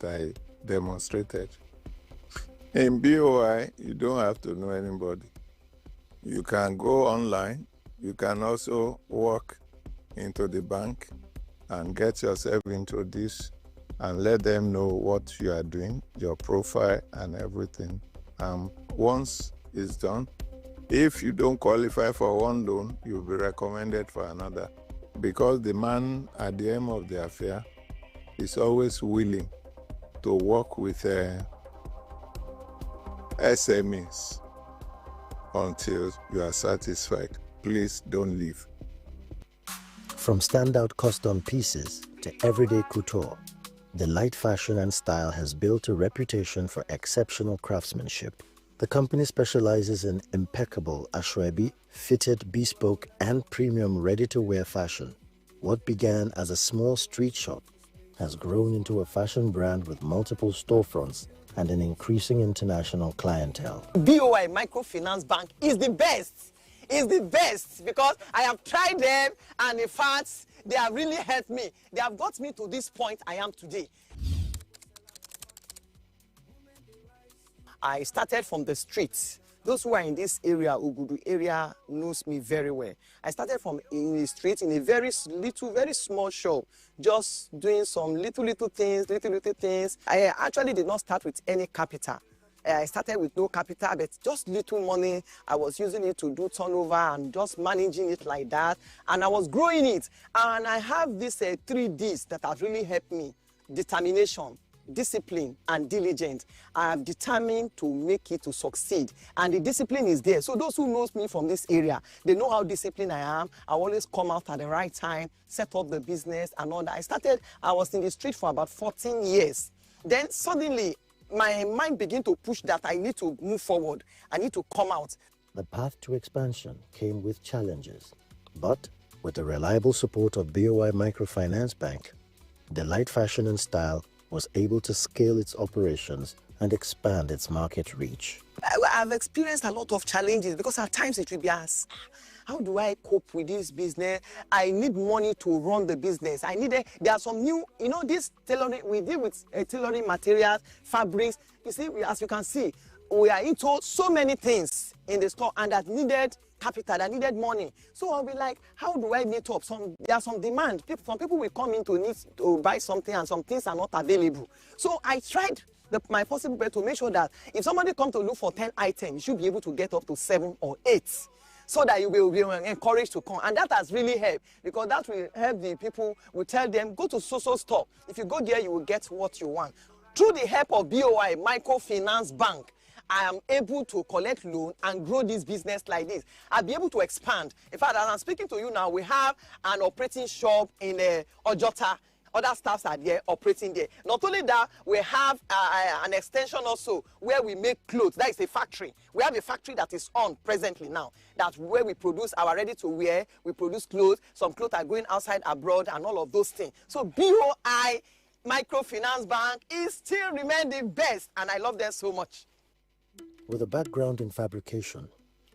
that I demonstrated. In BOI, you don't have to know anybody. You can go online. You can also walk into the bank and get yourself into this and let them know what you are doing, your profile and everything. Once it's done, if you don't qualify for one loan, you'll be recommended for another, because the man at the end of the affair is always willing to work with SMEs until you are satisfied. Please don't leave. From standout custom pieces to everyday couture, the Light Fashion and Style has built a reputation for exceptional craftsmanship. The company specializes in impeccable ashwabi, fitted, bespoke, and premium ready-to-wear fashion. What began as a small street shop has grown into a fashion brand with multiple storefronts and an increasing international clientele. BOI Microfinance Bank is the best. It's the best because I have tried them, and in fact, they have really helped me. They have got me to this point I am today. I started from the streets. Those who are in this area, Ugudu area, knows me very well. I started from in the street in a very small shop, just doing some little things. I actually did not start with any capital. I started with no capital, but just little money. I was using it to do turnover and just managing it like that. And I was growing it. And I have these 3 Ds that have really helped me. Determination, discipline, and diligence. I am determined to make it to succeed. And the discipline is there. So those who knows me from this area, they know how disciplined I am. I always come out at the right time, set up the business and all that. I was in the street for about 14 years. Then suddenly, my mind began to push that I need to move forward. I need to come out. The path to expansion came with challenges, but with the reliable support of BOI Microfinance Bank, the Light Fashion and Style was able to scale its operations and expand its market reach. I've experienced a lot of challenges because at times it will be asked, how do I cope with this business? I need money to run the business. There are some new, this tailoring, we deal with tailoring materials, fabrics. You see, as you can see, we are into so many things in the store, and that needed capital, that needed money. So I'll be like, how do I meet up? There are some demand. Some people will come in to need to buy something, and some things are not available. So I tried my possible best to make sure that if somebody comes to look for 10 items, you should be able to get up to 7 or 8. So that you will be encouraged to come. And that has really helped, because that will help the people. We tell them, go to so-so store. If you go there, you will get what you want. Through the help of BOI Microfinance Bank, I am able to collect loan and grow this business like this. I'll be able to expand. In fact, as I'm speaking to you now, we have an operating shop in Ojota. Other staffs are there operating there. Not only that, we have an extension also where we make clothes. That is a factory. We have a factory that is on presently now. That's where we produce our ready-to-wear. We produce clothes. Some clothes are going outside abroad and all of those things. So BOI Microfinance Bank is still remain the best, and I love them so much. With a background in fabrication,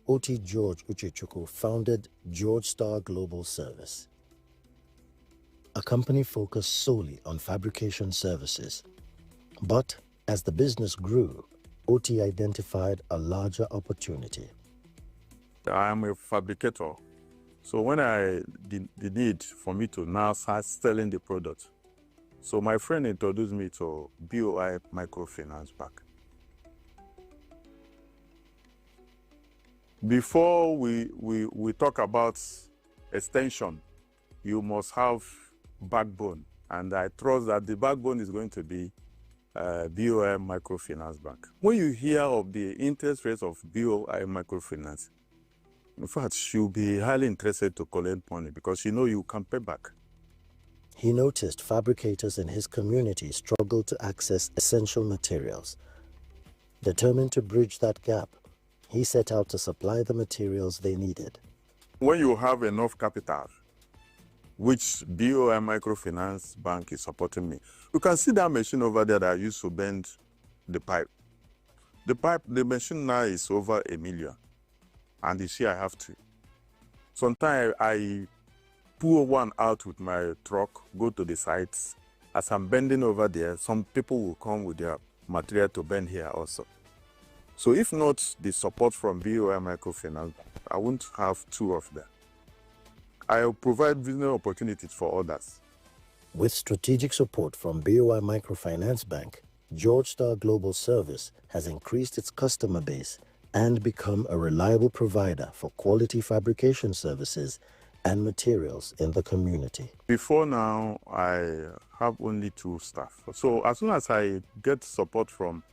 OT George Uchechukwu founded George Star Global Service, a company focused solely on fabrication services. But as the business grew, OT identified a larger opportunity. I am a fabricator. So when the need for me to now start selling the product, so my friend introduced me to BOI Microfinance Bank. Before we talk about extension, you must have backbone, and I trust that the backbone is going to be BOI Microfinance Bank. When you hear of the interest rates of BOI Microfinance, in fact, you'll be highly interested to collect money because you know you can pay back. He noticed fabricators in his community struggled to access essential materials. Determined to bridge that gap, he set out to supply the materials they needed. When you have enough capital, which BOI Microfinance Bank is supporting me, you can see that machine over there that I used to bend the pipe. The machine now is over $1 million, and you see I have to. Sometimes I pull one out with my truck, go to the sites, as I'm bending over there, some people will come with their material to bend here also. So if not the support from BOI Microfinance, I won't have two of them. I'll provide business opportunities for others. With strategic support from BOI Microfinance Bank, George Star Global Service has increased its customer base and become a reliable provider for quality fabrication services and materials in the community. Before now, I have only 2 staff. So as soon as I get support from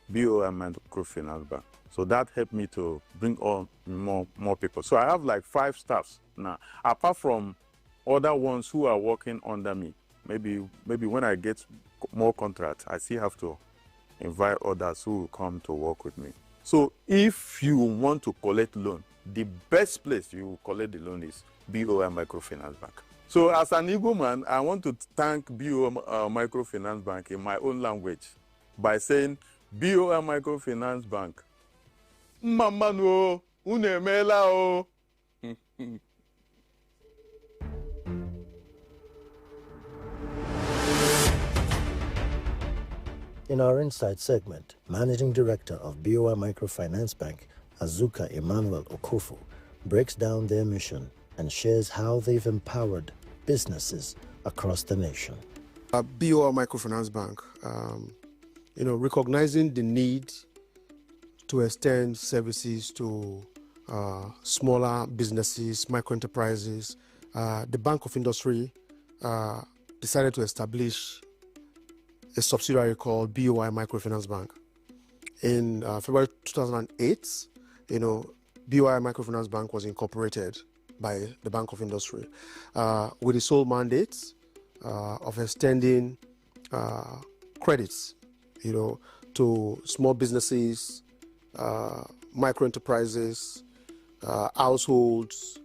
BOI Microfinance Bank, so that helped me to bring on more people. So I have like 5 staffs now, apart from other ones who are working under me. Maybe when I get more contracts, I still have to invite others who will come to work with me. So if you want to collect loan, the best place you will collect the loan is BOI Microfinance Bank. So as an Igbo man, I want to thank BOI Microfinance Bank in my own language by saying, BOI Microfinance Bank, Mama no, unemela o. In our Insight segment, Managing Director of BOI Microfinance Bank, Azuka Emmanuel Okofu, breaks down their mission and shares how they've empowered businesses across the nation. BOI Microfinance Bank, recognizing the need to extend services to smaller businesses, micro-enterprises, the Bank of Industry decided to establish a subsidiary called BOI Microfinance Bank. In February 2008, BOI Microfinance Bank was incorporated by the Bank of Industry with the sole mandate of extending credits, to small businesses, micro enterprises, households,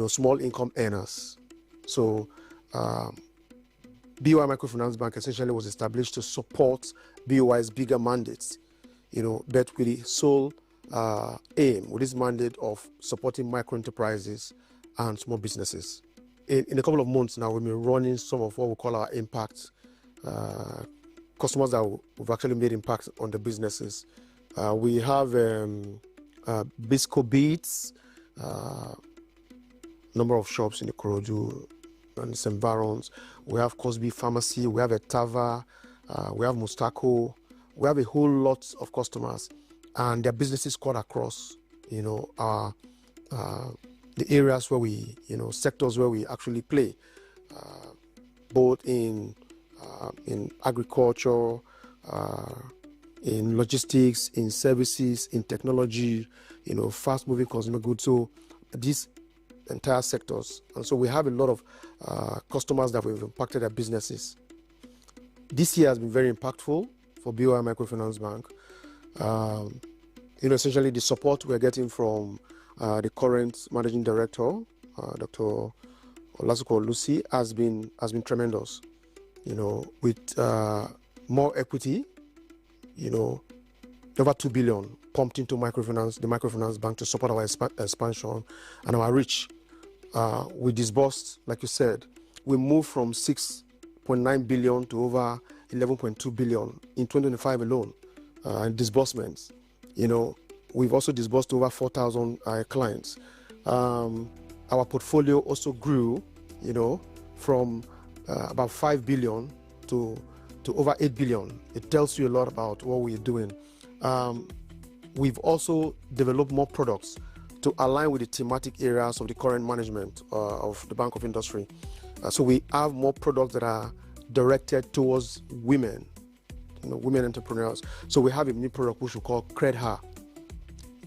small income earners. So BOI Microfinance Bank essentially was established to support BOI's bigger mandates, but with the sole aim, with this mandate of supporting micro enterprises and small businesses. In a couple of months now, we've been running some of what we call our impact customers that we've actually made impact on the businesses. We have Bisco Beats, number of shops in the Ikorodu and its environs. We have Cosby Pharmacy, we have Etava, we have Mustako. We have a whole lot of customers, and their businesses cut across, the areas where we, sectors where we actually play, both in agriculture, in logistics, in services, in technology, fast-moving consumer goods. So these entire sectors, and so we have a lot of customers that we've impacted their businesses. This year has been very impactful for BOI Microfinance Bank. Essentially the support we're getting from the current managing director, Dr. Olasuko Lucy, has been tremendous. With more equity, over 2 billion pumped into the microfinance bank to support our expansion and our reach. We disbursed, like you said, we moved from 6.9 billion to over 11.2 billion in 2025 alone in disbursements. We've also disbursed over 4,000 clients. Our portfolio also grew, from about 5 billion to over 8 billion. It tells you a lot about what we're doing. We've also developed more products to align with the thematic areas of the current management of the Bank of Industry. So we have more products that are directed towards women, women entrepreneurs. So we have a new product which we call CredHa,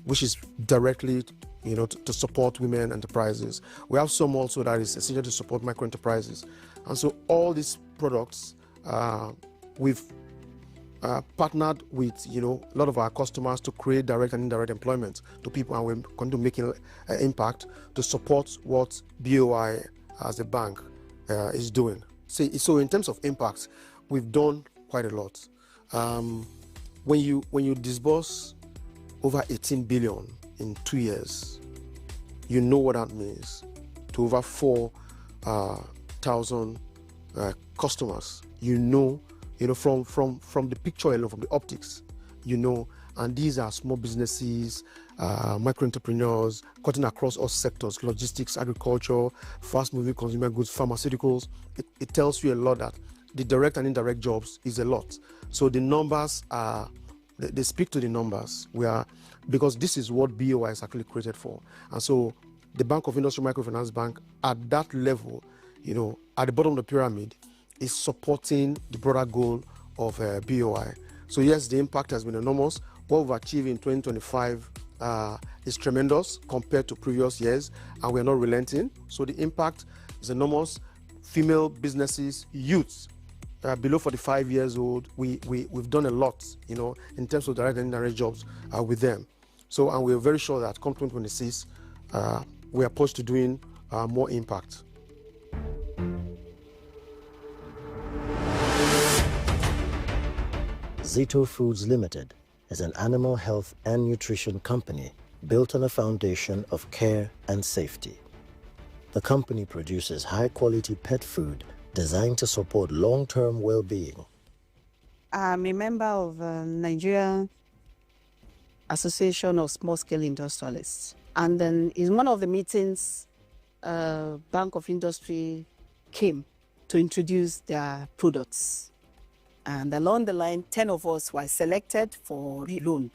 which is directly, to support women enterprises. We have some also that is essential to support micro enterprises. And so all these products, we've partnered with, a lot of our customers to create direct and indirect employment to people, and we're going to make an impact to support what BOI as a bank is doing. So in terms of impact, we've done quite a lot. When you disburse over 18 billion in 2 years, you know what that means to over 4,000 customers. from the picture alone, from the optics, and these are small businesses, micro entrepreneurs, cutting across all sectors: logistics, agriculture, fast-moving consumer goods, pharmaceuticals. It tells you a lot that the direct and indirect jobs is a lot. So the numbers they speak to the numbers. Because this is what BOI is actually created for. And so the Bank of Industry Microfinance Bank at that level, at the bottom of the pyramid, is supporting the broader goal of BOI. So yes, the impact has been enormous. What we've achieved in 2025 is tremendous compared to previous years, and we're not relenting. So the impact is enormous. Female businesses, youths, below 45 years old, we've done a lot, in terms of direct and indirect jobs with them. So, and we're very sure that come 2026, we are poised to doing more impact. Zito Foods Limited is an animal health and nutrition company built on a foundation of care and safety. The company produces high-quality pet food designed to support long-term well-being. I'm a member of the Nigerian Association of Small-Scale Industrialists. And then in one of the meetings, Bank of Industry came to introduce their products. And along the line, 10 of us were selected for the loan.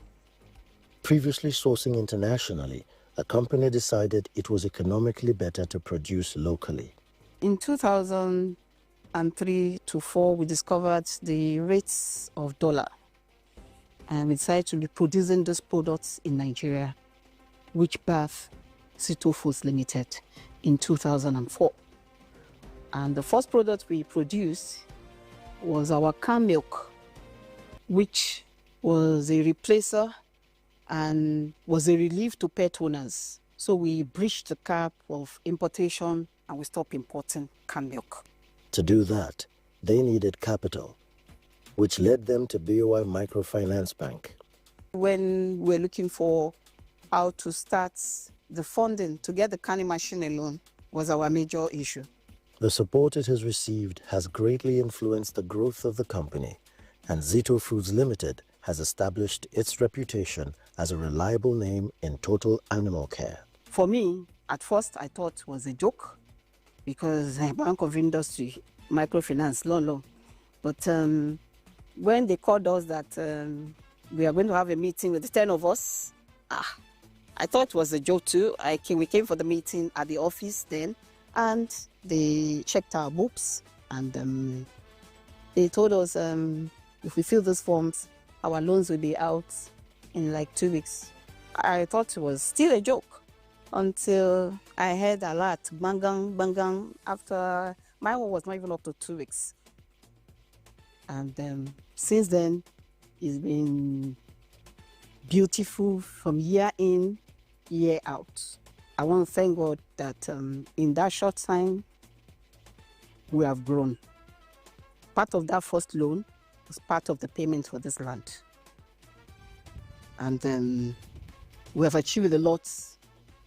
Previously sourcing internationally, the company decided it was economically better to produce locally. In 2003 to 4, we discovered the rates of dollar. And we decided to be producing those products in Nigeria, which birthed Zito Foods Limited in 2004. And the first product we produced was our canned milk, which was a replacer and was a relief to pet owners. So we breached the cap of importation and we stopped importing canned milk. To do that, they needed capital, which led them to BOI Microfinance Bank. When we were looking for how to start the funding to get the canning machine alone was our major issue. The support it has received has greatly influenced the growth of the company, and Zito Foods Limited has established its reputation as a reliable name in total animal care. For me, at first I thought it was a joke because Bank of Industry, microfinance, loan. But when they called us that we are going to have a meeting with the 10 of us, I thought it was a joke too. We came for the meeting at the office then, and they checked our books, and they told us if we fill those forms, our loans will be out in like 2 weeks. I thought it was still a joke until I heard a lot, bangang, bangang, after my one was not even up to 2 weeks. And since then, it's been beautiful from year in, year out. I want to thank God that in that short time, we have grown. Part of that first loan was part of the payment for this land. And then we have achieved a lot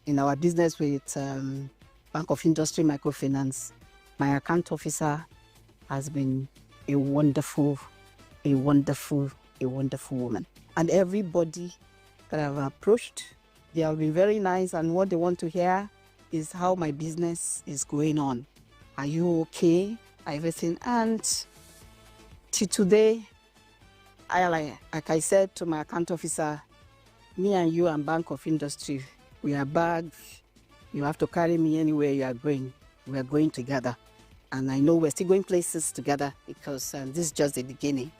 in our business with Bank of Industry Microfinance. My account officer has been a wonderful woman. And everybody that I've approached, they have been very nice, and what they want to hear is how my business is going on. Are you okay? Everything. And till today, like I said to my account officer, me and you and Bank of Industry, we are bags. You have to carry me anywhere you are going. We are going together. And I know we're still going places together because this is just the beginning.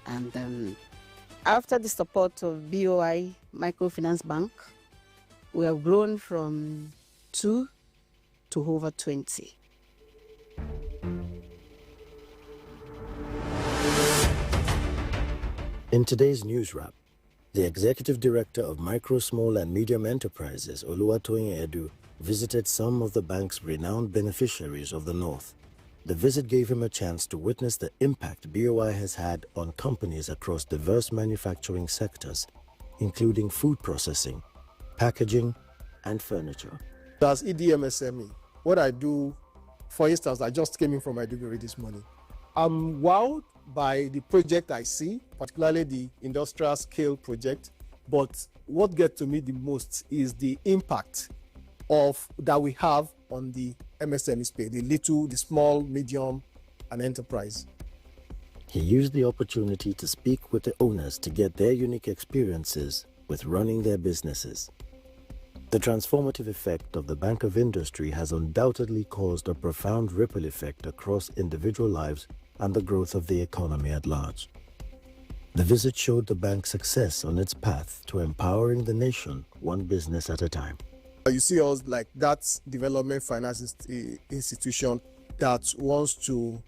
And after the support of BOI Microfinance Bank, we have grown from 2 to over 20. In today's news wrap, the Executive Director of Micro, Small and Medium Enterprises, Oluwatoyin Edu, visited some of the bank's renowned beneficiaries of the North. The visit gave him a chance to witness the impact BOI has had on companies across diverse manufacturing sectors, including food processing, packaging, and furniture. As EDMSME, what I do, for instance, I just came in from my degree this morning. I'm wowed by the project I see, particularly the industrial scale project. But what gets to me the most is the impact that we have on the MSME space, the small, medium, and enterprise. He used the opportunity to speak with the owners to get their unique experiences with running their businesses. The transformative effect of the Bank of Industry has undoubtedly caused a profound ripple effect across individual lives and the growth of the economy at large. The visit showed the bank's success on its path to empowering the nation one business at a time. You see us like that development finance institution that wants to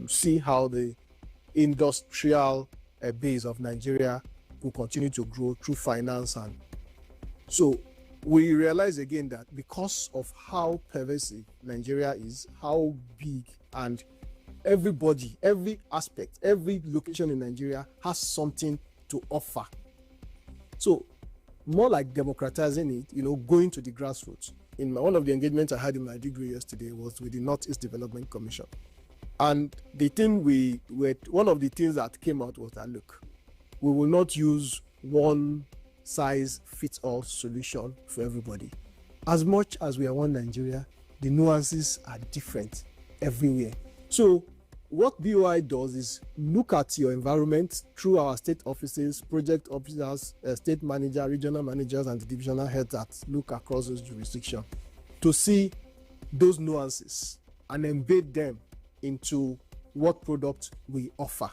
see how the industrial base of Nigeria will continue to grow through finance. And so we realize again that because of how pervasive Nigeria is, how big, and everybody, every aspect, every location in Nigeria has something to offer. So more like democratizing it, going to the grassroots. In one of the engagements I had in my degree yesterday was with the Northeast Development Commission. And one of the things that came out was that, look, we will not use one size fits all solution for everybody. As much as we are one Nigeria, the nuances are different everywhere. So what BOI does is look at your environment through our state offices, project officers, state manager, regional managers, and the divisional heads that look across those jurisdictions to see those nuances and embed them into what product we offer.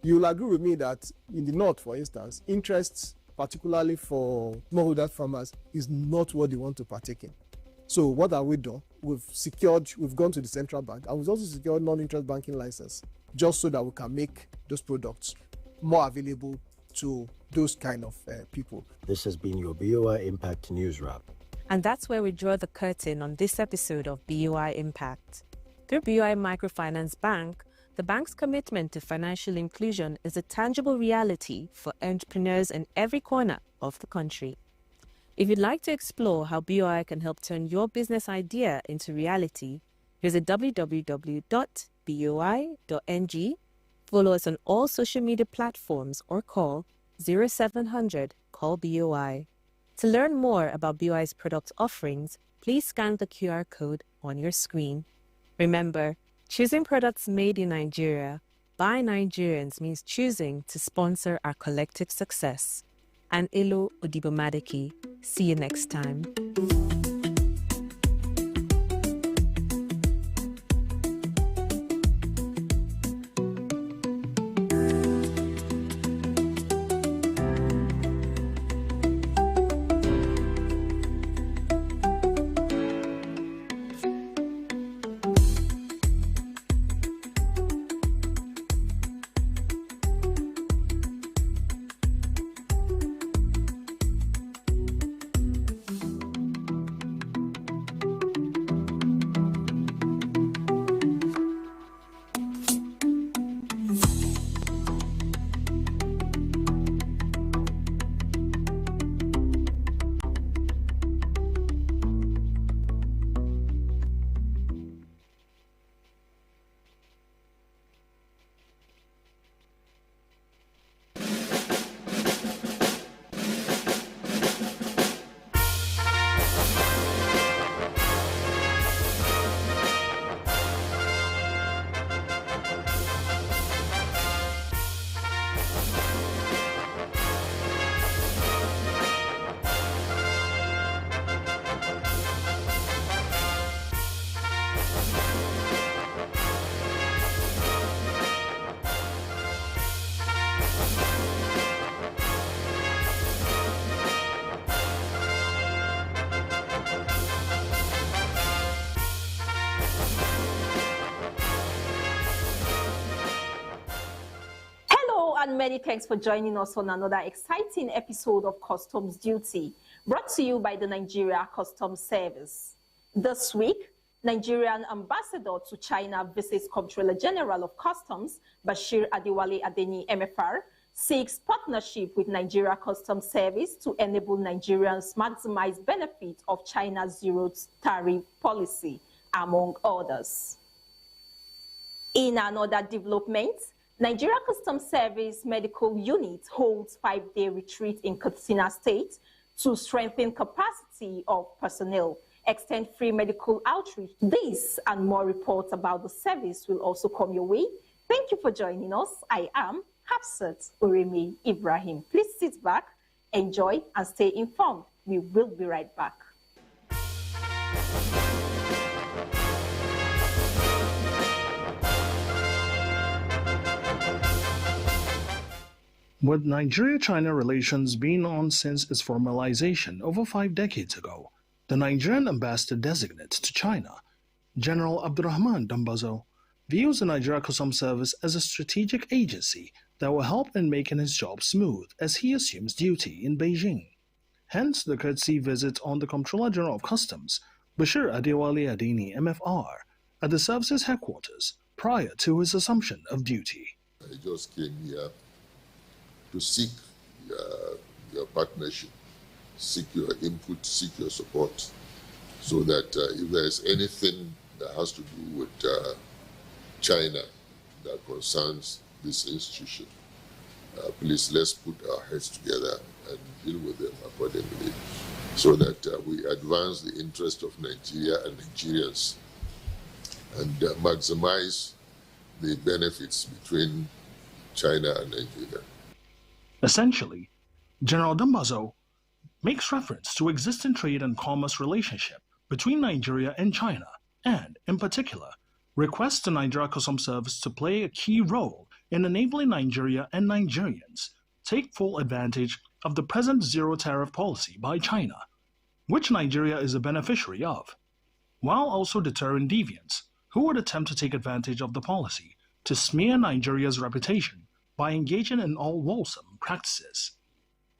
You'll agree with me that in the North, for instance, interests, particularly for smallholder farmers, is not what they want to partake in. So what have we done? We've gone to the central bank, and we've also secured non-interest banking license, just so that we can make those products more available to those kind of people. This has been your BOI Impact News Wrap. And that's where we draw the curtain on this episode of BOI Impact. Through BOI Microfinance Bank, the bank's commitment to financial inclusion is a tangible reality for entrepreneurs in every corner of the country. If you'd like to explore how BOI can help turn your business idea into reality, visit www.boi.ng, follow us on all social media platforms, or call 0700 call BOI. To learn more about BOI's product offerings, please scan the QR code on your screen. Remember, choosing products made in Nigeria by Nigerians means choosing to sponsor our collective success. And Elo Odibomadeki. See you next time. And many thanks for joining us on another exciting episode of Customs Duty, brought to you by the Nigeria Customs Service. This week, Nigerian ambassador to China visits Comptroller General of Customs, Bashir Adewale Adeni MFR, seeks partnership with Nigeria Customs Service to enable Nigerians maximize benefit of China's zero tariff policy, among others. In another development, Nigeria Customs Service Medical Unit holds 5-day retreat in Katsina State to strengthen capacity of personnel, extend free medical outreach. This and more reports about the service will also come your way. Thank you for joining us. I am Hafsat Uremi Ibrahim. Please sit back, enjoy, and stay informed. We will be right back. With Nigeria-China relations being on since its formalization over 5 decades ago, the Nigerian ambassador-designate to China, General Abdurrahman Dambazo, views the Nigeria Customs Service as a strategic agency that will help in making his job smooth as he assumes duty in Beijing. Hence the courtesy visit on the Comptroller General of Customs, Bashir Adewale Adeni, MFR, at the service's headquarters prior to his assumption of duty. I just came here to seek your partnership, seek your input, seek your support, so that if there's anything that has to do with China that concerns this institution, please let's put our heads together and deal with them accordingly, so that we advance the interest of Nigeria and Nigerians and maximize the benefits between China and Nigeria. Essentially, General Dambazo makes reference to existing trade and commerce relationship between Nigeria and China and, in particular, requests the Nigeria Customs Service to play a key role in enabling Nigeria and Nigerians take full advantage of the present zero-tariff policy by China, which Nigeria is a beneficiary of, while also deterring deviants who would attempt to take advantage of the policy to smear Nigeria's reputation by engaging in unwholesome practices.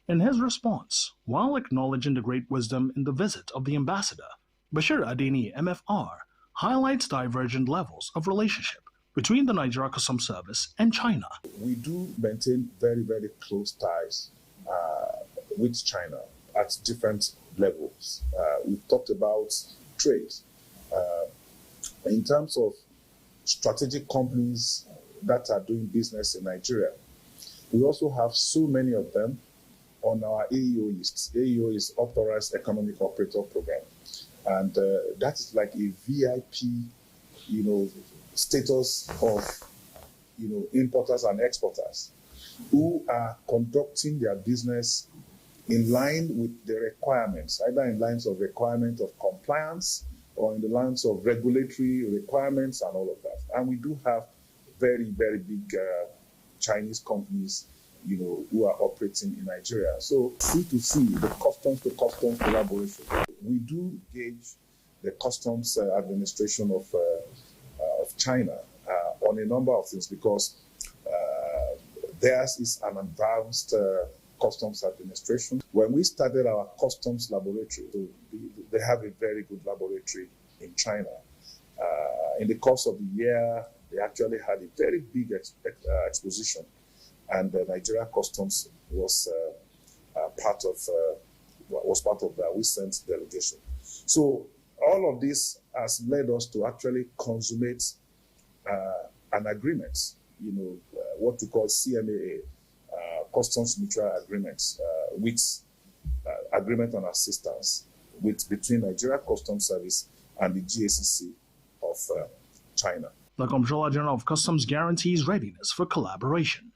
In his response, while acknowledging the great wisdom in the visit of the ambassador, Bashir Adeni, MFR, highlights divergent levels of relationship between the Nigeria Customs Service and China. We do maintain very, very close ties with China at different levels. We've talked about trade. In terms of strategic companies that are doing business in Nigeria, we also have so many of them on our AEO list. AEO is Authorized Economic Operator Program. And that is like a VIP, status of, importers and exporters who are conducting their business in line with the requirements, either in lines of requirement of compliance or in the lines of regulatory requirements and all of that. And we do have very, very big Chinese companies, who are operating in Nigeria. So C2C, the customs-to-customs collaboration, we do gauge the customs administration of China on a number of things, because theirs is an advanced customs administration. When we started our customs laboratory, they have a very good laboratory in China. In the course of the year, they actually had a very big exposition, and Nigeria Customs was part of the recent delegation. So all of this has led us to actually consummate an agreement, what we call CMAA, Customs Mutual Agreements, with agreement on assistance between Nigeria Customs Service and the GACC of China. The Comptroller General of Customs guarantees readiness for collaboration.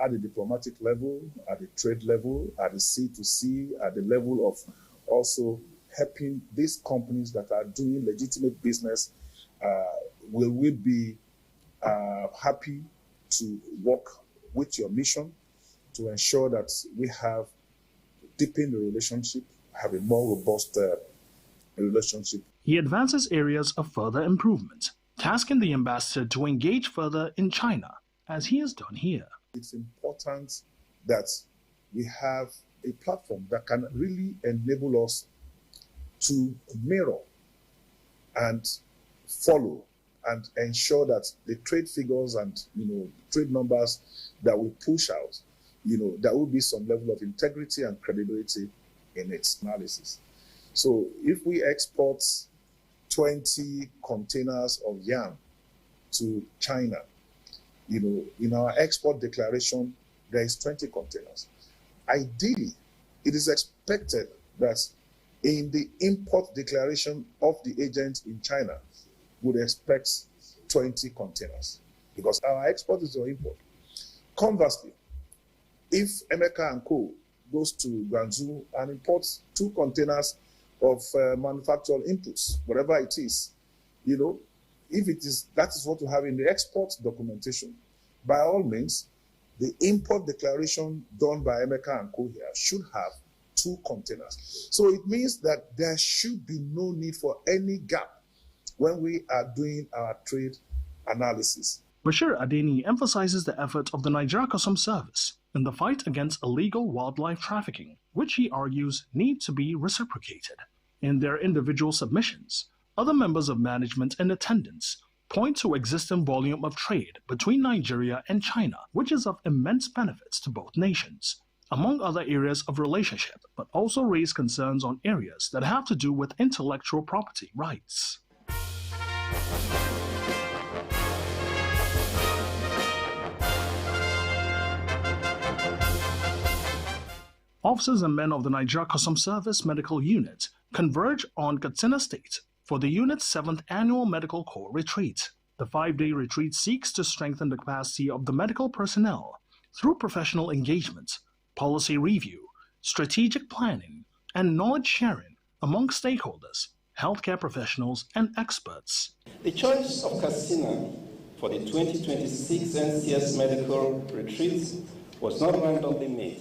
At the diplomatic level, at the trade level, at the C2C, at the level of also helping these companies that are doing legitimate business, will we be happy to work with your mission to ensure that we have deepened the relationship, have a more robust relationship. He advances areas of further improvement, tasking the ambassador to engage further in China, as he has done here. It's important that we have a platform that can really enable us to mirror and follow and ensure that the trade figures and trade numbers that we push out, there will be some level of integrity and credibility in its analysis. So if we export 20 containers of yam to China, in our export declaration, there is 20 containers. Ideally, it is expected that in the import declaration of the agent in China, would expect 20 containers because our export is our import. Conversely, if Emeka & Co. goes to Guangzhou and imports 2 containers of manufactured inputs, whatever it is, if that is what we have in the export documentation, by all means, the import declaration done by Emeka & Co. here should have 2 containers. So it means that there should be no need for any gap when we are doing our trade analysis. Bashir Adeni emphasizes the effort of the Nigeria Customs Service in the fight against illegal wildlife trafficking, which he argues need to be reciprocated. In their individual submissions, other members of management in attendance point to existing volume of trade between Nigeria and China, which is of immense benefits to both nations, among other areas of relationship, but also raise concerns on areas that have to do with intellectual property rights. Officers and men of the Nigeria Customs Service Medical Unit converge on Katsina State for the unit's 7th annual Medical Corps retreat. The 5-day retreat seeks to strengthen the capacity of the medical personnel through professional engagement, policy review, strategic planning, and knowledge sharing among stakeholders, healthcare professionals, and experts. The choice of Katsina for the 2026 NCS Medical Retreat was not randomly made.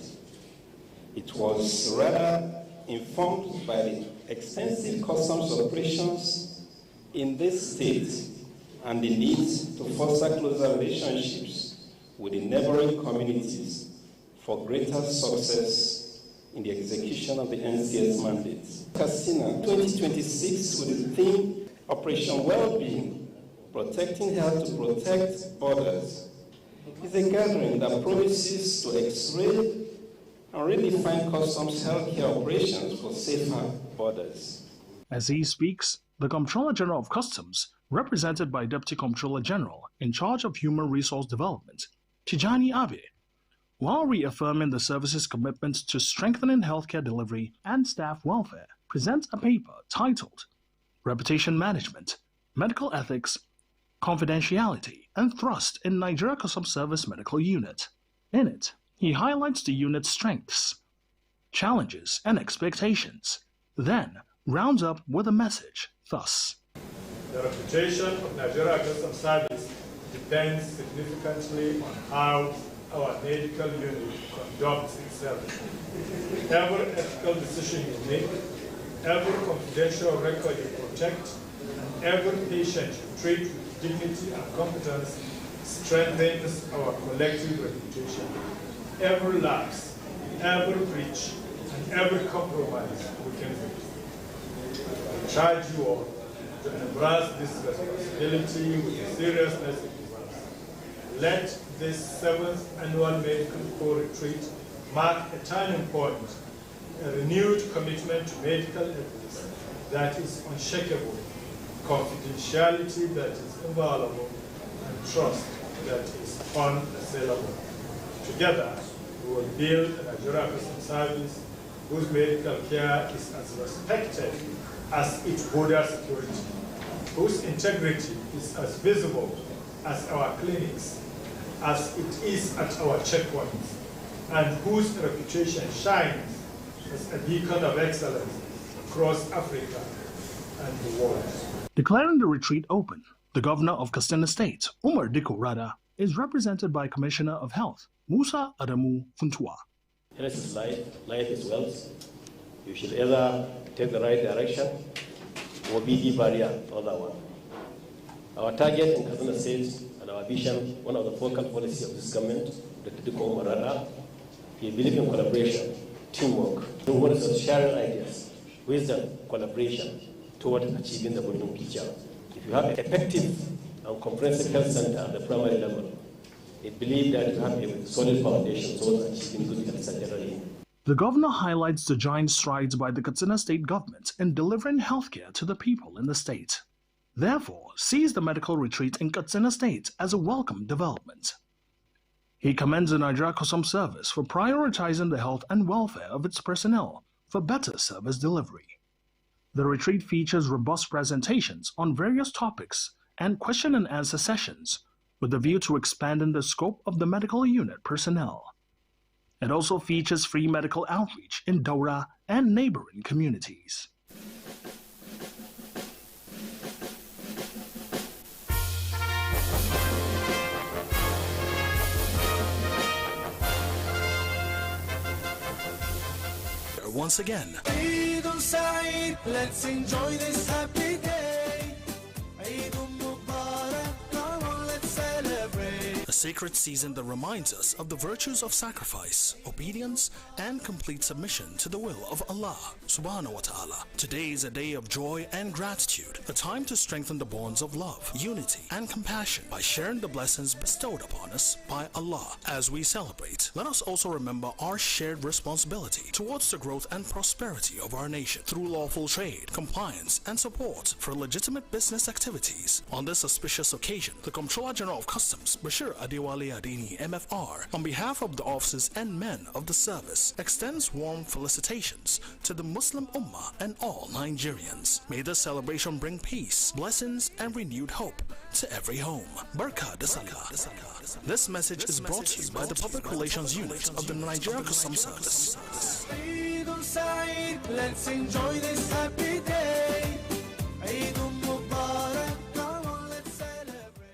It was rather informed by the extensive customs operations in this state and the need to foster closer relationships with the neighboring communities for greater success in the execution of the NCS mandate. Katsina 2026 with the theme Operation Wellbeing, Protecting Health to Protect Borders, is a gathering that promises to X-ray and redefine customs healthcare operations for safer borders. As he speaks, the Comptroller General of Customs, represented by Deputy Comptroller General in charge of Human Resource Development, Tijani Abe, while reaffirming the service's commitment to strengthening healthcare delivery and staff welfare, presents a paper titled Reputation Management, Medical Ethics, Confidentiality, and Thrust in Nigeria Customs Service Medical Unit. In it, he highlights the unit's strengths, challenges, and expectations, then rounds up with a message thus. The reputation of Nigeria Customs Service depends significantly on how our medical unit conducts itself. Every ethical decision you make, every confidential record you protect, and every patient you treat with dignity and competence strengthens our collective reputation. Every lapse, every breach, and every compromise we can make. I charge you all to embrace this responsibility with the seriousness it deserves. Let this 7th annual Medical Corps retreat mark a turning point, a renewed commitment to medical ethics that is unshakable, confidentiality that is inviolable, and trust that is unassailable. Together, we will build a Nigeria Customs Service whose medical care is as respected as its border security, whose integrity is as visible as our clinics, as it is at our checkpoints, and whose reputation shines as a beacon of excellence across Africa and the world. Declaring the retreat open, the governor of Katsina State, Umar Dikko Rada, is represented by Commissioner of Health, Musa Adamu Funtua. Health is life, life is wealth. You should either take the right direction or be the barrier to the other one. Our target in Katsina State and our vision, one of the focal policies of this government, Dr. Dikko Umar Rada, we believe in collaboration, teamwork, sharing ideas, wisdom, collaboration toward achieving the volume picture. If you have an effective and comprehensive health center at the primary level, I believe that you have a solid foundation towards achieving good health generally. The governor highlights the giant strides by the Katsina State government in delivering healthcare to the people in the state. therefore sees the medical retreat in Katsina State as a welcome development. He commends the Nigeria Customs Service for prioritizing the health and welfare of its personnel for better service delivery. The retreat features robust presentations on various topics and question and answer sessions with a view to expanding the scope of the medical unit personnel. It also features free medical outreach in Daura and neighboring communities. Once again, Eid al-Sa'id, let's enjoy this happy day. Eid al-Mubarak, come on, let's celebrate. a sacred season that reminds us of the virtues of sacrifice, obedience, and complete submission to the will of Allah subhanahu wa ta'ala. Today is a day of joy and gratitude, a time to strengthen the bonds of love, unity, and compassion by sharing the blessings bestowed upon us by Allah. As we celebrate, let us also remember our shared responsibility towards the growth and prosperity of our nation through lawful trade, compliance, and support for legitimate business activities. On this auspicious occasion, the Comptroller General of Customs, Bashir Adewale Adini, MFR, on behalf of the officers and men of the service, extends warm felicitations to the Muslim Ummah and all Nigerians. May this celebration bring peace, blessings, and renewed hope to every home. Barakah Salah. This message is brought to you by the Public Relations Unit of the Nigerian Customs Service. Eid al-Sa'id, let's enjoy this happy day. Eid al-Mubarak, come on, let's celebrate.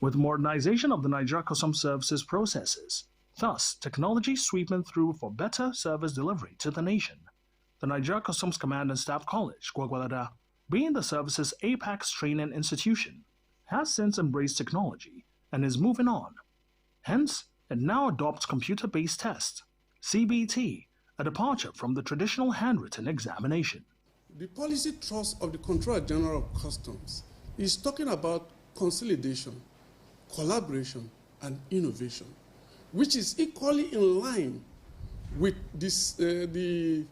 With modernization of the Nigeria Customs Services processes, thus technology sweeping through for better service delivery to the nation, the Nigeria Customs Command and Staff College, Gwagwalada, being the service's apex training institution, has since embraced technology and is moving on. Hence, it now adopts computer-based tests, CBT, a departure from the traditional handwritten examination. The policy thrust of the Comptroller General of Customs is talking about consolidation, collaboration, and innovation, which is equally in line with this, the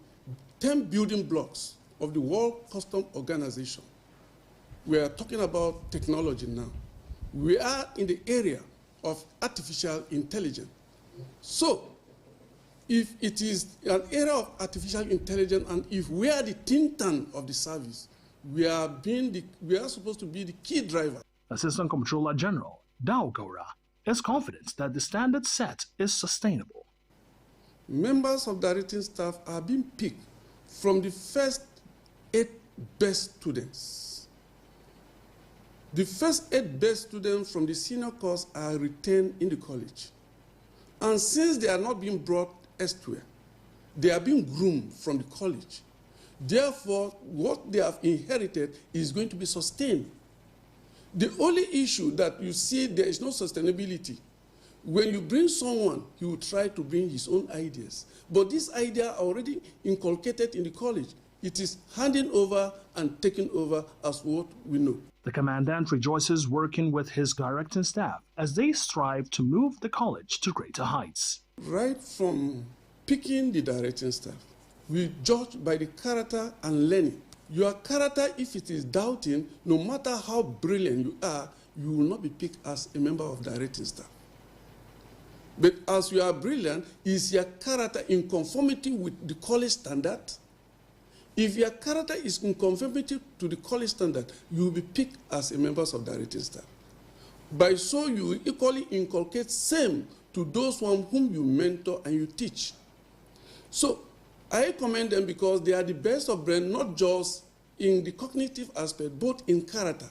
10 building blocks of the World Customs Organization. We are talking about technology now. We are in the area of artificial intelligence. So, if it is an area of artificial intelligence and if we are the think tank of the service, we are supposed to be the key driver. Assistant Comptroller General Dao Gora is confident that the standard set is sustainable. Members of the written staff are being picked from the first 8 best students. The first 8 best students from the senior course are retained in the college. And since they are not being brought elsewhere, they are being groomed from the college. Therefore, what they have inherited is going to be sustained. The only issue that you see there is no sustainability. When you bring someone, he will try to bring his own ideas. But these ideas are already inculcated in the college. It is handing over and taking over as what we know. The Commandant rejoices working with his directing staff as they strive to move the college to greater heights. Right from picking the directing staff, we judge by the character and learning. Your character, if it is doubting, no matter how brilliant you are, you will not be picked as a member of directing staff. But as you are brilliant, is your character in conformity with the college standard? If your character is in conformity to the college standard, you will be picked as a member of directing staff. By so, you will equally inculcate same to those whom you mentor and you teach. So, I commend them because they are the best of brain, not just in the cognitive aspect, but in character.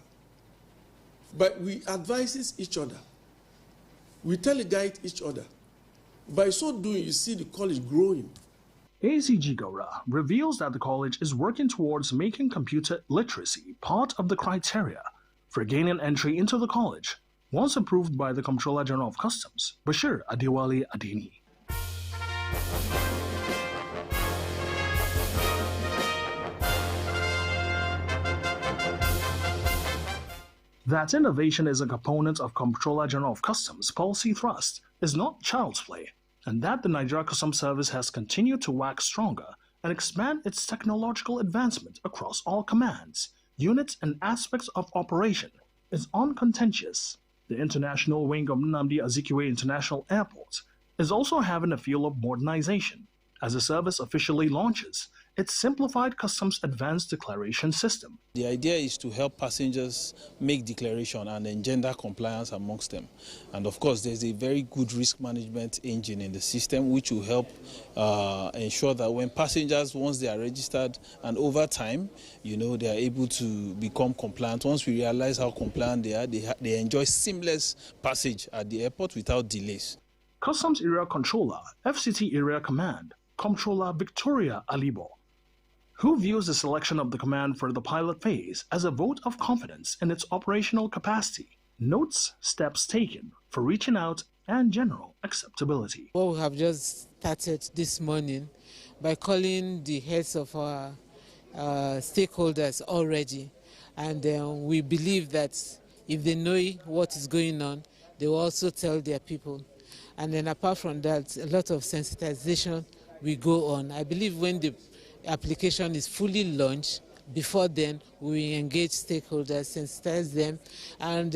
But we advise each other. We teleguide each other. By so doing, you see the college growing. ACG Gora reveals that the college is working towards making computer literacy part of the criteria for gaining entry into the college, once approved by the Comptroller General of Customs, Bashir Adewale Adini. That innovation is a component of Comptroller General of Customs policy thrust is not child's play, and that the Nigeria Customs Service has continued to wax stronger and expand its technological advancement across all commands, units, and aspects of operation is uncontentious. The international wing of Nnamdi Azikiwe International Airport is also having a feel of modernization as the service officially launches its simplified customs advanced declaration system. The idea is to help passengers make declaration and engender compliance amongst them. And of course, there's a very good risk management engine in the system which will help ensure that when passengers, once they are registered and over time, they are able to become compliant. Once we realize how compliant they are, they enjoy seamless passage at the airport without delays. Customs Area Controller, FCT Area Command, Comptroller Victoria Alibo, who views the selection of the command for the pilot phase as a vote of confidence in its operational capacity, notes steps taken for reaching out and general acceptability. What we have just started this morning by calling the heads of our stakeholders already, and we believe that if they know what is going on, they will also tell their people. And then apart from that, a lot of sensitization will go on. I believe when the application is fully launched, before then we engage stakeholders, sensitize them, and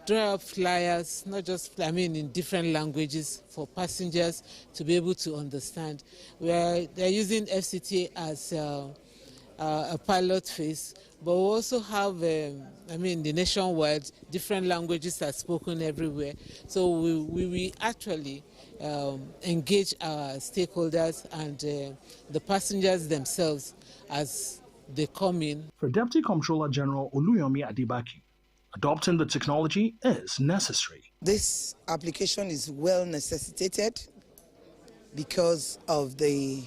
draw up flyers, not just, in different languages for passengers to be able to understand. They're using FCTA as a pilot phase, but we also have, the nationwide, different languages are spoken everywhere. So we actually engage our stakeholders and the passengers themselves as they come in. For Deputy Comptroller General Oluyomi Adibaki, adopting the technology is necessary. This application is well necessitated because of the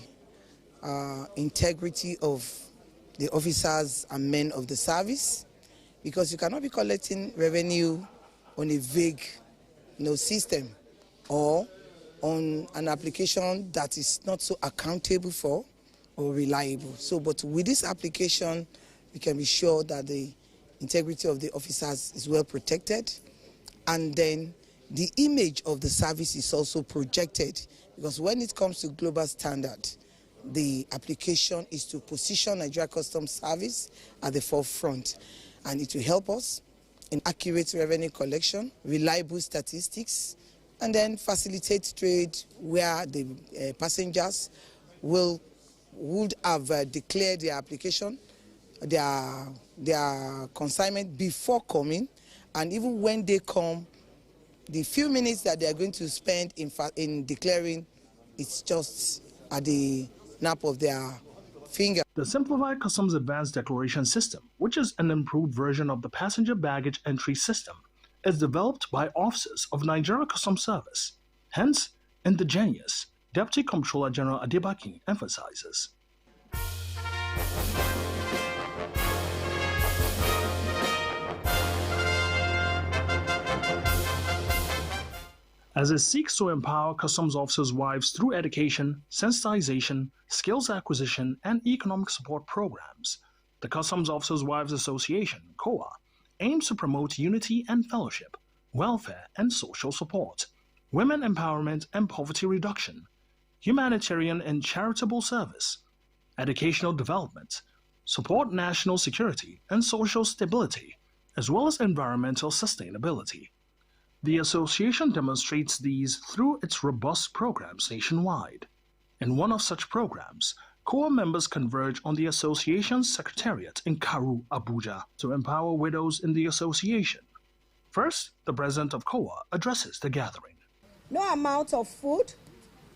integrity of the officers and men of the service, because you cannot be collecting revenue on a vague system or on an application that is not so accountable for or reliable. But with this application, we can be sure that the integrity of the officers is well protected, and then the image of the service is also projected, because when it comes to global standard, the application is to position Nigeria Customs Service at the forefront, and it will help us in accurate revenue collection, reliable statistics, and then facilitate trade where the passengers would have declared their application, their consignment before coming, and even when they come, the few minutes that they are going to spend in declaring, it's just at the snap of their finger. The Simplified Customs Advanced Declaration System, which is an improved version of the passenger baggage entry system, is developed by officers of Nigeria Customs Service. Hence, indigenous, Deputy Comptroller General Adibaki emphasizes. As it seeks to empower customs officers' wives through education, sensitization, skills acquisition, and economic support programs, the Customs Officers' Wives Association, COA, aims to promote unity and fellowship, welfare and social support, women empowerment and poverty reduction, humanitarian and charitable service, educational development, support national security and social stability, as well as environmental sustainability. The association demonstrates these through its robust programs nationwide. In one of such programs, COA members converge on the association's secretariat in Karu, Abuja, to empower widows in the association. First, the president of COA addresses the gathering. No amount of food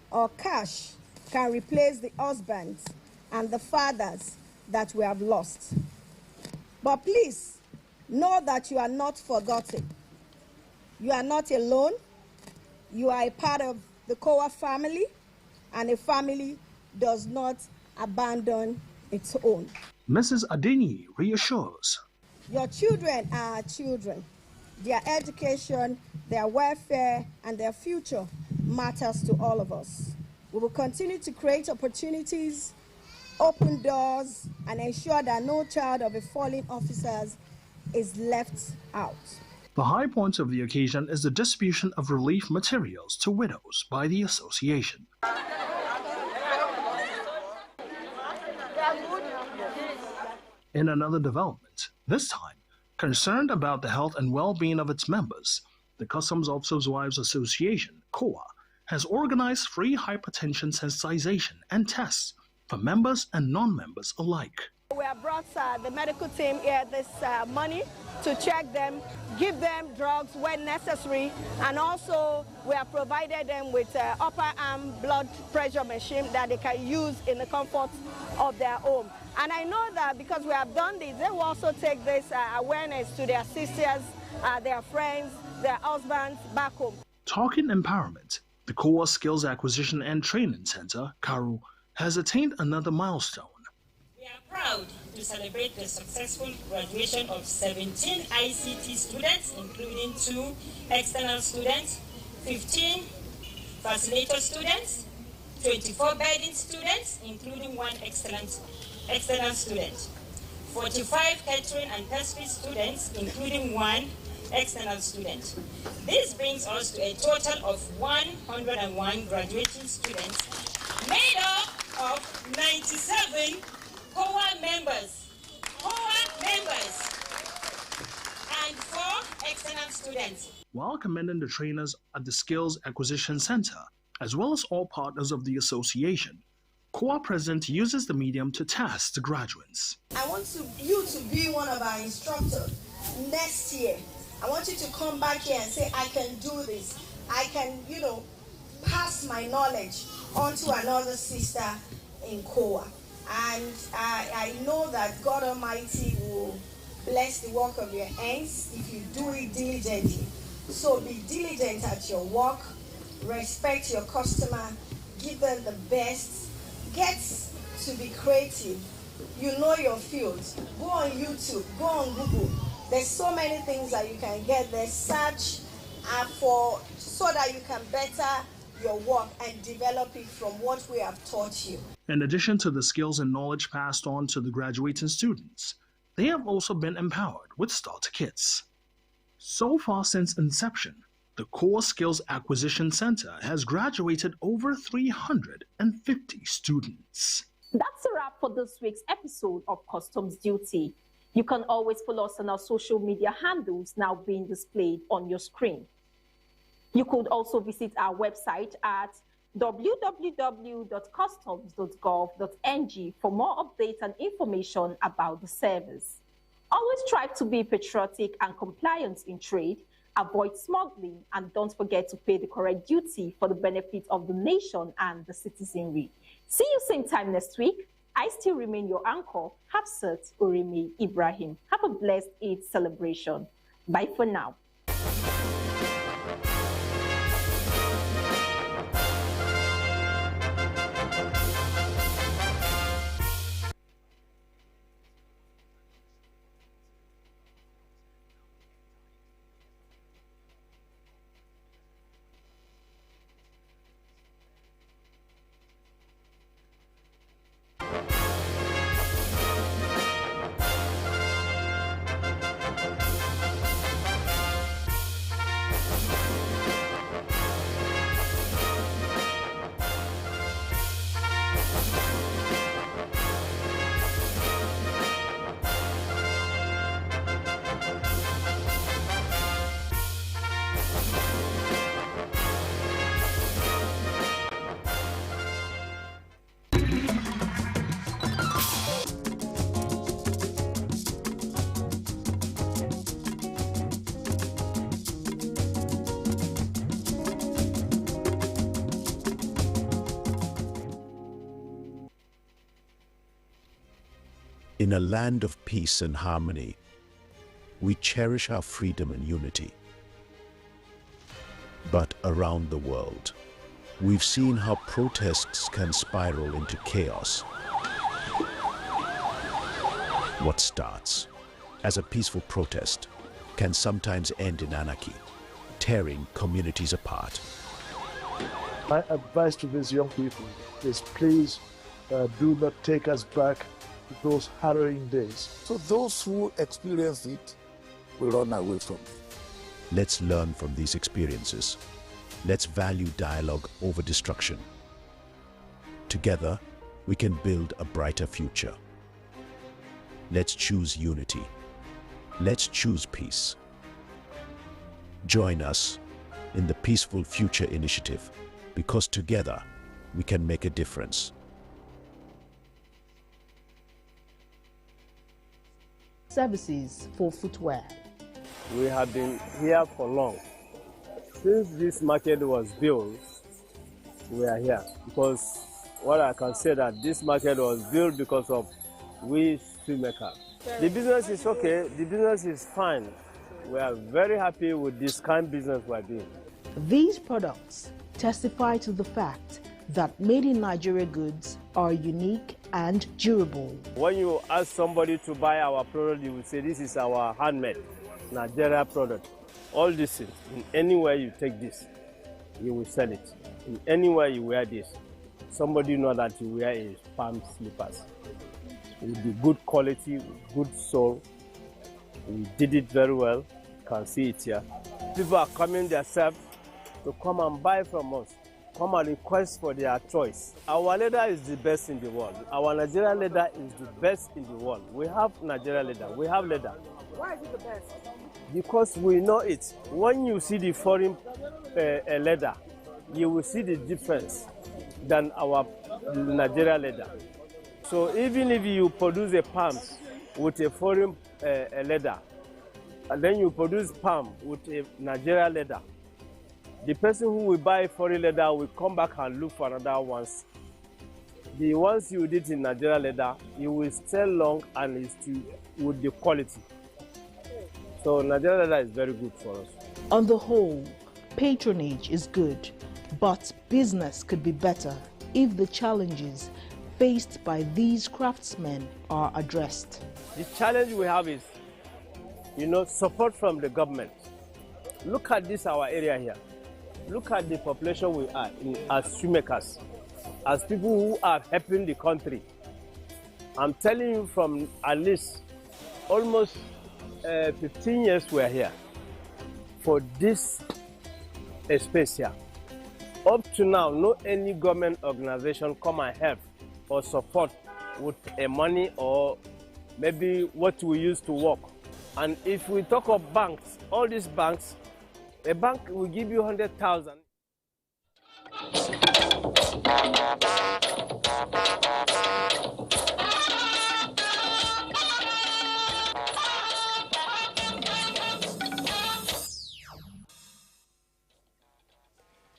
or cash can replace the husbands and the fathers that we have lost. But please, know that you are not forgotten. You are not alone. You are a part of the COA family, and a family does not abandon its own. Mrs. Adeni reassures. Your children are our children. Their education, their welfare, and their future matters to all of us. We will continue to create opportunities, open doors, and ensure that no child of a fallen officer is left out. The high point of the occasion is the distribution of relief materials to widows by the association. In another development, this time concerned about the health and well-being of its members, the Customs Officers' Wives Association, COA, has organized free hypertension sensitization and tests for members and non-members alike. We have brought the medical team here this morning to check them, give them drugs when necessary, and also we have provided them with upper arm blood pressure machine that they can use in the comfort of their home. And I know that because we have done this, they will also take this awareness to their sisters, their friends, their husbands back home. Talking empowerment, the COA Skills Acquisition and Training Center, CARU, has attained another milestone. We are proud to celebrate the successful graduation of 17 ICT students, including 2 external students, 15 facilitator students, 24 bedding students, including 1 external student, 45 catering and pastry students, including 1 external student. This brings us to a total of 101 graduating students, made up of 97 COA members, and 4 external students. While commending the trainers at the Skills Acquisition Center, as well as all partners of the association, COA President uses the medium to task the graduates. I want you to be one of our instructors next year. I want you to come back here and say, I can do this. I can, pass my knowledge on to another sister in COA. And I know that God Almighty will bless the work of your hands if you do it diligently. So be diligent at your work, respect your customer, give them the best, get to be creative. You know your field. Go on YouTube, go on Google. There's so many things that you can get there. Search so that you can better your work and develop it from what we have taught you. In addition to the skills and knowledge passed on to the graduating students, they have also been empowered with starter kits. So far since inception, the COA Skills Acquisition Center has graduated over 350 students. That's a wrap for this week's episode of Customs Duty. You can always follow us on our social media handles now being displayed on your screen. You could also visit our website at www.customs.gov.ng for more updates and information about the service. Always strive to be patriotic and compliant in trade, avoid smuggling, and don't forget to pay the correct duty for the benefit of the nation and the citizenry. See you same time next week. I still remain your anchor, Hafsat Urimi Ibrahim. Have a blessed Eid celebration. Bye for now. In a land of peace and harmony, we cherish our freedom and unity. But around the world, we've seen how protests can spiral into chaos. What starts as a peaceful protest can sometimes end in anarchy, tearing communities apart. My advice to these young people is please do not take us back to those harrowing days. So those who experience it we run away from. Let's learn from these experiences. Let's value dialogue over destruction. Together, we can build a brighter future. Let's choose unity. Let's choose peace. Join us in the Peaceful Future Initiative, because together we can make a difference. Services for footwear. We have been here for long. Since this market was built, we are here. Because what I can say that this market was built because of we shoemakers. The business is okay, the business is fine. We are very happy with this kind of business we're doing. These products testify to the fact that made in Nigeria goods are unique and durable. When you ask somebody to buy our product, you will say this is our handmade Nigeria product. All this things, in anywhere you take this, you will sell it. In anywhere you wear this, somebody know that you wear is palm slippers. It will be good quality, with good sole. We did it very well. You can see it here. People are coming themselves to come and buy from us. Come and request for their choice. Our leather is the best in the world. Our Nigerian leather is the best in the world. We have Nigerian leather. We have leather. Why is it the best? Because we know it. When you see the foreign leather, you will see the difference than our Nigerian leather. So even if you produce a palm with a foreign leather, and then you produce palm with a Nigerian leather, the person who will buy foreign leather will come back and look for another ones. The ones you did in Nigerian leather, you will sell long and it's still with the quality. So Nigerian leather is very good for us. On the whole, patronage is good, but business could be better if the challenges faced by these craftsmen are addressed. The challenge we have is, support from the government. Look at this, our area here. Look at the population we are as shoemakers, as people who are helping the country. I'm telling you, from at least almost 15 years we are here for this space here. Up to now, no any government organization come and help or support with a money or maybe what we use to work. And if we talk of banks, all these banks, a bank will give you 100,000.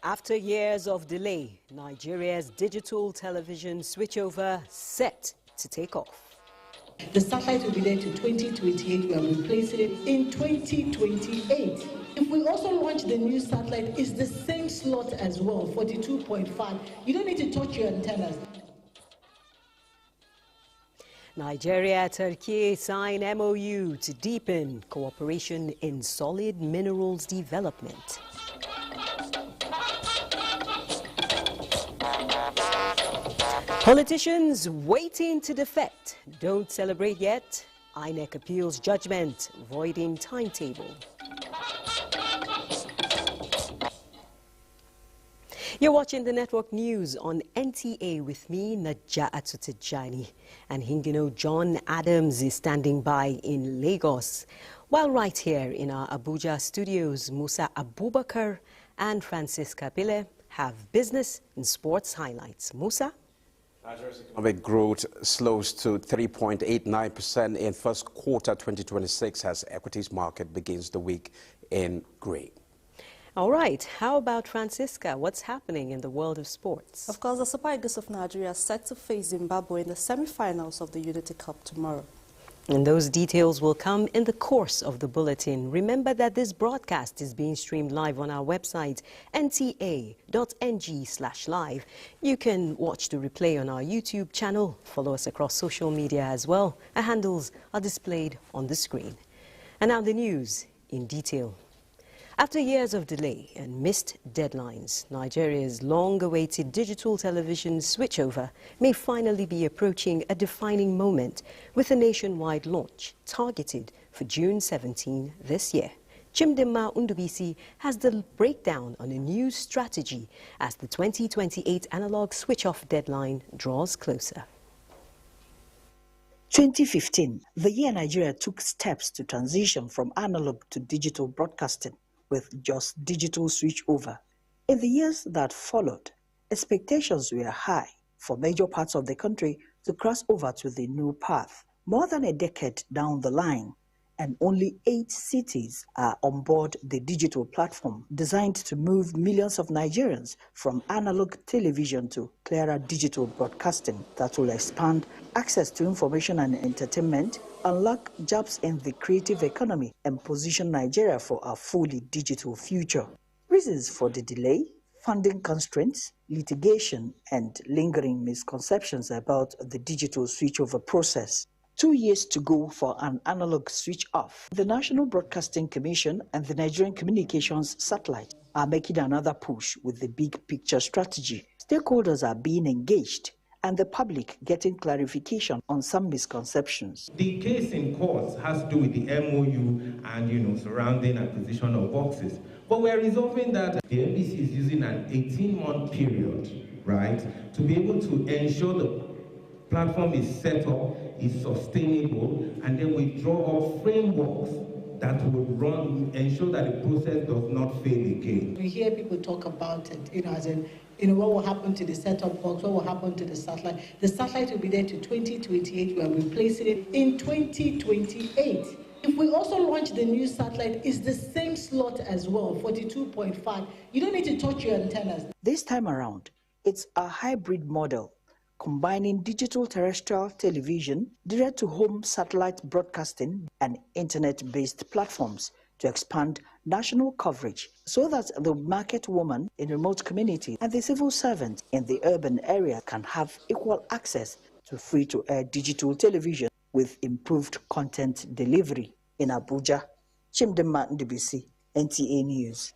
After years of delay, Nigeria's digital television switchover set to take off. The satellite will be there to 2028. We are replacing it in 2028. If we also launch the new satellite, it's the same slot as well, 42.5. You don't need to touch your antennas. Nigeria, Turkey sign MOU to deepen cooperation in solid minerals development. Politicians waiting to defect. Don't celebrate yet. INEC appeals judgment, voiding timetable. You're watching the network news on NTA with me, Naja'atu Tijani. And Hingino John Adams is standing by in Lagos. While right here in our Abuja studios, Musa Abubakar and Francisca Bile have business and sports highlights. Musa? Nigeria's economic growth slows to 3.89% in first quarter 2026 as equities market begins the week in green. All right, how about Francisca? What's happening in the world of sports? Of course, the Super Eagles of Nigeria are set to face Zimbabwe in the semi-finals of the Unity Cup tomorrow. And those details will come in the course of the bulletin. Remember that this broadcast is being streamed live on our website, nta.ng/live. You can watch the replay on our YouTube channel. Follow us across social media as well. Our handles are displayed on the screen. And now the news in detail. After years of delay and missed deadlines, Nigeria's long-awaited digital television switchover may finally be approaching a defining moment with a nationwide launch targeted for June 17 this year. Chimdinma Ndubisi has the breakdown on a new strategy as the 2028 analog switch-off deadline draws closer. 2015, the year Nigeria took steps to transition from analog to digital broadcasting with just digital switchover. In the years that followed, expectations were high for major parts of the country to cross over to the new path. More than a decade down the line, and only 8 cities are on board the digital platform designed to move millions of Nigerians from analog television to clearer digital broadcasting that will expand access to information and entertainment, unlock jobs in the creative economy, and position Nigeria for a fully digital future. Reasons for the delay: funding constraints, litigation, and lingering misconceptions about the digital switchover process. 2 years to go for an analog switch off. The National Broadcasting Commission and the Nigerian Communications Satellite are making another push with the big picture strategy. Stakeholders are being engaged and the public getting clarification on some misconceptions. The case in court has to do with the MOU and surrounding acquisition of boxes. But we're resolving that. The NBC is using an 18-month period, right, to be able to ensure the platform is set up, is sustainable, and then we draw up frameworks that will ensure that the process does not fail again. We hear people talk about it, as in, what will happen to the set-top box, what will happen to the satellite. The satellite will be there to 2028, we are replacing it in 2028. If we also launch the new satellite, it's the same slot as well, 42.5. You don't need to touch your antennas. This time around, it's a hybrid model, combining digital terrestrial television, direct-to-home satellite broadcasting, and internet-based platforms to expand national coverage so that the market woman in remote communities and the civil servant in the urban area can have equal access to free-to-air digital television with improved content delivery. In Abuja, Chimdinma Ndubisi, NTA News.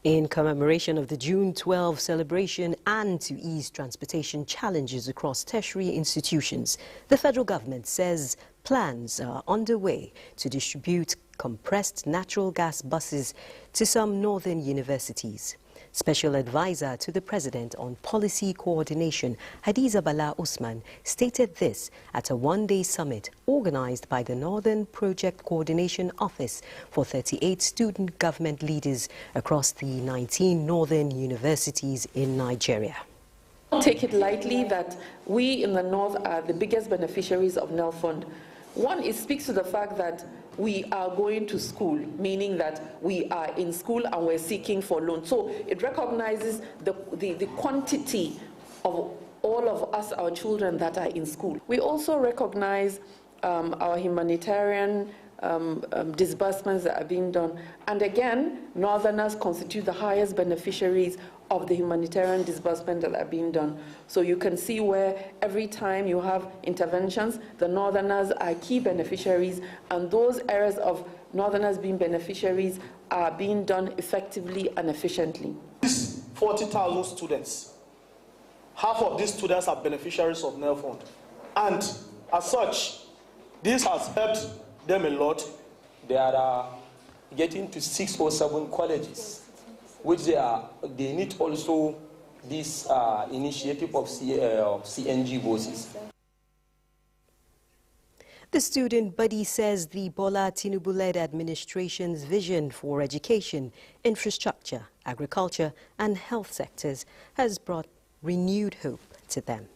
In commemoration of the June 12 celebration and to ease transportation challenges across tertiary institutions, the federal government says plans are underway to distribute compressed natural gas buses to some northern universities. Special Advisor to the President on Policy Coordination, Hadiza Bala Usman, stated this at a one-day summit organized by the Northern Project Coordination Office for 38 student government leaders across the 19 northern universities in Nigeria. Take it lightly that we in the north are the biggest beneficiaries of NEL Fund. One, it speaks to the fact that we are going to school, meaning that we are in school and we're seeking for loans. So it recognizes the quantity of all of us, our children that are in school. We also recognize our humanitarian disbursements that are being done. And again, Northerners constitute the highest beneficiaries of the humanitarian disbursement that are being done. So you can see where every time you have interventions, the Northerners are key beneficiaries, and those areas of Northerners being beneficiaries are being done effectively and efficiently. These 40,000 students, half of these students are beneficiaries of NEL Fund. And as such, this has helped them a lot. They are getting to 6 or 7 colleges, which they need also this initiative of CNG buses. The student body says the Bola Tinubu-led administration's vision for education, infrastructure, agriculture and health sectors has brought renewed hope to them.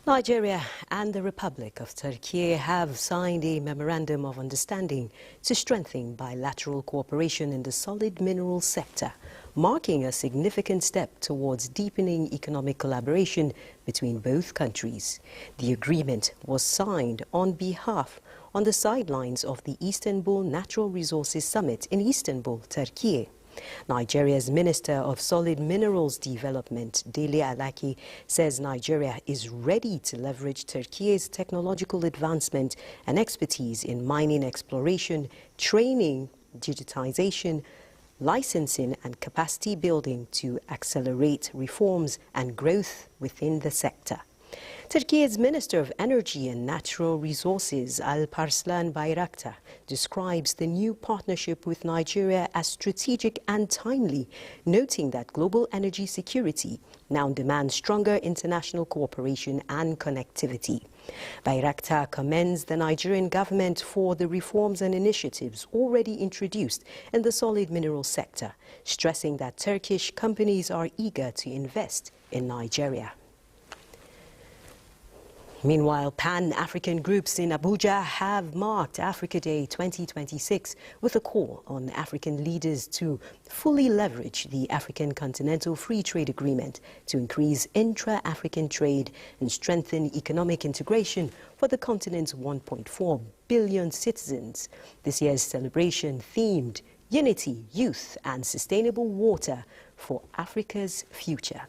Nigeria and the Republic of Turkey have signed a memorandum of understanding to strengthen bilateral cooperation in the solid mineral sector, marking a significant step towards deepening economic collaboration between both countries. The agreement was signed on the sidelines of the Istanbul Natural Resources Summit in Istanbul, Turkey. Nigeria's Minister of Solid Minerals Development, Dele Alaki, says Nigeria is ready to leverage Turkey's technological advancement and expertise in mining exploration, training, digitization, licensing and capacity building to accelerate reforms and growth within the sector. Turkey's Minister of Energy and Natural Resources, Alparslan Bayraktar, describes the new partnership with Nigeria as strategic and timely, noting that global energy security now demands stronger international cooperation and connectivity. Bayraktar commends the Nigerian government for the reforms and initiatives already introduced in the solid mineral sector, stressing that Turkish companies are eager to invest in Nigeria. Meanwhile, Pan-African groups in Abuja have marked Africa Day 2026 with a call on African leaders to fully leverage the African Continental Free Trade Agreement to increase intra-African trade and strengthen economic integration for the continent's 1.4 billion citizens. This year's celebration themed Unity, Youth and Sustainable Water for Africa's Future.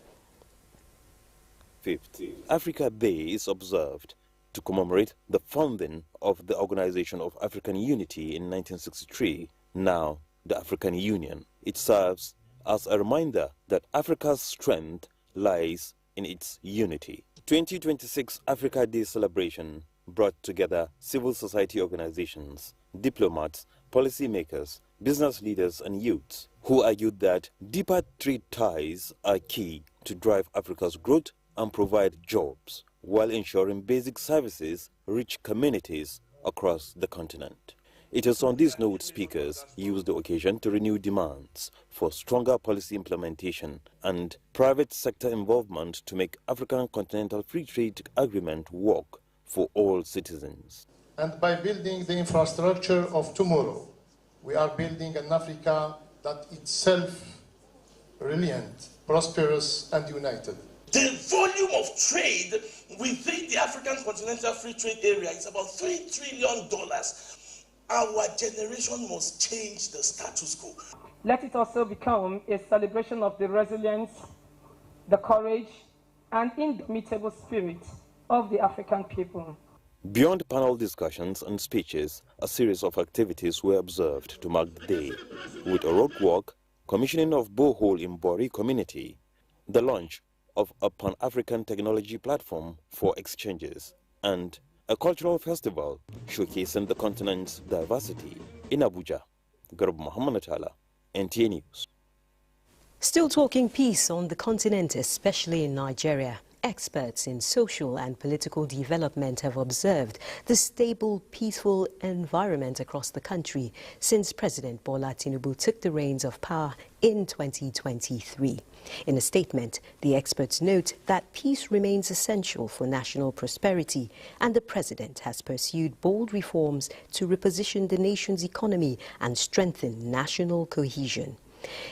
5th Africa Day is observed to commemorate the founding of the Organization of African Unity in 1963, now the African Union. It serves as a reminder that Africa's strength lies in its unity. 2026 Africa Day celebration brought together civil society organizations, diplomats, policymakers, business leaders and youths who argued that deeper trade ties are key to drive Africa's growth and provide jobs while ensuring basic services reach communities across the continent. It is on this note speakers used the occasion to renew demands for stronger policy implementation and private sector involvement to make African Continental Free Trade Agreement work for all citizens. And by building the infrastructure of tomorrow, we are building an Africa that itself resilient, prosperous and united. The volume of trade within the African Continental Free Trade Area is about $3 trillion. Our generation must change the status quo. Let it also become a celebration of the resilience, the courage, and indomitable spirit of the African people. Beyond panel discussions and speeches, a series of activities were observed to mark the day, with a road walk, commissioning of borehole in Bori community, the launch of a Pan-African technology platform for exchanges, and a cultural festival showcasing the continent's diversity in Abuja. Garb Muhammad Atala, NTA News. Still talking peace on the continent, especially in Nigeria. Experts in social and political development have observed the stable, peaceful environment across the country since President Bola Tinubu took the reins of power in 2023. In a statement, the experts note that peace remains essential for national prosperity, and the president has pursued bold reforms to reposition the nation's economy and strengthen national cohesion.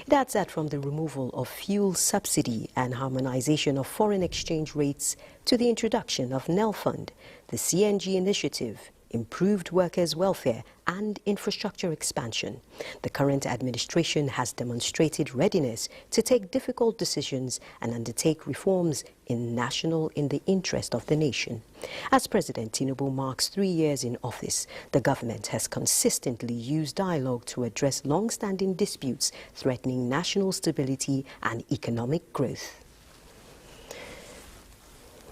It adds that from the removal of fuel subsidy and harmonization of foreign exchange rates to the introduction of NELFund, the CNG initiative, improved workers' welfare and infrastructure expansion, the current administration has demonstrated readiness to take difficult decisions and undertake reforms in the interest of the nation. As President Tinubu marks 3 years in office, the government has consistently used dialogue to address long-standing disputes threatening national stability and economic growth.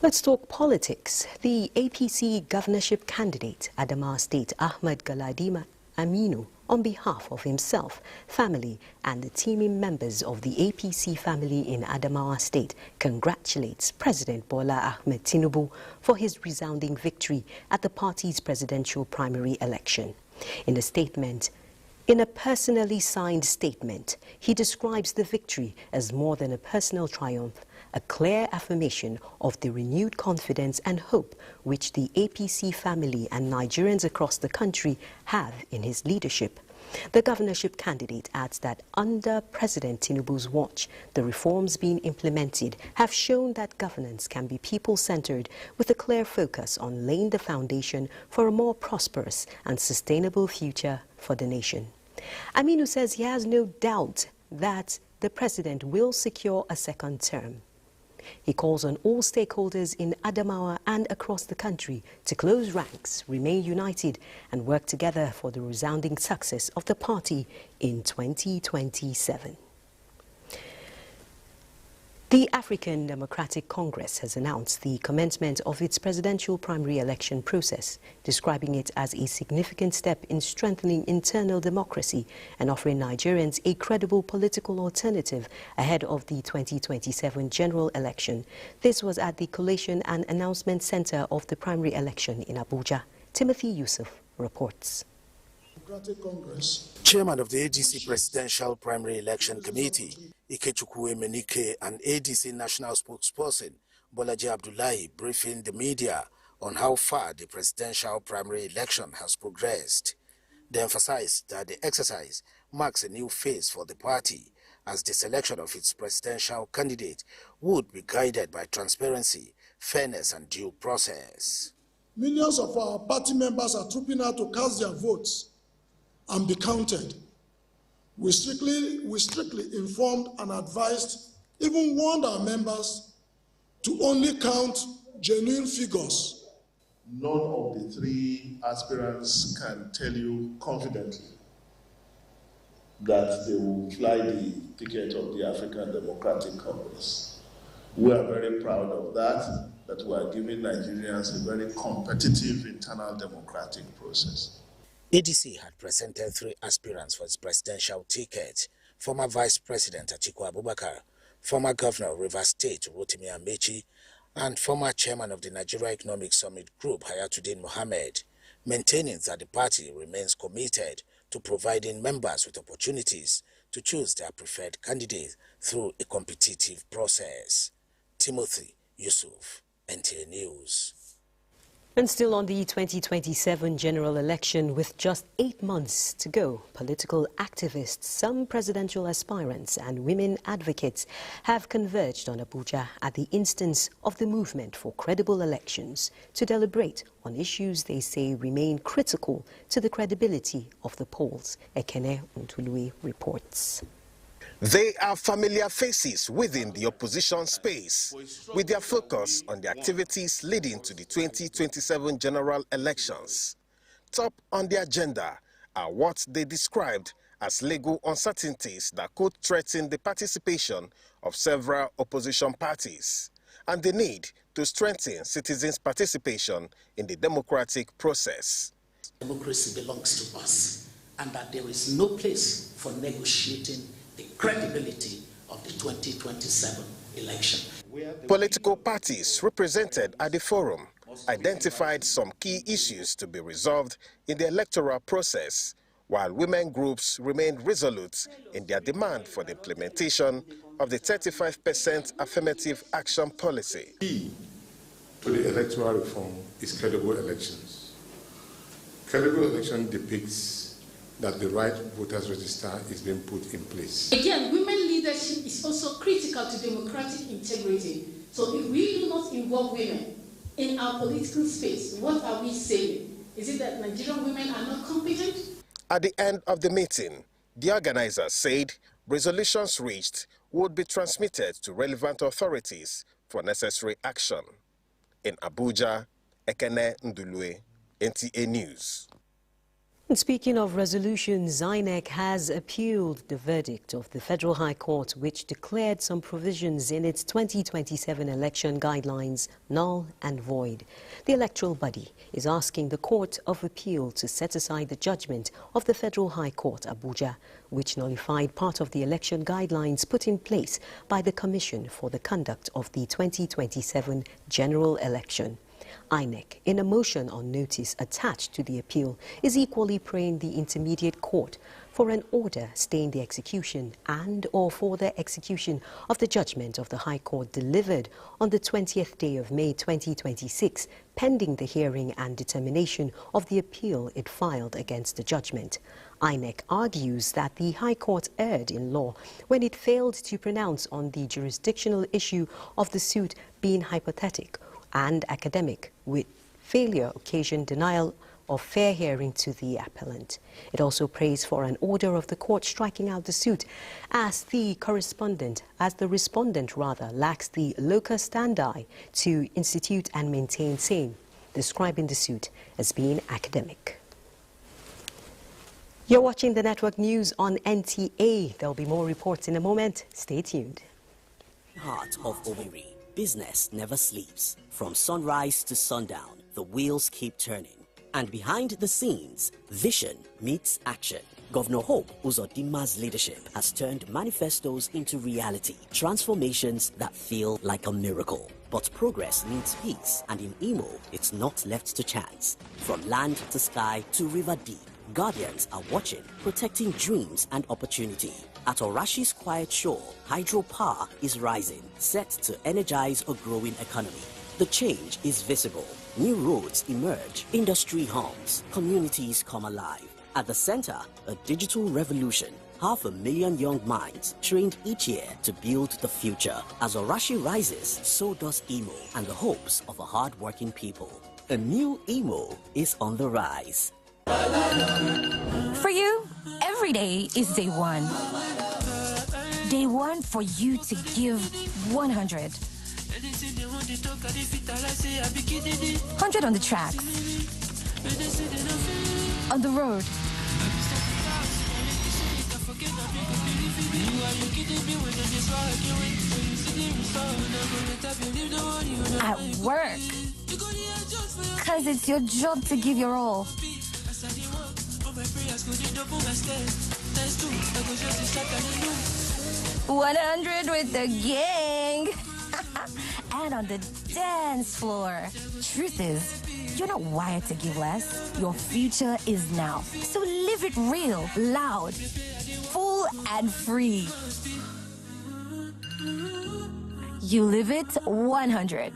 Let's talk politics. The APC governorship candidate, Adamawa State, Ahmed Galadima Aminu, on behalf of himself, family and the teaming members of the APC family in Adamawa State, congratulates President Bola Ahmed Tinubu for his resounding victory at the party's presidential primary election. In a personally signed statement, he describes the victory as more than a personal triumph, a clear affirmation of the renewed confidence and hope which the APC family and Nigerians across the country have in his leadership. The governorship candidate adds that under President Tinubu's watch, the reforms being implemented have shown that governance can be people-centered with a clear focus on laying the foundation for a more prosperous and sustainable future for the nation. Aminu says he has no doubt that the president will secure a second term. He calls on all stakeholders in Adamawa and across the country to close ranks, remain united and work together for the resounding success of the party in 2027. The African Democratic Congress has announced the commencement of its presidential primary election process, describing it as a significant step in strengthening internal democracy and offering Nigerians a credible political alternative ahead of the 2027 general election. This was at the Collation and Announcement Center of the primary election in Abuja. Timothy Yusuf reports. Congress. Chairman of the ADC Presidential Primary Election Committee, Ikechukwu Emenike, and ADC National Spokesperson, Bolaji Abdullahi, briefing the media on how far the presidential primary election has progressed. They emphasized that the exercise marks a new phase for the party, as the selection of its presidential candidate would be guided by transparency, fairness, and due process. Millions of our party members are trooping out to cast their votes and be counted. We strictly informed and advised, even warned our members to only count genuine figures. None of the three aspirants can tell you confidently that they will fly the ticket of the African Democratic Congress. We are very proud of that we are giving Nigerians a very competitive internal democratic process. ADC had presented three aspirants for its presidential ticket: former Vice President Atiku Abubakar, former Governor of Rivers State Rotimi Amechi, and former Chairman of the Nigeria Economic Summit Group Hayatuddin Mohammed, maintaining that the party remains committed to providing members with opportunities to choose their preferred candidate through a competitive process. Timothy Yusuf, NTA News. And still on the 2027 general election, with just 8 months to go, political activists, some presidential aspirants and women advocates have converged on Abuja at the instance of the Movement for Credible Elections to deliberate on issues they say remain critical to the credibility of the polls. Ekene Ntulue reports. They are familiar faces within the opposition space, with their focus on the activities leading to the 2027 general elections. Top on the agenda are what they described as legal uncertainties that could threaten the participation of several opposition parties, and the need to strengthen citizens' participation in the democratic process. Democracy belongs to us, and that there is no place for negotiating the credibility of the 2027 election. Political parties represented at the forum identified some key issues to be resolved in the electoral process, while women groups remained resolute in their demand for the implementation of the 35% affirmative action policy. Key to the electoral reform is credible elections. Credible election depicts that the right voters register is being put in place. Again, women leadership is also critical to democratic integrity. So if we do not involve women in our political space, what are we saying? Is it that Nigerian women are not competent? At the end of the meeting, the organizers said resolutions reached would be transmitted to relevant authorities for necessary action. In Abuja, Ekene Ntulue, NTA News. And speaking of resolutions, INEC has appealed the verdict of the Federal High Court, which declared some provisions in its 2027 election guidelines null and void. The electoral body is asking the Court of Appeal to set aside the judgment of the Federal High Court, Abuja, which nullified part of the election guidelines put in place by the Commission for the Conduct of the 2027 general election. INEC, in a motion on notice attached to the appeal, is equally praying the Intermediate Court for an order staying the execution and or for the execution of the judgment of the High Court delivered on the 20th day of May 2026, pending the hearing and determination of the appeal it filed against the judgment. INEC argues that the High Court erred in law when it failed to pronounce on the jurisdictional issue of the suit being hypothetical and academic, with failure occasion denial of fair hearing to the appellant. It also prays for an order of the court striking out the suit as the respondent lacks the locus standi to institute and maintain same, describing the suit as being academic. You're watching the network news on NTA. There'll be more reports in a moment. Stay tuned. Heart of Owerri, business never sleeps. From sunrise to sundown, the wheels keep turning. And behind the scenes, vision meets action. Governor Hope Uzodimma's leadership has turned manifestos into reality, transformations that feel like a miracle. But progress needs peace, and in Imo, it's not left to chance. From land to sky to river deep, Guardians are watching, protecting dreams and opportunity. At Orashi's quiet shore, hydropower is rising, set to energize a growing economy. The change is visible. New roads emerge, industry hums, communities come alive. At the center, a digital revolution. 500,000 young minds trained each year to build the future. As Orashi rises, so does Imo and the hopes of a hard-working people. A new Imo is on the rise. For you, every day is day one. Day one for you to give 100. 100 on the tracks, on the road, at work, because it's your job to give your all. 100 with the gang. And on the dance floor. Truth is, you're not wired to give less. Your future is now. So live it real, loud, full and free. You live it 100.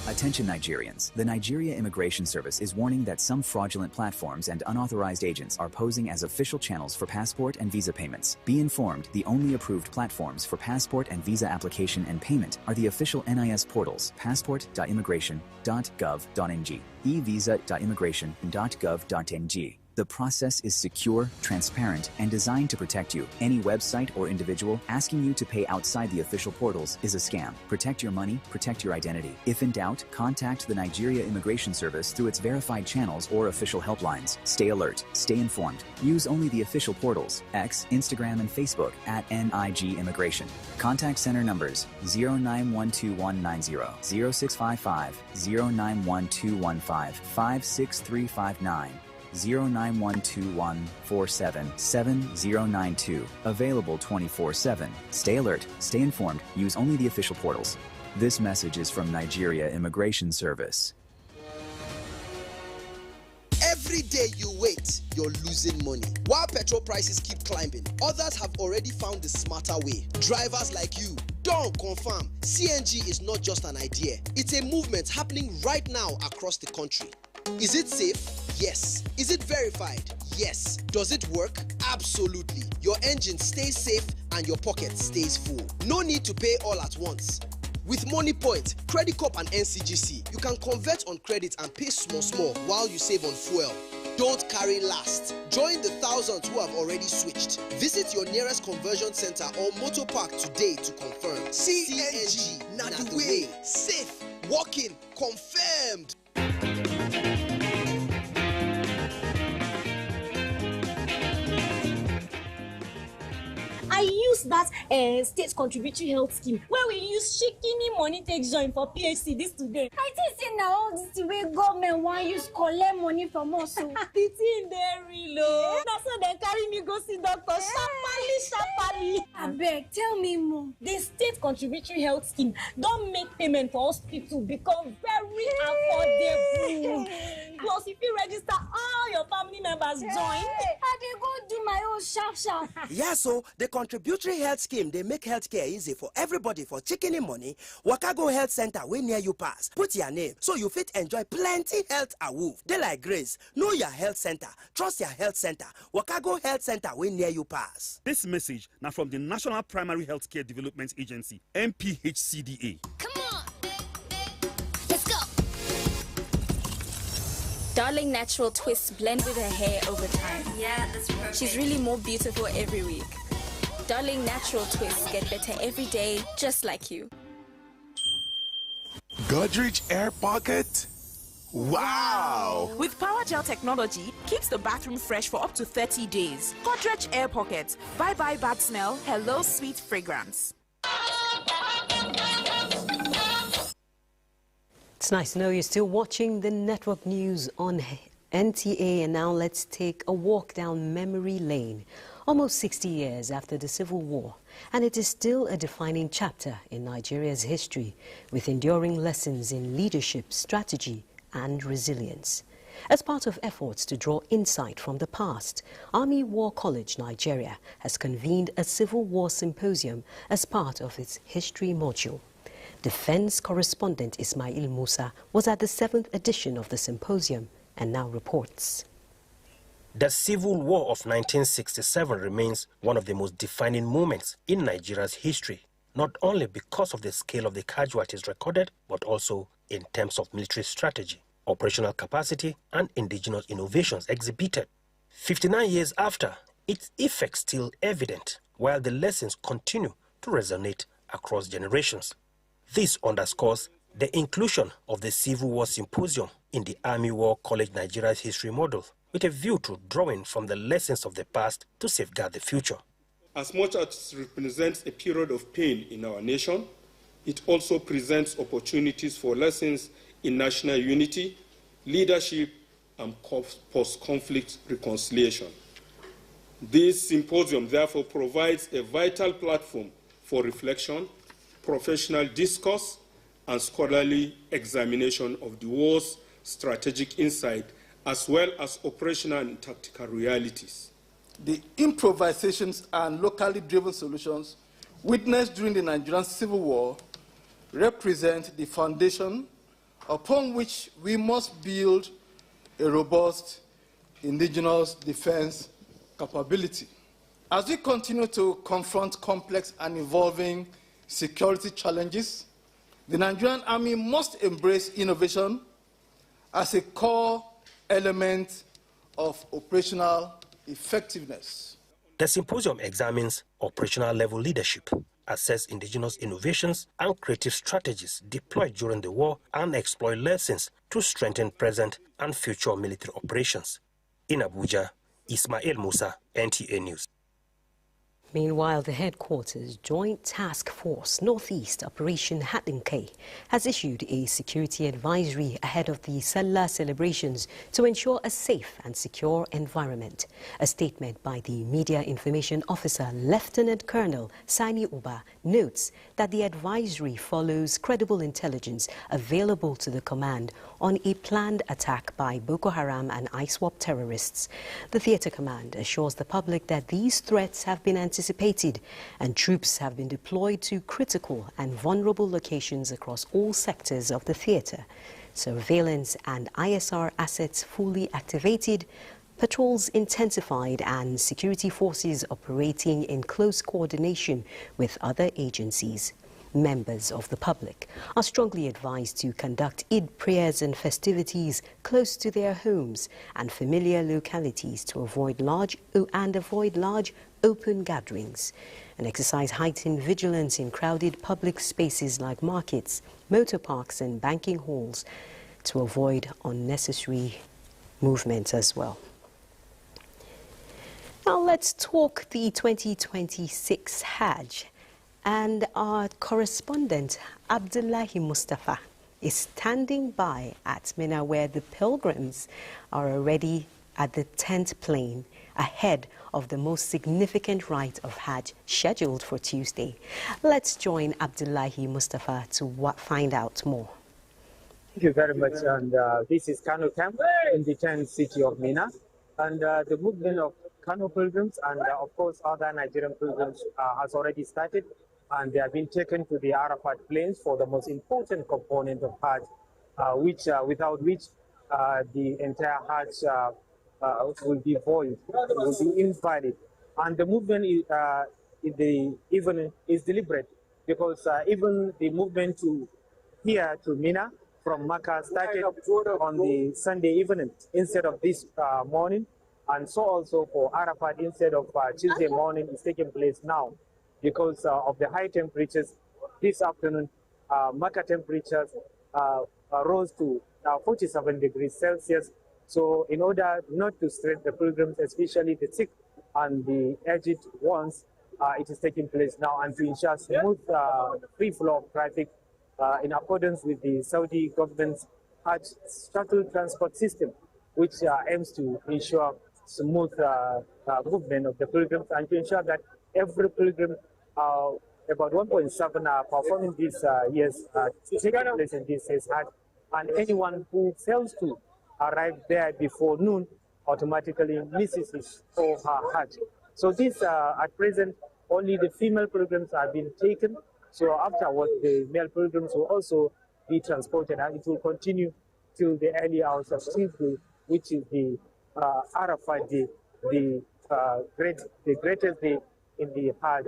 Attention Nigerians. The Nigeria Immigration Service is warning that some fraudulent platforms and unauthorized agents are posing as official channels for passport and visa payments. Be informed, the only approved platforms for passport and visa application and payment are the official NIS portals passport.immigration.gov.ng, evisa.immigration.gov.ng. The process is secure, transparent, and designed to protect you. Any website or individual asking you to pay outside the official portals is a scam. Protect your money, protect your identity. If in doubt, contact the Nigeria Immigration Service through its verified channels or official helplines. Stay alert, stay informed. Use only the official portals, X, Instagram, and Facebook at NIG Immigration. Contact center numbers 0912190, 0655, 091215, 56359. 09121477092. Available 24/7. Stay alert, stay informed, use only the official portals. This message is from Nigeria Immigration Service. Every day you wait, you're losing money. While petrol prices keep climbing, others have already found the smarter way. Drivers like you, don't confirm. CNG is not just an idea. It's a movement happening right now across the country. Is it safe? Yes. Is it verified? Yes. Does it work? Absolutely. Your engine stays safe and your pocket stays full. No need to pay all at once. With MoneyPoint, Credit Corp and NCGC, you can convert on credit and pay small while you save on fuel. Don't carry last. Join the thousands who have already switched. Visit your nearest conversion center or motor park today to confirm. CNG, not the way. Safe, walking, confirmed. I use that state contributory health scheme where we use shikini money take join for PHC this today. I think say now all this way government want use collect money from us. So. The thing dey real o. Na so they carry me go see doctor sharparly. Abeg, tell me more. The state contributory health scheme don make payment for hospital become very affordable. Plus, if you register all your family members join, I dey go do my own sharp. Yeah, so the contributory health scheme, they make healthcare easy for everybody for checking money. Waka go health center wey near you pass. Put your name so you fit enjoy plenty health awoof. They like grace. Know your health center. Trust your health center. Waka go health center wey near you pass. This message now from the National Primary Healthcare Development Agency, NPHCDA. Come on, let's go. Darling natural twists blend with her hair over time. Yeah, that's perfect. She's really more beautiful every week. Darling natural twists get better every day, just like you. Godrej Air Pocket? Wow! With Power Gel technology, keeps the bathroom fresh for up to 30 days. Godrej Air Pocket. Bye-bye bad smell, hello sweet fragrance. It's nice to know you're still watching the network news on NTA, and now let's take a walk down memory lane. Almost 60 years after the Civil War, and it is still a defining chapter in Nigeria's history, with enduring lessons in leadership, strategy, and resilience. As part of efforts to draw insight from the past, Army War College Nigeria has convened a Civil War symposium as part of its history module. Defense correspondent Ismail Musa was at the 7th edition of the symposium and now reports. The Civil War of 1967 remains one of the most defining moments in Nigeria's history, not only because of the scale of the casualties recorded, but also in terms of military strategy, operational capacity, and indigenous innovations exhibited. 59 years after, its effects still evident, while the lessons continue to resonate across generations. This underscores the inclusion of the Civil War Symposium in the Army War College Nigeria's history model, with a view to drawing from the lessons of the past to safeguard the future. As much as it represents a period of pain in our nation, it also presents opportunities for lessons in national unity, leadership, and post-conflict reconciliation. This symposium therefore provides a vital platform for reflection, professional discourse, and scholarly examination of the war's strategic insight, as well as operational and tactical realities. The improvisations and locally driven solutions witnessed during the Nigerian Civil War represent the foundation upon which we must build a robust indigenous defense capability. As we continue to confront complex and evolving security challenges, the Nigerian Army must embrace innovation as a core element of operational effectiveness. The symposium examines operational level leadership, assess indigenous innovations and creative strategies deployed during the war, and exploit lessons to strengthen present and future military operations. In Abuja, Ismail Musa, NTA News. Meanwhile, the headquarters Joint Task Force Northeast Operation Hatinke has issued a security advisory ahead of the Salah celebrations to ensure a safe and secure environment. A statement by the Media Information Officer, Lieutenant Colonel Sani Uba, notes that the advisory follows credible intelligence available to the command on a planned attack by Boko Haram and ISWAP terrorists. The theatre command assures the public that these threats have been anticipated and troops have been deployed to critical and vulnerable locations across all sectors of the theatre. Surveillance and ISR assets fully activated, patrols intensified, and security forces operating in close coordination with other agencies. Members of the public are strongly advised to conduct Eid prayers and festivities close to their homes and familiar localities to avoid large open gatherings, and exercise heightened vigilance in crowded public spaces like markets, motor parks and banking halls to avoid unnecessary movement as well. Now let's talk the 2026 Hajj. And our correspondent, Abdullahi Mustafa, is standing by at Mina, where the pilgrims are already at the tent plane ahead of the most significant rite of Hajj scheduled for Tuesday. Let's join Abdullahi Mustafa to find out more. Thank you very much. And this is Kano Camp in the tent city of Mina. And the movement of Kano pilgrims and, of course, other Nigerian pilgrims has already started. And they have been taken to the Arafat plains for the most important component of Hajj, without which the entire Hajj will be void, will be invalid. And the movement is deliberate, because even the movement to here to Mina from Makkah started on the Sunday evening instead of this morning. And so also for Arafat, instead of Tuesday morning, is taking place now because of the high temperatures. This afternoon, Makkah temperatures rose to 47 degrees Celsius. So in order not to stress the pilgrims, especially the sick and the aged ones, it is taking place now, and to ensure smooth free flow of traffic in accordance with the Saudi government's Hajj shuttle transport system, which aims to ensure smooth movement of the pilgrims and to ensure that every pilgrim, about 1.7 are performing this year's taking place in this year's Hajj, and anyone who fails to arrive there before noon automatically misses his or her Hajj. So this, at present, only the female pilgrims have been taken. So afterwards, the male pilgrims will also be transported, and it will continue till the early hours of Tuesday, which is the Arafat Day, the greatest day in the Hajj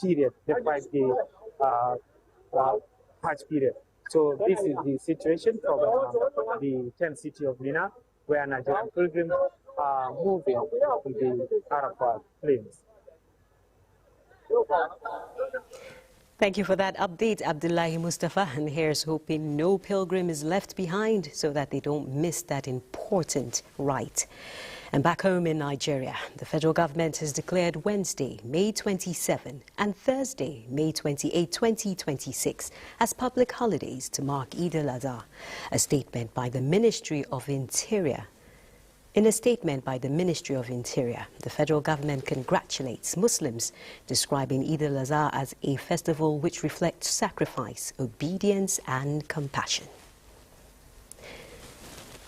period, the 5-day Hajj period. So this is the situation from the 10th city of Mina, where Nigerian pilgrims are moving to the Arafat plains. Thank you for that update, Abdullahi Mustafa. And here's hoping no pilgrim is left behind so that they don't miss that important rite. And back home in Nigeria, the federal government has declared Wednesday, May 27 and Thursday, May 28, 2026 as public holidays to mark Eid al-Adha. A statement by the Ministry of Interior. In a statement by the Ministry of Interior, the federal government congratulates Muslims, describing Eid al-Adha as a festival which reflects sacrifice, obedience and compassion.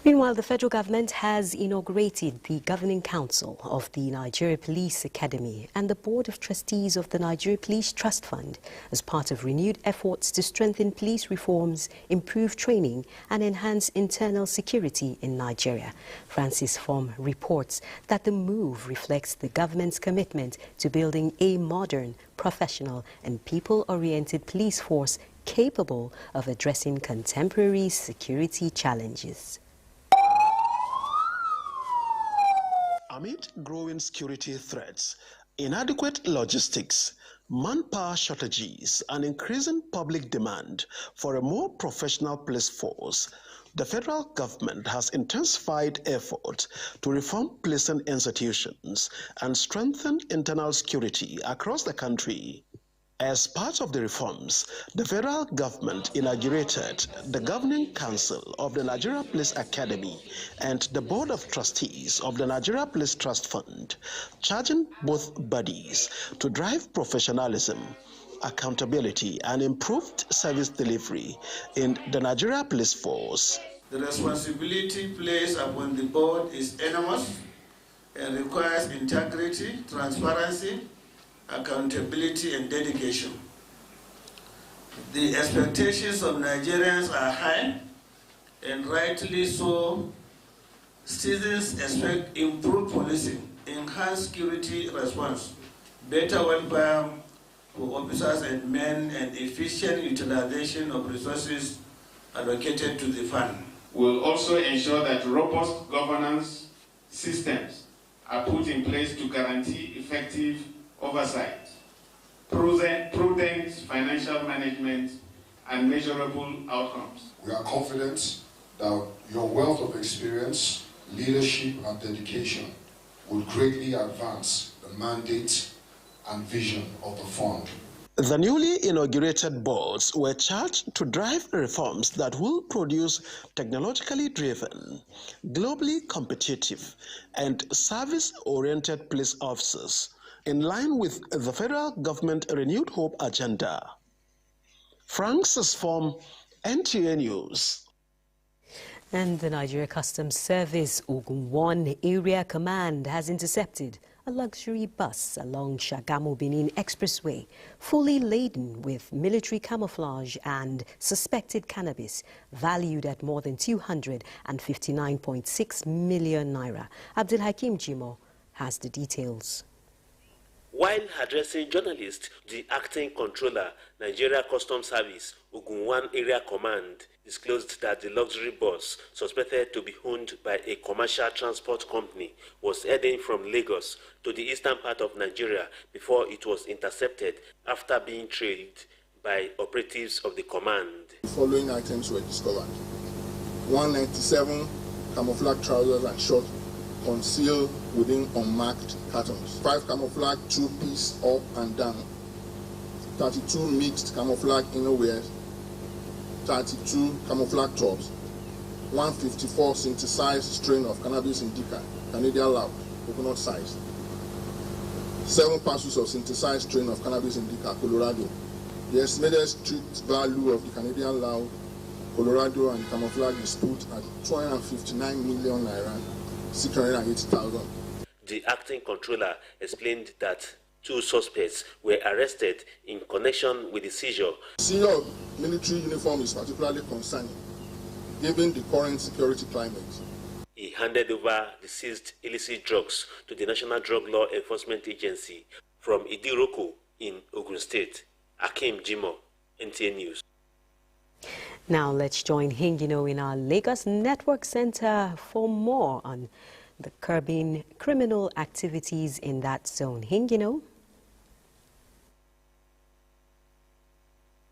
Meanwhile, the federal government has inaugurated the Governing Council of the Nigeria Police Academy and the Board of Trustees of the Nigeria Police Trust Fund as part of renewed efforts to strengthen police reforms, improve training and enhance internal security in Nigeria. Francis Form reports that the move reflects the government's commitment to building a modern, professional and people-oriented police force capable of addressing contemporary security challenges. Amid growing security threats, inadequate logistics, manpower shortages, and increasing public demand for a more professional police force, the federal government has intensified efforts to reform policing institutions and strengthen internal security across the country. As part of the reforms, the federal government inaugurated the Governing Council of the Nigeria Police Academy and the Board of Trustees of the Nigeria Police Trust Fund, charging both bodies to drive professionalism, accountability, and improved service delivery in the Nigeria Police Force. The responsibility placed upon the board is enormous and requires integrity, transparency, accountability and dedication. The expectations of Nigerians are high, and rightly so. Citizens expect improved policing, enhanced security response, better welfare for officers and men, and efficient utilization of resources allocated to the fund. We'll also ensure that robust governance systems are put in place to guarantee effective oversight, prudent financial management, and measurable outcomes. We are confident that your wealth of experience, leadership, and dedication will greatly advance the mandate and vision of the fund. The newly inaugurated boards were charged to drive reforms that will produce technologically driven, globally competitive, and service-oriented police officers in line with the federal government renewed hope agenda. Francis Form, NTA News. And the Nigeria Customs Service Ogun 1 Area Command has intercepted a luxury bus along Shagamu-Benin Expressway, fully laden with military camouflage and suspected cannabis, valued at more than 259.6 million naira. Abdul Hakim Jimo has the details. While addressing journalists, the acting controller, Nigeria Customs Service, Ogun 1 Area Command, disclosed that the luxury bus, suspected to be owned by a commercial transport company, was heading from Lagos to the eastern part of Nigeria before it was intercepted after being trailed by operatives of the command. The following items were discovered: 197 camouflage trousers and shorts concealed within unmarked cartons, 5 camouflage two-piece up and down, 32 mixed camouflage innerwear, 32 camouflage tops, 154 synthesized strain of cannabis indica, Canadian loud, coconut size, 7 parcels of synthesized strain of cannabis indica, Colorado. The estimated street value of the Canadian loud, Colorado, and camouflage is put at 259 million naira, 680,000. The acting controller explained that 2 suspects were arrested in connection with the seizure. Seizure of military uniform is particularly concerning, given the current security climate. He handed over the seized illicit drugs to the National Drug Law Enforcement Agency from Idiroko in Ogun State. Akim Jimo, NTA News. Now let's join Hingino in our Lagos Network Center for more on the curbing criminal activities in that zone. Hingino.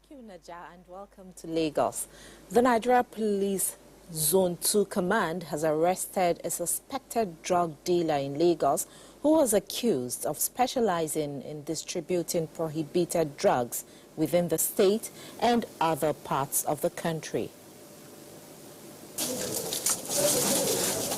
Thank you, Naja, and welcome to Lagos. The Nigeria Police Zone 2 Command has arrested a suspected drug dealer in Lagos who was accused of specializing in distributing prohibited drugs within the state and other parts of the country.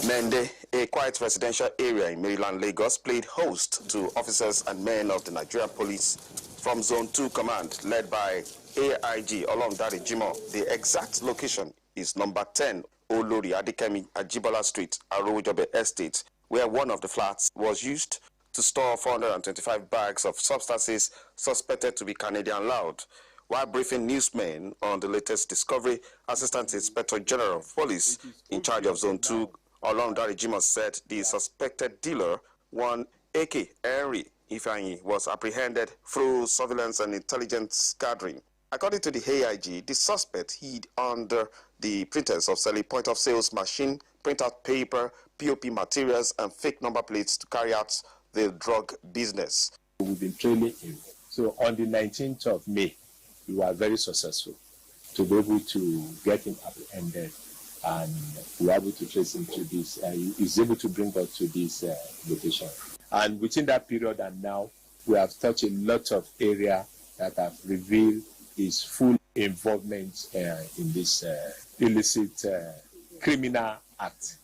Mende, a quiet residential area in Maryland, Lagos, played host to officers and men of the Nigerian Police from Zone 2 Command, led by AIG Olondare Jimo. The exact location is number 10 Olori Adekemi Ajibola Street, Arojobe Estate, where one of the flats was used to store 425 bags of substances suspected to be Canadian loud. While briefing newsmen on the latest discovery, Assistant Inspector General of Police in charge of Zone 2, Olondare Jimo, said the suspected dealer, one AK Henry Ifeanyi, was apprehended through surveillance and intelligence gathering. According to the AIG, the suspect hid under the pretense of selling point-of-sales machine, printout paper, POP materials, and fake number plates to carry out the drug business. We've been training him. So on the 19th of May, we were very successful to be able to get him apprehended, and we were able to trace him to this. He is able to bring us to this location. And within that period and now, we have touched a lot of area that have revealed his full involvement in this illicit criminal act.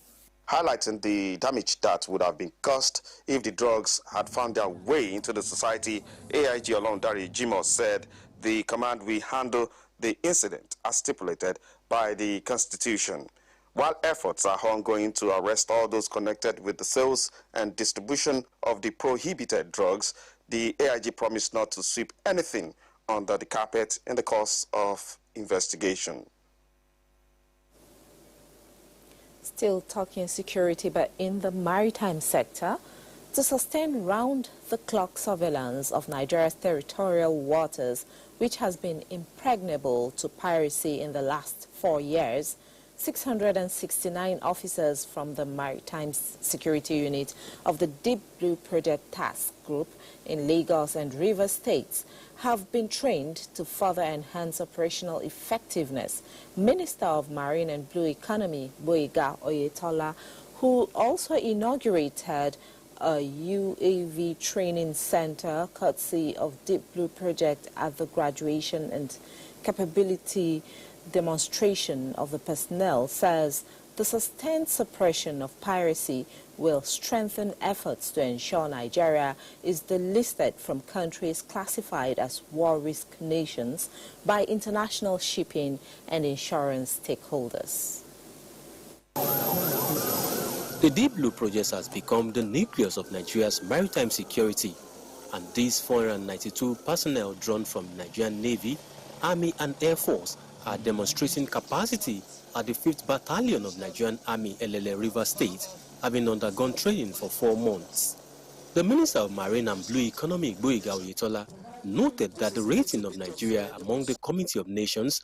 Highlighting the damage that would have been caused if the drugs had found their way into the society, AIG Olondare Jimo said the command will handle the incident as stipulated by the Constitution. While efforts are ongoing to arrest all those connected with the sales and distribution of the prohibited drugs, the AIG promised not to sweep anything under the carpet in the course of investigation. Still talking security, but in the maritime sector, to sustain round-the-clock surveillance of Nigeria's territorial waters, which has been impregnable to piracy in the last 4 years, 669 officers from the Maritime Security Unit of the Deep Blue Project Task Group in Lagos and Rivers States have been trained to further enhance operational effectiveness. Minister of Marine and Blue Economy, Boyega Oyetola, who also inaugurated a UAV training center courtesy of Deep Blue Project at the graduation and capability demonstration of the personnel, says the sustained suppression of piracy will strengthen efforts to ensure Nigeria is delisted from countries classified as war risk nations by international shipping and insurance stakeholders. The Deep Blue Project has become the nucleus of Nigeria's maritime security, and these 492 personnel drawn from Nigerian Navy, Army and Air Force are demonstrating capacity at the 5th Battalion of Nigerian Army Elele River State, having undergone training for 4 months. The Minister of Marine and Blue Economy, Boyega Oyetola, noted that the rating of Nigeria among the Committee of Nations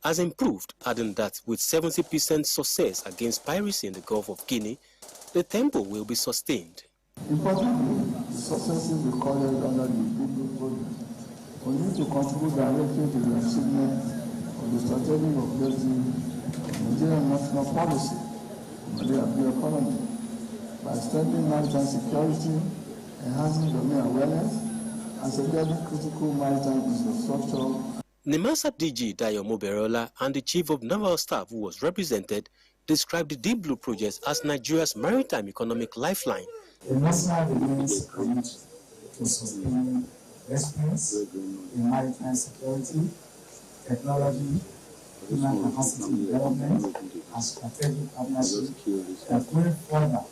has improved, adding that with 70% success against piracy in the Gulf of Guinea, the tempo will be sustained. Importantly, the successes recorded under the People project continue to contribute directly to the achievement of the strategic objective of Nigerian national policy on the economy by strengthening maritime security, enhancing domain awareness, and securing critical maritime infrastructure. NIMASA DG Dayo Moberola and the Chief of Naval Staff who was represented described the Deep Blue project as Nigeria's maritime economic lifeline. The NASA remains committed to sustain response in maritime security, technology, human capacity development, and strategic partnership that will further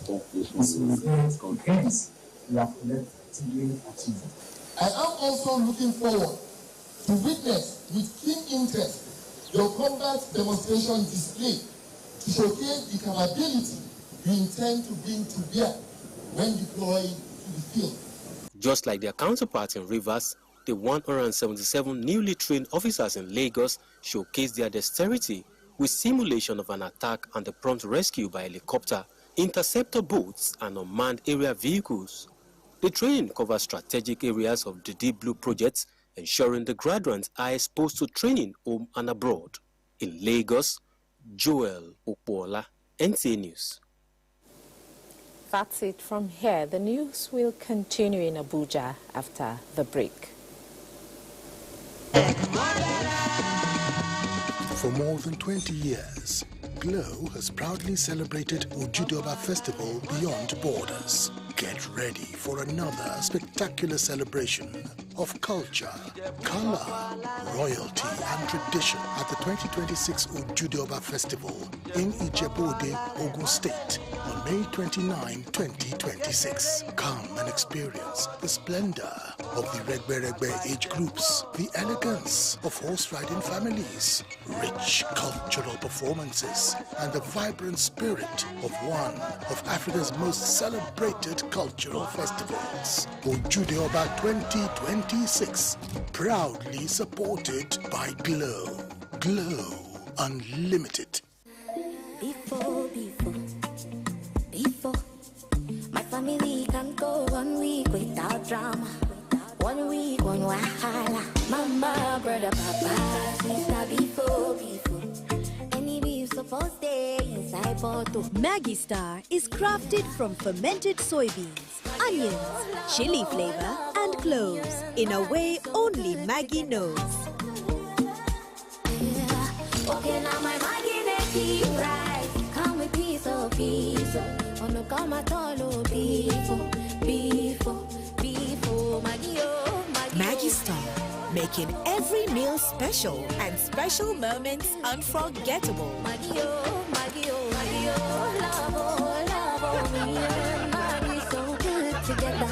consolidate the gains we have collectively achieved. I am also looking forward to witness with keen interest your combat demonstration display to showcase the capability you intend to bring to bear when deployed to the field. Just like their counterparts in Rivers, the 177 newly trained officers in Lagos showcased their dexterity with simulation of an attack and the prompt rescue by helicopter, interceptor boats, and unmanned aerial vehicles. The training covers strategic areas of the Deep Blue projects, ensuring the graduates are exposed to training home and abroad. In Lagos, Joel Okpola, NTA News. That's it from here. The news will continue in Abuja after the break. For more than 20 years, Glow has proudly celebrated Ojudoba Festival beyond borders. Get ready for another spectacular celebration of culture, color, royalty and tradition at the 2026 Ojudoba Festival in Ijebu-Ode, Ogun State on May 29, 2026. Come and experience the splendor of the Regbe age groups, the elegance of horse riding families, rich cultural performances, and the vibrant spirit of one of Africa's most celebrated cultural festivals. Ojude-Oba 2026, proudly supported by Glow. Glow Unlimited. Before, my family can go 1 week without drama. 1 week, one wahala. Mama, brother, papa, sister, before. Any beef supposed to stay inside bottle. Maggi Star is crafted from fermented soybeans, onions, chili flavor, and cloves in a way only Maggi knows. Okay, now my Maggi make right. Come with piece of peace. On the come at all, before. Maggi Star, making every meal special and special moments unforgettable. Maggi, love, me and Maggi so good together.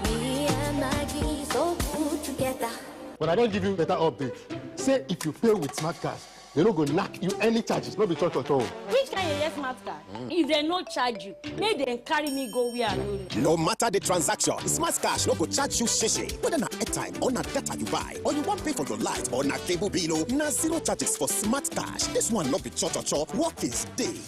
Me and Maggi so good together. But I don't give you better update. Say if you fail with smart cards, they don't go knock you any charges, not be church at all. Which kind of smart card? If they no charge you, make them carry me go where I know. No matter the transaction, Smart Cash no go charge you shishi. Whether na airtime or na data you buy, or you want pay for your light or na cable bill, na zero charges for Smart Cash. This one not be church. Work is day.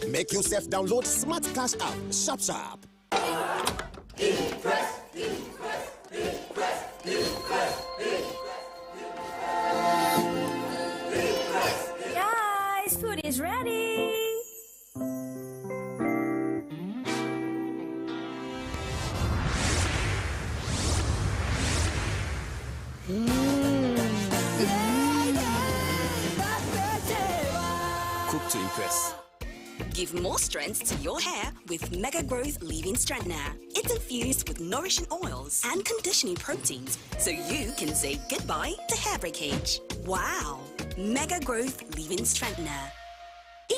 Make yourself download Smart Cash app. Sharp. Guys, food is ready. Cook to impress. Give more strength to your hair with Mega Growth Leave-In Strengthener. It's infused with nourishing oils and conditioning proteins, so you can say goodbye to hair breakage. Wow! Mega Growth Leave-In Strengthener.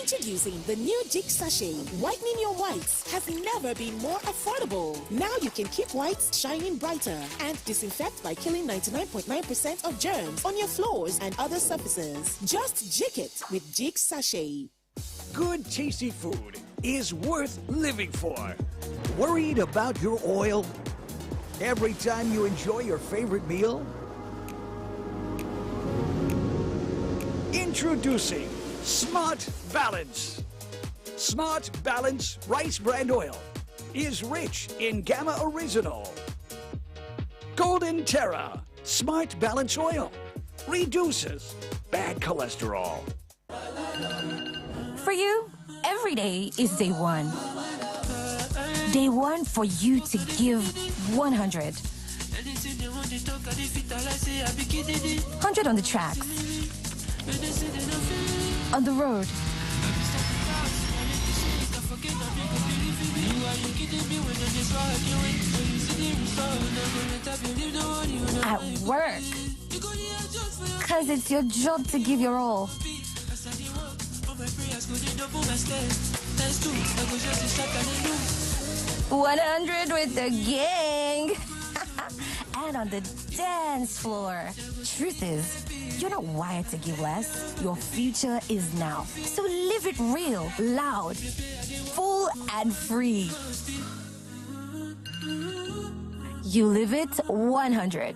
Introducing the new Jig Sachet. Whitening your whites has never been more affordable. Now you can keep whites shining brighter and disinfect by killing 99.9% of germs on your floors and other surfaces. Just jig it with Jig Sachet. Good, tasty food is worth living for. Worried about your oil? Every time you enjoy your favorite meal? Introducing Smart Balance. Smart Balance Rice Bran Oil is rich in Gamma Original. Golden Terra Smart Balance Oil reduces bad cholesterol. For you, every day is day one. Day one for you to give 100. 100 on the tracks. On the road. At work. Cause it's your job to give your all. 100 with the gang. And on the dance floor. Truth is, you're not wired to give less. Your future is now. So live it real, loud, full and free. You live it 100.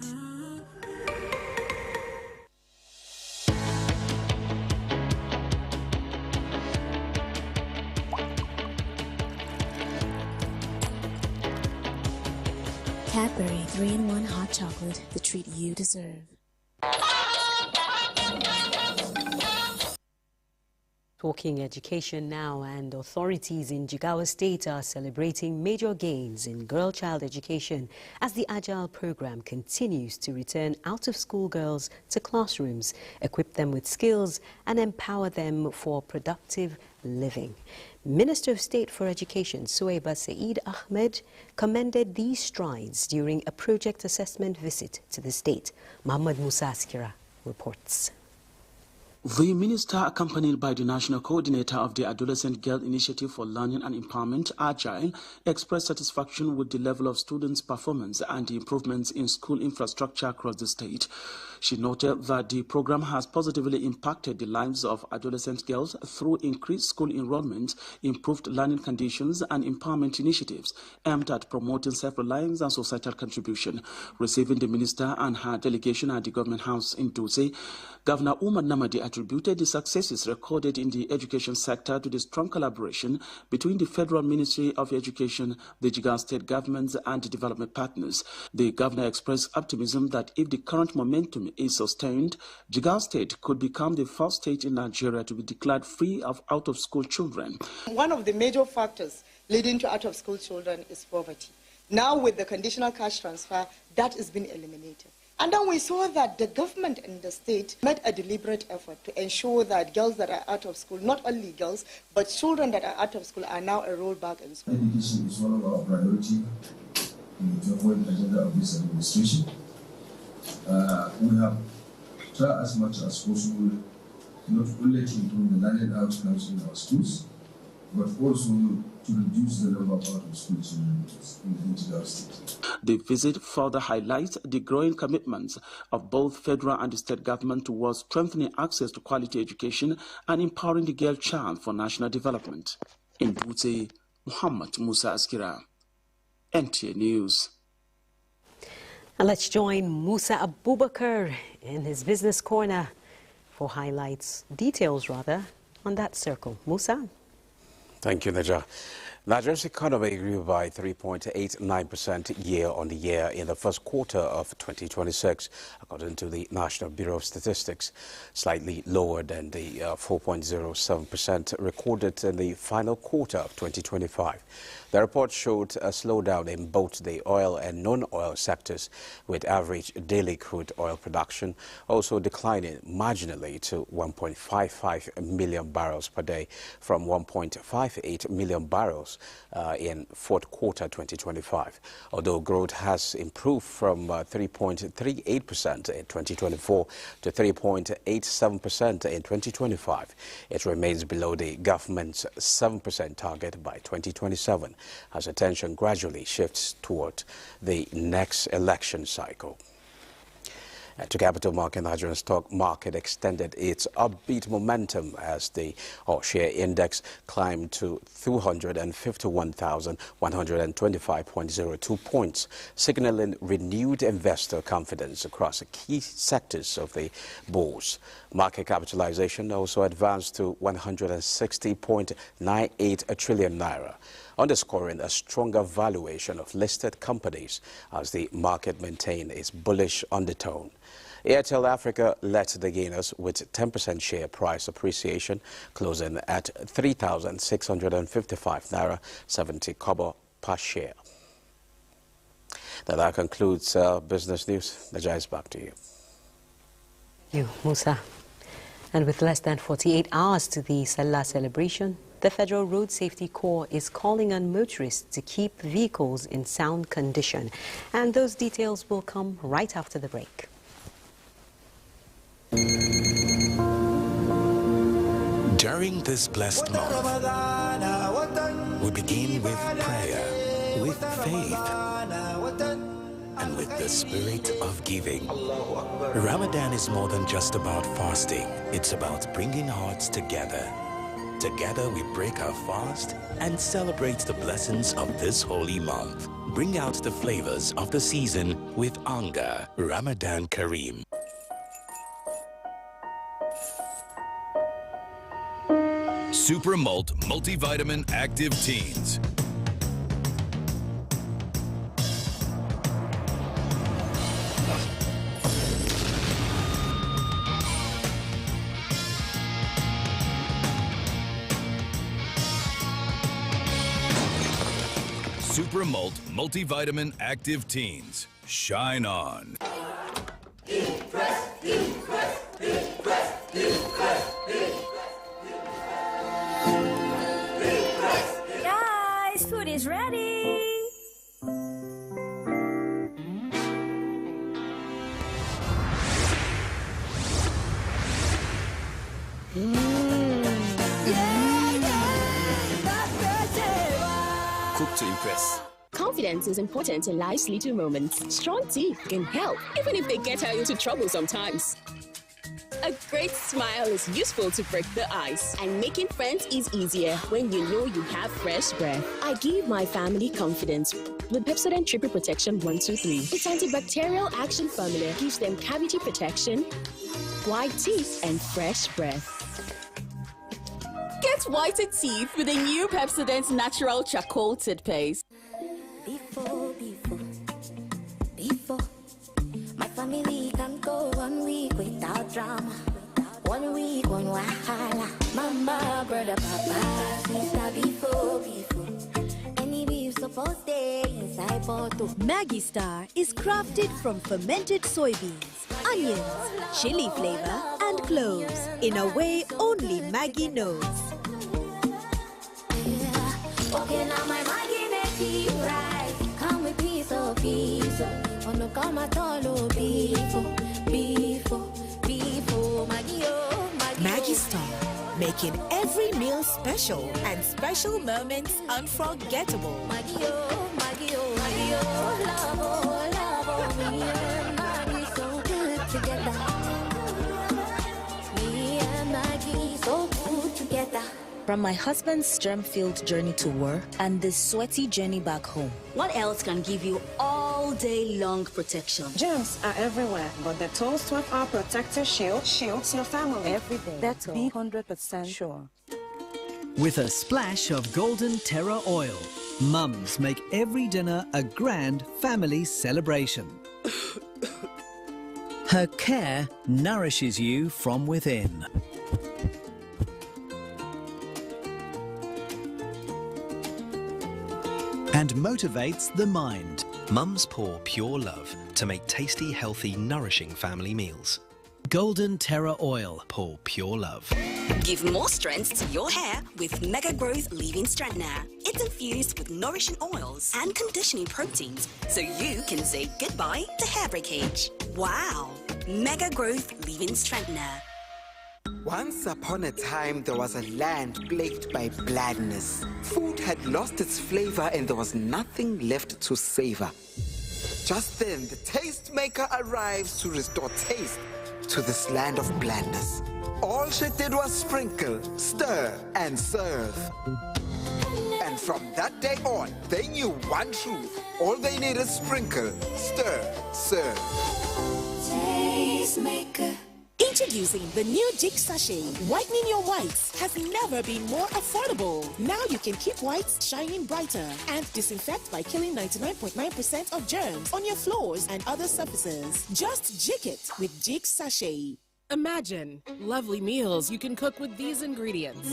Cadbury 3-in-1 hot chocolate, the treat you deserve. Talking education now, and authorities in Jigawa State are celebrating major gains in girl-child education as the Agile program continues to return out-of-school girls to classrooms, equip them with skills and empower them for productive living. Minister of State for Education, Suwaiba Saeed Ahmed, commended these strides during a project assessment visit to the state. Muhammad Musa Askira reports. The minister, accompanied by the national coordinator of the Adolescent Girl Initiative for Learning and Empowerment, Agile, expressed satisfaction with the level of students' performance and the improvements in school infrastructure across the state. She noted that the program has positively impacted the lives of adolescent girls through increased school enrollment, improved learning conditions, and empowerment initiatives aimed at promoting self-reliance and societal contribution. Receiving the minister and her delegation at the Government House in Dutse, Governor Umar Namadi attributed the successes recorded in the education sector to the strong collaboration between the Federal Ministry of Education, the Jigawa State governments, and the development partners. The governor expressed optimism that if the current momentum is sustained, Jigawa State could become the first state in Nigeria to be declared free of out-of-school children. One of the major factors leading to out-of-school children is poverty. Now with the conditional cash transfer, that has been eliminated. And then we saw that the government and the state made a deliberate effort to ensure that girls that are out of school, not only girls, but children that are out of school are now enrolled back in school. Education is one of our priorities in the 12-point agenda of this administration. We have tried as much as possible not only to improve the learning outcomes in our schools, but also to reduce the number of out-of-school children in Jigawa State. The visit further highlights the growing commitments of both federal and the state government towards strengthening access to quality education and empowering the girl child for national development. In Dutse, Muhammad Musa Askira, NTA News. And let's join Musa Abubakar in his business corner for details on that circle. Musa. Thank you, Naja. Nigeria's economy grew by 3.89% year-on-year in the first quarter of 2026, according to the National Bureau of Statistics, slightly lower than the 4.07% recorded in the final quarter of 2025. The report showed a slowdown in both the oil and non-oil sectors, with average daily crude oil production also declining marginally to 1.55 million barrels per day from 1.58 million barrels in fourth quarter 2025. Although growth has improved from 3.38% in 2024 to 3.87% in 2025, it remains below the government's 7% target by 2027, as attention gradually shifts toward the next election cycle. To capital market, Nigerian stock market extended its upbeat momentum as the all-share index climbed to 251,125.02 points, signaling renewed investor confidence across the key sectors of the bourse. Market capitalization also advanced to 160.98 trillion naira, underscoring a stronger valuation of listed companies as the market maintained its bullish undertone. Airtel Africa led the gainers with 10% share price appreciation, closing at 3,655 naira 70 kobo per share. Now that concludes business news. Naja is back to you. Thank you, Musa. And with less than 48 hours to the Salah celebration, the Federal Road Safety Corps is calling on motorists to keep vehicles in sound condition. And those details will come right after the break. During this blessed month, we begin with prayer, with faith, and with the spirit of giving. Ramadan is more than just about fasting. It's about bringing hearts together. Together we break our fast and celebrate the blessings of this holy month. Bring out the flavors of the season with Anga. Ramadan Kareem. Super Malt Multivitamin Active Teens. Super Malt Multivitamin Active Teens. Shine on. Guys, food is ready. Cook to impress. Confidence is important in life's little moments. Strong teeth can help, even if they get her into trouble sometimes. A great smile is useful to break the ice, and making friends is easier when you know you have fresh breath. I give my family confidence with Pepsodent Triple Protection 123. Its antibacterial action formula gives them cavity protection, white teeth, and fresh breath. Get whiter teeth with a new Pepsodent Natural Charcoal Toothpaste. Before, my family can go 1 week without drama. 1 week, one wahala. Mama, brother, papa, sister, before. Any beef supposed to stay inside bottle. Maggi Star is crafted from fermented soybeans, onions, chili flavor, and cloves in a way only Maggi knows. Okay, now my Maggi make it right. Come with piece of peace. Oh no, come at all, oh, before, Maggi, oh, Maggi. Maggi Star, making every meal special and special moments unforgettable. Maggi, oh, Maggi, oh, Maggi, oh, love, oh, me and Maggi so good together. Me and Maggi so good together. From my husband's germ-filled journey to work and the sweaty journey back home, what else can give you all-day-long protection? Germs are everywhere, but the Toast 12-Hour Protector Shield shields your family every day. That's all. Be 100% sure. With a splash of golden terra oil, mums make every dinner a grand family celebration. Her care nourishes you from within. And motivates the mind. Mums pour pure love to make tasty, healthy, nourishing family meals. Golden Terra Oil. Pour pure love. Give more strength to your hair with Mega Growth Leave-In Strengthener. It's infused with nourishing oils and conditioning proteins, so you can say goodbye to hair breakage. Wow! Mega Growth Leave-In Strengthener. Once upon a time, there was a land plagued by blandness. Food had lost its flavor and there was nothing left to savor. Just then, the taste maker arrives to restore taste to this land of blandness. All she did was sprinkle, stir, and serve. And from that day on, they knew one truth. All they need is sprinkle, stir, serve. Taste maker. Introducing the new Jig Sachet. Whitening your whites has never been more affordable. Now you can keep whites shining brighter and disinfect by killing 99.9% of germs on your floors and other surfaces. Just jig it with Jig Sachet. Imagine lovely meals you can cook with these ingredients.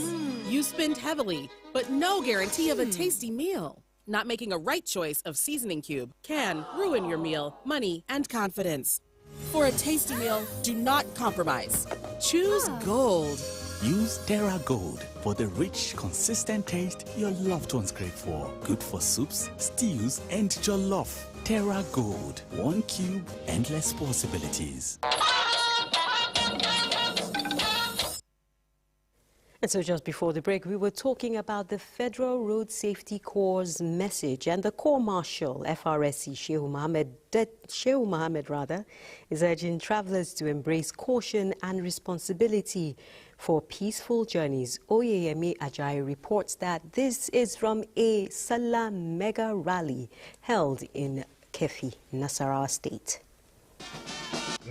You spend heavily, but no guarantee of a tasty meal. Not making a right choice of seasoning cube can ruin your meal, money, and confidence. For a tasty meal, do not compromise. Choose Gold. Use Terra Gold for the rich, consistent taste your loved ones crave for. Good for soups, stews, and jollof. Terra Gold. 1 cube, endless possibilities. And so just before the break, we were talking about the Federal Road Safety Corps' message, and the Corps Marshal, FRSC, Shehu Mohammed is urging travelers to embrace caution and responsibility for peaceful journeys. Oyeyemi Ajayi reports that this is from a Salah mega rally held in Kefi, Nasarawa State.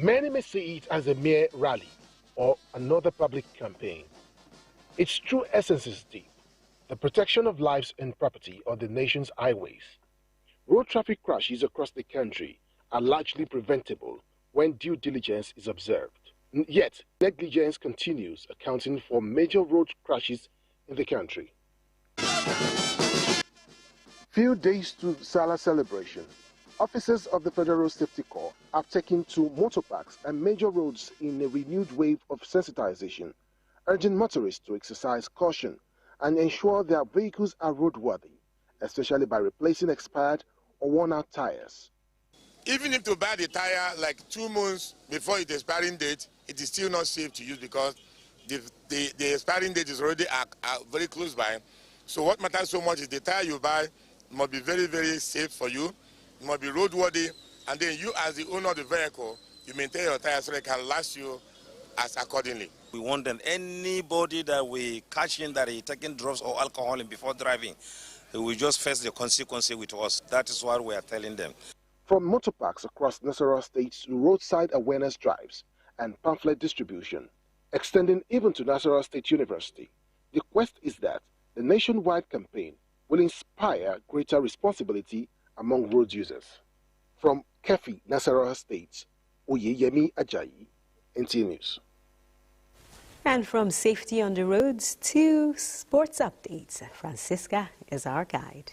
Many may see it as a mere rally or another public campaign. Its true essence is deep: the protection of lives and property on the nation's highways. Road traffic crashes across the country are largely preventable when due diligence is observed. Yet, negligence continues, accounting for major road crashes in the country. Few days to Salah celebration, officers of the Federal Road Safety Corps have taken to motor parks and major roads in a renewed wave of sensitization, urging motorists to exercise caution and ensure their vehicles are roadworthy, especially by replacing expired or worn-out tires. Even if you buy the tire like 2 months before its expiring date, it is still not safe to use because the expiring date is already very close by. So what matters so much is the tire you buy must be very, very safe for you. It must be roadworthy, and then you as the owner of the vehicle, you maintain your tire so they can last you as accordingly. We want them, anybody that we catch in that is taking drugs or alcohol before driving, we just face the consequence with us. That is what we are telling them. From motor parks across Nasarawa State to roadside awareness drives and pamphlet distribution, extending even to Nasarawa State University, the quest is that the nationwide campaign will inspire greater responsibility among road users. From Kefi, Nasarawa State, Oyeyemi Ajayi, NTA News. And from safety on the roads to sports updates, Francisca is our guide.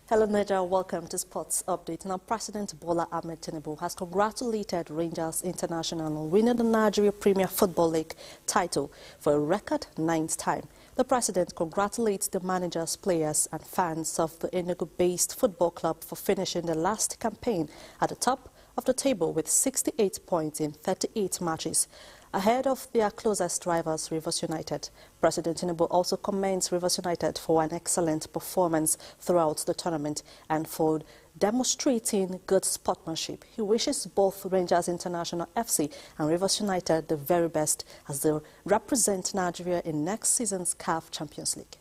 Hello, Nigeria. Welcome to Sports Update. Now, President Bola Ahmed Tinubu has congratulated Rangers International on winning the Nigeria Premier Football League title for a record 9th time. The president congratulates the managers, players and fans of the Enugu-based football club for finishing the last campaign at the top of the table with 68 points in 38 matches, ahead of their closest rivals, Rivers United. President Tinubu also commends Rivers United for an excellent performance throughout the tournament and for demonstrating good sportsmanship. He wishes both Rangers International FC and Rivers United the very best as they represent Nigeria in next season's CAF Champions League.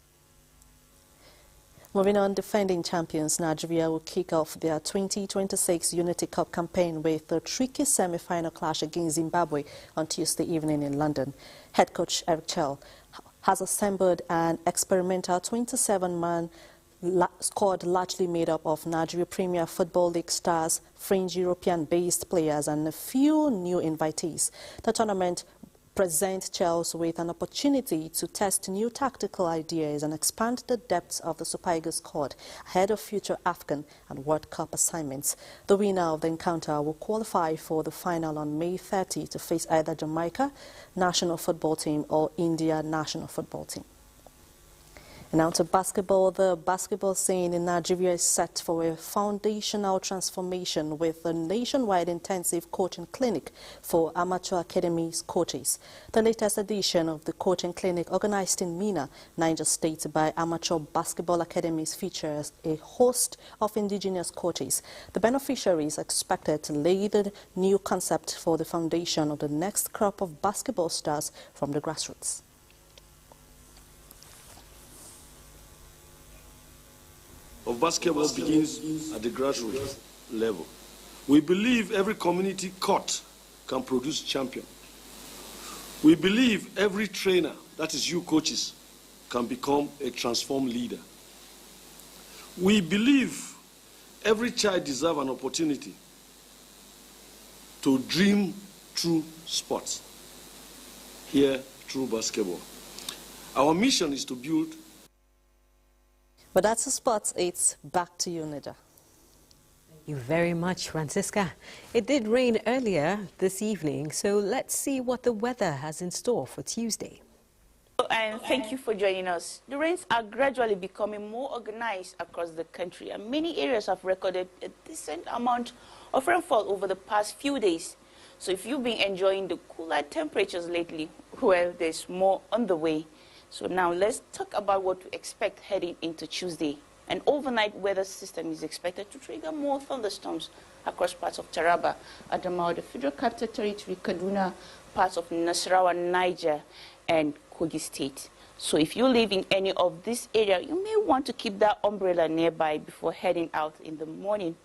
Moving on, defending champions Nigeria will kick off their 2026 Unity Cup campaign with a tricky semi-final clash against Zimbabwe on Tuesday evening in London. Head coach Eric Chell has assembled an experimental 27-man squad largely made up of Nigeria Premier Football League stars, fringe European-based players and a few new invitees. The tournament present Chelsea with an opportunity to test new tactical ideas and expand the depth of the Super Eagles squad ahead of future AFCON and World Cup assignments. The winner of the encounter will qualify for the final on May 30 to face either Jamaica national football team or India national football team. Now to basketball. The basketball scene in Nigeria is set for a foundational transformation with a nationwide intensive coaching clinic for amateur academies coaches. The latest edition of the coaching clinic, organized in Minna, Niger State, by amateur basketball academies features a host of indigenous coaches. The beneficiaries are expected to lay the new concept for the foundation of the next crop of basketball stars from the grassroots. Of basketball begins at the grassroots level. We believe every community court can produce champion. We believe every trainer, that is you coaches, can become a transformed leader. We believe every child deserves an opportunity to dream through sports, here through basketball. Our mission is to build. But that's the sports. It's back to you, Nida. Thank you very much, Francisca. It did rain earlier this evening, so let's see what the weather has in store for Tuesday. And thank you for joining us. The rains are gradually becoming more organized across the country, and many areas have recorded a decent amount of rainfall over the past few days. So if you've been enjoying the cooler temperatures lately, well, there's more on the way. So now let's talk about what to expect heading into Tuesday. An overnight weather system is expected to trigger more thunderstorms across parts of Taraba, Adamawa, the Federal Capital Territory, Kaduna, parts of Nasarawa, Niger, and Kogi State. So if you live in any of this area, you may want to keep that umbrella nearby before heading out in the morning.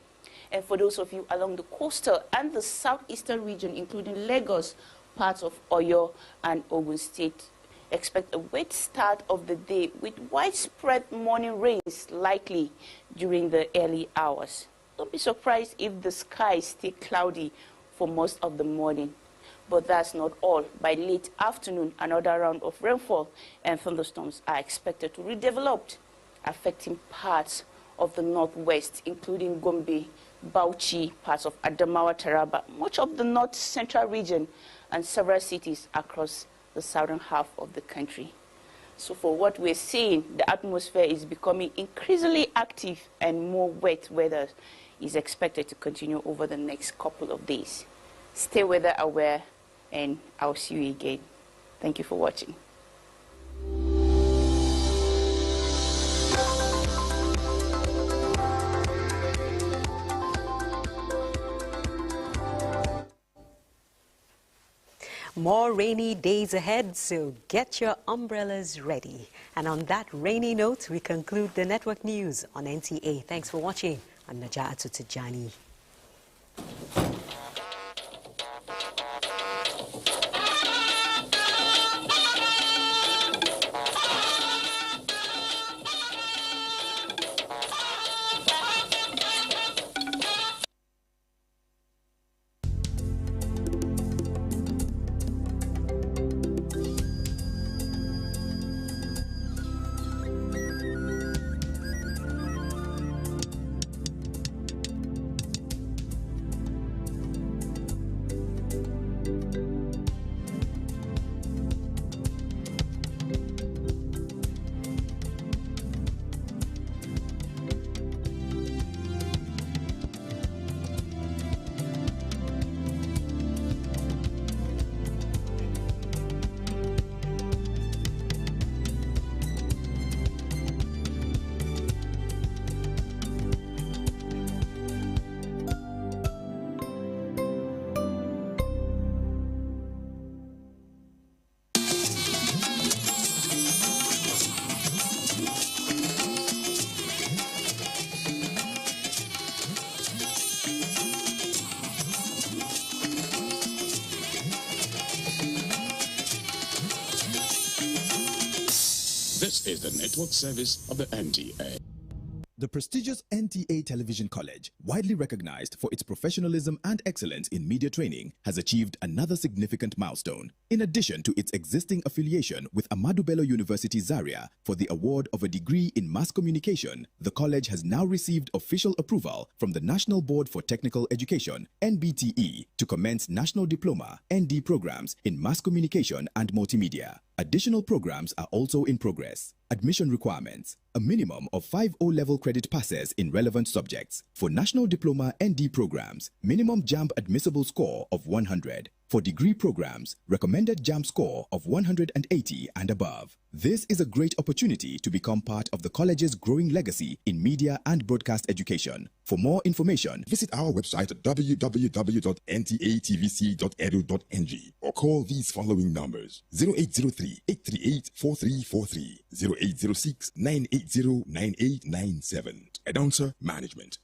And for those of you along the coastal and the southeastern region, including Lagos, parts of Oyo and Ogun State, expect a wet start of the day with widespread morning rains likely during the early hours. Don't be surprised if the skies stay cloudy for most of the morning. But that's not all. By late afternoon, another round of rainfall and thunderstorms are expected to redevelop, affecting parts of the northwest, including Gombe, Bauchi, parts of Adamawa, Taraba, much of the north central region, and several cities across the southern half of the country. So for what we're seeing, the atmosphere is becoming increasingly active, and more wet weather is expected to continue over the next couple of days. Stay weather aware, and I'll see you again. Thank you for watching. More rainy days ahead, so get your umbrellas ready. And on that rainy note, we conclude the network news on NTA. Thanks for watching. I'm Naja'atu Tijani. This is the network service of the NTA. The prestigious NTA Television College, widely recognized for its professionalism and excellence in media training, has achieved another significant milestone. In addition to its existing affiliation with Ahmadu Bello University Zaria for the award of a degree in mass communication, the college has now received official approval from the National Board for Technical Education, NBTE, to commence National Diploma, ND programs in mass communication and multimedia. Additional programs are also in progress. Admission requirements: a minimum of 5 O-level credit passes in relevant subjects. For National Diploma ND programs, minimum JAMB admissible score of 100. For degree programs, recommended JAMB score of 180 and above. This is a great opportunity to become part of the college's growing legacy in media and broadcast education. For more information, Visit our website at www.ntatvc.edu.ng or call these following numbers: 0803-838-4343, 0806-980-9897. Announcer Management.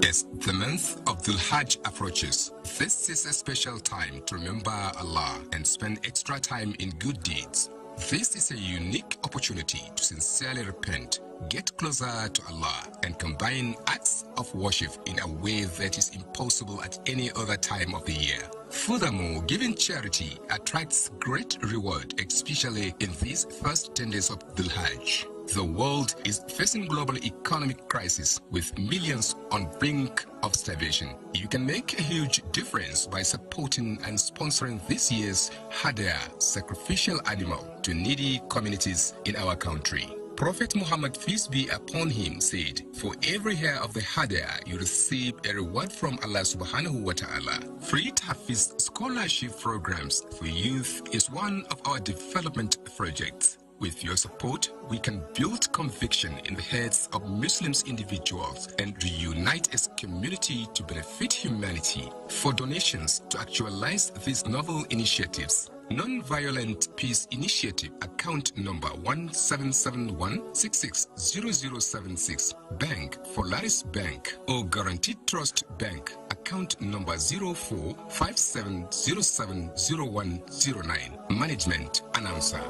As the month of Dhul Hajj approaches, this is a special time to remember Allah and spend extra time in good deeds. This is a unique opportunity to sincerely repent, get closer to Allah, and combine acts of worship in a way that is impossible at any other time of the year. Furthermore, giving charity attracts great reward, especially in these first 10 days of Dhul Hajj. The world is facing global economic crisis with millions on brink of starvation. You can make a huge difference by supporting and sponsoring this year's Hadaya sacrificial animal to needy communities in our country. Prophet Muhammad, peace be upon him, said, "For every hair of the Hadaya, you receive a reward from Allah subhanahu wa ta'ala." Free Hafiz scholarship programs for youth is one of our development projects. With your support, we can build conviction in the heads of Muslims individuals and reunite as a community to benefit humanity. For donations to actualize these novel initiatives, Non-Violent Peace Initiative account number 1771660076, Bank Polaris Bank, or Guaranteed Trust Bank account number 0457070109. Management Announcer.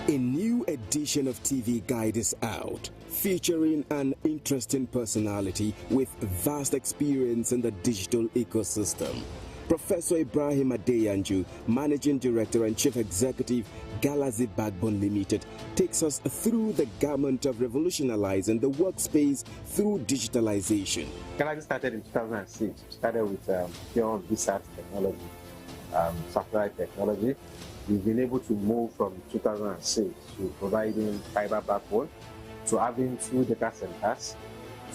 A new edition of TV Guide is out, featuring an interesting personality with vast experience in the digital ecosystem. Professor Ibrahim Adeyanju, Managing Director and Chief Executive, Galaxy Backbone Limited, takes us through the gamut of revolutionizing the workspace through digitalization. Galaxy started in 2006. Started with pure research technology, satellite technology. We've been able to move from 2006 to providing fiber backbone, to having 2 data centers,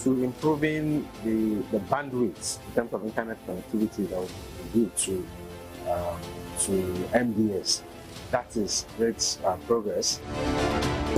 to improving the bandwidth in terms of internet connectivity that we do to MDS. That is great progress.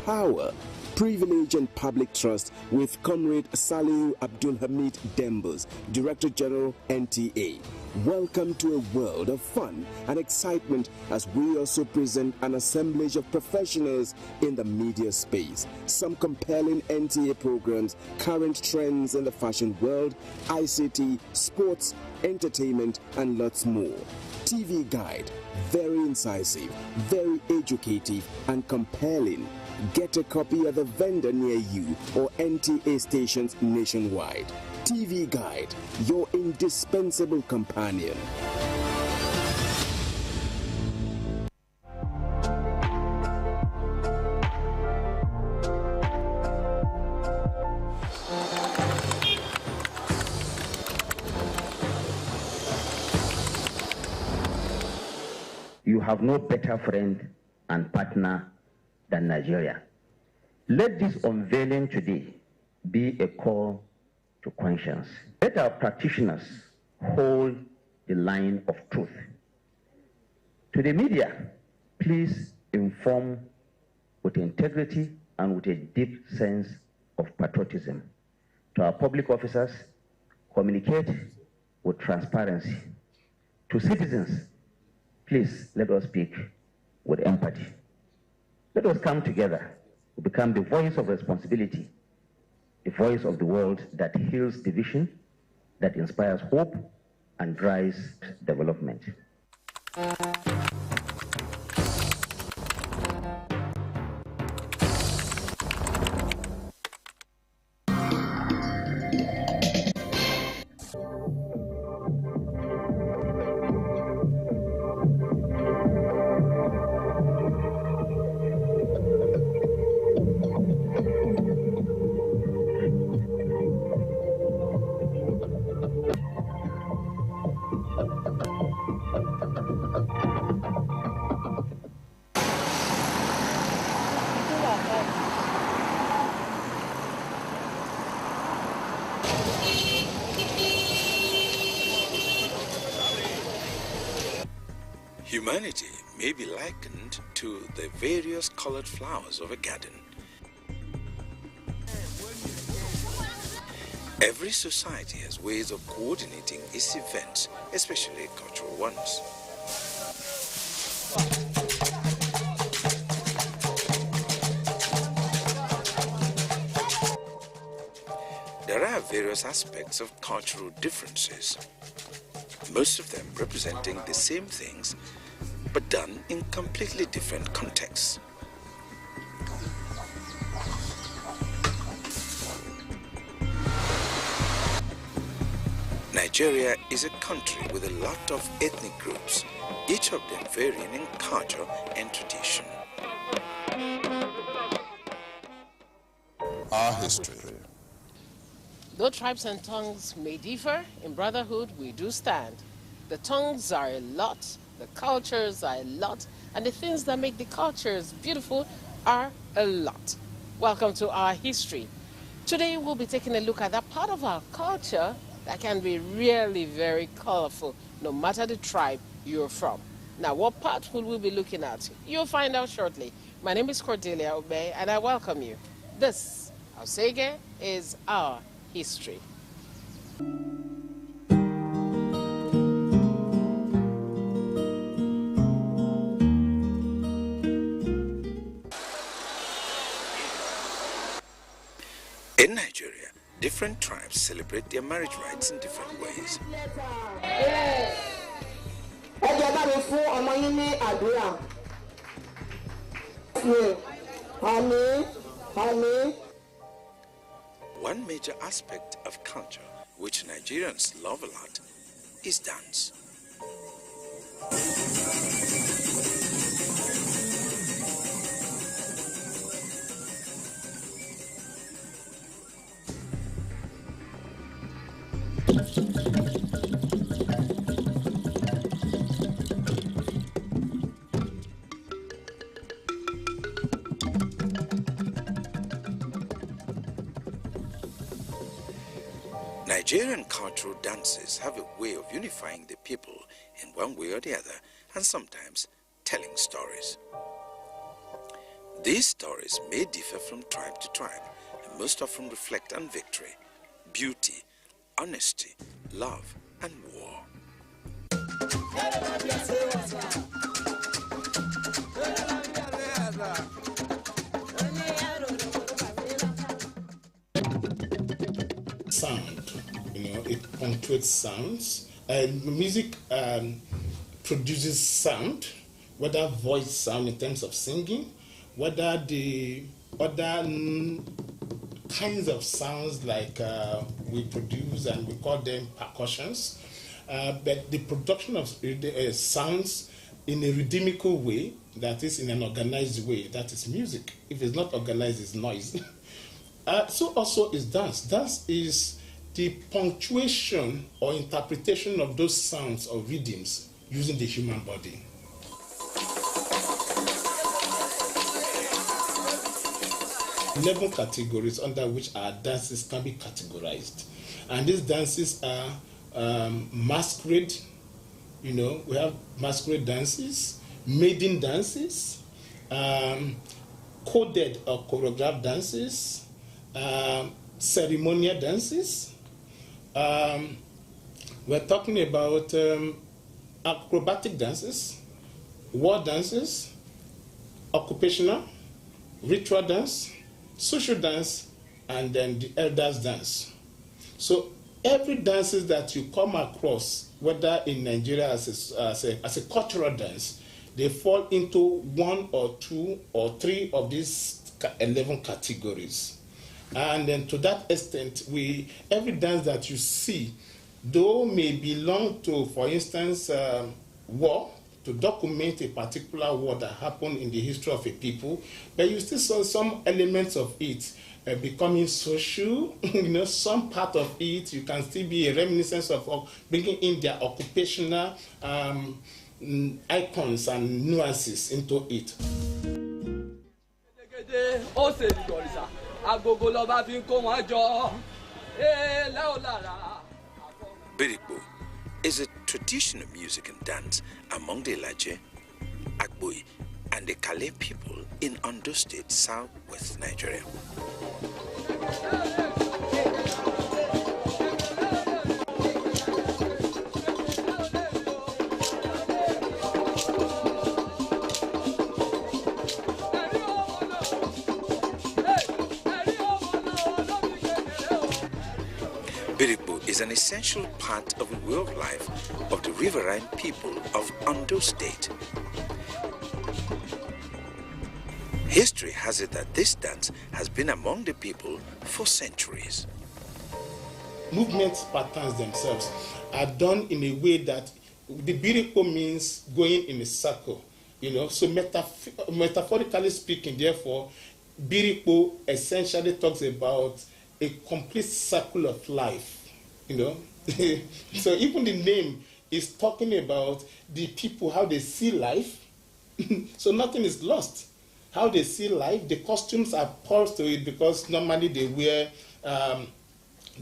Power, privilege and public trust with Comrade Salihu Abdul Hamid Dembos, Director General NTA. Welcome to a world of fun and excitement as we also present an assemblage of professionals in the media space. Some compelling NTA programs, current trends in the fashion world, ICT, sports, entertainment, and lots more. TV Guide, very incisive, very educative, and compelling. Get a copy at the vendor near you or NTA stations nationwide. TV Guide, your indispensable companion. You have no better friend and partner than Nigeria. Let this unveiling today be a call to conscience. Let our practitioners hold the line of truth. To the media, please inform with integrity and with a deep sense of patriotism. To our public officers, communicate with transparency. To citizens, please let us speak with empathy. Let us come together to become the voice of responsibility, the voice of the world that heals division, that inspires hope and drives development. Humanity may be likened to the various colored flowers of a garden. Every society has ways of coordinating its events, especially cultural ones. There are various aspects of cultural differences, most of them representing the same things, but done in completely different contexts. Nigeria is a country with a lot of ethnic groups, each of them varying in culture and tradition. Our history. Though tribes and tongues may differ, in brotherhood we do stand. The tongues are a lot, the cultures are a lot, and the things that make the cultures beautiful are a lot. Welcome to Our History. Today we'll be taking a look at that part of our culture that can be really very colorful, no matter the tribe you're from. Now, what part will we be looking at? You'll find out shortly. My name is Cordelia Obey, and I welcome you. This, Ausege, is Our History. In Nigeria, different tribes celebrate their marriage rights in different ways. One major aspect of culture which Nigerians love a lot is dance. Nigerian cultural dances have a way of unifying the people in one way or the other, and sometimes telling stories. These stories may differ from tribe to tribe, and most often reflect on victory, beauty, honesty, love, and war. Sound, it punctuates sounds, and music produces sound, whether voice sound in terms of singing, whether the other kinds of sounds like we produce, and we call them percussions, but the production of sounds in a rhythmical way, that is in an organized way, that is music. If it's not organized, it's noise. So also is dance. Dance is the punctuation or interpretation of those sounds or rhythms using the human body. Eleven categories under which our dances can be categorized. And these dances are masquerade, we have masquerade dances, maiden dances, coded or choreographed dances, ceremonial dances. We're talking about acrobatic dances, war dances, occupational, ritual dance, social dance, and then the elders dance. So every dances that you come across, whether in Nigeria as a cultural dance, they fall into one or two or three of these 11 categories. And then to that extent, every dance that you see, though may belong to, for instance, war, to document a particular war that happened in the history of a people, but you still saw some elements of it becoming social. Some part of it, you can still be a reminiscence of bringing in their occupational icons and nuances into it. Birigbo is a traditional music and dance among the Ilaje, Agboi, and the Kale people in Ondo State, southwest Nigeria. Birikbo is an essential part of the way of life of the riverine people of Ondo State. History has it that this dance has been among the people for centuries. Movement patterns themselves are done in a way that the Birikbo means going in a circle, so metaphorically speaking, therefore, Birikbo essentially talks about a complete circle of life, So even the name is talking about the people, how they see life. So nothing is lost. How they see life, the costumes are pulsed to it because normally they wear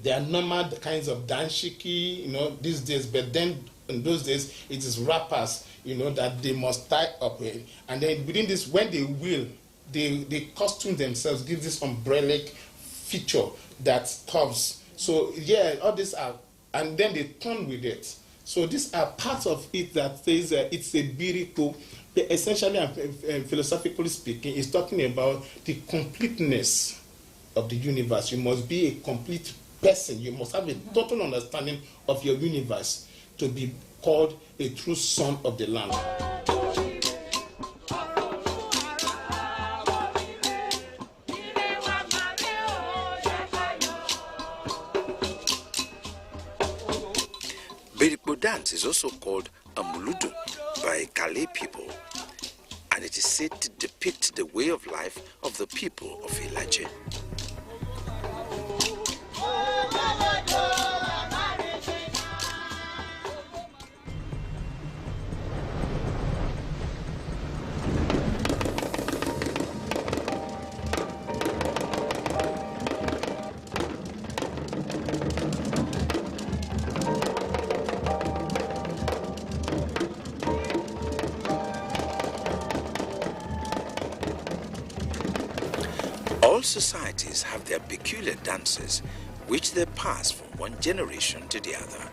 their normal kinds of danshiki, these days, but then in those days it is wrappers, that they must tie up with. And then within this, when they will, they costume themselves, give this umbrellic feature that curves. So yeah, all these are, and then they turn with it. So these are parts of it that says it's a Birikbo. Essentially and philosophically speaking, is talking about the completeness of the universe. You must be a complete person. You must have a total understanding of your universe to be called a true son of the land. Birikbo dance is also called a muludu by Kale people, and it is said to depict the way of life of the people of Ilaje. All societies have their peculiar dances which they pass from one generation to the other.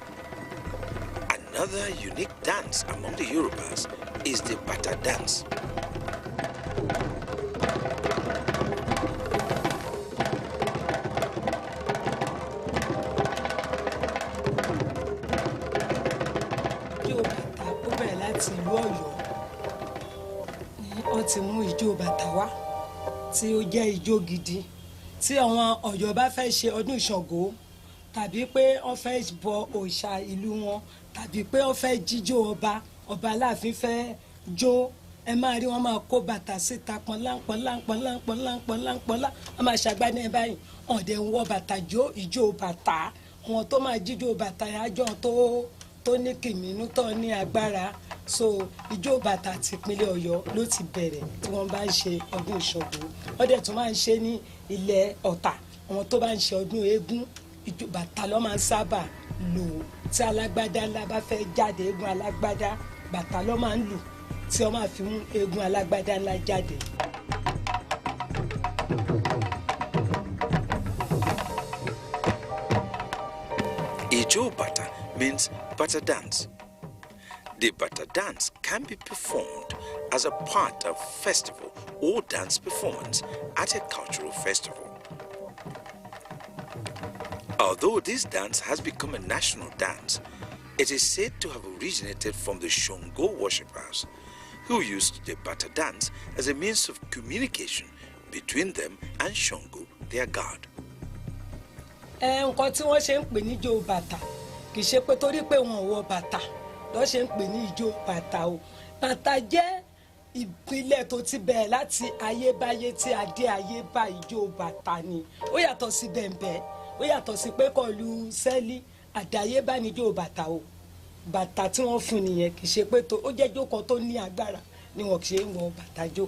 Another unique dance among the Yorubas is the Bata dance. Tí ó jẹ́ ijó gidi tí àwọn Ọ̀yọ́ bá fẹ́ ṣe ọdún Ṣàngó tàbí pé wọ́n fẹ́ bọ òòṣà ìlú wọn tàbí pé wọ́n fẹ́ jíjó ọba Aláàfin fẹ́ jó ẹ máa rí wọn máa kó bàtà síta pọnláńpọnláńpọnláńpọnláńpọnláńpọnlá wọ́n máa ṣàgbádẹ́ ẹ báyìí wọ́n dẹ̀ ń wọ bàtà jó ìjó bàtà wọn tó máa jíjó bàtà àjọ tó ní kìmínú tó ní agbára. So ijó bàtà ti ìpínlẹ̀ Ọ̀yọ́ ló ti bẹ̀rẹ̀ tí wọ́n bá ń ṣe ọdún Ṣàngó wọ́n dẹ̀ tún máa ń ṣe ní ilẹ̀ Ọ̀tà àwọn tó bá ń ṣe ọdún eégún ijó bàtà ló máa ń sábà lò tí alágbádá ńlá bá fẹ́ jáde eégún alágbádá bàtà ló máa ń lù tí wọ́n máa fi mú eégún alágbádá ńlá jáde. Ijó bàtà means bàtà dance. The Bata dance can be performed as a part of festival or dance performance at a cultural festival. Although this dance has become a national dance, it is said to have originated from the Shango worshippers, who used the Bata dance as a means of communication between them and Shango, their god. Nǹkan tí wọ́n ṣe ń pè ní ijó bàtà kì í ṣe pé torí pé wọn ò wọ bàtà ló ṣe ń pè ní ijó bàtà o. Bàtà jẹ́ ìpìlẹ̀ tó ti bẹ̀rẹ̀ láti ayébáyé tí adé ayé bá ijó bàtà ni. Ó yàtọ̀ sí bẹ̀m̀bẹ̀, ó yàtọ̀ sí pé kọlu sẹ́lí àdáyébá ni ijó bàtà o. Bàtà tí wọ́n fún nìyẹn kì í ṣe pé ó jẹ́ ijó kan tó ní agbára ni wọ́n ṣe ń wọ bàtà jó.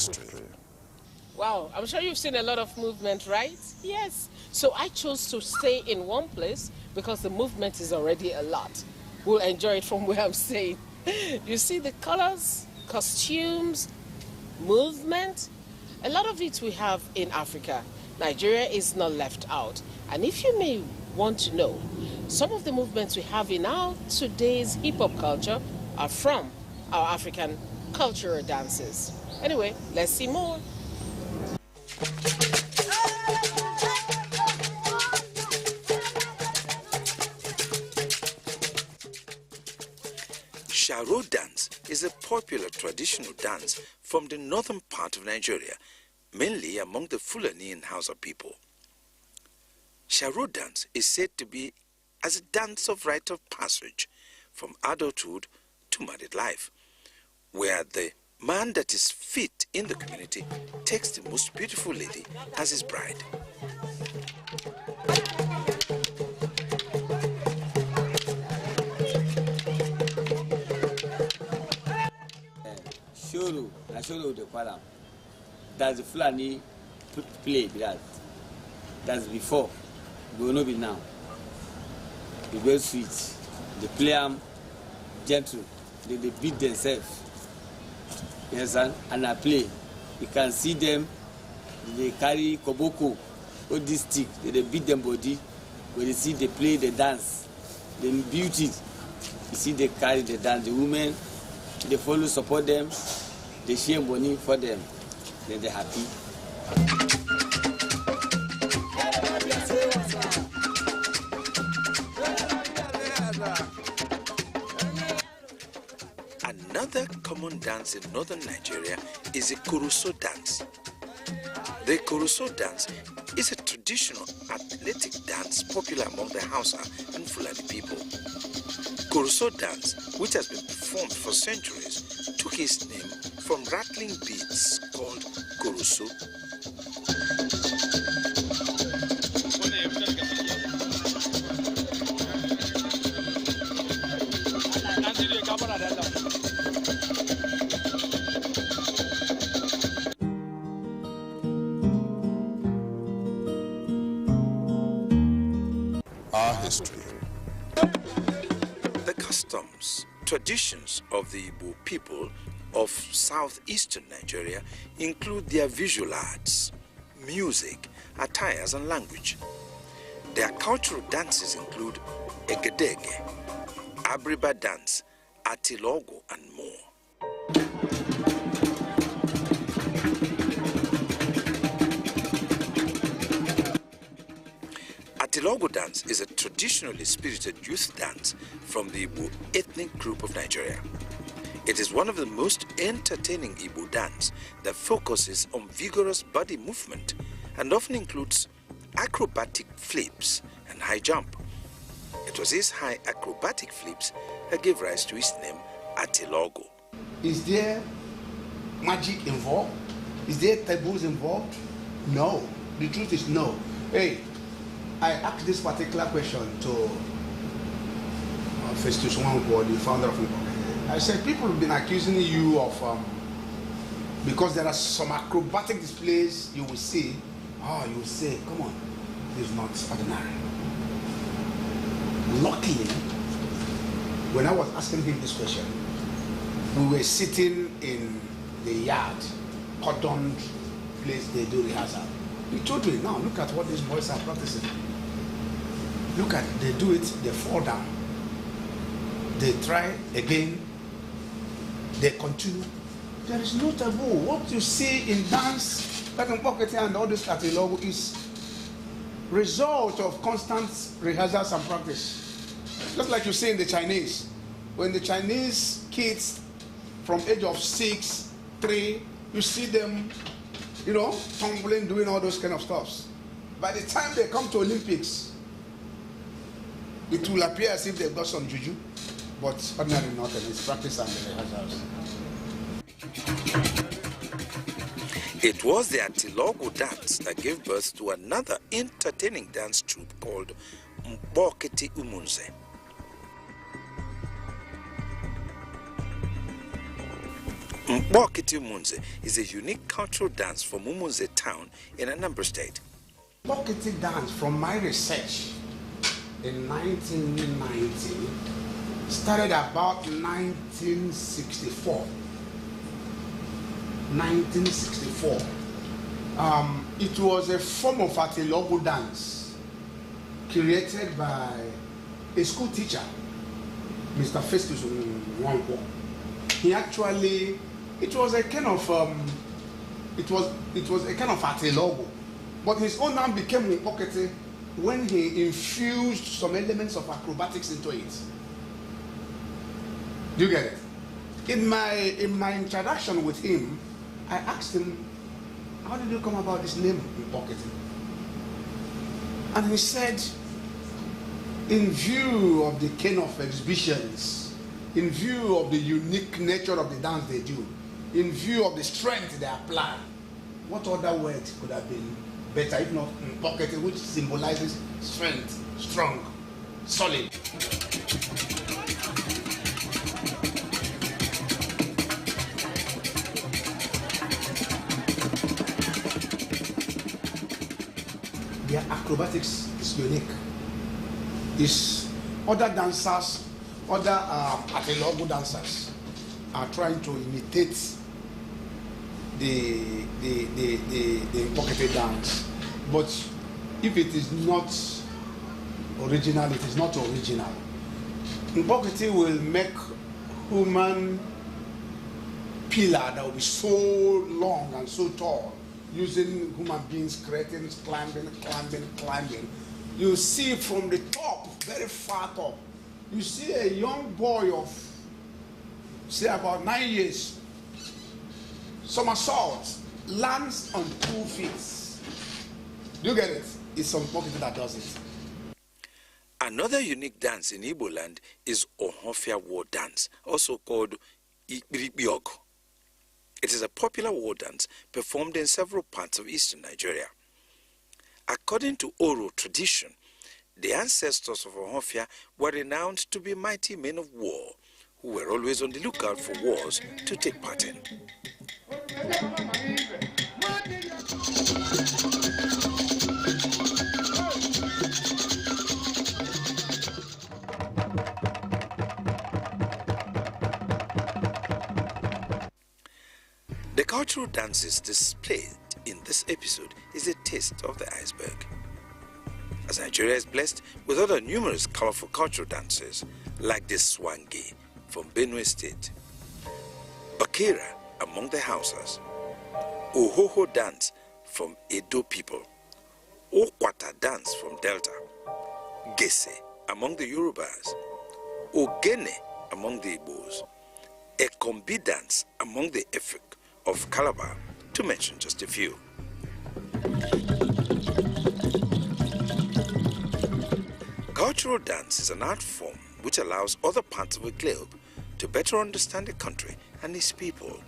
history. Wow, I'm sure you've seen a lot of movement, right? Yes. So I chose to stay in one place because the movement is already a lot. We'll enjoy it from where I'm staying. You see the colors, costumes, movement, a lot of it we have in Africa. Nigeria is not left out. And if you may want to know, some of the movements we have in our today's hip-hop culture are from our African cultural dances. Anyway, let's see more. Sharo dance is a popular traditional dance from the northern part of Nigeria, mainly among the Fulani and Hausa people. Sharo dance is said to be as a dance of rite of passage from adulthood to married life, where the man that is fit in the community takes the most beautiful lady as his bride. Shoro the Palam. That's the Fulani play that. That's before. We will not be now. They very sweet. They play them gentle. They beat themselves. Yes, and I play. You can see them. They carry koboko, all this stick. They beat them body. When you see they play the dance, they beauty. You see they carry the dance. The women, they follow, support them. They share money for them. Then they're happy. Another common dance in northern Nigeria is the Koroso dance. The Koroso dance is a traditional athletic dance popular among the Hausa and Fulani people. Koroso dance, which has been performed for centuries, took its name from rattling beads called Koroso. Our history. The customs, traditions of the Igbo people of southeastern Nigeria include their visual arts, music, attires and language. Their cultural dances include Egedege, Abriba dance, Atilogo and more. Atilogo dance is a traditionally spirited youth dance from the Igbo ethnic group of Nigeria. It is one of the most entertaining Igbo dance that focuses on vigorous body movement and often includes acrobatic flips and high jump. It was these high acrobatic flips that gave rise to its name, Atilogo. Is there magic involved? Is there taboos involved? No. The truth is no. Hey, I asked this particular question to Festus Wanko, the founder of Igbo. I said, people have been accusing you of, because there are some acrobatic displays you will see, you will say, come on, this is not ordinary. Luckily, when I was asking him this question, we were sitting in the yard, cordoned place they do rehearsal. He told me, now look at what these boys are practicing. Look at, they do it, they fall down. They try again, they continue. There is no taboo. What you see in dance, like in pocket and all this Atilogo is result of constant rehearsals and practice. Just like you see in the Chinese. When the Chinese kids from age of 6, 3, you see them, you know, tumbling, doing all those kind of stuffs. By the time they come to Olympics, it will appear as if they've got some juju, but ordinarily not, and it's practice and the rehearsals. It was the Atilogo dance that gave birth to another entertaining dance troupe called Mboketi Umunze. Bokiti Munze is a unique cultural dance from Umunze town in Anambra State. Bokiti dance, from my research in 1990, started about 1964. 1964. It was a form of Atilogu dance created by a school teacher, Mr. Festus Nwankwo. He actually, it was a kind of Atilogu, but his own name became Bokiti when he infused some elements of acrobatics into it. Do you get it? In my interaction with him, I asked him, how did you come about this name, Bokiti? And he said, in view of the kind of exhibitions, in view of the unique nature of the dance they do, in view of the strength they apply, what other word could have been better if not Bokiti, which symbolizes strength, strong, solid. Their acrobatics is unique. Is other dancers, other Atilogu dancers are trying to imitate the Bokiti dance, but if it is not original, it is not original. Bokiti will make human pillar that will be so long and so tall, using human beings, cretins, climbing. You see from the top, very far top, you see a young boy of, say, about 9 years, somersault, lands on 2 feet. Do you get it? It's some Bokiti that does it. Another unique dance in Igbo land is Ohofia war dance, also called Ikbiribiog. It is a popular war dance performed in several parts of eastern Nigeria. According to oral tradition, the ancestors of Ohofia were renowned to be mighty men of war who were always on the lookout for wars to take part in. The cultural dances displayed in this episode is a taste of the iceberg. As Nigeria is blessed with other numerous colorful cultural dances like the Swange from Benue State, Bakira among the Hausas, Ohoho dance from Edo people, Okwata dance from Delta, Gese among the Yorubas, Ogene among the Igbos, Ekombi dance among the Efik of Calabar, to mention just a few. Cultural dance is an art form which allows other parts of the globe to better understand the country and its people.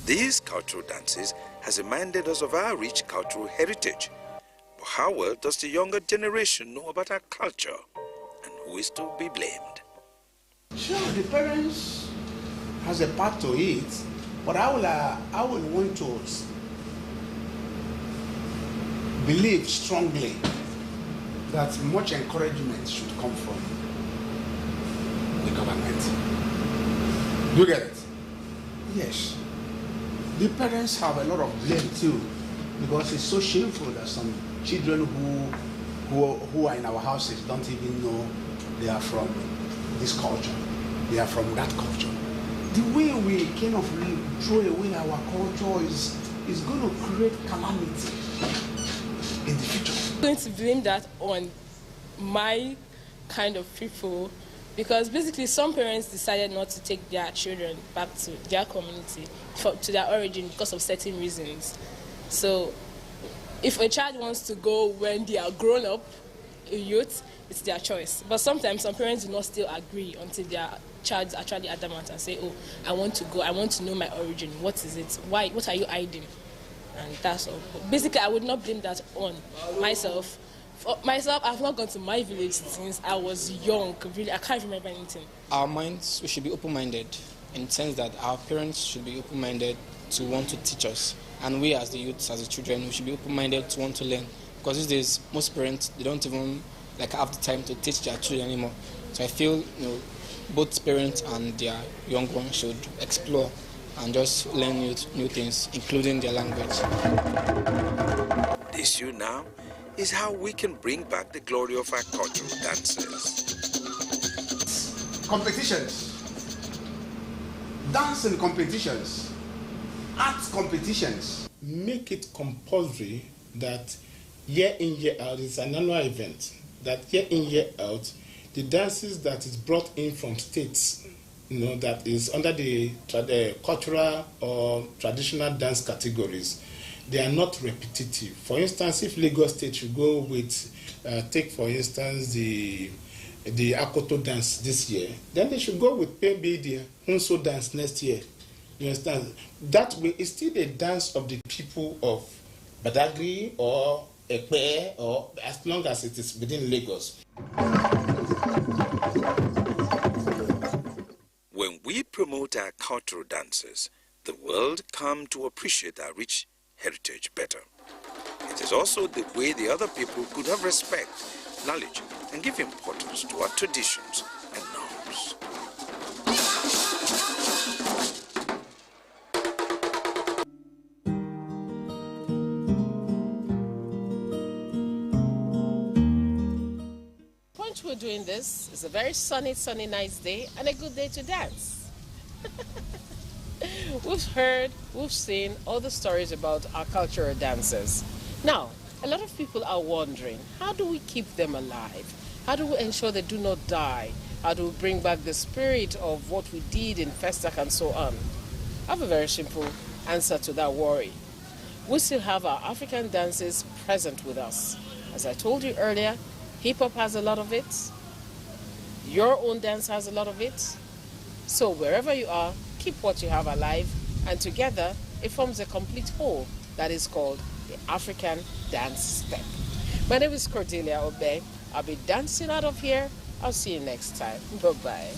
These cultural dances has reminded us of our rich cultural heritage. But how well does the younger generation know about our culture, and who is to be blamed? Sure, the parents has a part to it, but I will want to believe strongly that much encouragement should come from the government. Do you get it? Yes. The parents have a lot of blame too, because it's so shameful that some children who are in our houses don't even know they are from this culture. They are from that culture. The way we kind of throw away our culture is going to create calamity in the future. I'm going to blame that on my kind of people, because basically some parents decided not to take their children back to their community, to their origin, because of certain reasons. So if a child wants to go when they are grown up, a youth, it's their choice. But sometimes some parents do not still agree until their child is actually adamant and say, oh, I want to go, I want to know my origin. What is it? Why? What are you hiding? And that's all. Basically, I would not blame that on myself. For myself, I've not gone to my village since I was young. Really, I can't remember anything. Our minds, we should be open-minded. in the sense that our parents should be open-minded to want to teach us, and we as the youths, as the children, we should be open-minded to want to learn. Because these days, most parents, they don't even have the time to teach their children anymore. So I feel, both parents and their young ones should explore and just learn new things, including their language. The issue now is how we can bring back the glory of our cultural dances. Competitions, dancing competitions, arts competitions. Make it compulsory that year in, year out, it's an annual event, that year in, year out, the dances that is brought in from states, that is under the cultural or traditional dance categories, they are not repetitive. For instance, if Lagos State should go with, take for instance the Akoto dance this year, then they should go with maybe the Hunso dance next year. You understand? That way, it's still a dance of the people of Badagry or Ekpe, or as long as it is within Lagos. When we promote our cultural dances, the world come to appreciate our rich heritage better. It is also the way the other people could have respect, knowledge, and give importance to our traditions and norms. Point we're doing this is a very sunny, nice day and a good day to dance. We've heard, we've seen all the stories about our cultural dances. Now, a lot of people are wondering, how do we keep them alive? How do we ensure they do not die? How do we bring back the spirit of what we did in Festac and so on? I have a very simple answer to that worry. We still have our African dances present with us. As I told you earlier, hip-hop has a lot of it. Your own dance has a lot of it. So wherever you are, keep what you have alive, and together it forms a complete whole that is called the African dance step. My name is Cordelia Obey. I'll be dancing out of here. I'll see you next time. Bye-bye.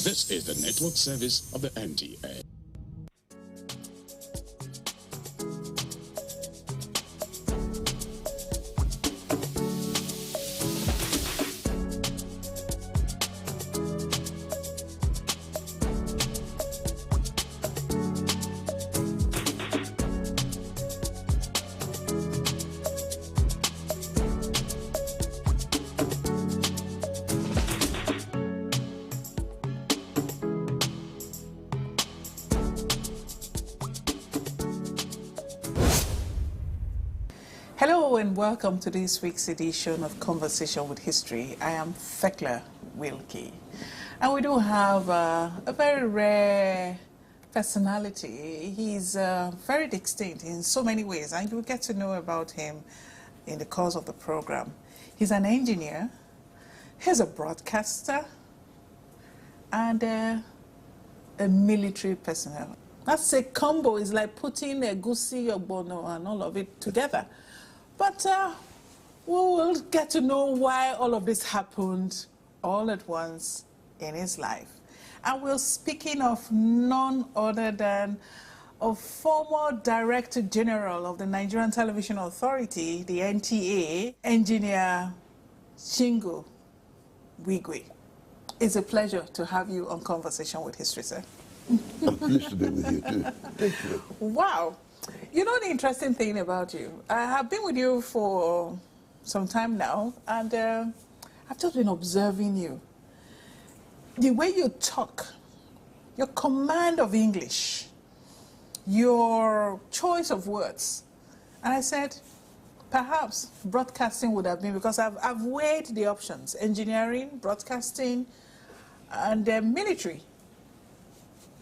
This is the network service of the NTA. Hello and welcome to this week's edition of Conversation with History. I am Thekla Wilkie, and we do have a very rare personality. He's very distinct in so many ways, and you'll get to know about him in the course of the program. He's an engineer, he's a broadcaster, and a military personnel. That's a combo. It's like putting a goosey, ogbono, and all of it together. But we will get to know why all of this happened all at once in his life. And we're speaking of none other than a former Director General of the Nigerian Television Authority, the NTA, Engineer Chingo Wigwe. It's a pleasure to have you on Conversation with History, sir. I'm pleased to be with you too. Thank you. Wow. You know the interesting thing about you? I have been with you for some time now, and I've just been observing you. The way you talk, your command of English, your choice of words. And I said, perhaps broadcasting would have been, because I've weighed the options: engineering, broadcasting, and military.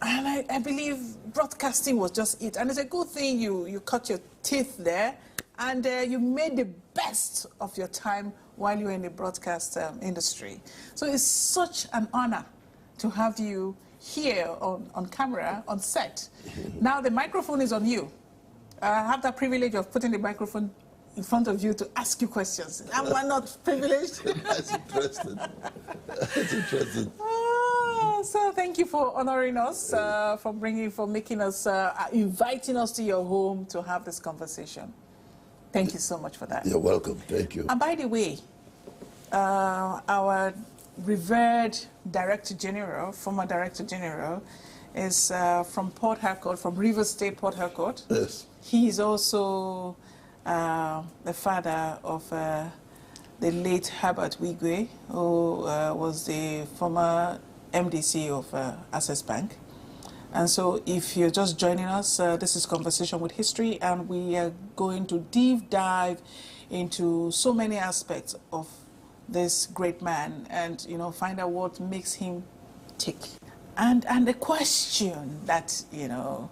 And I believe broadcasting was just it. And it's a good thing you cut your teeth there, and you made the best of your time while you were in the broadcast industry. So it's such an honor to have you here on camera, on set. Now the microphone is on you. I have that privilege of putting the microphone in front of you to ask you questions. Am I not privileged? That's interesting. That's interesting. So thank you for honoring us, for making us, inviting us to your home to have this conversation. Thank you so much for that. You're welcome. Thank you. And by the way, our revered Director General, former Director General, is from Port Harcourt, from Rivers State, Port Harcourt. Yes. He is also the father of the late Herbert Wigwe, who was the former MDC of Access Bank. And so if you're just joining us, this is Conversation with History, and we are going to deep dive into so many aspects of this great man and, you know, find out what makes him tick. And the question that, you know,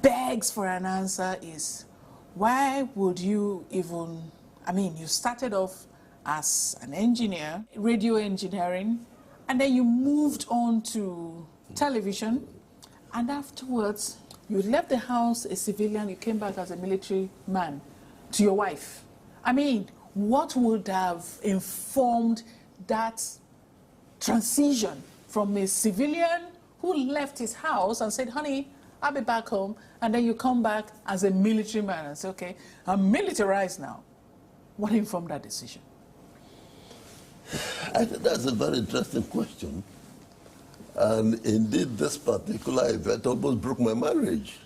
begs for an answer is, why would you even, I mean, you started off as an engineer, radio engineering, and then you moved on to television, and afterwards you left the house a civilian, you came back as a military man to your wife. I mean, what would have informed that transition from a civilian who left his house and said, honey, I'll be back home, and then you come back as a military man and say, okay, I'm militarized now. What informed that decision? I think that's a very interesting question. And indeed, this particular event almost broke my marriage.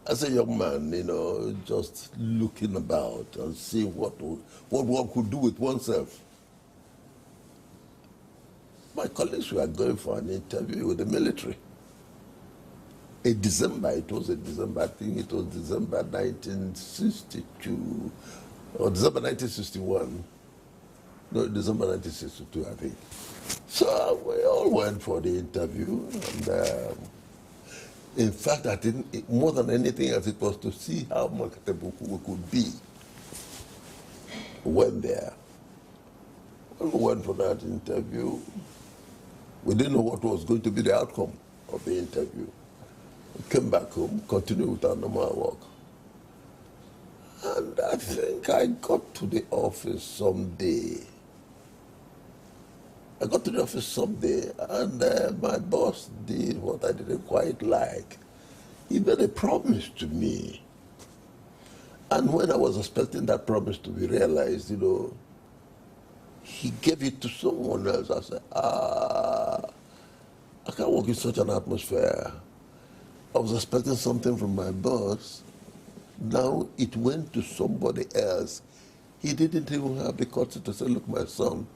As a young man, you know, just looking about and seeing what one could do with oneself. My colleagues were going for an interview with the military. In December, it was a December, I think it was December 1962, or December 1961. No, December 1962, I think. So we all went for the interview, and in fact, I think more than anything else, it was to see how marketable we could be. We went there. When we went for that interview, we didn't know what was going to be the outcome of the interview. We came back home, continued with our normal work. And I think I got to the office someday. And my boss did what I didn't quite like. He made a promise to me. And when I was expecting that promise to be realized, you know, he gave it to someone else. I said, I can't work in such an atmosphere. I was expecting something from my boss. Now it went to somebody else. He didn't even have the courtesy to say, look, my son,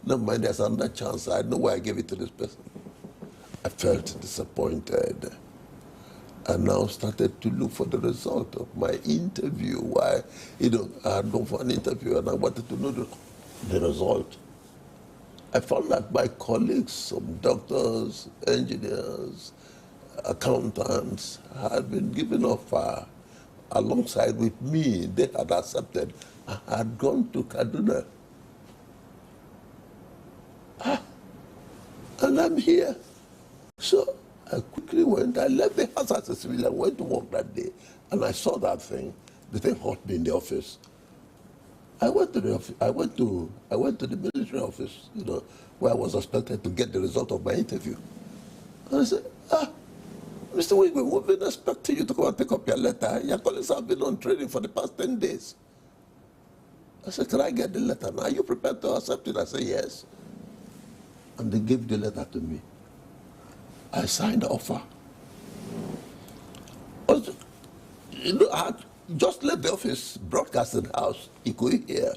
never mind, there's another chance. I know why I gave it to this person. I felt disappointed. I now started to look for the result of my interview. Why, you know, I had gone for an interview and I wanted to know the result. I found that my colleagues, some doctors, engineers, accountants, had been given offer alongside with me. They had accepted. I had gone to Kaduna. And I'm here. So I quickly went, I left the house as a civilian, went to work that day, and I saw that thing. The thing hurt me in the office. I went to the office, I went to the military office, you know, where I was expected to get the result of my interview. And I said, Mr. Wigwe, we've been expecting you to come and pick up your letter. Your colleagues have been on training for the past 10 days. I said, can I get the letter? Are you prepared to accept it? I said, yes. And they gave the letter to me. I signed the offer. Also, you know, I had just left the office, broadcasting house, you could hear.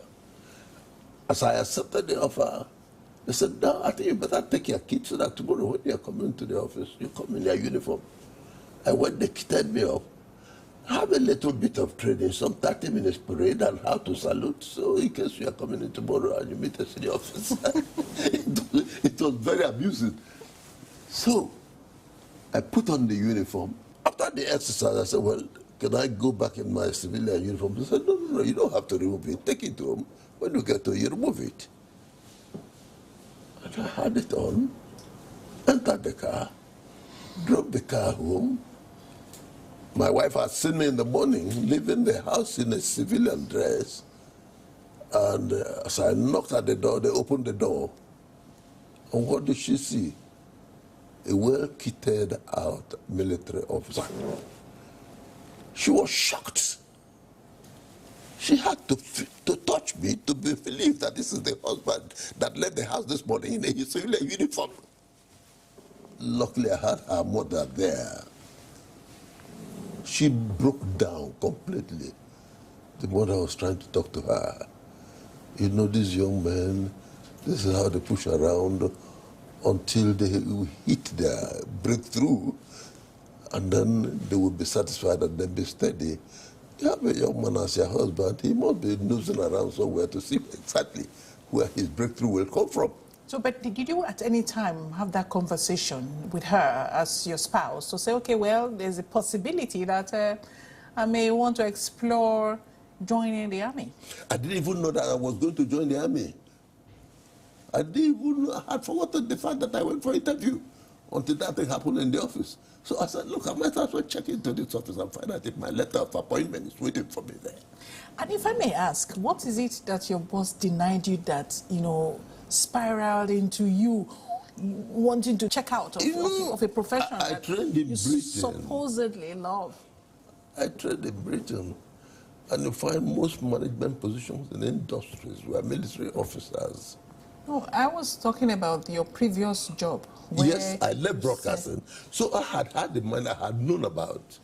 As I accepted the offer, they said, no, I think you better take your kids so that tomorrow when you're coming to the office, you come in your uniform. And when they kitted me up, have a little bit of training, some 30 minutes parade and how to salute. So in case you are coming in tomorrow and you meet us in the office, it was very amusing. So I put on the uniform. After the exercise, I said, well, can I go back in my civilian uniform? They said, no, you don't have to remove it. Take it home. When you get home, you remove it. And I had it on, entered the car, drove the car home. My wife had seen me in the morning leaving the house in a civilian dress. And as I knocked at the door, they opened the door. And what did she see? A well-kitted out military officer. She was shocked. She had to touch me to believe that this is the husband that left the house this morning in a civilian uniform. Luckily, I had her mother there. She broke down completely. The mother was trying to talk to her. You know, these young men, this is how they push around until they hit their breakthrough, and then they will be satisfied and then be steady. You have a young man as your husband, he must be nosing around somewhere to see exactly where his breakthrough will come from. So, but did you at any time have that conversation with her as your spouse to say, okay, well, there's a possibility that I may want to explore joining the army? I didn't even know that I was going to join the army. I had forgotten the fact that I went for an interview until that thing happened in the office. So I said, look, I might as well check into this office and find out if my letter of appointment is waiting for me there. And if I may ask, what is it that your boss denied you that, you know, spiraled into you wanting to check out of a profession I that trained in you Britain. supposedly love? I trained in Britain, and you find most management positions in industries were military officers. No, I was talking about your previous job. Yes, I left broadcasting. So I had had in mind, I had known about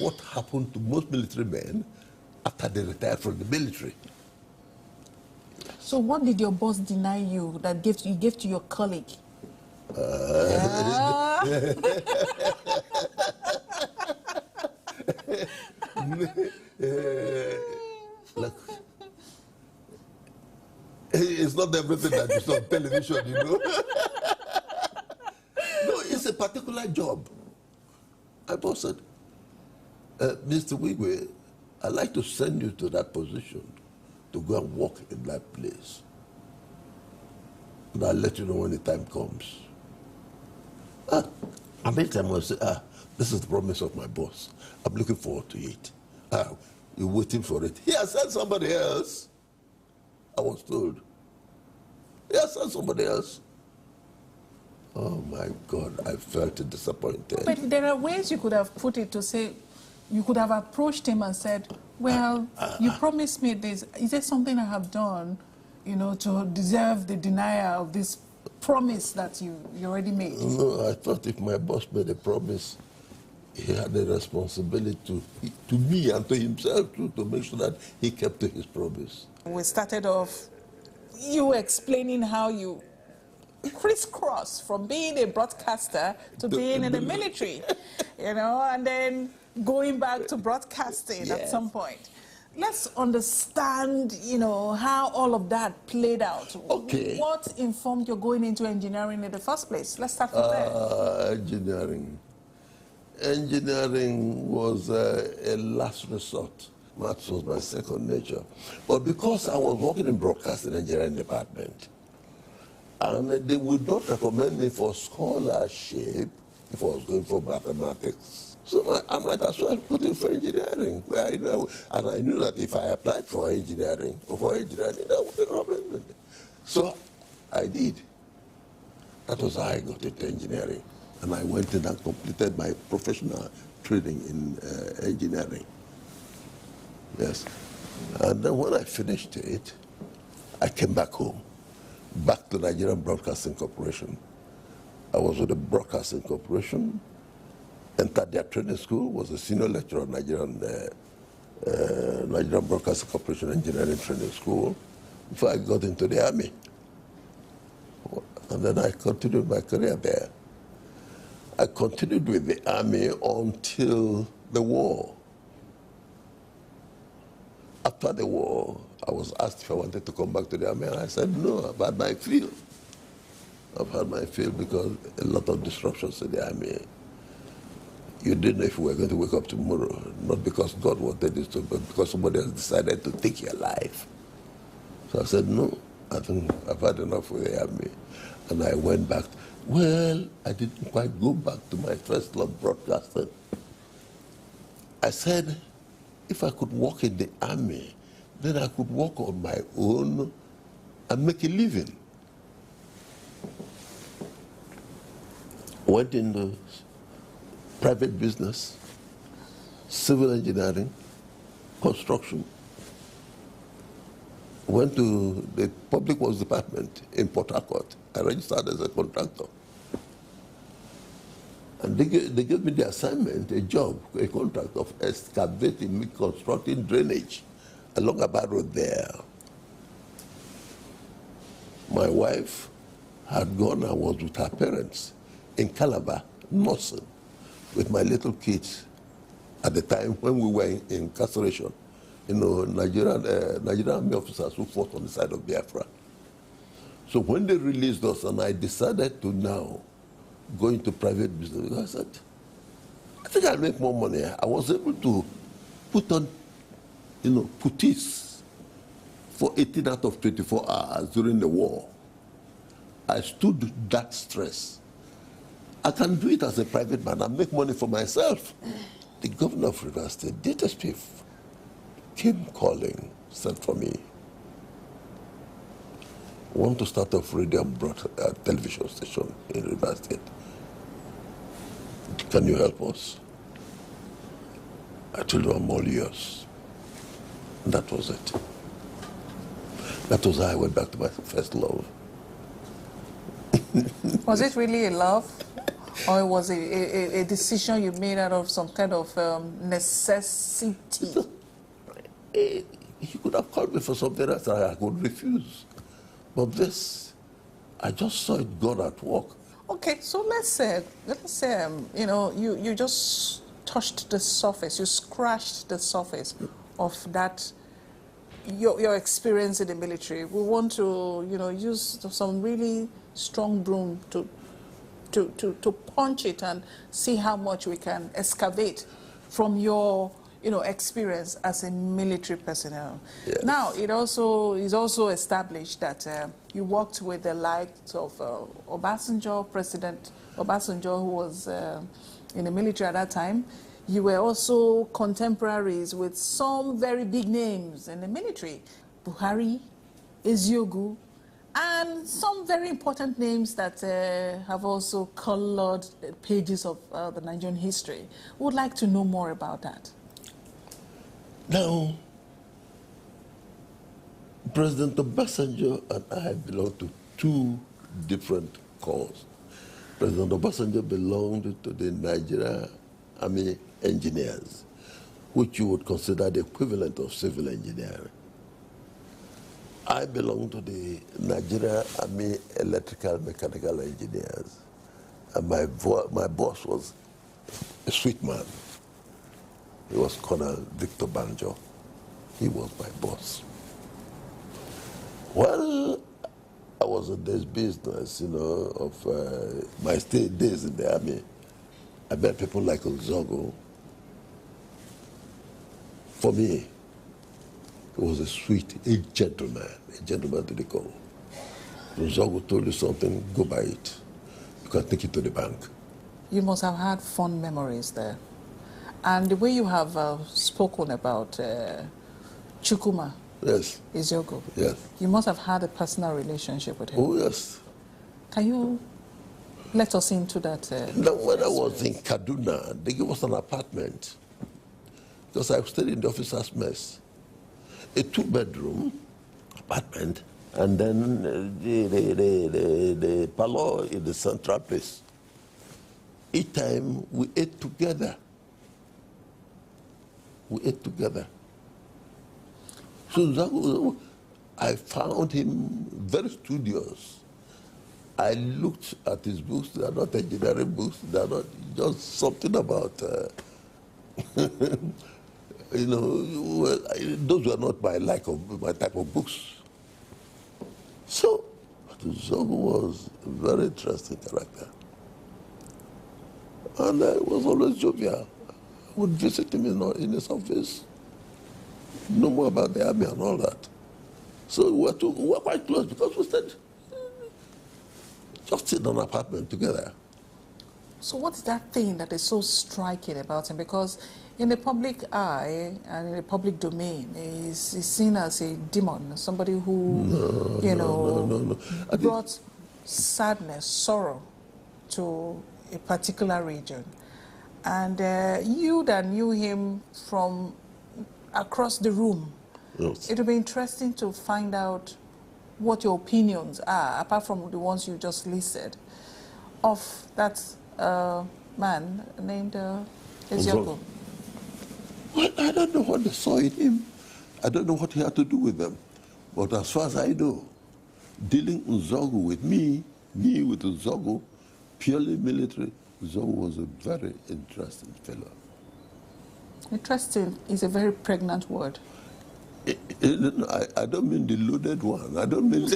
what happened to most military men after they retired from the military. So what did your boss deny you that you gave to your colleague? Look, it's not everything that you saw on television, you know. No, it's a particular job. My boss said, Mr. Wigwe, I'd like to send you to that position to go and work in that place. And I'll let you know when the time comes. And meantime, I'll say, this is the promise of my boss. I'm looking forward to it. You're waiting for it. He has sent somebody else. I was told. He has sent somebody else. Oh my God, I felt disappointed. But there are ways you could have put it to say, you could have approached him and said, well, you promised me this. Is there something I have done, you know, to deserve the denial of this promise that you already made? No, I thought if my boss made a promise, he had a responsibility to me and to himself too, to make sure that he kept to his promise. We started off, you explaining how you crisscross from being a broadcaster to being in the military, you know, and then going back to broadcasting at some point. Let's understand, you know, how all of that played out. Okay. What informed your going into engineering in the first place? Let's start from there. Engineering. Engineering was a last resort. Maths was my second nature. But because I was working in broadcasting engineering department, and they would not recommend me for scholarship if I was going for mathematics. So I might as well put in for engineering. Where I know, and I knew that if I applied for engineering, that would be recommended. So I did. That was how I got into engineering. And I went in and completed my professional training in engineering. Yes. And then when I finished it, I came back home, back to Nigerian Broadcasting Corporation. I was with the Broadcasting Corporation, entered their training school, was a senior lecturer at Nigerian Broadcasting Corporation Engineering Training School before I got into the army. And then I continued my career there. I continued with the army until the war. After the war, I was asked if I wanted to come back to the army, and I said, no, I've had my fill. I've had my fill because a lot of disruptions in the army. You didn't know if you were going to wake up tomorrow, not because God wanted this to, but because somebody else decided to take your life. So I said, no, I think I've had enough with the army. And I went back. Well, I didn't quite go back to my first love, broadcasting. I said, if I could work in the army, then I could work on my own and make a living. Went into private business, civil engineering, construction. Went to the Public Works Department in Port Harcourt. I registered as a contractor. And they gave me the assignment, a job, a contract of excavating, constructing drainage along a bad road there. My wife had gone and was with her parents in Calabar, nursing, with my little kids at the time when we were in incarceration. You know, Nigerian army officers who fought on the side of Biafra. So when they released us, and I decided to now go into private business, I said, I think I'll make more money. I was able to put on, putties for 18 out of 24 hours during the war. I stood that stress. I can do it as a private man and make money for myself. The governor of Rivers State, Data Spiff, came calling, said for me, I want to start off radio and television station in Rivers State. Can you help us? I told him I'm all yours. And that was it. That was how I went back to my first love. Was it really a love? Or was it a decision you made out of some kind of necessity? He could have called me for something else I could refuse. But this, I just saw it God at work. Okay, so let's say you just touched the surface, you scratched the surface of that, your experience in the military. We want to, use some really strong broom to punch it and see how much we can excavate from your experience as a military personnel. Yes. Now, it is also established that you worked with the likes of Obasanjo, President Obasanjo, who was in the military at that time. You were also contemporaries with some very big names in the military, Buhari, Eziogu, and some very important names that have also colored pages of the Nigerian history. We would like to know more about that. Now, President Obasanjo and I belong to two different corps. President Obasanjo belonged to the Nigerian Army Engineers, which you would consider the equivalent of civil engineering. I belong to the Nigerian Army Electrical Mechanical Engineers, and my boss was a sweet man. He was Colonel Victor Banjo. He was my boss. Well, I was in this business, of my days in the army. I met people like Ozogo. For me, he was a gentleman to the core. Ozogo told you something, go buy it. You can take it to the bank. You must have had fond memories there. And the way you have spoken about Chukwuma, yes, Eziogu, yes, you must have had a personal relationship with him. Oh, yes. Can you let us into that? Now, when I was in Kaduna, they gave us an apartment because I stayed in the officers' mess. a 2-bedroom apartment, and then the parlor in the central place. Each time we ate together. We ate together. So I found him very studious. I looked at his books. They are not engineering books. They are not just something about, you know, well, those were not my type of books. So, Zogu was a very interesting character. And I was always jovial. I would visit him in his office, know more about the army and all that. So we were quite close because we stayed just in an apartment together. So what is that thing that is so striking about him? Because in the public eye and in the public domain, he's seen as a demon, somebody who, brought sadness, sorrow to a particular region. And you that knew him from across the room, yes, it would be interesting to find out what your opinions are, apart from the ones you just listed, of that man named Eziokwu. Well, I don't know what they saw in him. I don't know what he had to do with them. But as far as I know, dealing Zogu with me with Zogu, purely military, Zogu was a very interesting fellow. Interesting is a very pregnant word. I don't mean the loaded one. I don't mean...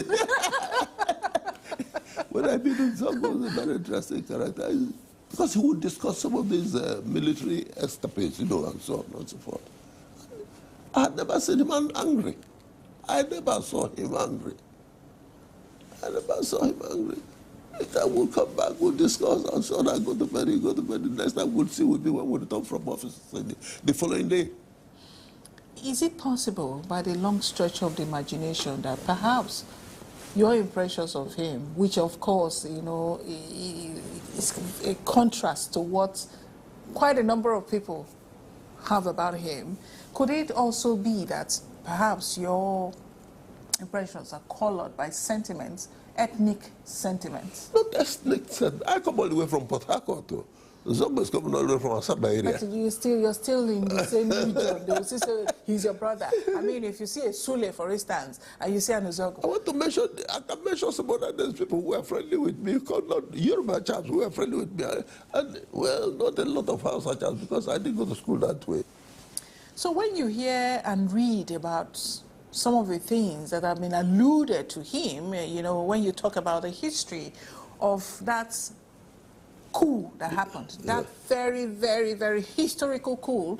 When I mean Zogu was a very interesting character, because he would discuss some of these military escapades, and so on and so forth. I had never seen him angry. I never saw him angry. I would come back, we'll discuss, and so on. I go to bed, he go to bed. The next time we'll see with me when we return from office the following day. Is it possible, by the long stretch of the imagination, that perhaps your impressions of him, which of course, is a contrast to what quite a number of people have about him, could it also be that perhaps your impressions are colored by sentiments, ethnic sentiments? Not ethnic sentiments. I come all the way from Port Harcourt, too. Somebody's coming all the way from Asaba area. But you're still in the same region. They will say he's your brother. I mean, if you see a Sule, for instance, and you see an Uzogu. I can mention some other people who were friendly with me, not Yoruba chaps who were friendly with me. And, well, not a lot of Hausa chaps, because I didn't go to school that way. So when you hear and read about some of the things that have been alluded to him, when you talk about the history of that coup that happened, that very, very, very historical coup,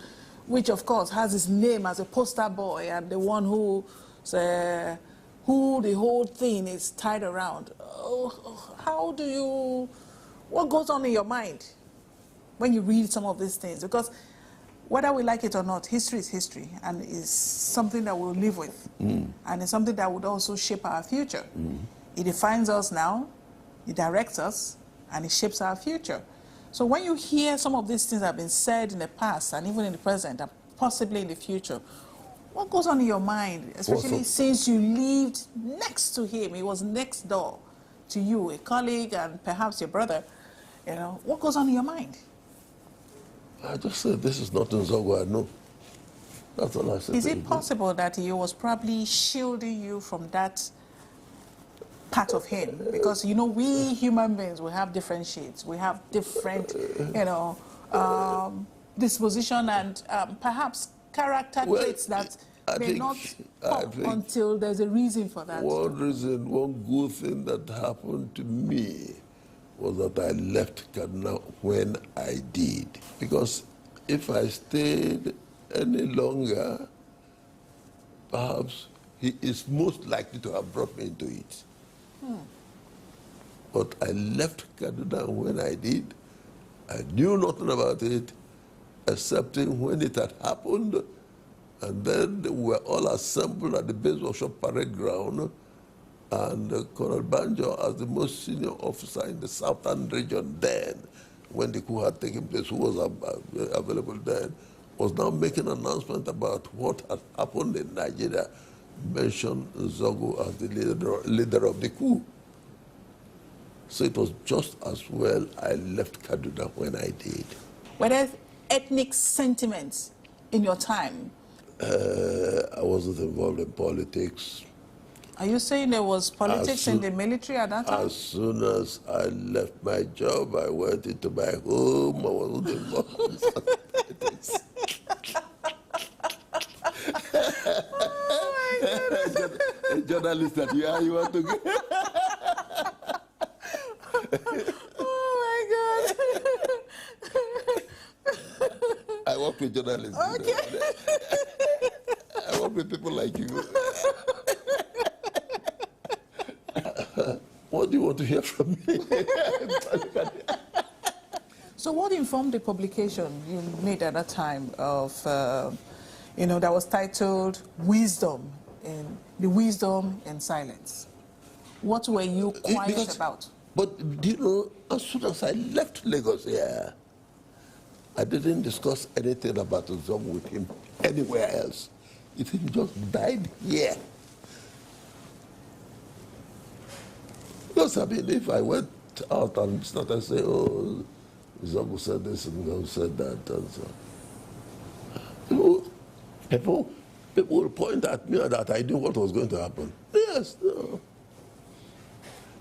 which of course has his name as a poster boy and the one who the whole thing is tied around. What goes on in your mind when you read some of these things? Because whether we like it or not, history is history and is something that we'll live with. And it's something that would also shape our future. It defines us now, it directs us, and it shapes our future. So when you hear some of these things that have been said in the past and even in the present and possibly in the future, what goes on in your mind, especially since you lived next to him? He was next door to you, a colleague and perhaps your brother. What goes on in your mind? I just said, this is not Zogu I know. That's all I said. Is it possible that he was probably shielding you from that part of him? Because we human beings, we have different shades, we have different disposition and perhaps character traits that may not come until there's a reason for that. One good thing that happened to me was that I left Kaduna when I did, because if I stayed any longer, perhaps he is most likely to have brought me into it. But I left Kaduna when I did. I knew nothing about it, excepting when it had happened. And then we were all assembled at the base workshop parade ground. And Colonel Banjo, as the most senior officer in the southern region then, when the coup had taken place, who was available then, was now making an announcement about what had happened in Nigeria, mentioned Zogo as the leader of the coup. So it was just as well I left Kaduna when I did. Were there ethnic sentiments in your time? I wasn't involved in politics. Are you saying there was politics in the military at that time? As soon as I left my job, I went into my home. I wasn't involved in politics. A journalist that you want to get. Oh my God. I work with journalists. Okay. I work with people like you. What do you want to hear from me? So what informed the publication you made at that time of, that was titled Wisdom in Silence? What were you quiet about? But, as soon as I left Lagos here, I didn't discuss anything about Zogo with him anywhere else. It just died here. Because, I mean, if I went out and started saying, oh, Zogo said this and Zogo said that, and so, people will point at me that I knew what was going to happen. Yes, no.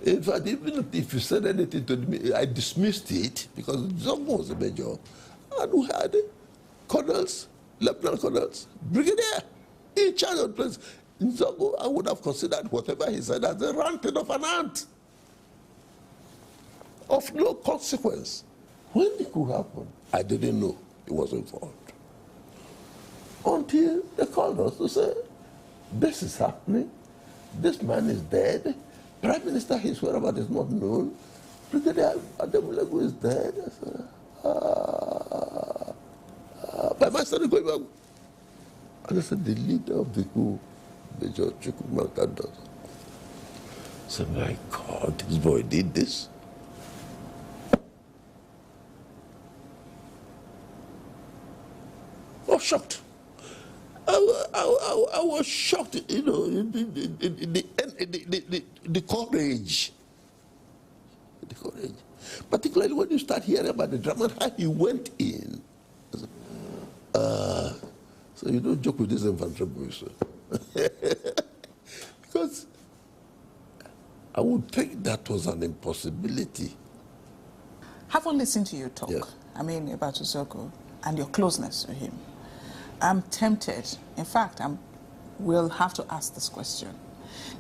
In fact, even if you said anything to me, I dismissed it because Zogo was a major. And we had colonels, lieutenant colonels, brigadier, in charge of the place. In Zogo, I would have considered whatever he said as a ranting of an ant, of no consequence. When it could happen, I didn't know he was involved. Until they called us to say, this is happening, this man is dead, Prime Minister, his whereabouts is not known, Brigadier Ademulegu is dead. I said, by my study going back. And I said, the leader of the coup, Major Chukwumakanda. I said, my God, this boy did this. I was shocked. I was shocked, the courage. The courage. Particularly when you start hearing about the drama, how he went in. So you don't joke with this infantry boys. Because I would think that was an impossibility. Having listened to you talk, about Zogo and your closeness to him, I'm tempted. In fact, we'll have to ask this question.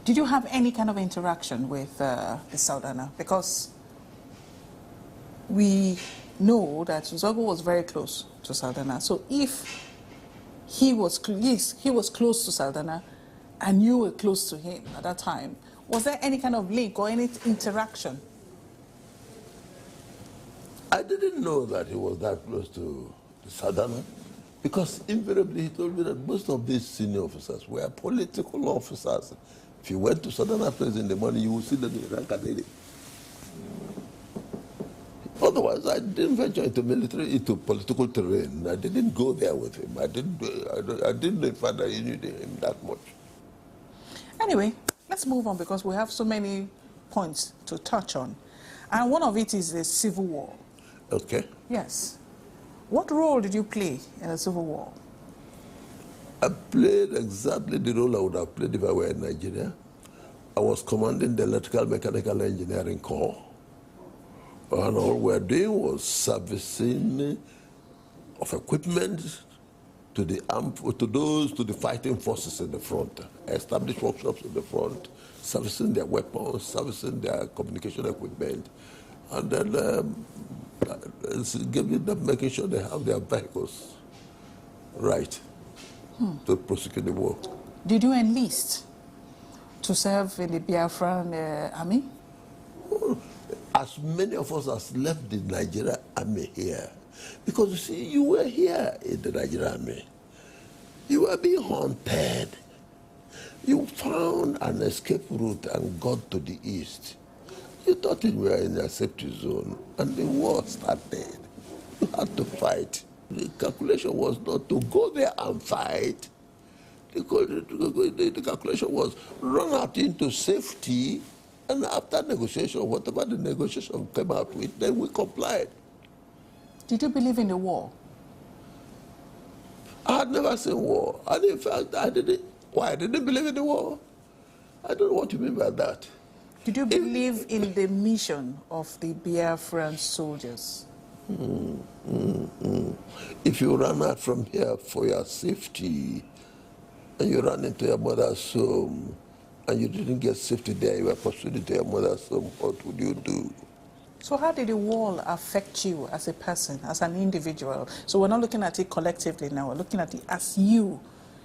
Did you have any kind of interaction with the Southerners? Because we know that Zogo was very close to Southerners. So if he was close to Southerners and you were close to him at that time, was there any kind of link or any interaction? I didn't know that he was that close to the Southerners. Because invariably he told me that most of these senior officers were political officers. If you went to Southern Place in the morning, you would see them in Rankadeli. Otherwise, I didn't venture into political terrain. I didn't go there with him. I didn't know Father he knew him that much. Anyway, let's move on because we have so many points to touch on. And one of it is the Civil War. Okay. Yes. What role did you play in the Civil War? I played exactly the role I would have played if I were in Nigeria. I was commanding the Electrical Mechanical Engineering Corps. And all we were doing was servicing of equipment to the fighting forces in the front, established workshops in the front, servicing their weapons, servicing their communication equipment, and then giving them, making sure they have their vehicles right to prosecute the war. Did you enlist to serve in the Biafran army? As many of us as left the Nigerian army here. Because you see, you were here in the Nigerian army. You were being hunted. You found an escape route and got to the east. You thought you were in a safety zone, and the war started. You had to fight. The calculation was not to go there and fight. The calculation was run out into safety, and after negotiation, whatever the negotiation came out with, then we complied. Did you believe in the war? I had never seen war. And in fact, I didn't. Why? I didn't believe in the war. I don't know what you mean by that. Did you believe in the mission of the Biafran soldiers? If you run out from here for your safety, and you run into your mother's home, and you didn't get safety there, you were pursued to your mother's home, what would you do? So how did the war affect you as a person, as an individual? So we're not looking at it collectively now, we're looking at it as you.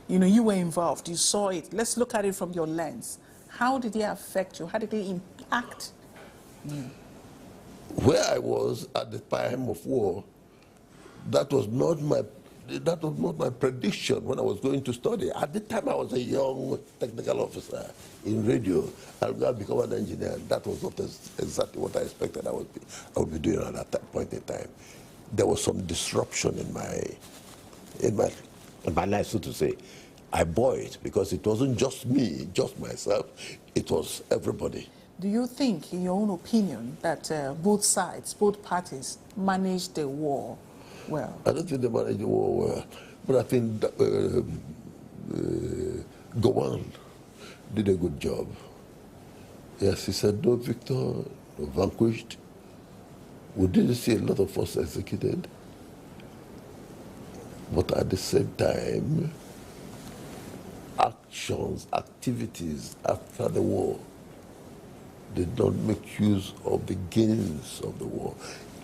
You know, you were involved, you saw it. Let's look at it from your lens. How did it affect you? How did it impact you? Where I was at the time of war, that was not my prediction when I was going to study. At the time, I was a young technical officer in radio. I'll go and become an engineer. That was not exactly what I expected I would be doing at that point in time. There was some disruption in my life, so to say. I bore it because it wasn't just me, just myself. It was everybody. Do you think, in your own opinion, that both sides, both parties, managed the war well? I don't think they managed the war well, but I think Gowon did a good job. Yes, he said, no victor, no vanquished. We didn't see a lot of us executed, but at the same time, actions, activities after the war did not make use of the gains of the war.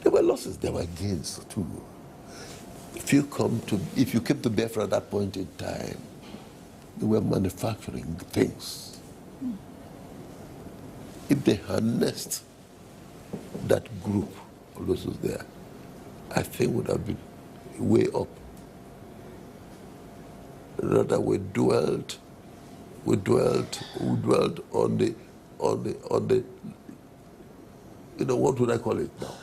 There were losses, there were gains too. If you came to Biafra at that point in time, they were manufacturing things. If they harnessed that group of those who was there, I think would have been way up. Rather, we dwelt on the, you know, what would I call it now?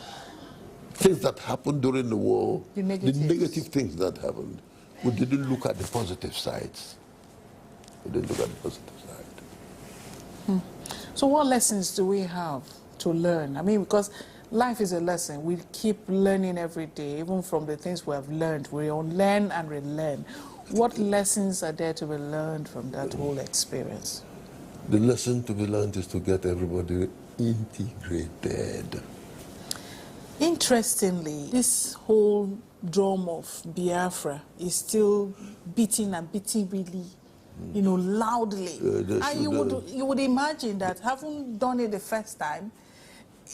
Things that happened during the war, the negative things that happened. We didn't look at the positive sides. We didn't look at the positive side. So what lessons do we have to learn? I mean, because life is a lesson. We keep learning every day, even from the things we have learned. We unlearn and relearn. What lessons are there to be learned from that whole experience? The lesson to be learned is to get everybody integrated. Interestingly, this whole drum of Biafra is still beating and beating really, you know, loudly. And you would imagine that having done it the first time,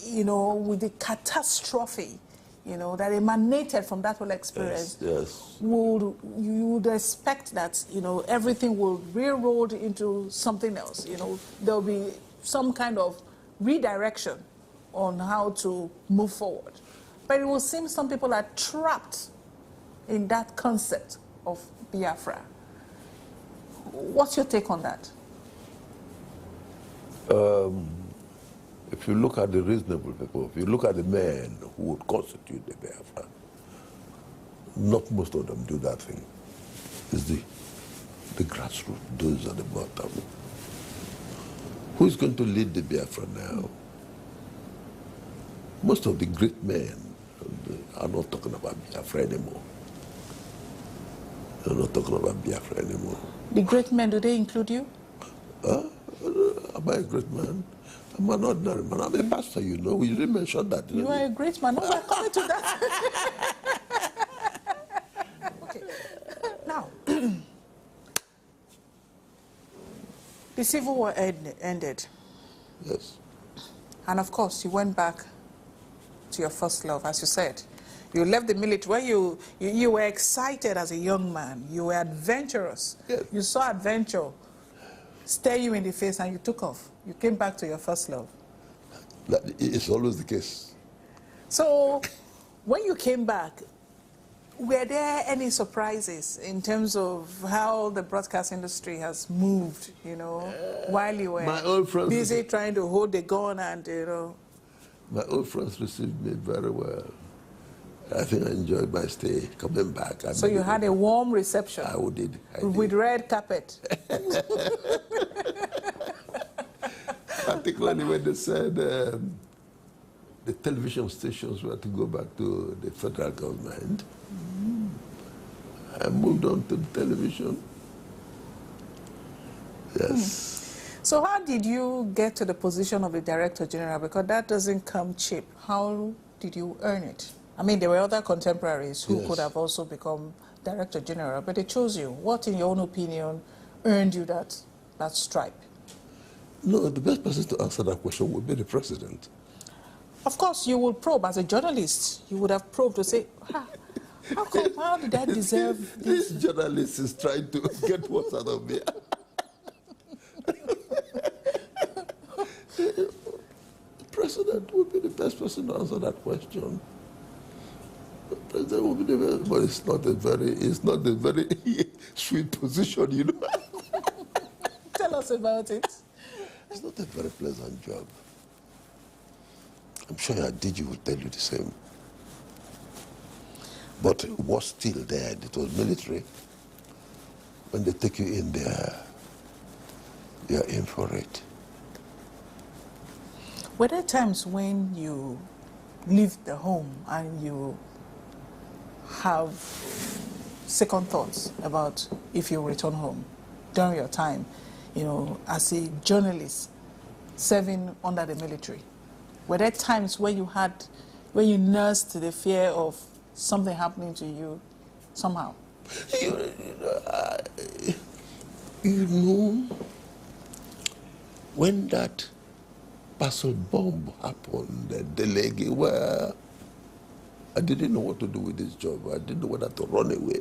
you know, with the catastrophe, you know, that emanated from that whole experience, you would expect that, you know, everything will railroad into something else. You know, there'll be some kind of redirection on how to move forward. But it will seem some people are trapped in that concept of Biafra. What's your take on that? If you look at the reasonable people, if you look at the men who would constitute the Biafra, not most of them do that thing. It's the grassroots, those at the bottom. Who is going to lead the Biafra now? Most of the great men are not talking about Biafra anymore. They're not talking about Biafra anymore. The great men, do they include you? Am I a great man? I'm an ordinary man. I'm a pastor, you know. We didn't mention that. You are a great man. No, we're coming to that. Okay. Now, the Civil War ended. Yes. And of course, you went back to your first love, as you said. You left the military where you were excited as a young man. You were adventurous. Yes. You saw adventure stare you in the face and you took off. You came back to your first love. It's always the case. So when you came back, were there any surprises in terms of how the broadcast industry has moved, you know, while you were busy trying to hold the gun and, you know? My old friends received me very well. I think I enjoyed my stay coming back. So you had a warm reception? I did. With red carpet? Particularly when they said the television stations were to go back to the federal government. I moved on to the television. Yes. So how did you get to the position of the Director General? Because that doesn't come cheap. How did you earn it? I mean, there were other contemporaries who could have also become Director General, but they chose you. What, in your own opinion, earned you that stripe? No, the best person to answer that question would be the President. Of course, you would probe. As a journalist, you would have probed to say, how did I deserve this? This journalist is trying to get what's out of me. The President would be the best person to answer that question. The President would be the best, but it's not a very sweet position, you know. Tell us about it. It's not a very pleasant job. I'm sure your DG will tell you the same. But it was still there. It was military. When they take you in there, you're in for it. Were there times when you leave the home and you have second thoughts about if you return home during your time, you know, as a journalist serving under the military? Were there times when you nursed the fear of something happening to you somehow? You know, when that parcel bomb happened, the delegate, well, I didn't know what to do with this job. I didn't know whether to run away.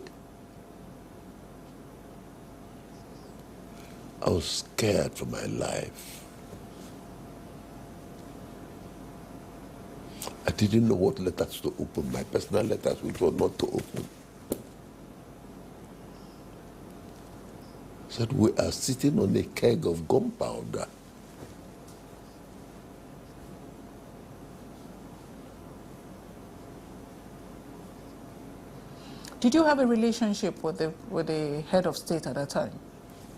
I was scared for my life. I didn't know what letters to open, my personal letters, which were not to open. Said we are sitting on a keg of gunpowder. Did you have a relationship with the head of state at that time?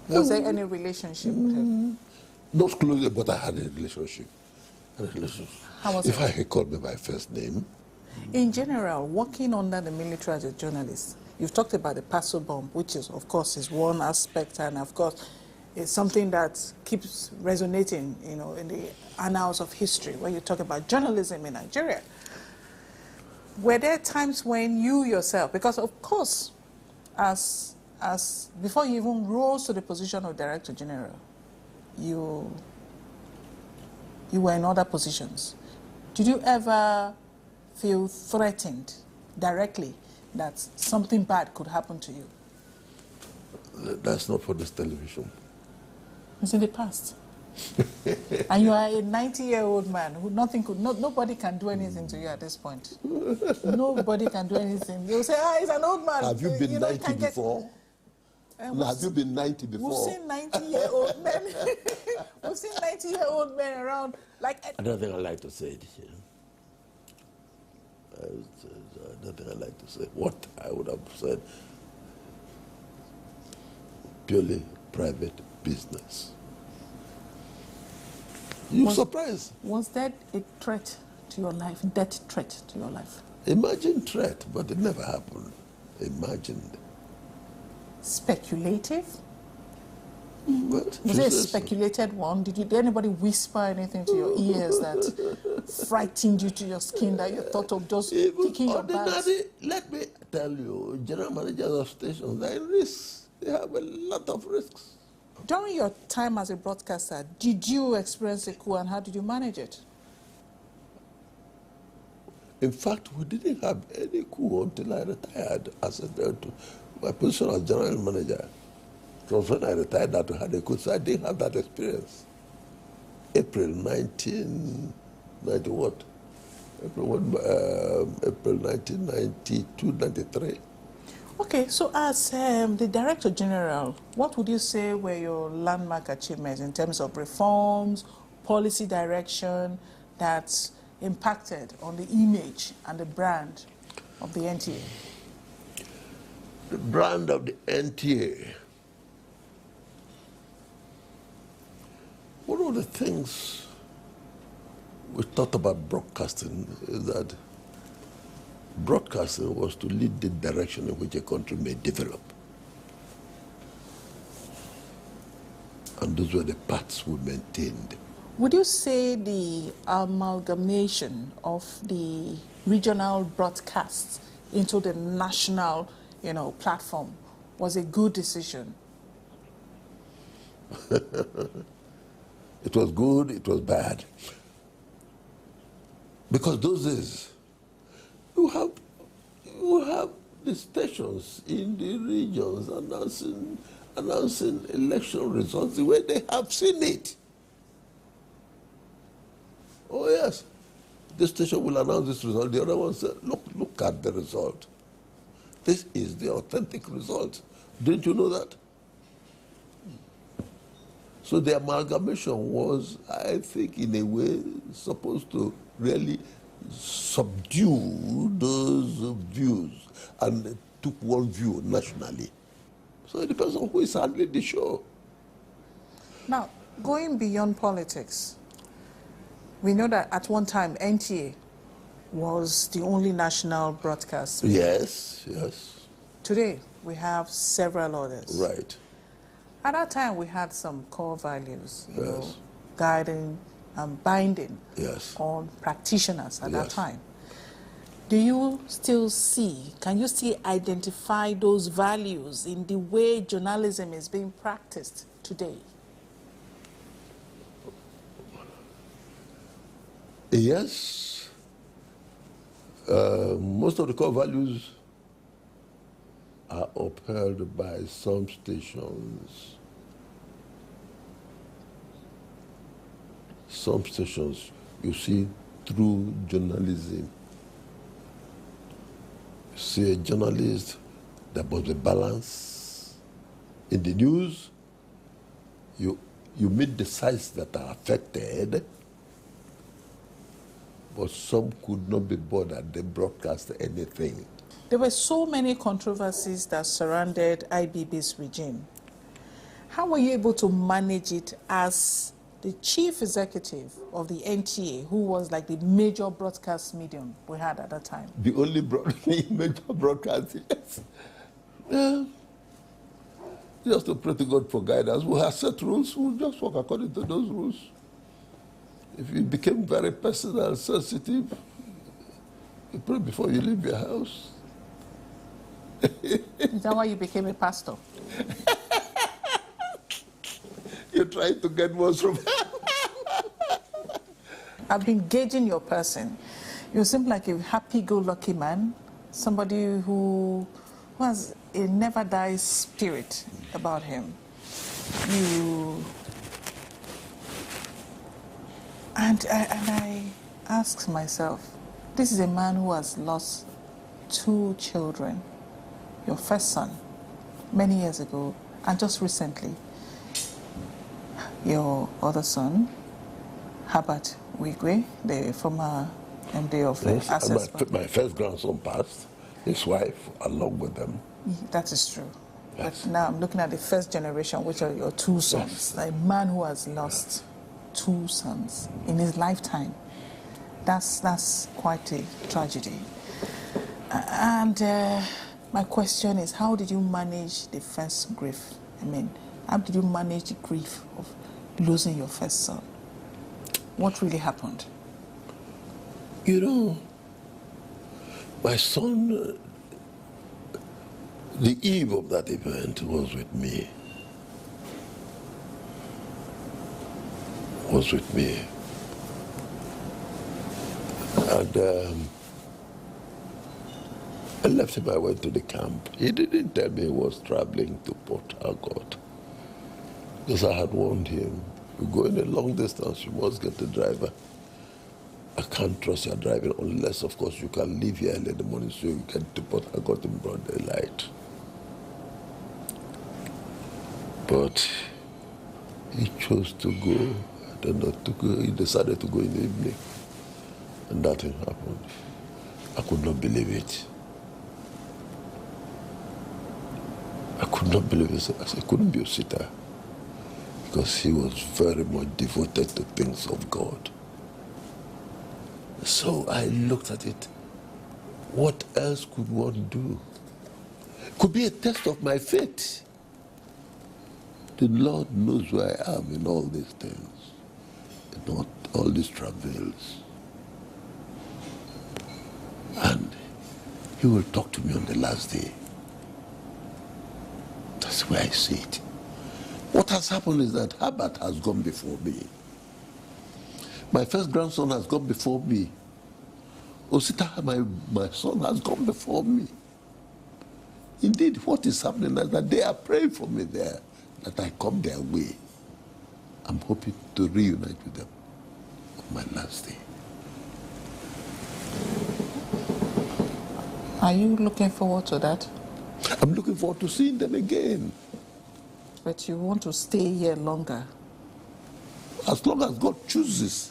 Was there any relationship with him? Not closely, but I had a relationship. How was if it? I had called me by first name. In general, working under the military as a journalist, you've talked about the parcel bomb, which is, of course, is one aspect, and of course, it's something that keeps resonating, you know, in the annals of history when you talk about journalism in Nigeria. Were there times when you yourself, because of course, as before you even rose to the position of Director General, you were in other positions. Did you ever feel threatened directly that something bad could happen to you? That's not for this television. It's in the past. And you are a 90-year-old man who nobody can do anything to you at this point. Nobody can do anything. You'll say, he's an old man. Have you been 90 before? Have you been 90 before? We've seen 90-year-old men. We've seen 90-year-old men around. I don't think I like to say it here. I don't think I like to say what I would have said. Purely private business. You're surprised. Was that a threat to your life, death threat to your life? Imagine threat, but it never happened. Imagined. Speculative? What? Was it a speculated one? Did anybody whisper anything to your ears that frightened you to your skin, that you thought of just kicking your bags? Let me tell you, general managers of stations, they risk. They have a lot of risks. During your time as a broadcaster, did you experience a coup, and how did you manage it? In fact, we didn't have any coup until I retired as my position as general manager. So when I retired that we had a coup, so I didn't have that experience. April 1990 what? April 1992, 93. Okay, so as the Director General, what would you say were your landmark achievements in terms of reforms, policy direction that impacted on the image and the brand of the NTA? The brand of the NTA. One of the things we thought about broadcasting is that broadcasting was to lead the direction in which a country may develop. And those were the paths we maintained. Would you say the amalgamation of the regional broadcasts into the national, platform was a good decision? It was good, it was bad. Because those days, you have the stations in the regions announcing election results the way they have seen it. Oh yes, this station will announce this result. The other one said, look at the result. This is the authentic result. Didn't you know that? So the amalgamation was, I think, in a way, supposed to really subdue those views and took one view nationally. So it depends on who is handling the show. Now, going beyond politics, we know that at one time NTA was the only national broadcast. Yes, yes. Today, we have several others. Right. At that time, we had some core values, guiding and binding on practitioners at that time. Do you still can you still identify those values in the way journalism is being practiced today? Yes. Most of the core values are upheld by some stations. Some stations, you see, through journalism. You see a journalist that was a balance. In the news, you meet the sides that are affected, but some could not be bothered. They broadcast anything. There were so many controversies that surrounded IBB's regime. How were you able to manage it as the chief executive of the NTA, who was like the major broadcast medium we had at that time? The only major broadcast, yes. Yeah. Just to pray to God for guidance. We have set rules, we'll just work according to those rules. If you became very personal and sensitive, you pray before you leave your house. Is that why you became a pastor? You're trying to get words from I've been gauging your person. You seem like a happy-go-lucky man, somebody who has a never-die spirit about him. And I ask myself, this is a man who has lost 2 children, your first son, many years ago, and just recently, your other son, Herbert Wigwe, the former MD of Access. My first grandson passed, his wife, along with them. That is true. Yes. But now I'm looking at the first generation, which are your 2 sons. Yes. A man who has lost 2 sons in his lifetime. That's quite a tragedy. And my question is, how did you manage the first grief? I mean, how did you manage the grief of losing your first son? What really happened? You know, my son, the eve of that event was with me. And I left him, I went to the camp. He didn't tell me he was traveling to Port Harcourt, because I had warned him, you go in a long distance, you must get the driver. I can't trust your driving unless, of course, you can leave here early in the morning so you get to Port Harcourt in broad daylight. But he chose to go. I don't know, to go. He decided to go in the evening. And that thing happened. I could not believe it. could not believe it. I said, it couldn't be Osita, because he was very much devoted to things of God. So I looked at it. What else could one do? Could be a test of my faith. The Lord knows where I am in all these things, in all these travails. And he will talk to me on the last day. That's where I see it. What has happened is that Herbert has gone before me. My first grandson has gone before me. Osita, my son, has gone before me. Indeed, what is happening is that they are praying for me there, that I come their way. I'm hoping to reunite with them on my last day. Are you looking forward to that? I'm looking forward to seeing them again. But you want to stay here longer? As long as God chooses.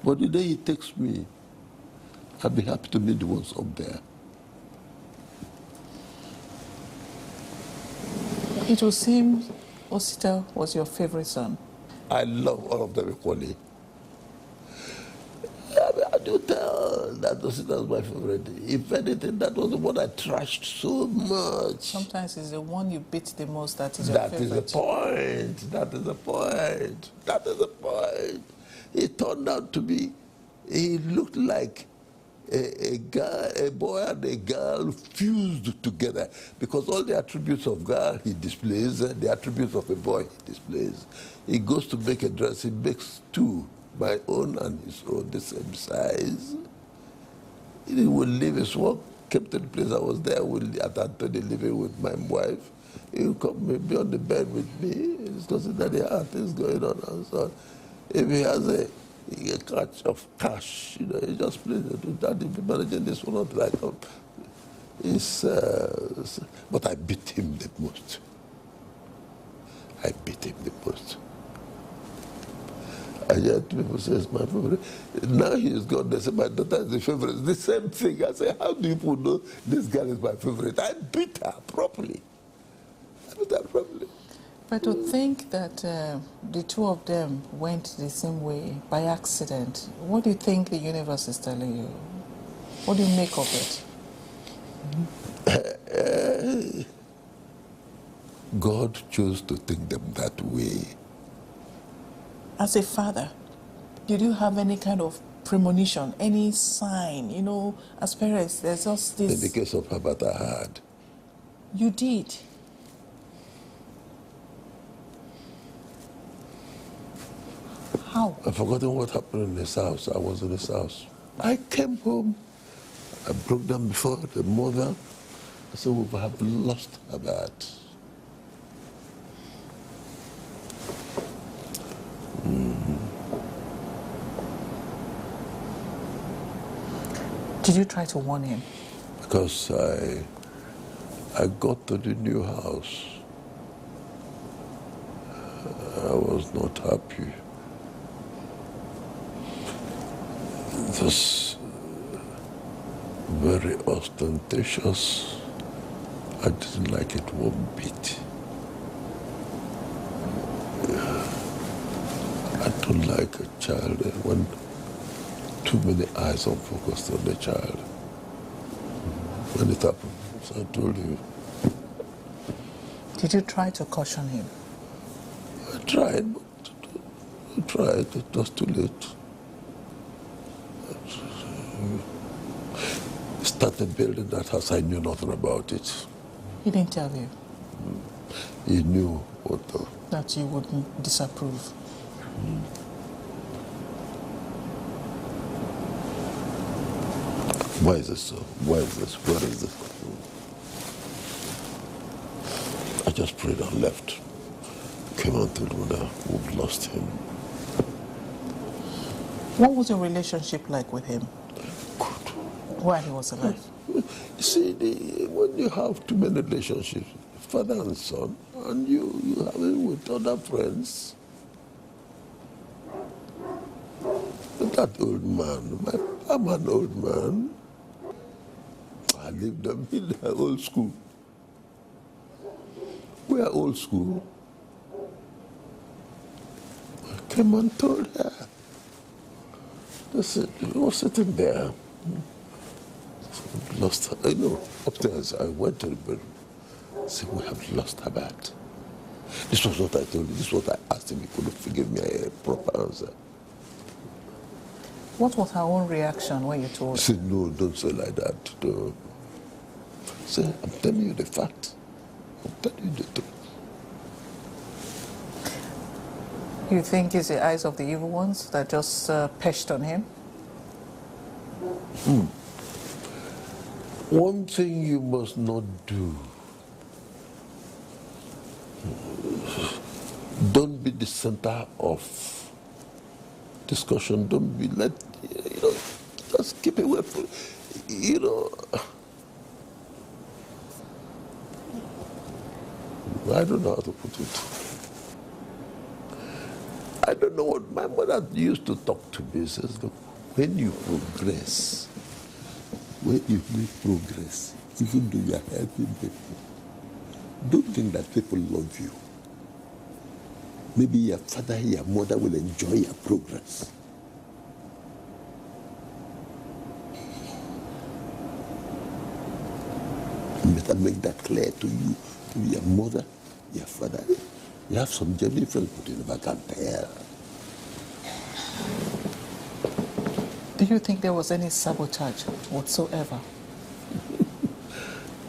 But the day He takes me, I'll be happy to meet the ones up there. It will seem Osita was your favorite son. I love all of them equally. I do tell that Osita was my favorite. If anything, that was the one I trashed so much. Sometimes it's the one you beat the most that is your favorite. That is the point. That is the point. That is the point. It turned out to be, he looked like a boy and a girl fused together, because all the attributes of girl he displays, the attributes of a boy he displays. He goes to make a dress, he makes two, my own and his own, the same size. He would leave his work, came to the place I was there at Anthony, living with my wife. He would come be on the bed with me. He's considered there are things going on and so on. If he has a catch of cash, he just plays it. Daddy be managing this one until I come. But I beat him the most. I beat him the most. And yet people say it's my favorite. Now he is gone, they say my daughter is the favorite. The same thing. I say, how do people know this girl is my favorite? I beat her properly. But to think that the two of them went the same way by accident, what do you think the universe is telling you? What do you make of it? God chose to take them that way. As a father, did you have any kind of premonition, any sign? As parents, there's just this... In the case of Herbert, I had. You did? How? I've forgotten what happened in his house. I was in his house. I came home. I broke down before the mother. I said, we have lost Herbert. Did you try to warn him? Because I got to the new house. I was not happy. It was very ostentatious. I didn't like it one bit. I don't like a child when too many eyes are focused on the child. When it happened, so I told you. Did you try to caution him? I tried, but it was too late. Started building that house, I knew nothing about it. He didn't tell you? He knew what that you wouldn't disapprove. Why is this so? Why is this? Where is this? I just prayed and left. Came on to the we've lost him. What was your relationship like with him? Good. While he was alive? You see, when you have too many relationships, father and son, and you have it with other friends, that old man, I'm an old man. I lived them in the old school. we are old school. I came and told her. I said, we were sitting there. Lost her. Upstairs, I went to the bedroom. I said, we have lost her bat. This was what I told you. This is what I asked him. He couldn't give me a proper answer. What was her own reaction when you told her? She said, no, don't say like that. No. I said, I'm telling you the fact. I'm telling you the truth. You think it's the eyes of the evil ones that just peshed on him? One thing you must not do. Don't be the center of discussion. Don't be just keep away from, I don't know how to put it. I don't know what my mother used to talk to me. She says, look, when you progress, when you make progress, even though you are helping people, don't think that people love you. Maybe your father, your mother will enjoy your progress. You better make that clear to you, to your mother, your father. You have some genuine friends, but you never can tell. Do you think there was any sabotage whatsoever?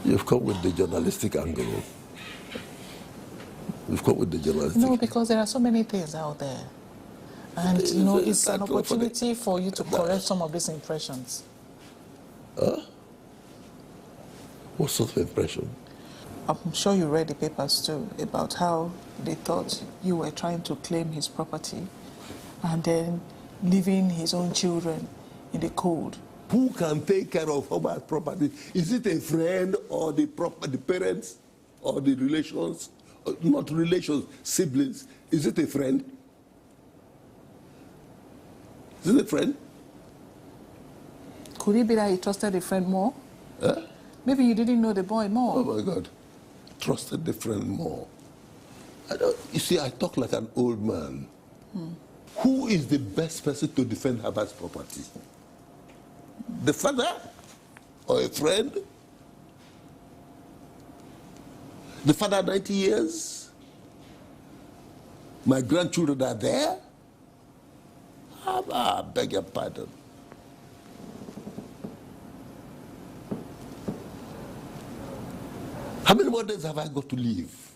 You've come with the journalistic angle. You've come with the journalistic. No, because there are so many things out there. And, it's an opportunity for you to correct some of these impressions. Huh? What sort of impression? I'm sure you read the papers too about how they thought you were trying to claim his property and then leaving his own children in the cold. Who can take care of Hubert's property? Is it a friend or the parents or the relations? Not relations, siblings. Is it a friend? Is it a friend? Could it be that he trusted the friend more? Huh? Maybe you didn't know the boy more. Oh my God. Trusted the friend more. You see, I talk like an old man. Who is the best person to defend Hubert's property? The father or a friend? The father 90 years? My grandchildren are there? I beg your pardon. How many more days have I got to live?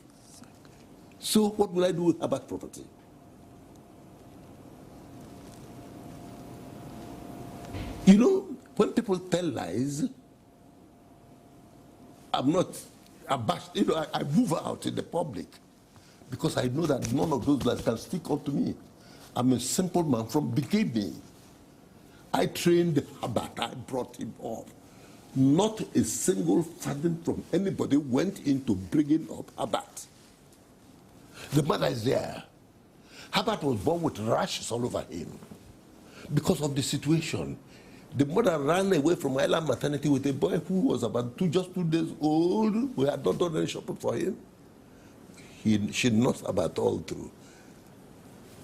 So what will I do with Hubert's property? When people tell lies, I'm not abashed. I move out in the public because I know that none of those lies can stick onto me. I'm a simple man from beginning. I trained Hubert. I brought him up. Not a single fathom from anybody went into bringing up Hubert. The mother is there. Hubert was born with rashes all over him because of the situation. The mother ran away from Island maternity with a boy who was about just 2 days old. We had not done any shopping for him. She nursed Hubert all through.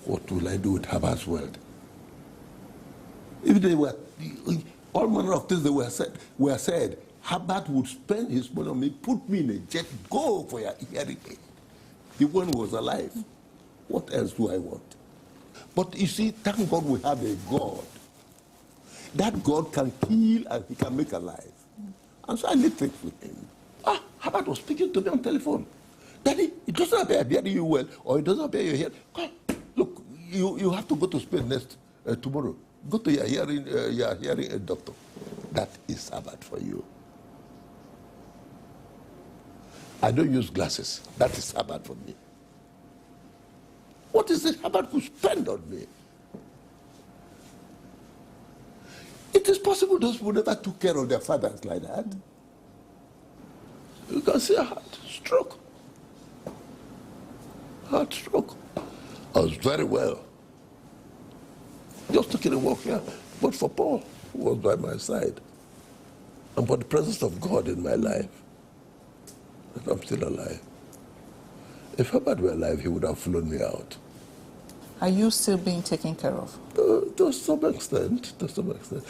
What will I do with Hubert's world? If they were, all manner of things that were said, Hubert would spend his money on me, put me in a jet, go for your hearing aid. The one was alive. What else do I want? But you see, thank God we have a God. That God can kill and he can make alive. And so I live faith with him. Hubert was speaking to me on telephone. Daddy, it doesn't appear I'm hearing you well, or it doesn't appear you're here. Come, look, you have to go to Spain tomorrow. Go to your hearing aid doctor. That is Hubert for you. I don't use glasses. That is Hubert for me. What is it Hubert could spend on me? It is possible those who never took care of their fathers like that. You can see a heart stroke. Heart stroke. I was very well. Just taking a walk here. But for Paul, who was by my side, and for the presence of God in my life, and I'm still alive. If Herbert were alive, he would have flown me out. Are you still being taken care of? To some extent, to some extent.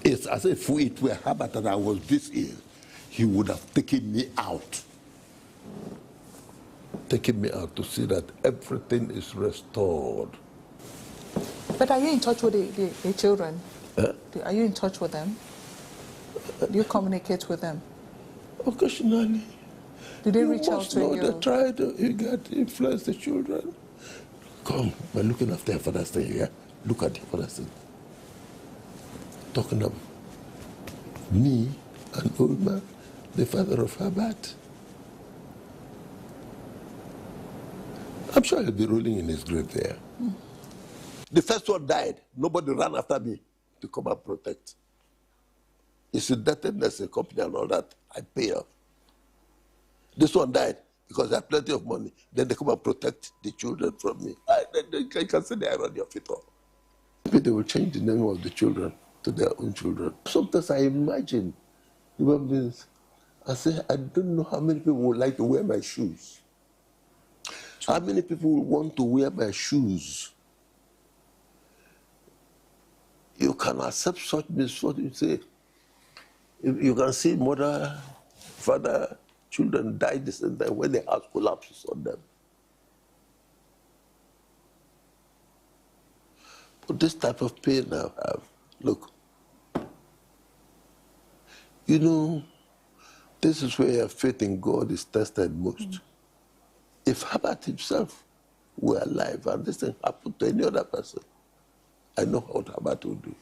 It's as if it were Herbert that I was this ill, he would have taken me out. Taken me out to see that everything is restored. But are you in touch with the children? Are you in touch with them? Do you communicate with them? Occasionally. Do they reach out to you? They try to influence the children. Come, we're looking after your father's thing here. Look at your father's thing. Talking of me, an old man, the father of Herbert. I'm sure he'll be rolling in his grave there. The first one died. Nobody ran after me to come and protect. It's indebtedness, a company and all that. I pay off. This one died because they had plenty of money. Then they come and protect the children from me. I can see the irony of it all. Maybe they will change the name of the children to their own children. Sometimes I imagine human beings. I say, I don't know how many people would like to wear my shoes. How many people would want to wear my shoes? You can accept such misfortune. You say, you can see mother, father, children die the same time when the house collapses on them. But this type of pain I have, look, you know, this is where your faith in God is tested most. If Herbert himself were alive and this thing happened to any other person, I know what Herbert would do.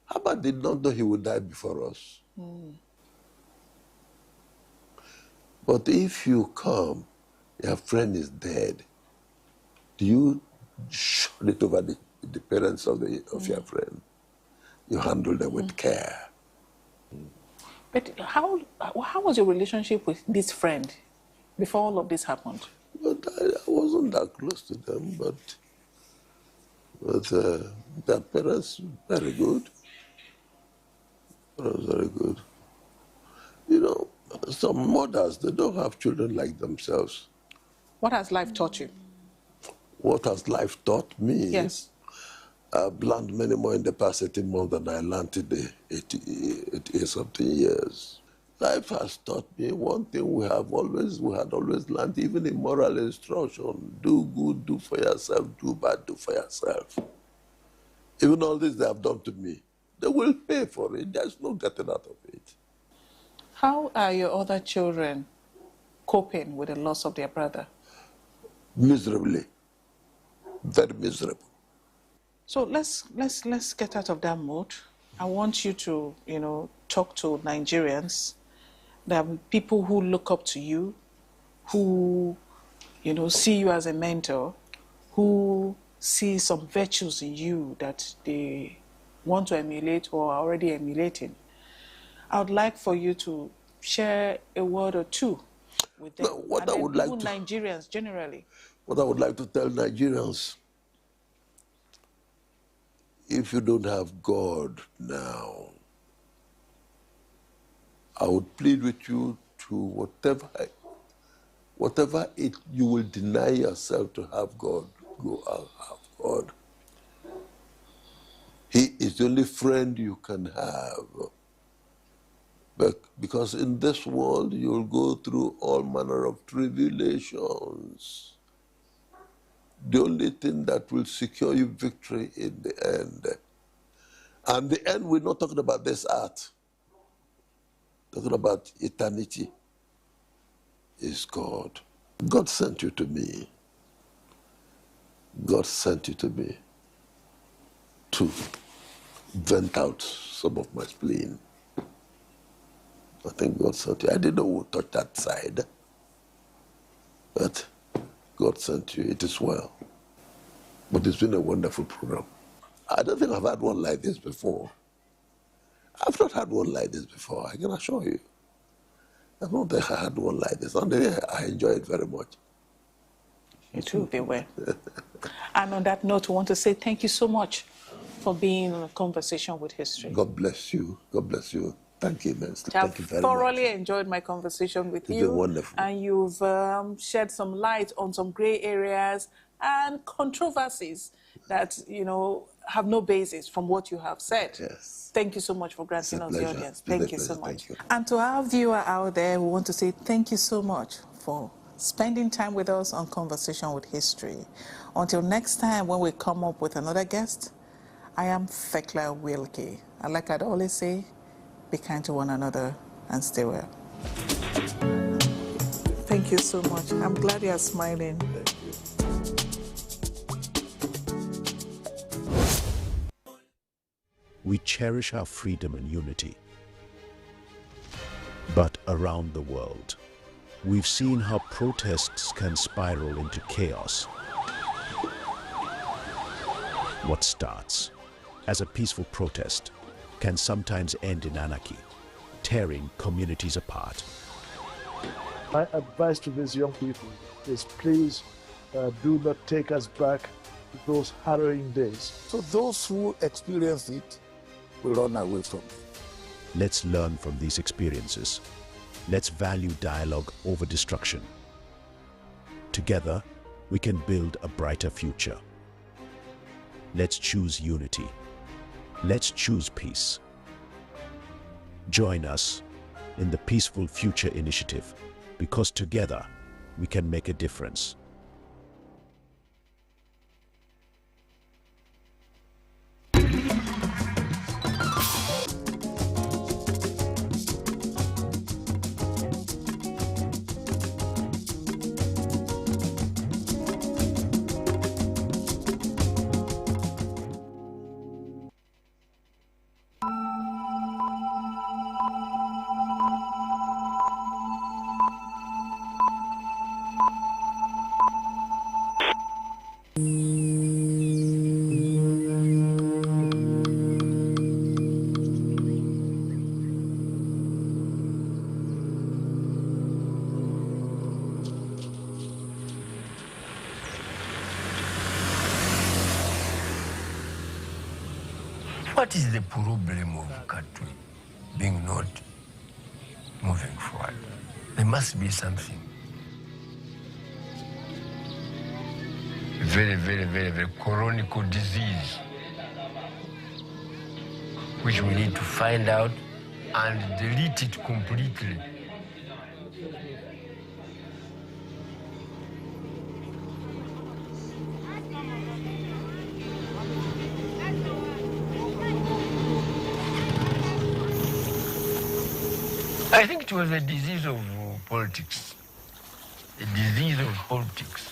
Herbert did not know he would die before us. But if you come, your friend is dead, do you shun it over the parents of your friend? You handle them with care. But how was your relationship with this friend before all of this happened? But I wasn't that close to them, but their parents, very good. Parents very good. You know, some mothers, they don't have children like themselves. What has life taught you? What has life taught me? Yes. I've learned many more in the past 18 months than I learned in the 80-something years. Life has taught me one thing we had always learned, even in moral instruction: do good, do for yourself; do bad, do for yourself. Even all this they have done to me, they will pay for it. There's no getting out of it. How are your other children coping with the loss of their brother? Miserably, very miserable. So let's get out of that mode. I want you to, talk to Nigerians. There are people who look up to you, who, see you as a mentor, who see some virtues in you that they want to emulate or are already emulating. I would like for you to share a word or two with them. Nigerians generally. What I would like to tell Nigerians, if you don't have God now, I would plead with you to whatever you will deny yourself to have God, go and have God. He is the only friend you can have. But because in this world you'll go through all manner of tribulations. The only thing that will secure you victory in the end. And the end, we're not talking about this earth. Talking about eternity is God. God sent you to me. God sent you to me to vent out some of my spleen. I think God sent you. I didn't know who would touch that side. But God sent you. It is well. But it's been a wonderful program. I don't think I've had one like this before. I've not had one like this before, I can assure you. I don't think I had one like this. And I enjoy it very much. It will be well. And on that note, we want to say thank you so much for being in a conversation with history. God bless you. God bless you. Thank you, Minister. I've Thank you very thoroughly much. enjoyed my conversation with You've you. been wonderful. And you've shed some light on some grey areas and controversies that, have no basis from what you have said. Yes. Thank you so much for granting us the pleasure. audience. It's been Thank a you so pleasure. much. Thank you. And to our viewer out there, we want to say thank you so much for spending time with us on Conversation with History. Until next time when we come up with another guest, I am Thekla Wilkie. And like I'd always say, be kind to one another and stay well. Thank you so much. I'm glad you're smiling. We cherish our freedom and unity. But around the world, we've seen how protests can spiral into chaos. What starts as a peaceful protest can sometimes end in anarchy, tearing communities apart. My advice to these young people is please do not take us back to those harrowing days. So those who experience it will run away from it. Let's learn from these experiences. Let's value dialogue over destruction. Together, we can build a brighter future. Let's choose unity. Let's choose peace. Join us in the Peaceful Future Initiative, because together we can make a difference. What is the problem of the country being not moving forward? There must be something. Very, very, very, very chronic disease, which we need to find out and delete it completely. I think it was a disease of politics. A disease of politics.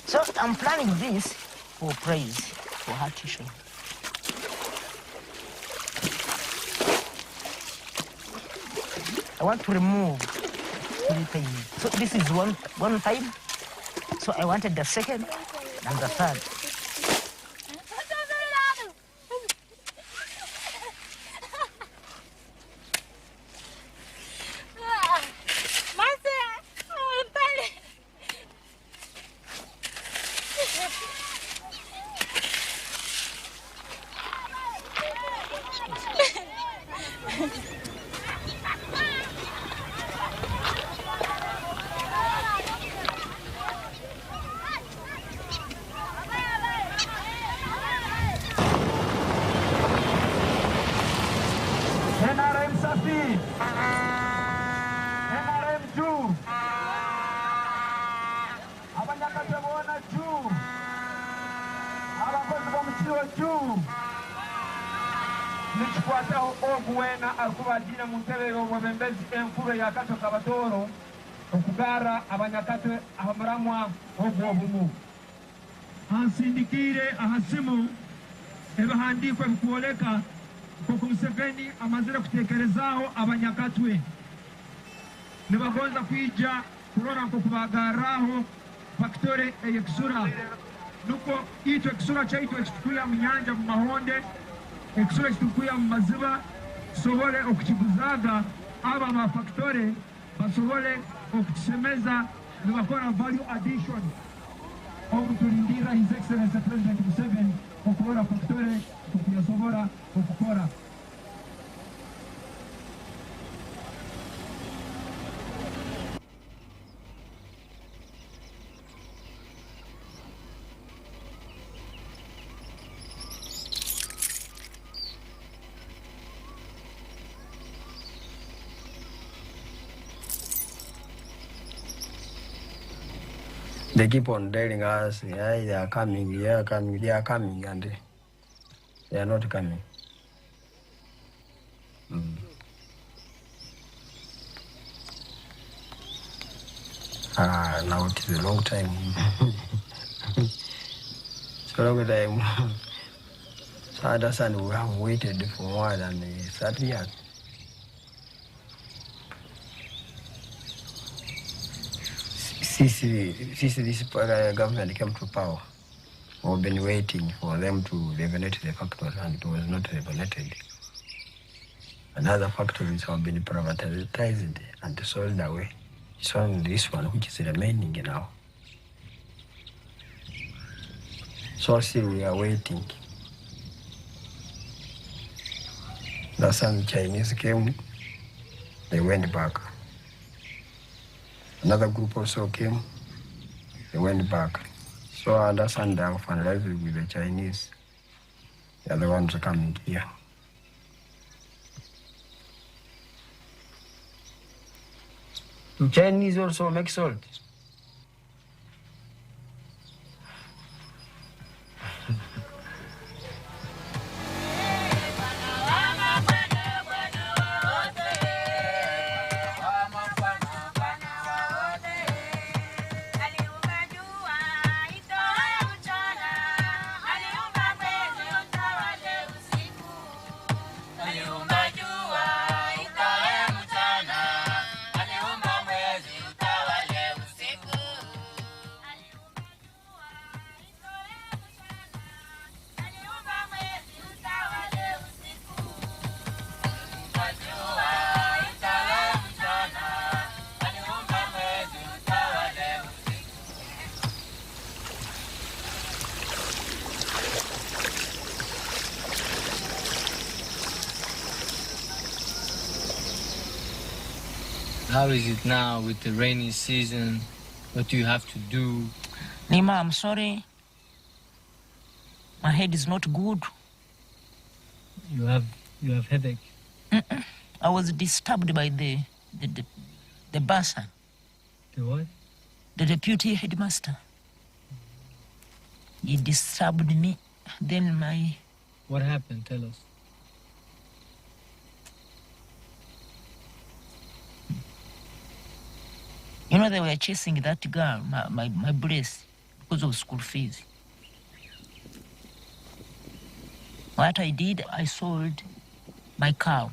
So I'm planning this for praise, for her to show. I want to remove 3 pages. So this is one time. So I wanted the second and the third. Akubagira mu ntebe y'obwebembezi enkulu ya Kato Kabatoro okugara abanyakatwe abamuramwa obwobumu ansindikire ahasimu ebihandiko ebikuoleka kuko Museveni amazire kutekerezaho abanyakatwe nibagonza kwija kurora nko kubagaraho faktore eyekisura nuko ito ekisura kyaitu ekitukuya mu nyanja mu mahonde ekisura ekitukuya mu maziba sobole okukiguzaga aba mafaktore basobole okukisemeza nibakora value addition okutulindira His Excellency President Museveni okubora faktore okuyasobora okukora. They keep on telling us, yeah, they are coming, they are coming, they are coming, and they are not coming. Now it is a long time. It's a long time. So I understand we have waited for more than 30 years. Since this government came to power, we've been waiting for them to revenate the factory, and it was not revenated. And other factories have been privatized and sold away. It's only this one which is remaining now. So still we are waiting. That's when the Chinese came, they went back. Another group also came, they went back. So I understand they are finalizing with the Chinese. They are the ones coming here. The Chinese also make salt. How is it now with the rainy season? What do you have to do? Lima, I'm sorry. My head is not good. You have headache. I was disturbed by the bursar. The what? The deputy headmaster. He disturbed me. Then my... What happened? Tell us. they were chasing that girl, my brace, because of school fees. What I did, I sold my cow.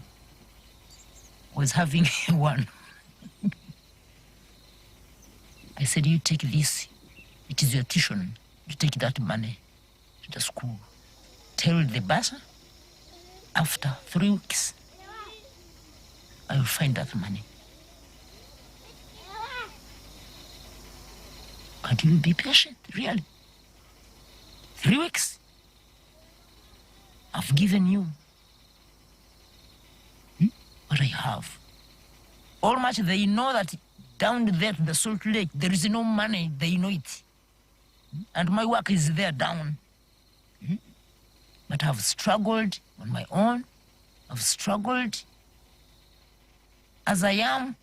Was having one. I said, you take this. It is your tuition. You take that money to the school. Tell the bursar, after 3 weeks, I will find that money. But you will be patient, really. 3 weeks. I've given you what I have. All much they know that down there to the Salt Lake, there is no money, they know it. And my work is there down. But I've struggled on my own. I've struggled as I am.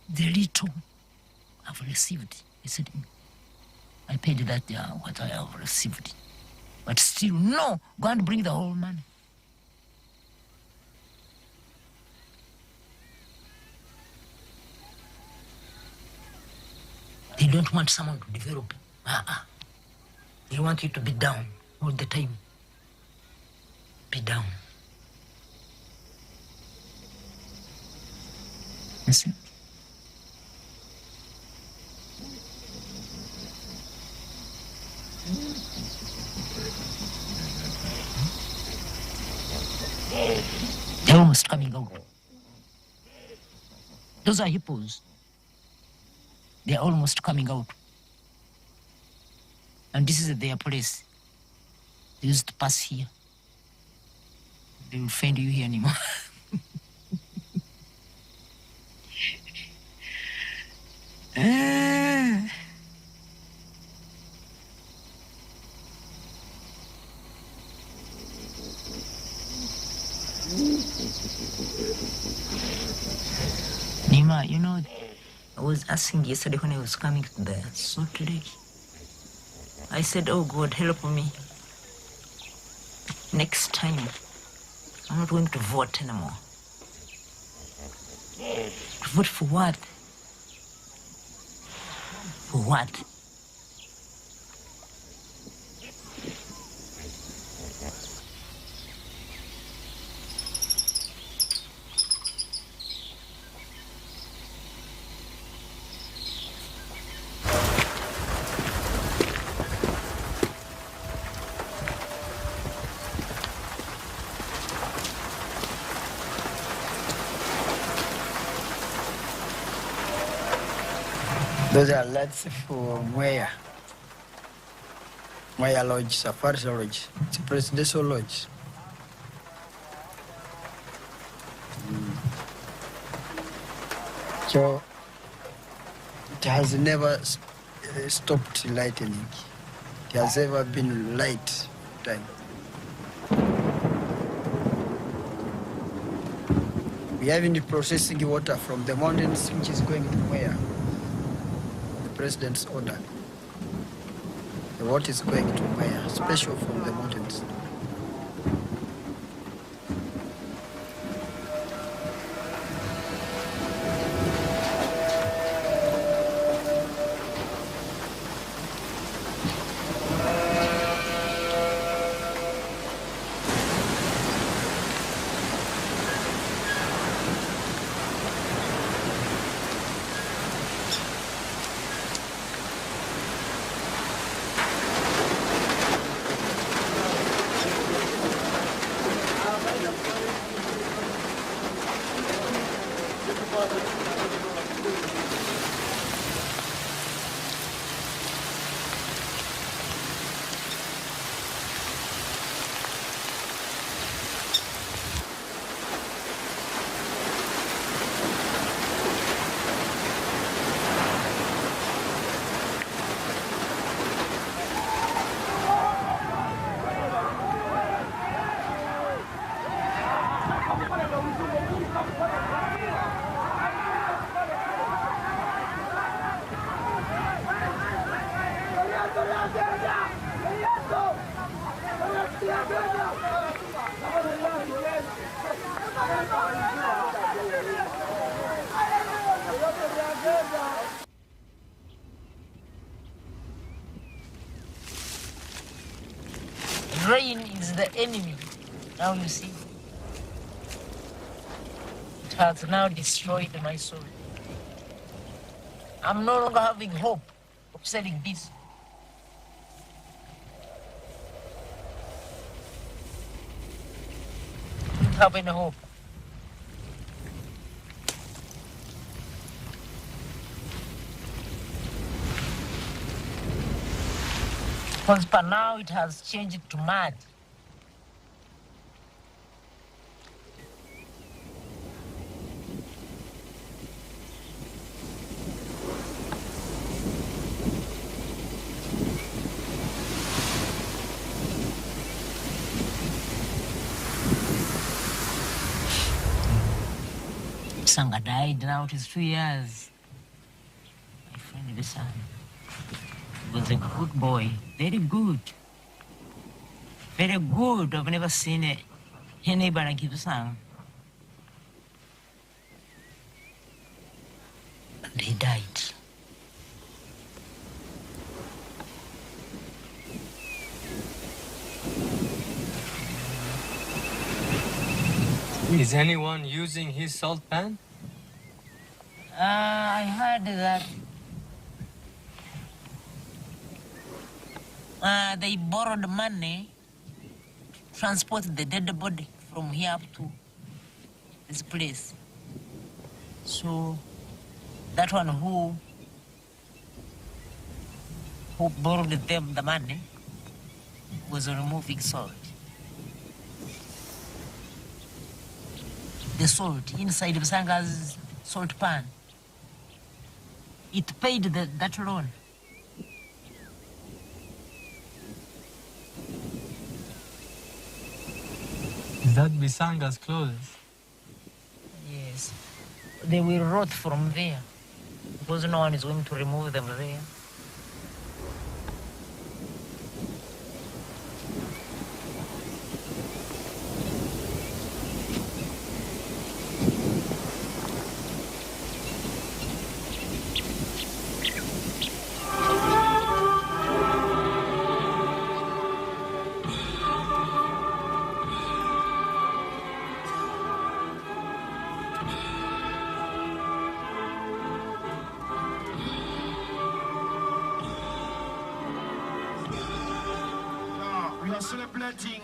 The little I've received, I said, I paid that what I have received. But still, no, go and bring the whole money. They don't want someone to develop. They want you to be down all the time. Be down. You see? They're almost coming out. Those are hippos. They're almost coming out. And this is their place. They used to pass here. They will find you here anymore. Nima, you know, I was asking yesterday when I was coming to the Salt Lake. I said, oh God, help me. Next time, I'm not going to vote anymore. To vote for what? For what? Those are lots for Mwea. Mwea Lodge, Safari Lodge. It's a presidential lodge. So it has never stopped lightning. It has ever been light time. We have been processing water from the mountains, which is going to Mwea. President's order. The water is going to Mwea, special from the mountains. Rain is the enemy. Now you see. It has now destroyed my soul. I'm no longer having hope of selling this. I don't have any hope. Because by now it has changed to mud. Sanga died, now it is 2 years. My friend Bisang was a good boy, very good. Very good. I've never seen anybody like Bisang. And he died. Is anyone using his salt pan? I heard that they borrowed money to transport the dead body from here up to this place. So that one who borrowed them the money was removing salt. The salt inside of Sanga's salt pan. It paid that loan. Is that Bisanga's clothes? Yes. They will rot from there because no one is going to remove them there. Celebrating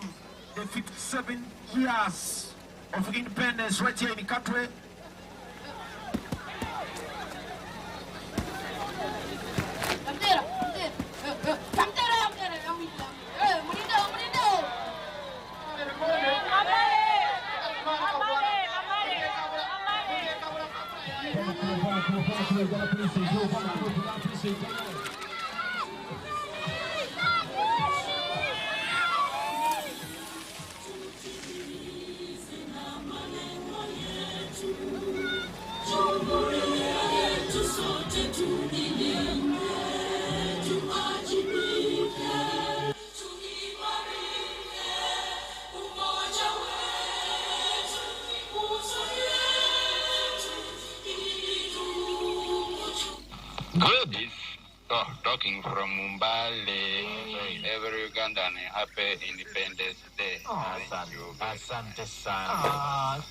the 57 years of independence right here in Katwe. Good. Talking from Mumbale, every Ugandan happy Independence Day. Asante sana.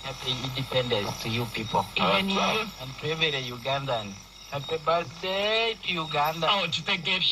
Happy Independence to you people. Even you and to every Ugandan. Happy birthday to Uganda. Oh, to take it.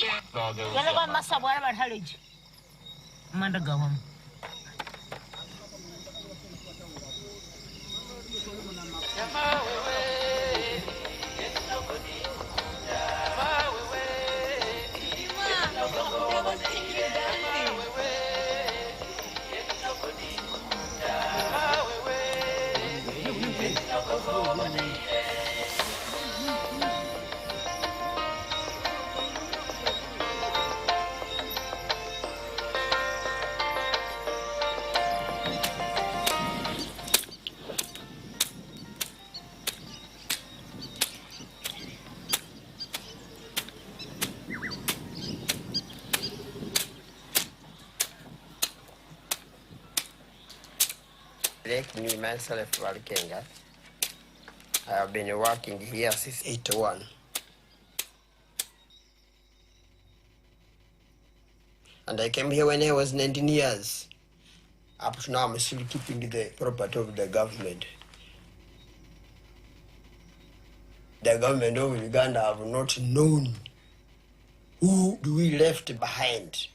Me myself Walkenga. I have been working here since 81. And I came here when I was 19 years. Up to now, I'm still keeping the property of the government. The government of Uganda have not known who do we left behind.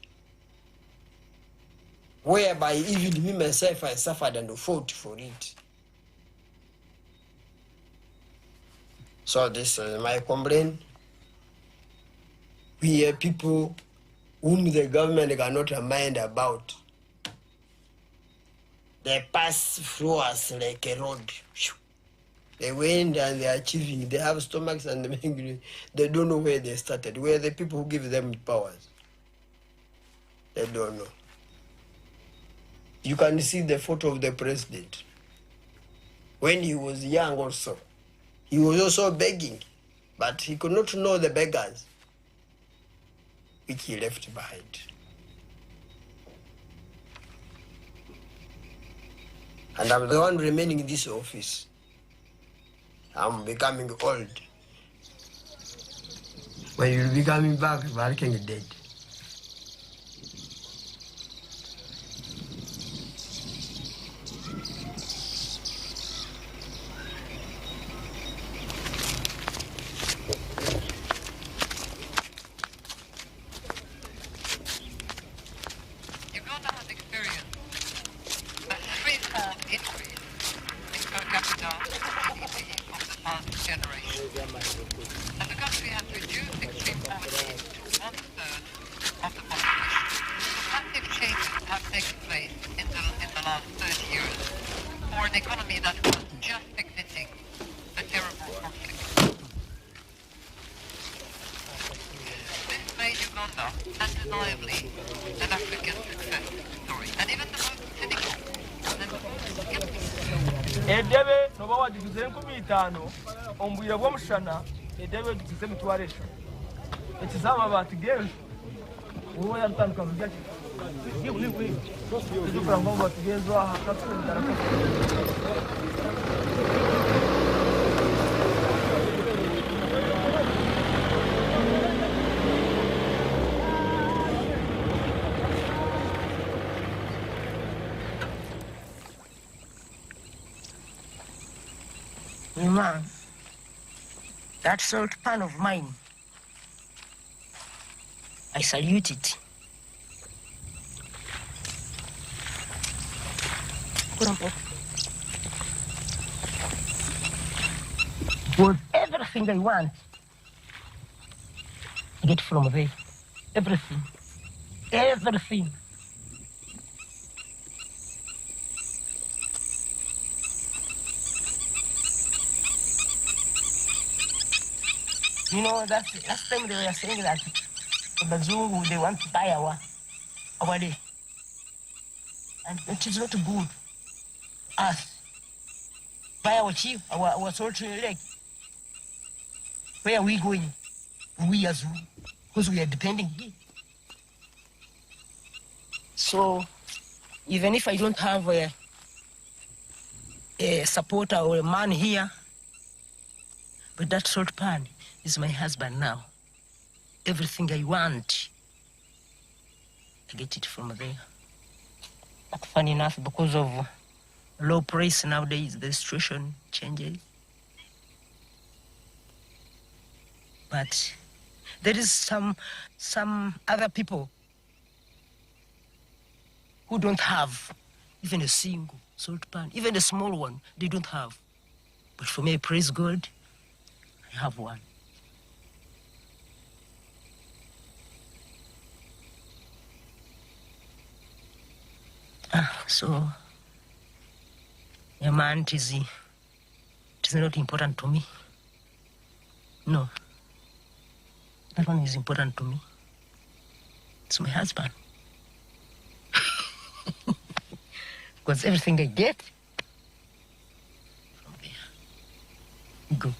Whereby even me myself, I suffered and fought for it. So this is my complaint. We are people whom the government cannot mind about. They pass through us like a road. They went and they're achieving. They have stomachs and they don't know where they started. Where the people who give them powers. They don't know. You can see the photo of the president. When he was young also, he was also begging, but he could not know the beggars which he left behind. And I'm the one remaining in this office. I'm becoming old. When you'll be coming back, Valken is dead. Edebe noba wagize 50 ombwire bw'omushana edebe tugize mitwaro 5 ekizama abantu genzo uwo yatandika mu byaki tukura ngo batugezo aha katundara Man, that salt pan of mine, I salute it. With everything I want, I get from there. Everything. Everything. You know, that's last time they were saying that the Zungu, they want to buy our day. And it is not good. Us. Buy our chief, our soldier leg. Where are we going? We as Zulu. Because we are depending here. So, even if I don't have a supporter or a man here, but that salt pan is my husband now. Everything I want, I get it from there. But funny enough, because of low price nowadays, the situation changes. But there is some other people who don't have even a single salt pan, even a small one, they don't have. But for me, praise God, I have one. So, a man, it is not important to me. No. That one is important to me. It's my husband. Because everything I get, from there, go.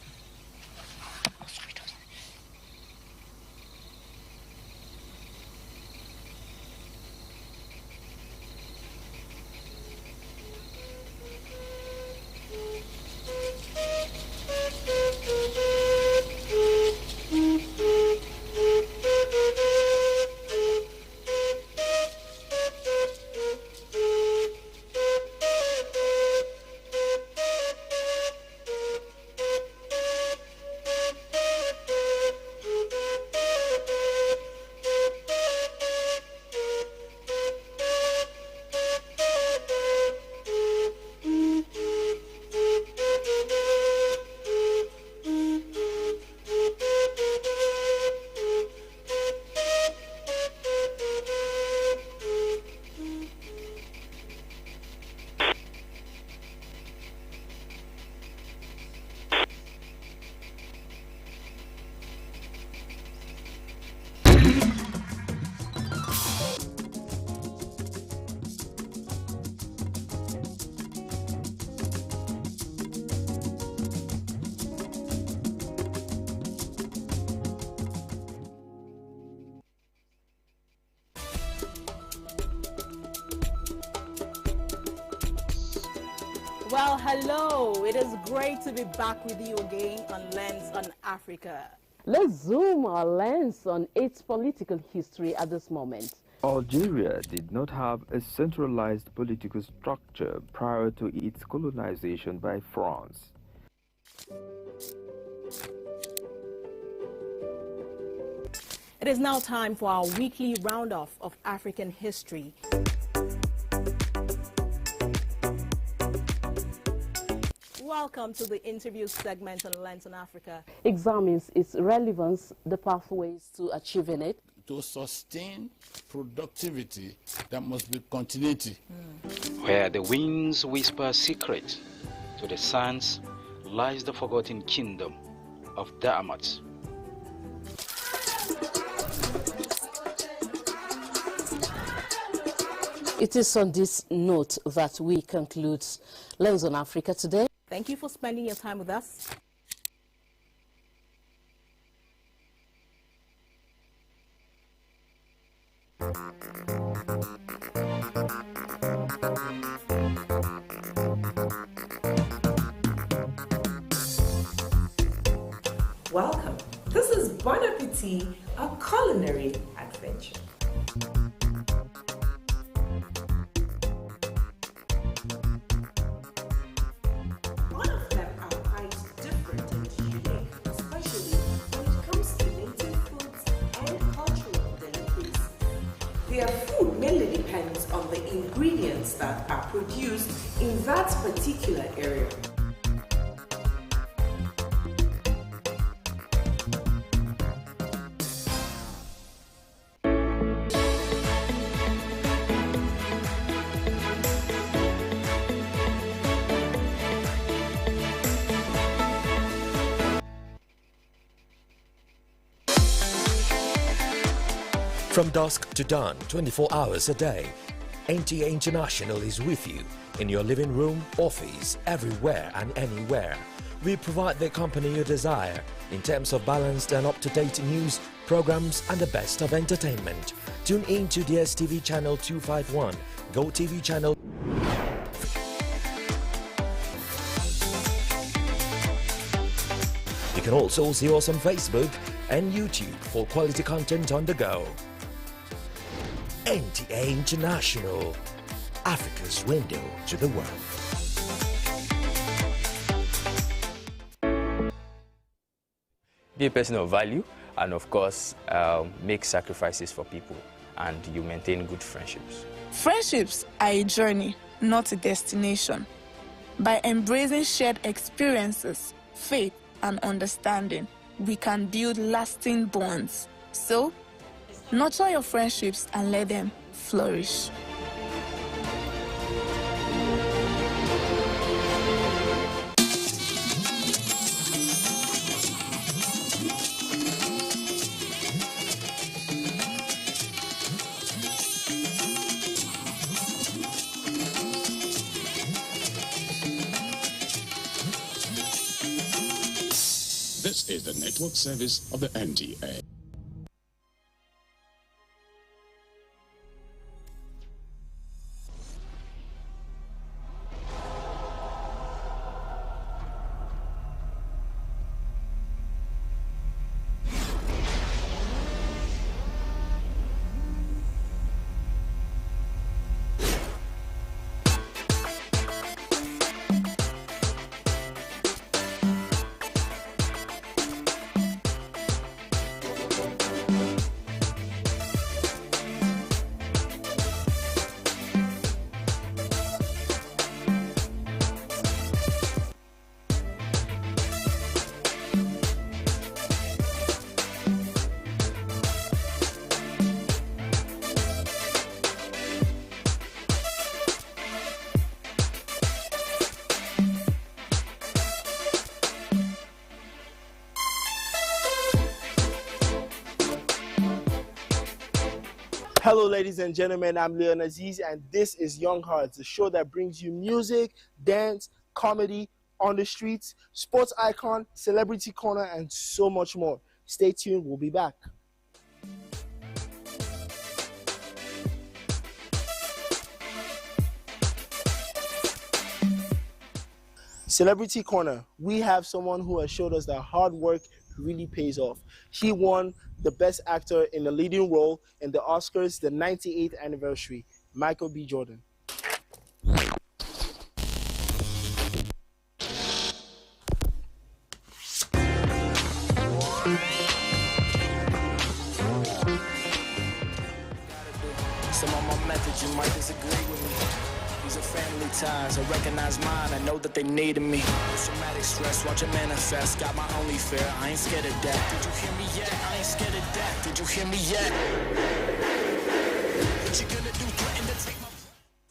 Well, hello. It is great to be back with you again on Lens on Africa. Let's zoom our lens on its political history at this moment. Algeria did not have a centralized political structure prior to its colonization by France. It is now time for our weekly roundoff of African history. Welcome to the interview segment on Lens on Africa. Examines its relevance, the pathways to achieving it. To sustain productivity, there must be continuity. Where the winds whisper secret to the sands lies the forgotten kingdom of Da'amat. It is on this note that we conclude Lens on Africa today. Thank you for spending your time with us. Welcome. This is Bon Appetit, a culinary adventure. All of them are quite different and unique, especially when it comes to native foods and cultural delicacies. Their food mainly depends on the ingredients that are produced in that particular area. From dusk to dawn, 24 hours a day, NTA International is with you in your living room, office, everywhere and anywhere. We provide the company you desire in terms of balanced and up-to-date news, programs and the best of entertainment. Tune in to DSTV channel 251, GoTV channel. You can also see us on Facebook and YouTube for quality content on the go. NTA International, Africa's window to the world. Be a person of value and, of course, make sacrifices for people, and you maintain good friendships. Friendships are a journey, not a destination. By embracing shared experiences, faith, and understanding, we can build lasting bonds. So, nurture your friendships and let them flourish. This is the network service of the NTA. Hello, ladies and gentlemen, I'm Leon Aziz, and this is Young Hearts, the show that brings you music, dance, comedy, on the streets, sports icon, celebrity corner, and so much more. Stay tuned, we'll be back. Celebrity Corner, we have someone who has showed us that hard work really pays off. He won the Best Actor in a Leading Role in the Oscars, the 98th anniversary, Michael B. Jordan. Some of my methods you might disagree with me. These are family ties, I recognize mine, I know that they needed me. Traumatic stress, watch it manifest, got my only fear, I ain't scared of that. Did you hear me yet? I ain't scared of that. Did you hear me yet? What you gonna do, threaten to take my...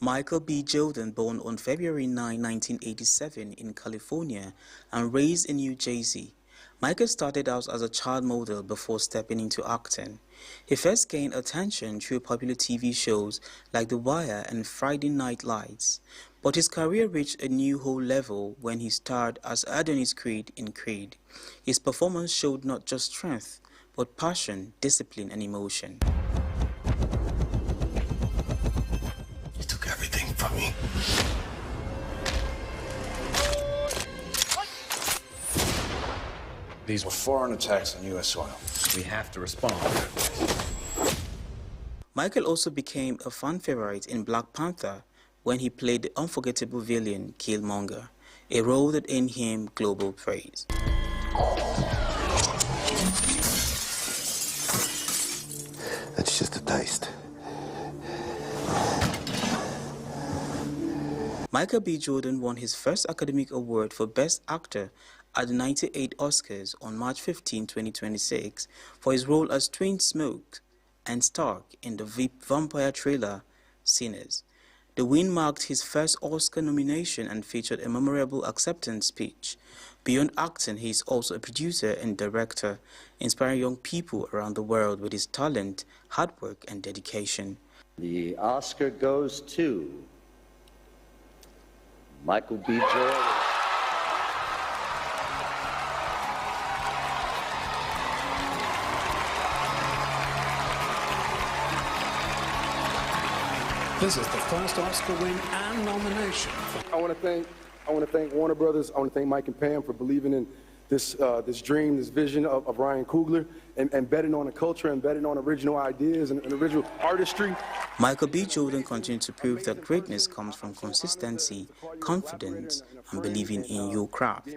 Michael B. Jordan, born on February 9, 1987 in California and raised in New Jersey. Michael started out as a child model before stepping into acting. He first gained attention through popular TV shows like The Wire and Friday Night Lights, but his career reached a new whole level when he starred as Adonis Creed in Creed. His performance showed not just strength, but passion, discipline, and emotion. You took everything from me. These were foreign attacks on U.S. soil. We have to respond. Michael also became a fan favorite in Black Panther when he played the unforgettable villain Killmonger, a role that earned him global praise. That's just a taste. Michael B. Jordan won his first Academy Award for Best Actor at the 98 Oscars on March 15, 2026 for his role as Twin Smoke and Stark in the vampire thriller Sinners. The win marked his first Oscar nomination and featured a memorable acceptance speech. Beyond acting, he is also a producer and director, inspiring young people around the world with his talent, hard work, and dedication. The Oscar goes to Michael B. Jordan. This is the first Oscar win and nomination. I want to thank Warner Brothers. I want to thank Mike and Pam for believing in this dream, this vision of Ryan Coogler, and betting on the culture and betting on original ideas and original artistry. Michael B. Jordan continued to prove that greatness comes from consistency, confidence, and believing in your craft.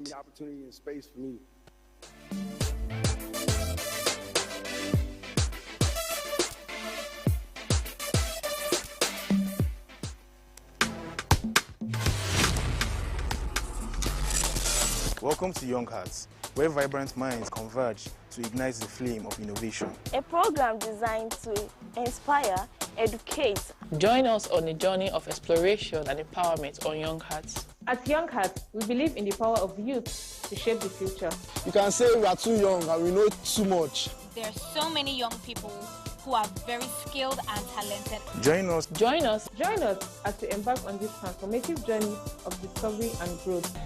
Welcome to Young Hearts, where vibrant minds converge to ignite the flame of innovation. A program designed to inspire, educate. Join us on a journey of exploration and empowerment on Young Hearts. At Young Hearts, we believe in the power of youth to shape the future. You can say we are too young and we know too much. There are so many young people who are very skilled and talented. Join us. Join us. Join us as we embark on this transformative journey of discovery and growth.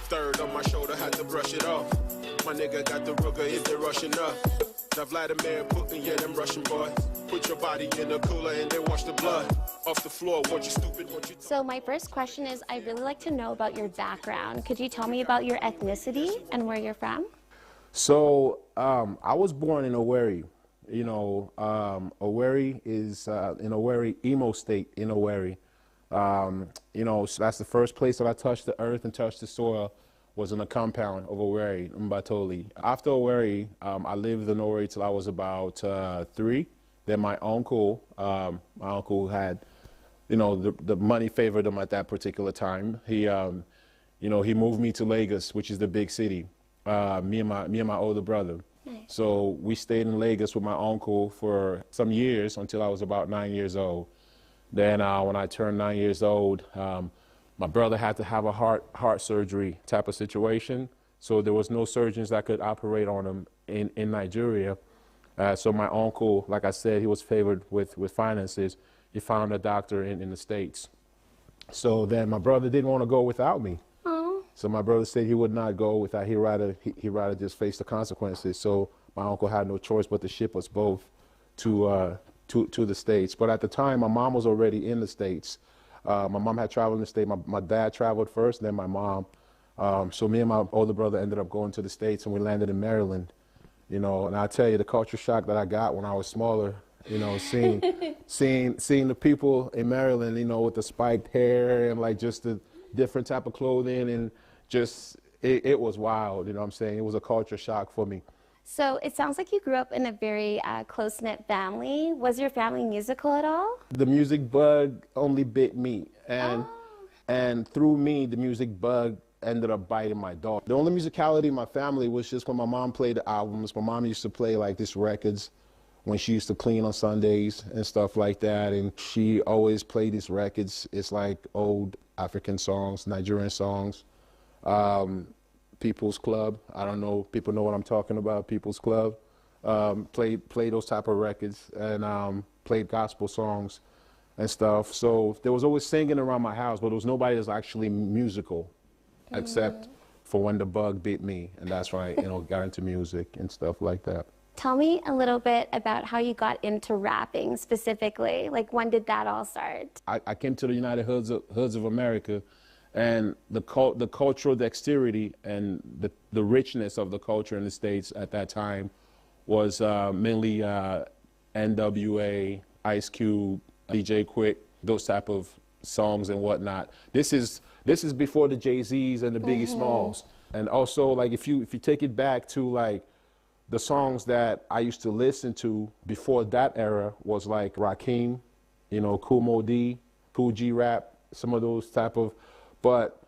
Third on my shoulder, had to brush it off. My nigga got the Ruger if they're rushing up. Now Vladimir Putin, yeah, them Russian boy. Put your body in a cooler and then wash the blood off the floor. What you stupid, what you... So my first question is, I'd really like to know about your background. Could you tell me about your ethnicity and where you're from? So I was born in Owerri. You know, Owerri is in Owerri, Imo State in Owerri. You know, so that's the first place that I touched the earth and touched the soil, was in a compound of Owerri, Mbatoli. After Owerri, I lived in Owerri till I was about 3. Then my uncle had, you know, the money favored him at that particular time. He, you know, he moved me to Lagos, which is the big city. Me and my older brother. Nice. So we stayed in Lagos with my uncle for some years until I was about 9 years old. Then when I turned 9 years old, my brother had to have a heart surgery type of situation. So there was no surgeons that could operate on him in Nigeria. So my uncle, like I said, he was favored with finances. He found a doctor in the States. So then my brother didn't want to go without me. Oh. So my brother said he would not go without, he'd rather just face the consequences. So my uncle had no choice but to ship us both to the States. But at the time, my mom was already in the States. My mom had traveled in the States. My dad traveled first, then my mom. So me and my older brother ended up going to the States, and we landed in Maryland. You know, and I tell you, the culture shock that I got when I was smaller, you know, seeing the people in Maryland, you know, with the spiked hair and like just the different type of clothing, and just it was wild. You know what I'm saying? It was a culture shock for me. So it sounds like you grew up in a very close-knit family. Was your family musical at all? The music bug only bit me, and through me, the music bug ended up biting my dog. The only musicality in my family was just when my mom played the albums. My mom used to play like these records when she used to clean on Sundays and stuff like that, and she always played these records. It's like old African songs, Nigerian songs. People's Club, I don't know, people know what I'm talking about, People's Club. Played those type of records, and played gospel songs and stuff. So there was always singing around my house, but there was nobody that's actually musical, except for when the bug bit me, and that's when I, you know, got into music and stuff like that. Tell me a little bit about how you got into rapping specifically. Like, when did that all start? I came to the United Hoods of America, and the cultural dexterity and the richness of the culture in the States at that time was mainly NWA, Ice Cube, DJ Quick, those type of songs and whatnot. This is before the Jay-Z's and the Biggie Smalls. And also, like, if you take it back to like the songs that I used to listen to before that era was like Rakim, you know, Kool Moe Dee, Kool G Rap, some of those type of. But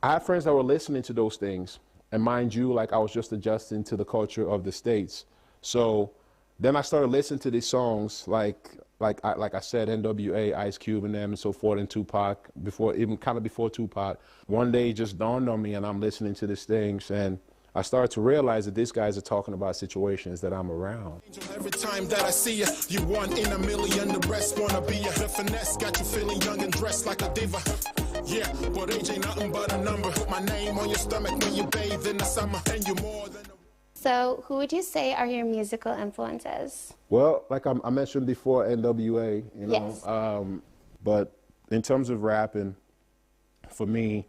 I had friends that were listening to those things, and mind you, like, I was just adjusting to the culture of the States. So then I started listening to these songs, like I said, NWA, Ice Cube, and them, and so forth, and Tupac, before Tupac. One day it just dawned on me, and I'm listening to these things, and I started to realize that these guys are talking about situations that I'm around. Every time that I see you, you one in a million, the rest wanna be you. The finesse got you feeling young and dressed like a diva. Yeah, but age ain't nothing but a number. Put my name on your stomach when you bathe in the summer, and you're more than a... So who would you say are your musical influences? Well, like I mentioned before, NWA, you know. Yes. But in terms of rapping, for me,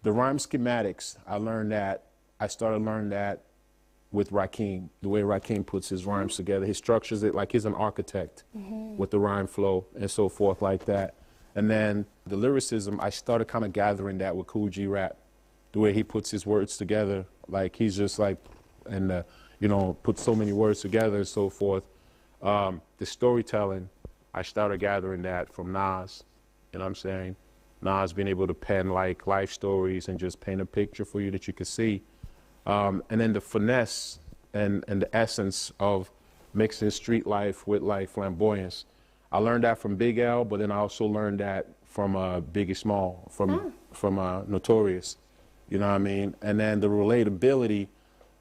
the rhyme schematics, I started learning that with Rakim, the way Rakim puts his rhymes together. He structures it like he's an architect with the rhyme flow and so forth like that. And then the lyricism, I started kind of gathering that with Kool G Rap, the way he puts his words together. Like, he's just like, and you know, put so many words together and so forth. The storytelling, I started gathering that from Nas, you know what I'm saying? Nas being able to pen like life stories and just paint a picture for you that you could see. And then the finesse and the essence of mixing street life with like flamboyance. I learned that from Big L, but then I also learned that from Biggie Small, from Notorious, you know what I mean? And then the relatability,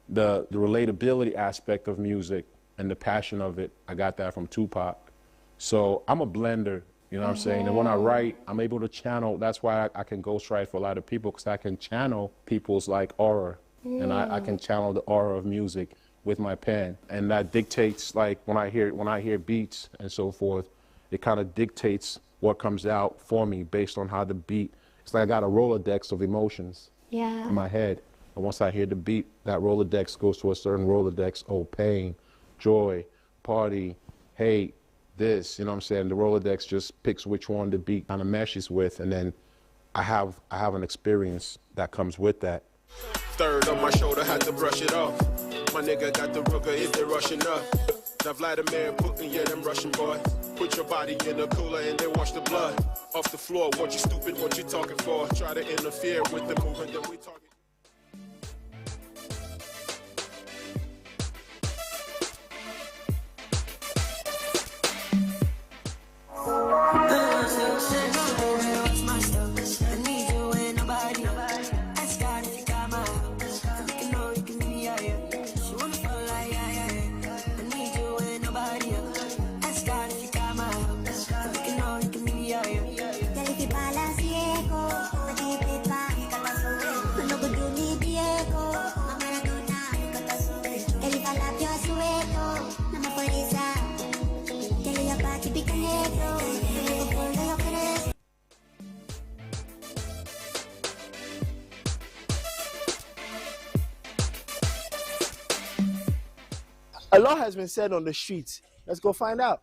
the relatability aspect of music and the passion of it, I got that from Tupac. So I'm a blender, you know what I'm saying? And when I write, I'm able to channel. That's why I can ghostwrite for a lot of people, because I can channel people's like aura. And I can channel the aura of music with my pen, and that dictates, like, when I hear beats and so forth, it kind of dictates what comes out for me based on how the beat. It's like I got a Rolodex of emotions in my head, and once I hear the beat, that Rolodex goes to a certain Rolodex. Oh, pain, joy, party, hate, this. You know what I'm saying? The Rolodex just picks which one the beat kind of meshes with, and then I have an experience that comes with that. Third on my shoulder, had to brush it off. My nigga got the Ruger if they're rushing up. Now Vladimir Putin, yeah, them Russian boy. Put your body in a cooler and they wash the blood off the floor. What you stupid, what you talking for? Try to interfere with the movement that we talking. This A lot has been said on the streets. Let's go find out.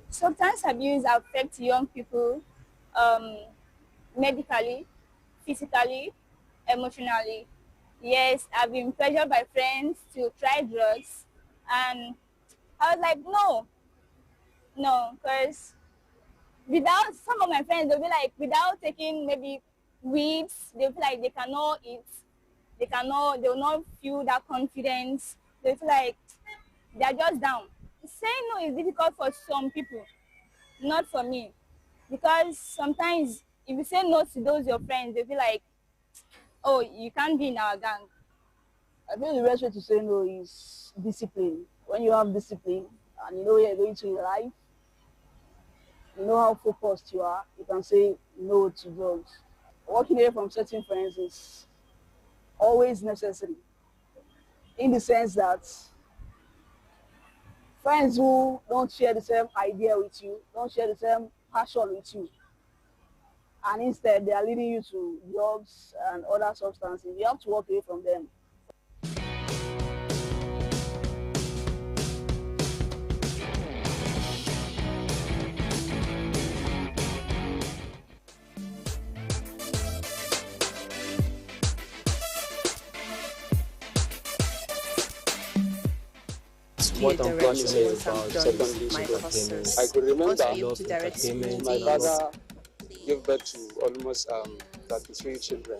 Substance abuse affects young people medically, physically, emotionally. Yes, I've been pressured by friends to try drugs, and I was like, no, because without, some of my friends, they'll be like, without taking maybe weeds, they'll feel like they cannot eat, they'll not feel that confidence, they feel like they're just down. Saying no is difficult for some people, not for me, because sometimes if you say no to those your friends, they feel like, oh, you can't be in our gang. I think the best way to say no is discipline. When you have discipline and you know where you're going to in life, you know how focused you are, you can say no to drugs. Walking away from certain friends is always necessary, in the sense that friends who don't share the same idea with you, don't share the same passion with you, and instead they are leading you to drugs and other substances, you have to walk away from them. What I'm passionate about secondary entertainment. I could remember my father gave birth to almost 33 children.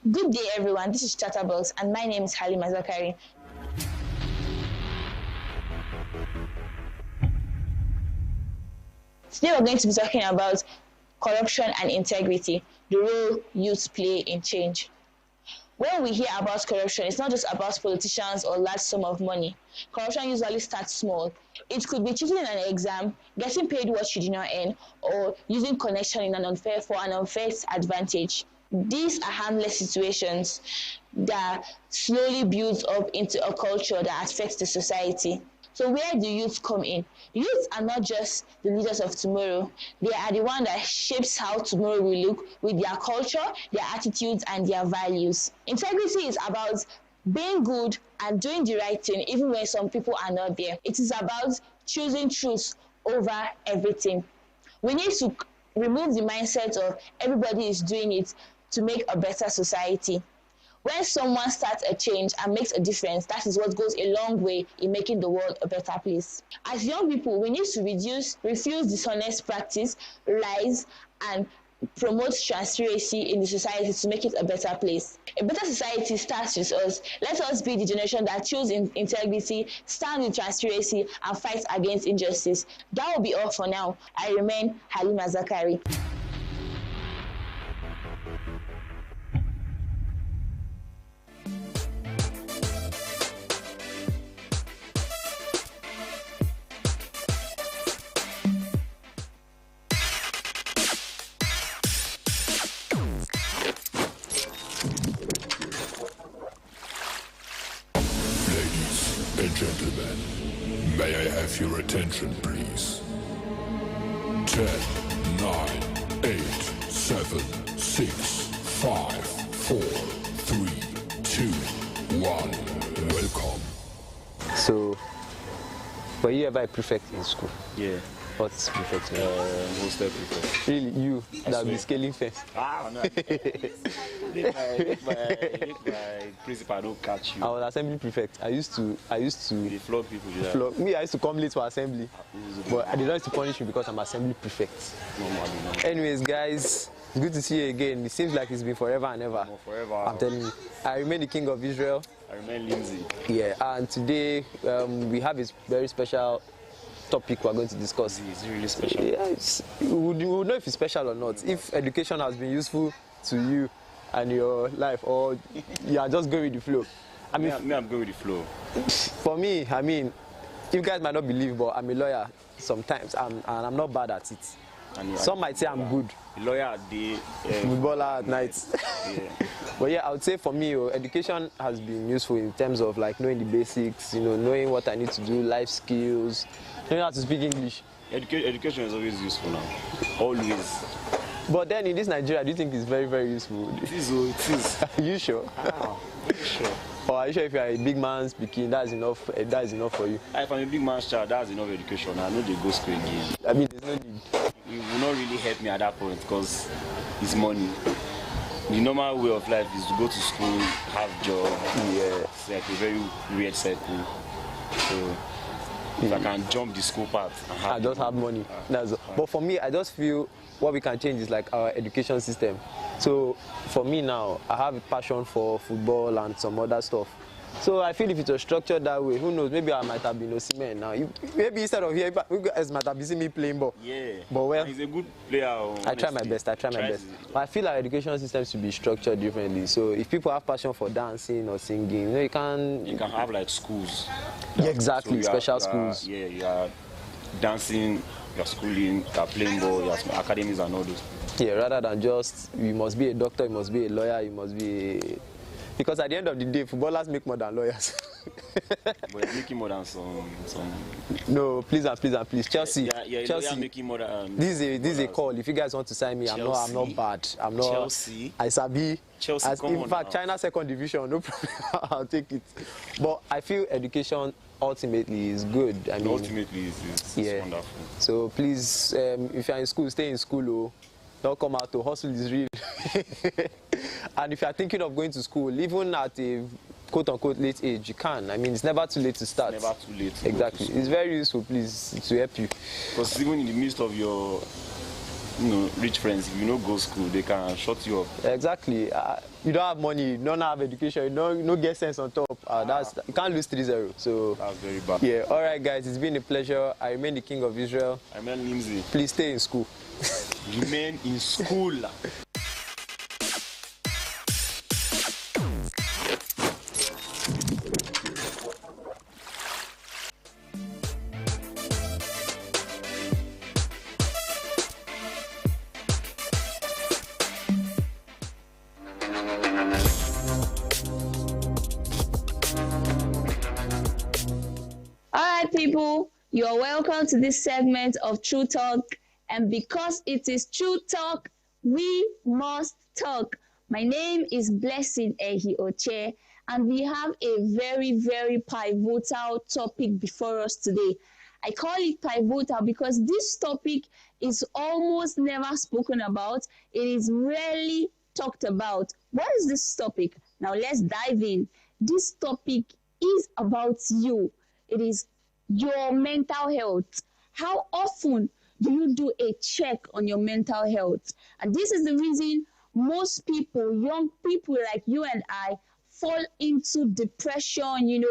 Good day, everyone. This is Chatterbox, and my name is Halima Zakari. Today we're going to be talking about corruption and integrity, the role youth play in change. When we hear about corruption, it's not just about politicians or large sum of money. Corruption usually starts small. It could be cheating in an exam, getting paid what you did not earn, or using connection for an unfair advantage. These are harmless situations that slowly builds up into a culture that affects the society. So where do youth come in? Youth are not just the leaders of tomorrow. They are the one that shapes how tomorrow will look with their culture, their attitudes, and their values. Integrity is about being good and doing the right thing even when some people are not there. It is about choosing truth over everything. We need to remove the mindset of everybody is doing it to make a better society. When someone starts a change and makes a difference, that is what goes a long way in making the world a better place. As young people, we need to refuse dishonest practice, lies, and promote transparency in the society to make it a better place. A better society starts with us. Let us be the generation that chooses integrity, stand with transparency, and fight against injustice. That will be all for now. I remain Halima Zakari. Gentlemen, may I have your attention, please? 10, 9, 8, 7, 6, 5, 4, 3, 2, 1. Welcome. So, were you ever a prefect in school? Yeah. What's prefect? Most prefect. Really, you that be scaling fence? Ah, no. If my principal don't catch you. I was assembly prefect. I used to. You flog people. Me, I used to come late for assembly, but they don't used to punish me because I'm assembly prefect. No. Anyways, guys, good to see you again. It seems like it's been forever and ever. No, forever. I'm telling you. I remain the king of Israel. I remain Lindsay. Yeah, and today we have a very special topic we're going to discuss. Is it really special? Yeah, we will know if it's special or not. If education has been useful to you and your life, or you are just going with the flow. I mean, I'm going with the flow. For me, I mean, you guys might not believe, but I'm a lawyer sometimes, and I'm not bad at it. Some might say I'm good, lawyer at day, footballer at night. Yeah. But yeah, I would say for me, education has been useful in terms of like knowing the basics, you know, knowing what I need to do, life skills, knowing how to speak English. Education is always useful now. Always. But then in this Nigeria, do you think it's very, very useful? It is. It is. Are you sure? Very sure. Or are you sure if you are a big man speaking, that's enough? That is enough for you? If I'm a big man's child, that's enough education. I know they go school again. I mean, there's no need. It will not really help me at that point because it's money. The normal way of life is to go to school, have job. Yeah. It's like a very weird cycle. So if I can jump the school part, I just have money. But for me, I just feel what we can change is like our education system. So for me now, I have a passion for football and some other stuff. So I feel if it was structured that way, who knows, maybe I might have been Osimhen now. Maybe instead of here, you guys might have seen me playing ball. Yeah. But well, he's a good player. I try my best. But I feel our education system should be structured differently. So if people have passion for dancing or singing, you know, you can have like schools. Yeah, exactly, so special schools. Yeah, you are dancing, you are schooling, you are playing ball, you are academies and all those. Yeah, rather than just you must be a doctor, you must be a lawyer, you must be because at the end of the day, footballers make more than lawyers. But you're making more than some. No, please, Chelsea. Chelsea. Making more than, this is a call. If you guys want to sign me, Chelsea. I'm not bad. I'm not. Chelsea. I sabi. Chelsea. In fact, China second division, no problem. I'll take it. But I feel education ultimately is good. I mean, ultimately it's wonderful. So please, if you're in school, stay in school. Oh. Don't come out to hustle is real. And if you are thinking of going to school, even at a quote-unquote late age, you can. I mean, it's never too late to start. It's never too late to exactly. Go to it's very useful, please, to help you. Because even in the midst of your, rich friends, if you don't go to school, they can shut you up. Exactly. You don't have money, you don't have education, you don't get sense on top. You can't lose 3-0. So that's very bad. Yeah. All right, guys, it's been a pleasure. I remain the king of Israel. I remain Lindsay. Please stay in school. Remain in school. People, you are welcome to this segment of True Talk, and because it is True Talk, we must talk. My name is Blessing Ehioche, and we have a very, very pivotal topic before us today. I call it pivotal because this topic is almost never spoken about. It is rarely talked about. What is this topic? Now let's dive in. This topic is about you. It is your mental health. How often do you do a check on your mental health? And this is the reason most people, young people like you and I, fall into depression,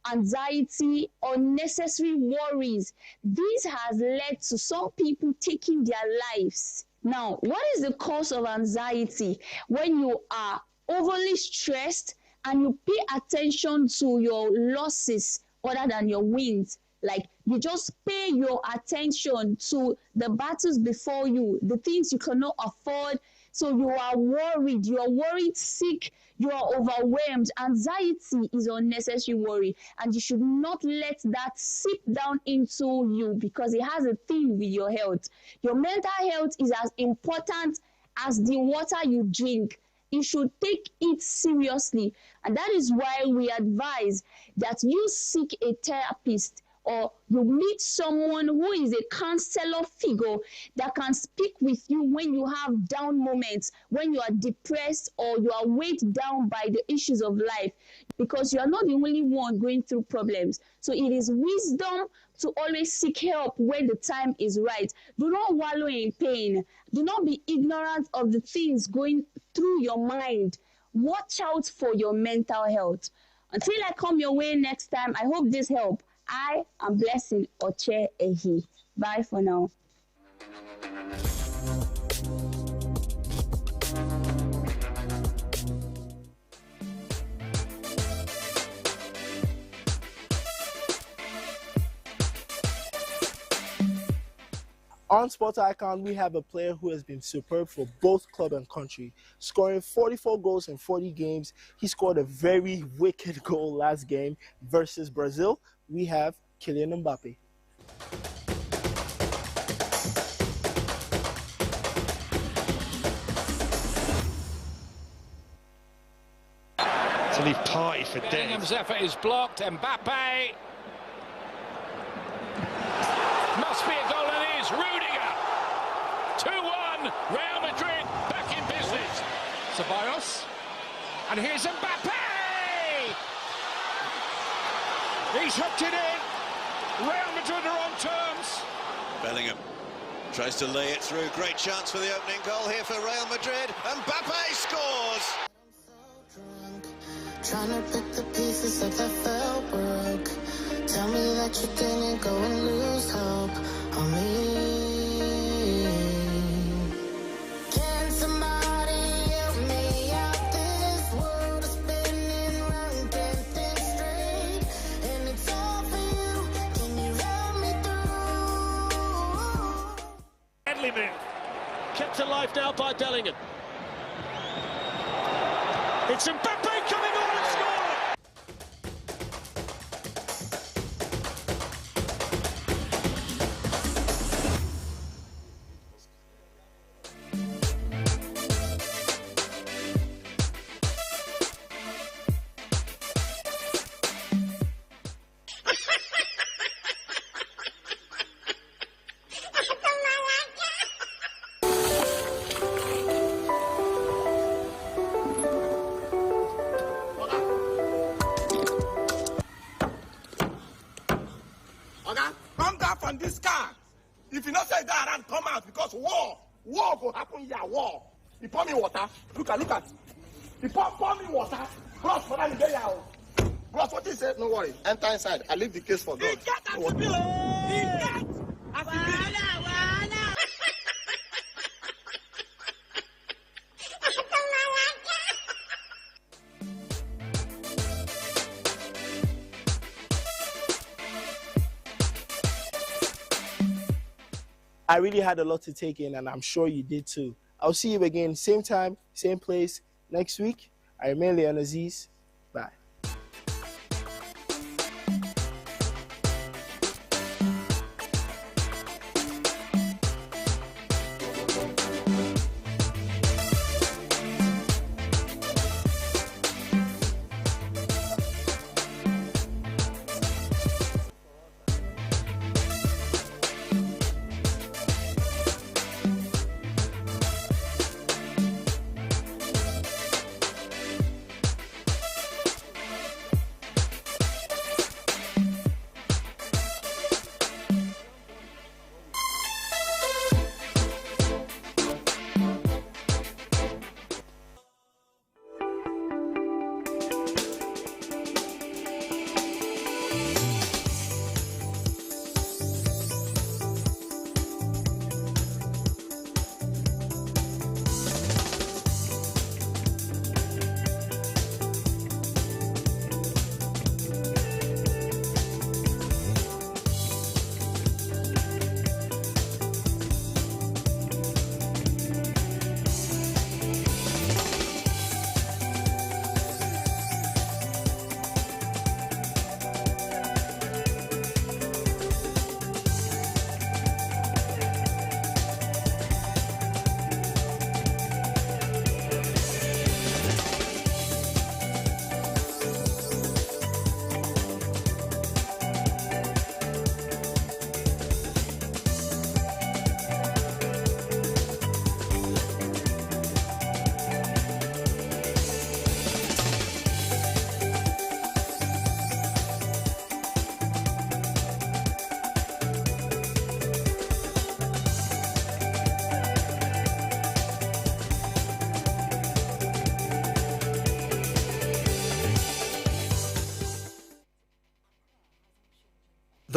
anxiety, unnecessary worries. This has led to some people taking their lives. Now, what is the cause of anxiety? When you are overly stressed and you pay attention to your losses other than your wins. Like you just pay your attention to the battles before you, the things you cannot afford. So you are worried, sick, you are overwhelmed. Anxiety is unnecessary worry, and you should not let that seep down into you because it has a thing with your health. Your mental health is as important as the water you drink. You should take it seriously. And that is why we advise that you seek a therapist or you meet someone who is a counselor figure that can speak with you when you have down moments, when you are depressed or you are weighed down by the issues of life, because you are not the only one going through problems. So it is wisdom to always seek help when the time is right. Do not wallow in pain. Do not be ignorant of the things going through your mind. Watch out for your mental health. Until I come your way next time, I hope this helped. I am Blessing Oche Ehi. Bye for now. On Sports Icon, we have a player who has been superb for both club and country, scoring 44 goals in 40 games. He scored a very wicked goal last game versus Brazil. We have Kylian Mbappe. To leave party for dead. Bellingham's effort is blocked. Mbappe. Must be a goal and it is. Rudiger. 2-1. Real Madrid back in business. Ceballos. And here's Mbappe. He's hooked it in. Real Madrid are on terms. Bellingham tries to lay it through. Great chance for the opening goal here for Real Madrid. Mbappe scores. Trying to pick the pieces of that fell broke. Tell me that you didn't go and lose hope on me. Can somebody help me out? This world is spinning round, can't think straight. And it's all for you. Can you help me through? Deadly move. Kept alive now by Bellingham. It's Mbappe coming on and scoring! From this car. If you not say that and come out because war will happen here, war. You pour me water. Look at. You pour me water. Bros, for that you get out. Bros, what he said, no worry. Enter inside. I leave the case for God. I really had a lot to take in, and I'm sure you did too. I'll see you again, same time, same place, next week. I remain Leon Aziz. Bye.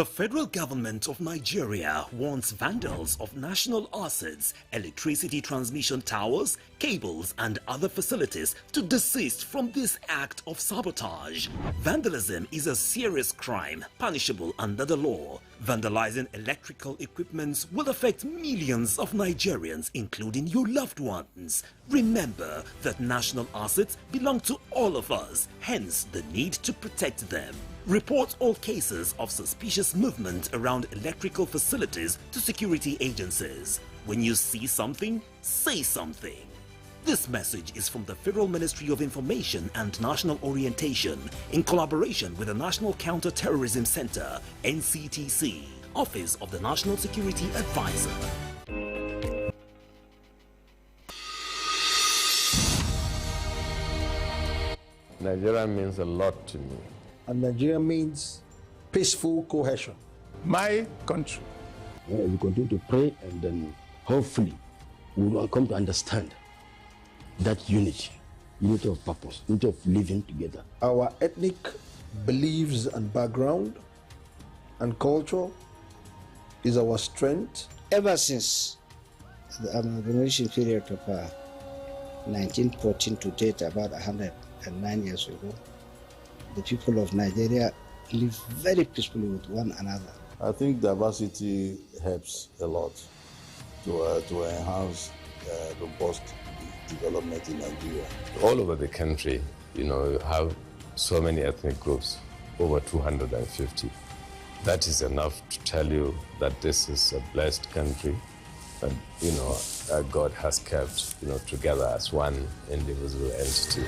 The federal government of Nigeria warns vandals of national assets, electricity transmission towers, cables and other facilities to desist from this act of sabotage. Vandalism is a serious crime punishable under the law. Vandalizing electrical equipments will affect millions of Nigerians, including your loved ones. Remember that national assets belong to all of us, hence the need to protect them. Report all cases of suspicious movement around electrical facilities to security agencies. When you see something, say something. This message is from the Federal Ministry of Information and National Orientation in collaboration with the National Counter-Terrorism Center, NCTC, Office of the National Security Advisor. Nigeria means a lot to me. And Nigeria means peaceful cohesion. My country. We continue to pray, and then hopefully we will come to understand that unity of purpose, unity of living together. Our ethnic beliefs and background and culture is our strength. Ever since the amalgamation period of 1914 to date, about 109 years ago, the people of Nigeria live very peacefully with one another. I think diversity helps a lot to enhance robust development in Nigeria. All over the country, you have so many ethnic groups, over 250. That is enough to tell you that this is a blessed country, and God has kept together as one indivisible entity.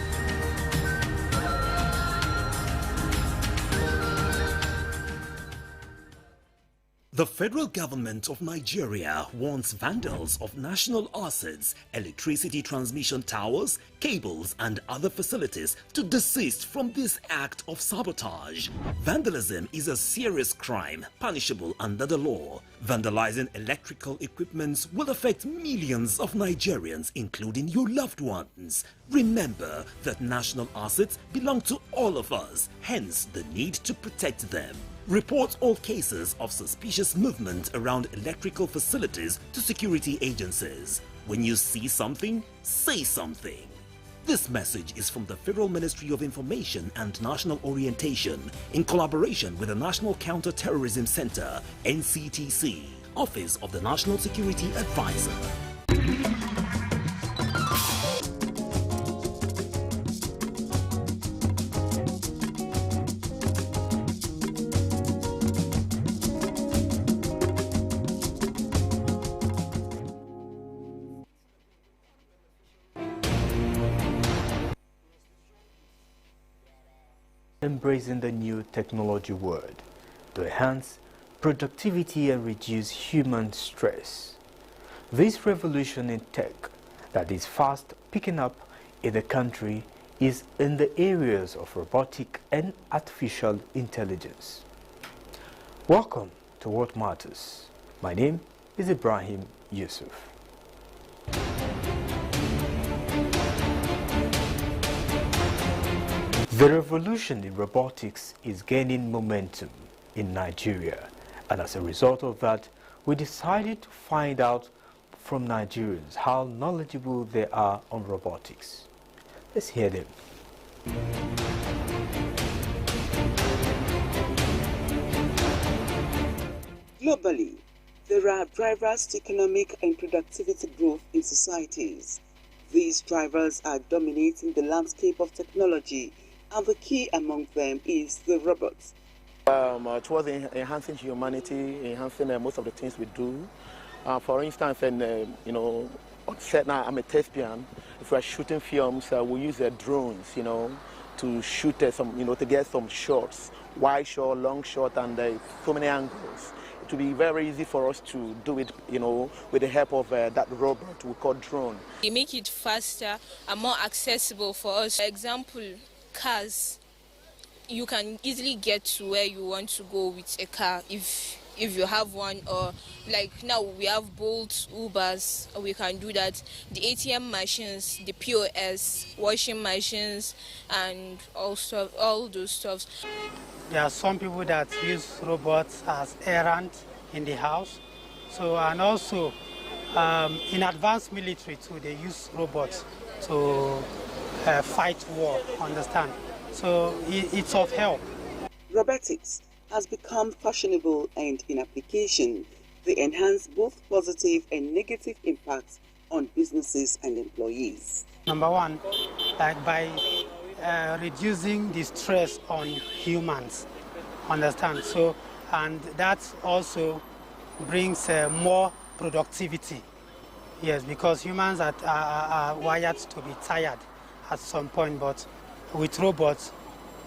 The federal government of Nigeria warns vandals of national assets, electricity transmission towers, cables and other facilities to desist from this act of sabotage. Vandalism is a serious crime punishable under the law. Vandalizing electrical equipments will affect millions of Nigerians, including your loved ones. Remember that national assets belong to all of us, hence the need to protect them. Report all cases of suspicious movement around electrical facilities to security agencies. When you see something, say something. This message is from the Federal Ministry of Information and National Orientation in collaboration with the National Counter-Terrorism Center, NCTC, Office of the National Security Advisor. Embracing the new technology world to enhance productivity and reduce human stress. This revolution in tech that is fast picking up in the country is in the areas of robotic and artificial intelligence. Welcome to What Matters. My name is Ibrahim Yusuf. The revolution in robotics is gaining momentum in Nigeria, and as a result of that, we decided to find out from Nigerians how knowledgeable they are on robotics. Let's hear them. Globally, there are drivers to economic and productivity growth in societies. These drivers are dominating the landscape of technology, and the key among them is the robots. Towards enhancing humanity, enhancing most of the things we do. For instance, on set now, I'm a thespian. If we're shooting films, we use drones, to shoot to get some shots, wide shot, long shot, and so many angles. It will be very easy for us to do it, with the help of that robot we call drone. They make it faster and more accessible for us. For example, cars, you can easily get to where you want to go with a car if you have one, or like now we have Bolt, Ubers, we can do that. The ATM machines, the POS, washing machines, and also all those stuffs. There are some people that use robots as errands in the house. So, and also in advanced military too, they use robots to fight war, understand? So it's of help. Robotics has become fashionable, and in application, they enhance both positive and negative impacts on businesses and employees. Number one, like by reducing the stress on humans, understand? So, and that also brings more productivity. Yes, because humans are wired to be tired at some point, but with robots,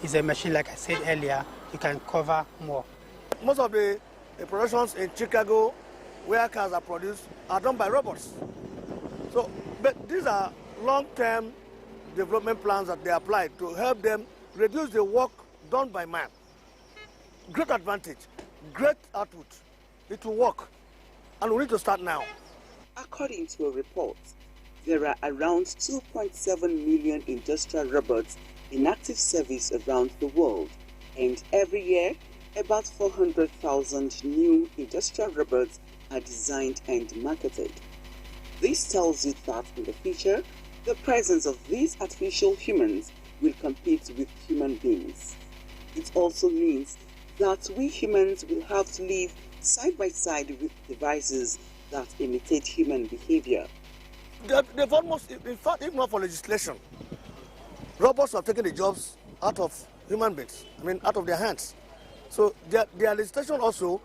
it's a machine, like I said earlier, you can cover more. Most of the productions in Chicago, where cars are produced, are done by robots. So, but these are long-term development plans that they apply to help them reduce the work done by man. Great advantage, great output. It will work, and we need to start now. According to a report, there are around 2.7 million industrial robots in active service around the world, and every year, about 400,000 new industrial robots are designed and marketed. This tells you that in the future, the presence of these artificial humans will compete with human beings. It also means that we humans will have to live side by side with devices that imitate human behavior. They've almost, in fact, if not for legislation, robots have taken the jobs out of human beings, out of their hands. So their legislation also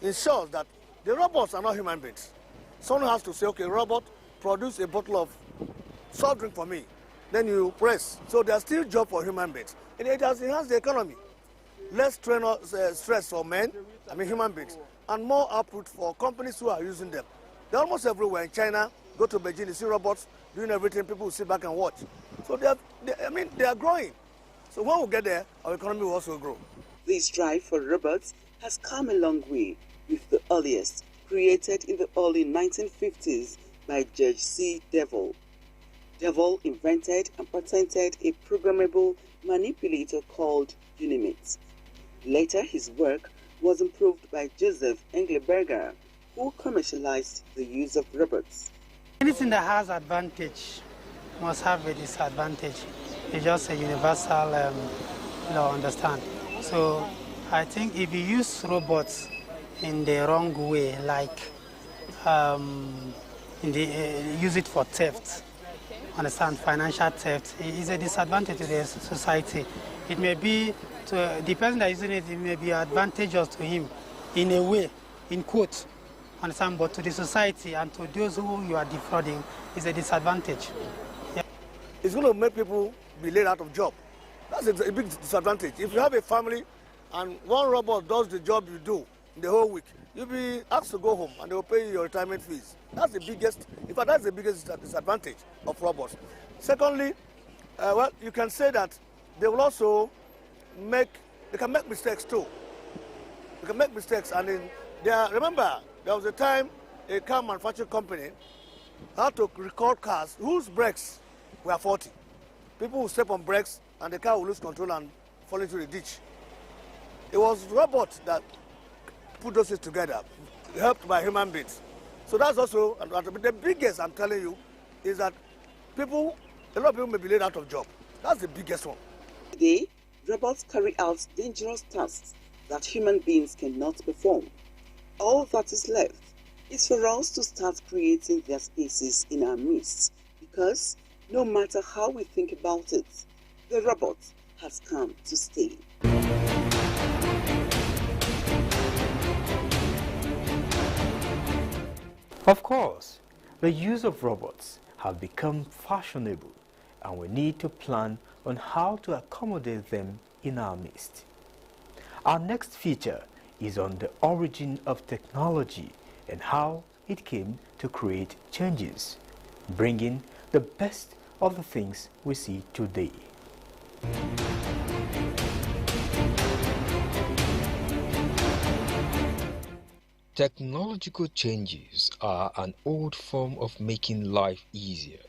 ensures that the robots are not human beings. Someone has to say, okay, robot, produce a bottle of soft drink for me. Then you press. So there's still job for human beings. And it has enhanced the economy. Less stress for men, human beings, and more output for companies who are using them. They're almost everywhere. In China, go to Beijing, you see robots doing everything. People will sit back and watch. So they are growing. So when we get there, our economy will also grow. This drive for robots has come a long way, with the earliest created in the early 1950s by Judge C. Devil. Devil invented and patented a programmable manipulator called Unimate. Later, his work was improved by Joseph Engelberger, who commercialized the use of robots. Anything that has advantage must have a disadvantage. It's just a universal law, understand? So I think if you use robots in the wrong way, like use it for theft, understand, financial theft, it is a disadvantage to the society. It may be, to the person that is using it, it may be advantageous to him in a way, in quotes, understand, but to the society and to those who you are defrauding, is a disadvantage. Yeah. It's going to make people be laid out of job. That's a big disadvantage. If you have a family and one robot does the job you do the whole week, you'll be asked to go home and they'll pay you your retirement fees. That's the biggest, in fact, that's the biggest disadvantage of robots. Secondly, well, you can say that they will also they can make mistakes too. They can make mistakes, and remember, there was a time a car manufacturing company had to record cars whose brakes were faulty. People will step on brakes and the car will lose control and fall into the ditch. It was robots that put those things together, helped by human beings. So that's also, the biggest, I'm telling you, is that a lot of people may be laid out of job. That's the biggest one. Today, robots carry out dangerous tasks that human beings cannot perform. All that is left is for us to start creating their spaces in our midst, because no matter how we think about it, the robot has come to stay. Of course, the use of robots have become fashionable, and we need to plan on how to accommodate them in our midst. Our next feature is on the origin of technology and how it came to create changes, bringing the best of the things we see today. Technological changes are an old form of making life easier.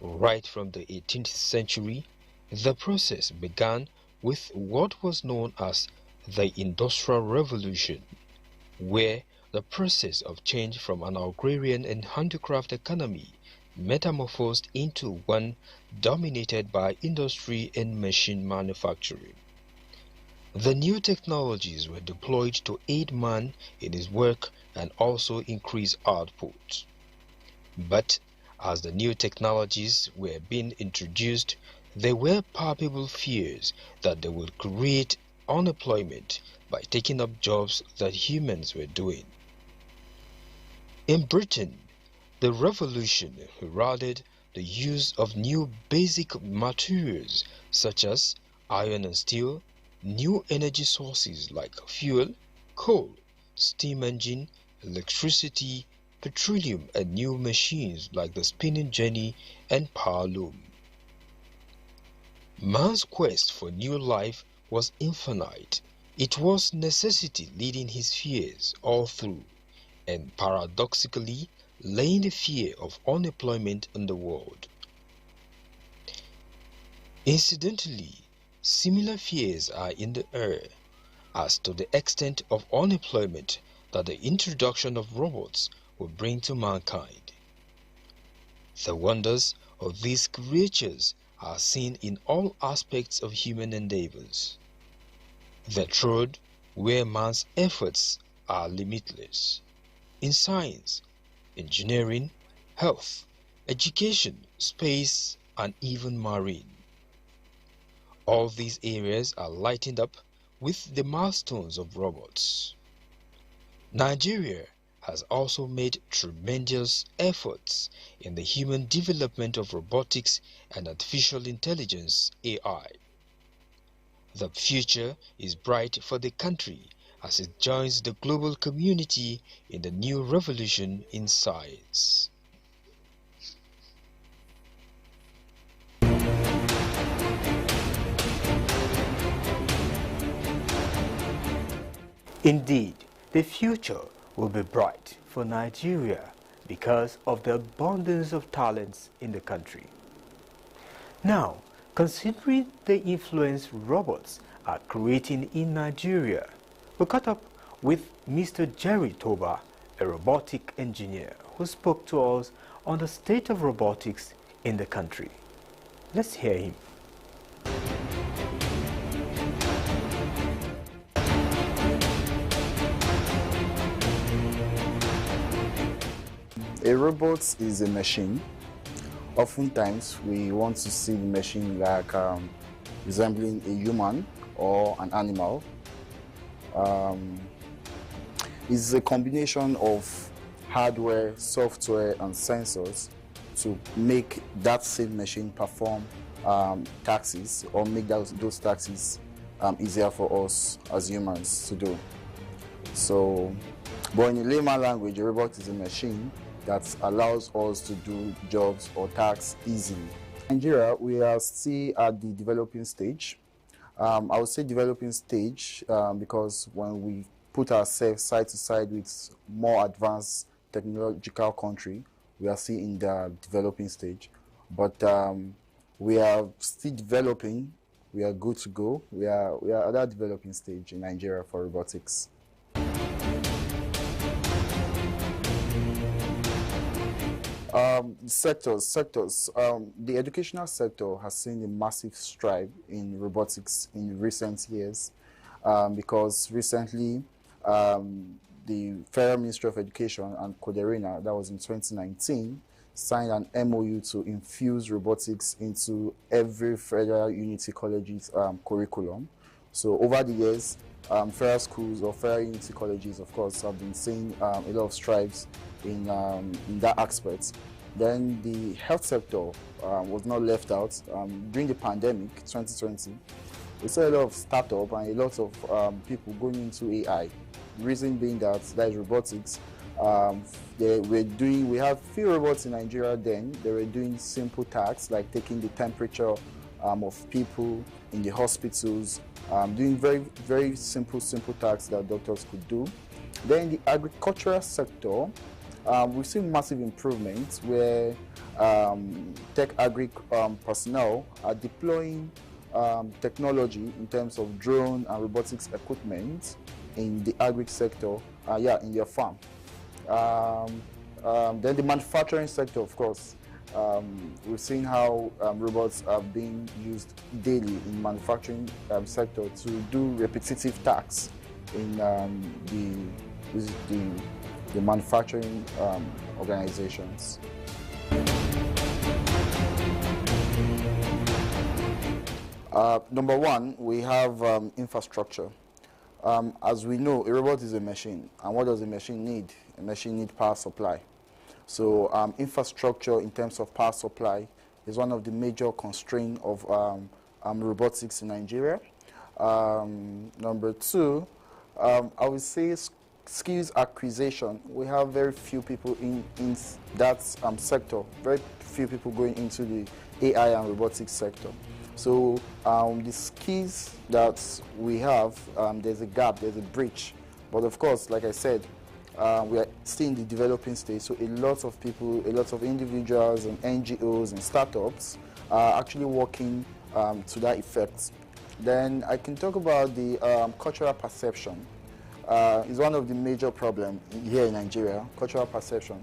Right from the 18th century, the process began with what was known as the Industrial Revolution, where the process of change from an agrarian and handicraft economy metamorphosed into one dominated by industry and machine manufacturing. The new technologies were deployed to aid man in his work and also increase output. But as the new technologies were being introduced, there were palpable fears that they would create unemployment by taking up jobs that humans were doing. In Britain, the revolution heralded the use of new basic materials such as iron and steel, new energy sources like fuel, coal, steam engine, electricity, petroleum, and new machines like the spinning jenny and power loom. Man's quest for new life was infinite. It was necessity leading his fears all through, and paradoxically laying the fear of unemployment in the world. Incidentally, similar fears are in the air as to the extent of unemployment that the introduction of robots will bring to mankind. The wonders of these creatures are seen in all aspects of human endeavors. The trod where man's efforts are limitless. In science, engineering, health, education, space, and even marine. All these areas are lightened up with the milestones of robots. Nigeria has also made tremendous efforts in the human development of robotics and artificial intelligence (AI). The future is bright for the country as it joins the global community in the new revolution in science. Indeed, the future will be bright for Nigeria because of the abundance of talents in the country. Now, considering the influence robots are creating in Nigeria, we caught up with Mr. Jerry Toba, a robotic engineer who spoke to us on the state of robotics in the country. Let's hear him. A robot is a machine. Oftentimes, we want to see the machine like resembling a human or an animal. It's a combination of hardware, software, and sensors to make that same machine perform tasks or make those tasks easier for us as humans to do. So, but in a layman language, a robot is a machine that allows us to do jobs or tasks easily. In Nigeria, we are still at the developing stage. I would say developing stage because when we put ourselves side to side with more advanced technological country, we are still in the developing stage. But we are still developing. We are good to go. We are at that developing stage in Nigeria for robotics. Sectors. The educational sector has seen a massive stride in robotics in recent years because recently the Federal Ministry of Education and Coderina, that was in 2019, signed an MOU to infuse robotics into every Federal Unity College's curriculum. So over the years, federal schools or federal unity colleges, of course, have been seeing a lot of strides in that aspect. Then the health sector was not left out. During the pandemic, 2020, we saw a lot of startup and a lot of people going into AI. The reason being that is robotics. We have few robots in Nigeria then. They were doing simple tasks like taking the temperature of people in the hospitals, doing very, very simple tasks that doctors could do. Then in the agricultural sector, we've seen massive improvements where tech agri personnel are deploying technology in terms of drone and robotics equipment in the agri sector, in your farm. Then the manufacturing sector, of course. We're seeing how robots are being used daily in manufacturing sector to do repetitive tasks in the manufacturing organizations. Number one, we have infrastructure. As we know, a robot is a machine. And what does a machine need? A machine needs power supply. So infrastructure in terms of power supply is one of the major constraints of robotics in Nigeria. Number two, I would say skills acquisition. We have very few people in that sector, very few people going into the AI and robotics sector. So the skills that we have, there's a gap, there's a breach. But of course, like I said, we are still in the developing stage, so a lot of people, a lot of individuals and NGOs and startups are actually working to that effect. Then I can talk about the cultural perception. It's one of the major problems here in Nigeria, cultural perception.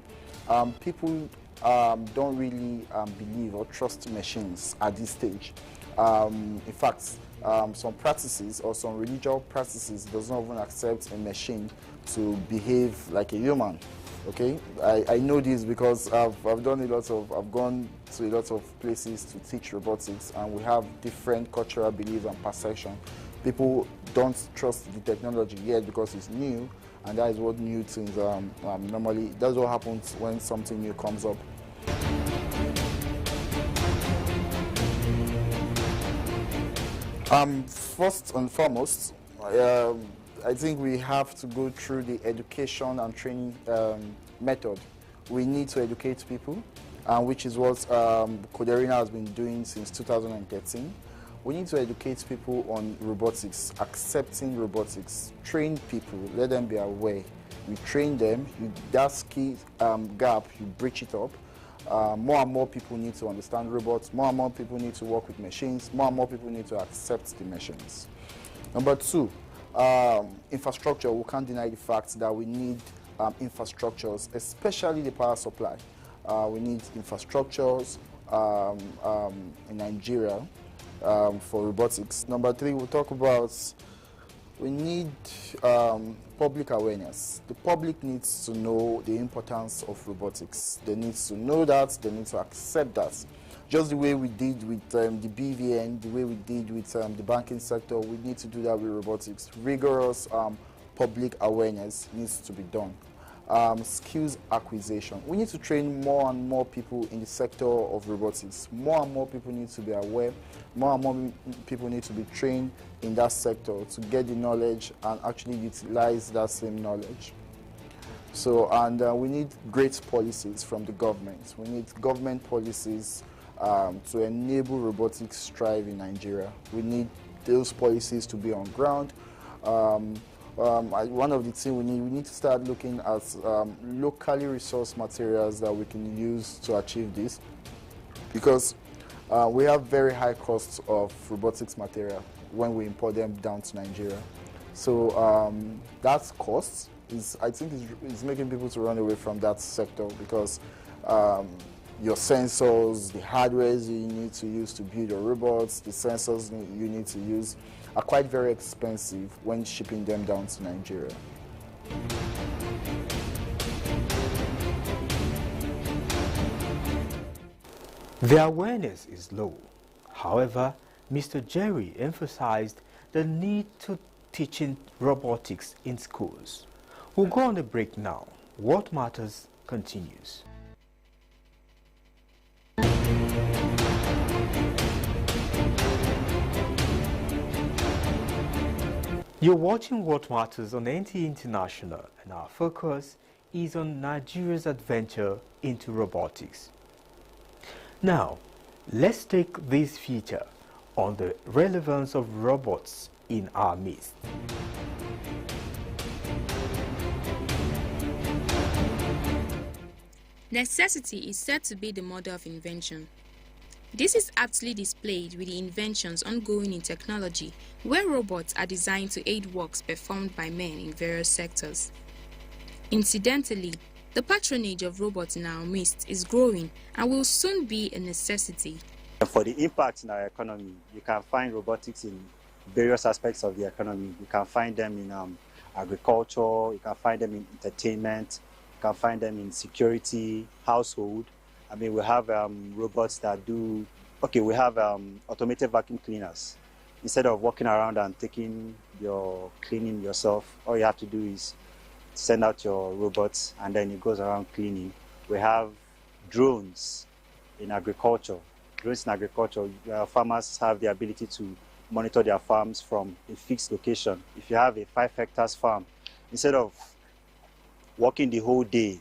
People don't really believe or trust machines at this stage. In fact, some practices or some religious practices does not even accept a machine to behave like a human. Okay, I know this because I've gone to a lot of places to teach robotics, and we have different cultural beliefs and perception. People don't trust the technology yet because it's new, and that is what new things normally. That's what happens when something new comes up. First and foremost, I think we have to go through the education and training method. We need to educate people, which is what Coderina has been doing since 2013. We need to educate people on robotics, accepting robotics, train people, let them be aware. You train them, that skill gap, you breach it up. More and more people need to understand robots, more and more people need to work with machines, more and more people need to accept the machines. Number two, infrastructure. We can't deny the fact that we need infrastructures, especially the power supply. We need infrastructures in Nigeria for robotics. Number three, we'll talk about we need public awareness. The public needs to know the importance of robotics. They need to know that, they need to accept that. Just the way we did with the BVN, the way we did with the banking sector, we need to do that with robotics. Rigorous public awareness needs to be done. Skills acquisition. We need to train more and more people in the sector of robotics. More and more people need to be aware. More and more people need to be trained in that sector to get the knowledge and actually utilize that same knowledge. So, and we need great policies from the government. We need government policies to enable robotics to thrive in Nigeria. We need those policies to be on ground. One of the things we need to start looking at locally resourced materials that we can use to achieve this, because we have very high costs of robotics material when we import them down to Nigeria. So that cost is, I think, is making people to run away from that sector, because your sensors, the hardware you need to use to build your robots, the sensors you need to use are quite very expensive when shipping them down to Nigeria. The awareness is low. However, Mr. Jerry emphasized the need to teaching robotics in schools. We'll go on a break now. What Matters continues. You're watching What Matters on NT International, and our focus is on Nigeria's adventure into robotics. Now, let's take this feature on the relevance of robots in our midst. Necessity is said to be the mother of invention. This is aptly displayed with the inventions ongoing in technology, where robots are designed to aid works performed by men in various sectors. Incidentally, the patronage of robots in our midst is growing and will soon be a necessity. For the impact in our economy, you can find robotics in various aspects of the economy. You can find them in agriculture, you can find them in entertainment, you can find them in security, household. I mean, we have robots that do, we have automated vacuum cleaners. Instead of walking around and taking your cleaning yourself, all you have to do is send out your robots and then it goes around cleaning. We have drones in agriculture. Drones in agriculture, farmers have the ability to monitor their farms from a fixed location. If you have a 5 hectares farm, instead of working the whole day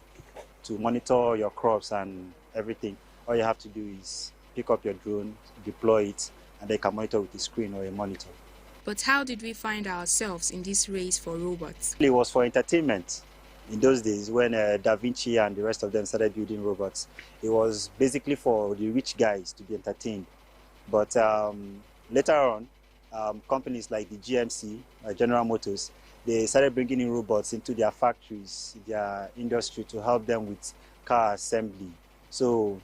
to monitor your crops and everything, all you have to do is pick up your drone, deploy it, and they can monitor with a screen or a monitor. But how did we find ourselves in this race for robots? It was for entertainment. In those days when Da Vinci and the rest of them started building robots, it was basically for the rich guys to be entertained. But later on, companies like the GMC, General Motors, they started bringing in robots into their factories, their industry, to help them with car assembly. So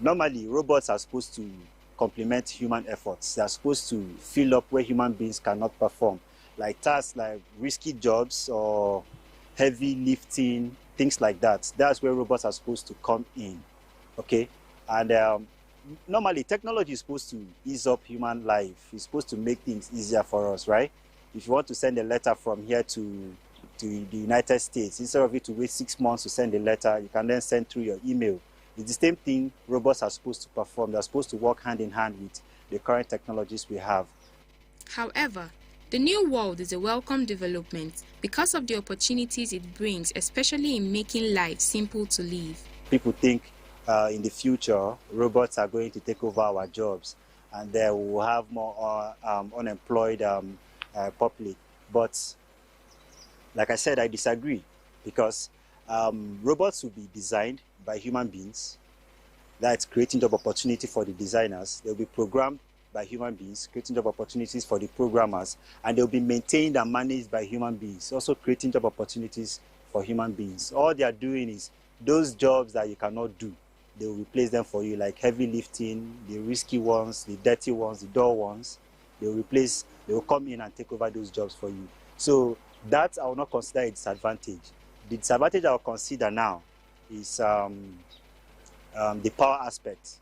normally robots are supposed to complement human efforts. They are supposed to fill up where human beings cannot perform, like tasks like risky jobs or heavy lifting, things like that. That's where robots are supposed to come in, okay? And normally technology is supposed to ease up human life. It's supposed to make things easier for us, right? If you want to send a letter from here to the United States, instead of it to wait 6 months to send a letter, you can then send through your email. It's the same thing robots are supposed to perform. They're supposed to work hand in hand with the current technologies we have. However, the new world is a welcome development because of the opportunities it brings, especially in making life simple to live. People think in the future robots are going to take over our jobs and they will have more unemployed public. But like I said, I disagree, because robots will be designed by human beings. That's creating job opportunity for the designers. They'll be programmed by human beings, creating job opportunities for the programmers, and they'll be maintained and managed by human beings, also creating job opportunities for human beings. All they are doing is those jobs that you cannot do, they will replace them for you, like heavy lifting, the risky ones, the dirty ones, the dull ones. They will come in and take over those jobs for you. So that I will not consider a disadvantage. The disadvantage I will consider now is the power aspect.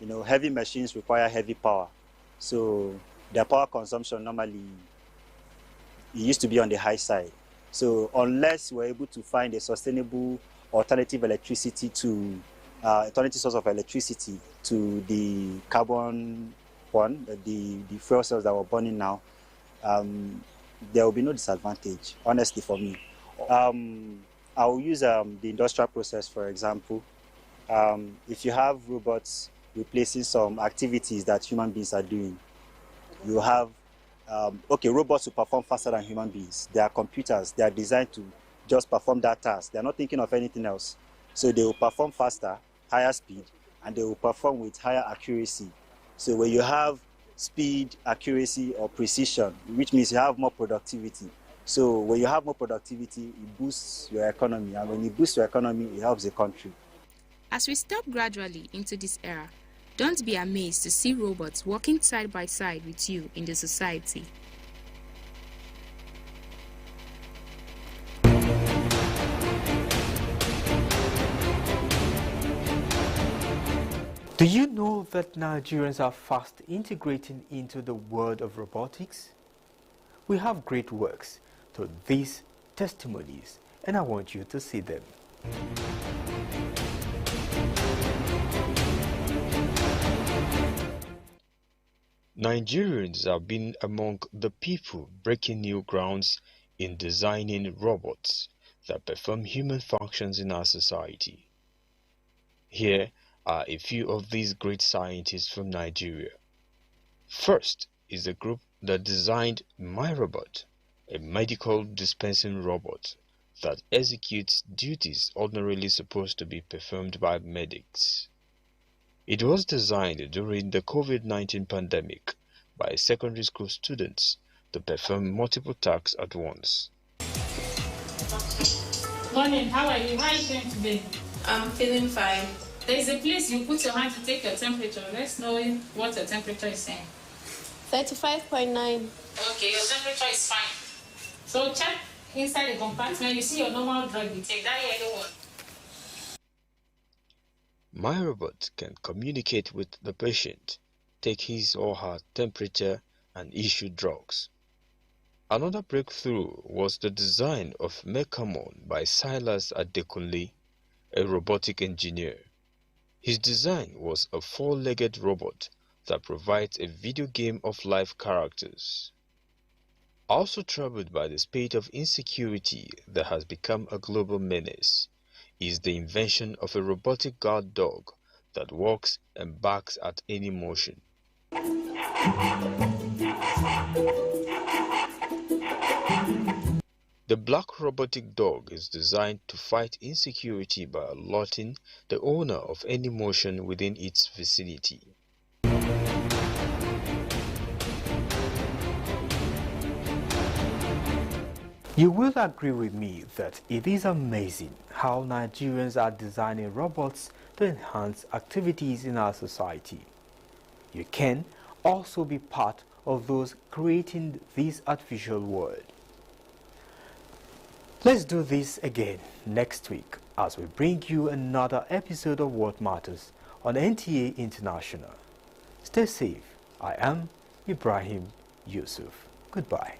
You know, heavy machines require heavy power. So their power consumption normally, it used to be on the high side. So unless we're able to find a sustainable alternative electricity to, alternative source of electricity to the carbon one, the fuel cells that we're burning now, there will be no disadvantage, honestly, for me. I'll use the industrial process, for example. If you have robots replacing some activities that human beings are doing, you have, robots will perform faster than human beings. They are computers. They are designed to just perform that task. They're not thinking of anything else. So they will perform faster, higher speed, and they will perform with higher accuracy. So when you have speed, accuracy, or precision, which means you have more productivity. So when you have more productivity, it boosts your economy. And when you boost your economy, it helps the country. As we step gradually into this era, don't be amazed to see robots working side by side with you in the society. Do you know that Nigerians are fast integrating into the world of robotics? We have great works to these testimonies, and I want you to see them. Nigerians have been among the people breaking new grounds in designing robots that perform human functions in our society. Here are a few of these great scientists from Nigeria. First is the group that designed MyRobot, a medical dispensing robot that executes duties ordinarily supposed to be performed by medics. It was designed during the COVID-19 pandemic by secondary school students to perform multiple tasks at once. Morning, how are you? How are you doing today? I'm feeling fine. There is a place you put your hand to take your temperature. Let's know what your temperature is saying. 35.9. Okay, your temperature is fine. So check inside the compartment. You see your normal drug you take. That yellow one. My robot can communicate with the patient, take his or her temperature, and issue drugs. Another breakthrough was the design of Mechamon by Silas Adekunle, a robotic engineer. His design was a four-legged robot that provides a video game of life characters. Also troubled by the spate of insecurity that has become a global menace, is the invention of a robotic guard dog that walks and barks at any motion. The black robotic dog is designed to fight insecurity by alerting the owner of any motion within its vicinity. You will agree with me that it is amazing how Nigerians are designing robots to enhance activities in our society. You can also be part of those creating this artificial world. Let's do this again next week as we bring you another episode of What Matters on NTA International. Stay safe. I am Ibrahim Yusuf. Goodbye.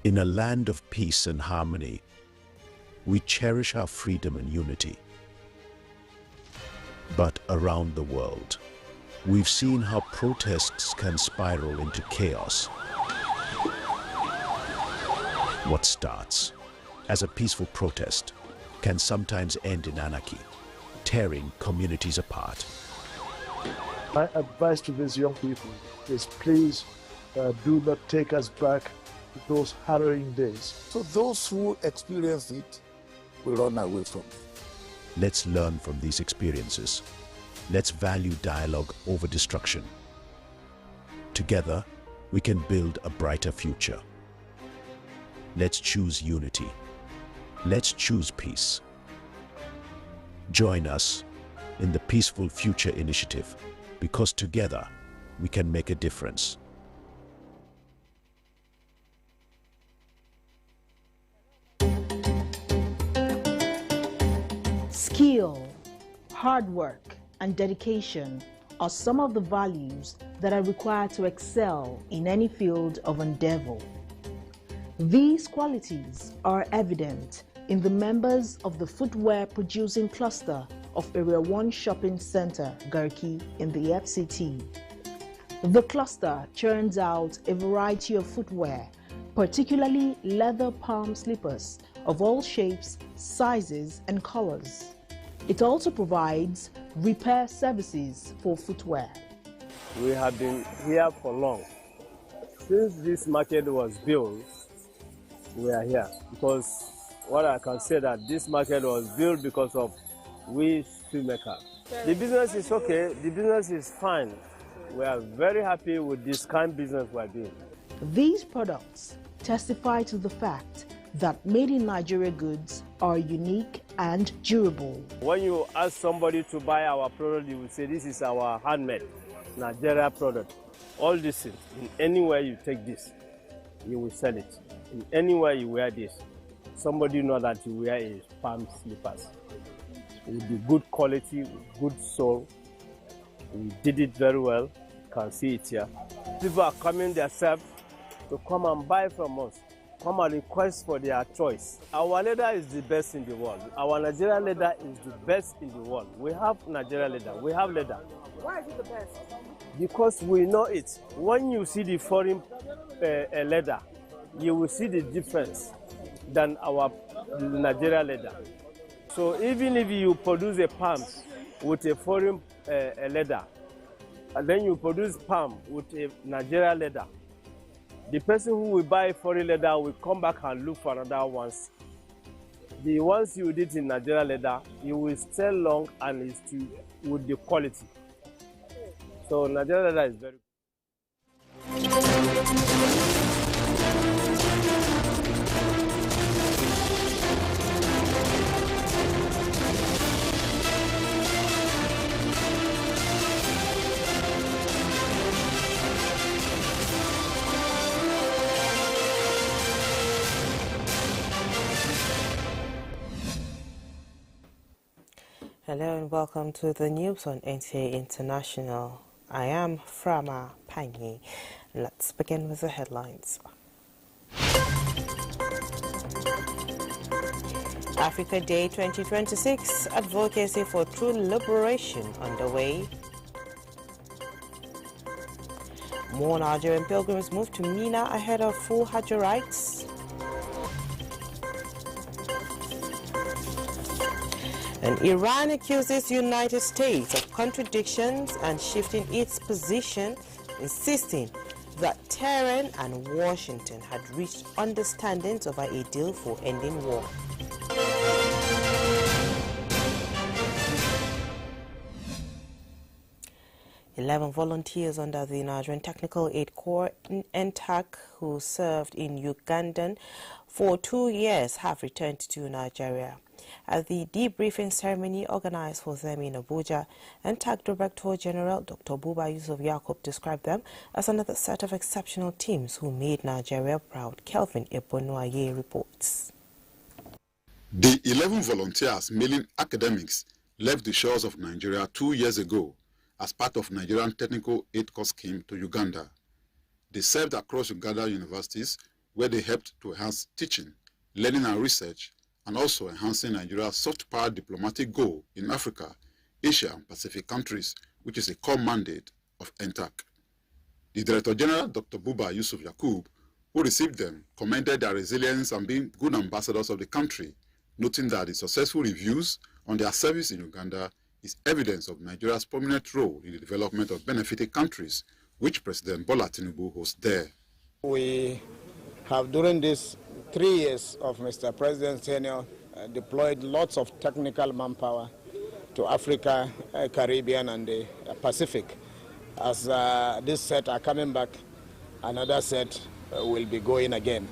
In a land of peace and harmony, we cherish our freedom and unity. But around the world, we've seen how protests can spiral into chaos. What starts as a peaceful protest can sometimes end in anarchy, tearing communities apart. My advice to these young people is please do not take us back to those harrowing days. So those who experience it will run away from it. Let's learn from these experiences. Let's value dialogue over destruction. Together, we can build a brighter future. Let's choose unity. Let's choose peace. Join us in the Peaceful Future Initiative, because together we can make a difference. Skill, hard work, and dedication are some of the values that are required to excel in any field of endeavor. These qualities are evident in the members of the footwear producing cluster of Area 1 Shopping Center, Garki, in the FCT. The cluster churns out a variety of footwear, particularly leather palm slippers of all shapes, sizes, and colors. It also provides repair services for footwear. We have been here for long. Since this market was built, we are here. Because what I can say that this market was built because of we shoemakers. The business is okay, the business is fine. We are very happy with this kind of business we are doing. These products testify to the fact that made in Nigeria goods are unique and durable. When you ask somebody to buy our product, you will say this is our handmade Nigeria product. All this things, in anywhere you take this, you will sell it. In anywhere you wear this, somebody know that you wear is palm slippers. It will be good quality, good sole. We did it very well. You can see it here. People are coming themselves to come and buy from us. Come and request for their choice. Our leather is the best in the world. Our Nigerian leather is the best in the world. We have Nigerian leather. We have leather. Why is it the best? Because we know it. When you see the foreign leather, you will see the difference than our Nigerian leather. So even if you produce a palm with a foreign leather, and then you produce palm with a Nigerian leather, the person who will buy foreign leather will come back and look for another ones. The ones you did in Nigerian leather, you will sell long and it's still with the quality. So Nigerian leather is very good. Hello and welcome to the news on NTA International. I am Frama Panyi. Let's begin with the headlines. Africa Day 2026, advocacy for true liberation underway. More Nigerian pilgrims move to Mina ahead of full Hajj rites. And Iran accuses United States of contradictions and shifting its position, insisting that Tehran and Washington had reached understandings over a deal for ending war. Eleven volunteers under the Nigerian Technical Aid Corps NTAC who served in Uganda for 2 years have returned to Nigeria. At the debriefing ceremony organized for them in Abuja, NTAC Director General Dr. Buba Yusuf Yakub described them as another set of exceptional teams who made Nigeria proud. Kelvin Ebonuaye reports. The 11 volunteers, mainly academics, left the shores of Nigeria 2 years ago as part of Nigerian Technical Aid Corps scheme to Uganda. They served across Uganda universities where they helped to enhance teaching, learning and research, and also enhancing Nigeria's soft power diplomatic goal in Africa, Asia and Pacific countries, which is a core mandate of NTAC. The Director General, Dr. Buba Yusuf Yakub, who received them, commended their resilience and being good ambassadors of the country, noting that the successful reviews on their service in Uganda is evidence of Nigeria's prominent role in the development of benefited countries, which President Bola Tinubu hosts there. We have, during these 3 years of Mr. President's tenure, deployed lots of technical manpower to Africa, Caribbean, and the Pacific. As this set are coming back, another set will be going again.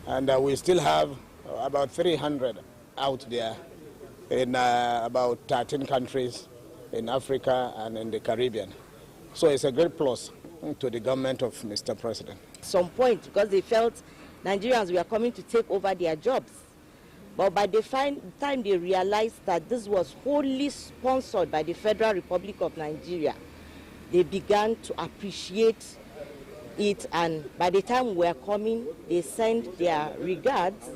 And we still have about 300 out there in about 13 countries in Africa and in the Caribbean. So it's a great plus to the government of Mr. President. Some point, because they felt Nigerians were coming to take over their jobs. But by the time they realized that this was wholly sponsored by the Federal Republic of Nigeria, they began to appreciate it, and by the time we were coming, they sent their regards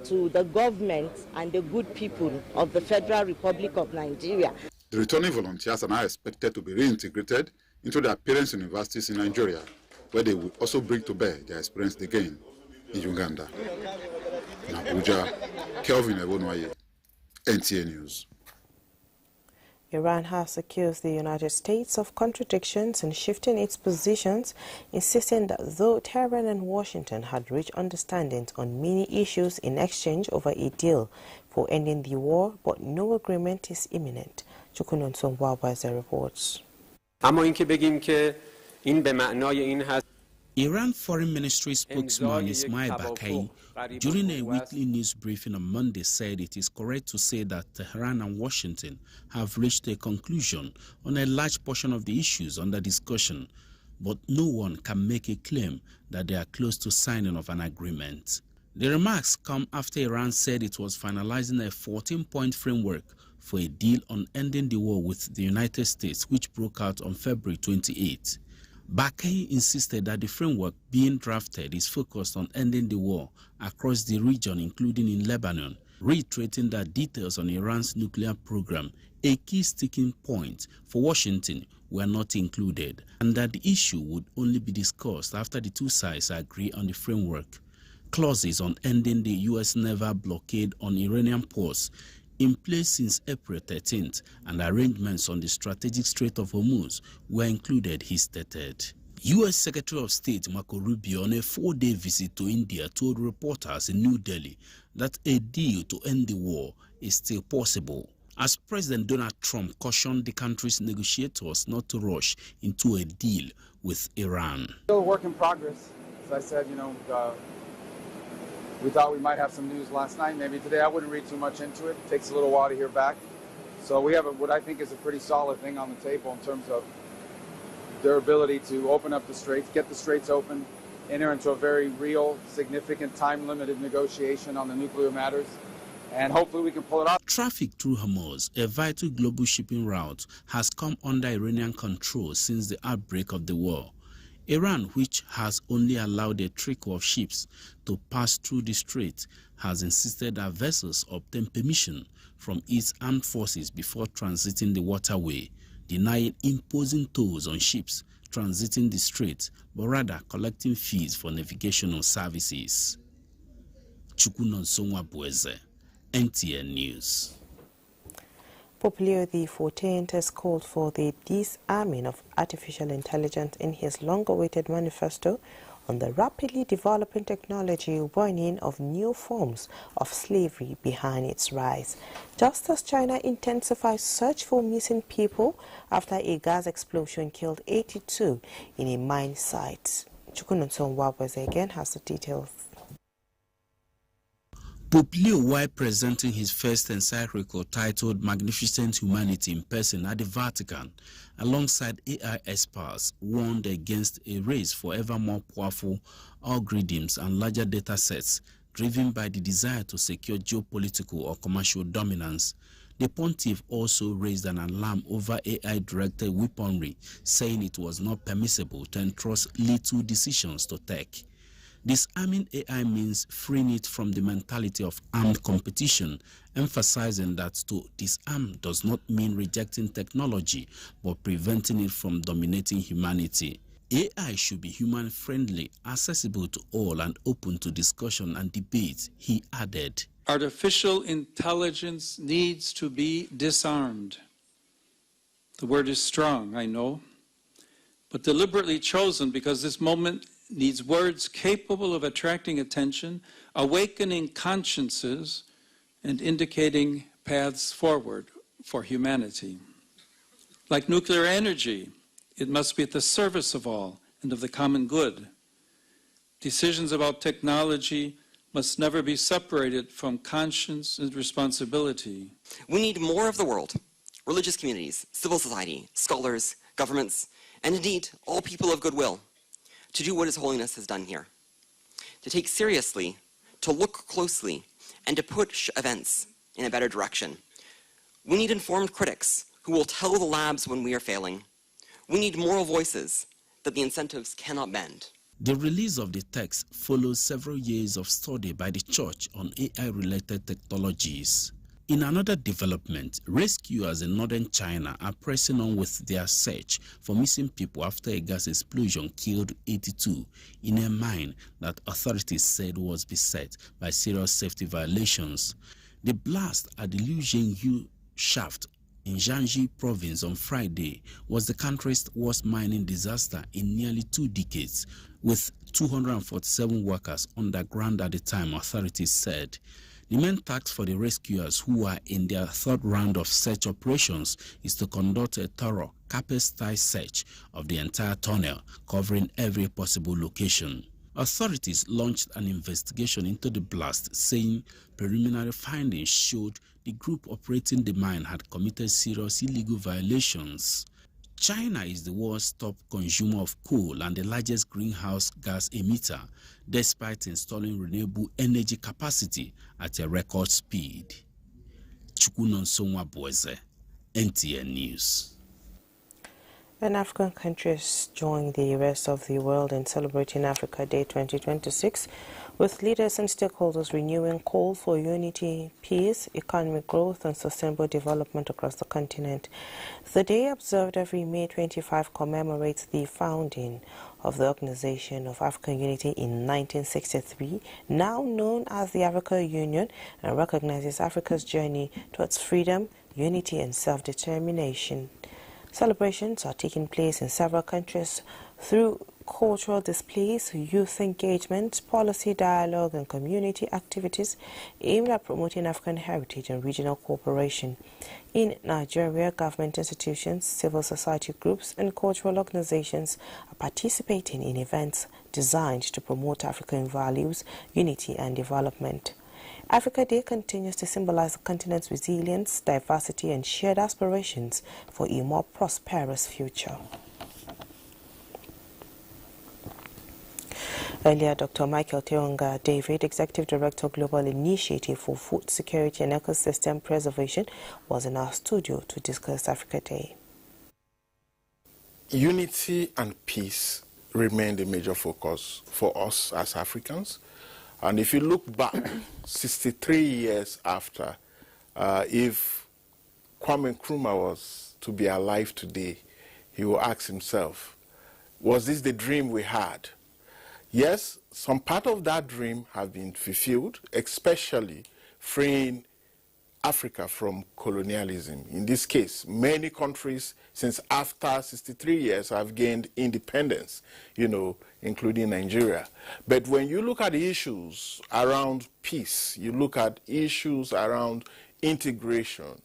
to the government and the good people of the Federal Republic of Nigeria. The returning volunteers are now expected to be reintegrated into their parents' universities in Nigeria, where they will also bring to bear their experience they gained in Uganda. In Abuja, Kelvin Ebonuaye, NTA News. Iran has accused the United States of contradictions and shifting its positions, insisting that though Tehran and Washington had reached understandings on many issues in exchange over a deal for ending the war, but no agreement is imminent. Chukunon Somwawaza reports. Iran Foreign Ministry spokesman Ismail Bakai, during a weekly news briefing on Monday, said it is correct to say that Tehran and Washington have reached a conclusion on a large portion of the issues under discussion, but no one can make a claim that they are close to signing of an agreement. The remarks come after Iran said it was finalizing a 14-point framework for a deal on ending the war with the United States, which broke out on February 28. Bakai insisted that the framework being drafted is focused on ending the war across the region, including in Lebanon, reiterating that details on Iran's nuclear program, a key sticking point for Washington, were not included, and that the issue would only be discussed after the two sides agree on the framework. Clauses on ending the U.S. naval blockade on Iranian ports, in place since April 13th, and arrangements on the strategic Strait of Hormuz were included, he stated. U.S. Secretary of State Marco Rubio, on a 4-day visit to India, told reporters in New Delhi that a deal to end the war is still possible, as President Donald Trump cautioned the country's negotiators not to rush into a deal with Iran. Still a work in progress. As I said, we thought we might have some news last night. Maybe today. I wouldn't read too much into it. It takes a little while to hear back. So we have what I think is a pretty solid thing on the table in terms of their ability to open up the straits, get the straits open, enter into a very real, significant, time-limited negotiation on the nuclear matters, and hopefully we can pull it off. Traffic through Hormuz, a vital global shipping route, has come under Iranian control since the outbreak of the war. Iran, which has only allowed a trickle of ships to pass through the strait, has insisted that vessels obtain permission from its armed forces before transiting the waterway, denying imposing tolls on ships transiting the strait, but rather collecting fees for navigational services. Chukwunonsonwa Bueze, NTN News. Pope Leo XIV has called for the disarming of artificial intelligence in his long-awaited manifesto on the rapidly developing technology, warning of new forms of slavery behind its rise. Just as China intensifies search for missing people after a gas explosion killed 82 in a mine site. Chukwunonsonwa Bueze again has the details. Pope Leo, while presenting his first encyclical titled Magnificent Humanity in person at the Vatican, alongside AI experts, warned against a race for ever more powerful algorithms and larger data sets driven by the desire to secure geopolitical or commercial dominance. The pontiff also raised an alarm over AI-directed weaponry, saying it was not permissible to entrust lethal decisions to tech. Disarming AI means freeing it from the mentality of armed competition, emphasizing that to disarm does not mean rejecting technology, but preventing it from dominating humanity. AI should be human-friendly, accessible to all, and open to discussion and debate, he added. Artificial intelligence needs to be disarmed. The word is strong, I know, but deliberately chosen because this moment needs words capable of attracting attention, awakening consciences, and indicating paths forward for humanity. Like nuclear energy, it must be at the service of all and of the common good. Decisions about technology must never be separated from conscience and responsibility. We need more of the world, religious communities, civil society, scholars, governments, and indeed all people of goodwill, to do what His Holiness has done here, to take seriously, to look closely, and to push events in a better direction. We need informed critics who will tell the labs when we are failing. We need moral voices that the incentives cannot bend. The release of the text follows several years of study by the Church on AI-related technologies. In another development, rescuers in northern China are pressing on with their search for missing people after a gas explosion killed 82 in a mine that authorities said was beset by serious safety violations. The blast at the Liu Zhengyu shaft in Jiangxi province on Friday was the country's worst mining disaster in nearly 2 decades, with 247 workers underground at the time, authorities said. The main task for the rescuers, who are in their 3rd round of search operations, is to conduct a thorough carpet-style search of the entire tunnel, covering every possible location. Authorities launched an investigation into the blast, saying preliminary findings showed the group operating the mine had committed serious illegal violations. China is the world's top consumer of coal and the largest greenhouse gas emitter, despite installing renewable energy capacity at a record speed. Chukwunonsonwa Bueze, NTN News. And African countries join the rest of the world in celebrating Africa Day 2026 with leaders and stakeholders renewing call for unity, peace, economic growth and sustainable development across the continent. The day observed every May 25 commemorates the founding of the Organization of African Unity in 1963, now known as the African Union, and recognizes Africa's journey towards freedom, unity and self-determination. Celebrations are taking place in several countries through cultural displays, youth engagement, policy dialogue and community activities aimed at promoting African heritage and regional cooperation. In Nigeria, government institutions, civil society groups and cultural organizations are participating in events designed to promote African values, unity and development. Africa Day continues to symbolize the continent's resilience, diversity and shared aspirations for a more prosperous future. Earlier, Dr. Michael Teonga David, Executive Director, Global Initiative for Food Security and Ecosystem Preservation, was in our studio to discuss Africa Day. Unity and peace remain the major focus for us as Africans. And if you look back 63 years after, if Kwame Nkrumah was to be alive today, he will ask himself, was this the dream we had? Yes, some part of that dream have been fulfilled, especially freeing Africa from colonialism. In this case, many countries since after 63 years have gained independence, including Nigeria. But when you look at the issues around peace, you look at issues around integration,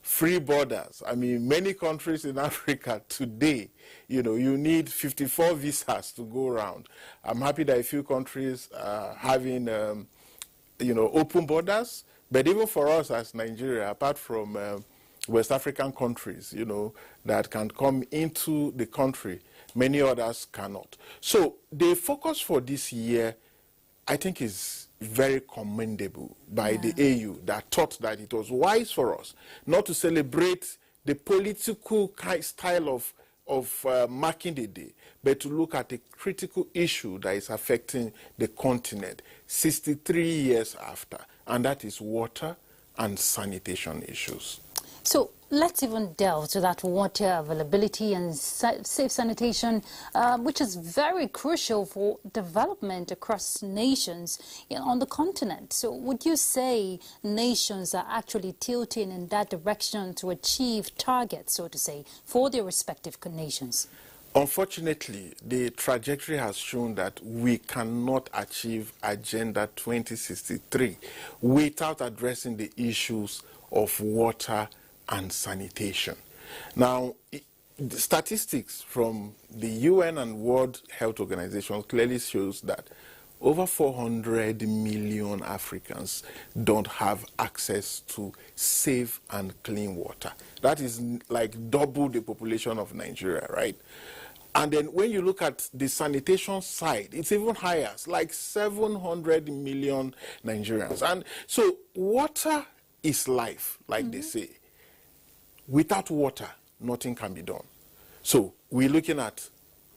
free borders. I mean, many countries in Africa today, you need 54 visas to go around. I'm happy that a few countries are having, open borders. But even for us as Nigeria, apart from West African countries, that can come into the country, many others cannot. So the focus for this year, I think, is very commendable by the AU that thought that it was wise for us not to celebrate the political style of marking the day, but to look at a critical issue that is affecting the continent 63 years after, and that is water and sanitation issues. So let's even delve to that water availability and safe sanitation, which is very crucial for development across nations on the continent. So would you say nations are actually tilting in that direction to achieve targets, so to say, for their respective nations? Unfortunately, the trajectory has shown that we cannot achieve Agenda 2063 without addressing the issues of water and sanitation. Now, the statistics from the UN and World Health Organization clearly shows that over 400 million Africans don't have access to safe and clean water. That is like double the population of Nigeria, right? And then when you look at the sanitation side, it's even higher. It's like 700 million Nigerians. And so water is life, like they say. Without water, nothing can be done. So we're looking at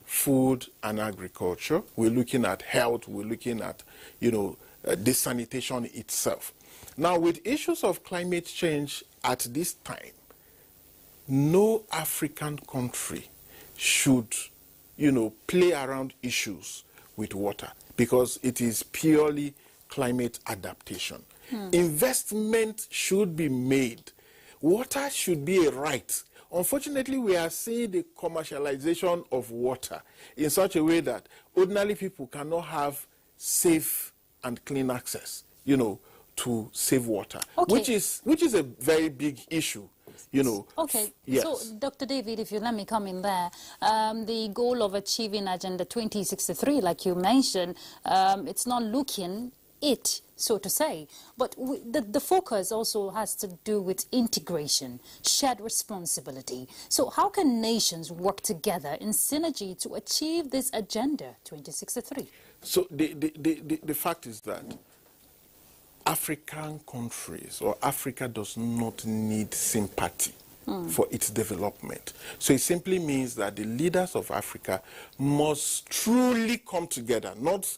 food and agriculture. We're looking at health. We're looking at, the sanitation itself. Now, with issues of climate change at this time, no African country should, play around issues with water because it is purely climate adaptation. Investment should be made. Water should be a right. Unfortunately, we are seeing the commercialization of water in such a way that ordinary people cannot have safe and clean access, to save water, which is a very big issue. Okay, yes. So Dr. David, if you let me come in there, the goal of achieving Agenda 2063, like you mentioned, it's not looking it, so to say, but the focus also has to do with integration, shared responsibility. So how can nations work together in synergy to achieve this Agenda 2063? So the fact is that African countries or Africa does not need sympathy for its development. So it simply means that the leaders of Africa must truly come together, not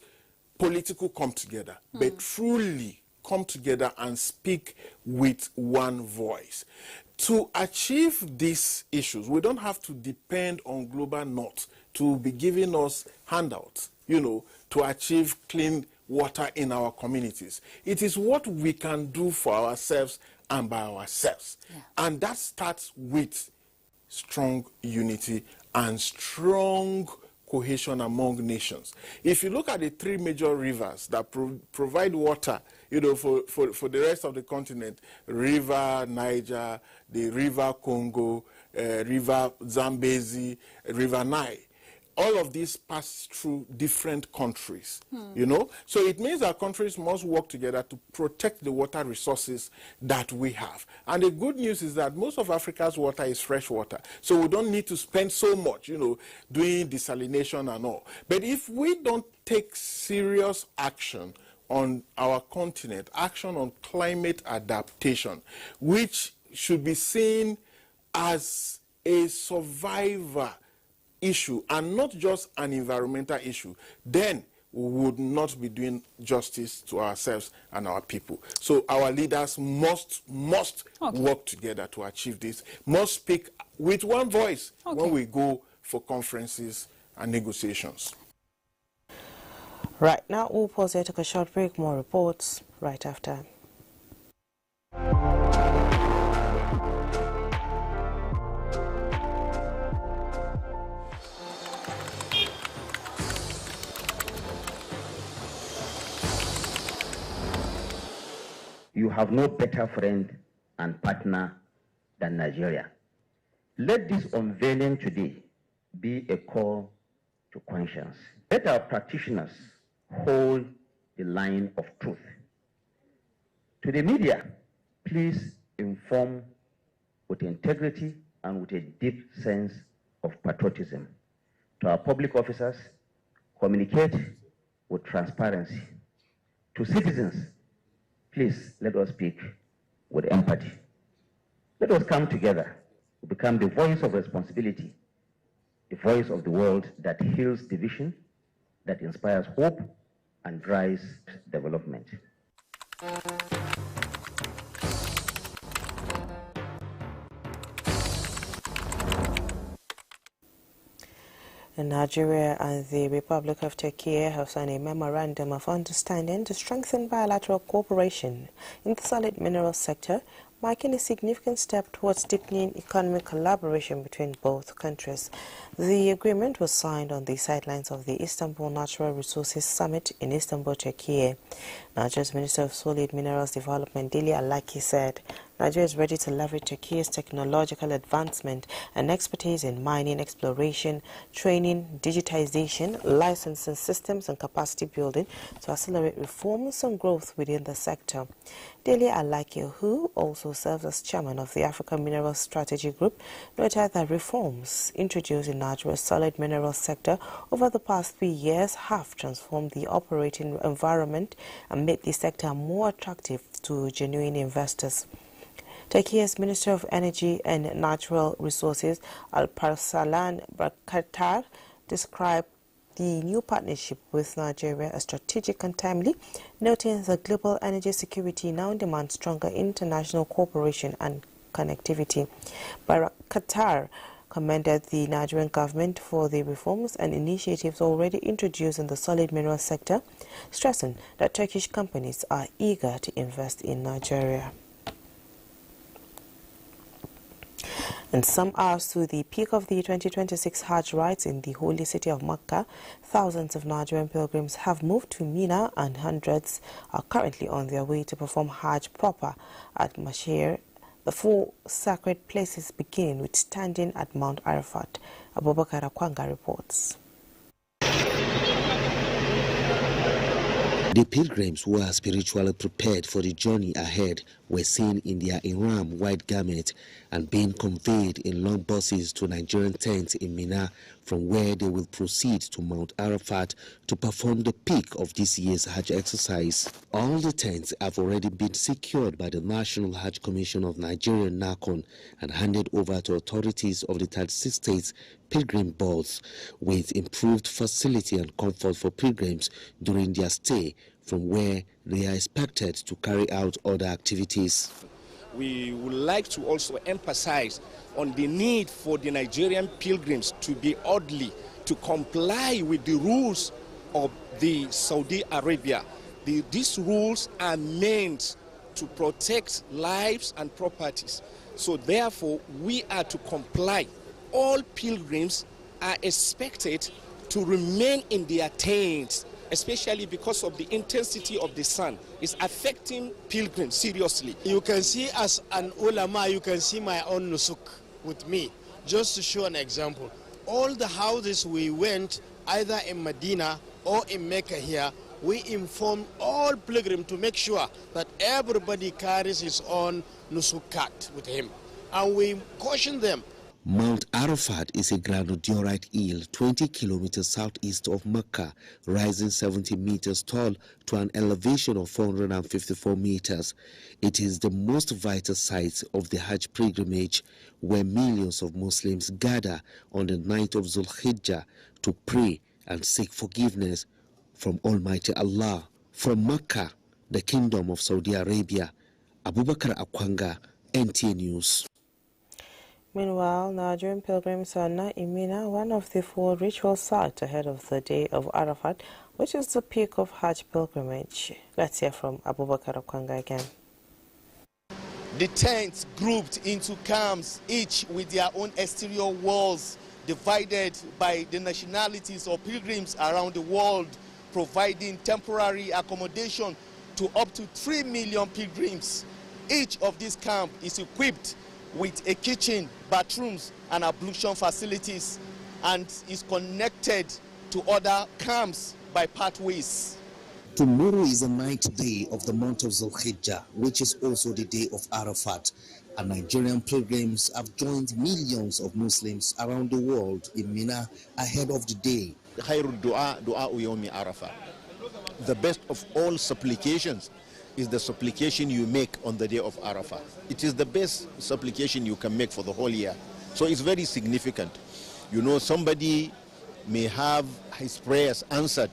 political come together, but truly come together and speak with one voice. To achieve these issues, we don't have to depend on global north to be giving us handouts, to achieve clean water in our communities. It is what we can do for ourselves and by ourselves. Yeah. And that starts with strong unity and strong cohesion among nations. If you look at the three major rivers that provide water, for the rest of the continent, River Niger, the River Congo, River Zambezi, River Nile, all of these pass through different countries, So it means our countries must work together to protect the water resources that we have. And the good news is that most of Africa's water is fresh water. So we don't need to spend so much, doing desalination and all. But if we don't take serious action on our continent, action on climate adaptation, which should be seen as a survivor issue and not just an environmental issue, then we would not be doing justice to ourselves and our people. So our leaders must work together to achieve this, must speak with one voice when we go for conferences and negotiations. Right now, we'll pause here, take a short break, more reports right after. You have no better friend and partner than Nigeria. Let this unveiling today be a call to conscience. Let our practitioners hold the line of truth. To the media, please inform with integrity and with a deep sense of patriotism. To our public officers, communicate with transparency. To citizens, please let us speak with empathy. Let us come together to become the voice of responsibility, the voice of the world that heals division, that inspires hope and drives development. Nigeria and the Republic of Turkey have signed a memorandum of understanding to strengthen bilateral cooperation in the solid mineral sector, marking a significant step towards deepening economic collaboration between both countries. The agreement was signed on the sidelines of the Istanbul Natural Resources Summit in Istanbul, Turkey. Nigeria's Minister of Solid Minerals Development, Dele Alaki, said Nigeria is ready to leverage Turkey's technological advancement and expertise in mining exploration, training, digitization, licensing systems and capacity building to accelerate reforms and growth within the sector. Dele Alaki, who also serves as chairman of the African Minerals Strategy Group, noted that reforms introduced in Nigeria's solid minerals sector over the past 3 years have transformed the operating environment and made the sector more attractive to genuine investors. Turkey's Minister of Energy and Natural Resources, Alparslan Barkatar, described the new partnership with Nigeria as strategic and timely, noting that global energy security now demands stronger international cooperation and connectivity. Barkatar commended the Nigerian government for the reforms and initiatives already introduced in the solid mineral sector, stressing that Turkish companies are eager to invest in Nigeria. And some hours to the peak of the 2026 Hajj rites in the holy city of Mecca, thousands of Nigerian pilgrims have moved to Mina and hundreds are currently on their way to perform Hajj proper at Mashir. The 4 sacred places begin with standing at Mount Arafat. Abubakar Akwanga reports. The pilgrims who are spiritually prepared for the journey ahead were seen in their ihram white garment and being conveyed in long buses to Nigerian tents in Mina, from where they will proceed to Mount Arafat to perform the peak of this year's Hajj exercise. All the tents have already been secured by the National Hajj Commission of Nigeria, NACON, and handed over to authorities of the 36 states pilgrim boards, with improved facility and comfort for pilgrims during their stay, from where they are expected to carry out other activities. We would like to also emphasize on the need for the Nigerian pilgrims to be orderly, to comply with the rules of the Saudi Arabia. These rules are meant to protect lives and properties. So therefore, we are to comply. All pilgrims are expected to remain in their tents, especially because of the intensity of the sun. It's affecting pilgrims seriously. You can see, as an ulama, you can see my own nusuk with me, just to show an example. All the houses we went, either in Medina or in Mecca here, we informed all pilgrims to make sure that everybody carries his own nusukat with him. And we caution them. Mount Arafat is a granodiorite hill 20 kilometers southeast of Mecca, rising 70 meters tall to an elevation of 454 meters. It is the most vital site of the Hajj pilgrimage, where millions of Muslims gather on the night of Zulhijjah to pray and seek forgiveness from Almighty Allah. From Mecca, the Kingdom of Saudi Arabia, Abubakar Akwanga, NTA News. Meanwhile, Nigerian pilgrims are now in Mina, one of the 4 ritual sites ahead of the day of Arafat, which is the peak of Hajj pilgrimage. Let's hear from Abubakar Akwanga again. The tents grouped into camps, each with their own exterior walls, divided by the nationalities of pilgrims around the world, providing temporary accommodation to up to 3 million pilgrims. Each of these camps is equipped with a kitchen, bathrooms, and ablution facilities, and is connected to other camps by pathways. Tomorrow is the 9th day of the month of Zulhijjah, which is also the day of Arafat, and Nigerian pilgrims have joined millions of Muslims around the world in Mina ahead of the day. The best of all supplications is the supplication you make on the day of Arafat. It is the best supplication you can make for the whole year. So it's very significant. You know, somebody may have his prayers answered,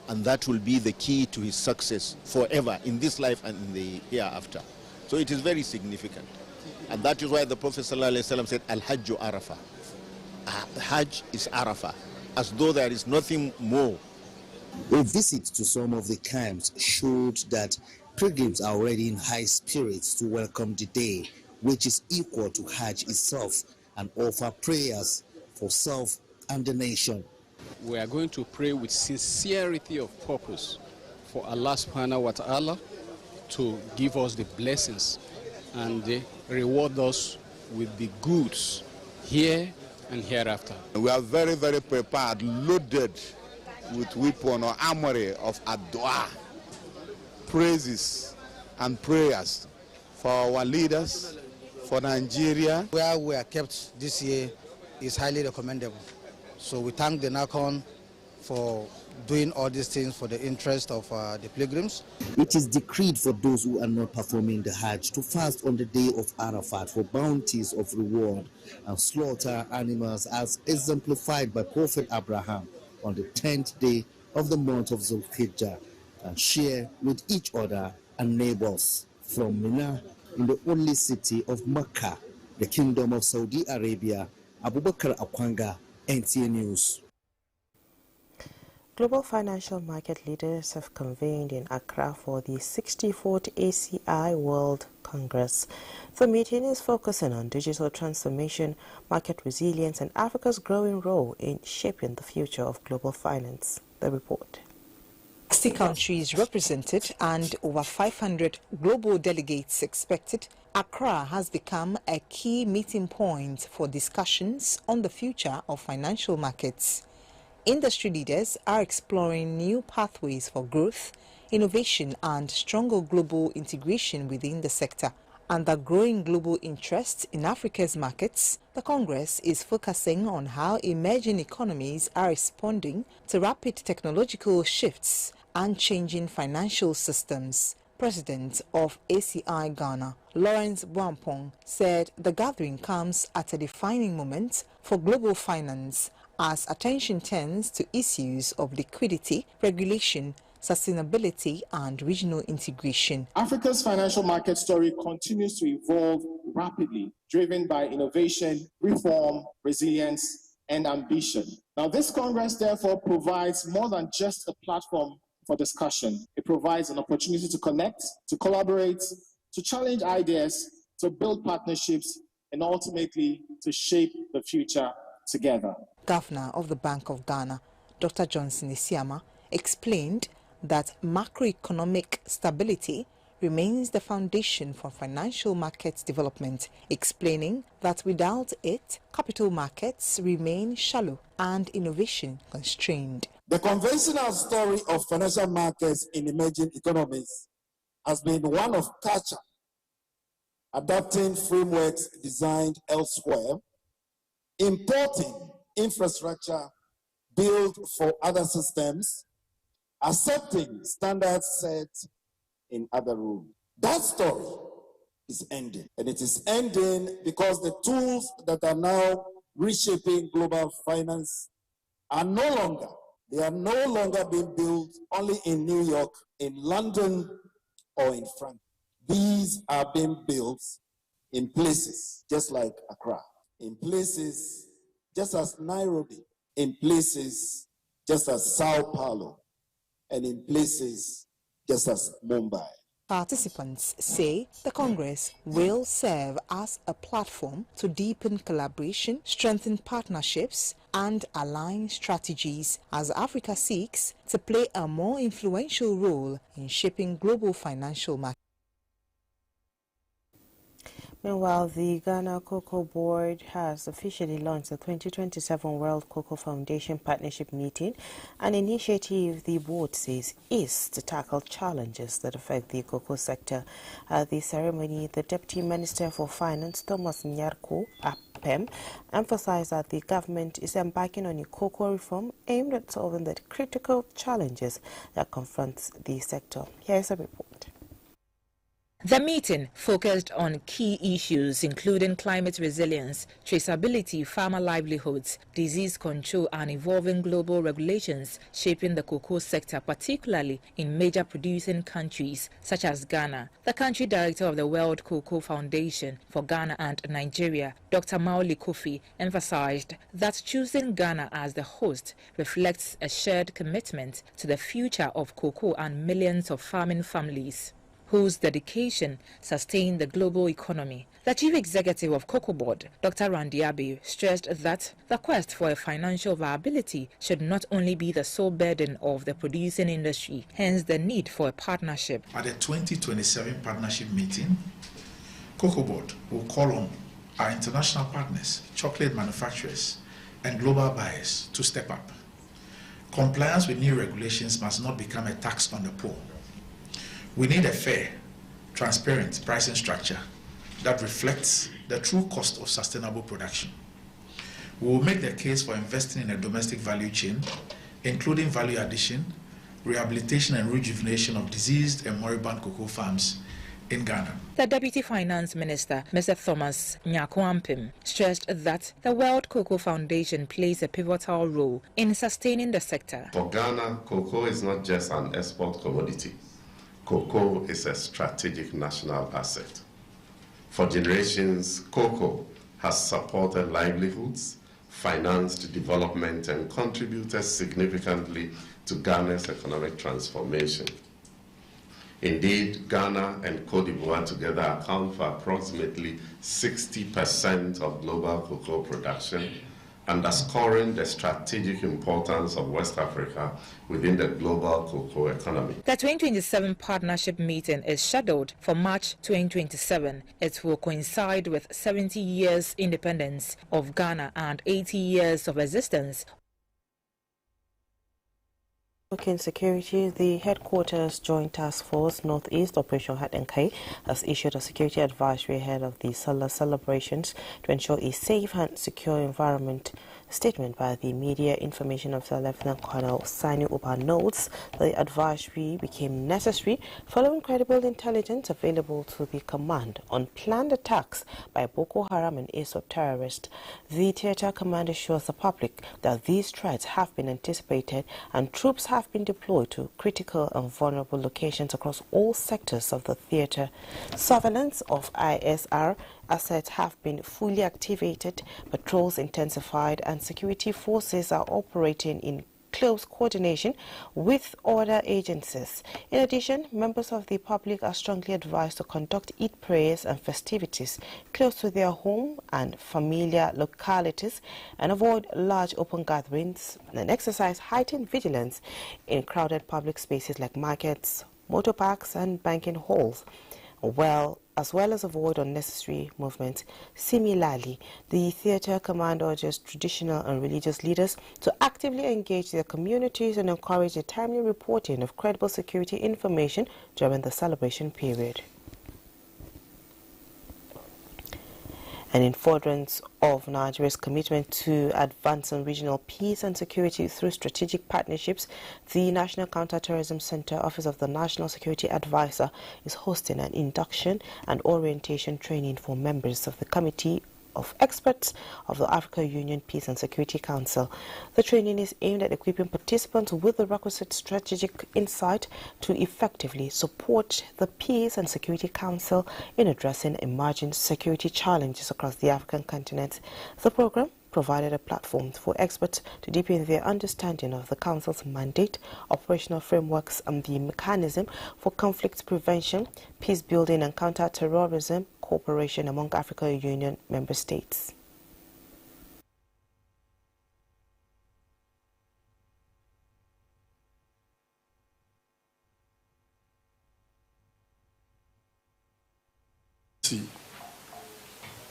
and that will be the key to his success forever in this life and in the hereafter. So it is very significant. And that is why the Prophet ﷺ said, Al-Hajju Arafah. Hajj is Arafah, as though there is nothing more. A visit to some of the camps showed that pilgrims are already in high spirits to welcome the day, which is equal to Hajj itself, and offer prayers for self and the nation. We are going to pray with sincerity of purpose for Allah subhanahu wa ta'ala to give us the blessings and reward us with the goods here and hereafter. We are very, very prepared, loaded with weapon or armory of ad-dua, praises and prayers for our leaders, for Nigeria. Where we are kept this year is highly recommendable. So we thank the NACON for doing all these things for the interest of the pilgrims. It is decreed for those who are not performing the Hajj to fast on the day of Arafat for bounties of reward and slaughter animals, as exemplified by Prophet Abraham on the 10th day of the month of Zulhijjah, and share with each other and neighbors. From Mina, in the only city of Mecca, the Kingdom of Saudi Arabia, Abubakar Akwanga, NTA News. Global financial market leaders have convened in Accra for the 64th ACI World Congress. The meeting is focusing on digital transformation, market resilience, and Africa's growing role in shaping the future of global finance. The report. 60 countries represented and over 500 global delegates expected, Accra has become a key meeting point for discussions on the future of financial markets. Industry leaders are exploring new pathways for growth, innovation and stronger global integration within the sector. Under growing global interest in Africa's markets, the Congress is focusing on how emerging economies are responding to rapid technological shifts and changing financial systems. President of ACI Ghana, Lawrence Bwampong, said the gathering comes at a defining moment for global finance as attention turns to issues of liquidity, regulation, sustainability and regional integration. Africa's financial market story continues to evolve rapidly, driven by innovation, reform, resilience, and ambition. Now, this Congress therefore provides more than just a platform for discussion. It provides an opportunity to connect, to collaborate, to challenge ideas, to build partnerships, and ultimately to shape the future together. Governor of the Bank of Ghana, Dr. Johnson Isiama, explained that macroeconomic stability remains the foundation for financial markets development, explaining that without it, capital markets remain shallow and innovation constrained. The conventional story of financial markets in emerging economies has been one of catch-up, adapting frameworks designed elsewhere, importing infrastructure built for other systems, accepting standards set in other rooms. That story is ending, and it is ending because the tools that are now reshaping global finance are no longer being built only in New York, in London, or in Frankfurt. These are being built in places just like Accra, in places just as Nairobi, in places just as Sao Paulo, and in places just as Mumbai. Participants say the Congress will serve as a platform to deepen collaboration, strengthen partnerships, and align strategies as Africa seeks to play a more influential role in shaping global financial markets. Meanwhile, the Ghana Cocoa Board has officially launched the 2027 World Cocoa Foundation Partnership Meeting, an initiative the board says is to tackle challenges that affect the cocoa sector. At the ceremony, the Deputy Minister for Finance, Thomas Nyarko Apem, emphasized that the government is embarking on a cocoa reform aimed at solving the critical challenges that confront the sector. Here's a report. The meeting focused on key issues including climate resilience, traceability, farmer livelihoods, disease control and evolving global regulations shaping the cocoa sector, particularly in major producing countries such as Ghana. The country director of the World Cocoa Foundation for Ghana and Nigeria, Dr. Maoli Kofi, emphasized that choosing Ghana as the host reflects a shared commitment to the future of cocoa and millions of farming families whose dedication sustained the global economy. The chief executive of Cocoa Board, Dr. Randy Abe, stressed that the quest for a financial viability should not only be the sole burden of the producing industry, hence the need for a partnership. At the 2027 partnership meeting, Cocoa Board will call on our international partners, chocolate manufacturers, and global buyers to step up. Compliance with new regulations must not become a tax on the poor. We need a fair, transparent pricing structure that reflects the true cost of sustainable production. We will make the case for investing in a domestic value chain, including value addition, rehabilitation and rejuvenation of diseased and moribund cocoa farms in Ghana. The Deputy Finance Minister, Mr. Thomas Nyarko, stressed that the World Cocoa Foundation plays a pivotal role in sustaining the sector. For Ghana, cocoa is not just an export commodity. Cocoa is a strategic national asset. For generations, cocoa has supported livelihoods, financed development, and contributed significantly to Ghana's economic transformation. Indeed, Ghana and Côte d'Ivoire together account for approximately 60% of global cocoa production, underscoring the strategic importance of West Africa within the global cocoa economy. The 2027 partnership meeting is scheduled for March 2027. It will coincide with 70 years independence of Ghana and 80 years of existence In security, the Headquarters Joint Task Force Northeast Operational Head NK has issued a security advisory ahead of the Salah celebrations to ensure a safe and secure environment. Statement by the Media Information Officer Lieutenant Colonel Sani Uba notes the advisory became necessary following credible intelligence available to the command on planned attacks by Boko Haram and ISWAP terrorists. The theater command assures the public that these threats have been anticipated and troops have been deployed to critical and vulnerable locations across all sectors of the theater. Surveillance of ISR assets have been fully activated, patrols intensified, and security forces are operating in close coordination with other agencies. In addition, members of the public are strongly advised to conduct Eid prayers and festivities close to their home and familiar localities and avoid large open gatherings and exercise heightened vigilance in crowded public spaces like markets, motor parks, and banking halls, as well as avoid unnecessary movements. Similarly, the theatre command urges traditional and religious leaders to actively engage their communities and encourage the timely reporting of credible security information during the celebration period. And in furtherance of Nigeria's commitment to advancing regional peace and security through strategic partnerships, the National Counterterrorism Center Office of the National Security Advisor is hosting an induction and orientation training for members of the Committee of Experts of the African Union Peace and Security Council. The training is aimed at equipping participants with the requisite strategic insight to effectively support the Peace and Security Council in addressing emerging security challenges across the African continent. The program provided a platform for experts to deepen their understanding of the Council's mandate, operational frameworks, and the mechanism for conflict prevention, peace building, and counter-terrorism cooperation among African Union member states.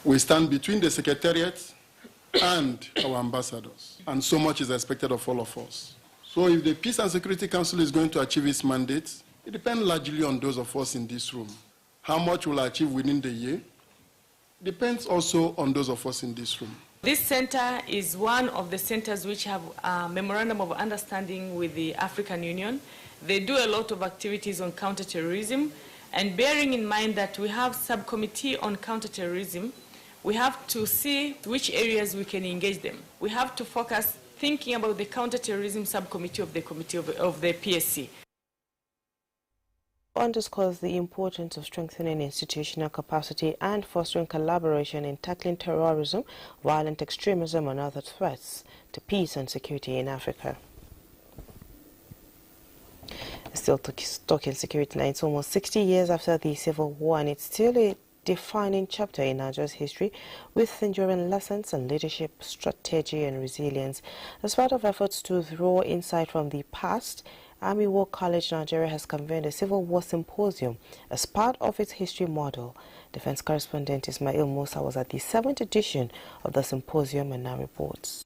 We stand between the Secretariat and our ambassadors, and so much is expected of all of us. So if the Peace and Security Council is going to achieve its mandate, it depends largely on those of us in this room. How much we'll achieve within the year depends also on those of us in this room. This center is one of the centers which have a memorandum of understanding with the African Union. They do a lot of activities on counterterrorism, and bearing in mind that we have subcommittee on counterterrorism, we have to see which areas we can engage them. We have to focus thinking about the counterterrorism subcommittee of the committee of the PSC. Underscores the importance of strengthening institutional capacity and fostering collaboration in tackling terrorism, violent extremism, and other threats to peace and security in Africa. Still talking security now, it's almost 60 years after the Civil War, and it's still a defining chapter in Nigeria's history with enduring lessons and leadership, strategy, and resilience. As part of efforts to draw insight from the past, Army War College Nigeria has convened a Civil War Symposium as part of its history model. Defense correspondent Ismail Musa was at the 7th edition of the symposium and now reports.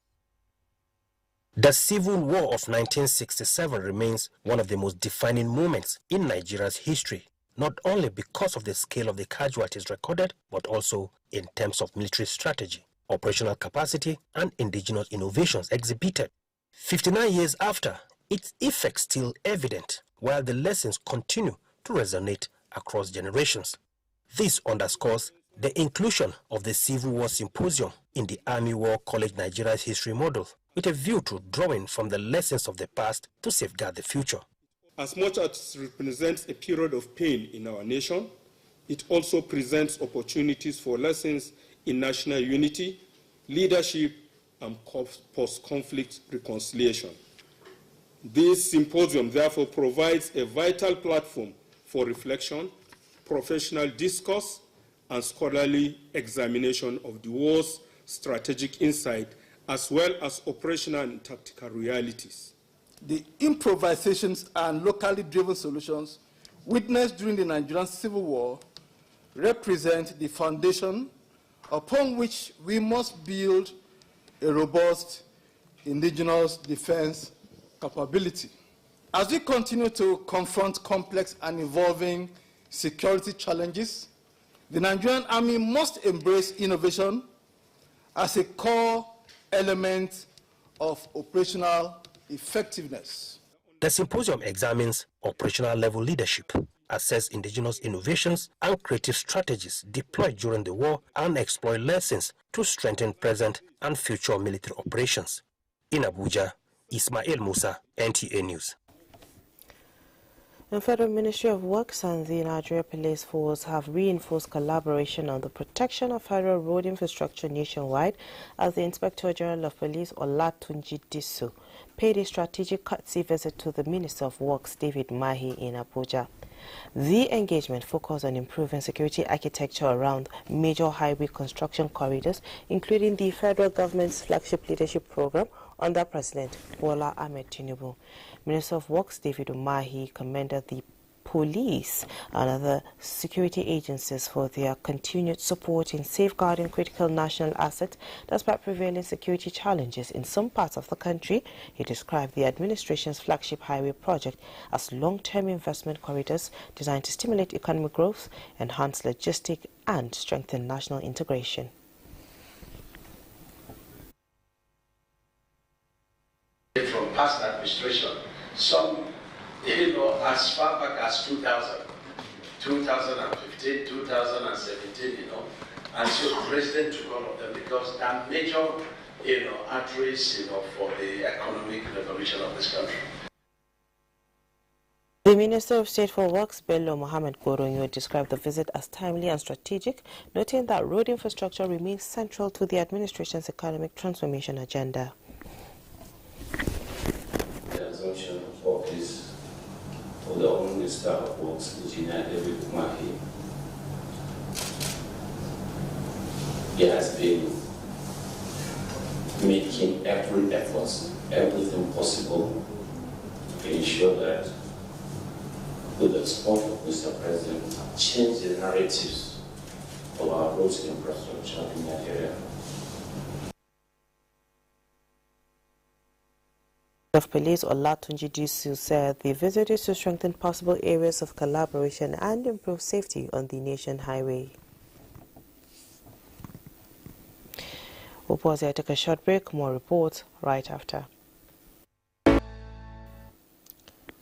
The Civil War of 1967 remains one of the most defining moments in Nigeria's history, not only because of the scale of the casualties recorded, but also in terms of military strategy, operational capacity, and indigenous innovations exhibited. 59 years after, its effects still evident, while the lessons continue to resonate across generations. This underscores the inclusion of the Civil War Symposium in the Army War College Nigeria's history model, with a view to drawing from the lessons of the past to safeguard the future. As much as it represents a period of pain in our nation, it also presents opportunities for lessons in national unity, leadership, and post-conflict reconciliation. This symposium therefore provides a vital platform for reflection, professional discourse, and scholarly examination of the war's strategic insight, as well as operational and tactical realities. The improvisations and locally driven solutions witnessed during the Nigerian Civil War represent the foundation upon which we must build a robust indigenous defense capability. As we continue to confront complex and evolving security challenges, the Nigerian Army must embrace innovation as a core element of operational effectiveness. The symposium examines operational level leadership, assess indigenous innovations and creative strategies deployed during the war, and explore lessons to strengthen present and future military operations. In Abuja, Ismail Musa, NTA News. The Federal Ministry of Works and the Nigeria Police Force have reinforced collaboration on the protection of federal road infrastructure nationwide as the Inspector General of Police, Olatunji Disu, paid a strategic courtesy visit to the Minister of Works, David Mahi, in Abuja. The engagement focused on improving security architecture around major highway construction corridors, including the federal government's flagship leadership program under President Bola Ahmed Tinubu. Minister of Works David Umahi commended the police and other security agencies for their continued support in safeguarding critical national assets despite prevailing security challenges in some parts of the country. He described the administration's flagship highway project as long-term investment corridors designed to stimulate economic growth, enhance logistics, and strengthen national integration. From past administration, some, as far back as 2000, 2015, 2017, and so the president took all of them because they are major, arteries, for the economic revolution of this country. The Minister of State for Works, Bello Mohammed Goronyo, described the visit as timely and strategic, noting that road infrastructure remains central to the administration's economic transformation agenda. The assumption of office of the Minister of Works, Engineer David Mahi, he has been making every effort, everything possible to ensure that with the support of Mr. President, change the narratives of our roads infrastructure in Nigeria. Of Police Olatunji Disu said the visit is to strengthen possible areas of collaboration and improve safety on the nation highway. We'll pause here, take a short break. More reports right after.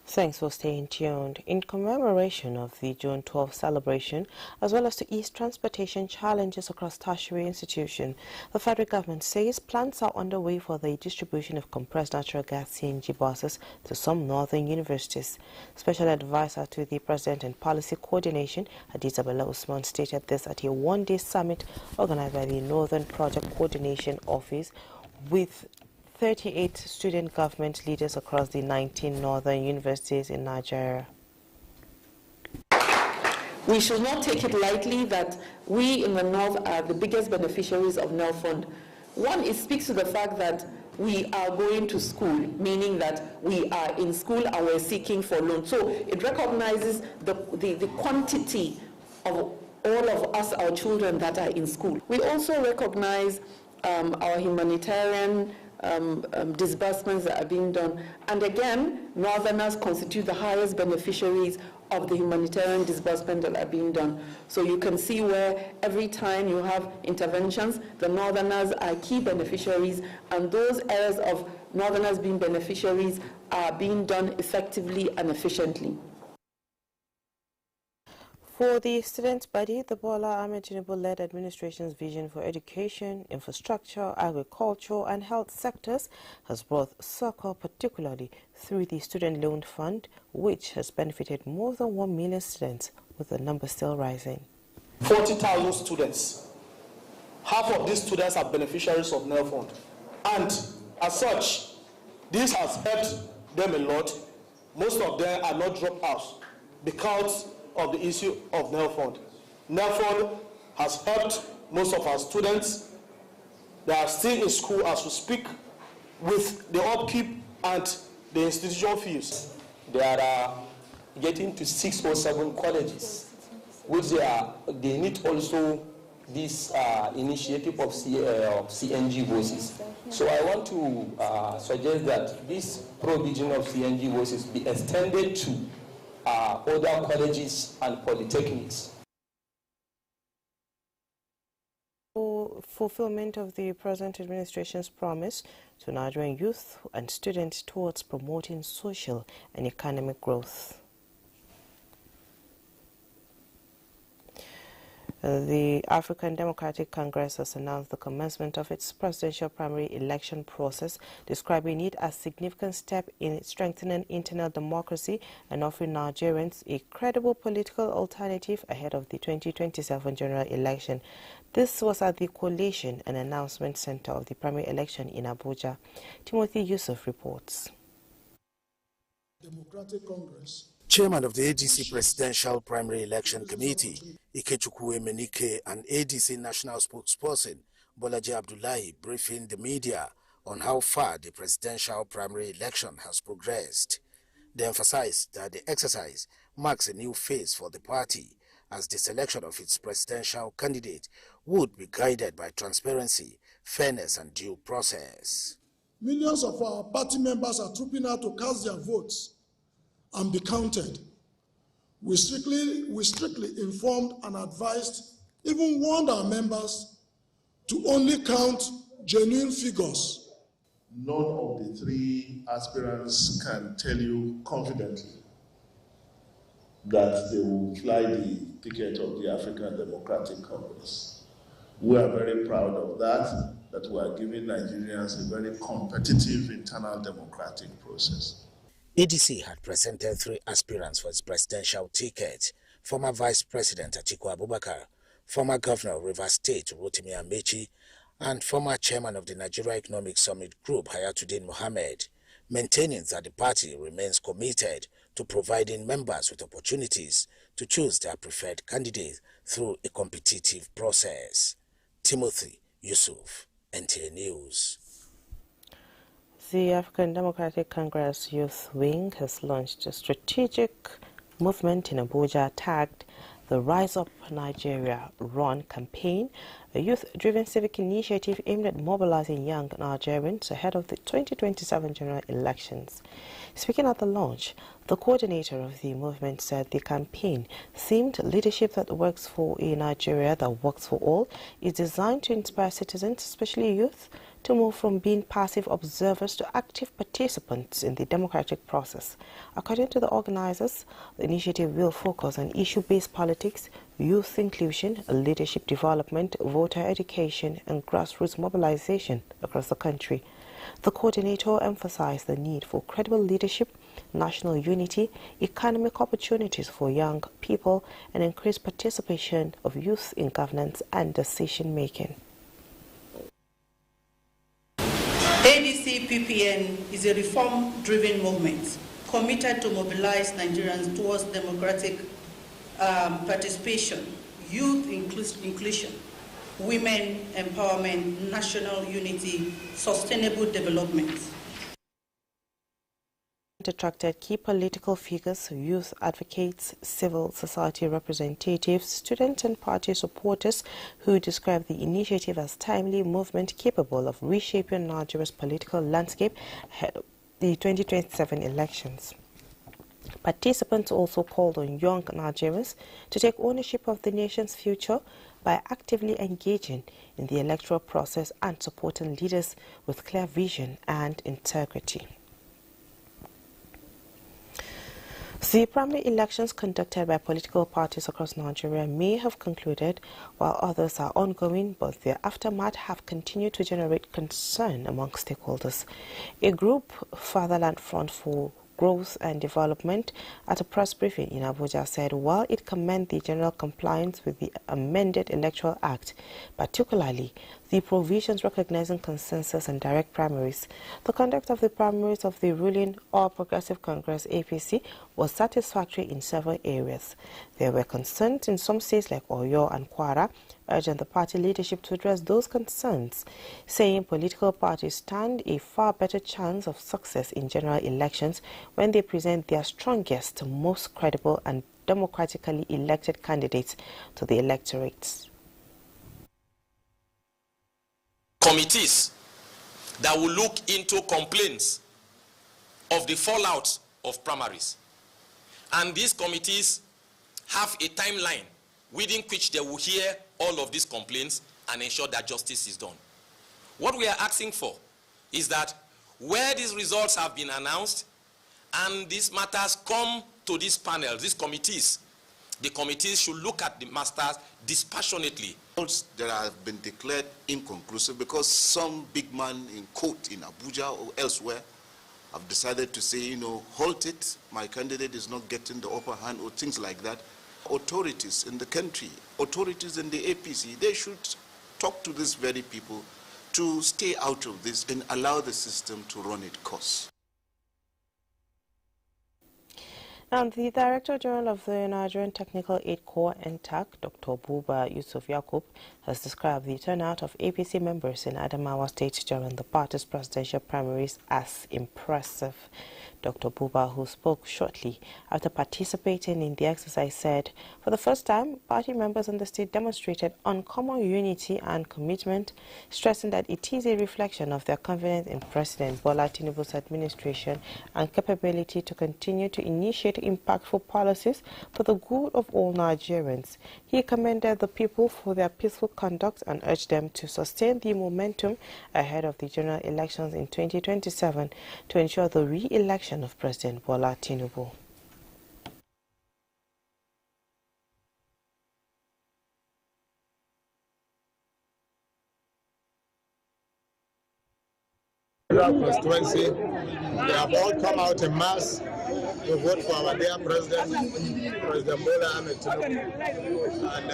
Thanks for staying tuned. In commemoration of the June 12th celebration, as well as to ease transportation challenges across tertiary institutions, the federal government says plans are underway for the distribution of compressed natural gas CNG buses to some northern universities. Special advisor to the President and Policy Coordination, Adizabella Usman, stated this at a one-day summit organized by the Northern Project Coordination Office with 38 student government leaders across the 19 northern universities in Nigeria. We should not take it lightly that we in the north are the biggest beneficiaries of NEL Fund. One, it speaks to the fact that we are going to school, meaning that we are in school and we're seeking for loans. So it recognizes the quantity of all of us, our children that are in school. We also recognize our humanitarian disbursements that are being done. And again, Northerners constitute the highest beneficiaries of the humanitarian disbursements that are being done. So you can see where every time you have interventions, the Northerners are key beneficiaries, and those areas of Northerners being beneficiaries are being done effectively and efficiently. For the students' body, the Bola Ahmed Tinubu-led administration's vision for education, infrastructure, agriculture, and health sectors has brought succor, particularly through the Student Loan Fund, which has benefited more than 1 million students, with the number still rising. 40,000 students. Half of these students are beneficiaries of NEL Fund. And as such, this has helped them a lot. Most of them are not dropouts because of the issue of NEL Fund. NEL Fund has helped most of our students. They are still in school as we speak with the upkeep and the institution fees. There are getting to 6 or 7 colleges, which they need also this initiative of CNG buses. So I want to suggest that this provision of CNG buses be extended to other colleges and polytechnics. For fulfillment of the present administration's promise to Nigerian youth and students towards promoting social and economic growth. The African Democratic Congress has announced the commencement of its presidential primary election process, describing it as a significant step in strengthening internal democracy and offering Nigerians a credible political alternative ahead of the 2027 general election. This was at the Collation and Announcement Center of the primary election in Abuja. Timothy Yusuf reports. Democratic Congress. Chairman of the ADC Presidential Primary Election Committee, Ikechukwu Emenike, and ADC National Spokesperson, Bolaji Abdullahi, briefing the media on how far the presidential primary election has progressed. They emphasized that the exercise marks a new phase for the party, as the selection of its presidential candidate would be guided by transparency, fairness, and due process. Millions of our party members are trooping out to cast their votes and be counted. We strictly informed and advised, even warned our members to only count genuine figures. None of the three aspirants can tell you confidently that they will fly the ticket of the African Democratic Congress. We are very proud of that we are giving Nigerians a very competitive internal democratic process. ADC had presented three aspirants for its presidential ticket: former Vice President Atiku Abubakar, former Governor of Rivers State Rotimi Amechi, and former Chairman of the Nigeria Economic Summit Group Hayatuddin Mohammed, maintaining that the party remains committed to providing members with opportunities to choose their preferred candidate through a competitive process. Timothy Yusuf, NTA News. The African Democratic Congress Youth Wing has launched a strategic movement in Abuja tagged the Rise Up Nigeria Run campaign, a youth-driven civic initiative aimed at mobilizing young Nigerians ahead of the 2027 general elections. Speaking at the launch, the coordinator of the movement said the campaign, themed Leadership That Works for a Nigeria That Works for All, is designed to inspire citizens, especially youth, to move from being passive observers to active participants in the democratic process. According to the organizers, the initiative will focus on issue-based politics, youth inclusion, leadership development, voter education, and grassroots mobilization across the country. The coordinator emphasized the need for credible leadership, national unity, economic opportunities for young people, and increased participation of youth in governance and decision-making. ADC PPN is a reform-driven movement committed to mobilize Nigerians towards democratic participation, youth inclusion, women empowerment, national unity, sustainable development. Attracted key political figures, youth advocates, civil society representatives, students and party supporters who described the initiative as timely movement capable of reshaping Nigeria's political landscape ahead of the 2027 elections. Participants also called on young Nigerians to take ownership of the nation's future by actively engaging in the electoral process and supporting leaders with clear vision and integrity. The primary elections conducted by political parties across Nigeria may have concluded, while others are ongoing, but their aftermath have continued to generate concern among stakeholders. A group, Fatherland Front for Growth and Development, at a press briefing in Abuja said while it commended the general compliance with the amended Electoral Act, particularly the provisions recognizing consensus and direct primaries, the conduct of the primaries of the ruling All Progressive Congress APC was satisfactory in several areas. There were concerns in some states like Oyo and Kwara, urging the party leadership to address those concerns, saying political parties stand a far better chance of success in general elections when they present their strongest, most credible and democratically elected candidates to the electorates. committees that will look into complaints of the fallout of primaries. And these committees have a timeline within which they will hear all of these complaints and ensure that justice is done. What we are asking for is that where these results have been announced and these matters come to these panels, these committees, the committees should look at the matters dispassionately. That have been declared inconclusive because some big man in court in Abuja or elsewhere have decided to say, halt it, my candidate is not getting the upper hand or things like that. Authorities in the country, authorities in the APC, they should talk to these very people to stay out of this and allow the system to run its course. And the Director General of the Nigerian Technical Aid Corps, NTAC, Dr. Buba Yusuf Yakub, has described the turnout of APC members in Adamawa State during the party's presidential primaries as impressive. Dr. Buba, who spoke shortly after participating in the exercise, said, for the first time, party members in the state demonstrated uncommon unity and commitment, stressing that it is a reflection of their confidence in President Bola Tinubu's administration and capability to continue to initiate impactful policies for the good of all Nigerians. He commended the people for their peaceful conduct and urged them to sustain the momentum ahead of the general elections in 2027 to ensure the re-election of President Bola Tinubu. Constituency, they have all come out in mass to vote for our dear President, President Bola Ahmed Tinubu. And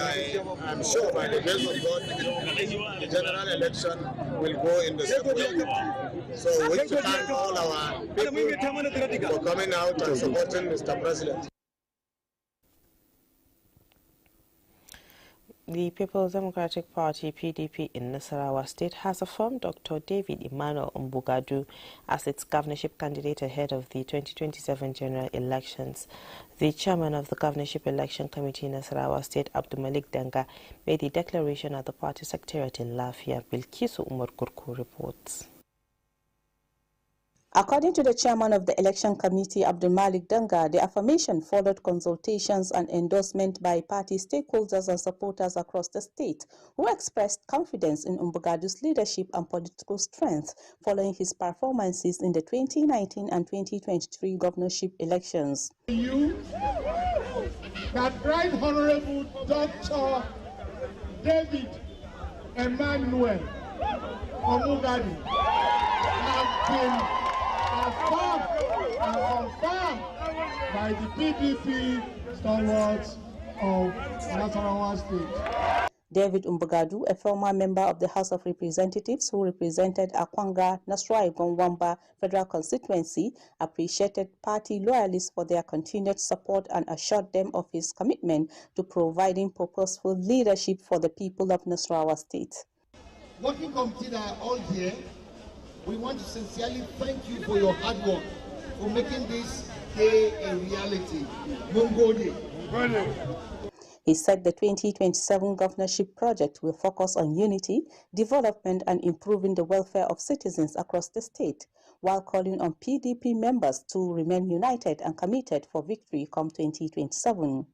I'm sure by the grace of God, the general election will go in the same way. So we wish to thank all our people for coming out and supporting Mr. President. The People's Democratic Party, PDP, in Nasarawa State has affirmed Dr. David Emmanuel Mbugadu as its governorship candidate ahead of the 2027 general elections. The chairman of the Governorship Election Committee in Nasarawa State, Abdulmalik Danga, made the declaration at the party secretariat in Lafia. Bilkisu Umar Kurku reports. According to the chairman of the election committee, Abdulmalik Danga, the affirmation followed consultations and endorsement by party stakeholders and supporters across the state, who expressed confidence in Mbugadu's leadership and political strength following his performances in the 2019 and 2023 governorship elections. You, that Right Honorable Dr. David Emmanuel Mbugadu have been affirmed and confirmed by the PDP stalwarts of Nasarawa State. David Mbugadu, a former member of the House of Representatives who represented Akwanga, Nasrai Gongwamba Federal Constituency, appreciated party loyalists for their continued support and assured them of his commitment to providing purposeful leadership for the people of Nasarawa State. Working committee that are all here, we want to sincerely thank you for your hard work, for making this day a reality. He said the 2027 governorship project will focus on unity, development, and improving the welfare of citizens across the state, while calling on PDP members to remain united and committed for victory come 2027.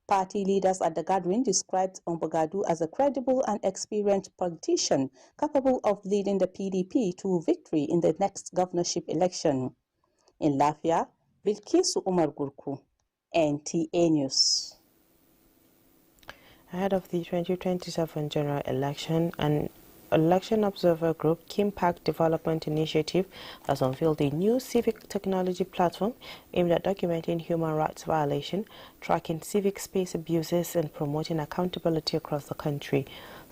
Party leaders at the gathering described Mbugadu as a credible and experienced politician capable of leading the PDP to victory in the next governorship election. In Lafia, Bilkisu Umar Gurku, NTA News. Ahead of the 2027 general election, an election observer group, Kimpact Development Initiative, has unveiled a new civic technology platform aimed at documenting human rights violations, tracking civic space abuses, and promoting accountability across the country.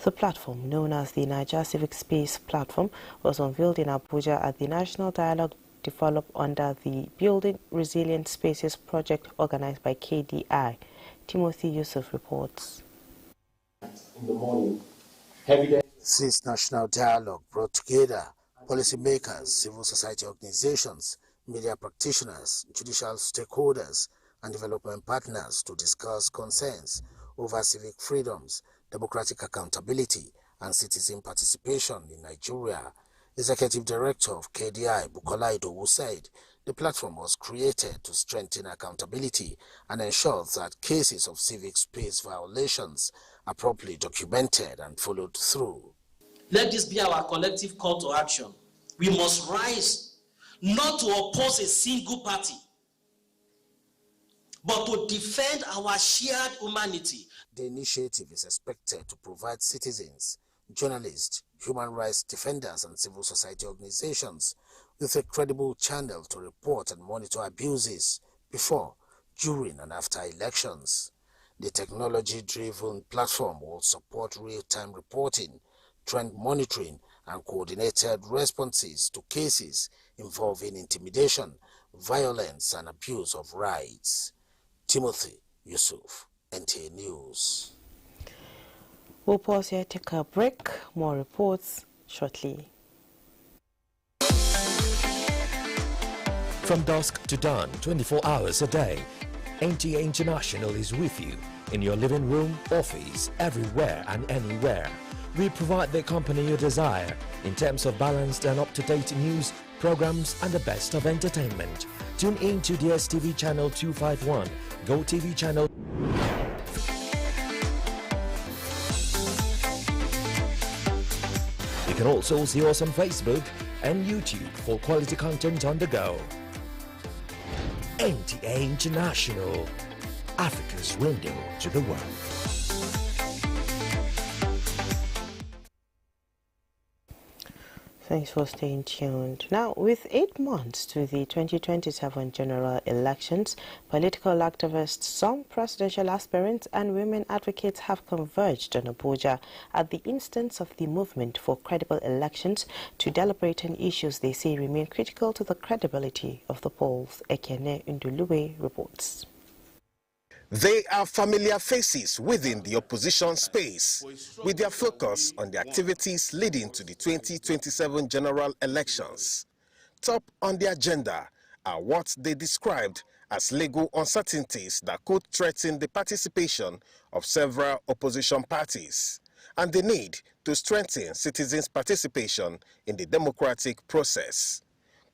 The platform, known as the Niger Civic Space Platform, was unveiled in Abuja at the National Dialogue developed under the Building Resilient Spaces project organized by KDI. Timothy Yusuf reports. In the morning, This national dialogue brought together policymakers, civil society organizations, media practitioners, judicial stakeholders, and development partners to discuss concerns over civic freedoms, democratic accountability, and citizen participation in Nigeria. Executive Director of KDI, Bukola Idowu, said the platform was created to strengthen accountability and ensure that cases of civic space violations are properly documented and followed through. Let this be our collective call to action. We must rise not to oppose a single party, but to defend our shared humanity. The initiative is expected to provide citizens, journalists, human rights defenders and civil society organizations with a credible channel to report and monitor abuses before, during and after elections. The technology-driven platform will support real-time reporting, trend monitoring and coordinated responses to cases involving intimidation, violence and abuse of rights. Timothy Yusuf, NTA News. We'll pause here, take a break. More reports shortly. From dusk to dawn, 24 hours a day, NTA International is with you in your living room, office, everywhere and anywhere. We provide the company you desire in terms of balanced and up-to-date news, programs and the best of entertainment. Tune in to DSTV channel 251, GoTV channel. You can also see us on Facebook and YouTube for quality content on the go. NTA International, Africa's window to the world. Thanks for staying tuned. Now, with 8 months to the 2027 general elections, political activists, some presidential aspirants and women advocates have converged on Abuja at the instance of the movement for credible elections to deliberate on issues they say remain critical to the credibility of the polls. Ekene Ndulube reports. They are familiar faces within the opposition space, with their focus on the activities leading to the 2027 general elections. Top on the agenda are what they described as legal uncertainties that could threaten the participation of several opposition parties, and the need to strengthen citizens' participation in the democratic process.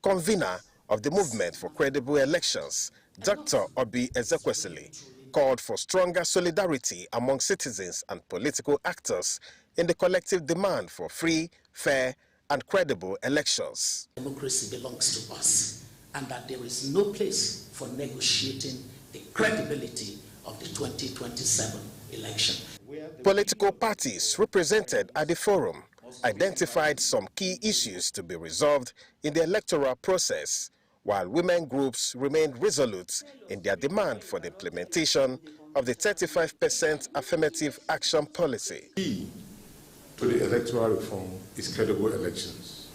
Convener of the Movement for Credible Elections, Dr. Obi Ezekwesili, called for stronger solidarity among citizens and political actors in the collective demand for free, fair, and credible elections. Democracy belongs to us, and that there is no place for negotiating the credibility of the 2027 election. Political parties represented at the forum identified some key issues to be resolved in the electoral process, while women groups remained resolute in their demand for the implementation of the 35% affirmative action policy. Key to the electoral reform is credible elections.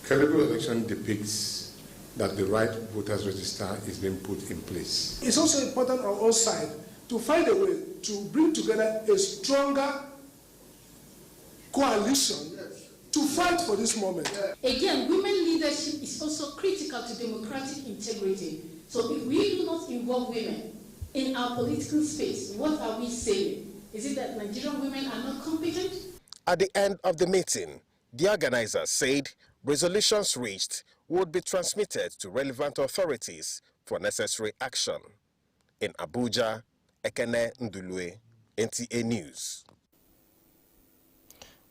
Credible election depicts that the right voters register is being put in place. It's also important on our side to find a way to bring together a stronger coalition to fight for this moment. Again, women leadership is also critical to democratic integrity. So if we do not involve women in our political space, what are we saying? Is it that Nigerian women are not competent? At the end of the meeting, the organizers said resolutions reached would be transmitted to relevant authorities for necessary action. In Abuja, Ekene Ndulue, NTA News.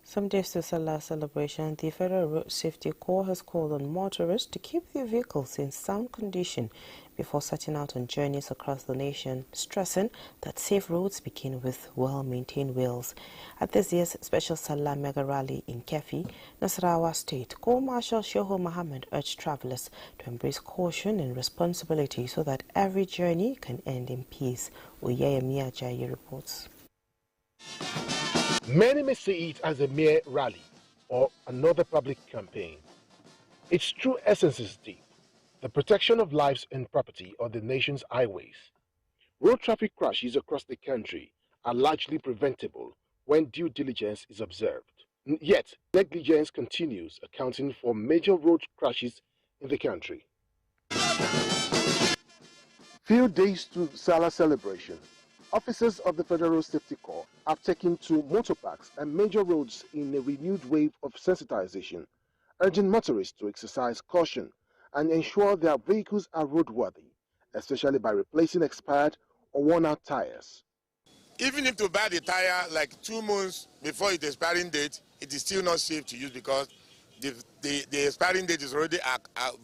Some days to Salah celebration, the Federal Road Safety Corps has called on motorists to keep their vehicles in sound condition before setting out on journeys across the nation, stressing that safe roads begin with well-maintained wheels. At this year's special Salah mega rally in Kefi, Nasarawa State, Corps Marshal Shehu Mohammed urged travelers to embrace caution and responsibility so that every journey can end in peace. Oyeyemi Ajayi reports. Many may see it as a mere rally or another public campaign. Its true essence is deep: the protection of lives and property on the nation's highways. Road traffic crashes across the country are largely preventable when due diligence is observed. Yet, negligence continues, accounting for major road crashes in the country. Few days to Salah celebration, Officers of the Federal Safety Corps have taken to motor parks and major roads in a renewed wave of sensitization, urging motorists to exercise caution and ensure their vehicles are roadworthy, especially by replacing expired or worn-out tires. Even if to buy the tire like 2 months before its expiring date, it is still not safe to use because the expiring date is already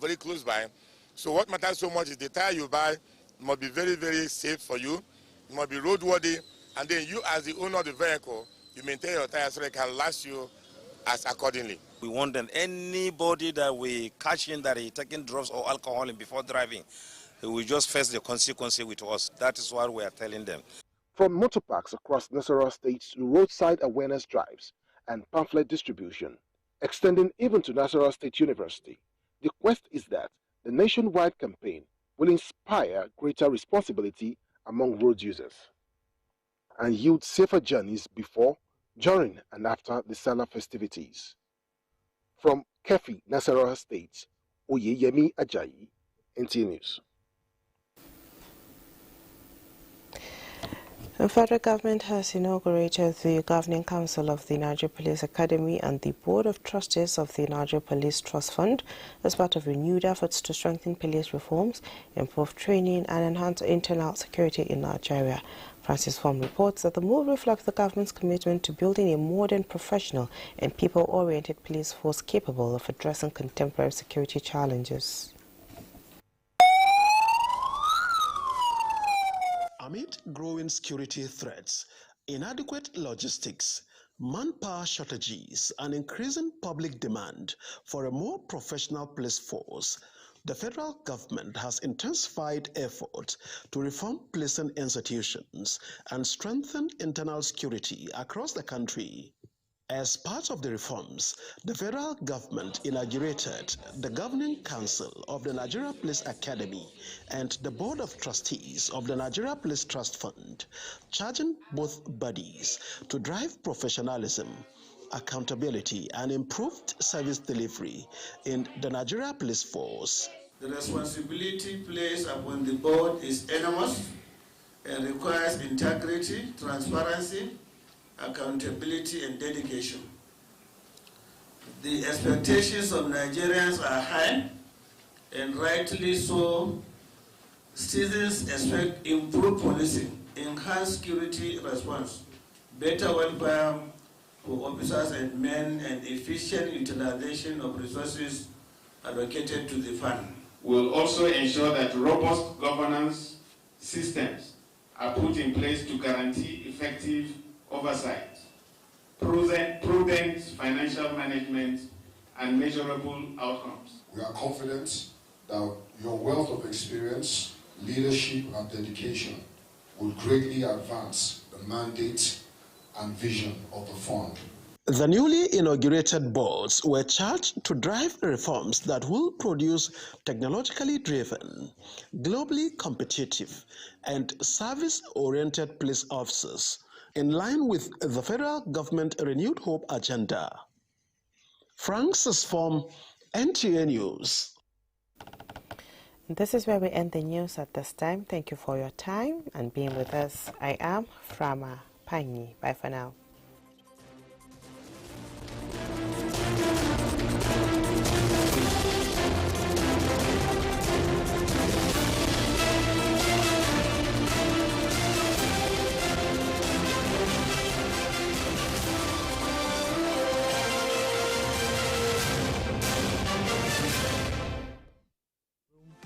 very close by. So what matters so much is the tire you buy must be very, very safe for you. It must be roadworthy, and then you as the owner of the vehicle, you maintain your tire so it can last you as accordingly. We want them, anybody that we catch in that is taking drugs or alcohol before driving, we just face the consequence with us. That is what we are telling them. From motor parks across Nasarawa State to roadside awareness drives and pamphlet distribution, extending even to Nasarawa State University, the quest is that the nationwide campaign will inspire greater responsibility among road users and yield safer journeys before, during and after the Salah festivities. From Kefi, Nasarawa State, Oyeyemi Ajayi, NTA News. The federal government has inaugurated the Governing Council of the Nigeria Police Academy and the Board of Trustees of the Nigeria Police Trust Fund as part of renewed efforts to strengthen police reforms, improve training and enhance internal security in Nigeria. Francis Form reports that the move reflects the government's commitment to building a modern, professional and people-oriented police force capable of addressing contemporary security challenges. Amid growing security threats, inadequate logistics, manpower shortages, and increasing public demand for a more professional police force, the federal government has intensified efforts to reform policing institutions and strengthen internal security across the country. As part of the reforms, the federal government inaugurated the Governing Council of the Nigeria Police Academy and the Board of Trustees of the Nigeria Police Trust Fund, charging both bodies to drive professionalism, accountability, and improved service delivery in the Nigeria Police Force. The responsibility placed upon the board is enormous and requires integrity, transparency, accountability, and dedication. The expectations of Nigerians are high, and rightly so. Citizens expect improved policing, enhanced security response, better welfare for officers and men, and efficient utilization of resources allocated to the fund. We'll also ensure that robust governance systems are put in place to guarantee effective oversight, prudent financial management, and measurable outcomes. We are confident that your wealth of experience, leadership, and dedication will greatly advance the mandate and vision of the fund. The newly inaugurated boards were charged to drive reforms that will produce technologically driven, globally competitive, and service-oriented police officers in line with the federal government Renewed Hope agenda. Francis Form, NTA News. This is where we end the news at this time. Thank you for your time and being with us. I am Frama Panyi. Bye for now.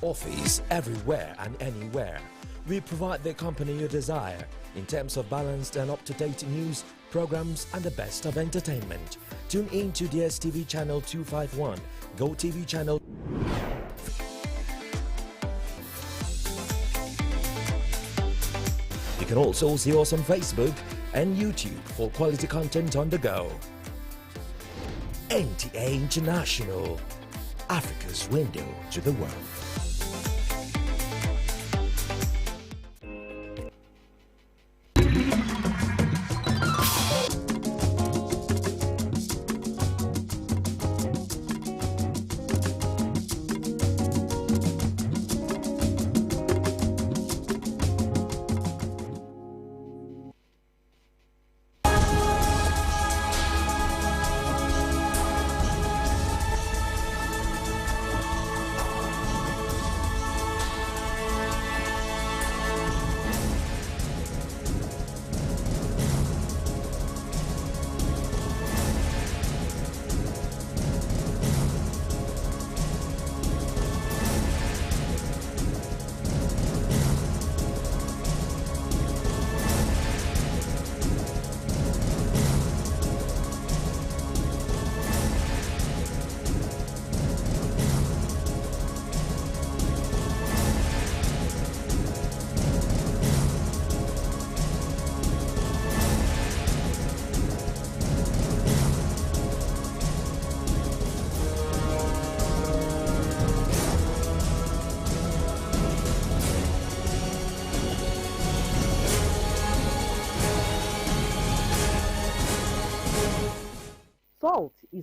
Office everywhere and anywhere. We provide the company you desire in terms of balanced and up-to-date news, programs, and the best of entertainment. Tune in to DSTV channel 251, GoTV channel. You can also see us on Facebook and YouTube for quality content on the go. NTA International, Africa's window to the world.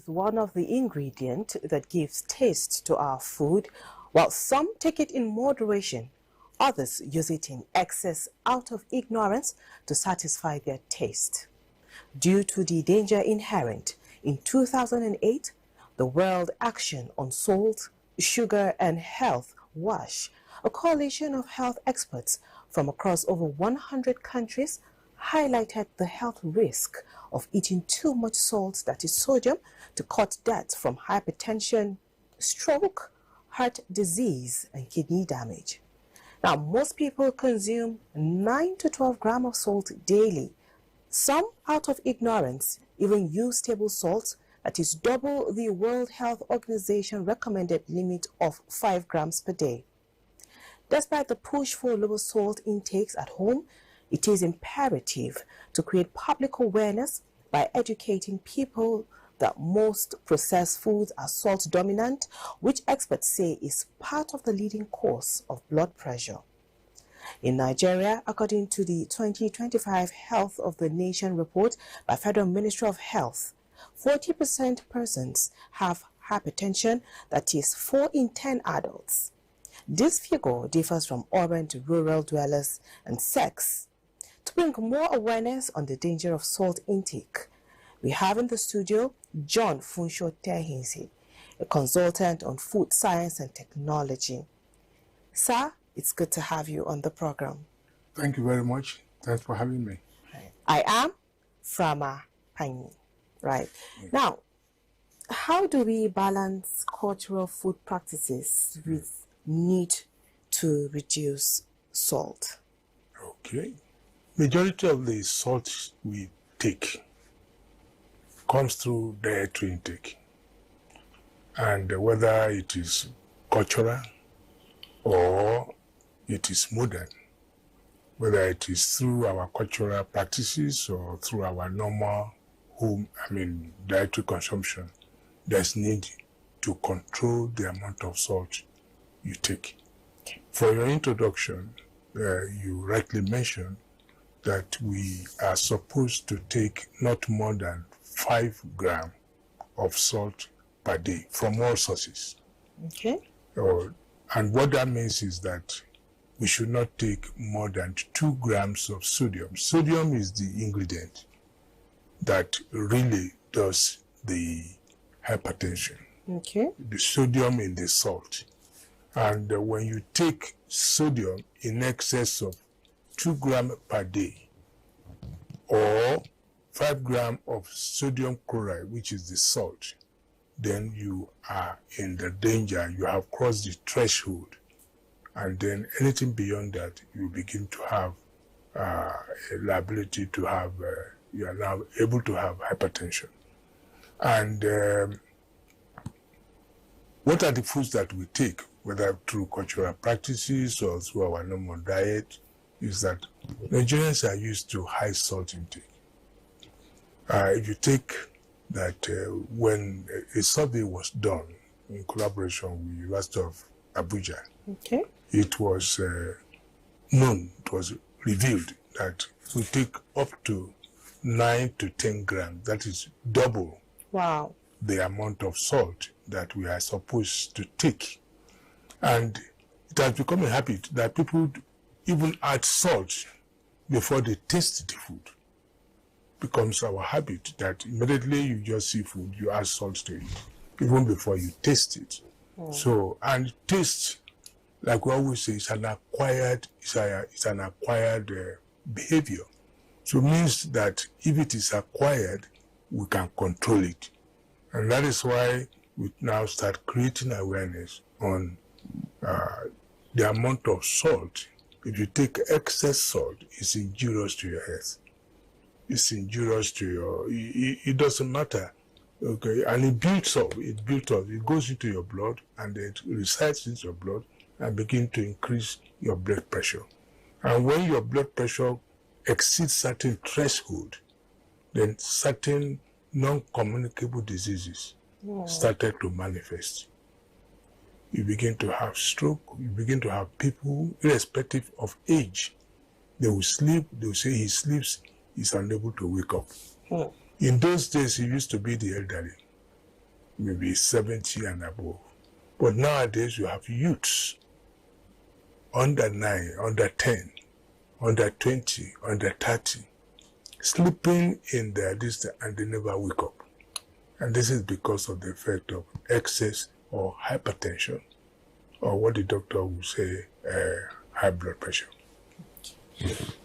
is one of the ingredients that gives taste to our food. While some take it in moderation, others use it in excess out of ignorance to satisfy their taste. Due to the danger inherent, in 2008, the World Action on Salt, Sugar and Health, WASH, a coalition of health experts from across over 100 countries, highlighted the health risk of eating too much salt, that is sodium, to cut deaths from hypertension, stroke, heart disease, and kidney damage. Now, most people consume 9 to 12 grams of salt daily. Some, out of ignorance, even use table salt, that is double the World Health Organization recommended limit of 5 grams per day. Despite the push for lower salt intakes at home, it is imperative to create public awareness by educating people that most processed foods are salt dominant, which experts say is part of the leading cause of blood pressure. In Nigeria, according to the 2025 Health of the Nation report by Federal Ministry of Health, 40% persons have hypertension, that is 4 in 10 adults. This figure differs from urban to rural dwellers and sex. To bring more awareness on the danger of salt intake, we have in the studio John Funsho Tehinsi, a consultant on food science and technology. Sir, it's good to have you on the program. Thank you very much. Thanks for having me. I am Frama Pani. Right. Now, how do we balance cultural food practices with need to reduce salt? Okay. Majority of the salt we take comes through dietary intake. And whether it is cultural or it is modern, whether it is through our cultural practices or through our normal dietary consumption, there's need to control the amount of salt you take. For your introduction, you rightly mentioned that we are supposed to take not more than 5 grams of salt per day from all sources. Okay. And what that means is that we should not take more than 2 grams of sodium. Sodium is the ingredient that really does the hypertension. Okay. The sodium in the salt. And when you take sodium in excess of 2 grams per day, or 5 grams of sodium chloride, which is the salt, then you are in the danger. You have crossed the threshold. And then anything beyond that, you begin to have a liability to have, you are now able to have hypertension. And what are the foods that we take, whether through cultural practices or through our normal diet, is that Nigerians are used to high salt intake. If you take that when a survey was done in collaboration with the University of Abuja, okay, it was known, it was revealed that we take up to 9 to 10 grams, that is double the amount of salt that we are supposed to take. And it has become a habit that people even add salt before they taste the food. Becomes our habit that immediately you just see food, you add salt to it, even before you taste it. So, and taste, like we always say, it's an acquired behavior. So it means that if it is acquired, we can control it. And that is why we now start creating awareness on the amount of salt. If you take excess salt, it's injurious to your health. It's injurious to your, it doesn't matter. Okay, and it builds up, it goes into your blood and it resides in your blood and begin to increase your blood pressure. And when your blood pressure exceeds certain threshold, then certain non-communicable diseases started to manifest. You begin to have stroke, you begin to have people, irrespective of age, they will sleep, they will say he sleeps, he's unable to wake up. In those days, it used to be the elderly. maybe 70 and above. But nowadays you have youths under 9, under 10, under 20, under 30, sleeping in their distance and they never wake up. And this is because of the effect of excess or hypertension, or what the doctor would say, high blood pressure.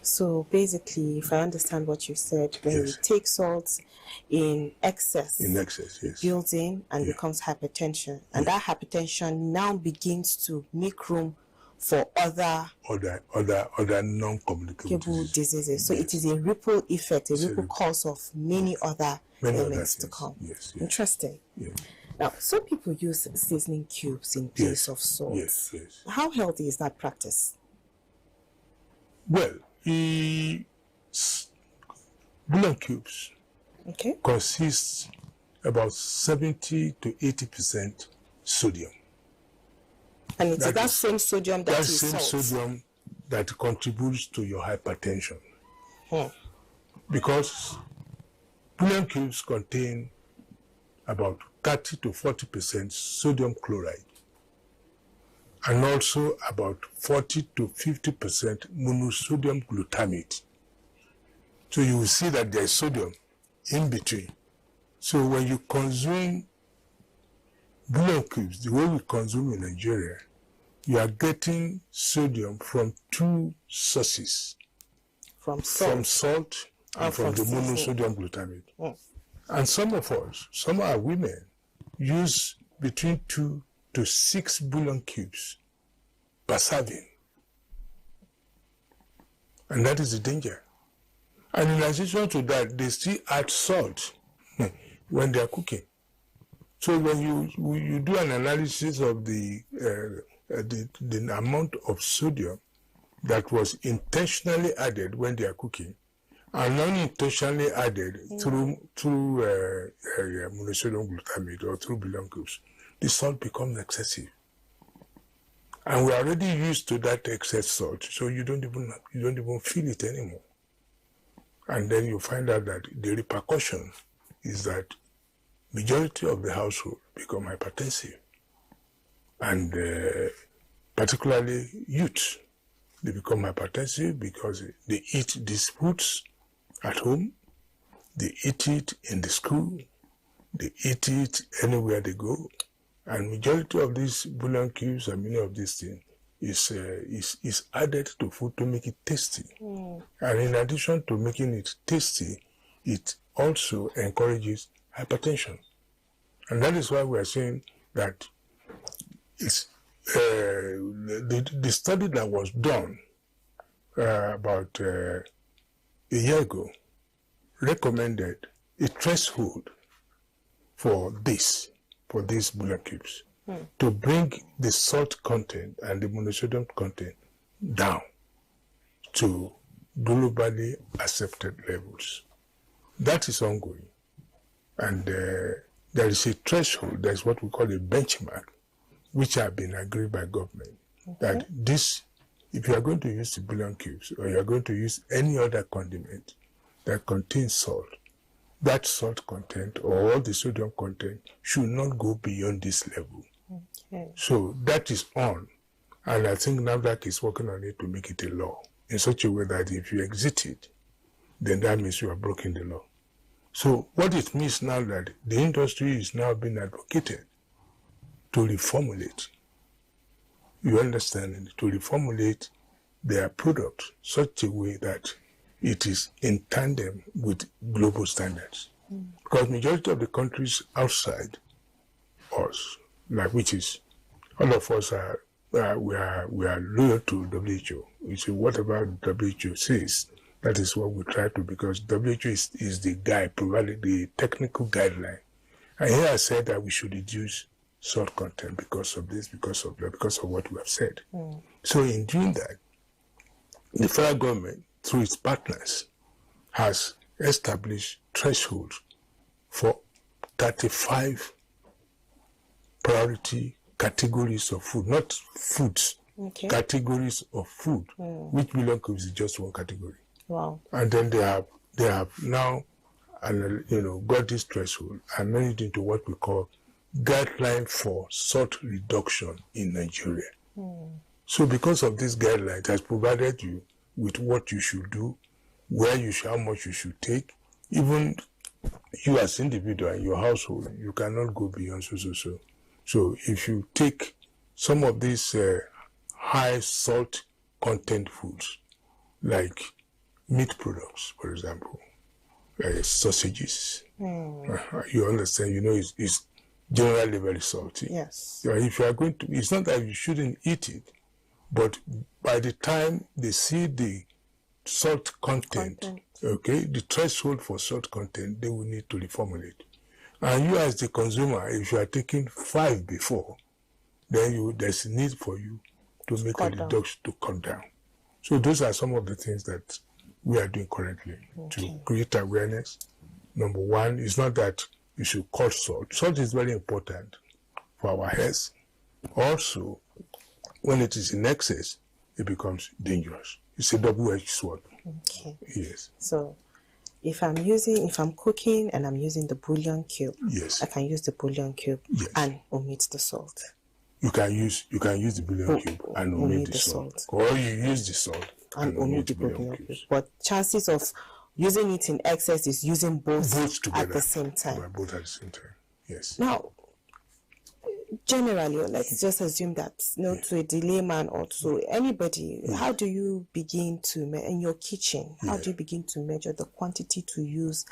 So basically, if I understand what you said, when you take salt in excess, yes, builds in and becomes hypertension, and that hypertension now begins to make room for other non-communicable diseases. So it is a ripple effect, a ripple cause of many other ailments to come. Yes. Interesting. Yes. Now, some people use seasoning cubes in place of salt. Yes. How healthy is that practice? Well, bouillon cubes consists about 70 to 80% sodium. And it's that same sodium that is salt. Sodium that contributes to your hypertension. Because bouillon cubes contain about 30 to 40% sodium chloride, and also about 40 to 50% monosodium glutamate. So you will see that there is sodium in between. So when you consume bouillon cubes, the way we consume in Nigeria, you are getting sodium from two sources. From salt and from the monosodium glutamate. And some of us, some of our women, use between 2 to 6 bouillon cubes per serving. And that is the danger. And in addition to that, they still add salt when they are cooking. So when you do an analysis of the amount of sodium that was intentionally added when they are cooking, and unintentionally added through monosodium glutamate or through bouillon cubes, the salt becomes excessive. And we're already used to that excess salt, so you don't even feel it anymore. And then you find out that the repercussion is that majority of the household become hypertensive, and particularly youth, they become hypertensive because they eat these foods at home, they eat it in the school, they eat it anywhere they go, and majority of these bouillon cubes and many of these things is added to food to make it tasty. And in addition to making it tasty, it also encourages hypertension. And that is why we are saying that it's the study that was done about a year ago recommended a threshold for these bouillon cubes to bring the salt content and the monosodium content down to globally accepted levels. That is ongoing. And there is a threshold, that is what we call a benchmark, which have been agreed by government, that this, if you are going to use the bouillon cubes or you are going to use any other condiment that contains salt, that salt content or all the sodium content should not go beyond this level. So that is on, and I think NAFDAC is working on it to make it a law in such a way that if you exit it, then that means you are breaking the law. So what it means now that the industry is now being advocated to reformulate, you understand, to reformulate their product such a way that it is in tandem with global standards. Because majority of the countries outside us, like which is, all of us are, we are loyal to WHO. We say whatever WHO says, that is what we try to, because WHO is the guide, providing the technical guideline. And here I said that we should reduce salt content because of this, because of that, because of what we have said. So in doing that, the federal government, through its partners, has established thresholds for 35 priority categories of food, not foods, categories of food, which bouillon cubes is just one category. Wow. And then they have now got this threshold and made it into what we call guideline for salt reduction in Nigeria. So because of this guideline, it has provided you with what you should do, where you should, how much you should take. Even you as individual in your household, you cannot go beyond so. So if you take some of these high salt content foods, like meat products, for example, sausages, you understand, it's generally very salty. Yes. So if you are going to, it's not that you shouldn't eat it, but by the time they see the salt content, okay, the threshold for salt content, they will need to reformulate. And you as the consumer, if you are taking 5 before, then there's a need for you to make a reduction to cut down. So those are some of the things that we are doing currently to create awareness. Number one, it's not that you should cut salt. Salt is very important for our health. Also, when it is in excess, it becomes dangerous. It's a double-edged sword. Okay. Yes. So if I'm cooking and I'm using the bouillon cube, yes, I can use the bouillon cube and omit the salt. You can use the bouillon cube and omit the salt. Or you use the salt and omit the bouillon cube. But chances of using it in excess is using both together at the same time. Both at the same time, yes. Now, generally, let's just assume that to a layman or to anybody, how do you begin to, in your kitchen, how do you begin to measure the quantity to use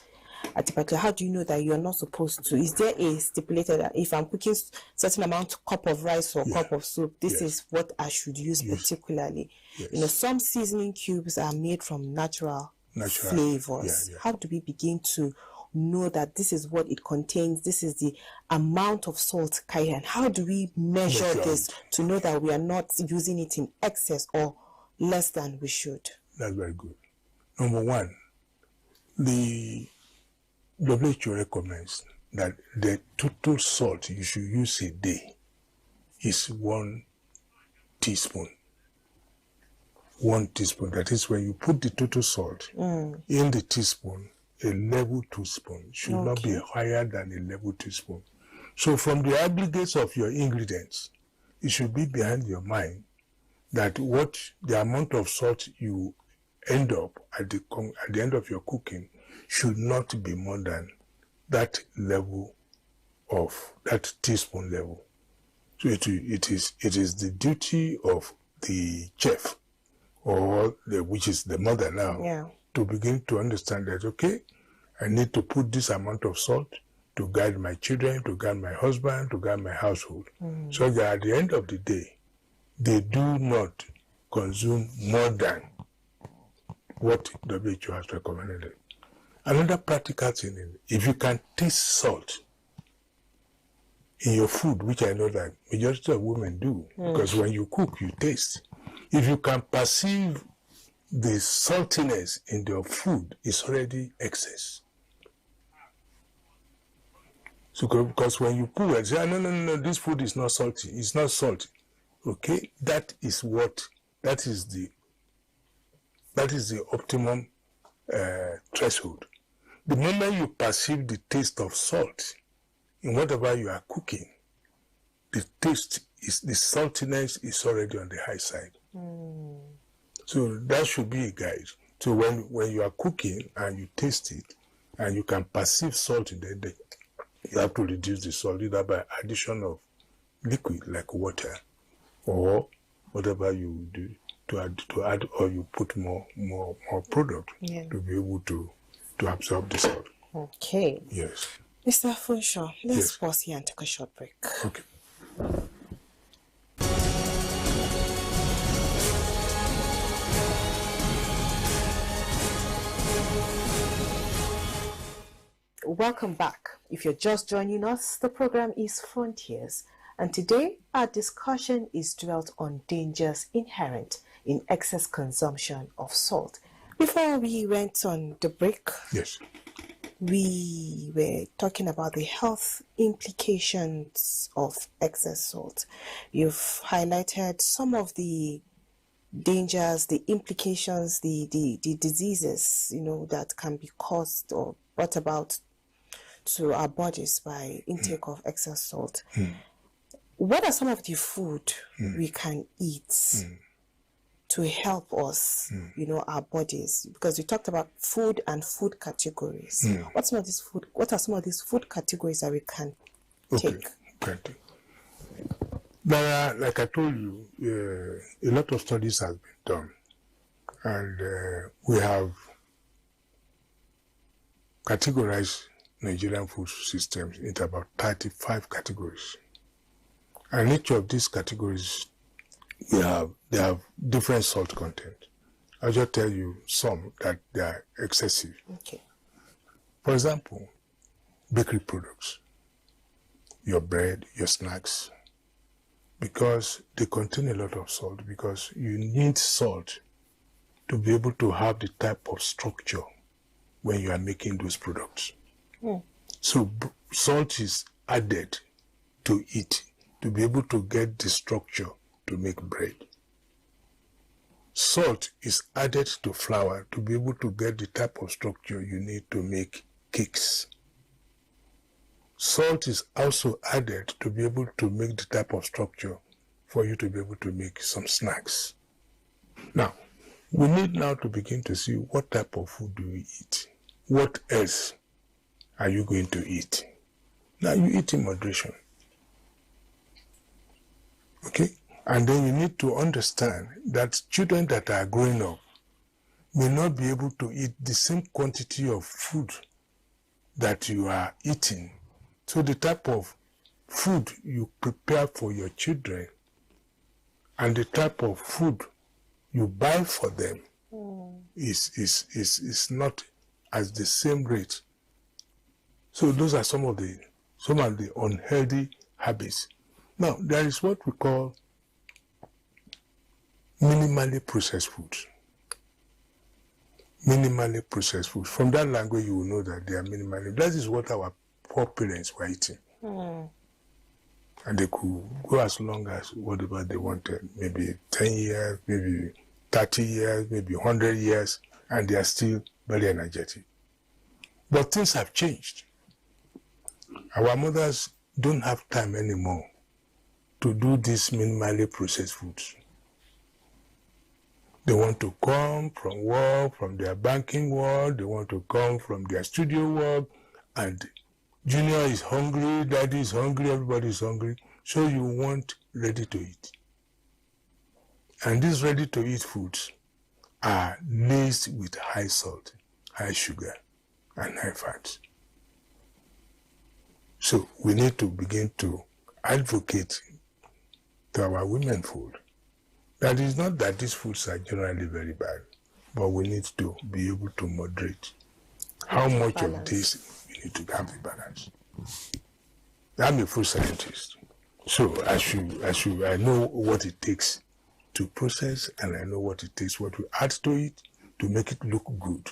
at a particular? How do you know that you're not supposed to? Is there a stipulated that if I'm cooking certain amount cup of rice or cup of soup, this is what I should use particularly? Yes. Some seasoning cubes are made from natural flavors. How do we begin to know that this is what it contains, this is the amount of salt carried, and how do we measure this to know that we are not using it in excess or less than we should? That's very good. Number one, the WHO recommends that the total salt you should use a day is 1 teaspoon. 1 teaspoon. That is, when you put the total salt in the teaspoon, a level teaspoon should not be higher than a level teaspoon. So from the aggregates of your ingredients, it should be behind your mind that the amount of salt you end up at the end of your cooking should not be more than that level of that teaspoon level. So it is the duty of the chef, which is the mother now, to begin to understand that, okay, I need to put this amount of salt to guide my children, to guide my husband, to guide my household. So that at the end of the day, they do not consume more than what WHO has recommended. Another practical thing is, if you can taste salt in your food, which I know that majority of women do, because when you cook, you taste. If you can perceive the saltiness in your food, is already excess. So, because when you cook and say, no, this food is not salty, it's not salty. Okay, that is the optimum threshold. The moment you perceive the taste of salt in whatever you are cooking, the saltiness is already on the high side. So that should be a guide. So when you are cooking and you taste it and you can perceive salt in the you have to reduce the salt either by addition of liquid like water or whatever you do to add or you put more product to be able to absorb the salt. Okay. Yes. Mr. Funshaw, let's pause here and take a short break. Okay. Welcome back. If you're just joining us, the program is Frontiers, and today our discussion is dwelt on dangers inherent in excess consumption of salt. Before we went on the break, we were talking about the health implications of excess salt. You've highlighted some of the dangers, the implications, the diseases, that can be caused or brought about to our bodies by intake of excess salt. What are some of the food we can eat to help us, our bodies? Because we talked about food and food categories. What are some of these food categories that we can take? Okay. There are, like I told you, a lot of studies have been done, and we have categorized Nigerian food systems into about 35 categories. And each of these categories, they have different salt content. I'll just tell you some that they are excessive. Okay. For example, bakery products, your bread, your snacks, because they contain a lot of salt, because you need salt to be able to have the type of structure when you are making those products. So salt is added to it to be able to get the structure to make bread. Salt is added to flour to be able to get the type of structure you need to make cakes. Salt is also added to be able to make the type of structure for you to be able to make some snacks. Now, we need now to begin to see what type of food do we eat. What else are you going to eat? Now, you eat in moderation. Okay? And then you need to understand that children that are growing up may not be able to eat the same quantity of food that you are eating. So the type of food you prepare for your children and the type of food you buy for them is not at the same rate. So those are some of the unhealthy habits. Now, there is what we call minimally processed foods. Minimally processed foods. From that language, you will know that they are minimally. That is what our poor parents were eating. And they could go as long as whatever they wanted. Maybe 10 years, maybe 30 years, maybe 100 years, and they are still very energetic. But things have changed. Our mothers don't have time anymore to do these minimally processed foods. They want to come from work, from their banking work, they want to come from their studio work, and Junior is hungry, Daddy is hungry, everybody is hungry, so you want ready to eat. And these ready to eat foods are laced with high salt, high sugar, and high fat. So we need to begin to advocate to our women food. That is not that these foods are generally very bad, but we need to be able to moderate how much of this we need to have a balance. I'm a food scientist, so I know what it takes to process, and I know what it takes, what we add to it to make it look good,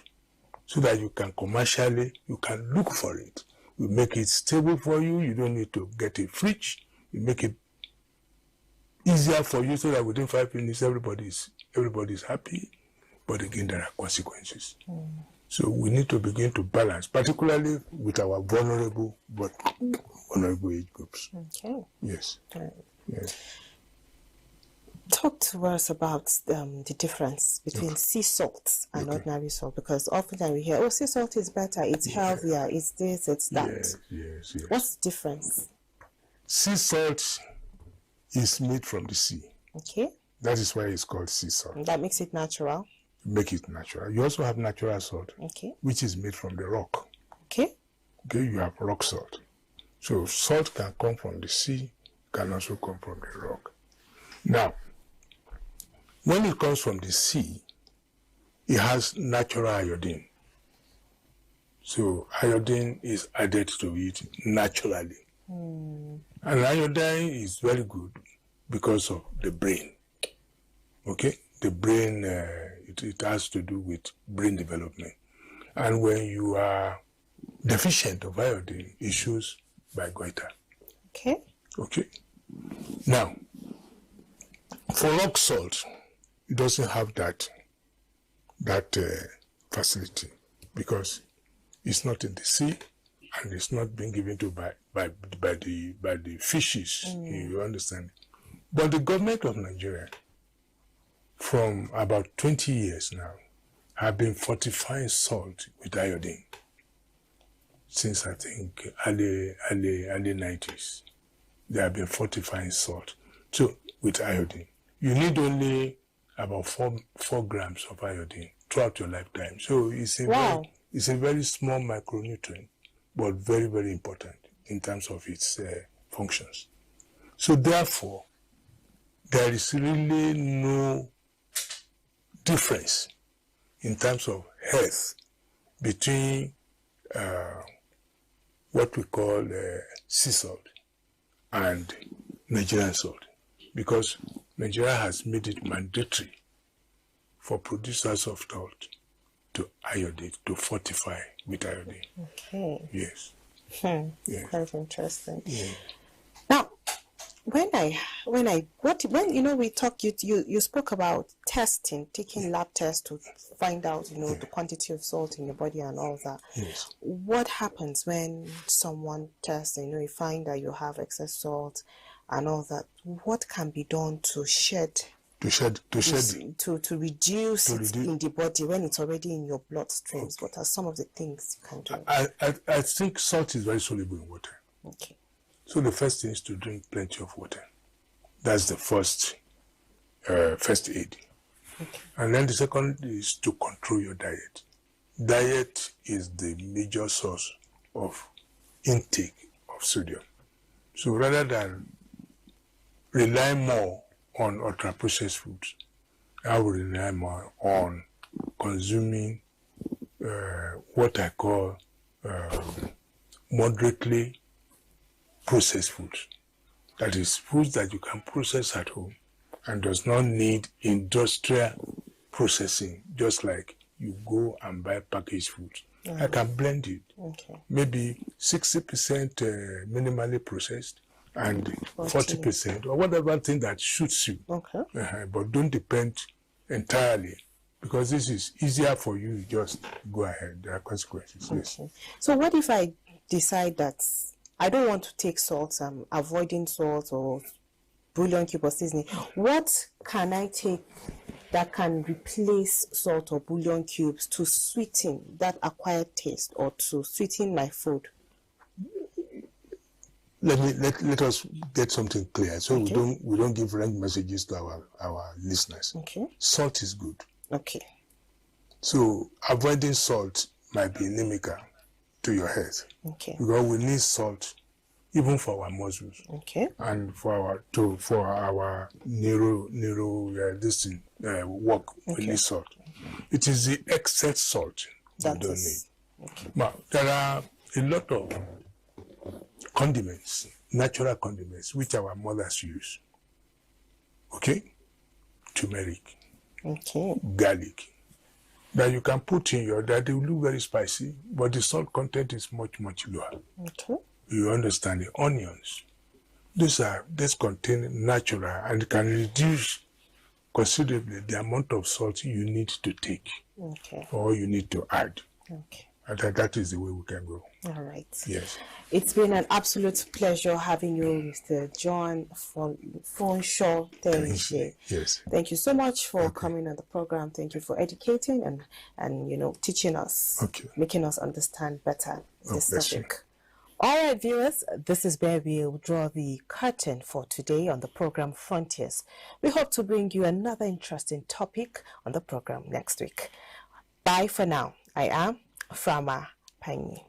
so that you can commercially, you can look for it. We make it stable for you. You don't need to get a fridge. We make it easier for you so that within 5 minutes everybody is happy. But again, there are consequences. So we need to begin to balance, particularly with our vulnerable age groups. Okay. Yes. Yes. Talk to us about the difference between sea salt and ordinary salt, because often we hear, sea salt is better, it's healthier, it's this, it's that. Yes. What's the difference? Sea salt is made from the sea. Okay. That is why it's called sea salt. And that makes it natural. Make it natural. You also have natural salt, which is made from the rock. Okay. You have rock salt. So salt can come from the sea, can also come from the rock. Now, when it comes from the sea, it has natural iodine. So iodine is added to it naturally. And iodine is very good because of the brain. Okay? The brain, it has to do with brain development. And when you are deficient of iodine, it shows by goiter. Okay. Okay. Now, for rock salt, it doesn't have that facility because it's not in the sea, and it's not being given to by the fishes. You understand? But the government of Nigeria, from about 20 years now, have been fortifying salt with iodine since I think early 90s. They have been fortifying salt with iodine. You need only about 4 grams of iodine throughout your lifetime. So it's a very small micronutrient, but very, very important in terms of its functions. So therefore, there is really no difference in terms of health between what we call sea salt and Nigerian salt, because Nigeria has made it mandatory for producers of salt to iodate, to fortify with iodine. Okay. Yes. Yes. Quite interesting. Yeah. Now, when we talked, you spoke about testing, taking lab tests to find out, the quantity of salt in your body and all that. Yes. What happens when someone tests, you find that you have excess salt and all that? What can be done to reduce it in the body when it's already in your bloodstreams? Okay. What are some of the things you can do? I think salt is very soluble in water. Okay. So the first thing is to drink plenty of water. That's the first aid. Okay. And then the second is to control your diet. Diet is the major source of intake of sodium. So rather than rely more on ultra-processed foods, I would rely more on consuming what I call moderately processed foods. That is, foods that you can process at home and does not need industrial processing, just like you go and buy packaged foods. I can blend it. Okay. Maybe 60% minimally processed and 40% or whatever thing that suits you. Okay. But don't depend entirely, because this is easier for you. Just go ahead. There are consequences. Okay. Yes. So what if I decide that I don't want to take salt, I'm avoiding salt or bouillon cube or seasoning? What can I take that can replace salt or bouillon cubes to sweeten that acquired taste or to sweeten my food? Let us get something clear, so we don't give wrong messages to our listeners. Okay. Salt is good. Okay. So avoiding salt might be inimical to your health. Okay. Because we need salt even for our muscles. Okay. And for our work, we need salt. It is the excess salt we don't need. Okay. Now, there are a lot of condiments, natural condiments, which our mothers use. Okay? Turmeric. Okay. Garlic. That you can put in your diet. They will look very spicy, but the salt content is much, much lower. Okay. You understand? The onions. These contain natural and can reduce considerably the amount of salt you need to take. Okay. Or you need to add. Okay. And that is the way we can go. All right. Yes. It's been an absolute pleasure having you, Mr. John Fonshaw Tenje. Yes. Thank you so much for coming on the program. Thank you for educating and teaching us, making us understand better this topic. All right, viewers, this is where we'll draw the curtain for today on the program Frontiers. We hope to bring you another interesting topic on the program next week. Bye for now. I am Frama Panyi.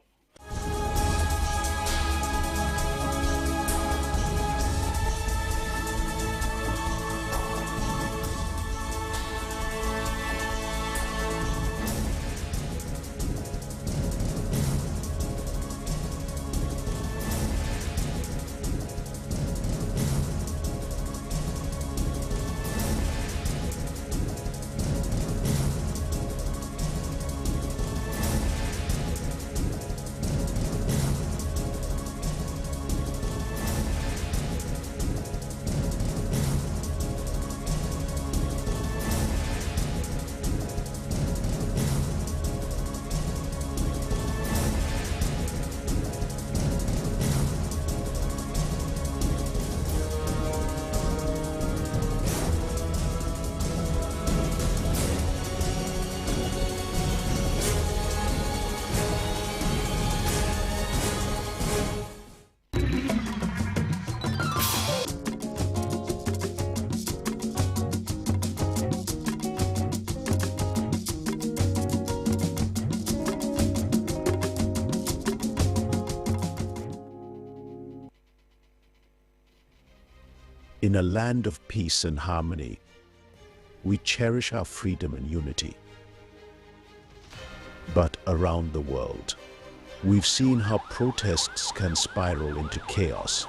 In a land of peace and harmony, we cherish our freedom and unity. But around the world, we've seen how protests can spiral into chaos.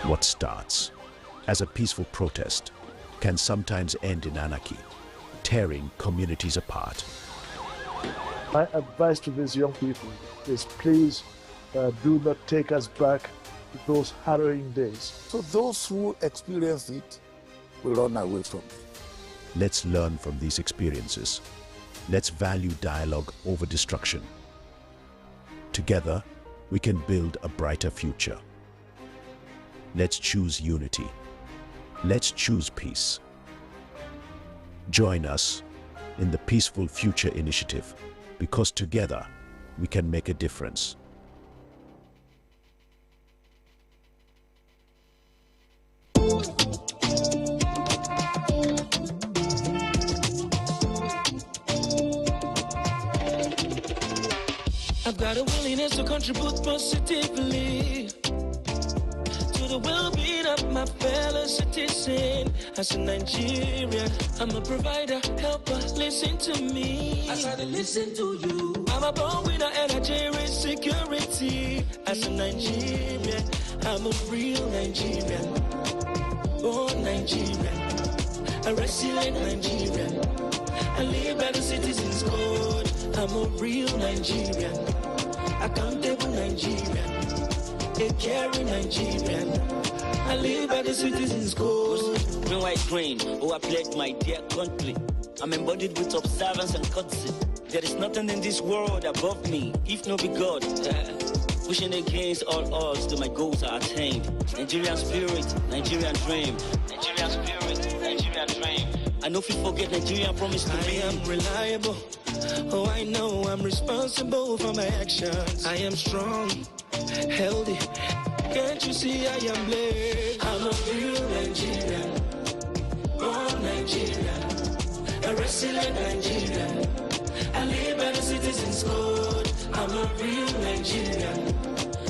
What starts as a peaceful protest can sometimes end in anarchy, tearing communities apart. My advice to these young people is please do not take us back to those harrowing days. So those who experience it will run away from it. Let's learn from these experiences. Let's value dialogue over destruction. Together, we can build a brighter future. Let's choose unity. Let's choose peace. Join us in the Peaceful Future Initiative, because together we can make a difference. I've got a willingness to contribute positively to the well-being of my fellow citizen. As a Nigerian, I'm a provider, helper, listen to me. I try to listen to you. I'm a born winner and I cherish security. As a Nigerian, I'm a real Nigerian. Born Nigerian, a resilient Nigerian. I live by the citizens' code. I'm a real Nigerian, accountable Nigerian, a caring Nigerian. I live by the citizens' code. Green, white, green, oh I pledge my dear country. I'm embodied with observance and courtesy. There is nothing in this world above me, if no be God. Pushing against all odds till my goals are attained. Nigerian spirit, Nigerian dream. Nigerian spirit, Nigerian dream. I know if you forget Nigerian promise to me. I am reliable. Oh, I know I'm responsible for my actions. I am strong, healthy. Can't you see I am blessed? I'm a real Nigerian, born Nigerian, a resilient Nigerian. I live by the citizens' code. I'm a real Nigerian,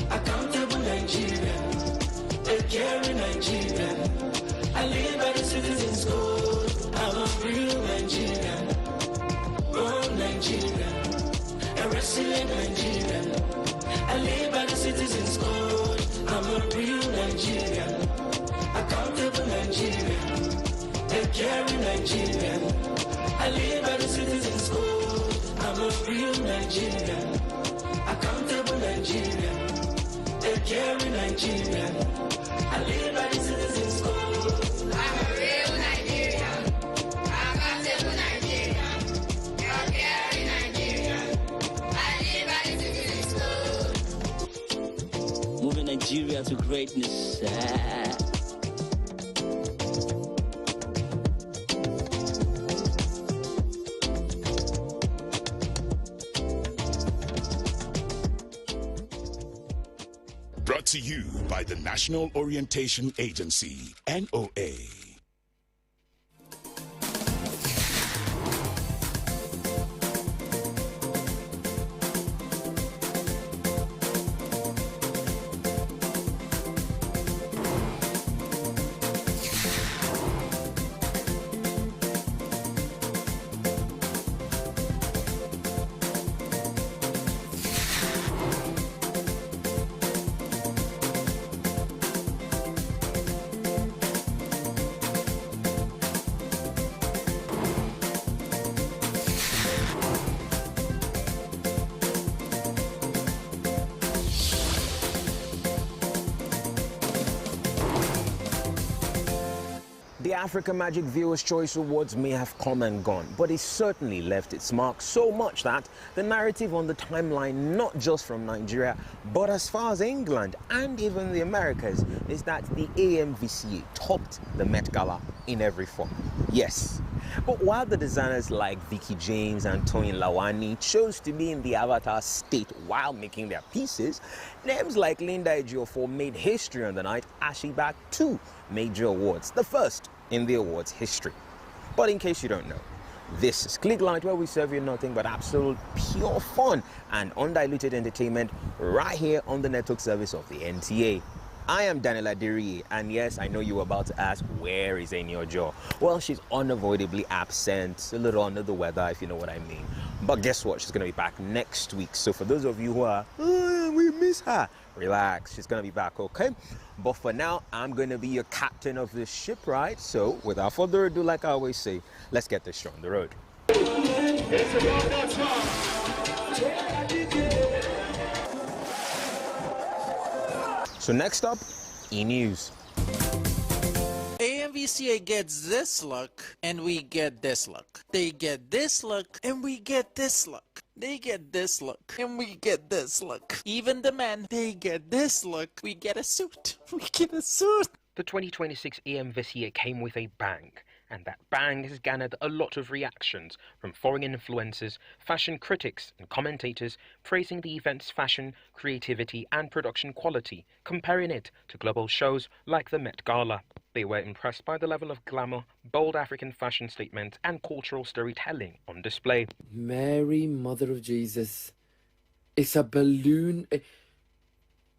accountable Nigerian, a caring Nigerian. I live by the citizens' code. I'm a real Nigerian, born Nigerian, a resilient Nigerian. I live by the citizens' code. I'm a real Nigerian, accountable Nigerian, a caring Nigerian. I live by the citizens' code. I'm a real Nigerian, accountable Nigerian, a caring Nigerian. I live by the citizens' code. I'm a real Nigerian, accountable Nigerian, a caring Nigerian. I live by the citizens' code. Moving Nigeria to greatness. Brought to you by the National Orientation Agency, NOA. The Africa Magic Viewers' Choice Awards may have come and gone, but it certainly left its mark so much that the narrative on the timeline, not just from Nigeria, but as far as England and even the Americas, is that the AMVCA topped the Met Gala in every form. Yes. But while the designers like Vicky James and Toyin Lawani chose to be in the avatar state while making their pieces, names like Linda Ejiofor made history on the night as she bagged 2 major awards, the first in the awards history. But in case you don't know, this is Clicklight, where we serve you nothing but absolute pure fun and undiluted entertainment right here on the network service of the NTA. I am Daniel Adiri, and yes, I know you were about to ask, where is Eniojo? Well, she's unavoidably absent, a little under the weather, if you know what I mean. But guess what? She's going to be back next week. So for those of you who are, we miss her, relax, she's going to be back, okay? But for now, I'm going to be your captain of this ship, right? So without further ado, like I always say, let's get this show on the road. So next up, E-News. AMVCA gets this look, and we get this look. They get this look, and we get this look. They get this look, and we get this look. Even the men, they get this look. We get a suit. We get a suit. The 2026 AMVCA came with a bang, and that bang has garnered a lot of reactions from foreign influencers, fashion critics and commentators praising the event's fashion, creativity and production quality, comparing it to global shows like the Met Gala. They were impressed by the level of glamour, bold African fashion statement and cultural storytelling on display. Mary, Mother of Jesus. It's a balloon,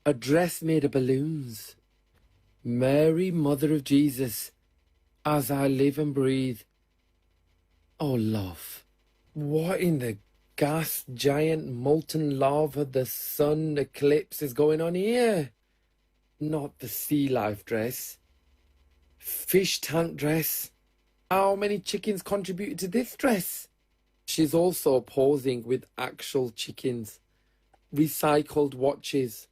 a dress made of balloons. Mary, Mother of Jesus, as I live and breathe. Oh, love, what in the gas giant molten lava the sun eclipse is going on here? Not the sea life dress. Fish tank dress. How many chickens contributed to this dress? She's also posing with actual chickens. Recycled watches.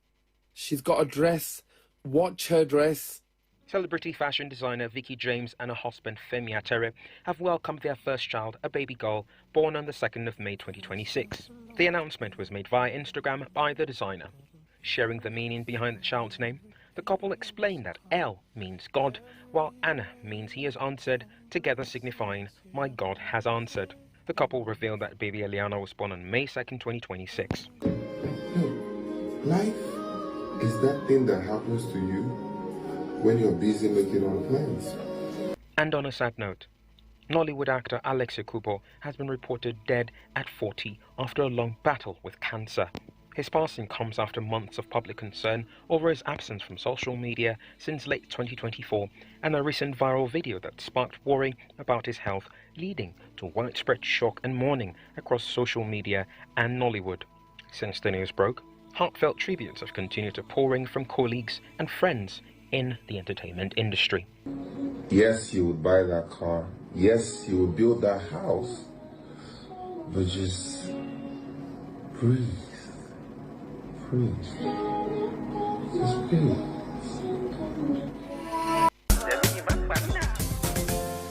She's got a dress. Watch her dress. Celebrity fashion designer Vicky James and her husband Femi Atere have welcomed their first child, a baby girl, born on the 2nd of May 2026. The announcement was made via Instagram by the designer. Sharing the meaning behind the child's name, the couple explained that El means God, while Anna means he has answered, together signifying my God has answered. The couple revealed that baby Eliana was born on May 2nd, 2026. Life is that thing that happens to you when you're busy making all the plans. And on a sad note, Nollywood actor Alex Ekubo has been reported dead at 40 after a long battle with cancer. His passing comes after months of public concern over his absence from social media since late 2024 and a recent viral video that sparked worry about his health, leading to widespread shock and mourning across social media and Nollywood. Since the news broke, heartfelt tributes have continued to pour in from colleagues and friends in the entertainment industry. Yes, you would buy that car. Yes, you would build that house. But just breathe. Breathe. Just breathe.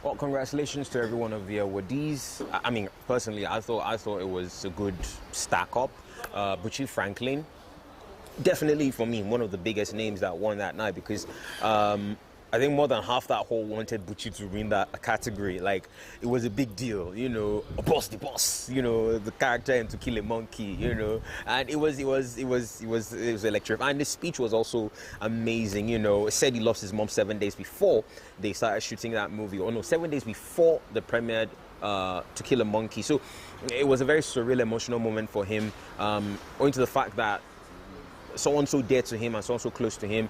Well, congratulations to every one of the awardees. I mean, personally, I thought it was a good stack up. Buchi Franklin, definitely for me, one of the biggest names that won that night because I think more than half that hall wanted Buchi to win that category. Like, it was a big deal, you know, the boss, you know, the character in To Kill a Monkey, you know, and it was electric. And the speech was also amazing, you know. It said he lost his mom 7 days before they started shooting that movie, or no, 7 days before the premiered To Kill a Monkey. So it was a very surreal, emotional moment for him, owing to the fact that someone so dear to him and someone so close to him,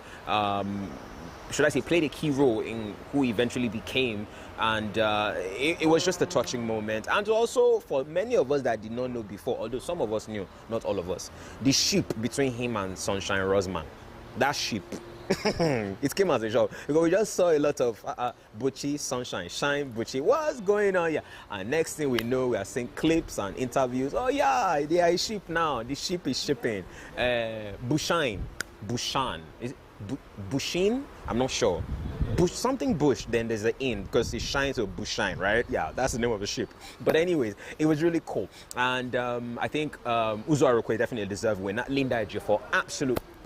should I say, played a key role in who he eventually became. And it was just a touching moment. And also, for many of us that did not know before, although some of us knew, not all of us, the ship between him and Sunshine Rosman, that ship, it came as a shock. Because we just saw a lot of Buchi, Sunshine, Shine, Buchi, what's going on here? And next thing we know, we are seeing clips and interviews. Oh yeah, they are a ship now. The ship is shipping. Bushan. Is it Bushin? I'm not sure. Something Bush, then there's an in because it shines to Bushine, right? Yeah, that's the name of the ship. But anyways, it was really cool. And I think Uzo Arokwe definitely deserved win. Linda Ejiofor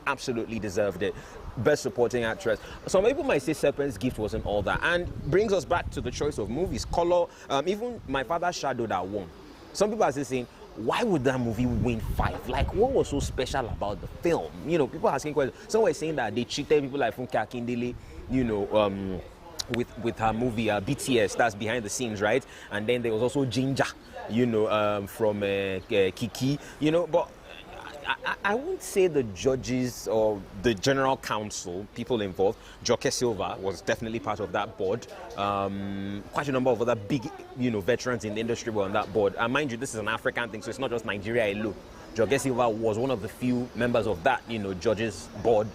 absolutely deserved it. Best supporting actress. Some people might say Serpent's Gift wasn't all that. And brings us back to the choice of movies. Color, even My Father's Shadow that won. Some people are still saying, why would that movie win 5? Like, what was so special about the film? You know, people are asking questions. Some were saying that they cheated people like Funke Akindele, you know, with her movie BTS, that's behind the scenes, right? And then there was also Ginger, you know, from Kiki, you know. But I won't say the judges or the general council, people involved. Joke Silva was definitely part of that board. Quite a number of other big, veterans in the industry were on that board. And mind you, this is an African thing, so it's not just Nigeria alone. Joke Silva was one of the few members of that, judges board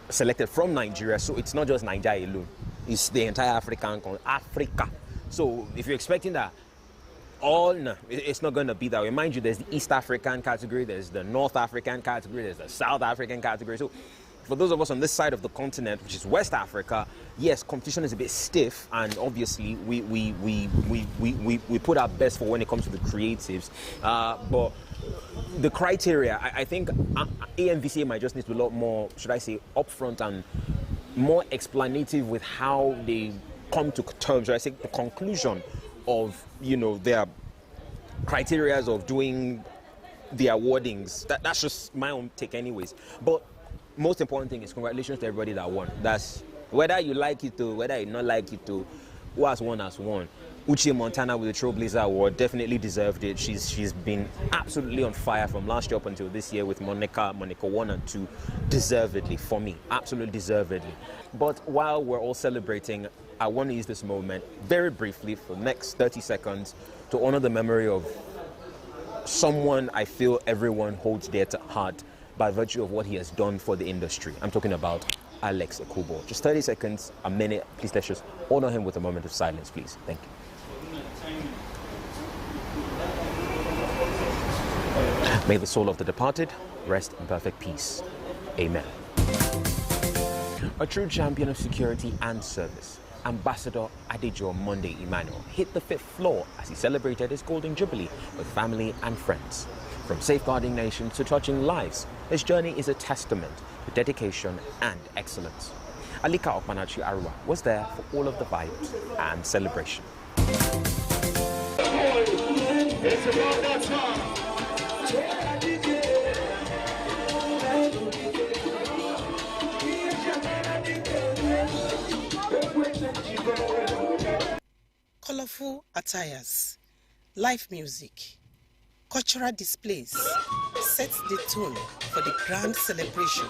selected from Nigeria. So it's not just Nigeria alone. It's the entire Africa. So if you're expecting that, no, it's not going to be that way. Mind you, there's the East African category, there's the North African category, there's the South African category. So for those of us on this side of the continent, which is West Africa, yes, competition is a bit stiff, and obviously we put our best for when it comes to the creatives. But the criteria, I think AMVCA might just need to be a lot more, should I say, upfront and more explanative with how they come to terms, should I say, the conclusion of their criteria of doing the awardings. That's just my own take anyways. But most important thing is congratulations to everybody that won. That's whether you like it or whether you not like it or who has won has won. Uche Montana with the Trailblazer Award definitely deserved it. She's been absolutely on fire from last year up until this year with Monica 1 and 2, deservedly for me, absolutely deservedly. But while we're all celebrating, I want to use this moment very briefly for the next 30 seconds to honor the memory of someone I feel everyone holds dear to heart by virtue of what he has done for the industry. I'm talking about Alex Ekubo. Just 30 seconds, a minute. Please let's just honor him with a moment of silence, please. Thank you. May the soul of the departed rest in perfect peace. Amen. A true champion of security and service, Ambassador Adejo Monday Emmanuel hit the 5th floor as he celebrated his Golden Jubilee with family and friends. From safeguarding nations to touching lives, his journey is a testament to dedication and excellence. Alika Okmanachi Arua was there for all of the vibes and celebration. It's about that time. Colorful attires, live music, cultural displays set the tone for the grand celebration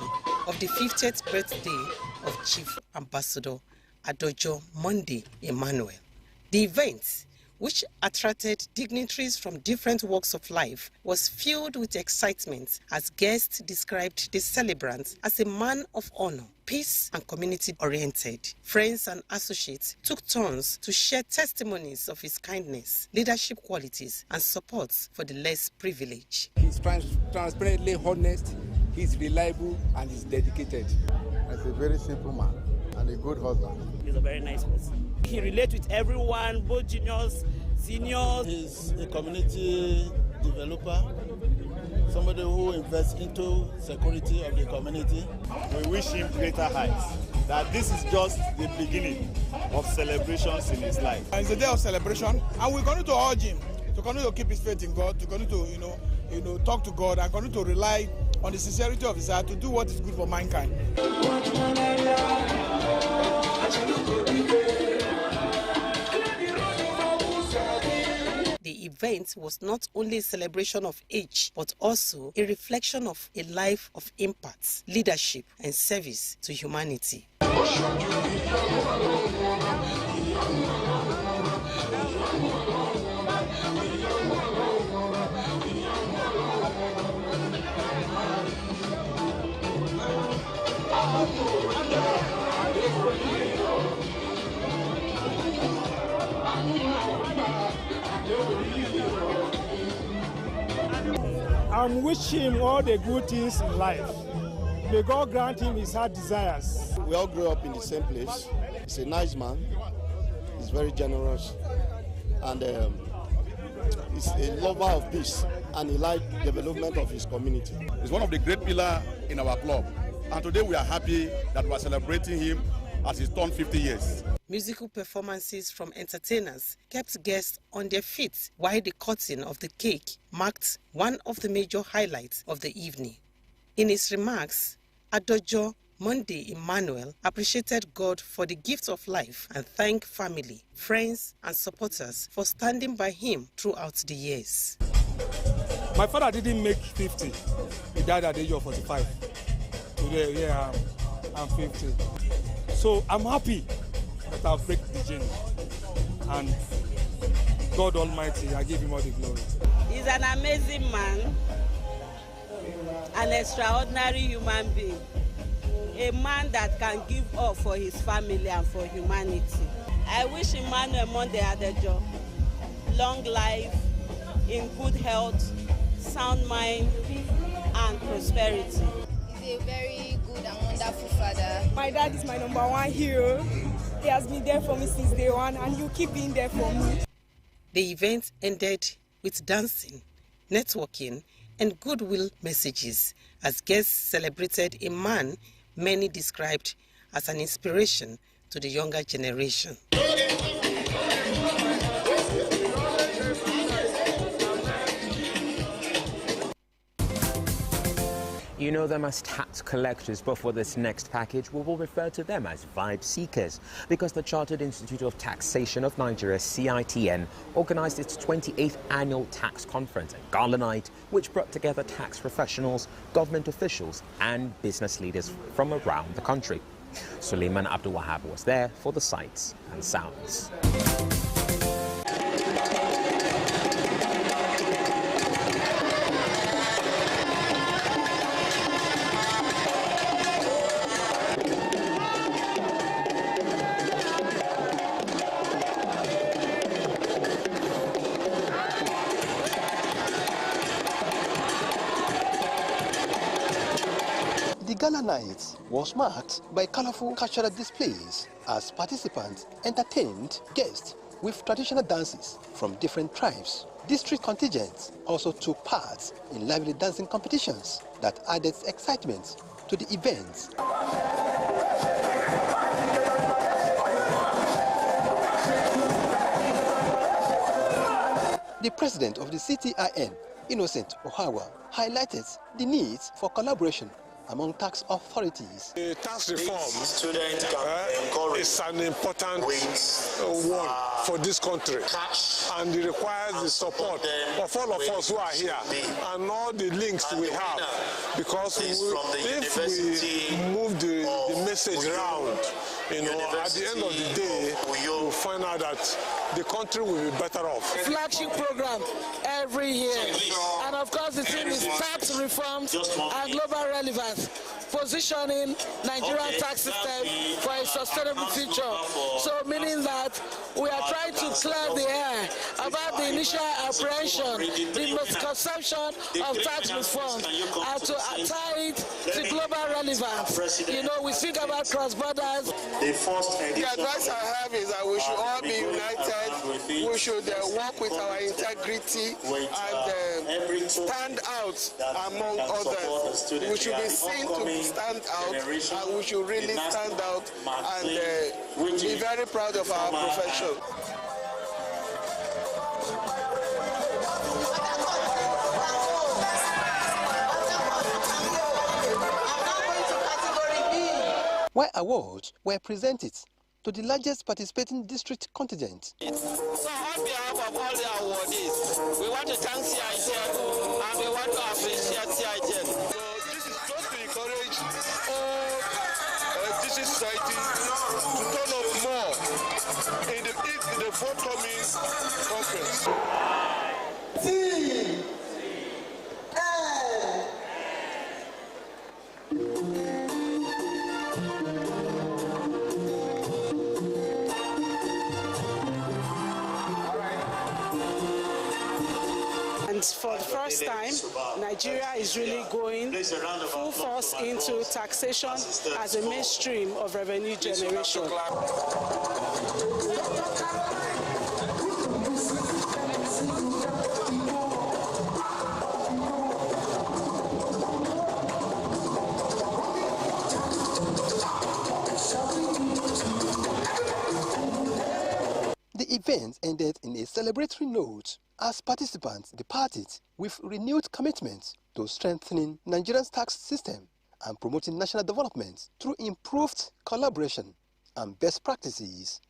of the 50th birthday of Chief Ambassador Adejo Monday Emmanuel. The event, which attracted dignitaries from different walks of life, was filled with excitement as guests described the celebrant as a man of honor, peace and community-oriented. Friends and associates took turns to share testimonies of his kindness, leadership qualities and support for the less privileged. He's transparently honest, he's reliable and he's dedicated. He's a very simple man and a good husband. He's a very nice person. He relates with everyone, both juniors, seniors. He's a community developer, somebody who invests into security of the community. We wish him greater heights, that this is just the beginning of celebrations in his life. It's a day of celebration, and we're going to urge him to continue to keep his faith in God, to continue to, talk to God, and continue to rely on the sincerity of his heart to do what is good for mankind. The event was not only a celebration of age, but also a reflection of a life of impact, leadership, and service to humanity. I'm wishing him all the good things in life. May God grant him his heart desires. We all grew up in the same place. He's a nice man. He's very generous. And he's a lover of peace. And he likes the development of his community. He's one of the great pillars in our club. And today we are happy that we are celebrating him as he's turned 50 years. Musical performances from entertainers kept guests on their feet, while the cutting of the cake marked one of the major highlights of the evening. In his remarks, Adejo Monday Emmanuel appreciated God for the gift of life and thanked family, friends and supporters for standing by him throughout the years. My father didn't make 50. He died at the age of 45. Today, yeah, I'm 50. So I'm happy that I've break the chain. And God Almighty, I give him all the glory. He's an amazing man, an extraordinary human being, a man that can give up for his family and for humanity. I wish Emmanuel Monday Adejo long life, in good health, sound mind, and prosperity. He's a very good and wonderful father. My dad is my #1 hero. He has been there for me since day one, and he'll keep being there for me. The event ended with dancing, networking, and goodwill messages as guests celebrated a man many described as an inspiration to the younger generation. You know them as tax collectors, but for this next package, we will refer to them as vibe seekers, because the Chartered Institute of Taxation of Nigeria, CITN, organized its 28th annual tax conference at Gala Night, which brought together tax professionals, government officials, and business leaders from around the country. Suleiman Abdul Wahab was there for the sights and sounds. The Gala Night was marked by colorful cultural displays as participants entertained guests with traditional dances from different tribes. District contingents also took part in lively dancing competitions that added excitement to the events. The president of the CTIN, Innocent Ohawa, highlighted the need for collaboration among tax authorities. The tax reform is an important one for this country, and it requires the support of all of us who are here and all the links we have, because if we move the message around, you know, at the end of the day, we'll find out that the country will be better off. Flagship program every year, and of course the theme is tax reforms and global relevance, positioning Nigerian tax system for a sustainable future. So meaning that we are trying to clear the air about the initial apprehension, the misconception of tax reform, and to tie it to global relevance. You know, we speak about cross-borders. The advice I have is that we should all be united. We should work with our integrity and stand out among others. We should be seen to stand out, and we should really stand out and be very proud of our profession. Where awards were presented to the largest participating district contingent. So on behalf of all the awardees, we want to thank CITN and we want to appreciate CITN. So this is just to encourage all district society to turn up more in the forthcoming conference. And for the first time, Nigeria is really going full force into taxation as a mainstream of revenue generation. The event ended in a celebratory note as participants departed with renewed commitment to strengthening Nigeria's tax system and promoting national development through improved collaboration and best practices.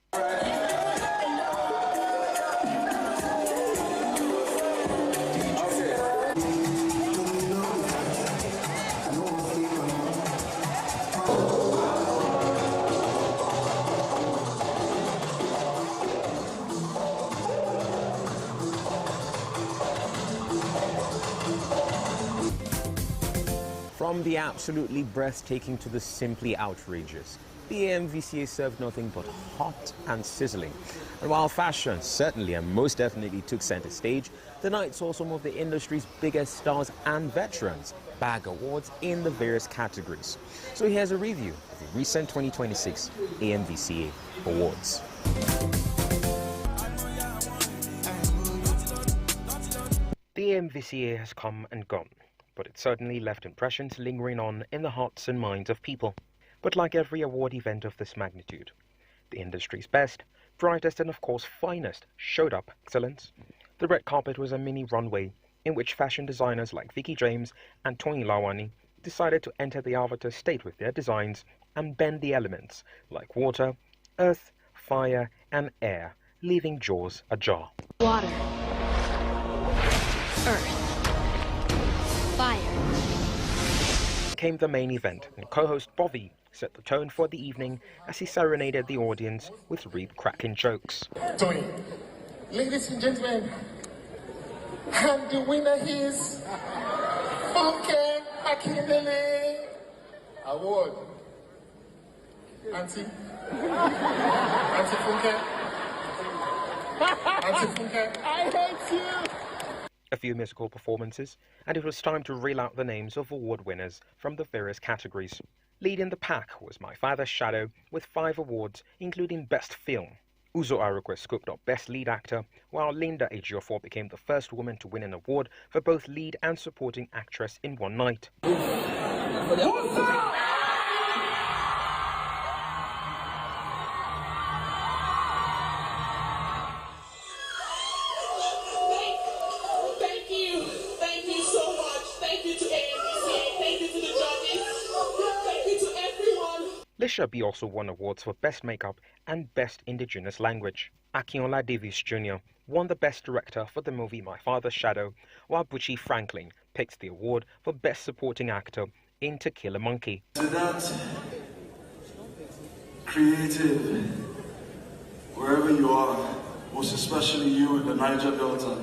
From the absolutely breathtaking to the simply outrageous, the AMVCA served nothing but hot and sizzling. And while fashion certainly and most definitely took center stage, the night saw some of the industry's biggest stars and veterans bag awards in the various categories. So here's a review of the recent 2026 AMVCA Awards. The AMVCA has come and gone, but it certainly left impressions lingering on in the hearts and minds of people. But like every award event of this magnitude, the industry's best, brightest and of course finest showed up excellence. The red carpet was a mini runway in which fashion designers like Vicky James and Tony Lawani decided to enter the avatar state with their designs and bend the elements like water, earth, fire and air, leaving jaws ajar. Water, earth, fire. Came the main event, and co-host Bobby set the tone for the evening as he serenaded the audience with rib-cracking jokes. Tony, ladies and gentlemen, and the winner is Funke Akindele Award. Auntie Funke. Auntie Funke. I hate you. A few musical performances, and it was time to reel out the names of award winners from the various categories. Leading the pack was My Father's Shadow with 5 awards, including Best Film. Uzo Arukwe scooped up Best Lead Actor, while Linda Ejiofor became the first woman to win an award for both lead and supporting actress in one night. Lisha B also won awards for Best Makeup and Best Indigenous Language. Akinola Davis Jr. won the Best Director for the movie My Father's Shadow, while Buchi Franklin picked the award for Best Supporting Actor in To Kill a Monkey. To that creative, wherever you are, most especially you in the Niger Delta,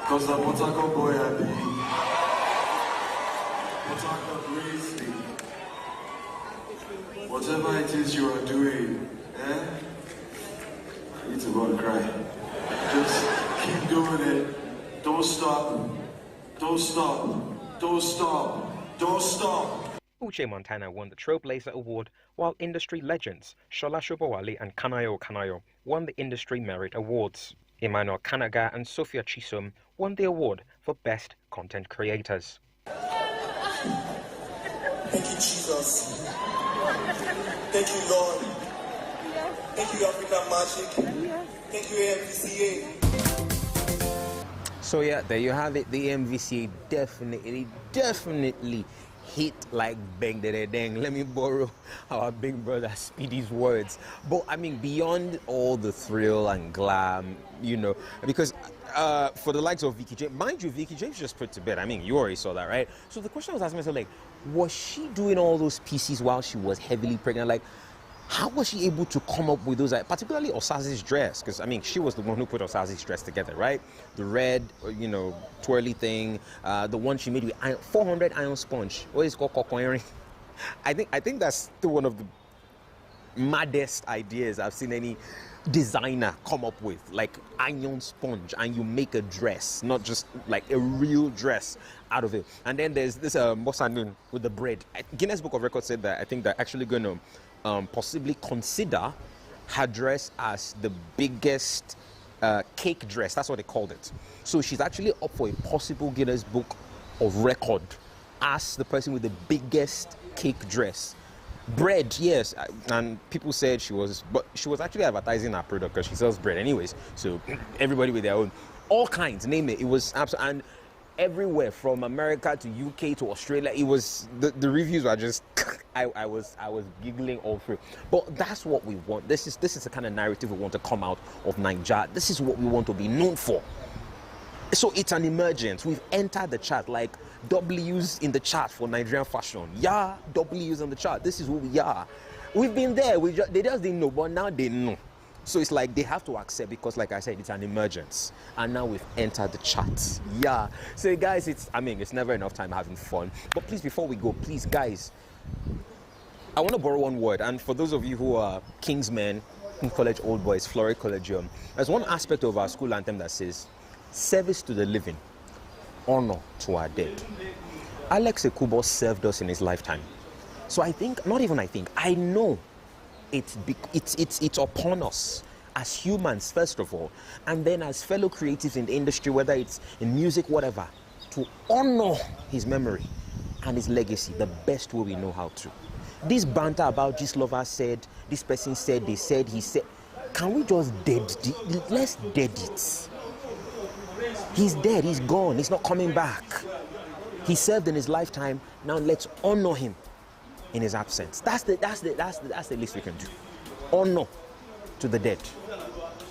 because the Potako boy I be, Potako raised me. Whatever it is you are doing, you need to go and cry. Just keep doing it. Don't stop. Don't stop. Don't stop. Don't stop. Uche Montana won the Trailblazer Award, while industry legends Shola Shobowale and Kanayo Kanayo won the Industry Merit Awards. Emmanuel Kanaga and Sophia Chisum won the award for Best Content Creators. Thank you, Jesus. Thank you, Lord. Thank you, African Magic. Thank you, AMVCA. So yeah, there you have it. The AMVCA definitely hit like bang da dang. Let me borrow our big brother Speedy's words. But I mean, beyond all the thrill and glam, you know, because for the likes of Vicky James, mind you, Vicky James just put to bed. I mean, you already saw that, right? So the question I was asking myself, like, was she doing all those pieces while she was heavily pregnant? Like, how was she able to come up with those, particularly Osazi's dress? Because, I mean, she was the one who put Osazi's dress together, right? The red, you know, twirly thing, the one she made with 400 iron sponge. What is it called? Cocoiring. I think that's still one of the maddest ideas I've seen any designer come up with, like iron sponge, and you make a dress, not just like a real dress out of it. And then there's this Mosanin with the bread. Guinness Book of Records said that I think they're actually going to possibly consider her dress as the biggest cake dress. That's what they called it. So she's actually up for a possible Guinness Book of Record as the person with the biggest cake dress. Bread, yes, and people said she was actually advertising her product because she sells bread anyways. So everybody with their own, all kinds, name it. It was absolutely, and everywhere from America to UK to Australia, it was the reviews were just I was giggling all through. But that's what we want. This is the kind of narrative we want to come out of Nigeria. This is what we want to be known for. So it's an emergence. We've entered the chart, like W's in the chart for Nigerian fashion. Yeah, W's on the chart. This is who we are. We've been there. They just didn't know, but now they know. So it's like they have to accept, because like I said, it's an emergence. And now we've entered the charts. Yeah. So guys, it's never enough time having fun. But please, before we go, please guys, I want to borrow one word. And for those of you who are Kingsmen, College Old Boys, Florida Collegium, there's one aspect of our school anthem that says, service to the living, honor to our dead. Alex Ekubo served us in his lifetime. So I know it's upon us as humans, first of all, and then as fellow creatives in the industry, whether it's in music, whatever, to honor his memory and his legacy the best way we know how to. This banter about this lover said, this person said, they said, he said, can we just let's dead it. He's dead, he's gone, he's not coming back. He served in his lifetime, now let's honor him in his absence. That's the least we can do. Honor to the dead.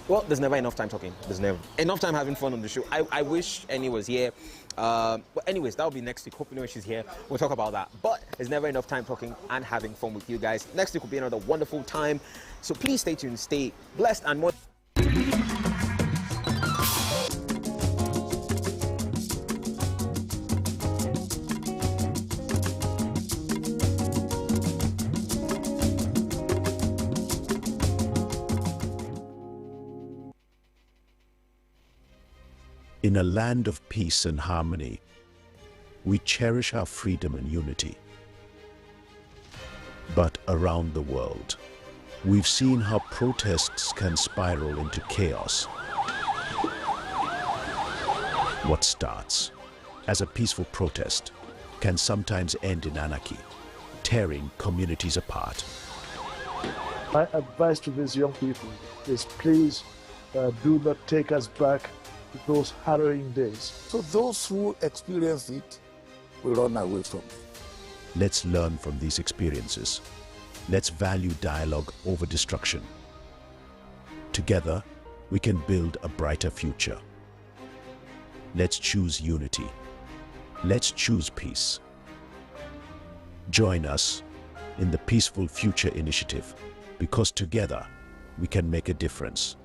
Well, there's never enough time talking. There's never enough time having fun on the show. I wish Annie was here. But anyways, that'll be next week. Hopefully when she's here, we'll talk about that. But there's never enough time talking and having fun with you guys. Next week will be another wonderful time. So please stay tuned, stay blessed, and more. In a land of peace and harmony, we cherish our freedom and unity. But around the world, we've seen how protests can spiral into chaos. What starts as a peaceful protest can sometimes end in anarchy, tearing communities apart. My advice to these young people is please do not take us back to those harrowing days. So those who experience it will run away from it. Let's learn from these experiences. Let's value dialogue over destruction. Together, we can build a brighter future. Let's choose unity. Let's choose peace. Join us in the Peaceful Future Initiative, because together we can make a difference.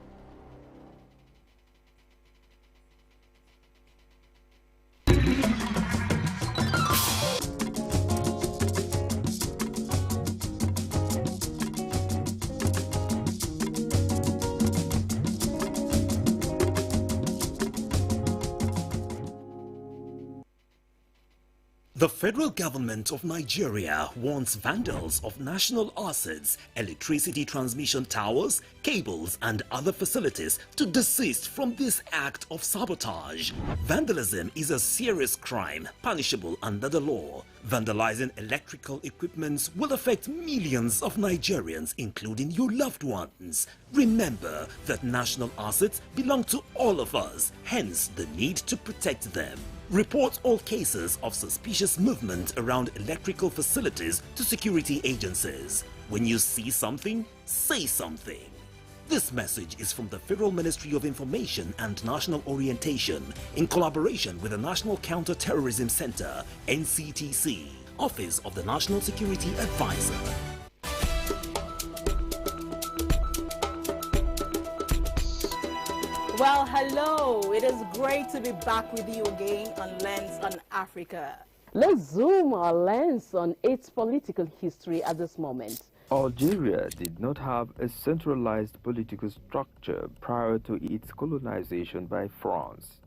The federal government of Nigeria warns vandals of national assets, electricity transmission towers, cables and other facilities to desist from this act of sabotage. Vandalism is a serious crime punishable under the law. Vandalizing electrical equipment will affect millions of Nigerians, including your loved ones. Remember that national assets belong to all of us, hence the need to protect them. Report all cases of suspicious movement around electrical facilities to security agencies. When you see something, say something. This message is from the Federal Ministry of Information and National Orientation in collaboration with the National Counter-Terrorism Center, NCTC, Office of the National Security Advisor. Well, hello. It is great to be back with you again on Lens on Africa. Let's zoom our lens on its political history at this moment. Algeria did not have a centralized political structure prior to its colonization by France.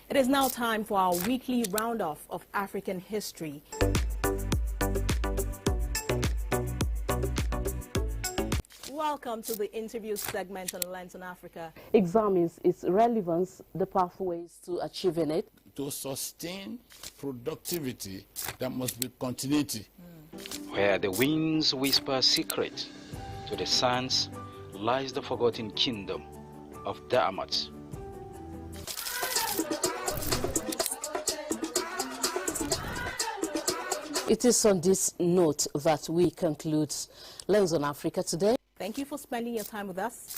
It is now time for our weekly roundoff of African history. Welcome to the interview segment on Lens on Africa. Examines its relevance, the pathways to achieving it. To sustain productivity, there must be continuity. Where the winds whisper a secret, to the sands lies the forgotten kingdom of Da'amat. It is on this note that we conclude Lens on Africa today. Thank you for spending your time with us.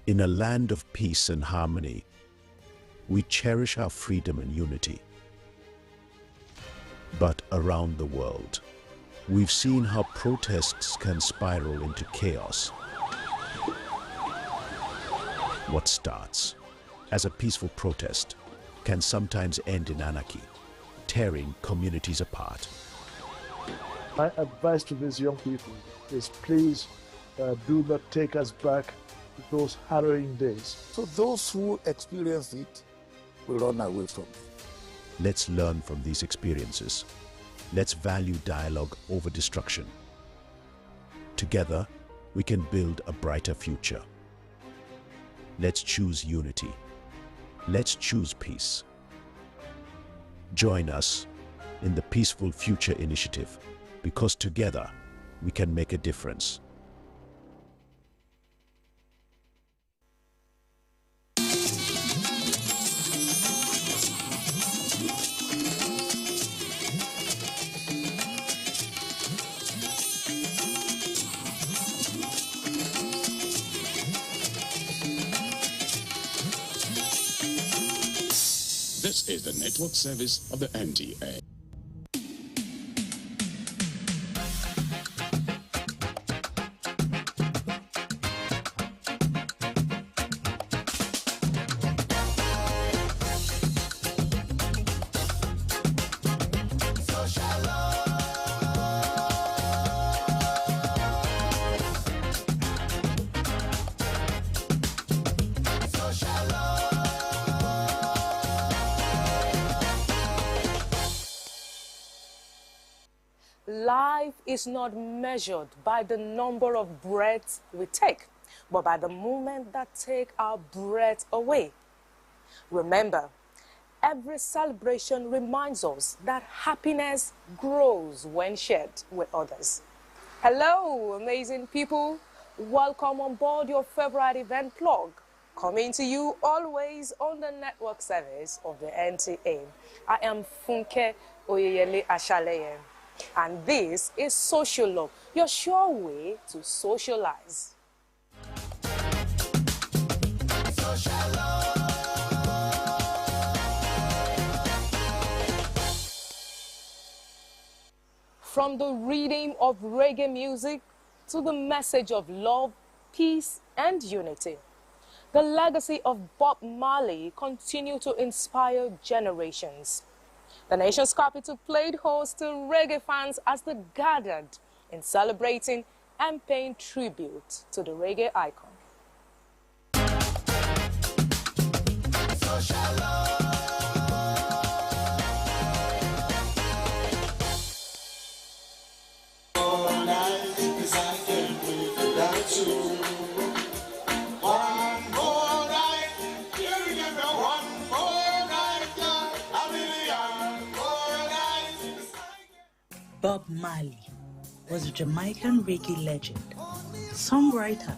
In a land of peace and harmony, we cherish our freedom and unity. But around the world, we've seen how protests can spiral into chaos. What starts as a peaceful protest can sometimes end in anarchy, tearing communities apart. My advice to these young people is please do not take us back to those harrowing days. So those who experience it will run away from it. Let's learn from these experiences. Let's value dialogue over destruction. Together, we can build a brighter future. Let's choose unity. Let's choose peace. Join us in the Peaceful Future Initiative, because together we can make a difference. This is the network service of the NTA. Life is not measured by the number of breaths we take, but by the moment that take our breath away. Remember, every celebration reminds us that happiness grows when shared with others. Hello, amazing people. Welcome on board your favorite event blog, coming to you always on the network service of the NTA. I am Funke Oyeyele Ashaleye. And this is Social Love, your sure way to socialize. From the rhythm of reggae music to the message of love, peace, and unity, the legacy of Bob Marley continues to inspire generations. The nation's capital played host to reggae fans as they gathered in celebrating and paying tribute to the reggae icon. Bob Marley was a Jamaican reggae legend, songwriter,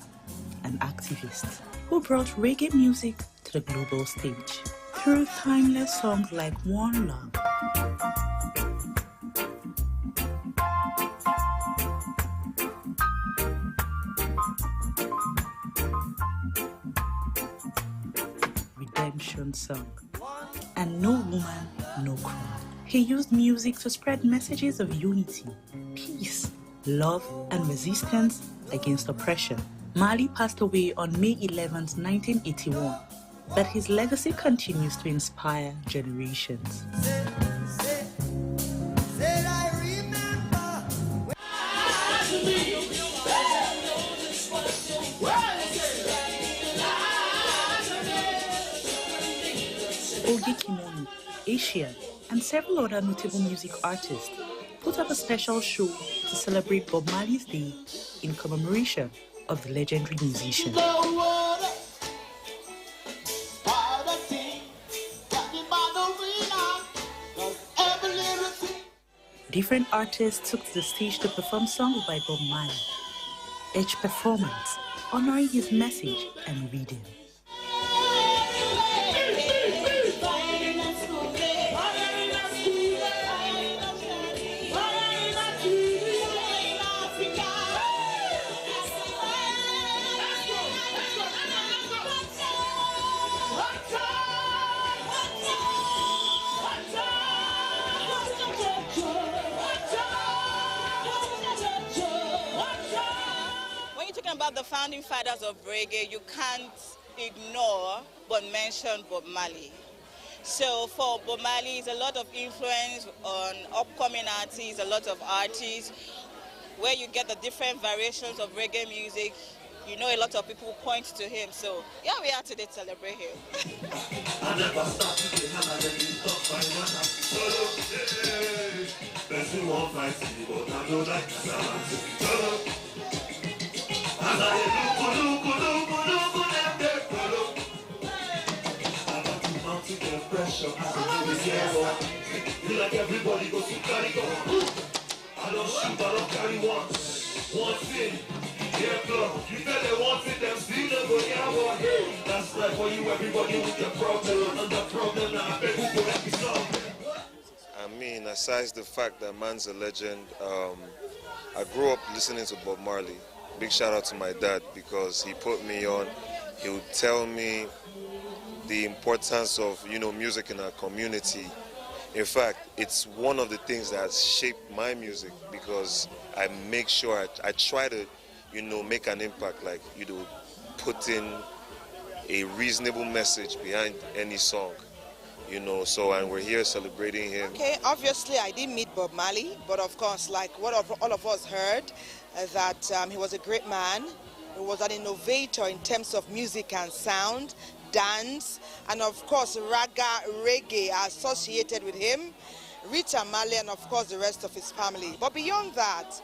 and activist who brought reggae music to the global stage through timeless songs like One Love. Redemption Song, and No Woman, No Cry. He used music to spread messages of unity, peace, love, and resistance against oppression. Marley passed away on May 11, 1981, but his legacy continues to inspire generations. Ogi Kimoni, Asia, and several other notable music artists put up a special show to celebrate Bob Marley's Day in commemoration of the legendary musician. Different artists took to the stage to perform songs by Bob Marley, each performance honoring his message and reading. founding fathers of reggae, you can't ignore but mention Bob Marley. So for Bob Marley, it's a lot of influence on upcoming artists, a lot of artists, where you get the different variations of reggae music. You know, a lot of people point to him. So yeah, we are today to celebrate him. You like everybody goes to carry go. I don't shoot, I don't carry one. One thing, yeah, blow. You tell them one thing, them still don't go, yeah, boy. That's like for you, everybody with the problem. And the problem now, I bet who could help me solve. I mean, aside the fact that man's a legend, I grew up listening to Bob Marley. Big shout out to my dad because he put me on. He would tell me the importance of, you know, music in our community. In fact, it's one of the things that has shaped my music because I make sure I try to, you know, make an impact, like, you know, put in a reasonable message behind any song, you know, so, and we're here celebrating him. Okay, obviously I didn't meet Bob Marley, but of course, like what all of us heard, that he was a great man. He was an innovator in terms of music and sound, dance, and of course raga, reggae are associated with him, Rita Marley, and of course the rest of his family. But beyond that,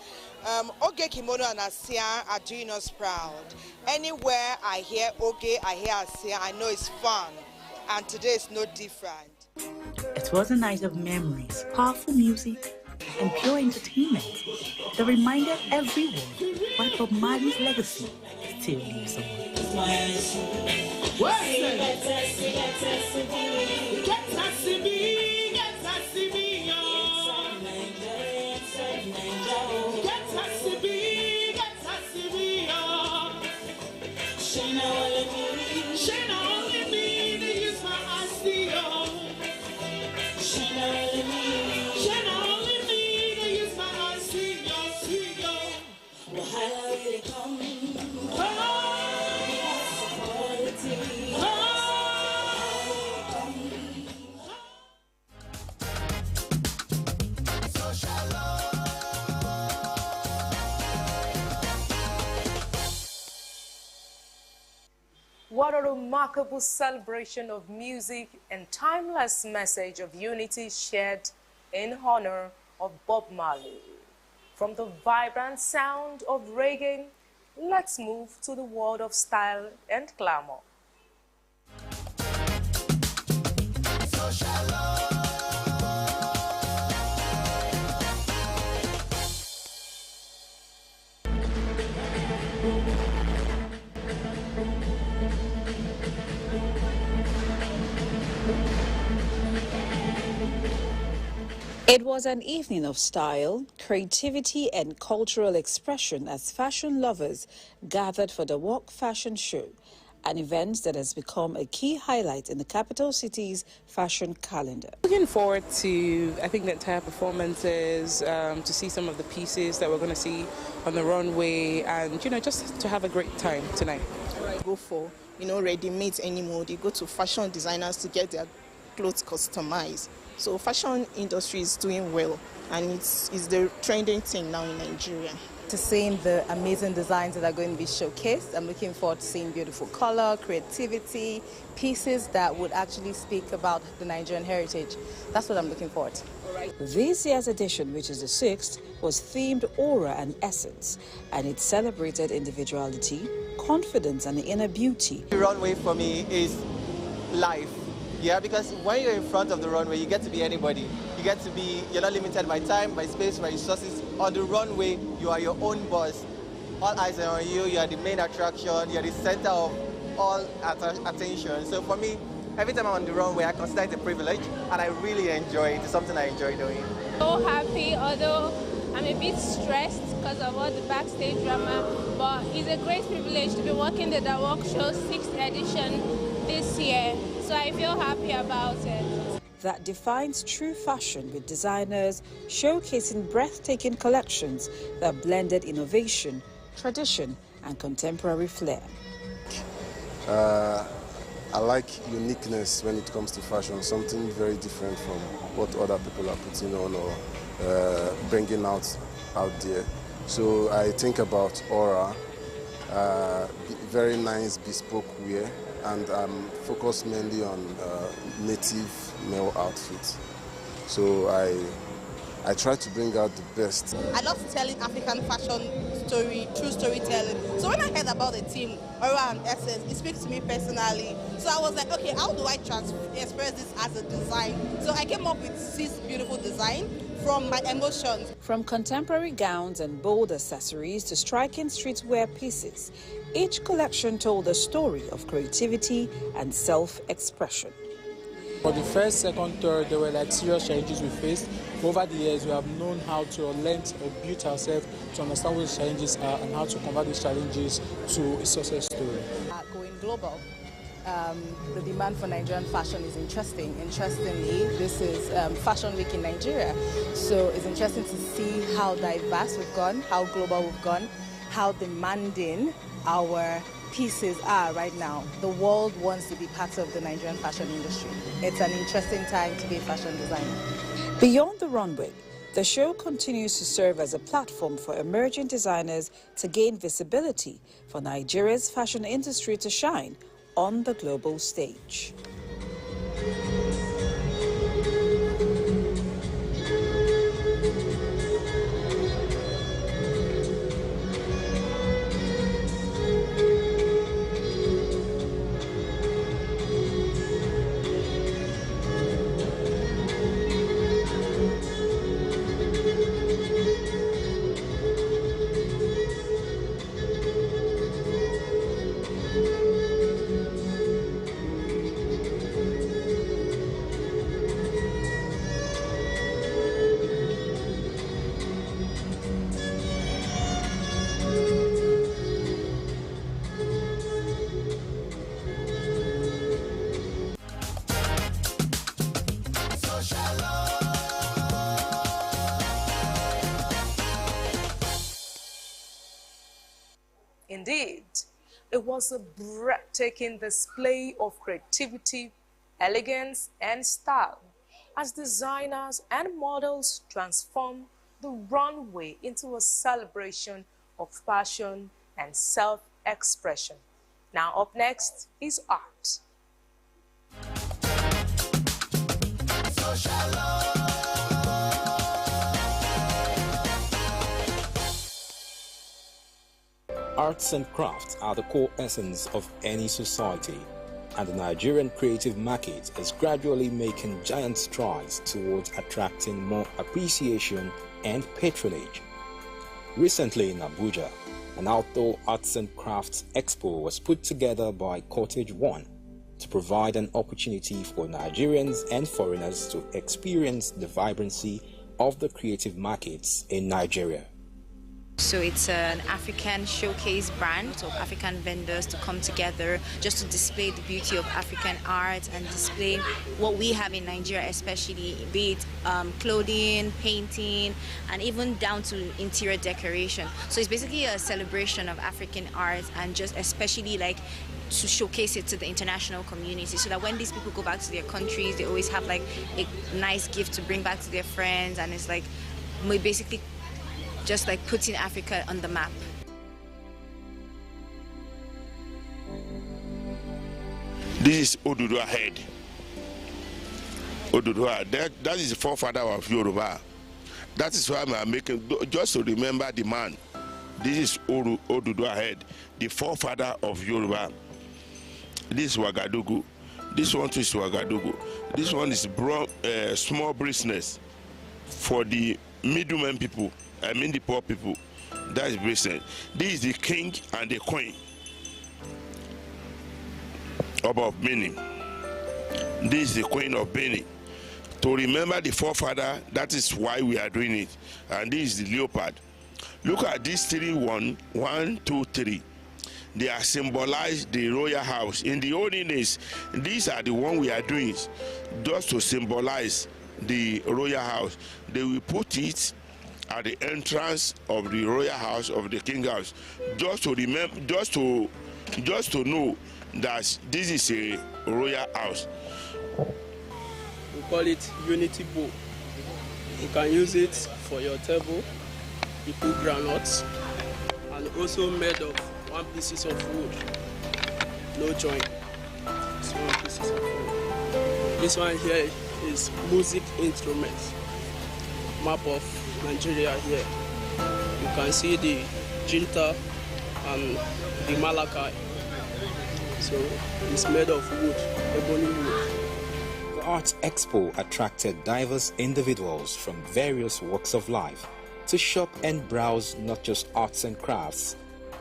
Oge, Kimono and Asia are doing us proud. Anywhere I hear Oge, I hear Asia, I know it's fun, and today is no different. It was a night of memories, powerful music, and pure entertainment that reminded everyone why Bob Marley's legacy still lives on. What a remarkable celebration of music and timeless message of unity shared in honor of Bob Marley. From the vibrant sound of reggae, let's move to the world of style and glamour. It was an evening of style, creativity and cultural expression as fashion lovers gathered for the Walk Fashion Show, an event that has become a key highlight in the capital city's fashion calendar. Looking forward to, I think, the entire performances, to see some of the pieces that we're going to see on the runway, and, you know, just to have a great time tonight. Go for, you know, ready-made anymore. They go to fashion designers to get their clothes customized. So fashion industry is doing well, and it's the trending thing now in Nigeria. To seeing the amazing designs that are going to be showcased. I'm looking forward to seeing beautiful color, creativity, pieces that would actually speak about the Nigerian heritage. That's what I'm looking forward to. This year's edition, which is the 6th, was themed Aura and Essence, and it celebrated individuality, confidence and inner beauty. The runway for me is life. Yeah, because when you're in front of the runway, you get to be anybody. You get to be, you're not limited by time, by space, by resources. On the runway, you are your own boss. All eyes are on you, you are the main attraction, you're the center of all attention. So for me, every time I'm on the runway, I consider it a privilege, and I really enjoy it. It's something I enjoy doing. So happy, although I'm a bit stressed because of all the backstage drama, but it's a great privilege to be working at the Walk Show 6th edition this year. So I feel happy about it. That defines true fashion, with designers showcasing breathtaking collections that blended innovation, tradition and contemporary flair. I like uniqueness when it comes to fashion, something very different from what other people are putting on or bringing out there. So I think about aura, very nice bespoke wear, and I'm focused mainly on native male outfits. So I try to bring out the best. I love telling African fashion story, true storytelling. So when I heard about the team, Aura and Essence, it speaks to me personally. So I was like, okay, how do I express this as a design? So I came up with 6 beautiful designs from my emotions. From contemporary gowns and bold accessories to striking streetwear pieces, each collection told a story of creativity and self-expression. For the first, second, third, there were like serious challenges we faced. Over the years, we have known how to learn or build ourselves to understand what the challenges are and how to convert these challenges to a success story. Going global, the demand for Nigerian fashion is interesting. Interestingly, this is Fashion Week in Nigeria, so it's interesting to see how diverse we've gone, how global we've gone, how demanding our pieces are right now. The world wants to be part of the Nigerian fashion industry. It's an interesting time to be a fashion designer. Beyond the runway, the show continues to serve as a platform for emerging designers to gain visibility for Nigeria's fashion industry to shine on the global stage. Indeed, it was a breathtaking display of creativity, elegance, and style as designers and models transformed the runway into a celebration of passion and self-expression. Now up next is art. Arts and crafts are the core essence of any society, and the Nigerian creative market is gradually making giant strides towards attracting more appreciation and patronage. Recently in Abuja, an outdoor arts and crafts expo was put together by Cottage One to provide an opportunity for Nigerians and foreigners to experience the vibrancy of the creative markets in Nigeria. So it's an African showcase brand of African vendors to come together just to display the beauty of African art and display what we have in Nigeria, especially be it clothing, painting, and even down to interior decoration. So it's basically a celebration of African art and just especially like to showcase it to the international community so that when these people go back to their countries, they always have like a nice gift to bring back to their friends, and it's like we basically just like putting Africa on the map. This is Oduduwa head. Oduduwa, that is the forefather of Yoruba. That is why I'm making, just to remember the man. This is Oduduwa head, the forefather of Yoruba. This is Wagadugu. This one is Wagadugu. This one is small business for the middlemen people. I mean the poor people. That is business. This is the king and the queen of Benin. This is the queen of Benin. To remember the forefather, that is why we are doing it. And this is the leopard. Look at these 3, 1, 2, 3. They are symbolized the royal house. In the olden days, these are the one we are doing just to symbolize the royal house. They will put it at the entrance of the royal house, of the king house, just to remember, just to know that this is a royal house. We call it Unity Bowl. You can use it for your table. You put granules, and also made of 1 piece of wood, no joint. It's 1 piece of wood. This one here is music instruments. Map of Nigeria here. You can see the jinta and the malachi. So it's made of wood, ebony wood. The Art Expo attracted diverse individuals from various walks of life to shop and browse not just arts and crafts,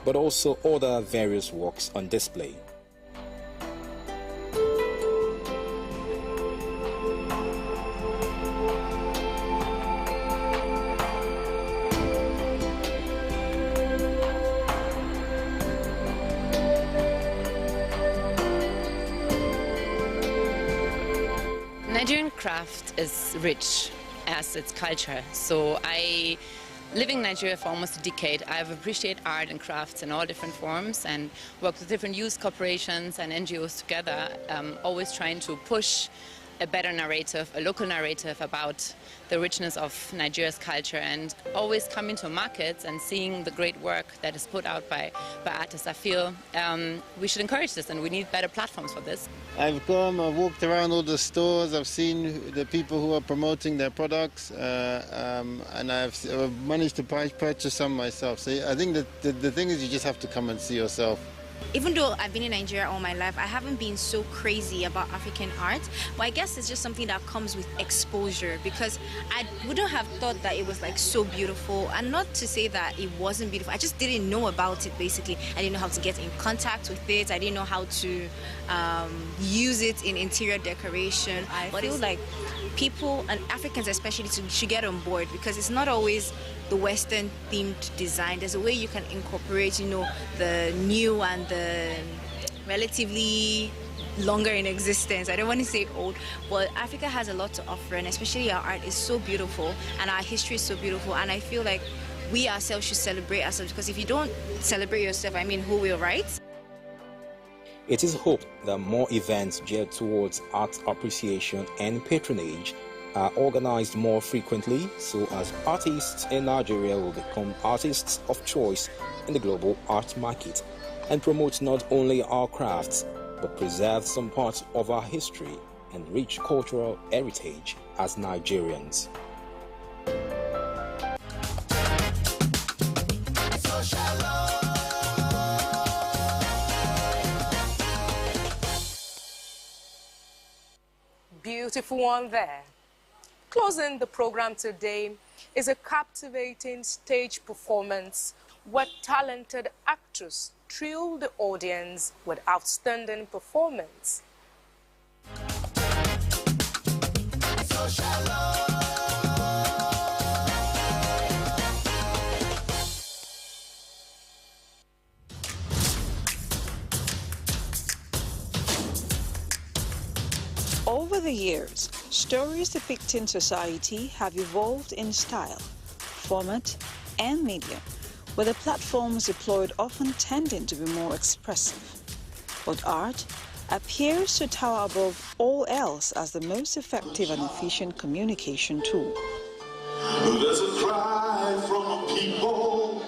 but also other various works on display. Nigerian craft is rich as its culture. So living in Nigeria for almost a decade, I've appreciated art and crafts in all different forms and worked with different youth corporations and NGOs together, always trying to push a better narrative, a local narrative about the richness of Nigeria's culture, and always coming to markets and seeing the great work that is put out by artists. I feel we should encourage this, and we need better platforms for this. I've walked around all the stores, I've seen the people who are promoting their products, and I've managed to purchase some myself. So I think that the thing is, you just have to come and see yourself. Even though I've been in Nigeria all my life, I haven't been so crazy about African art. But I guess it's just something that comes with exposure, because I wouldn't have thought that it was like so beautiful. And not to say that it wasn't beautiful, I just didn't know about it basically. I didn't know how to get in contact with it. I didn't know how to use it in interior decoration. I feel like people, and Africans especially, should get on board, because it's not always the Western themed design. There's a way you can incorporate, the new and the relatively longer in existence. I don't want to say old, but Africa has a lot to offer, and especially our art is so beautiful and our history is so beautiful. And I feel like we ourselves should celebrate ourselves, because if you don't celebrate yourself, I mean, who will, right? It is hoped that more events geared towards art appreciation and patronage are organized more frequently, so as artists in Nigeria will become artists of choice in the global art market and promote not only our crafts, but preserve some parts of our history and rich cultural heritage as Nigerians. Beautiful one there. Closing the program today is a captivating stage performance where talented actors thrill the audience with outstanding performance. Over the years, stories depicting society have evolved in style, format, and medium, with the platforms deployed often tending to be more expressive. But art appears to tower above all else as the most effective and efficient communication tool. There's a cry from a people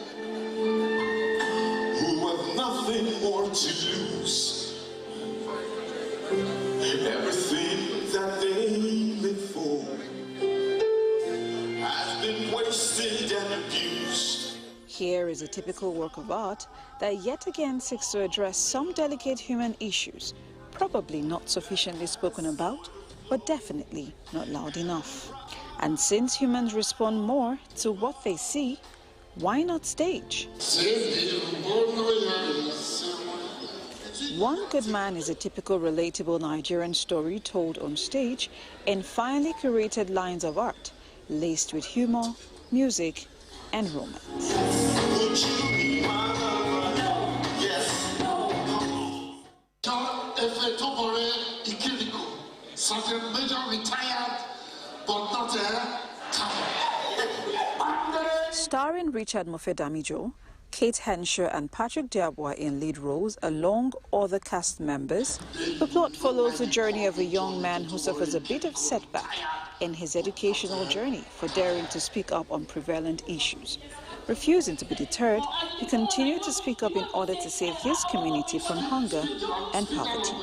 who have nothing more to lose. Everything that they live for has been wasted and abused. Here is a typical work of art that yet again seeks to address some delicate human issues, probably not sufficiently spoken about, but definitely not loud enough. And since humans respond more to what they see, why not stage? One Good Man is a typical relatable Nigerian story told on stage in finely curated lines of art, laced with humor, music, and romance. Sergeant Major retired, but not a Starring Richard Mofe-Damijo, Kate Henshaw and Patrick Diabwa in lead roles, along other cast members, the plot follows the journey of a young man who suffers a bit of setback in his educational journey for daring to speak up on prevalent issues. Refusing to be deterred, he continued to speak up in order to save his community from hunger and poverty.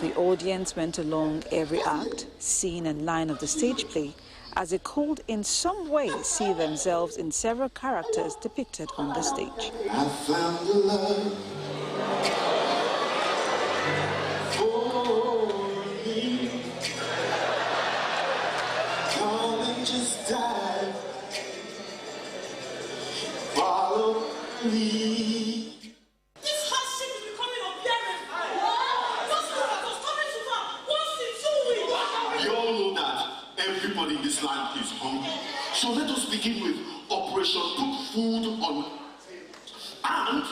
The audience went along every act, scene and line of the stage play as they could in some way see themselves in several characters depicted on the stage. I found the love for me. Come and just dive. Follow me. Everybody in this land is hungry. So let us begin with Operation Put Food On. And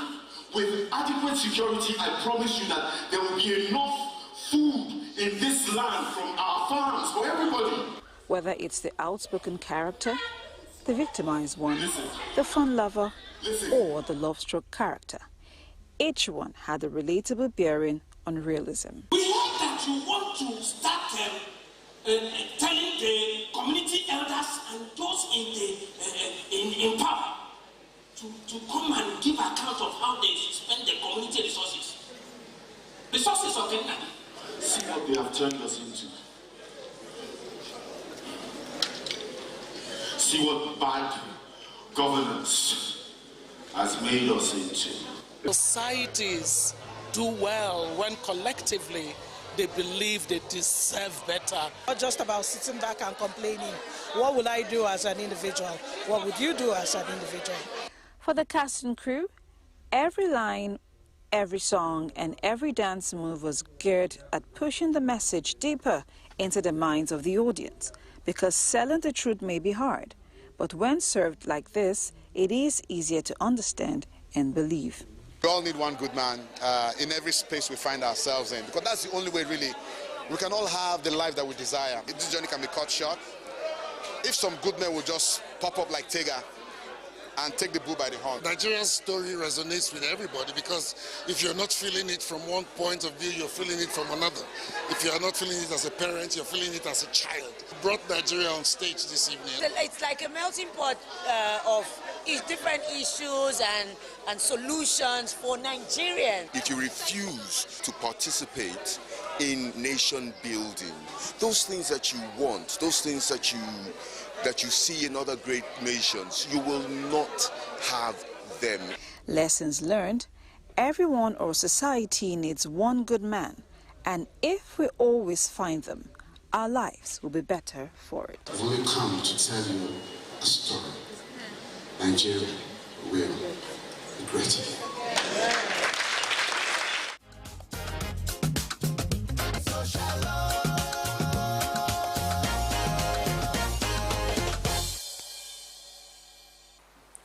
with adequate security, I promise you that there will be enough food in this land from our farms for everybody. Whether it's the outspoken character, the victimized one, the fun lover, or the love-struck character, each one had a relatable bearing on realism. We hope that you want to start telling the community elders and those in power to come and give account of how they spend the community resources. Resources of Kenya. See what they have turned us into. See what bad governance has made us into. Societies do well when collectively they believe they deserve better. Not just about sitting back and complaining. What will I do as an individual? What would you do as an individual? For the cast and crew, every line, every song, and every dance move was geared at pushing the message deeper into the minds of the audience, because selling the truth may be hard, but when served like this, it is easier to understand and believe. We all need one good man in every space we find ourselves in, because that's the only way, really, we can all have the life that we desire. This journey can be cut short if some good men will just pop up like Tega and take the bull by the horn. Nigeria's story resonates with everybody, because if you're not feeling it from one point of view, you're feeling it from another. If you're not feeling it as a parent, you're feeling it as a child. Brought Nigeria on stage this evening. It's like a melting pot of different issues and solutions for Nigerians. If you refuse to participate in nation building, those things that you want, those things that you see in other great nations, you will not have them. Lessons learned: everyone or society needs one good man, and if we always find them, our lives will be better for it. I've only come to tell you a story. Nigeria will be great again.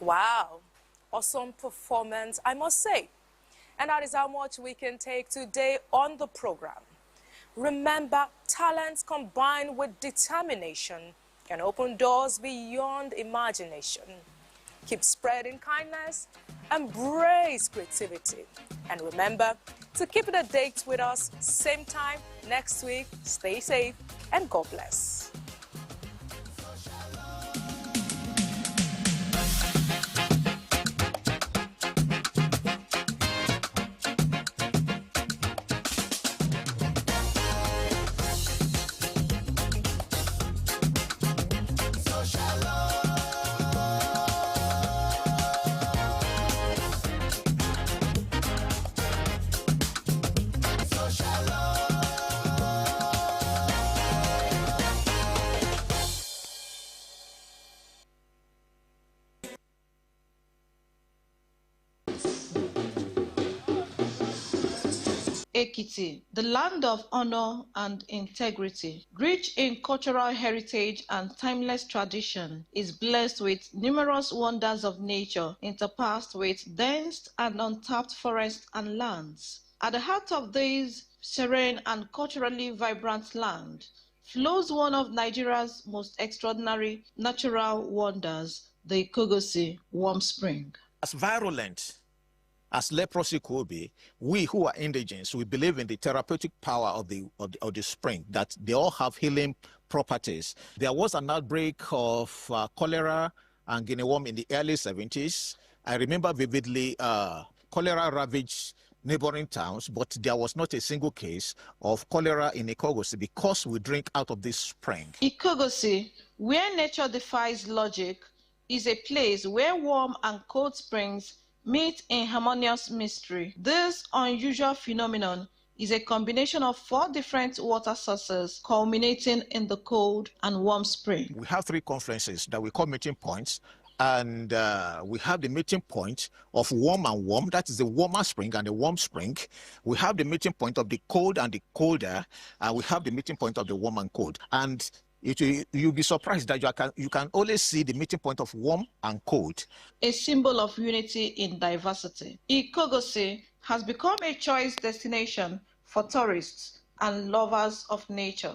Wow, awesome performance, I must say. And that is how much we can take today on the program. Remember, talents combined with determination can open doors beyond imagination. Keep spreading kindness, embrace creativity, and remember to keep it a date with us same time next week. Stay safe and God bless. Ekiti, the land of honor and integrity, rich in cultural heritage and timeless tradition, is blessed with numerous wonders of nature interpersed with dense and untapped forests and lands. At the heart of this serene and culturally vibrant land flows one of Nigeria's most extraordinary natural wonders, the Ikogosi warm spring. As virulent as leprosy could be, we who are indigenous, we believe in the therapeutic power of the spring, that they all have healing properties. There was an outbreak of cholera and guinea worm in the early 70s. I remember vividly cholera ravaged neighboring towns, but there was not a single case of cholera in Ikogosi because we drink out of this spring. Ikogosi, where nature defies logic, is a place where warm and cold springs meet in harmonious mystery. This unusual phenomenon is a combination of 4 different water sources culminating in the cold and warm spring. We have 3 conferences that we call meeting points, and we have the meeting point of warm and warm, that is the warmer spring and the warm spring. We have the meeting point of the cold and the colder, and we have the meeting point of the warm and cold. And you'll be surprised that you can only see the meeting point of warm and cold. A symbol of unity in diversity, Ikogosi has become a choice destination for tourists and lovers of nature.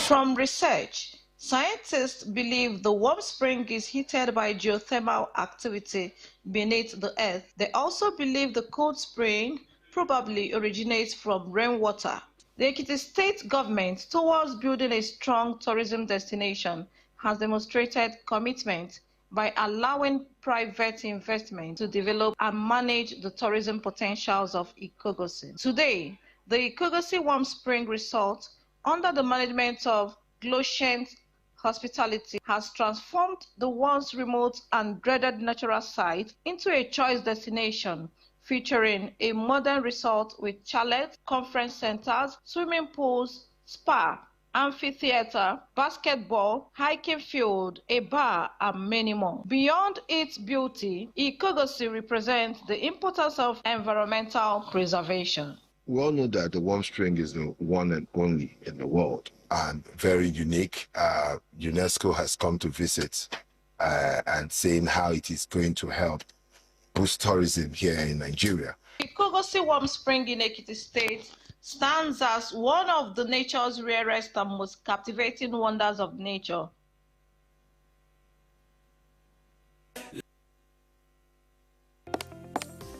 From research, scientists believe the warm spring is heated by geothermal activity beneath the earth. They also believe the cold spring probably originates from rainwater. The Ekiti state government, towards building a strong tourism destination, has demonstrated commitment by allowing private investment to develop and manage the tourism potentials of Ikogosi. Today, the Ikogosi Warm Spring Resort, under the management of Gloshent Hospitality, has transformed the once remote and dreaded natural site into a choice destination, featuring a modern resort with chalets, conference centers, swimming pools, spa, amphitheater, basketball, hiking field, a bar, and many more. Beyond its beauty, Ikogosi represents the importance of environmental preservation. We all know that the warm spring is the one and only in the world and very unique. UNESCO has come to visit and saying how it is going to help boost tourism here in Nigeria. Ikogosi Warm Spring in Ekiti State stands as one of the nature's rarest and most captivating wonders of nature.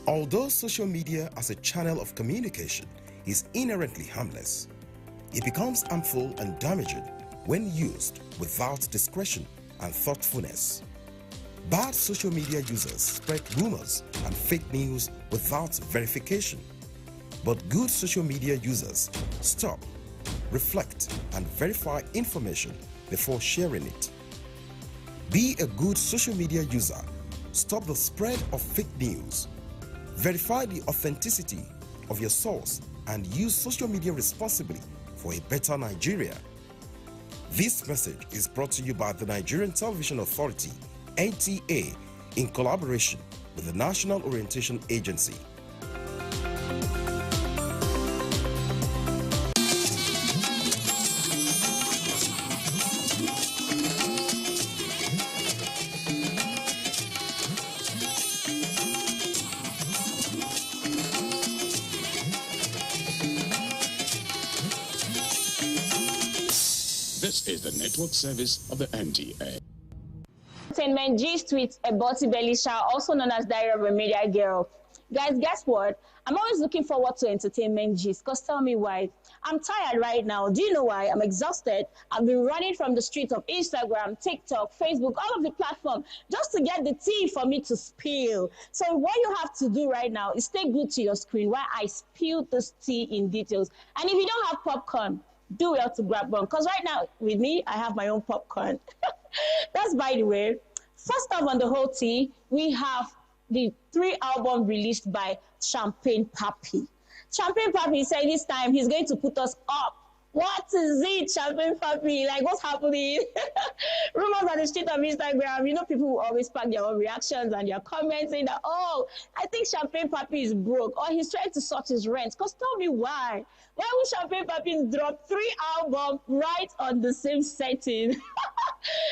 Although social media as a channel of communication is inherently harmless, it becomes harmful and damaging when used without discretion and thoughtfulness. Bad social media users spread rumors and fake news without verification. But good social media users stop, reflect, and verify information before sharing it. Be a good social media user. Stop the spread of fake news. Verify the authenticity of your source and use social media responsibly for a better Nigeria. This message is brought to you by the Nigerian Television Authority, NTA, in collaboration with the National Orientation Agency. This is the network service of the NTA. Entertainment gist with Eboti Belisha, also known as Diary of a Media Girl. Guys, guess what? I'm always looking forward to entertainment gist, because tell me why. I'm tired right now. Do you know why? I'm exhausted. I've been running from the streets of Instagram, TikTok, Facebook, all of the platforms, just to get the tea for me to spill. So what you have to do right now is stay glued to your screen while I spill this tea in details. And if you don't have popcorn, do well to grab one, because right now with me, I have my own popcorn. That's by the way. First off on the whole tea, we have the 3 albums released by Champagne Papi. Champagne Papi said this time he's going to put us up What is it, Champagne Papi? Like, what's happening? Rumors on the street of Instagram, you know, people will always pack their own reactions and their comments saying that, oh, I think Champagne Papi is broke or he's trying to sort his rent. Because tell me why. Why would Champagne Papi drop 3 albums right on the same setting?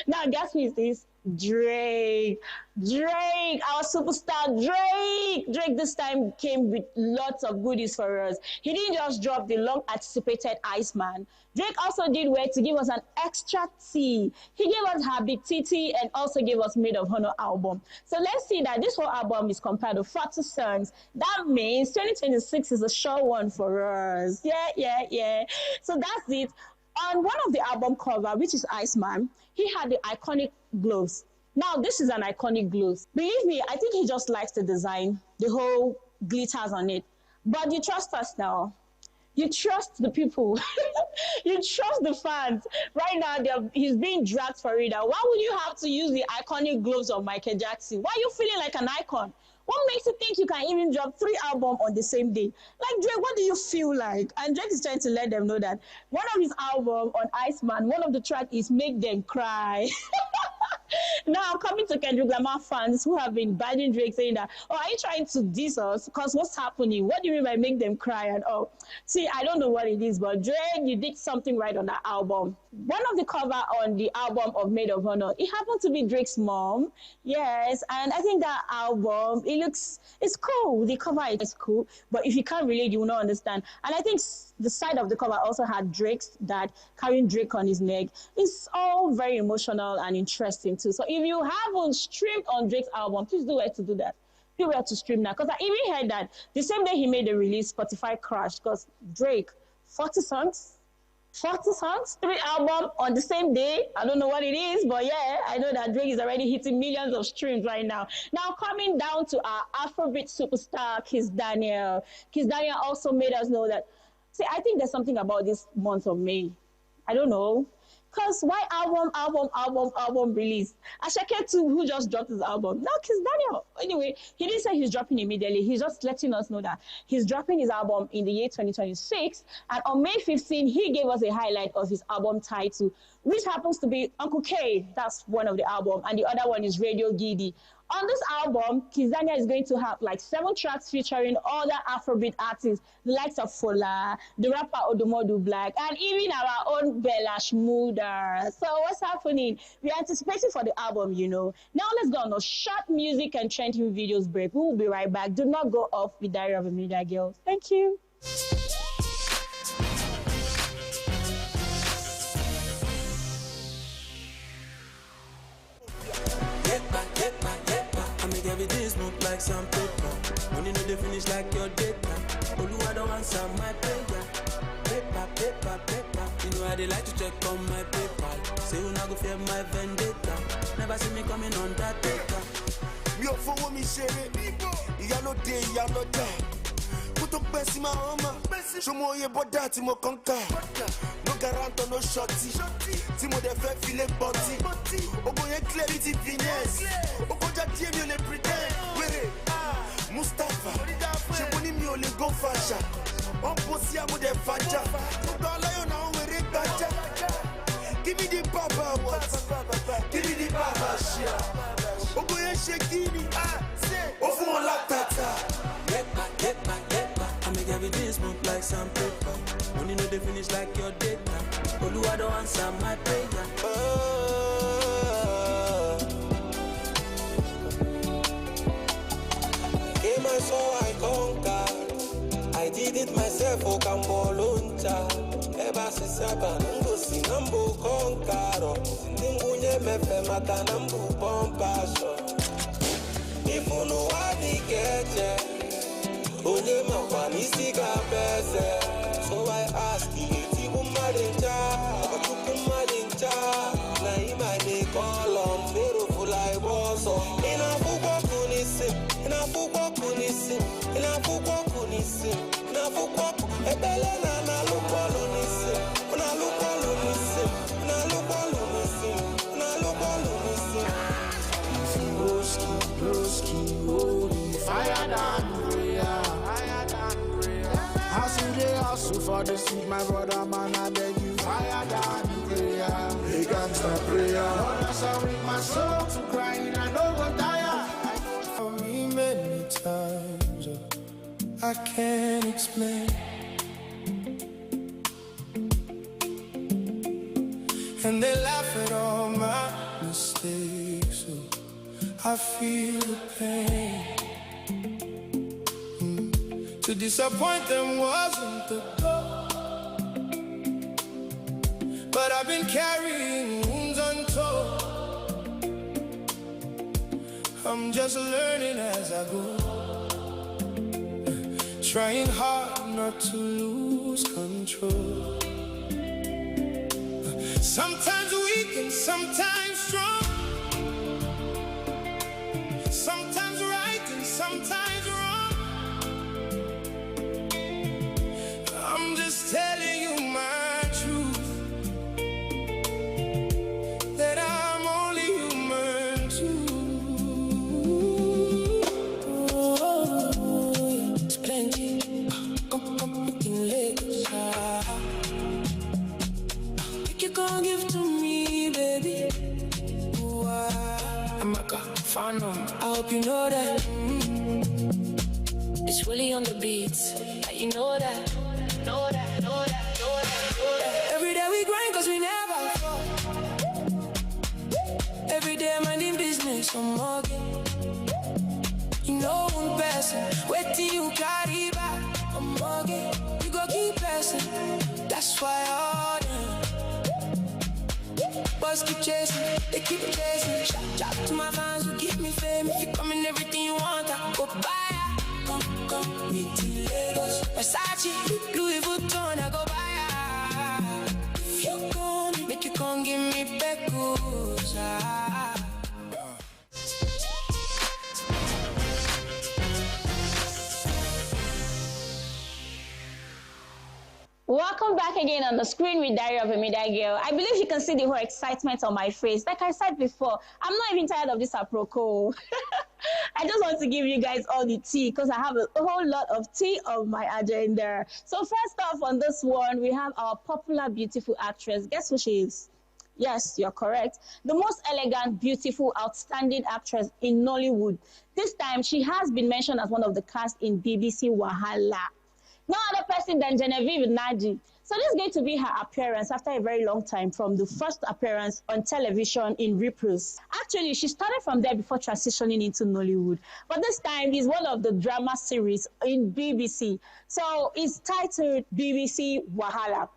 Now, guess who is this? Drake, our superstar Drake this time came with lots of goodies for us. He didn't just drop the long anticipated Iceman. Drake also did well to give us an extra tea. He gave us Habib Titi and also gave us Maid of Honor album. So let's see that this whole album is compared to 40 songs. That means 2026 is a sure one for us. Yeah. So that's it. On one of the album cover, which is Iceman, he had the iconic gloves. Now, this is an iconic gloves. Believe me, I think he just likes the design, the whole glitters on it. But you trust us now. You trust the people. You trust the fans. Right now, he's being dragged for it. Why would you have to use the iconic gloves of Michael Jackson? Why are you feeling like an icon? What makes you think you can even drop 3 albums on the same day? Like, Drake, what do you feel like? And Drake is trying to let them know that one of his albums on Iceman, one of the tracks is Make Them Cry. Now, coming to Kendrick Lamar fans who have been banning Drake saying that, oh, are you trying to diss us? Because what's happening? What do you mean by Make Them Cry? And oh, see, I don't know what it is, but Drake, you did something right on that album. One of the cover on the album of Maid of Honor, it happened to be Drake's mom. Yes, and I think that album, it's cool. The cover is cool, but if you can't relate, you will not understand. And I think the side of the cover also had Drake's dad carrying Drake on his neck. It's all very emotional and interesting too. So if you haven't streamed on Drake's album, please do well to do that. Do well to stream now. Because I even heard that the same day he made the release, Spotify crashed because Drake, 40 songs, 3 albums on the same day. I don't know what it is, but yeah, I know that Drake is already hitting millions of streams right now. Now, coming down to our Afrobeat superstar, Kiss Daniel. Kiss Daniel also made us know that, see, I think there's something about this month of May. I don't know. Because why album release? Ashake too, who just dropped his album. Now, Kiss Daniel. Anyway, he didn't say he's dropping immediately. He's just letting us know that he's dropping his album in the year 2026. And on May 15, he gave us a highlight of his album title, which happens to be Uncle K. That's one of the albums. And the other one is Radio Giddy. On this album, Kiss Daniel is going to have like 7 tracks featuring other Afrobeat artists, the likes of Fola, the rapper Odomodu Black, and even our own Bella Shmooder. So what's happening? We're anticipating for the album, you know. Now let's go on a short music and trending videos break. We will be right back. Do not go off with Diary of a Media Girl. Thank you. Everything's move like some paper. Money no dey finish like your data. Oluwa don't answer my prayer. Paper. You know I dey like to check on my PayPal. Say you not go fear my vendetta. Never see me coming on that paper. Me up for what me share it. You no day, you no die. Put up best in my home. Show more ye but that mo conquer. No guarantee, no shorty. Timo de fait filet body. Oboye clarity finesse. Oboja tie mi le pretend. Were Mustafa. Je boni mi ole go fasha. On posi amu de faja. Don't lie on were gaja. Give me the papa what? Give me the papa shit. Oboye shekini. Ofu on la tata. I make everything smooth like some paper. Money no dey finish like your data. Oluwa don't answer my prayer. Came I saw I conquered. I did it myself, oh Camboluncha. Eba si saba nango si nambu conquero. Ningunye mefe maka nambu pompasho. If you know what we get, onye mawani siga bese. So I ask you, iti kumalinja, kumalinja. Na ima ne kolom, pero fulai boso. Ina fukwa kunisim, ina fukwa kunisim, ina fukwa kunisim, ina fukwa ebele na lukwa lunisim, una lukwa lunisim, una lukwa lunisim, una lukwa lunisim. Broski, holy fire than prayer. Hustle they hustle for the street, my brother man, I beg Cause I make my soul to cry and I don't go tire. For me many times, I can't explain. And they laugh at all my mistakes, so I feel the pain. To disappoint them wasn't the goal, but I've been carrying wounds untold. I'm just learning as I go, trying hard not to lose control. Sometimes weak and sometimes strong, sometimes right and sometimes wrong. I'm just telling you my truth, that I'm only human too. Oh, it's plenty. Come in Lagos. You gon' give to me, baby. Ooh, I'm a fan. I hope you know that. It's really on the beats. You know that. Know that. Every day we grind cause we never fall. Every day I'm minding business, I'm mugging. You know one person, waiting you carry back, I'm mugging. You go keep passing, that's why all them boys keep chasing, they keep chasing. Shout to my fans who give me fame. If you come in everything you want, I go buy ya. Come, meet in Lagos. Versace, Louis Vuitton, I go buy ya. If you come, make you come give me pecos. Welcome back again on the screen with Diary of a Media Girl. I believe you can see the whole excitement on my face. Like I said before, I'm not even tired of this aproko. I just want to give you guys all the tea because I have a whole lot of tea on my agenda. So first off on this one, we have our popular, beautiful actress. Guess who she is? Yes, you're correct. The most elegant, beautiful, outstanding actress in Nollywood. This time, she has been mentioned as one of the cast in BBC Wahala. No other person than Genevieve Nnaji. So this is going to be her appearance after a very long time from the first appearance on television in Reprise. Actually, she started from there before transitioning into Nollywood. But this time is one of the drama series in BBC. So it's titled BBC Wahala.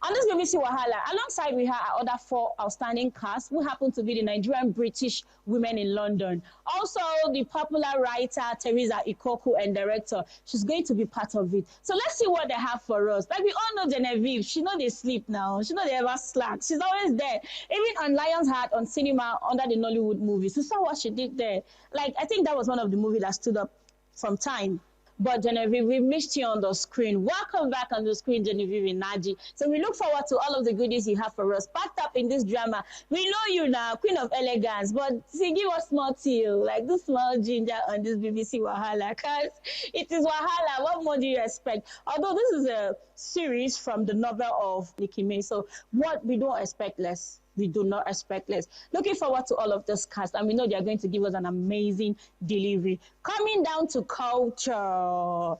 On this BBC Wahala, alongside we have our other 4 outstanding casts who happen to be the Nigerian British women in London. Also, the popular writer Teresa Ikoku and director, she's going to be part of it. So let's see what they have for us. Like we all know Genevieve, she know they sleep now. She know they ever slack. She's always there. Even on Lion's Heart on cinema under the Nollywood movies. You saw what she did there. Like I think that was one of the movies that stood up from time. But Genevieve, we missed you on the screen. Welcome back on the screen, Genevieve Nnaji. So we look forward to all of the goodies you have for us. Packed up in this drama. We know you now, Queen of Elegance, but see, give us small tea, like this small ginger on this BBC Wahala, because it is Wahala. What more do you expect? Although this is a series from the novel of Nikki May, so what we don't expect less. We do not expect less. Looking forward to all of this cast, and we know they are going to give us an amazing delivery. Coming down to culture.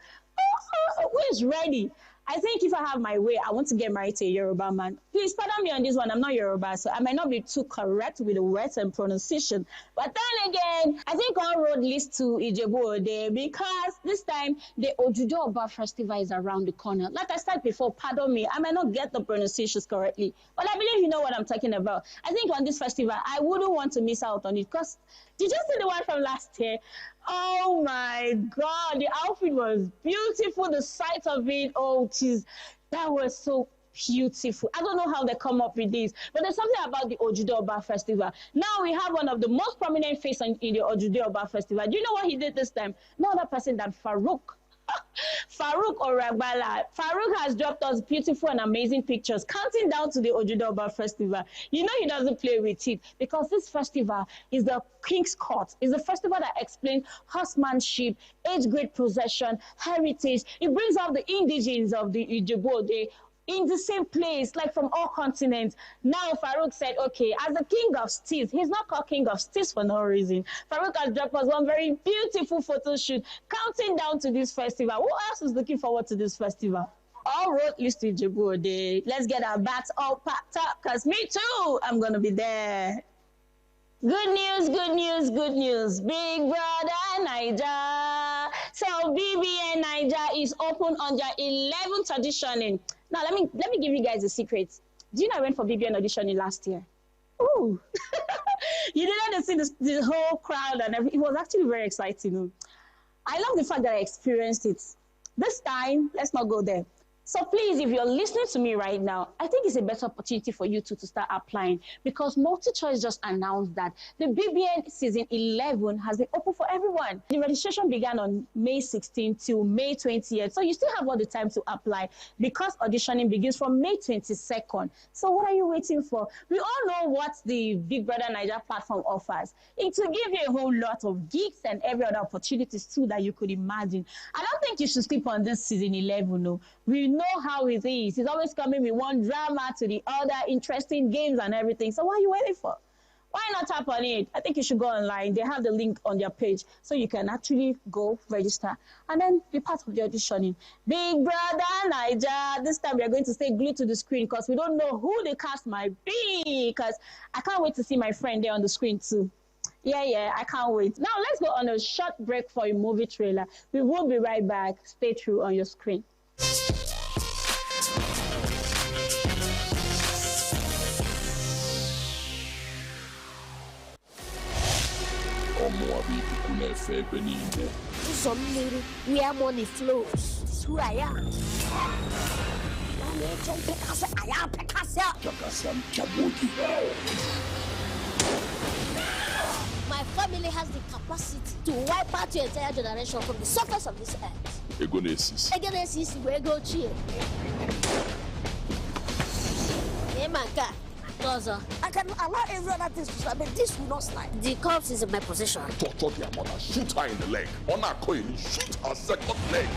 Who is ready? I think if I have my way, I want to get married to a Yoruba man. Please pardon me on this one. I'm not Yoruba, so I might not be too correct with the words and pronunciation. But then again, I think all road leads to Ijebu Ode because this time the Ojude Oba festival is around the corner. Like I said before, pardon me, I might not get the pronunciations correctly, but I believe you know what I'm talking about. I think on this festival, I wouldn't want to miss out on it because did you see the one from last year? Oh my God, the outfit was beautiful. The sight of it, oh geez, that was so beautiful. I don't know how they come up with this, but there's something about the Ojude Oba festival. Now we have one of the most prominent faces in the Ojude Oba festival. Do you know what he did this time? No other person than Farouk. Farouk Oragbala. Farouk has dropped us beautiful and amazing pictures, counting down to the Ojude Oba festival. You know he doesn't play with it because this festival is the King's Court. It's a festival that explains horsemanship, age-grade possession, heritage. It brings out the indigenes of the Ijebu Ode in the same place, like from all continents. Now Farouk said, okay, as the king of steals, he's not called king of steals for no reason. Farouk has dropped us one very beautiful photo shoot, counting down to this festival. Who else is looking forward to this festival? All road leads to Djibouti. Let's get our bats all packed up, because me too, I'm going to be there. Good news, good news, good news. Big brother Naija. So BBN Naija is open on their 11th auditioning. Now let me give you guys a secret. Do you know I went for BBN auditioning last year? Ooh. You didn't see the whole crowd and everything. It was actually very exciting. I love the fact that I experienced it. This time, let's not go there. So please, if you're listening to me right now, I think it's a better opportunity for you to start applying, because MultiChoice just announced that the BBN season 11 has been open for everyone. The registration began on May 16th till May 20th. So you still have all the time to apply, because auditioning begins from May 22nd. So what are you waiting for? We all know what the Big Brother Naija platform offers. It will give you a whole lot of gigs and every other opportunities too that you could imagine. I don't think you should sleep on this season 11. No. We know how it is. It's always coming with one drama to the other, interesting games and everything. So what are you waiting for? Why not tap on it? I think you should go online. They have the link on their page, so you can actually go register and then be part of the auditioning. Big Brother Naija. This time we are going to stay glued to the screen, because we don't know who the cast might be. Because I can't wait to see my friend there on the screen too. Yeah, I can't wait. Now let's go on a short break for a movie trailer. We will be right back. Stay true on your screen. Some lady where money flows. This is who I am. My family has the capacity to wipe out your entire generation from the surface of this earth. Egonesis, we go cheer. I can allow every other thing to slide, but this will not slide. The corpse is in my possession. Torture their mother, shoot her in the leg. Honor Koili, shoot her second leg.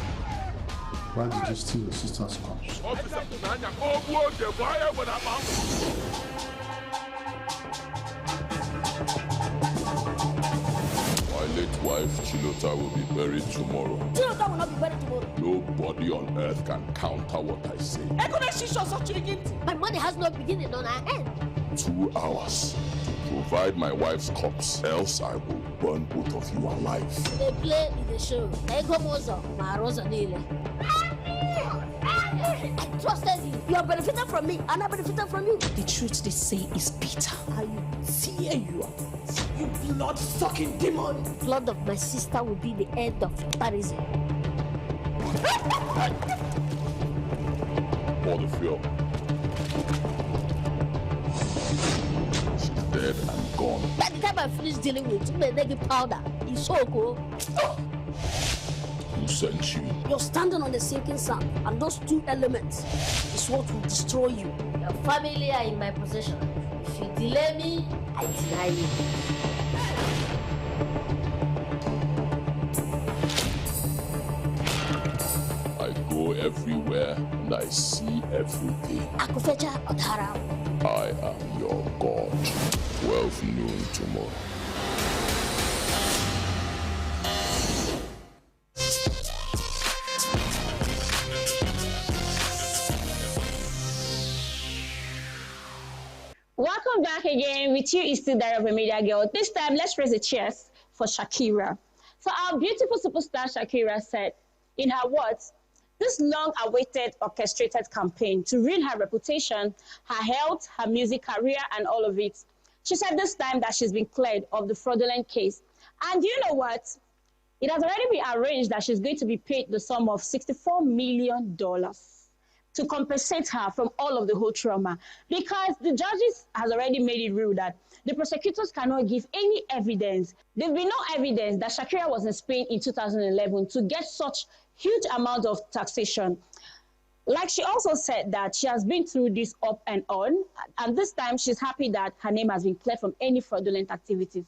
Why did you steal your sister's corpse? My late wife, Chilota, will be buried tomorrow. Chilota will not be buried tomorrow. Nobody on earth can counter what I say. My money has no beginning on our end. 2 hours to provide my wife's corpse, else I will burn both of you alive. They play in the show. I trusted you. You are benefiting from me, and I benefited from you. The truth they say is bitter. Are you here you are? You blood-sucking demon! The blood of my sister will be the end of comparison. For the fuel. She's dead and gone. By the time I finish dealing with my negative powder, it's so cool. Who sent you? You're standing on the sinking sand, and those 2 elements is what will destroy you. Your family are in my possession. If you delay me, I deny you. I go everywhere and I see everything. Akufecha Odhara. I am your God. 12 noon tomorrow. Welcome back again. With you is still Diary of a Media Girl. This time, let's raise a cheers for Shakira. So our beautiful superstar Shakira said in her words, this long-awaited orchestrated campaign to ruin her reputation, her health, her music career, and all of it. She said this time that she's been cleared of the fraudulent case. And you know what? It has already been arranged that she's going to be paid the sum of $64 million to compensate her from all of the whole trauma, because the judges has already made it real that the prosecutors cannot give any evidence. There's been no evidence that Shakira was in Spain in 2011 to get such huge amount of taxation. Like she also said that she has been through this up and on, and this time she's happy that her name has been cleared from any fraudulent activities.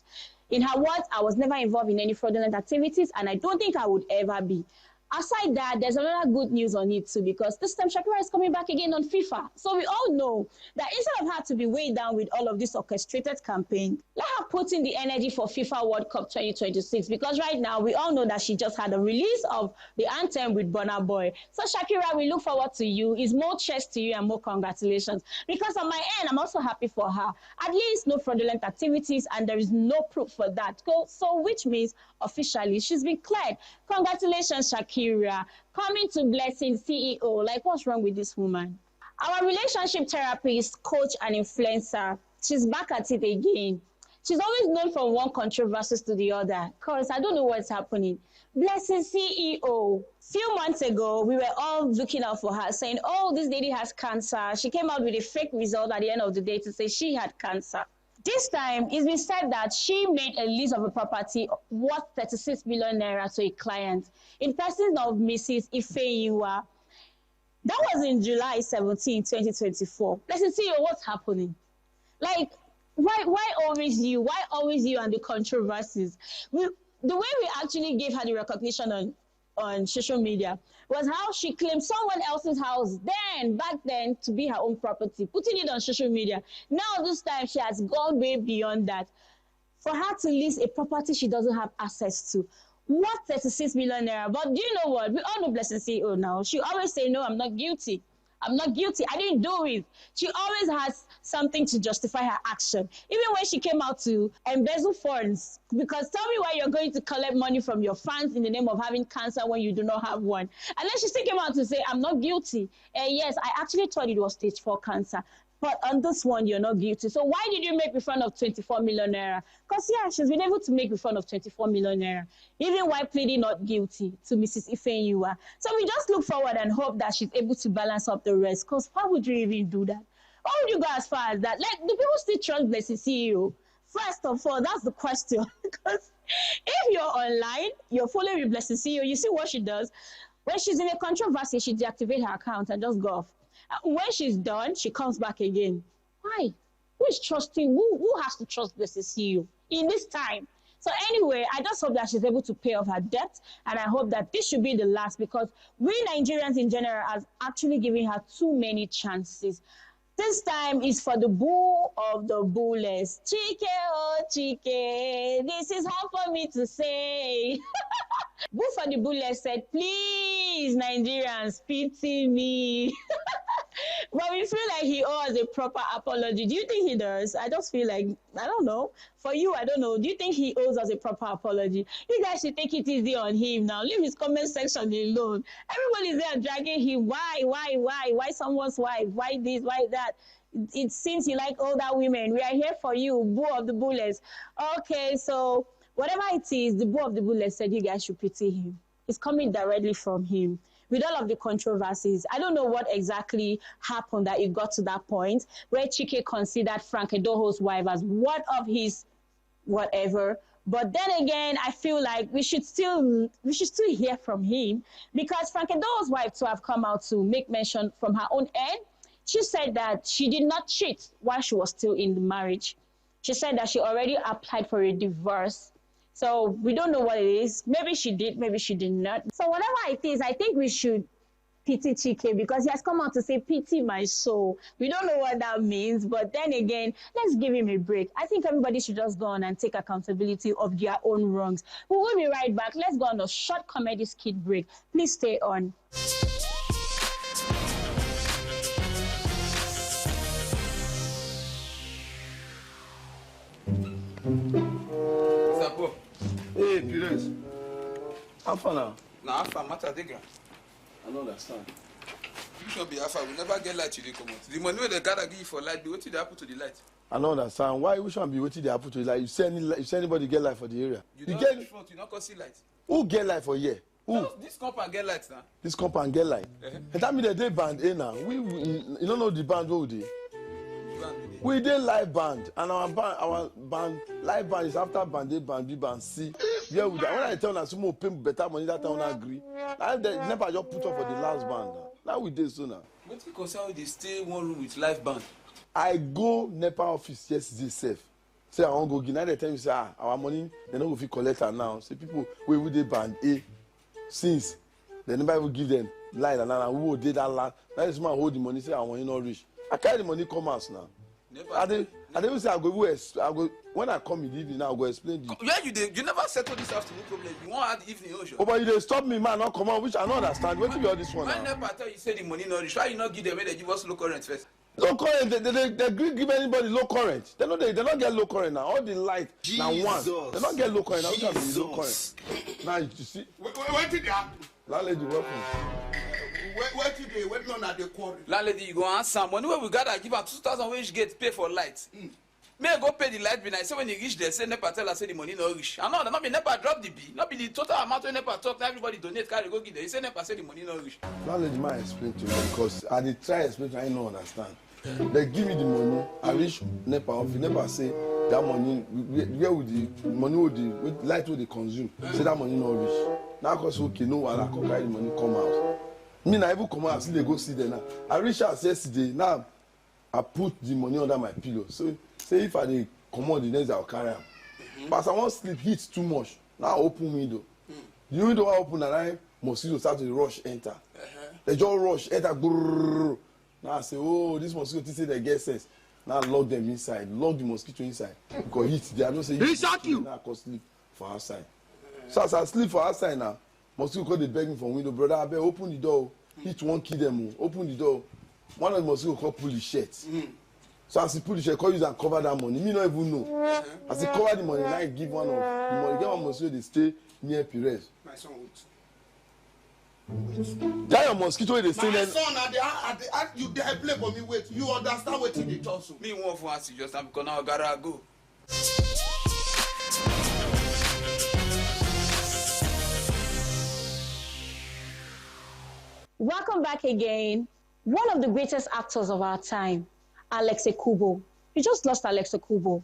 In her words, I was never involved in any fraudulent activities, and I don't think I would ever be. Aside that, there's another good news on it too, because this time Shakira is coming back again on FIFA. So we all know that instead of her to be weighed down with all of this orchestrated campaign, let her put in the energy for FIFA World Cup 2026, because right now we all know that she just had a release of the anthem with Burna Boy. So Shakira, we look forward to you. It's more cheers to you and more congratulations. Because on my end, I'm also happy for her. At least no fraudulent activities, and there is no proof for that. So which means officially she's been cleared. Congratulations, Shakira. Coming to Blessing CEO. Like, what's wrong with this woman? Our relationship therapist, coach, and influencer, she's back at it again. She's always known from one controversy to the other, because I don't know what's happening. Blessing CEO. Few months ago, we were all looking out for her, saying, oh, this lady has cancer. She came out with a fake result at the end of the day to say she had cancer. This time, it's been said that she made a list of a property worth 36 million naira to a client in person of Mrs. Ifeyiwa. That was in July 17, 2024. Let's see what's happening. Like, why always you? Why always you and the controversies? The way we actually gave her the recognition on social media was how she claimed someone else's house back then to be her own property, putting it on social media. Now this time she has gone way beyond that. For her to list a property she doesn't have access to, what 36 million naira? But do you know what? We all know Blessing CEO now. She always say, no, I'm not guilty. I'm not guilty. I didn't do it. She always has something to justify her action. Even when she came out to embezzle funds, because tell me why you're going to collect money from your fans in the name of having cancer when you do not have one. And then she still came out to say, I'm not guilty. Yes, I actually thought it was stage 4 cancer. But on this one, you're not guilty. So why did you make refund of 24 million naira? Because, yeah, she's been able to make refund of 24 million naira, even while pleading not guilty to Mrs. Ifeyiwa. So we just look forward and hope that she's able to balance up the rest. Because why would you even do that? Why would you go as far as that? Like, do people still trust Blessing CEO? First of all, that's the question. Because if you're online, you're following with Blessing CEO, you see what she does. When she's in a controversy, she deactivates her account and just go off. When she's done, she comes back again. Why? Who is trusting? Who has to trust Blessing CEO in this time? So anyway, I just hope that she's able to pay off her debt, and I hope that this should be the last, because we Nigerians in general are actually giving her too many chances. This time is for the bull of the bullless. Chike, oh Chike, this is hard for me to say. Bull for the bullless said, please, Nigerians, pity me. But we feel like he owes a proper apology. Do you think he does? I just feel like, I don't know. For you, I don't know. Do you think he owes us a proper apology? You guys should take it easy on him now. Leave his comment section alone. Everybody's there dragging him. Why someone's wife? Why this? Why that? It seems you like older women. We are here for you, bull of the bullets. Okay, so whatever it is, the bull of the bullets said you guys should pity him. It's coming directly from him. With all of the controversies, I don't know what exactly happened that it got to that point where Chike considered Frank Edoho's wife as one of his whatever. But then again, I feel like we should still hear from him, because Frank Edoho's wife to have come out to make mention from her own end. She said that she did not cheat while she was still in the marriage. She said that she already applied for a divorce. So we don't know what it is. Maybe she did, maybe she did not. So whatever it is, I think we should pity Chike, because he has come out to say, pity my soul. We don't know what that means, but then again, let's give him a break. I think everybody should just go on and take accountability of their own wrongs. We will be right back. Let's go on a short comedy skit break. Please stay on. Hey, Pires. How far now? Now, how far matter they grant? I don't understand. You should be alpha. We never get light till they come out. The money the God give you for light, what did they happen to the light? I don't understand. Why which one be waiting they happen to the light? You see anybody get light for the area? You don't get front, you not go see light. Who get light for here? Who? No, this compound get light now. This compound get light. That mean they band A now. We you don't know the band what we dey. We did live band, and our band live band is after band A, band B, band C. Yeah, when I tell them some pay better money, that I don't agree. And they never just put up for the last band. Now we did so now. What you concern they stay in one room with live band? I go NEPA office yesterday safe. Say I won't go give. Now they tell me say our money they don't go fit collect her now. Say people we did band A since They never even give them light and who did that land. That is man hold the money, say I want you not rich. I carry the money come out now. I didn't say I go when I come in the evening, I'll go explain to you. Yeah, you never settle this afternoon problem. You want to have the evening ocean. Oh, but you dey stop me, man, not come on, which I don't understand. What be all this one when now? When NEPA tell you say the money not rich, why you not give them when they give us low current first? Low current, they give anybody low current. They don't get low current now. All the light now one. They don't get low current now. Which one be low current? Now you see. What did they happen? Landlady, welcome. What did they? What none at the quarry? Landlady, you go answer. Money where we gather give her 2,000 wage gate pay for light. May I go pay the light bill? I say when you reach there, say NEPA tell us say the money no reach. I know that not be NEPA drop the bill, not be the total amount when NEPA talk. Everybody donate, carry go give them. You say NEPA say the money no reach. Landlady, man, explain to me because I did try explain to I don't understand. They give me the money, I reach NEPA office. NEPA say that money, where would the money would the light would they consume? Say that money no reach. Now cause okay, no one I can carry the money come out. Me na even come out, see they go see there now. I reach out yesterday. Now I put the money under my pillow. So say if I dey comot the next day I'll carry am. But as I wan sleep, heat too much. Now I open window. The window I open and I mosquito start to rush enter. They just rush enter. Brrr. Now I say, oh, this mosquito think say they get sense. Now I lock them inside, lock the mosquito inside. Because heat there, I don't say heat. Now I can sleep for outside. So as I sleep for outside now, mosquito call dey beg me from window, brother. I beg open the door. Heat won't kill them. Open the door. One of the mosquito call pull the shirt. So as he pull the shirt, call use and cover that money. Me not even know. As he cover the money, now he give one of the money. Get one mosquito they stay near Perez. My son wait. That your mosquito they stay My there. son, you dey play for me. Wait, you understand what they talk so? Me want for us just now because now I gotta go. Welcome back again. One of the greatest actors of our time, Alex Ekubo. We just lost Alex Ekubo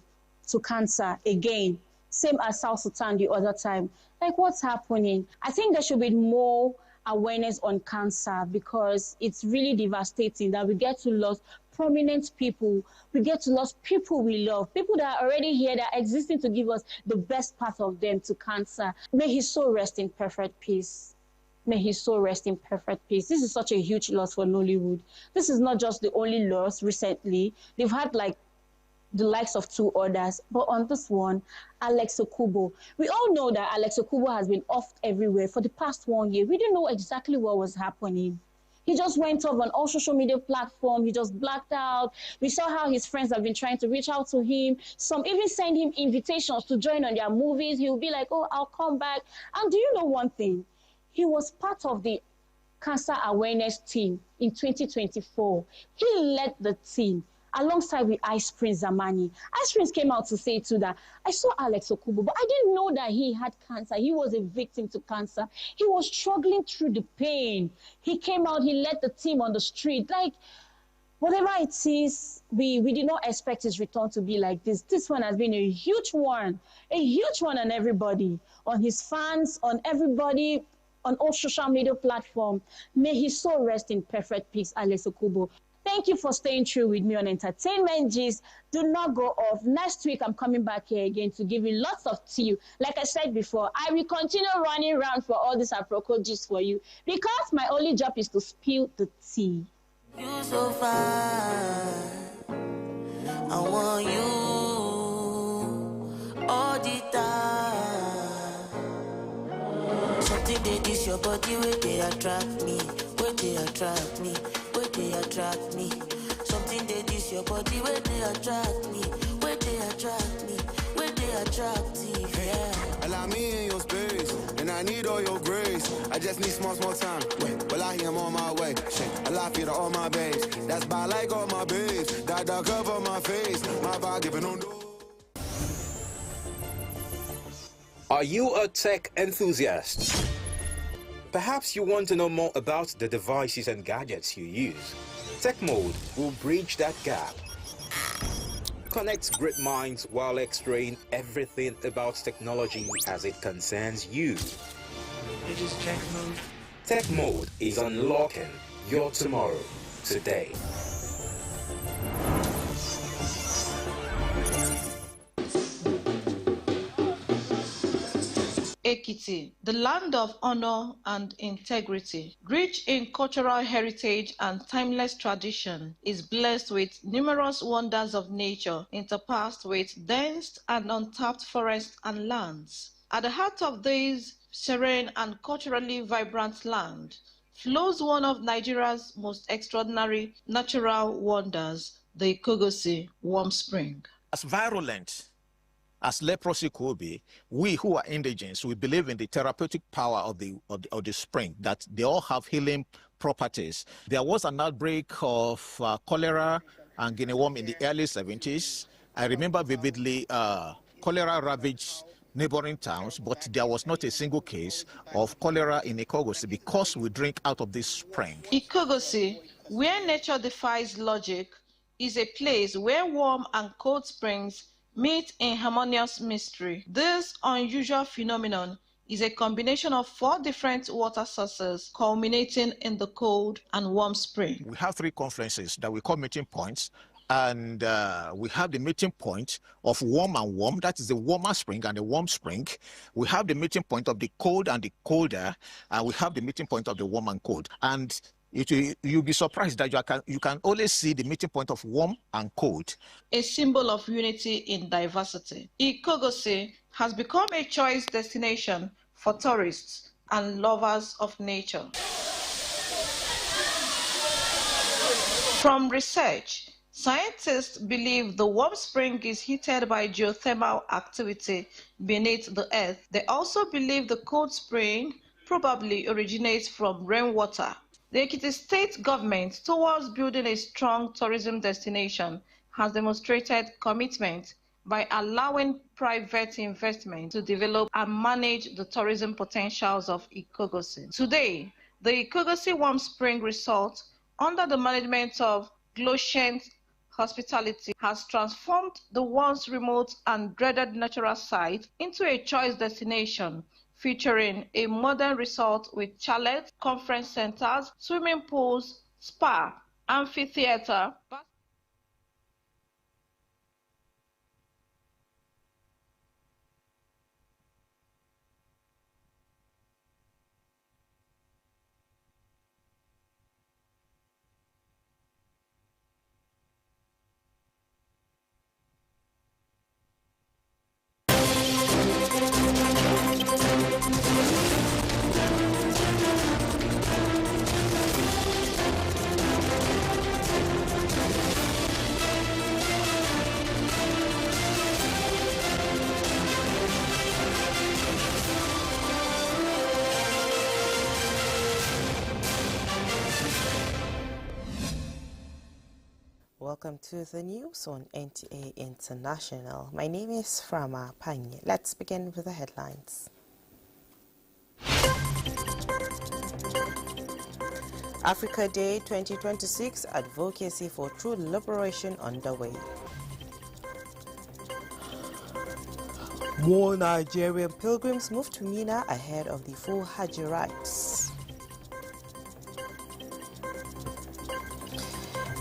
to cancer again, same as South Sultan the other time. Like, what's happening? I think there should be more awareness on cancer because it's really devastating that we get to lose prominent people. We get to lose people we love, people that are already here, that are existing to give us the best part of them to cancer. May his soul rest in perfect peace. May his soul rest in perfect peace. This is such a huge loss for Nollywood. This is not just the only loss recently. They've had like the likes of two others. But on this one, Alex Ekubo. We all know that Alex Ekubo has been off everywhere for the past 1 year. We didn't know exactly what was happening. He just went off on all social media platforms. He just blacked out. We saw how his friends have been trying to reach out to him. Some even send him invitations to join on their movies. He'll be like, oh, I'll come back. And do you know one thing? He was part of the cancer awareness team in 2024. He led the team alongside with Ice Prince Zamani. Ice Prince came out to say too that I saw Alex Ekubo, but I didn't know that he had cancer. He was a victim to cancer. He was struggling through the pain. He came out, he led the team on the street. Like, whatever it is, we did not expect his return to be like this. This one has been a huge one on everybody, on his fans, on everybody, on all social media platforms. May his soul rest in perfect peace, Alex Ekubo. Thank you for staying true with me on Entertainment Gist. Do not go off. Next week, I'm coming back here again to give you lots of tea. Like I said before, I will continue running around for all this Aproko gist for you because my only job is to spill the tea. You so fine, I want you all the time. Something they dish your body where they attract me, where they attract me, where they attract me. Something they dish your body where they attract me, where they attract me, where they attractive, yeah. Allow me in your space, and I need all your grace. I just need small time. Wait, well I am on my way. Shit, I love you to all my babes. That's by like all my babes. That cover my face, my vibe giving on. Are you a tech enthusiast? Perhaps you want to know more about the devices and gadgets you use. Tech Mode will bridge that gap. Connect great minds while exploring everything about technology as it concerns you. It is Tech Mode. Tech Mode is unlocking your tomorrow today. Ekiti, the land of honor and integrity, rich in cultural heritage and timeless tradition, is blessed with numerous wonders of nature interpersed with dense and untapped forests and lands. At the heart of this serene and culturally vibrant land flows one of Nigeria's most extraordinary natural wonders, the Ikogosi warm spring. As virulent as leprosy could be, we who are indigents, we believe in the therapeutic power of the spring, that they all have healing properties. There was an outbreak of cholera and guinea worm in the early 70s. I remember vividly cholera ravaged neighboring towns, but there was not a single case of cholera in Ikogosi because we drink out of this spring. Ikogosi, where nature defies logic, is a place where warm and cold springs meet in harmonious mystery. This unusual phenomenon is a combination of 4 different water sources culminating in the cold and warm spring. We have 3 conferences that we call meeting points, and we have the meeting point of warm and warm, that is the warmer spring and the warm spring. We have the meeting point of the cold and the colder, and we have the meeting point of the warm and cold. And you'll be surprised that you can only see the meeting point of warm and cold. A symbol of unity in diversity, Ikogosi has become a choice destination for tourists and lovers of nature. From research, scientists believe the warm spring is heated by geothermal activity beneath the earth. They also believe the cold spring probably originates from rainwater. The Ekiti state government, towards building a strong tourism destination, has demonstrated commitment by allowing private investment to develop and manage the tourism potentials of Ikogosi. Today, the Ikogosi Warm Spring Resort, under the management of Gloshent Hospitality, has transformed the once remote and dreaded natural site into a choice destination, featuring a modern resort with chalets, conference centers, swimming pools, spa, amphitheater. Welcome to the news on NTA International. My name is Frama Panye. Let's begin with the headlines. Africa Day 2026, advocacy for true liberation underway. More Nigerian pilgrims move to Mina ahead of the full Hajj rites.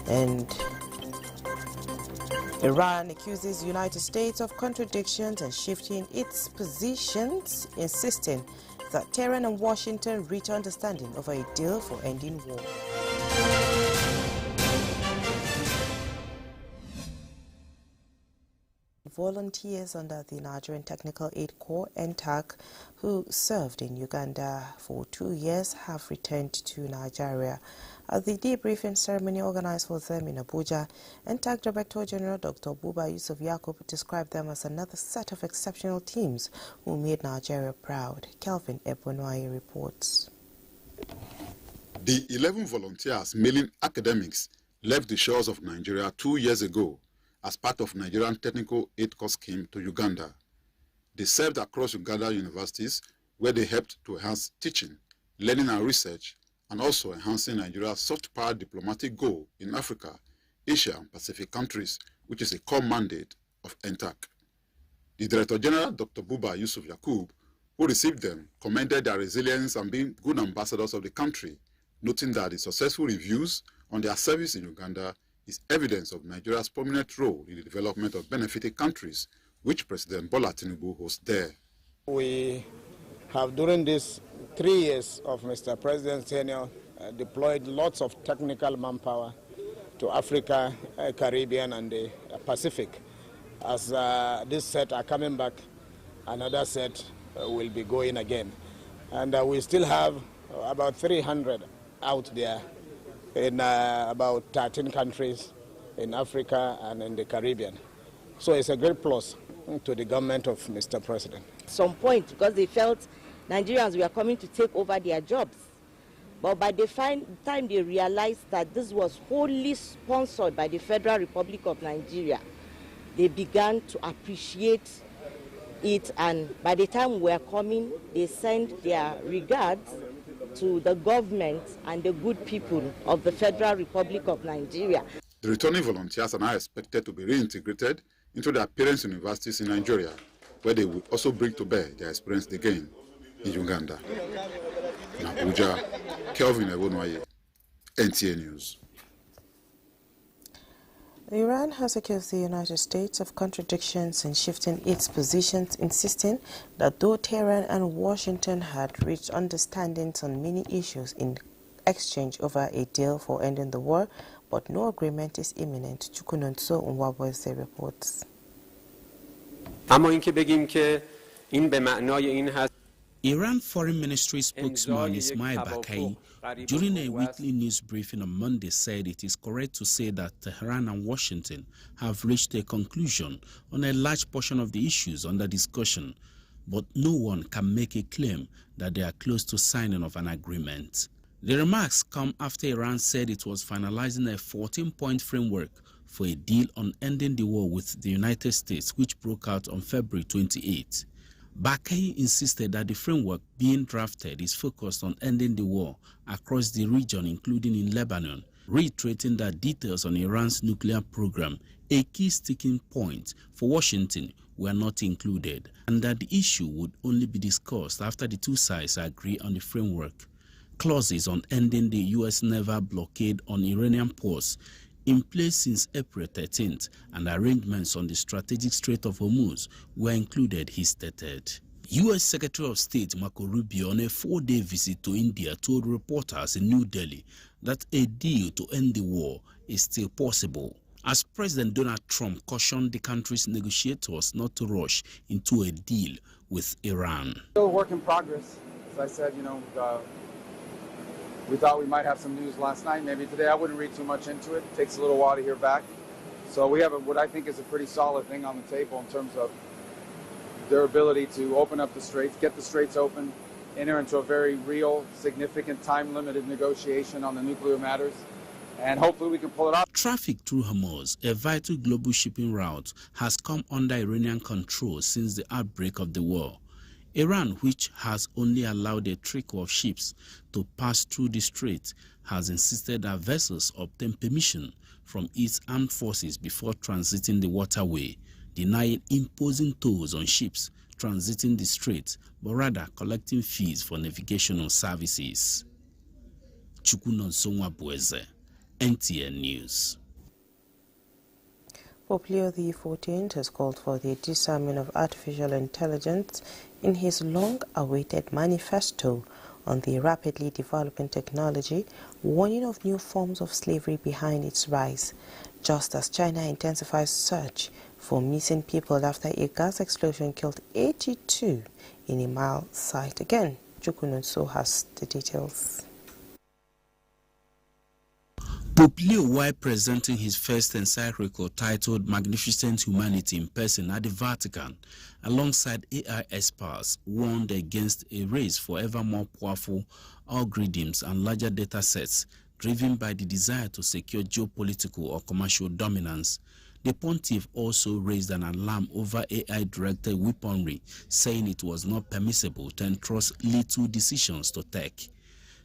And Iran accuses United States of contradictions and shifting its positions, insisting that Tehran and Washington reach understanding over a deal for ending war. Volunteers under the Nigerian Technical Aid Corps, NTAC, who served in Uganda for 2 years, have returned to Nigeria. At the debriefing ceremony organized for them in Abuja, NTAC Director General Dr. Buba Yusuf Yakub described them as another set of exceptional teams who made Nigeria proud. Kelvin Ebonwai reports. The 11 volunteers mailing academics left the shores of Nigeria 2 years ago as part of Nigerian Technical Aid Corps scheme to Uganda. They served across Uganda universities where they helped to enhance teaching, learning and research, and also enhancing Nigeria's soft power diplomatic goal in Africa, Asia and Pacific countries, which is a core mandate of NTAC. The Director General, Dr. Buba Yusuf Yakub, who received them, commended their resilience and being good ambassadors of the country, noting that the successful reviews on their service in Uganda is evidence of Nigeria's prominent role in the development of benefited countries, which President Bola Tinubu hosts there. We have, during these 3 years of Mr. President's tenure, deployed lots of technical manpower to Africa, Caribbean, and the Pacific. As this set are coming back, another set will be going again. And we still have about 300 out there in about 13 countries in Africa and in the Caribbean. So it's a great plus to the government of Mr. President. At some point, because they felt Nigerians were coming to take over their jobs. But by the time they realized that this was wholly sponsored by the Federal Republic of Nigeria, they began to appreciate it, and by the time we were coming, they sent their regards to the government and the good people of the Federal Republic of Nigeria. The returning volunteers are now expected to be reintegrated into their parents' universities in Nigeria, where they will also bring to bear their experience again in Uganda. In Abuja, Kelvin Ewonwaye, NTA News. Iran has accused the United States of contradictions in shifting its positions, insisting that though Tehran and Washington had reached understandings on many issues in exchange over a deal for ending the war, but no agreement is imminent. Chukunonso Nwabweze reports. Iran Foreign Ministry spokesman Ismail Bakai, during a weekly news briefing on Monday, said it is correct to say that Tehran and Washington have reached a conclusion on a large portion of the issues under discussion, but no one can make a claim that they are close to signing of an agreement. The remarks come after Iran said it was finalizing a 14-point framework for a deal on ending the war with the United States, which broke out on February 28. Bakai insisted that the framework being drafted is focused on ending the war across the region, including in Lebanon, reiterating that details on Iran's nuclear program, a key sticking point for Washington, were not included, and that the issue would only be discussed after the two sides agree on the framework. Clauses on ending the U.S. naval blockade on Iranian ports in place since April 13th, and arrangements on the strategic Strait of Hormuz were included, he stated. U.S. Secretary of State Marco Rubio, on a 4-day visit to India, told reporters in New Delhi that a deal to end the war is still possible, as President Donald Trump cautioned the country's negotiators not to rush into a deal with Iran. Still a work in progress. As I said, we thought we might have some news last night. Maybe today. I wouldn't read too much into it. It takes a little while to hear back. So we have what I think is a pretty solid thing on the table in terms of their ability to open up the straits, get the straits open, enter into a very real, significant, time-limited negotiation on the nuclear matters, and hopefully we can pull it off. Traffic through Hormuz, a vital global shipping route, has come under Iranian control since the outbreak of the war. Iran, which has only allowed a trickle of ships to pass through the strait, has insisted that vessels obtain permission from its armed forces before transiting the waterway, denying imposing tolls on ships transiting the strait, but rather collecting fees for navigational services. Chukunonso Nwabweze, NTN News. Pope Leo XIV has called for the disarming of artificial intelligence in his long-awaited manifesto on the rapidly developing technology, warning of new forms of slavery behind its rise, just as China intensifies search for missing people after a gas explosion killed 82 in a Mile site. Again, Chukununso has the details. Pope Leo, while presenting his first encyclical titled Magnificent Humanity in person at the Vatican, alongside AI experts, warned against a race for ever more powerful algorithms and larger data sets driven by the desire to secure geopolitical or commercial dominance. The pontiff also raised an alarm over AI-directed weaponry, saying it was not permissible to entrust lethal decisions to tech.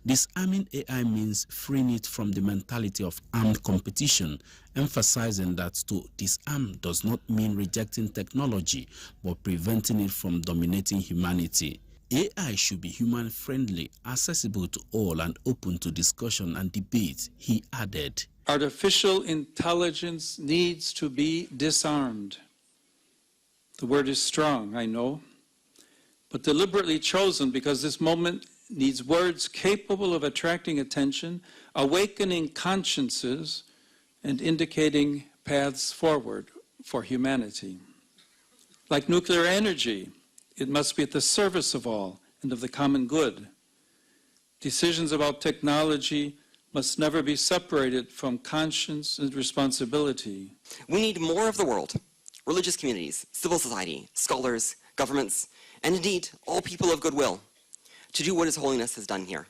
Disarming AI means freeing it from the mentality of armed competition, emphasizing that to disarm does not mean rejecting technology, but preventing it from dominating humanity. AI should be human-friendly, accessible to all, and open to discussion and debate, he added. Artificial intelligence needs to be disarmed. The word is strong, I know, but deliberately chosen because this moment needs words capable of attracting attention, awakening consciences, and indicating paths forward for humanity. Like nuclear energy, it must be at the service of all and of the common good. Decisions about technology must never be separated from conscience and responsibility. We need more of the world, religious communities, civil society, scholars, governments, and indeed all people of goodwill, to do what His Holiness has done here.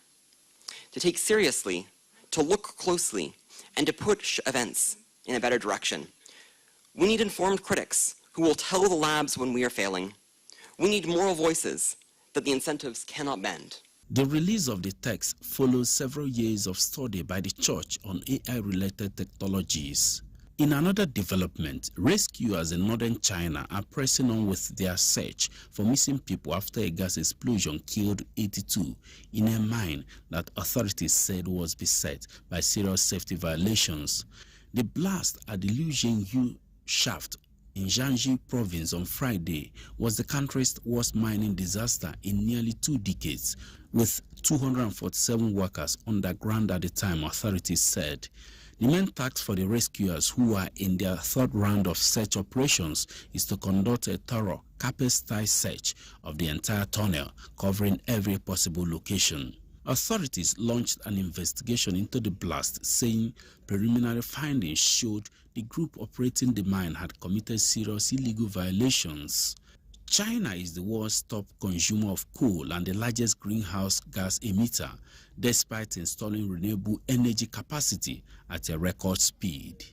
To take seriously, to look closely, and to push events in a better direction. We need informed critics who will tell the labs when we are failing. We need moral voices that the incentives cannot bend. The release of the text follows several years of study by the Church on AI-related technologies. In another development, rescuers in northern China are pressing on with their search for missing people after a gas explosion killed 82 in a mine that authorities said was beset by serious safety violations. The blast at the Liu Zhengyu shaft in Jiangxi province on Friday was the country's worst mining disaster in nearly 2 decades, with 247 workers underground at the time, authorities said. The main task for the rescuers, who are in their 3rd round of search operations, is to conduct a thorough carpet-style search of the entire tunnel, covering every possible location. Authorities launched an investigation into the blast, saying preliminary findings showed the group operating the mine had committed serious illegal violations. China is the world's top consumer of coal and the largest greenhouse gas emitter, despite installing renewable energy capacity at a record speed.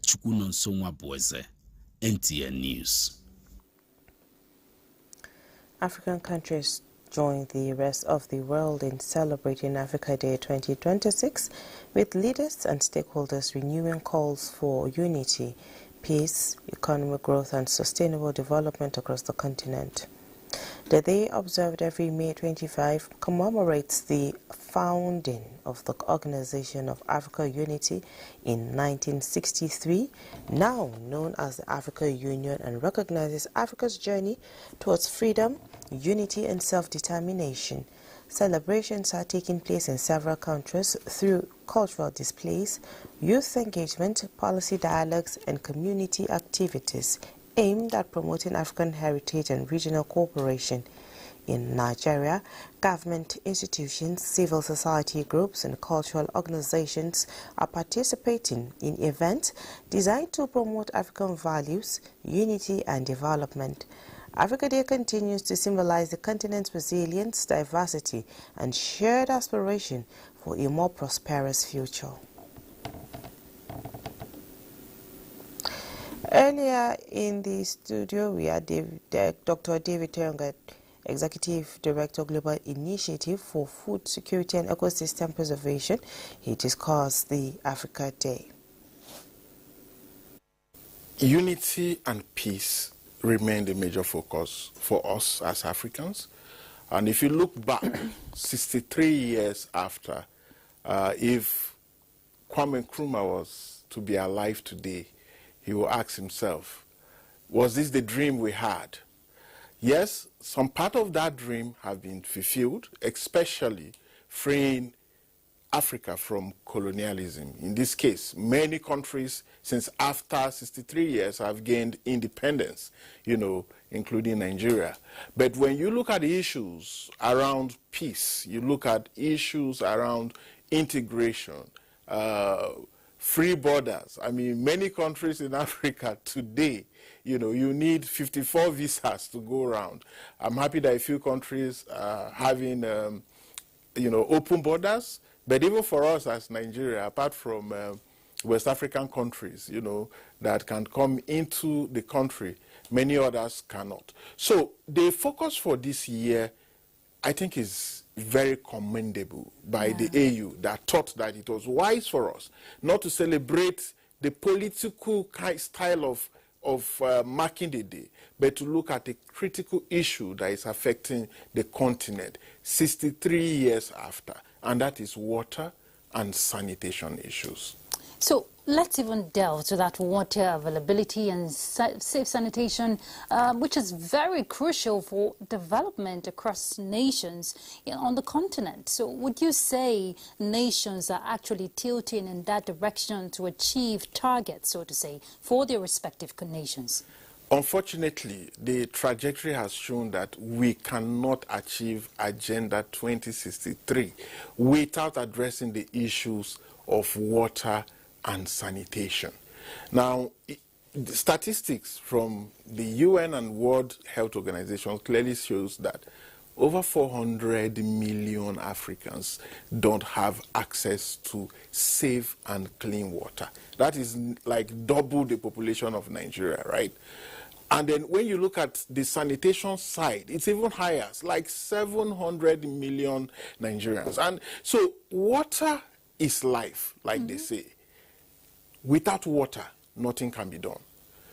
Chukunonsonwa Boise, NTN News. African countries join the rest of the world in celebrating Africa Day 2026, with leaders and stakeholders renewing calls for unity, peace, economic growth, and sustainable development across the continent. The day, observed every May 25, commemorates the founding of the Organization of Africa Unity in 1963, now known as the Africa Union, and recognizes Africa's journey towards freedom, unity, and self-determination. Celebrations are taking place in several countries through cultural displays, youth engagement, policy dialogues, and community activities aimed at promoting African heritage and regional cooperation. In Nigeria, government institutions, civil society groups, and cultural organizations are participating in events designed to promote African values, unity, and development. Africa Day continues to symbolize the continent's resilience, diversity, and shared aspiration for a more prosperous future. Earlier in the studio, we had Dr. David Terunga, Executive Director, Global Initiative for Food Security and Ecosystem Preservation. He discussed the Africa Day. Unity and peace remain the major focus for us as Africans. And if you look back 63 years after, if Kwame Nkrumah was to be alive today, he will ask himself, was this the dream we had? Yes, some part of that dream have been fulfilled, especially freeing Africa from colonialism. In this case, many countries since after 63 years have gained independence, including Nigeria. But when you look at the issues around peace, you look at issues around integration, free borders. I mean, many countries in Africa today, you need 54 visas to go around. I'm happy that a few countries are having, open borders. But even for us as Nigeria, apart from West African countries, that can come into the country, many others cannot. So the focus for this year, I think, is very commendable by the AU, that thought that it was wise for us not to celebrate the political style of marking the day, but to look at a critical issue that is affecting the continent 63 years after, and that is water and sanitation issues. So let's even delve to that water availability and safe sanitation, which is very crucial for development across nations on the continent. So would you say nations are actually tilting in that direction to achieve targets, so to say, for their respective nations? Unfortunately, the trajectory has shown that we cannot achieve Agenda 2063 without addressing the issues of water and sanitation. Now, statistics from the UN and World Health Organization clearly shows that over 400 million Africans don't have access to safe and clean water. That is like double the population of Nigeria, right? And then when you look at the sanitation side, it's even higher. It's like 700 million Nigerians. And so water is life, like they say. Without water, nothing can be done.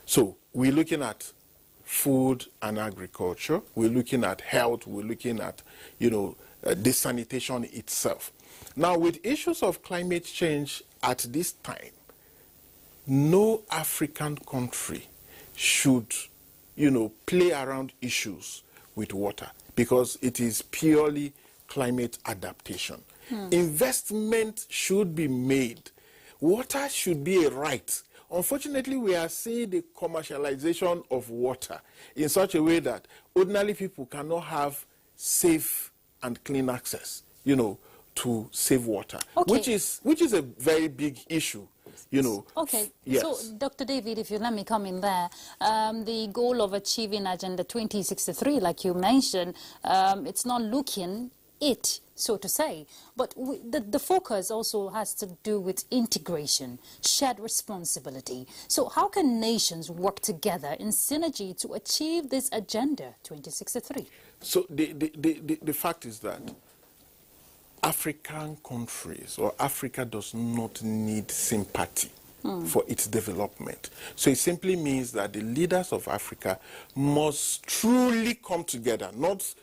So we're looking at food and agriculture. We're looking at health. We're looking at, the sanitation itself. Now, with issues of climate change at this time, no African country should, play around issues with water because it is purely climate adaptation. Investment should be made. Water should be a right. Unfortunately, we are seeing the commercialization of water in such a way that ordinary people cannot have safe and clean access, to save water, which is a very big issue. Okay, yes. So Dr. David, if you let me come in there, the goal of achieving Agenda 2063, like you mentioned, it's not looking it, so to say, but the focus also has to do with integration, shared responsibility. So how can nations work together in synergy to achieve this Agenda 2063? So the fact is that African countries or Africa does not need sympathy for its development. So it simply means that the leaders of Africa must truly come together, not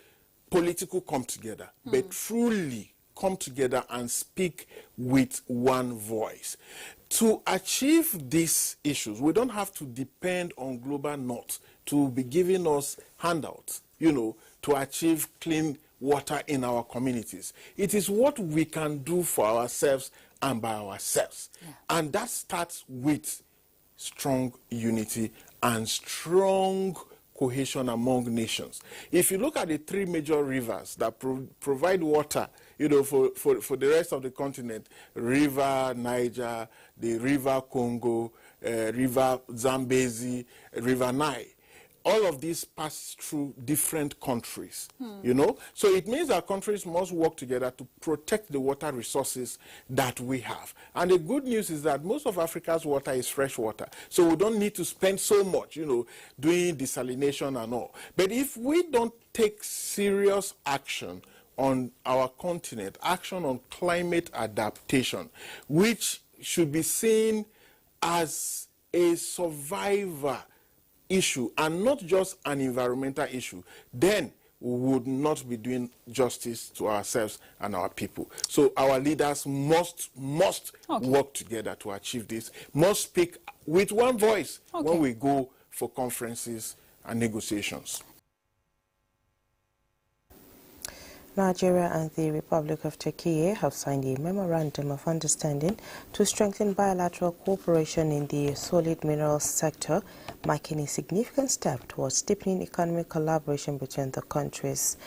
political come together, but truly come together and speak with one voice. To achieve these issues, we don't have to depend on Global North to be giving us handouts, to achieve clean water in our communities. It is what we can do for ourselves and by ourselves. And that starts with strong unity and strong cohesion among nations. If you look at the three major rivers that provide water, for the rest of the continent, River Niger, the River Congo, River Zambezi, River Nile, all of these pass through different countries, So it means that countries must work together to protect the water resources that we have. And the good news is that most of Africa's water is fresh water. So we don't need to spend so much, doing desalination and all. But if we don't take serious action on our continent, action on climate adaptation, which should be seen as a survivor issue and not just an environmental issue, then we would not be doing justice to ourselves and our people. So our leaders must work together to achieve this, must speak with one voice when we go for conferences and negotiations. Nigeria and the Republic of Turkey have signed a memorandum of understanding to strengthen bilateral cooperation in the solid minerals sector, marking a significant step towards deepening economic collaboration between the countries.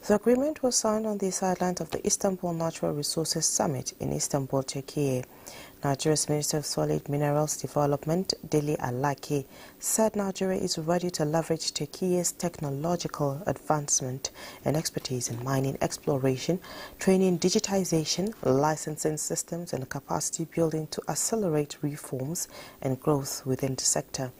The agreement was signed on the sidelines of the Istanbul Natural Resources Summit in Istanbul, Turkey. Nigeria's Minister of Solid Minerals Development, Dele Alake, said Nigeria is ready to leverage Turkey's technological advancement and expertise in mining exploration, training, digitization, licensing systems, and capacity building to accelerate reforms and growth within the sector.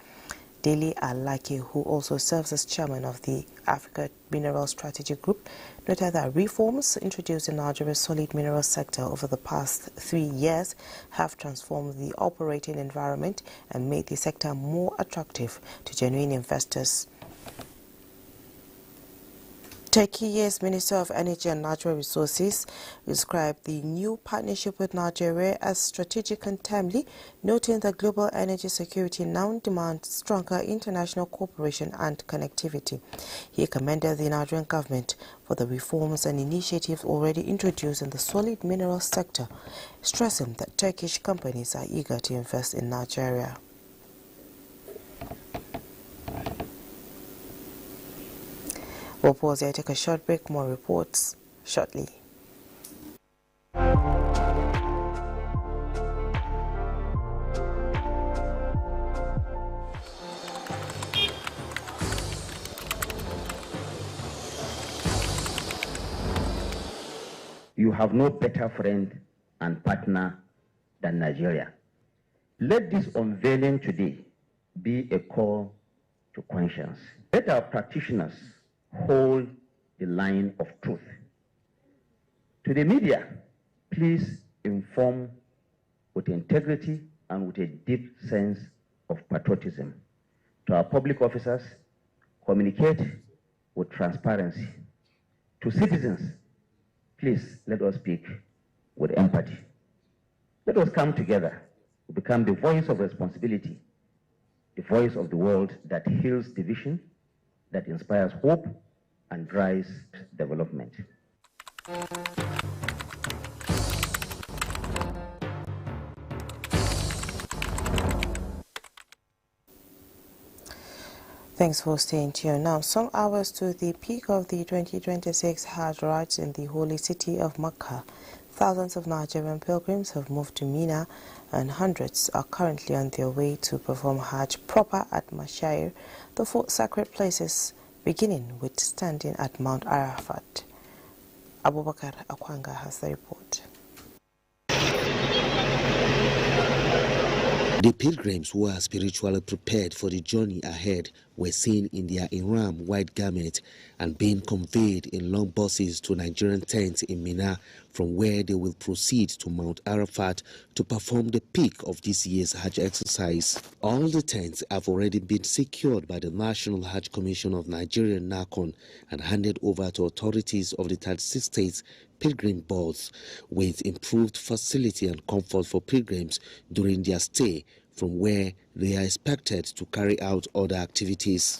Dele Alake, who also serves as chairman of the Africa Mineral Strategy Group, noted that reforms introduced in Nigeria's solid mineral sector over the past 3 years have transformed the operating environment and made the sector more attractive to genuine investors. Turkey's Minister of Energy and Natural Resources described the new partnership with Nigeria as strategic and timely, noting that global energy security now demands stronger international cooperation and connectivity. He commended the Nigerian government for the reforms and initiatives already introduced in the solid mineral sector, stressing that Turkish companies are eager to invest in Nigeria. We'll pause here, take a short break, more reports shortly. You have no better friend and partner than Nigeria. Let this unveiling today be a call to conscience. Let our practitioners hold the line of truth. To the media, please inform with integrity and with a deep sense of patriotism. To our public officers, communicate with transparency. To citizens, please let us speak with empathy. Let us come together to become the voice of responsibility, the voice of the world that heals division, that inspires hope and drives development. Thanks for staying tuned. Now, some hours to the peak of the 2026 Hajj rites in the holy city of Mecca. Thousands of Nigerian pilgrims have moved to Mina, and hundreds are currently on their way to perform Hajj proper at Mashair, the four sacred places, beginning with standing at Mount Arafat. Abubakar Akwanga has the report. The pilgrims who are spiritually prepared for the journey ahead were seen in their ihram white garment and being conveyed in long buses to Nigerian tents in Mina, from where they will proceed to Mount Arafat to perform the peak of this year's Hajj exercise. All the tents have already been secured by the National Hajj Commission of Nigeria, NACON, and handed over to authorities of the 36 states pilgrim boards, with improved facility and comfort for pilgrims during their stay, from where they are expected to carry out other activities.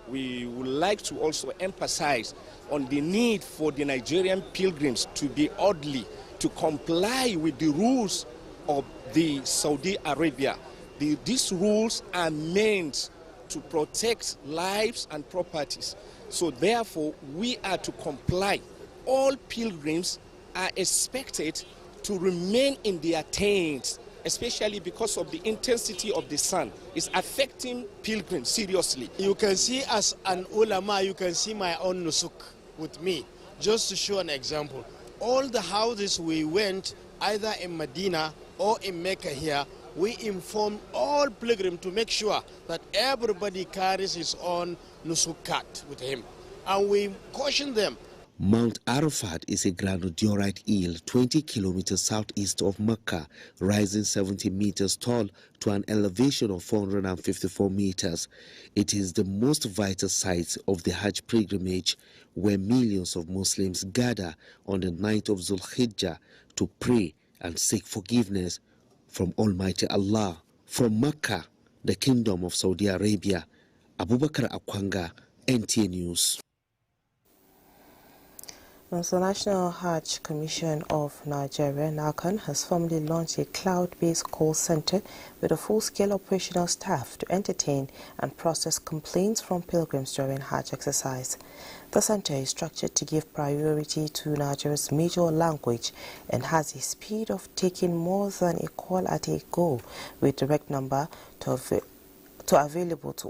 We would like to also emphasize on the need for the Nigerian pilgrims to be orderly, to comply with the rules of the Saudi Arabia. These rules are meant to protect lives and properties. So therefore, we are to comply. All pilgrims are expected to remain in their tents, especially because of the intensity of the sun. It's affecting pilgrims seriously. You can see as an ulama, you can see my own nusuk with me, just to show an example. All the houses we went, either in Medina or in Mecca here, we informed all pilgrims to make sure that everybody carries his own nusuk card with him. And we caution them. Mount Arafat is a granodiorite hill 20 kilometers southeast of Mecca, rising 70 meters tall to an elevation of 454 meters. It is the most vital site of the Hajj pilgrimage, where millions of Muslims gather on the night of Zulhijjah to pray and seek forgiveness from Almighty Allah. From Mecca, the Kingdom of Saudi Arabia, Abubakar Akwanga, NTA News. The National Hajj Commission of Nigeria, NACON, has formally launched a cloud-based call center with a full-scale operational staff to entertain and process complaints from pilgrims during Hajj exercise. The center is structured to give priority to Nigeria's major language and has a speed of taking more than a call at a go, with direct number available to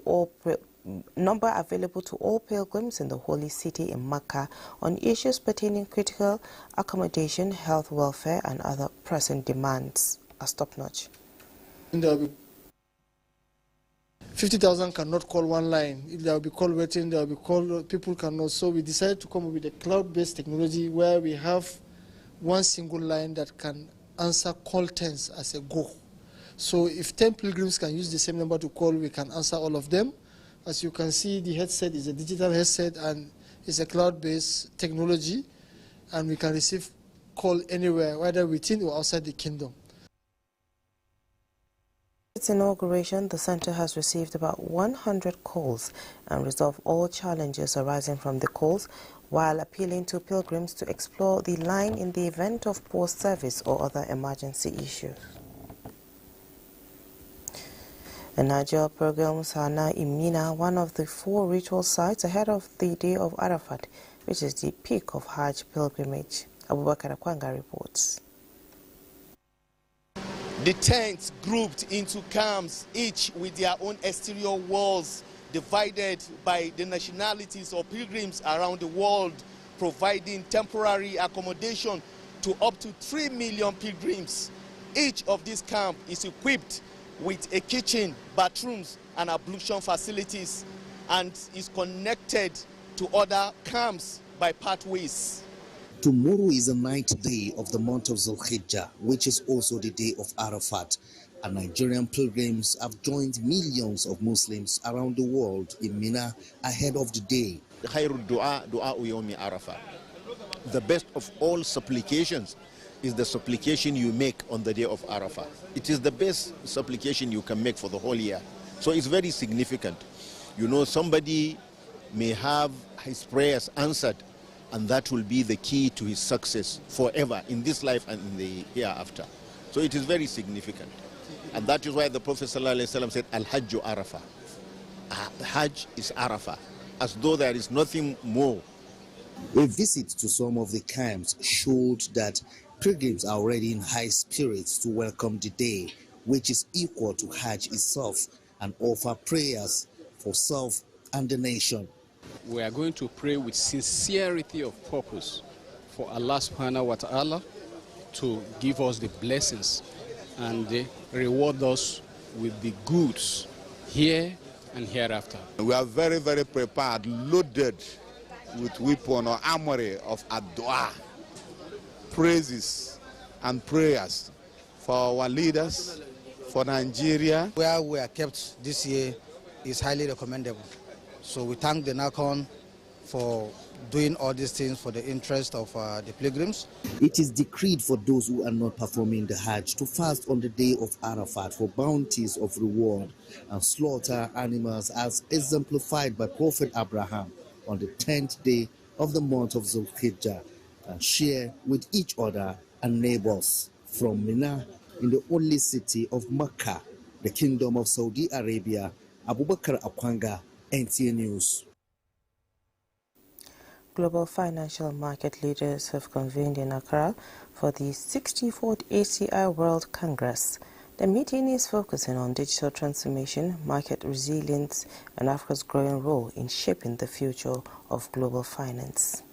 all pilgrims in the holy city in Mecca on issues pertaining critical accommodation, health, welfare, and other pressing demands are top-notch. 50,000 cannot call one line. If there will be call waiting, there will be call, people cannot. So we decided to come up with a cloud-based technology where we have one single line that can answer call 10s as a go. So if 10 pilgrims can use the same number to call, we can answer all of them. As you can see, the headset is a digital headset and It's a cloud-based technology, and we can receive call anywhere, whether within or outside the kingdom. Its inauguration, the center has received about 100 calls and resolved all challenges arising from the calls, while appealing to pilgrims to explore the line in the event of poor service or other emergency issues. The Niger pilgrims are now in Mina, one of the 4 ritual sites ahead of the day of Arafat, which is the peak of Hajj pilgrimage. Abubakar Akwanga reports. The tents grouped into camps, each with their own exterior walls, divided by the nationalities of pilgrims around the world, providing temporary accommodation to up to 3 million pilgrims. Each of these camps is equipped with a kitchen, bathrooms, and ablution facilities, and is connected to other camps by pathways. Tomorrow is the 9th day of the month of Zulhijjah, which is also the day of Arafat. And Nigerian pilgrims have joined millions of Muslims around the world in Mina ahead of the day. The best of all supplications is the supplication you make on the day of Arafat. It is the best supplication you can make for the whole year. So it's very significant. You know, somebody may have his prayers answered, and that will be the key to his success forever in this life and in the hereafter. So it is very significant. And that is why the Prophet ﷺ said, Al-Hajju Arafah. Hajj is Arafah, as though there is nothing more. A visit to some of the camps showed that pilgrims are already in high spirits to welcome the day, which is equal to Hajj itself, and offer prayers for self and the nation. We are going to pray with sincerity of purpose for Allah subhanahu wa ta'ala to give us the blessings and reward us with the goods here and hereafter. We are very, very prepared, loaded with weapon or armory of addu'a, praises and prayers for our leaders, for Nigeria. Where we are kept this year is highly recommendable. So we thank the NACON for doing all these things for the interest of the pilgrims. It is decreed for those who are not performing the Hajj to fast on the day of Arafat for bounties of reward and slaughter animals as exemplified by Prophet Abraham on the 10th day of the month of Zulhijjah, and share with each other and neighbors. From Mina, in the only city of Mecca, the Kingdom of Saudi Arabia, Abubakar Akwanga, NTA News. Global financial market leaders have convened in Accra for the 64th ACI World Congress. The meeting is focusing on digital transformation, market resilience, and Africa's growing role in shaping the future of global finance.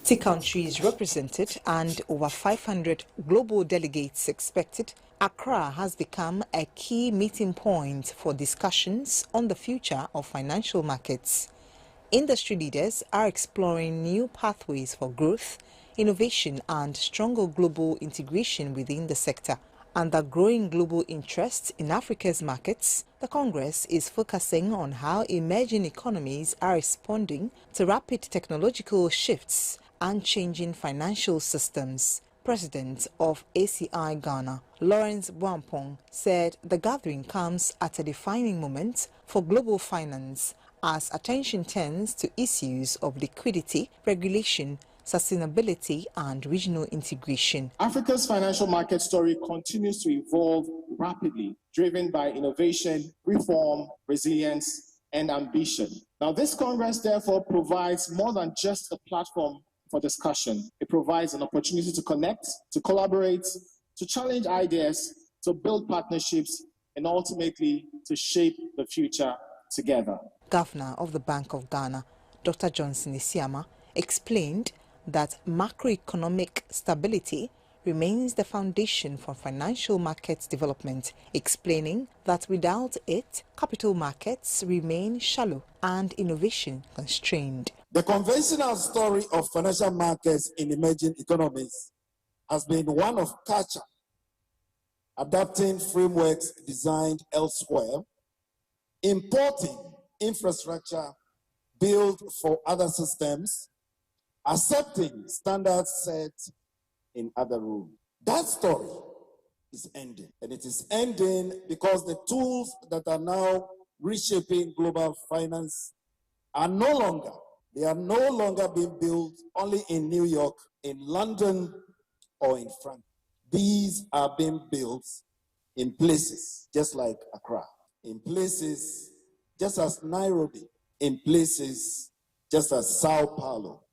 60 countries represented and over 500 global delegates expected, Accra has become a key meeting point for discussions on the future of financial markets. Industry leaders are exploring new pathways for growth, innovation, and stronger global integration within the sector. Under growing global interest in Africa's markets, the Congress is focusing on how emerging economies are responding to rapid technological shifts and changing financial systems. President of ACI Ghana, Lawrence Bwampong, said the gathering comes at a defining moment for global finance as attention turns to issues of liquidity, regulation, sustainability, and regional integration. Africa's financial market story continues to evolve rapidly, driven by innovation, reform, resilience, and ambition. Now, this Congress, therefore, provides more than just a platform for discussion. It provides an opportunity to connect, to collaborate, to challenge ideas, to build partnerships, and ultimately to shape the future together. Governor of the Bank of Ghana, Dr. Johnson Isiama, explained that macroeconomic stability remains the foundation for financial markets development, explaining that without it, capital markets remain shallow and innovation constrained. The conventional story of financial markets in emerging economies has been one of catch-up, adapting frameworks designed elsewhere, importing infrastructure build for other systems, accepting standards set in other rules. That story is ending, and it is ending because the tools that are now reshaping global finance are no longer being built only in New York, in London, or in France. These are being built in places just like Accra, in places just as Nairobi, in places just as Sao Paulo,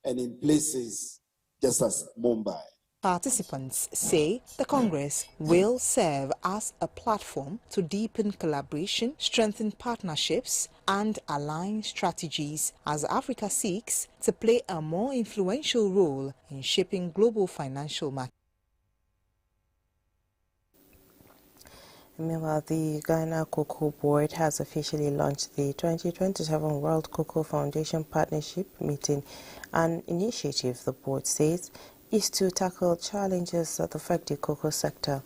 and in places just as Mumbai. Participants say the Congress will serve as a platform to deepen collaboration, strengthen partnerships, and align strategies as Africa seeks to play a more influential role in shaping global financial markets. Meanwhile, the Ghana Cocoa Board has officially launched the 2027 World Cocoa Foundation Partnership Meeting, an initiative the board says is to tackle challenges that affect the cocoa sector.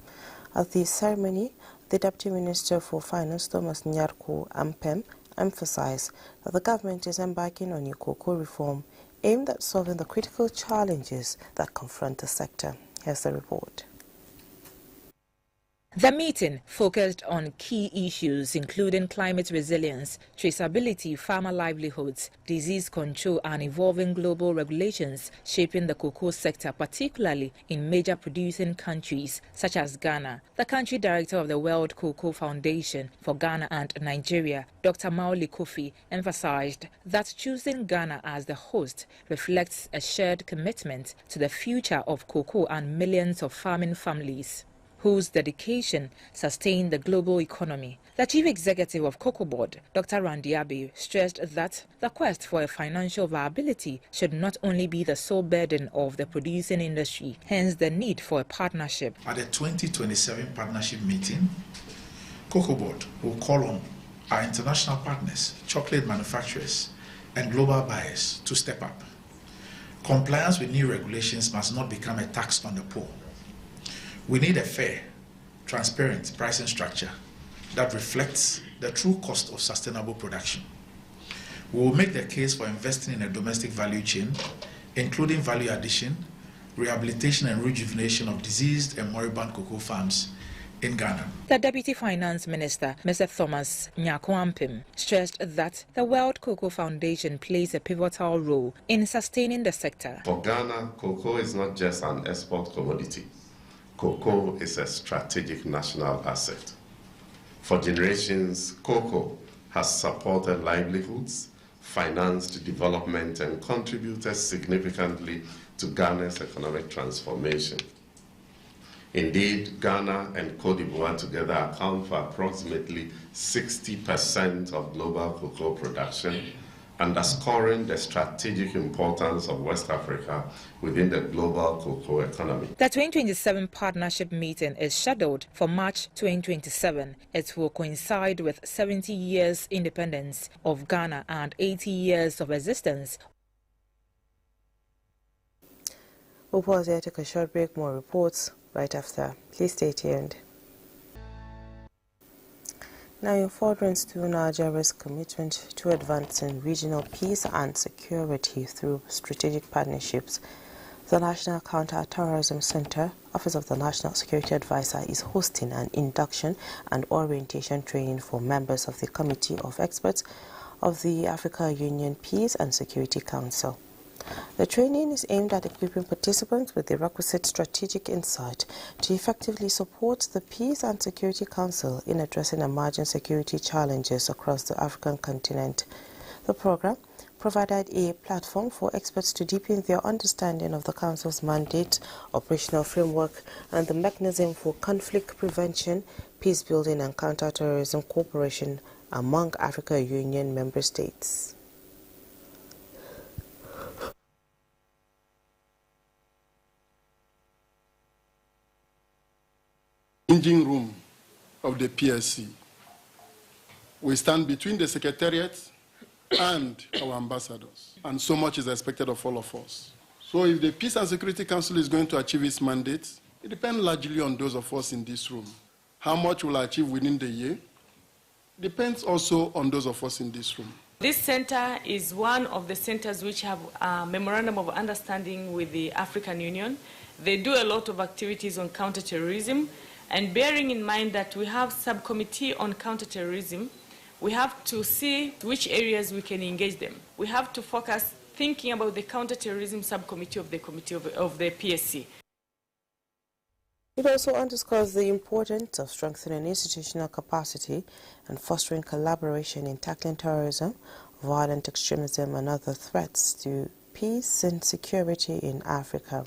At the ceremony, the Deputy Minister for Finance, Thomas Nyarko Ampem, emphasized that the government is embarking on a cocoa reform aimed at solving the critical challenges that confront the sector. Here's the report. The meeting focused on key issues including climate resilience, traceability, farmer livelihoods, disease control, and evolving global regulations shaping the cocoa sector, particularly in major producing countries such as Ghana. The country director of the World Cocoa Foundation for Ghana and Nigeria, Dr. Maoli Kofi, emphasized that choosing Ghana as the host reflects a shared commitment to the future of cocoa and millions of farming families whose dedication sustained the global economy. The chief executive of Cocoa Board, Dr. Randy Abe, stressed that the quest for a financial viability should not only be the sole burden of the producing industry, hence the need for a partnership. At the 2027 partnership meeting, Cocoa Board will call on our international partners, chocolate manufacturers, and global buyers to step up. Compliance with new regulations must not become a tax on the poor. We need a fair, transparent pricing structure that reflects the true cost of sustainable production. We will make the case for investing in a domestic value chain, including value addition, rehabilitation and rejuvenation of diseased and moribund cocoa farms in Ghana. The Deputy Finance Minister, Mr. Thomas Nyarko Ampem, stressed that the World Cocoa Foundation plays a pivotal role in sustaining the sector. For Ghana, cocoa is not just an export commodity. Cocoa is a strategic national asset. For generations, cocoa has supported livelihoods, financed development, and contributed significantly to Ghana's economic transformation. Indeed, Ghana and Côte d'Ivoire together account for approximately 60% of global cocoa production, underscoring the strategic importance of West Africa within the global cocoa economy. The 2027 partnership meeting is scheduled for March 2027. It will coincide with 70 years independence of Ghana and 80 years of existence. We'll pause here, take a short break, more reports right after. Please stay tuned. Now, in furtherance to Nigeria's commitment to advancing regional peace and security through strategic partnerships, the National Counter-Terrorism Center, Office of the National Security Advisor, is hosting an induction and orientation training for members of the Committee of Experts of the Africa Union Peace and Security Council. The training is aimed at equipping participants with the requisite strategic insight to effectively support the Peace and Security Council in addressing emerging security challenges across the African continent. The program provided a platform for experts to deepen their understanding of the Council's mandate, operational framework, and the mechanism for conflict prevention, peace building, and counter-terrorism cooperation among Africa Union member states. Engine room of the PSC. We stand between the Secretariat and our ambassadors, and so much is expected of all of us. So if the Peace and Security Council is going to achieve its mandate, it depends largely on those of us in this room. How much we'll achieve within the year depends also on those of us in this room. This center is one of the centers which have a memorandum of understanding with the African Union. They do a lot of activities on counterterrorism, and bearing in mind that we have subcommittee on counterterrorism, we have to see which areas we can engage them. We have to focus thinking about the counterterrorism subcommittee of the committee of the PSC. It also underscores the importance of strengthening institutional capacity and fostering collaboration in tackling terrorism, violent extremism, and other threats to peace and security in Africa.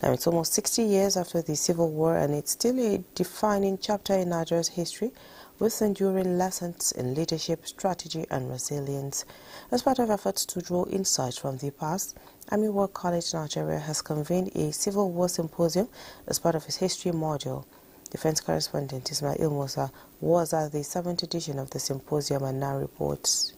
Now, it's almost 60 years after the Civil War, and it's still a defining chapter in Nigeria's history, with enduring lessons in leadership, strategy, and resilience. As part of efforts to draw insights from the past, Army War College Nigeria has convened a Civil War Symposium as part of its history module. Defense correspondent Ismail Musa was at the 7th edition of the symposium and now reports.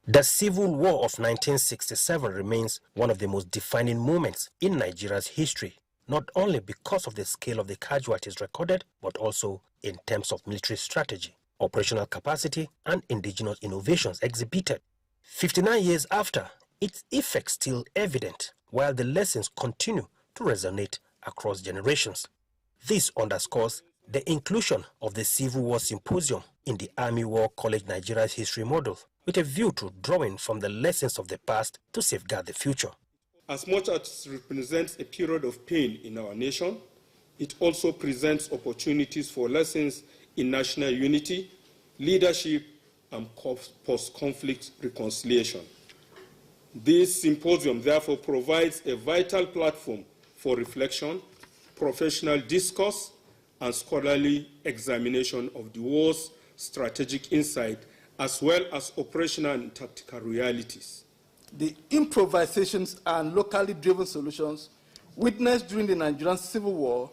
The Civil War of 1967 remains one of the most defining moments in Nigeria's history, not only because of the scale of the casualties recorded, but also in terms of military strategy, operational capacity, and indigenous innovations exhibited. 59 years after, its effects still evident, while the lessons continue to resonate across generations. This underscores the inclusion of the Civil War Symposium in the Army War College Nigeria's history model, with a view to drawing from the lessons of the past to safeguard the future. As much as it represents a period of pain in our nation, it also presents opportunities for lessons in national unity, leadership, and post-conflict reconciliation. This symposium therefore provides a vital platform for reflection, professional discourse, and scholarly examination of the war's strategic insight, as well as operational and tactical realities. The improvisations and locally driven solutions witnessed during the Nigerian Civil War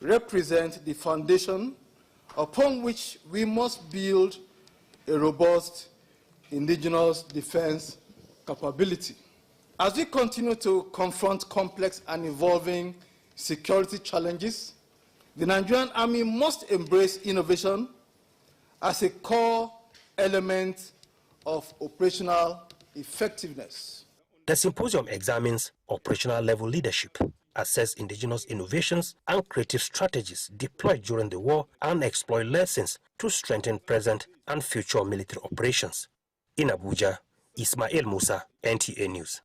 represent the foundation upon which we must build a robust indigenous defense capability. As we continue to confront complex and evolving security challenges, the Nigerian Army must embrace innovation as a core element of operational effectiveness. The symposium examines operational level leadership, assess indigenous innovations and creative strategies deployed during the war, and exploit lessons to strengthen present and future military operations. In Abuja, Ismail Musa, NTA News.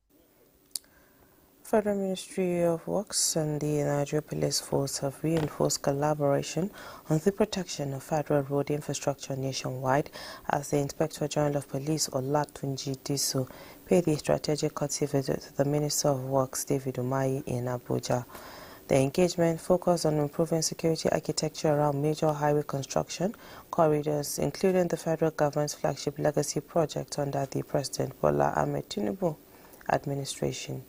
Federal Ministry of Works and the Nigerian Police Force have reinforced collaboration on the protection of federal road infrastructure nationwide as the Inspector General of Police Olatunji Diso paid a strategic courtesy visit to the Minister of Works David Umahi in Abuja. The engagement focused on improving security architecture around major highway construction corridors, including the federal government's flagship legacy project under the President Bola Ahmed Tinubu administration.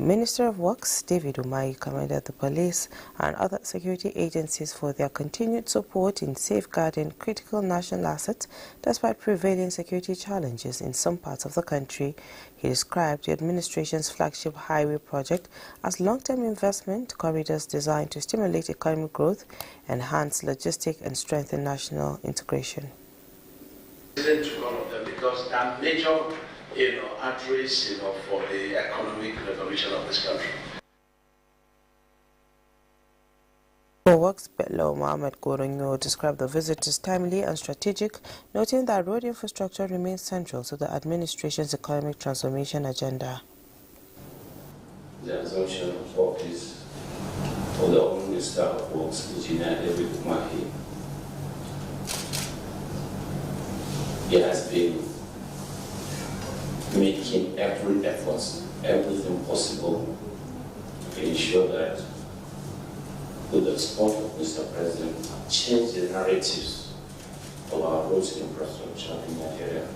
Minister of Works David Umahi commended the police and other security agencies for their continued support in safeguarding critical national assets despite prevailing security challenges in some parts of the country. He described the administration's flagship highway project as long-term investment corridors designed to stimulate economic growth, enhance logistic, and strengthen national integration. To all of them because they are major arteries, for the economic revolution of this country. For Works, Bello Mohamed Goronyo described the visit as timely and strategic, noting that road infrastructure remains central to the administration's economic transformation agenda. The assumption of office of the Minister of Works, Engineer David Umahi, he has been making every effort, everything possible to ensure that, with the support of Mr. President, change the narratives of our roads infrastructure in Nigeria.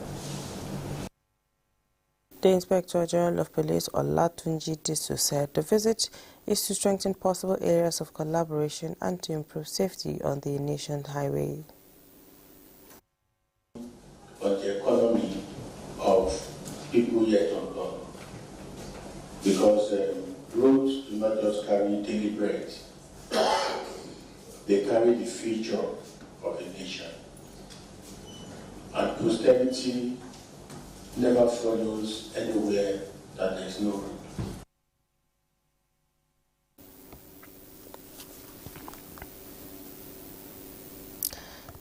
The Inspector General of Police Olatunji Diso said the visit is to strengthen possible areas of collaboration and to improve safety on the nation's highway. But the economy of people yet undone, because roads do not just carry daily bread, they carry the future of a nation. And prosperity never follows anywhere that there is no road.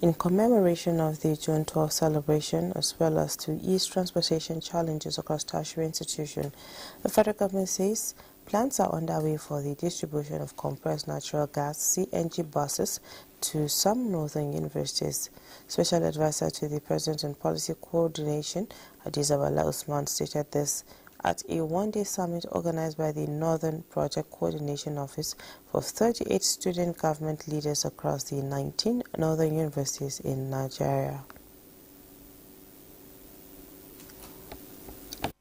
In commemoration of the June 12 celebration, as well as to ease transportation challenges across tertiary institutions, the federal government says plans are underway for the distribution of compressed natural gas (CNG) buses to some northern universities. Special advisor to the President on Policy Coordination, Adizabala Usman, stated this at a one-day summit organized by the Northern Project Coordination Office for 38 student government leaders across the 19 northern universities in Nigeria.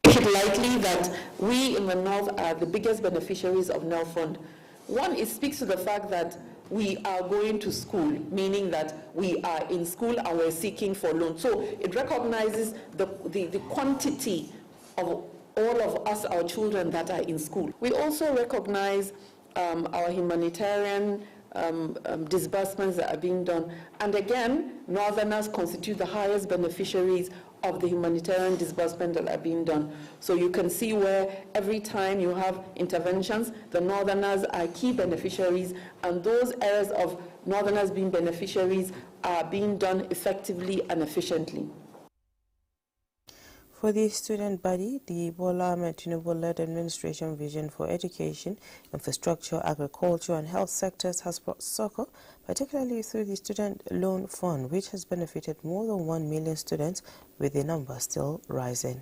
Take it lightly that we in the North are the biggest beneficiaries of NEL Fund. One, it speaks to the fact that we are going to school, meaning that we are in school and we're seeking for loans. So it recognizes the quantity of all of us, our children that are in school. We also recognize our humanitarian disbursements that are being done. And again, Northerners constitute the highest beneficiaries of the humanitarian disbursement that are being done. So you can see where every time you have interventions, the Northerners are key beneficiaries, and those areas of Northerners being beneficiaries are being done effectively and efficiently. For the student body, the Bola Ahmed Tinubu-led administration vision for education, infrastructure, agriculture and health sectors has brought succor, particularly through the Student Loan Fund, which has benefited more than 1 million students, with the number still rising.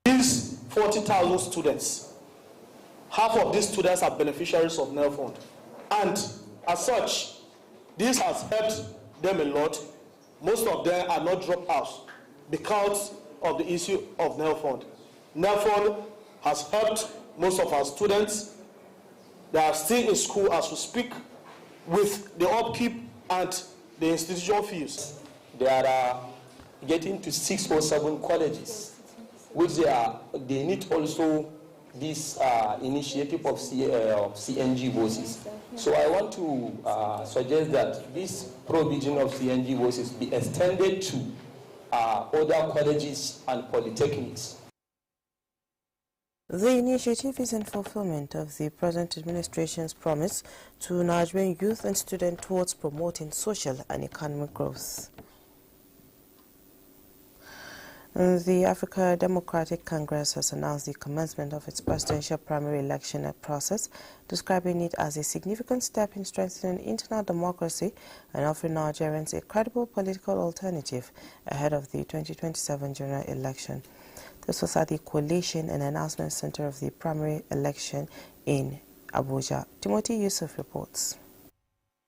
These 40,000 students, half of these students are beneficiaries of NEL Fund. And as such, this has helped them a lot. Most of them are not dropouts because of the issue of NEL Fund. NEL Fund has helped most of our students. They are still in school as we speak, with the upkeep and the institutional fees. There are getting to 6 or 7 colleges, which they need also this initiative of CNG buses. So I want to suggest that this provision of CNG buses be extended to other colleges and polytechnics. The initiative is in fulfillment of the present administration's promise to Nigerian youth and students towards promoting social and economic growth. The African Democratic Congress has announced the commencement of its presidential primary election process, describing it as a significant step in strengthening internal democracy and offering Nigerians a credible political alternative ahead of the 2027 general election. This was at the Coalition and Announcement Center of the primary election in Abuja. Timothy Yusuf reports.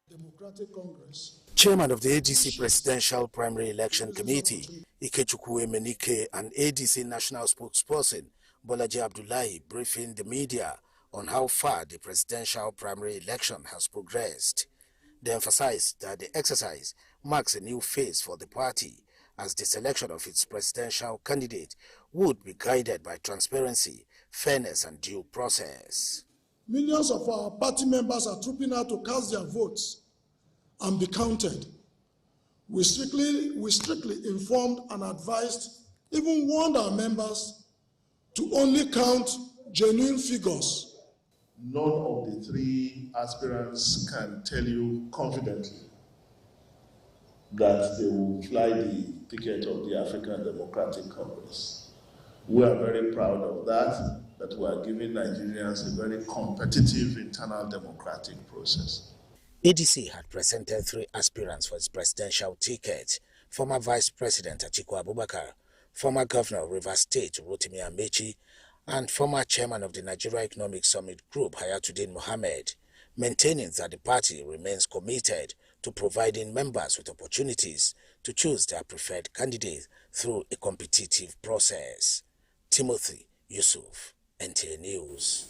Democratic Congress. Chairman of the ADC Presidential Primary Election Committee, Ikechukwu Emenike, and ADC National Spokesperson, Bolaji Abdullahi, briefing the media on how far the presidential primary election has progressed. They emphasized that the exercise marks a new phase for the party, as the selection of its presidential candidate would be guided by transparency, fairness, and due process. Millions of our party members are trooping out to cast their votes and be counted. We strictly informed and advised, even warned our members to only count genuine figures. None of the 3 aspirants can tell you confidently that they will fly the ticket of the African Democratic Congress. We are very proud of that we are giving Nigerians a very competitive internal democratic process. ADC had presented 3 aspirants for its presidential ticket: former Vice President Atiku Abubakar, former Governor of Rivers State Rotimi Amechi, and former Chairman of the Nigeria Economic Summit Group Hayatuddin Mohammed, maintaining that the party remains committed to providing members with opportunities to choose their preferred candidate through a competitive process. Timothy Yusuf, NTA News.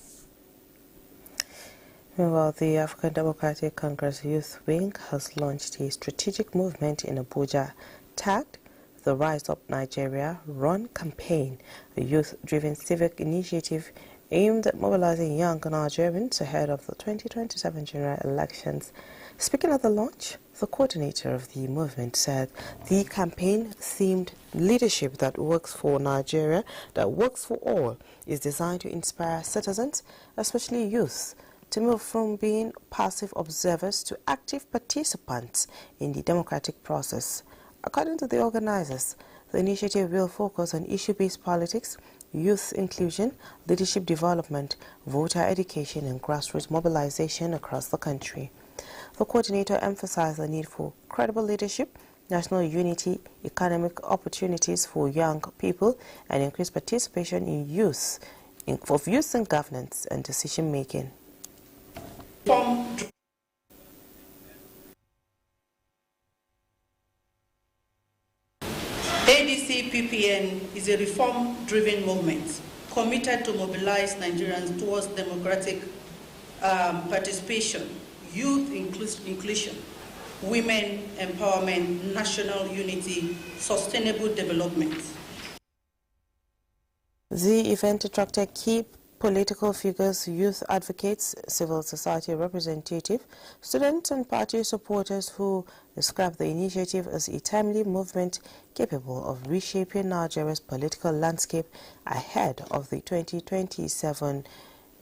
Meanwhile, the African Democratic Congress Youth Wing has launched a strategic movement in Abuja tagged the Rise Up Nigeria Run campaign, a youth-driven civic initiative aimed at mobilizing young Nigerians ahead of the 2027 general elections. Speaking at the launch, the coordinator of the movement said the campaign themed leadership that works for Nigeria, that works for all, is designed to inspire citizens, especially youth, to move from being passive observers to active participants in the democratic process. According to the organizers, the initiative will focus on issue-based politics, youth inclusion, leadership development, voter education and grassroots mobilization across the country. The coordinator emphasized the need for credible leadership, national unity, economic opportunities for young people, and increased participation in youth in governance and decision-making. ADC-PPN is a reform-driven movement committed to mobilize Nigerians towards democratic participation, youth inclusion, women empowerment, national unity, sustainable development. The event attracted key political figures, youth advocates, civil society representatives, students and party supporters who described the initiative as a timely movement capable of reshaping Nigeria's political landscape ahead of the 2027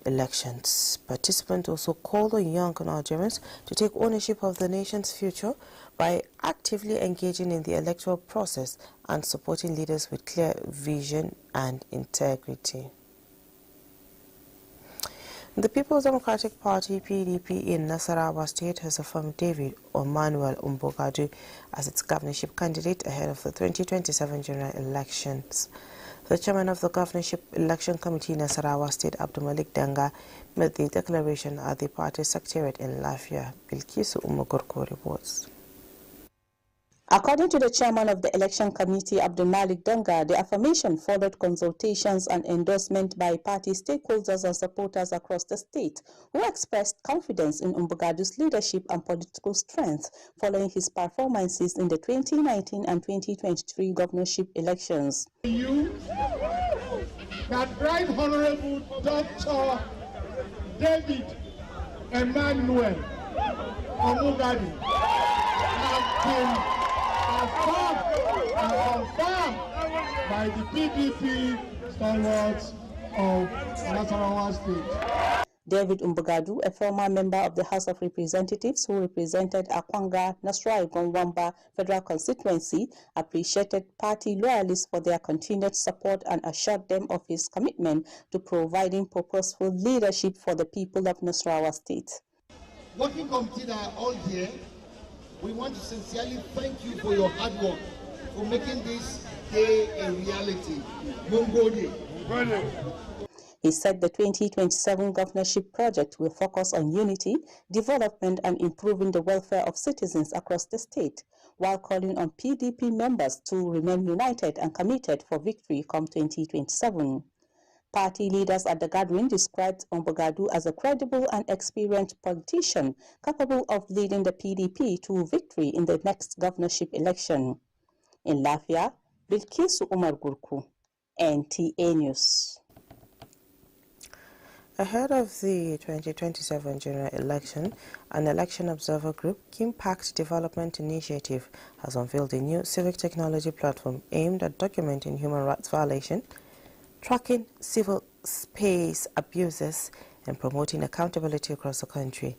elections. Participants also called on young Nigerians to take ownership of the nation's future by actively engaging in the electoral process and supporting leaders with clear vision and integrity. The People's Democratic Party, PDP, in Nasarawa State has affirmed David Emmanuel Umbogadu as its governorship candidate ahead of the 2027 general elections. The chairman of the Governorship Election Committee in Nasarawa State, Abdulmalik Danga, made the declaration at the party secretariat in Lafia. Bilkisu Umugurko reports. According to the chairman of the election committee, Abdulmalik Danga, the affirmation followed consultations and endorsement by party stakeholders and supporters across the state, who expressed confidence in Umbogadu's leadership and political strength following his performances in the 2019 and 2023 governorship elections. You, that Right Honorable Dr. David Emmanuel Umbogadou has been confirmed by the PDP stalwarts of Nasarawa State. David Umbogadu, a former member of the House of Representatives who represented Akwanga, Nasrai Gongwamba Federal Constituency, appreciated party loyalists for their continued support and assured them of his commitment to providing purposeful leadership for the people of Nasarawa State. Working committee that are all here, we want to sincerely thank you for your hard work, for making this day a reality. He said the 2027 governorship project will focus on unity, development, and improving the welfare of citizens across the state, while calling on PDP members to remain united and committed for victory come 2027. Party leaders at the gathering described Umbogadu as a credible and experienced politician capable of leading the PDP to victory in the next governorship election. In Lafia, Bilkisu Umar Gurku, NTA News. Ahead of the 2027 general election, an election observer group, Impact Development Initiative, has unveiled a new civic technology platform aimed at documenting human rights violations, tracking civil space abuses, and promoting accountability across the country.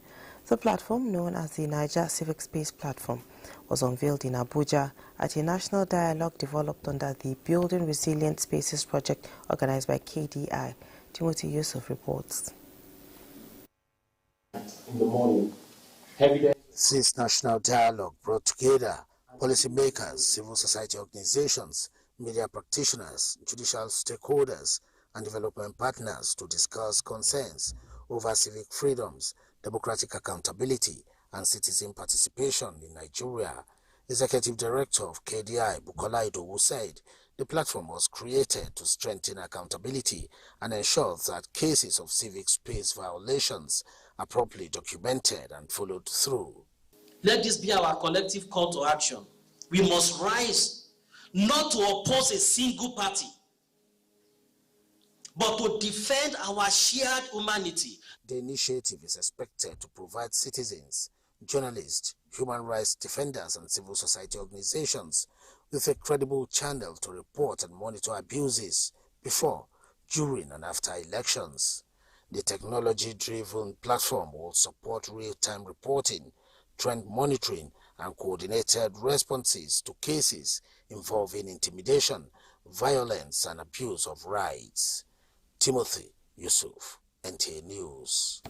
The platform, known as the Niger Civic Space Platform, was unveiled in Abuja at a national dialogue developed under the Building Resilient Spaces project organized by KDI. Timothy Yusuf reports. In the morning, This national dialogue brought together policymakers, civil society organizations, media practitioners, judicial stakeholders, and development partners to discuss concerns over civic freedoms, democratic accountability, and citizen participation in Nigeria. Executive Director of KDI, Bukola Idowu, said the platform was created to strengthen accountability and ensure that cases of civic space violations are properly documented and followed through. Let this be our collective call to action. We must rise not to oppose a single party, but to defend our shared humanity. The initiative is expected to provide citizens journalists, human rights defenders and civil society organizations with a credible channel to report and monitor abuses before, during and after elections. The technology-driven platform will support real-time reporting, trend monitoring and coordinated responses to cases involving intimidation, violence and abuse of rights. Timothy Yusuf, NTA News.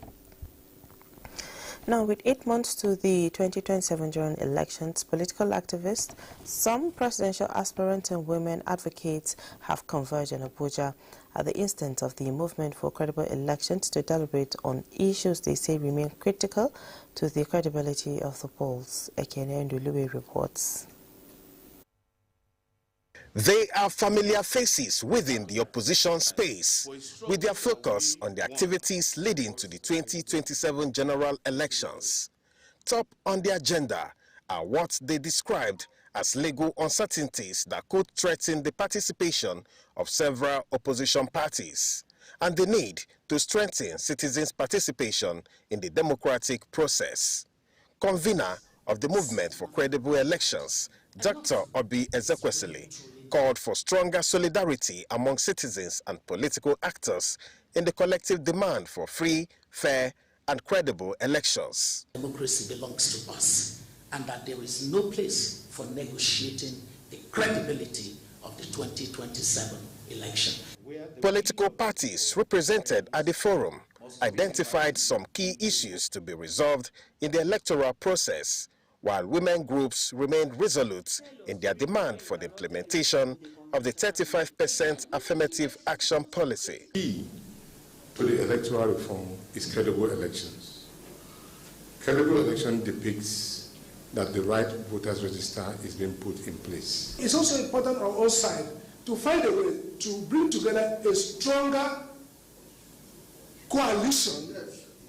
Now, with 8 months to the 2027 general elections, political activists, some presidential aspirants and women advocates have converged in Abuja at the instance of the Movement for Credible Elections to deliberate on issues they say remain critical to the credibility of the polls. Ekene Ndulue reports. They are familiar faces within the opposition space, with their focus on the activities leading to the 2027 general elections. Top on the agenda are what they described as legal uncertainties that could threaten the participation of several opposition parties, and the need to strengthen citizens' participation in the democratic process. Convener of the Movement for Credible Elections, Dr. Obi Ezekwesili, called for stronger solidarity among citizens and political actors in the collective demand for free, fair, and credible elections. Democracy belongs to us, and that there is no place for negotiating the credibility of the 2027 election. Political parties represented at the forum identified some key issues to be resolved in the electoral process, while women groups remained resolute in their demand for the implementation of the 35% affirmative action policy. Key to the electoral reform is credible elections. Credible election depicts that the right voters register is being put in place. It's also important on our side to find a way to bring together a stronger coalition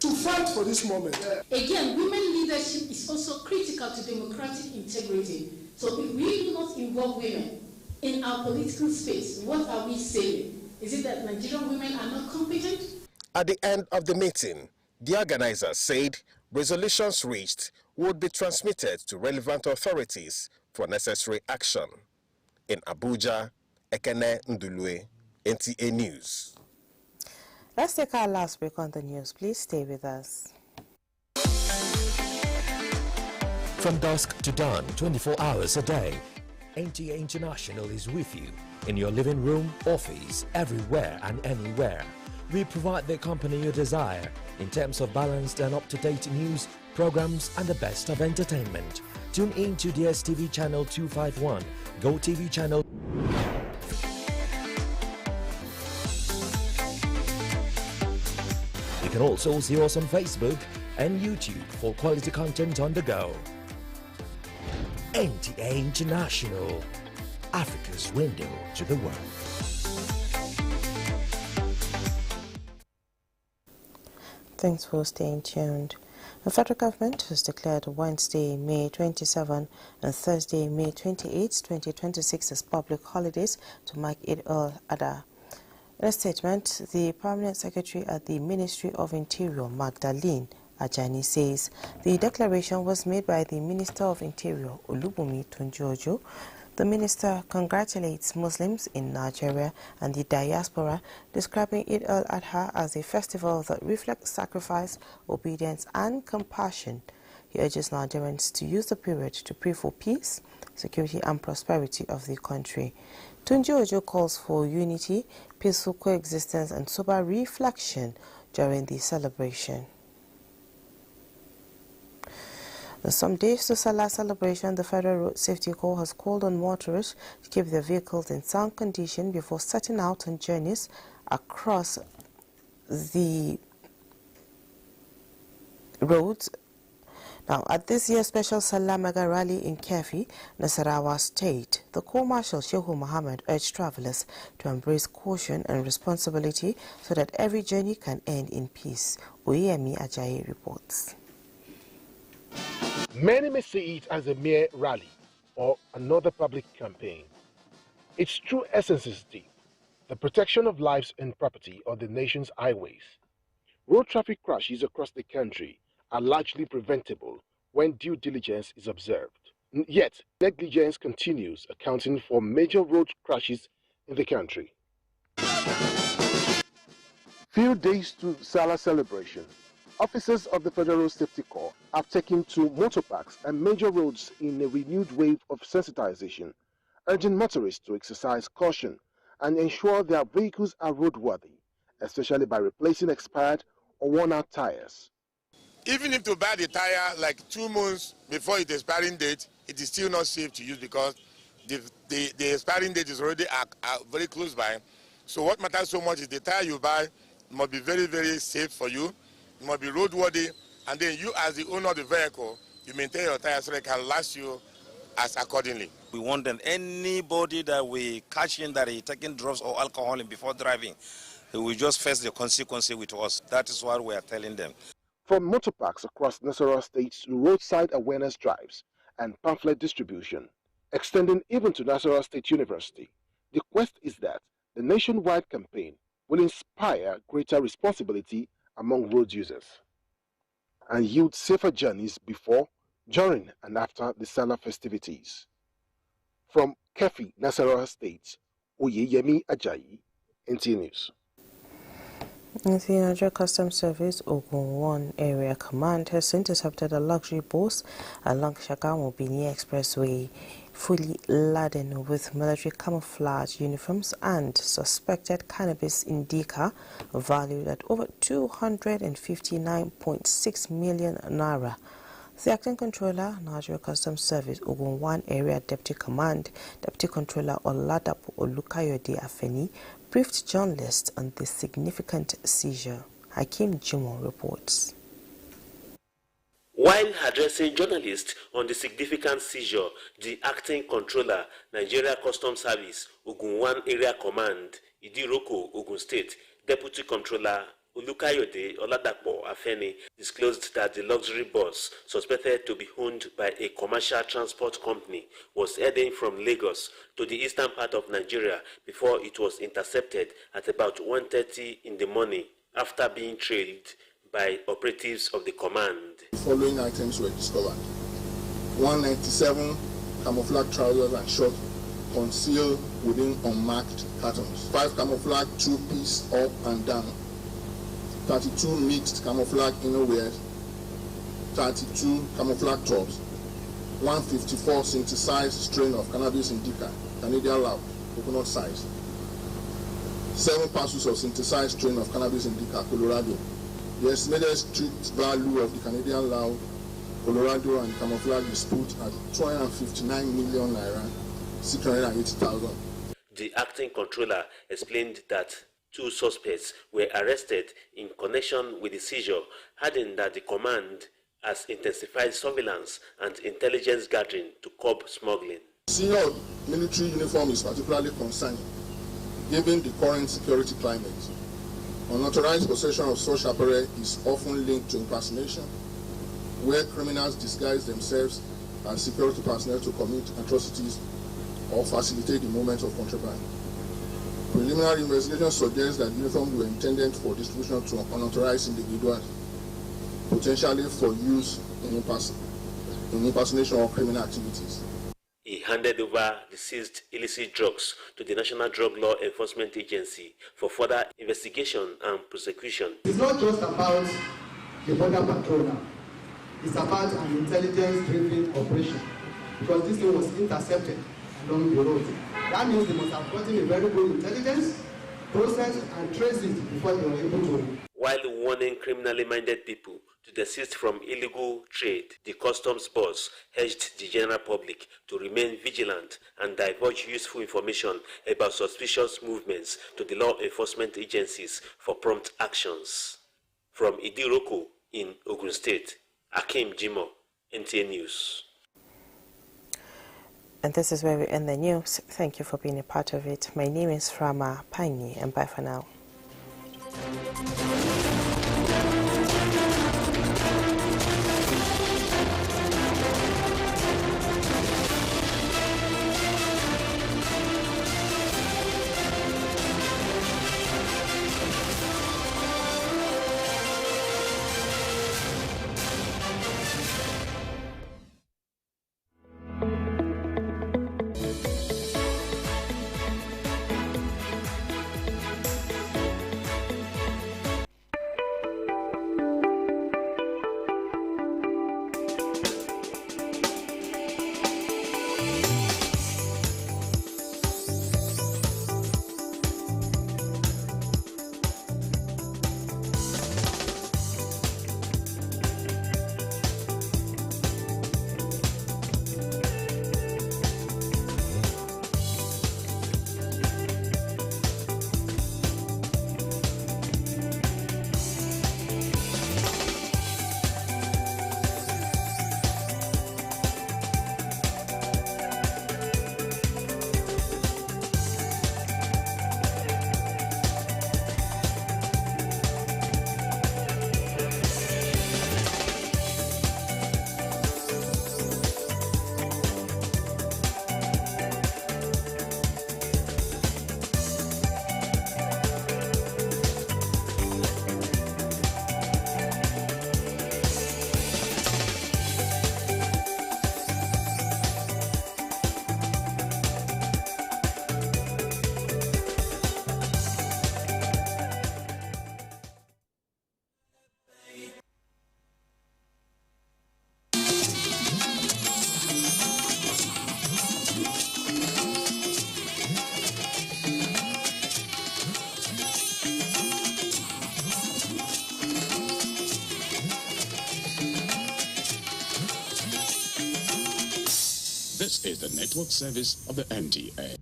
to fight for this moment. Again, women leadership is also critical to democratic integrity. So if we do not involve women in our political space, what are we saying? Is it that Nigerian women are not competent? At the end of the meeting, the organizers said resolutions reached would be transmitted to relevant authorities for necessary action. In Abuja, Ekene Ndulue, NTA News. Let's take our last break on the news. Please stay with us. From dusk to dawn, 24 hours a day, NTA International is with you in your living room, office, everywhere and anywhere. We provide the company you desire in terms of balanced and up-to-date news, programs and the best of entertainment. Tune in to DSTV channel 251, GoTV channel. You can also see us on Facebook and YouTube for quality content on the go. NTA International, Africa's window to the world. Thanks for staying tuned. The federal government has declared Wednesday, May 27 and Thursday, May 28, 2026 as public holidays to mark Eid al-Adha. In a statement, the Permanent Secretary at the Ministry of Interior, Magdalene Ajani, says the declaration was made by the Minister of Interior, Olubunmi Tunji-Ojo. The minister congratulates Muslims in Nigeria and the diaspora, describing Eid al-Adha as a festival that reflects sacrifice, obedience and compassion. He urges Nigerians to use the period to pray for peace, security and prosperity of the country. Tunji-Ojo calls for unity, peaceful coexistence and sober reflection during the celebration. Some days to Salah celebration, the Federal Road Safety Corps has called on motorists to keep their vehicles in sound condition before setting out on journeys across the roads. Now, at this year's special Salah Mega Rally in Kefi, Nasarawa State, the Corps Marshal Shehu Mohammed urged travelers to embrace caution and responsibility so that every journey can end in peace. Oyemi Ajayi reports. Many may see it as a mere rally or another public campaign. Its true essence is deep: the protection of lives and property on the nation's highways. Road traffic crashes across the country are largely preventable when due diligence is observed. Yet, negligence continues, accounting for major road crashes in the country. Few days to Salah celebration, officers of the Federal Safety Corps have taken to motor parks and major roads in a renewed wave of sensitization, urging motorists to exercise caution and ensure their vehicles are roadworthy, especially by replacing expired or worn-out tires. Even if you buy the tire like 2 months before its expiring date, it is still not safe to use because the expiring date is already very close by. So what matters so much is the tire you buy must be very, very safe for you. It must be roadworthy, and then you as the owner of the vehicle, you maintain your tire so they can last you as accordingly. We want them, anybody that we catch in that is taking drugs or alcohol before driving, they will just face the consequences with us. That is what we are telling them. From motor parks across Nasarawa State to roadside awareness drives and pamphlet distribution, extending even to Nasarawa State University, the quest is that the nationwide campaign will inspire greater responsibility among road users and yield safer journeys before, during, and after the Salah festivities. From Kefi, Nasarawa State, Oyeyemi Ajayi, NTA News. The Nigerian Customs Service Ogun 1 Area Command has intercepted a luxury bus along Shagamu-Bini Expressway, fully laden with military camouflage uniforms and suspected cannabis indica valued at over 259.6 million naira. The acting controller, Nigerian Customs Service Ogun 1 Area Deputy Command, Deputy Controller Oladapo Olukayode Afeni, briefed journalists on the significant seizure. Hakim Jimo reports. While addressing journalists on the significant seizure, the acting controller, Nigeria Customs Service, Ogun 1 Area Command, Idiroko, Ogun State, Deputy Controller Olukayode Oladapo Afeni disclosed that the luxury bus, suspected to be owned by a commercial transport company, was heading from Lagos to the eastern part of Nigeria before it was intercepted at about 1:30 in the morning after being trailed by operatives of the command. The following items were discovered: 197 camouflage trousers and shorts concealed within unmarked cartons, 5 camouflage two-piece up and down, 32 mixed camouflage innerwear, 32 camouflage tops, 154 synthesized strain of cannabis indica, Canadian loud, coconut size, 7 parcels of synthesized strain of cannabis indica, Colorado. The estimated street value of the Canadian loud, Colorado, and camouflage is put at 259 million naira, 680,000. The acting controller explained that 2 suspects were arrested in connection with the seizure, adding that the command has intensified surveillance and intelligence gathering to curb smuggling. Senior military uniform is particularly concerning, given the current security climate. Unauthorized possession of such apparel is often linked to impersonation, where criminals disguise themselves as security personnel to commit atrocities or facilitate the movement of contraband. Preliminary investigation suggests that uniforms were intended for distribution to unauthorized individuals, potentially for use in impersonation or criminal activities. He handed over the seized illicit drugs to the National Drug Law Enforcement Agency for further investigation and prosecution. It's not just about the border patrol now. It's about an intelligence-driven operation, because this thing was intercepted along the road. That means they must have gotten a very good intelligence, process, and trace it before they were able to. While warning criminally minded people to desist from illegal trade, the customs boss urged the general public to remain vigilant and divulge useful information about suspicious movements to the law enforcement agencies for prompt actions. From Idiroko in Ogun State, Hakim Jimo, NTA News. And this is where we end the news. Thank you for being a part of it. My name is Rama Pani, and bye for now. This is the network service of the NTA.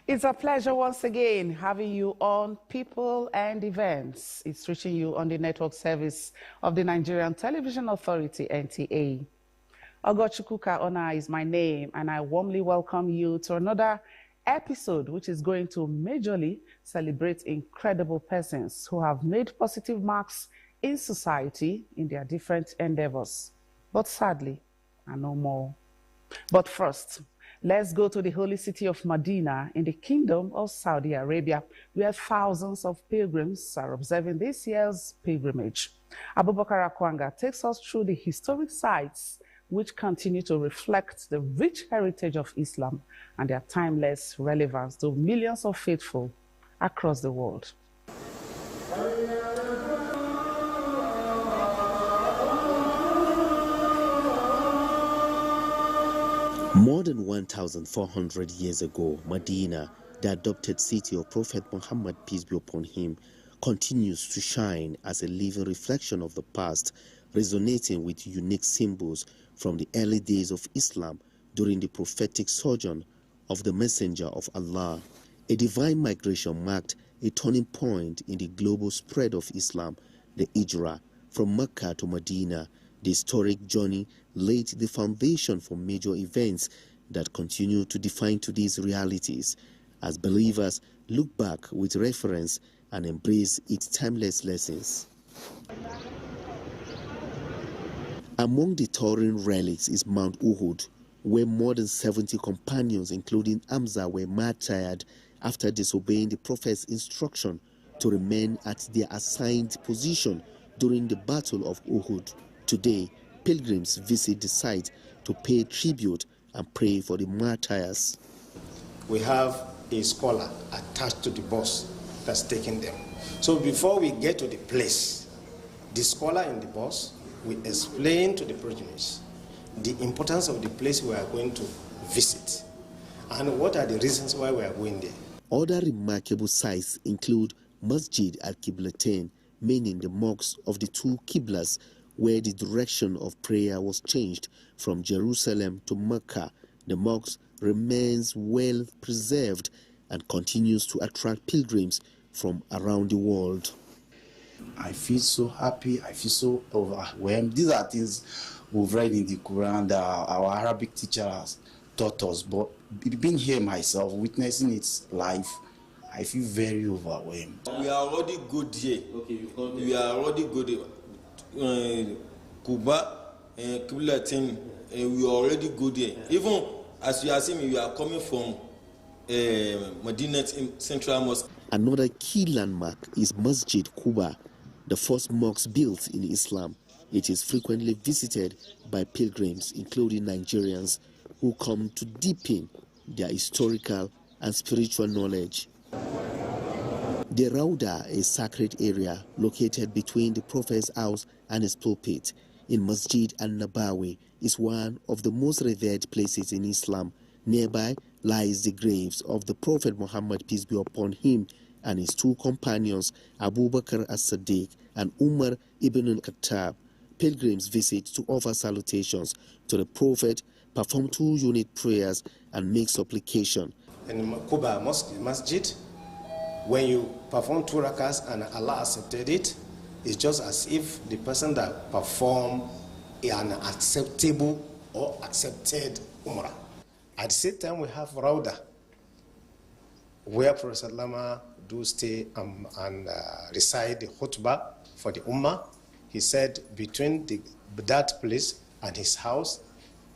It's a pleasure once again having you on People and Events. It's reaching you on the network service of the Nigerian Television Authority, NTA. Ogochukwu Kaona is my name, and I warmly welcome you to another episode which is going to majorly celebrate incredible persons who have made positive marks in society in their different endeavors. But sadly, I know more. But first, let's go to the holy city of Medina in the Kingdom of Saudi Arabia, where thousands of pilgrims are observing this year's pilgrimage. Abubakar Akwanga takes us through the historic sites which continue to reflect the rich heritage of Islam and their timeless relevance to millions of faithful across the world. More than 1,400 years ago, Medina, the adopted city of Prophet Muhammad, peace be upon him, continues to shine as a living reflection of the past, resonating with unique symbols from the early days of Islam during the prophetic sojourn of the Messenger of Allah. A divine migration marked a turning point in the global spread of Islam, the Hijrah, from Mecca to Medina. The historic journey laid the foundation for major events that continue to define today's realities as believers look back with reverence and embrace its timeless lessons. Among the towering relics is Mount Uhud, where more than 70 companions, including Hamza, were martyred after disobeying the Prophet's instruction to remain at their assigned position during the Battle of Uhud. Today, pilgrims visit the site to pay tribute and pray for the martyrs. We have a scholar attached to the bus that's taking them. So before we get to the place, the scholar in the bus will explain to the pilgrims the importance of the place we are going to visit and what are the reasons why we are going there. Other remarkable sites include Masjid al-Qiblatain, meaning the mosques of the two Qiblas, where the direction of prayer was changed from Jerusalem to Mecca. The mosque remains well preserved and continues to attract pilgrims from around the world. I feel so happy, I feel so overwhelmed. These are things we've read in the Quran that our Arabic teacher has taught us, but being here myself, witnessing its life, I feel very overwhelmed. We are already good here. Okay, we are already good. Kuba and Qiblatain, we are already good here. Even as you are seeing, we are coming from Medina Central Mosque. Another key landmark is Masjid Quba, the first mosque built in Islam. It is frequently visited by pilgrims, including Nigerians, who come to deepen their historical and spiritual knowledge. The Rauda, a sacred area located between the Prophet's house and his pulpit in Masjid al-Nabawi, is one of the most revered places in Islam. Nearby lies the graves of the Prophet Muhammad, peace be upon him, and his two companions, Abu Bakr as-Siddiq and Umar ibn al-Khattab. Pilgrims visit to offer salutations to the Prophet, perform 2-unit prayers, and make supplication. In Quba Masjid, when you perform 2 rakahs and Allah accepted it, it's just as if the person that performed an acceptable or accepted Umrah. At the same time, we have Rauda. where Prophet Lama do stay and recite the khutbah for the Ummah. He said between that place and his house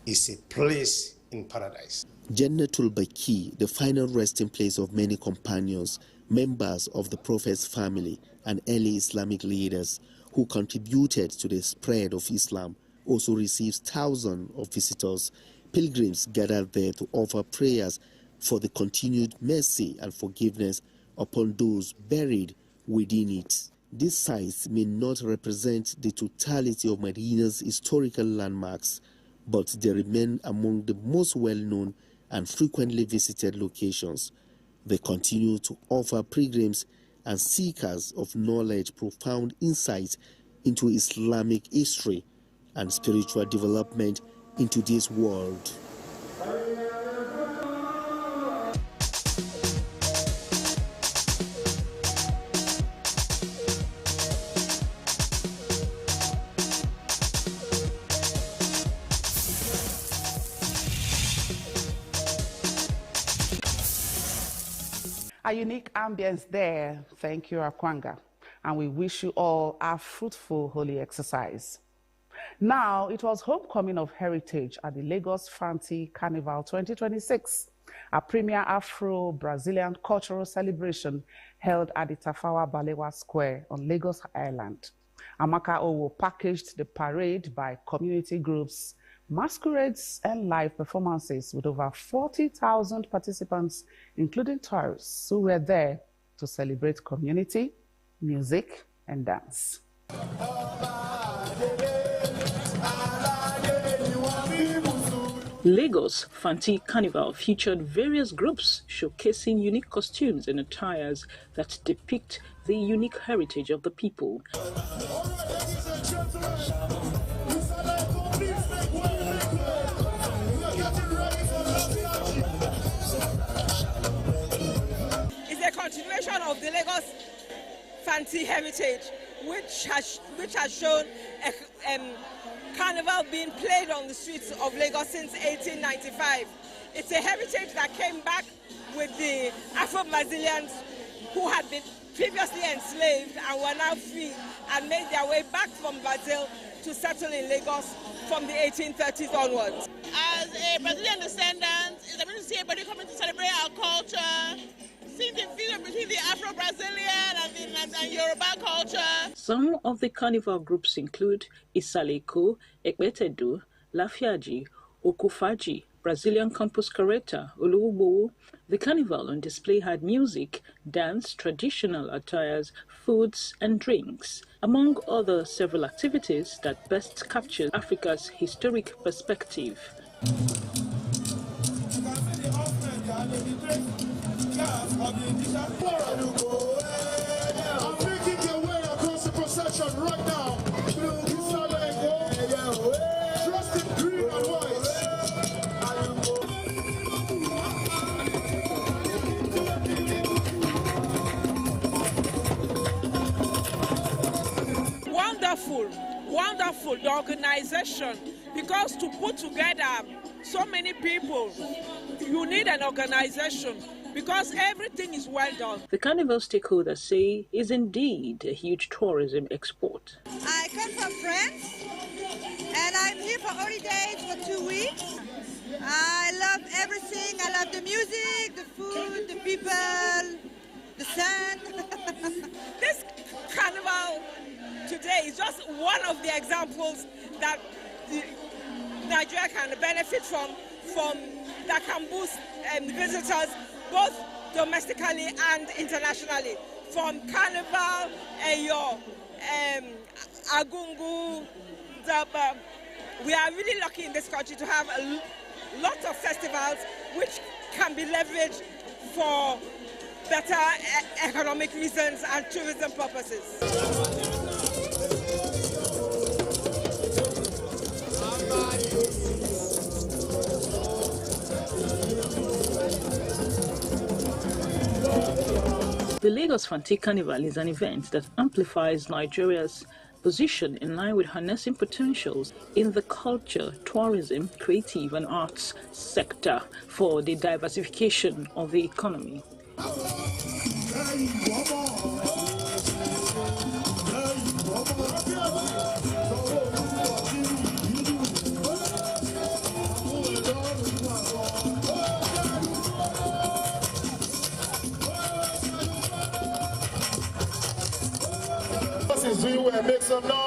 is a place in paradise. Jannatul Baqi, the final resting place of many companions, members of the Prophet's family, and early Islamic leaders who contributed to the spread of Islam, also receives thousands of visitors. Pilgrims gathered there to offer prayers for the continued mercy and forgiveness upon those buried within it. These sites may not represent the totality of Medina's historical landmarks, but they remain among the most well-known and frequently visited locations. They continue to offer pilgrims and seekers of knowledge profound insight into Islamic history and spiritual development in today's world. A unique ambience there. Thank you, Akwanga. And we wish you all a fruitful holy exercise. Now, it was Homecoming of Heritage at the Lagos Fanti Carnival 2026, a premier Afro-Brazilian cultural celebration held at the Tafawa Balewa Square on Lagos Island. Amaka Owo packaged the parade by community groups, masquerades, and live performances with over 40,000 participants, including tourists who were there to celebrate community, music, and dance. Lagos Fanti Carnival featured various groups showcasing unique costumes and attires that depict the unique heritage of the people. It's a continuation of the Lagos Fanti heritage, which has shown carnival being played on the streets of Lagos since 1895. It's a heritage that came back with the Afro-Brazilians who had been previously enslaved and were now free and made their way back from Brazil to settle in Lagos from the 1830s onwards. As a Brazilian descendant, it's amazing to see everybody coming to celebrate our culture, seeing the fusion between the Afro-Brazilian and the Yoruba culture. Some of the carnival groups include Isaleko, Ekbetedu, Lafiaji, Okufaji, Brazilian Campus Carreta, Oluwubowo. The carnival on display had music, dance, traditional attires, foods and drinks, among other several activities that best capture Africa's historic perspective. Right now, dressed in green and white. Wonderful, the organization, because to put together so many people, you need an organization, because everything is well done. The carnival stakeholders say is indeed a huge tourism export. I come from France and I'm here for holidays for 2 weeks. I love everything. I love the music, the food, the people, the sun. This carnival today is just one of the examples that Nigeria can benefit from that can boost visitors both domestically and internationally. From Carnival, Eyo, Agungu, Zaba. We are really lucky in this country to have a lot of festivals which can be leveraged for better economic reasons and tourism purposes. The Lagos Fanti Carnival is an event that amplifies Nigeria's position in line with harnessing potentials in the culture, tourism, creative and arts sector for the diversification of the economy. Is doing well, make some noise.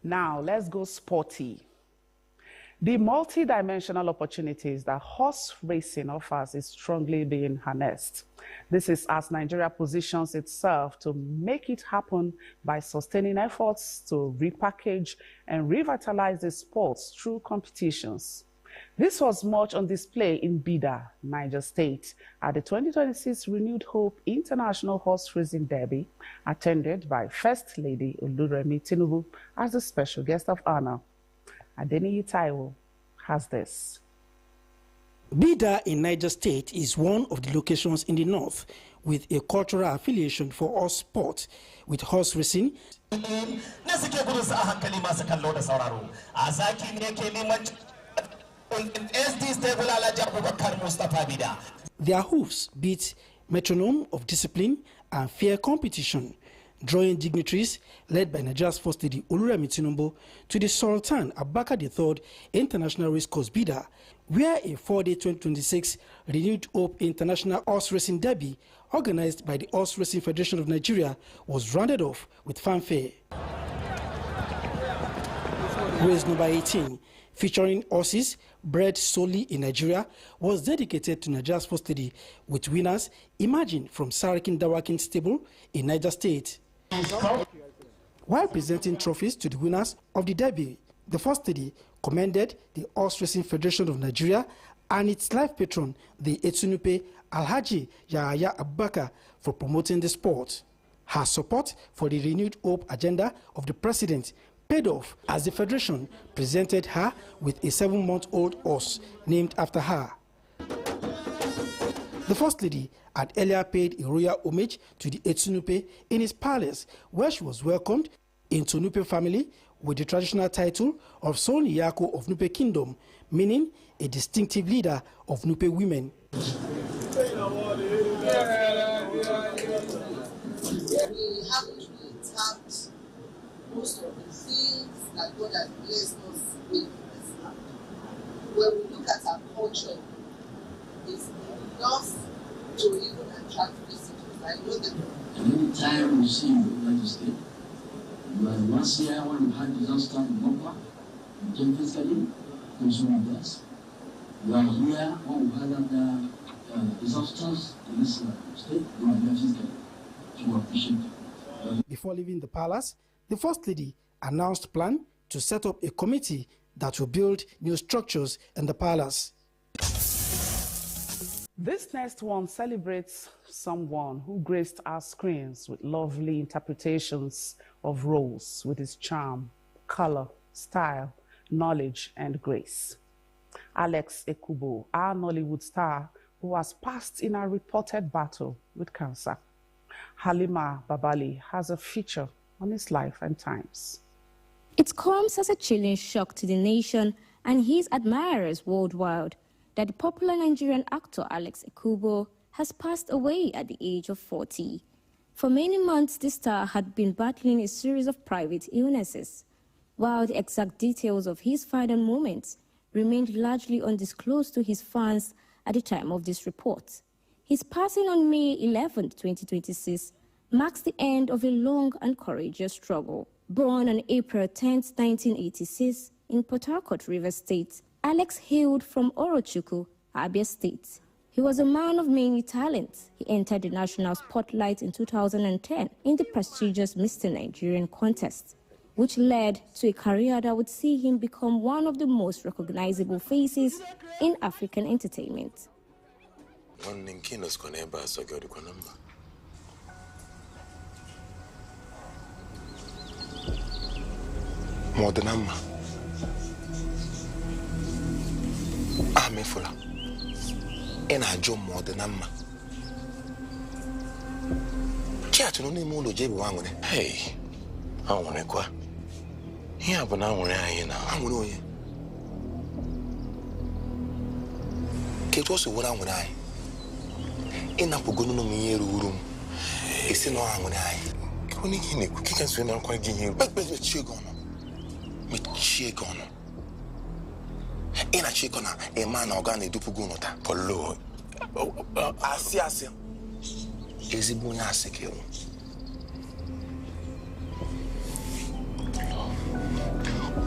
Now, let's go sporty. The multi-dimensional opportunities that horse racing offers is strongly being harnessed. This is as Nigeria positions itself to make it happen by sustaining efforts to repackage and revitalize the sports through competitions. This was much on display in Bida, Niger State, at the 2026 Renewed Hope International Horse Racing Derby, attended by First Lady Oluremi Tinubu as the special guest of honor. Adeniyi Taiwo has this. Bida in Niger State is one of the locations in the north with a cultural affiliation for horse sport, with horse racing. Their hoofs beat metronome of discipline and fair competition, drawing dignitaries led by Nigeria's First Lady Oluremi Tinubu to the Sultan Abubakar III International Racecourse Bida, where a 4-day 2026 Renewed Hope International Horse Racing Derby, organized by the Horse Racing Federation of Nigeria, was rounded off with fanfare. Race number 18, featuring horses bred solely in Nigeria, was dedicated to Nigeria's First Lady, with winners emerging from Sarakin Dawakin Stable in Niger State. While presenting trophies to the winners of the derby, the First Lady commended the Horse Racing Federation of Nigeria and its life patron, the Etunupe Alhaji Yahaya Abubakar, for promoting the sport. Her support for the Renewed Hope agenda of the president paid off as the federation presented her with a 7-month-old horse named after her. The First Lady had earlier paid a royal homage to the Etunupe in his palace, where she was welcomed into Nupe family with the traditional title of Son Yako of Nupe Kingdom, meaning a distinctive leader of Nupe women. We haven't really tapped most of the things that God has blessed us with this land. When we look at our culture, it's enough to even attract visitors. I know that. Any time you see in the United States, you are last year when we had disaster in Mokwa, in Jemfiscali, consuming gas. You are here when we had other disasters in this state, you are Jemfiscali. To appreciate it. Before leaving the palace, the First Lady announced plan to set up a committee that will build new structures in the palace. This next one celebrates someone who graced our screens with lovely interpretations of roles with his charm, color, style, knowledge, and grace. Alex Ekubo, our Nollywood star, who has passed in a reported battle with cancer. Halima Babali has a feature on his life and times. It comes as a chilling shock to the nation and his admirers worldwide that the popular Nigerian actor Alex Ekubo has passed away at the age of 40. For many months, the star had been battling a series of private illnesses, while the exact details of his final moments remained largely undisclosed to his fans at the time of this report. His passing on May 11, 2026, marks the end of a long and courageous struggle. Born on April 10, 1986, in Port Harcourt, Rivers State, Alex hailed from Orochukwu, Abia State. He was a man of many talents. He entered the national spotlight in 2010 in the prestigious Mr. Nigerian contest, which led to a career that would see him become one of the most recognizable faces in African entertainment. One in Kinos Coneba, so go to Conamba. More than Amma. I'm a fuller. And I jump more than Amma. Chat no name of Jay Wang. Hey, I want to go. Here, but now we're here now. I'm going to. Kate was what I'm going to. In a Puguno me room. It's no I'm going to. When you can swim on quite giving, but the chick on. Me chick on. In a chick on a man organic dupugunota. Polo. I see us. Is it Bunasik?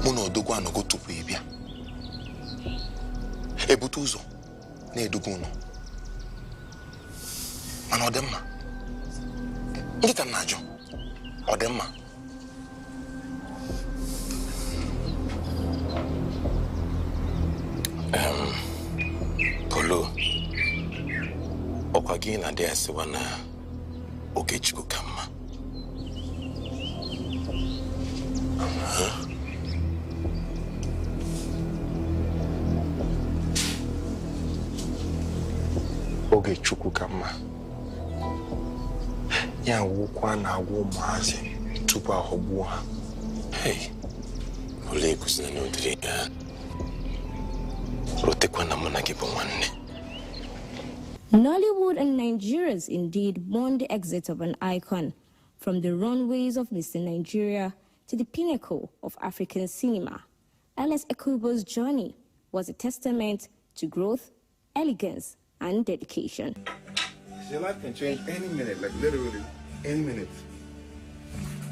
Uno Duguano go to Pibia. Ebutuzo, ne Duguno. Anodema. Get a najo. Odema. Polo. Okagina desi wana Okechiku kama. Okechiku kama. Ya wukwa na wumazi tupa hobuha. Hey. Ole kusina ni udiri ya. Rote kwa namuna kipo mwane. Nollywood and Nigerians indeed mourn the exit of an icon, from the runways of Mr. Nigeria to the pinnacle of African cinema. Alex Ekubo's journey was a testament to growth, elegance, and dedication. Your life can change any minute, like literally any minute.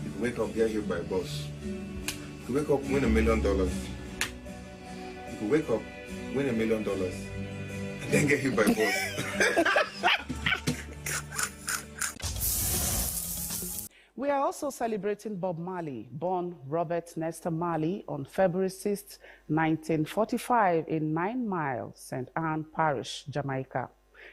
You can wake up, get hit by a bus. You can wake up, win $1 million. You can wake up, win $1 million, and then get hit by a bus. We are also celebrating Bob Marley, born Robert Nesta Marley on February 6, 1945 in 9 Mile, St. Anne Parish, Jamaica.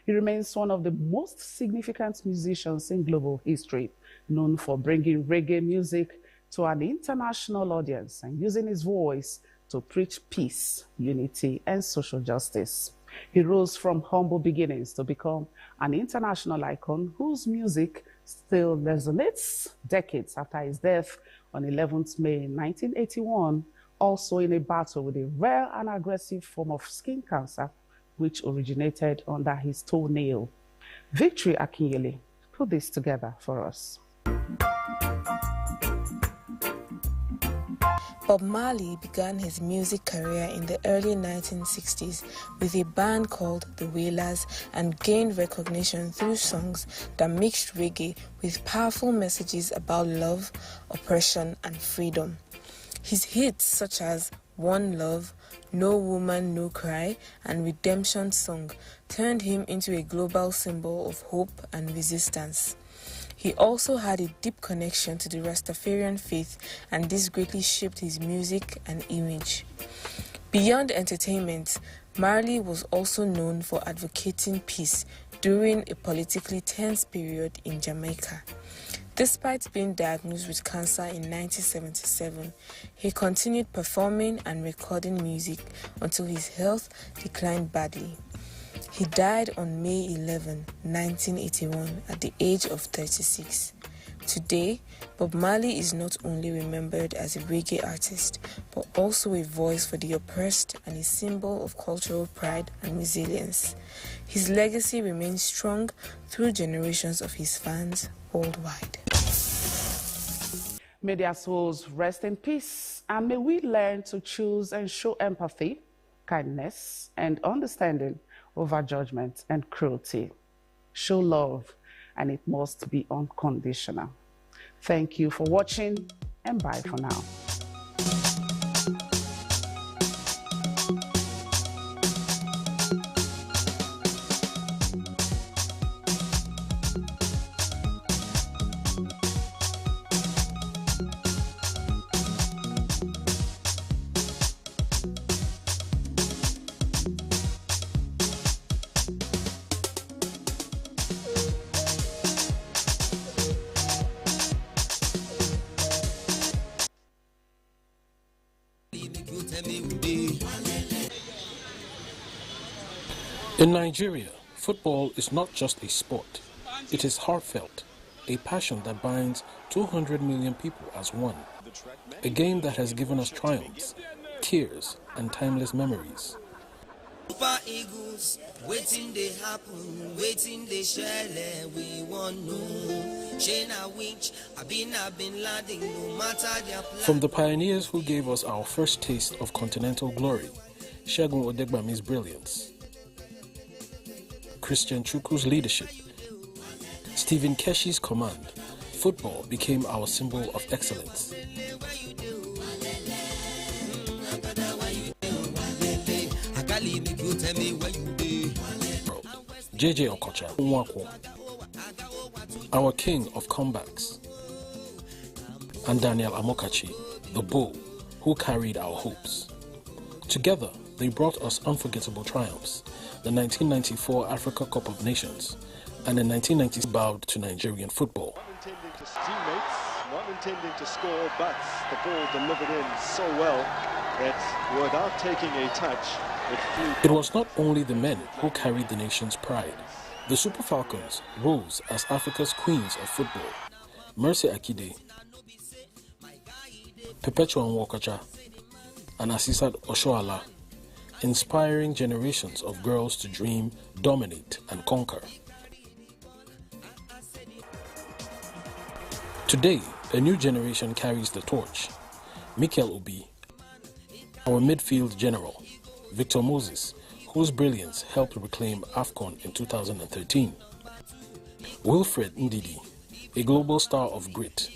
He remains one of the most significant musicians in global history, known for bringing reggae music to an international audience and using his voice to preach peace, unity, and social justice. He rose from humble beginnings to become an international icon whose music still resonates decades after his death on 11th May 1981, also in a battle with a rare and aggressive form of skin cancer, which originated under his toenail. Victory Akinyele put this together for us. Bob Marley began his music career in the early 1960s with a band called The Wailers and gained recognition through songs that mixed reggae with powerful messages about love, oppression, and freedom. His hits such as One Love, No Woman, No Cry, and Redemption Song turned him into a global symbol of hope and resistance. He also had a deep connection to the Rastafarian faith, and this greatly shaped his music and image. Beyond entertainment, Marley was also known for advocating peace during a politically tense period in Jamaica. Despite being diagnosed with cancer in 1977, he continued performing and recording music until his health declined badly. He died on May 11, 1981, at the age of 36. Today, Bob Marley is not only remembered as a reggae artist, but also a voice for the oppressed and a symbol of cultural pride and resilience. His legacy remains strong through generations of his fans worldwide. May their souls rest in peace, and may we learn to choose and show empathy, kindness, and understanding over judgment and cruelty. Show love, and it must be unconditional. Thank you for watching, and bye for now. In Nigeria, football is not just a sport. It is heartfelt, a passion that binds 200 million people as one. A game that has given us triumphs, tears, and timeless memories. Super Eagles, waiting they happen, waiting they share, we want no. Shana Winch, I've been landing, no matter their plan. From the pioneers who gave us our first taste of continental glory, Segun Odegbami's brilliance, Christian Chukwu's leadership, Stephen Keshi's command, football became our symbol of excellence. JJ Okocha, Nwakwo, our king of comebacks, and Daniel Amokachi, the bull who carried our hopes. Together, they brought us unforgettable triumphs, the 1994 Africa Cup of Nations, and the 1990s bowed to Nigerian football. Not intending to teammates, not intending to score, but the ball delivered in so well that without taking a touch, it flew. It was not only the men who carried the nation's pride. The Super Falcons rose as Africa's queens of football. Mercy Akide, Perpetua Nwokocha, and Asisat Oshoala, inspiring generations of girls to dream, dominate, and conquer. Today, a new generation carries the torch. Mikel Obi, our midfield general, Victor Moses, whose brilliance helped reclaim AFCON in 2013. Wilfred Ndidi, a global star of grit.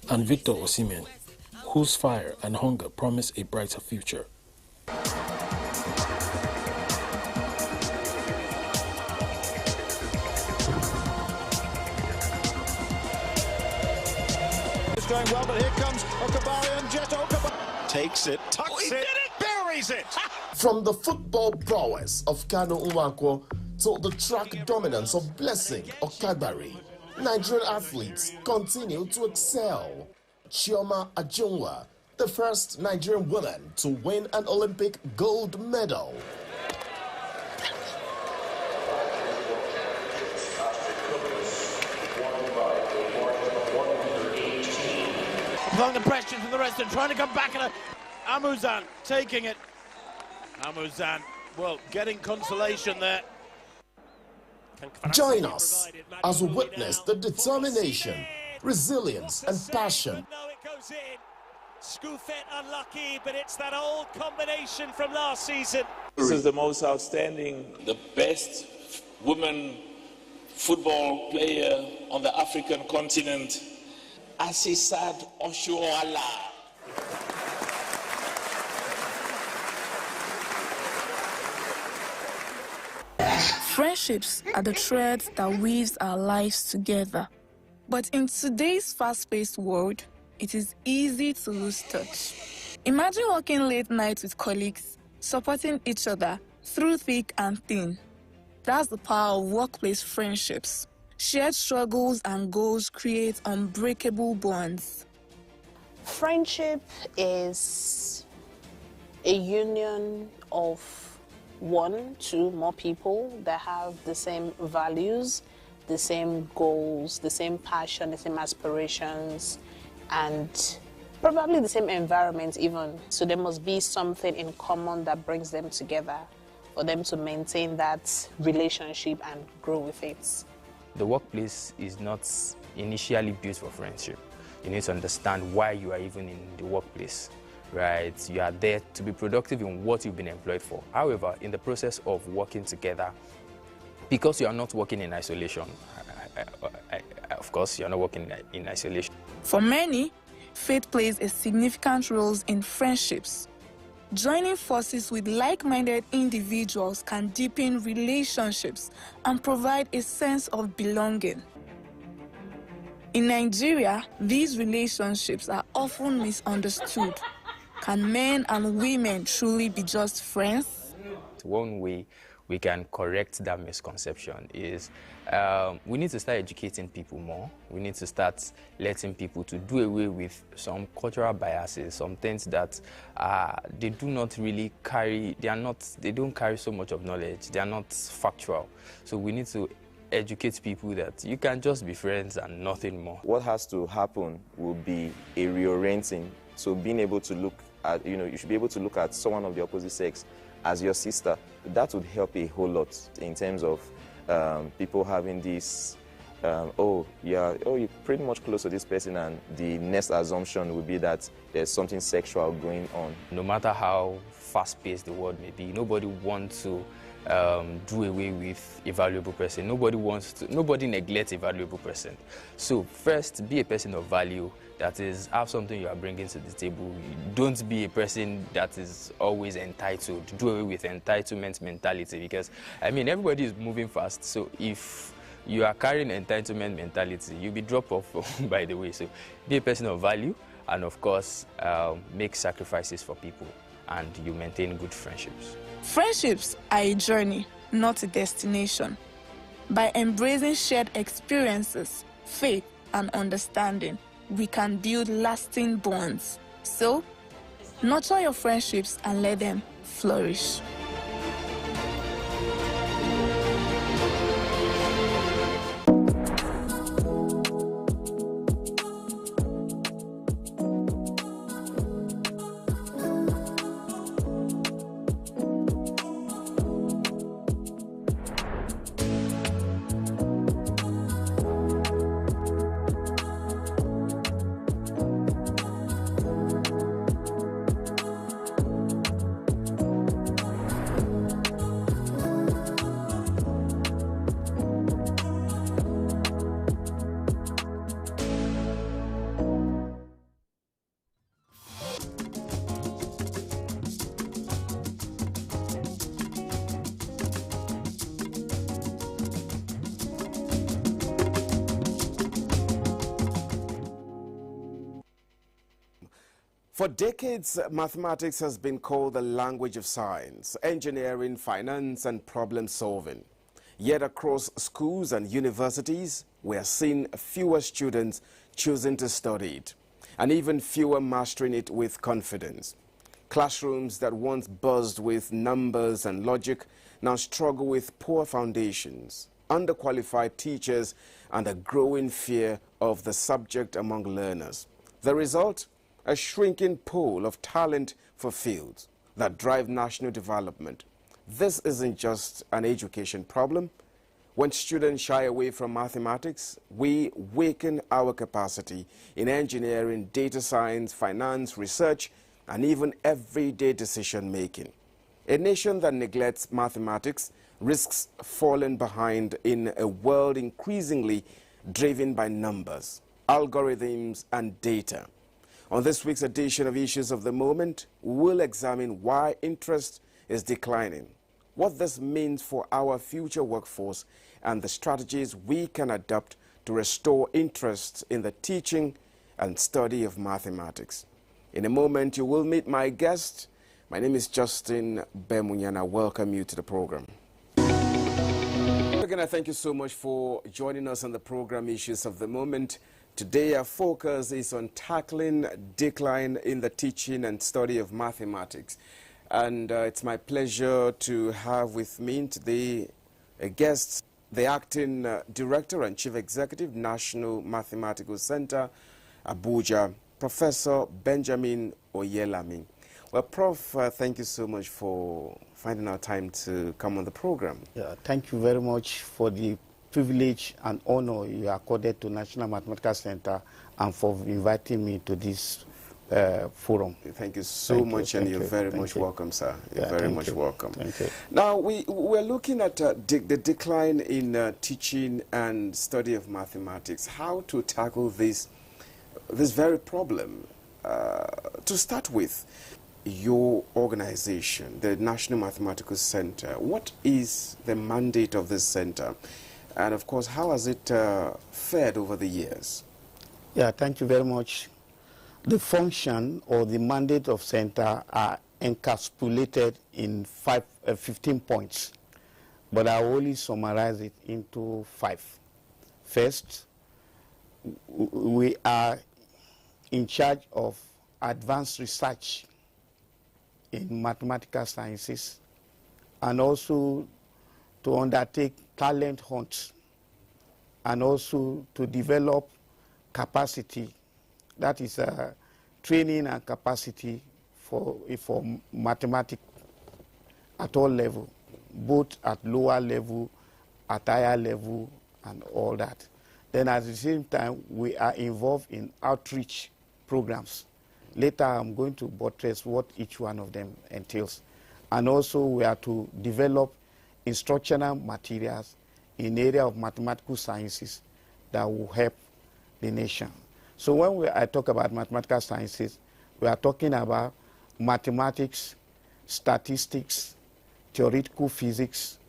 And Victor Osimhen, whose fire and hunger promise a brighter future. It's going well, but here comes Okabari and Jet Okabari. Takes it, tucks it, buries it! From the football prowess of Kanu Nwakwo to the track dominance of Blessing Okabari, Nigerian athletes continue to excel. Chioma Ajunwa, the first Nigerian woman to win an Olympic gold medal. Applying the pressure from the rest and trying to come back, and Amuzan taking it. Amuzan, well, getting consolation there. Join us as we witness the determination, resilience, and passion. No, it goes in. Scoufet unlucky, but it's that old combination from last season. This is the most outstanding, the best woman football player on the African continent, Asisat Oshoala. Friendships are the threads that weaves our lives together. But in today's fast-paced world, it is easy to lose touch. Imagine working late nights with colleagues, supporting each other through thick and thin. That's the power of workplace friendships. Shared struggles and goals create unbreakable bonds. Friendship is a union of 1 to more people that have the same values, the same goals, the same passion, the same aspirations, and probably the same environment even. So there must be something in common that brings them together for them to maintain that relationship and grow with it. The workplace is not initially built for friendship. You need to understand why you are even in the workplace, right? You are there to be productive in what you've been employed for. However, in the process of working together, because you are not working in isolation, of course, you are not working in isolation. For many, faith plays a significant role in friendships. Joining forces with like-minded individuals can deepen relationships and provide a sense of belonging. In Nigeria, these relationships are often misunderstood. Can men and women truly be just friends? One way we can correct that misconception is we need to start educating people more. We need to start letting people to do away with some cultural biases, some things that they do not really carry, they don't carry so much of knowledge, they are not factual. So we need to educate people that you can just be friends and nothing more. What has to happen will be a reorienting. So being able to look at, you should be able to look at someone of the opposite sex as your sister. That would help a whole lot in terms of people having this, you're pretty much close to this person, and the next assumption would be that there's something sexual going on. No matter how fast-paced the world may be, nobody wants to do away with a valuable person. Nobody neglects a valuable person. So first, be a person of value. That is, have something you are bringing to the table. Don't be a person that is always entitled. Do away with entitlement mentality, because, I mean, everybody is moving fast. So if you are carrying entitlement mentality, you'll be dropped off by the way. So be a person of value, and of course, make sacrifices for people, and you maintain good friendships. Friendships are a journey, not a destination. By embracing shared experiences, faith, and understanding, we can build lasting bonds. So, nurture your friendships and let them flourish. For decades, mathematics has been called the language of science, engineering, finance, and problem solving. Yet across schools and universities, we are seeing fewer students choosing to study it, and even fewer mastering it with confidence. Classrooms that once buzzed with numbers and logic now struggle with poor foundations, underqualified teachers, and a growing fear of the subject among learners. The result? A shrinking pool of talent for fields that drive national development. This isn't just an education problem. When students shy away from mathematics, we weaken our capacity in engineering, data science, finance, research, and even everyday decision-making. A nation that neglects mathematics risks falling behind in a world increasingly driven by numbers, algorithms, and data. On this week's edition of Issues of the Moment, we'll examine why interest is declining, what this means for our future workforce, and the strategies we can adopt to restore interest in the teaching and study of mathematics. In a moment, you will meet my guest. My name is Justin Bemunyana. I welcome you to the program. Again, I thank you so much for joining us on the program Issues of the Moment. Today, our focus is on tackling decline in the teaching and study of mathematics. And it's my pleasure to have with me today a guest, the Acting Director and Chief Executive, National Mathematical Center, Abuja, Professor Benjamin Oyelami. Well, Prof, thank you so much for finding our time to come on the program. Yeah, thank you very much for the privilege and honor you accorded to National Mathematical Center and for inviting me to this forum. Thank you so much, and you're very much welcome, sir. You're very much welcome. Thank you. Now, we're looking at the decline in teaching and study of mathematics. How to tackle this very problem? To start with, your organization, the National Mathematical Center, what is the mandate of this center? And of course, how has it fared over the years? Yeah, thank you very much. The function or the mandate of center are encapsulated in 15 points. but I will only summarize it into 5. First, we are in charge of advanced research in mathematical sciences, and also to undertake talent hunts, and also to develop capacity, that is training and capacity for mathematics at all levels, both at lower level, at higher level, and all that. Then at the same time, we are involved in outreach programs. Later, I'm going to buttress what each one of them entails. And also, we are to develop instructional materials in the area of mathematical sciences that will help the nation. So when I talk about mathematical sciences, we are talking about mathematics, statistics, theoretical physics,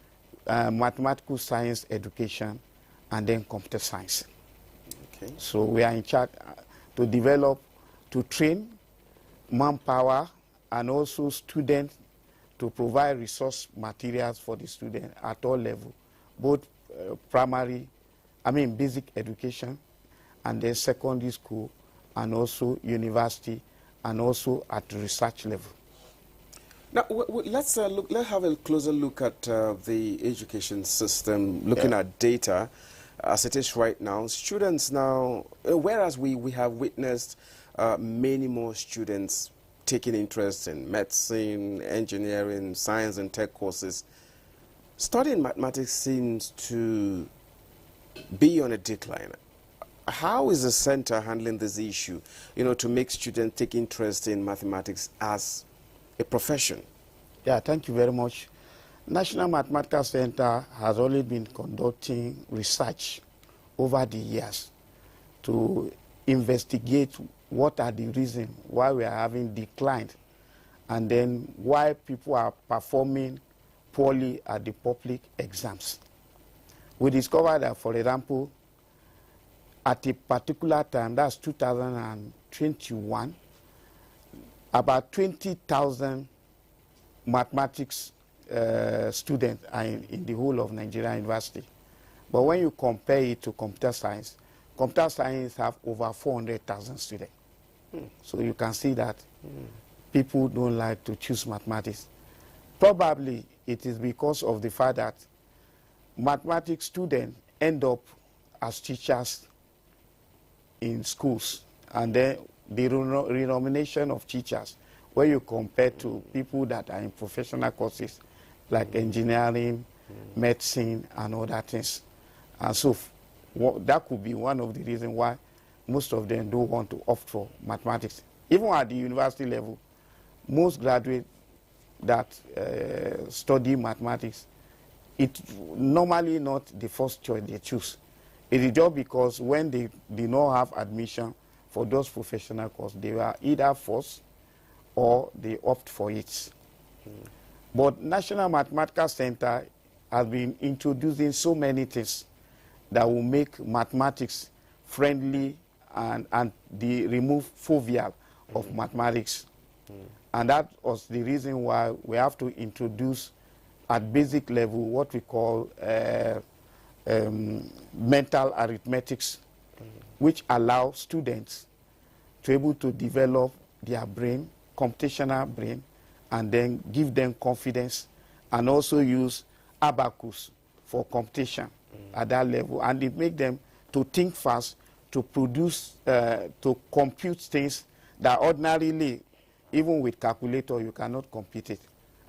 mathematical science education, and then computer science. Okay. So we are in charge to develop, to train manpower and also students, to provide resource materials for the students at all levels, both basic education, and then secondary school, and also university, and also at research level. Now, let's have a closer look at the education system, looking at data as it is right now. Students now, whereas we have witnessed many more students taking interest in medicine, engineering, science and tech courses, studying mathematics seems to be on a decline. How is the center handling this issue, to make students take interest in mathematics as a profession? Yeah, thank you very much. National Mathematical Center has always been conducting research over the years to investigate what are the reasons why we are having declined, and then why people are performing poorly at the public exams. We discovered that, for example, at a particular time, that's 2021, about 20,000 mathematics students are in the whole of Nigerian University. But when you compare it to computer science have over 400,000 students. So you can see that people don't like to choose mathematics. Probably it is because of the fact that mathematics students end up as teachers in schools, and then the renomination of teachers, where you compare to people that are in professional courses like engineering, medicine, and other things. And so that could be one of the reasons why most of them don't want to opt for mathematics. Even at the university level, most graduates that study mathematics, it's normally not the first choice they choose. It is just because when they do not have admission for those professional courses, they are either forced or they opt for it. But National Mathematical Center has been introducing so many things that will make mathematics friendly and remove phobia of mathematics. And that was the reason why we have to introduce at basic level what we call mental arithmetics, which allow students to be able to develop their brain, computational brain, and then give them confidence, and also use abacus for computation at that level, and it make them to think fast, to produce, to compute things that ordinarily, even with calculator, you cannot compute it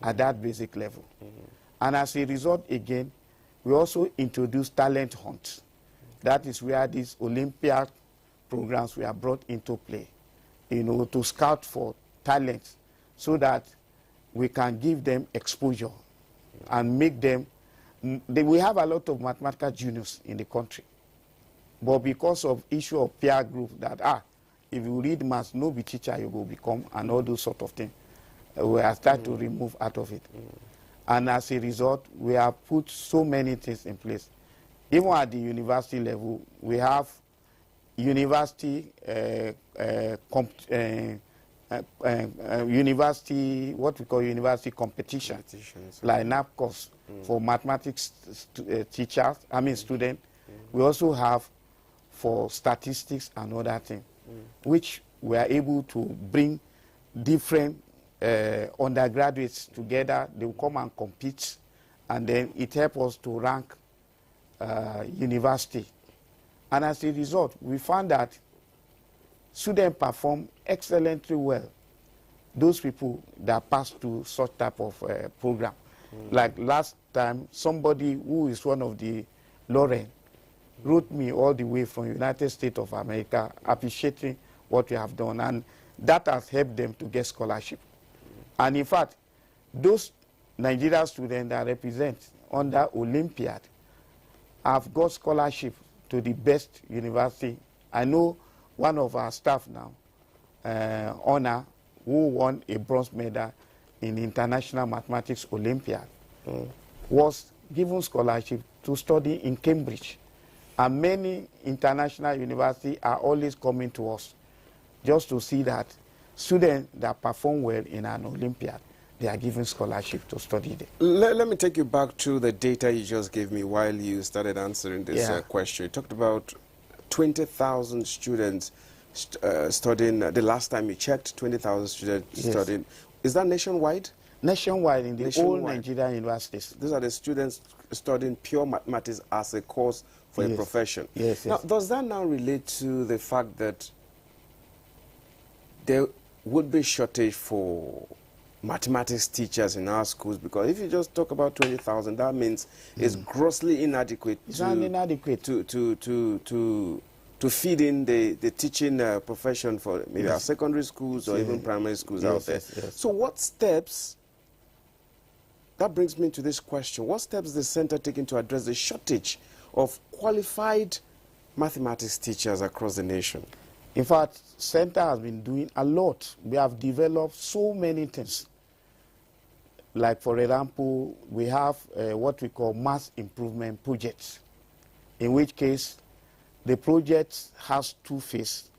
at that basic level. And as a result, again, we also introduce talent hunts. That is where these Olympiad programs were brought into play, to scout for talent so that we can give them exposure and make them. We have a lot of mathematical genius in the country, but because of issue of peer group that, if you read maths, no be teacher you will become, and all those sort of things, we are starting to remove out of it. And as a result, we have put so many things in place. Even at the university level, we have university, what we call university competition, like NAPCOS, for mathematics teachers, students. We also have for statistics and other things, which we are able to bring different undergraduates together. They will come and compete, and then it helps us to rank university. And as a result, we found that students perform excellently well. Those people that pass to such type of program. Like last time, somebody who is one of the laureates wrote me all the way from United States of America appreciating what we have done, and that has helped them to get scholarship. And in fact, those Nigerian students that represent under Olympiad have got scholarship to the best university. I know one of our staff now, Honor, who won a bronze medal in the International Mathematics Olympiad, was given scholarship to study in Cambridge. And many international universities are always coming to us just to see that students that perform well in an Olympiad, they are given scholarship to study there. Let me take you back to the data you just gave me while you started answering this question. You talked about 20,000 students studying. The last time you checked, 20,000 students studying. Is that nationwide? Nationwide in the whole Nigerian universities. These are the students studying pure mathematics as a course for a profession. Now, does that now relate to the fact that there would be shortage for mathematics teachers in our schools? Because if you just talk about 20,000, that means it's grossly inadequate. It's inadequate to feed in the teaching profession for maybe our secondary schools or even primary schools out there. So what steps, that brings me to this question, what steps is the center taking to address the shortage of qualified mathematics teachers across the nation? In fact, center has been doing a lot. We have developed so many things. Like, for example, we have what we call math improvement projects, in which case the project has two phases.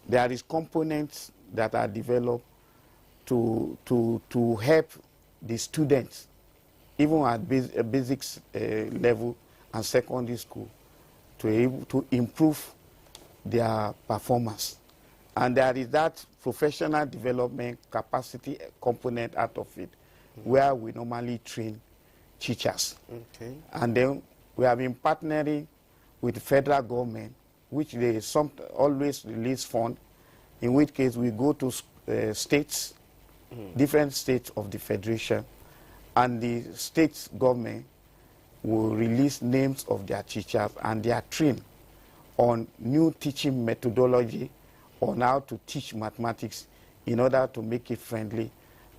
There is components that are developed to help the students, even at basics level and secondary school, to improve their performance. And there is that professional development capacity component out of it, where we normally train teachers. And then we have been partnering with the federal government, which they always release funds, in which case we go to states, different states of the federation, and the state government will release names of their teachers, and they are trained on new teaching methodology on how to teach mathematics in order to make it friendly.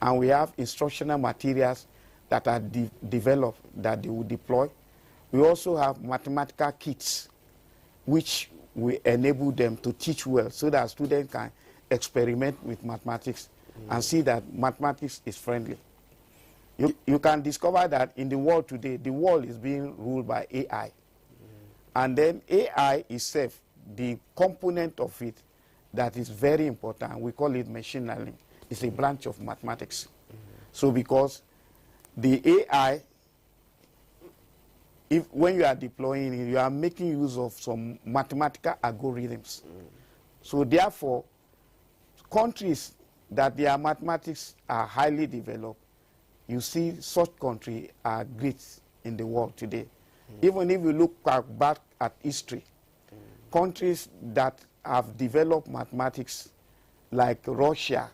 And we have instructional materials that are developed that they will deploy. We also have mathematical kits, which will enable them to teach well so that students can experiment with mathematics and see that mathematics is friendly. You can discover that in the world today, the world is being ruled by AI. And then AI itself, the component of it that is very important, we call it machine learning. It's a branch of mathematics. So because the AI, when you are deploying it, you are making use of some mathematical algorithms. So therefore, countries that their mathematics are highly developed, you see such countries are great in the world today. Even if you look back at history, countries that have developed mathematics like Russia,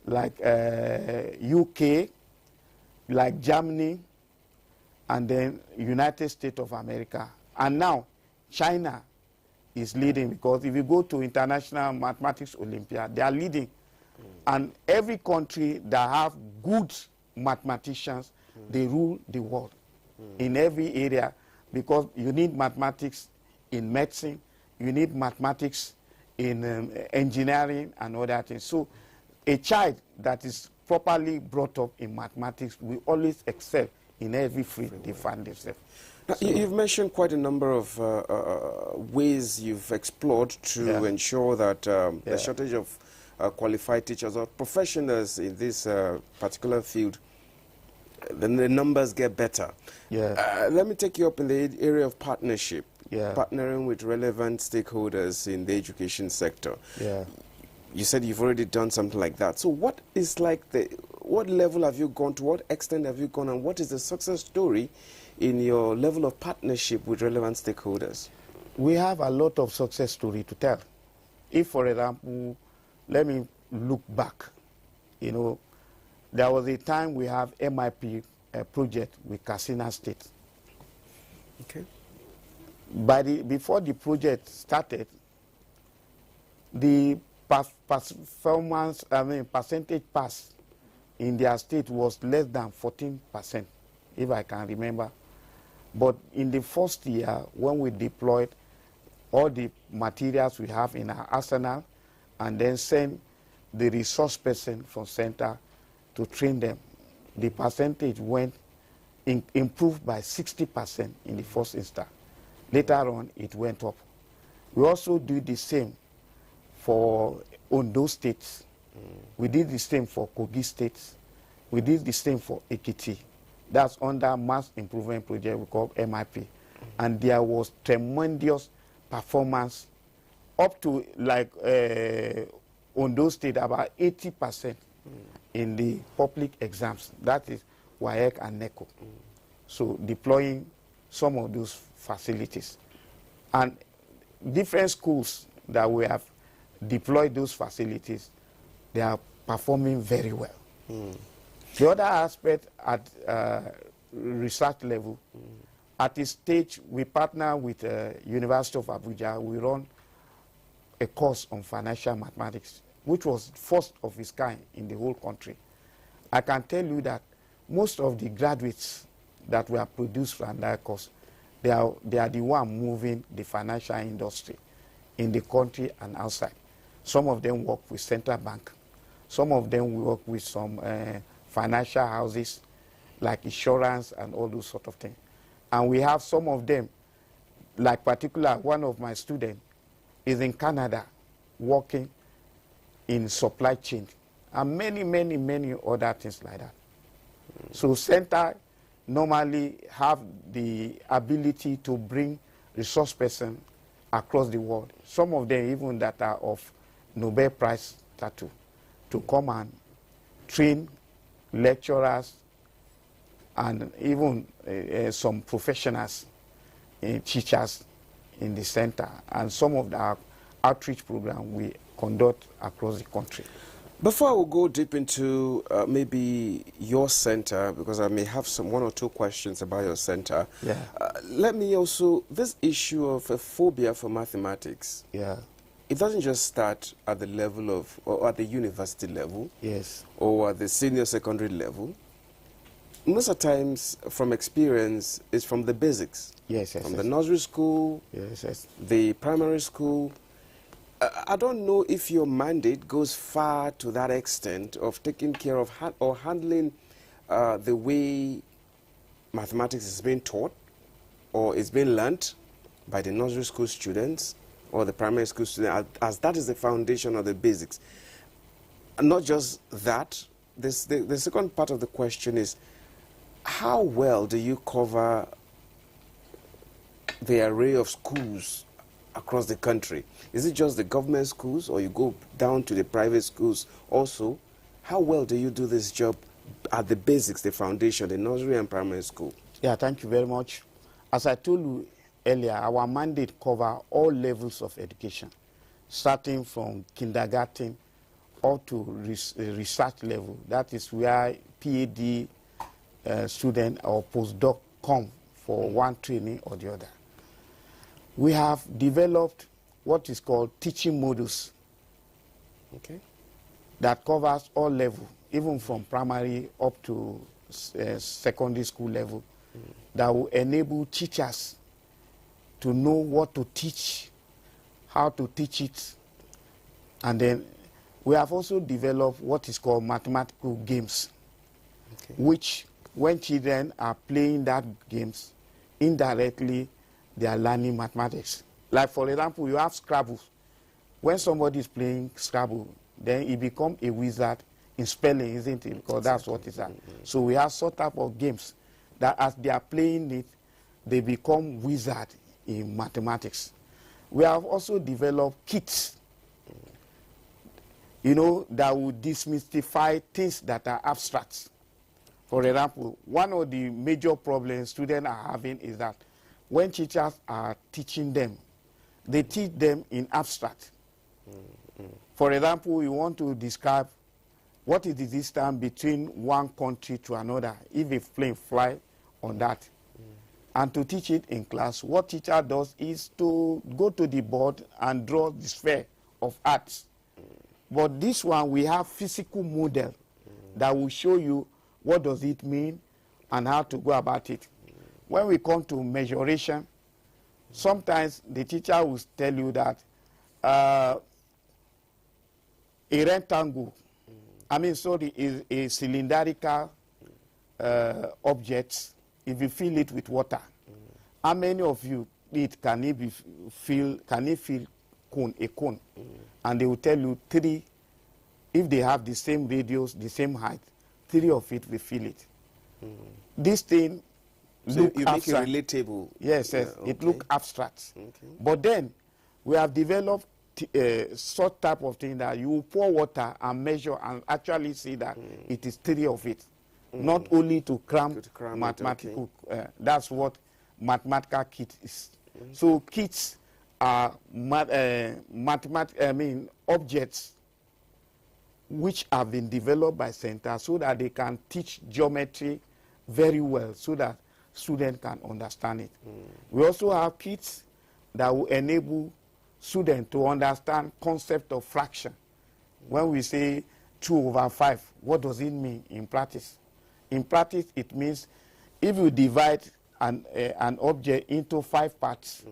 like UK, like Germany, and then United States of America. And now China is leading, because if you go to International Mathematics Olympiad, they are leading. And every country that have good mathematicians, they rule the world in every area, because you need mathematics in medicine, you need mathematics in engineering and other things. So a child that is properly brought up in mathematics will always excel in every field they find themselves. Now, you've mentioned quite a number of ways you've explored to ensure that the shortage of qualified teachers or professionals in this particular field then the numbers get better. Yeah. Let me take you up in the area of partnership. Yeah. Partnering with relevant stakeholders in the education sector. Yeah. You said you've already done something like that. So what is like what level have you gone to? What extent have you gone, and what is the success story in your level of partnership with relevant stakeholders? We have a lot of success story to tell. If, for example, let me look back, you know, there was a time we have MIP project with Katsina State. Okay. Before the project started, the percentage pass in their state was less than 14%, if I can remember. But in the first year, when we deployed all the materials we have in our arsenal and then send the resource person from center to train them, the percentage improved by 60% in the first instance. Later on, it went up. We also do the same for Ondo states. We did the same for Kogi states. We did the same for Ekiti. That's under Mass Improvement Project we call MIP. And there was tremendous performance up to like Ondo State, about 80% in the public exams. That is WAEC and NECO. So deploying some of those facilities. And different schools that we have deployed those facilities, they are performing very well. The other aspect at research level, at this stage, we partner with University of Abuja. We run a course on financial mathematics, which was first of its kind in the whole country. I can tell you that most of the graduates that were produced from that course, they are the one moving the financial industry in the country and outside. Some of them work with central bank. Some of them work with some financial houses like insurance and all those sort of things. And we have some of them, like particular one of my students is in Canada working in supply chain and many other things like that. So center normally have the ability to bring resource person across the world. Some of them even that are of Nobel Prize status to come and train lecturers and even some professionals, teachers in the center, and some of the outreach program we conduct across the country. Before I will go deep into maybe your center, because I may have one or two questions about your center, let me also, this issue of a phobia for mathematics, it doesn't just start at the level of, or at the university level, or at the senior secondary level. Most of the times, from experience, it's from the basics. From the nursery school, the primary school. I don't know if your mandate goes far to that extent of taking care of or handling the way mathematics is being taught or is being learnt by the nursery school students or the primary school students, as that is the foundation of the basics. And not just that, the second part of the question is, how well do you cover the array of schools across the country? Is it just the government schools, or you go down to the private schools also? How well do you do this job at the basics, the foundation, the nursery and primary school? Yeah, thank you very much. As I told you earlier, our mandate covers all levels of education, starting from kindergarten up to research level. That is where PhD student or postdoc come for one training or the other. We have developed what is called teaching modules that covers all levels, even from primary up to secondary school level, that will enable teachers to know what to teach, how to teach it. And then we have also developed what is called mathematical games, which when children are playing that games, indirectly they are learning mathematics. Like, for example, you have Scrabble. When somebody is playing Scrabble, then he becomes a wizard in spelling, isn't it? Because that's what it's at. So we have sort type of games that as they are playing it, they become wizard in mathematics. We have also developed kits, you know, that will demystify things that are abstract. For example, one of the major problems students are having is that when teachers are teaching them, they teach them in abstract. For example, you want to describe what is the distance between one country to another if a plane fly on that. And to teach it in class, what teacher does is to go to the board and draw the sphere of arts. But this one, we have physical model that will show you what does it mean and how to go about it. When we come to measuration, sometimes the teacher will tell you that a rectangle, is a cylindrical object. If you fill it with water, how many of you can it fill a cone? And they will tell you 3. If they have the same radius, the same height, 3 of it will fill it. This thing so you make it relatable. Yes, yes. Okay. It looks abstract. Okay. But then we have developed sort type of thing that you pour water and measure and actually see that it is 3 of it. Not only to cram mathematical. That's what mathematical kit is. So kits are objects which have been developed by centers so that they can teach geometry very well so that students can understand it. We also have kits that will enable students to understand concept of fraction. When we say 2/5, what does it mean in practice? In practice, it means if you divide an object into 5 parts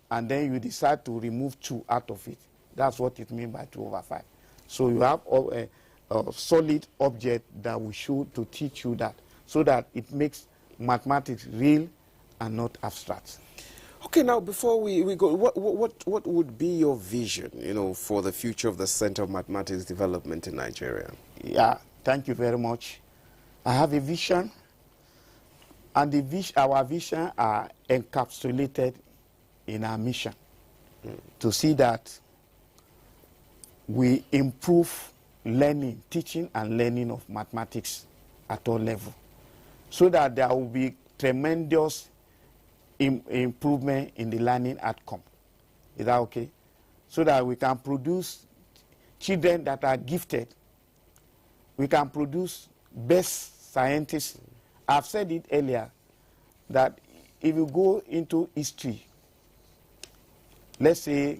and then you decide to remove 2 out of it, that's what it means by 2/5. So you have a solid object that will show to teach you that, so that it makes mathematics real and not abstract. Okay, now before we go, what would be your vision, you know, for the future of the Center of Mathematics Development in Nigeria? Yeah, thank you very much. I have a vision, and our vision are encapsulated in our mission to see that we improve learning, teaching and learning of mathematics at all levels, so that there will be tremendous improvement in the learning outcome. Is that okay? So that we can produce children that are gifted. We can produce best scientists. I've said it earlier that if you go into history, let's say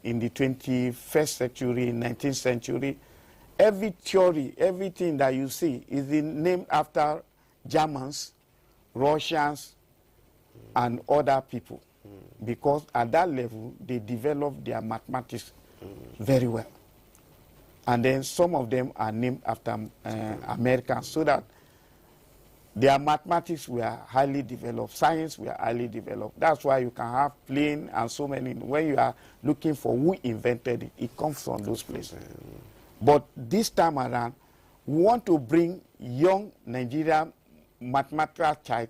in the 21st century, 19th century, every theory, everything that you see is named after Germans, Russians, and other people. Because at that level, they developed their mathematics very well. And then some of them are named after Americans, so that their mathematics were highly developed, science were highly developed. That's why you can have plane and so many. When you are looking for who invented it, it comes from those places. But this time around, we want to bring young Nigerian mathematical child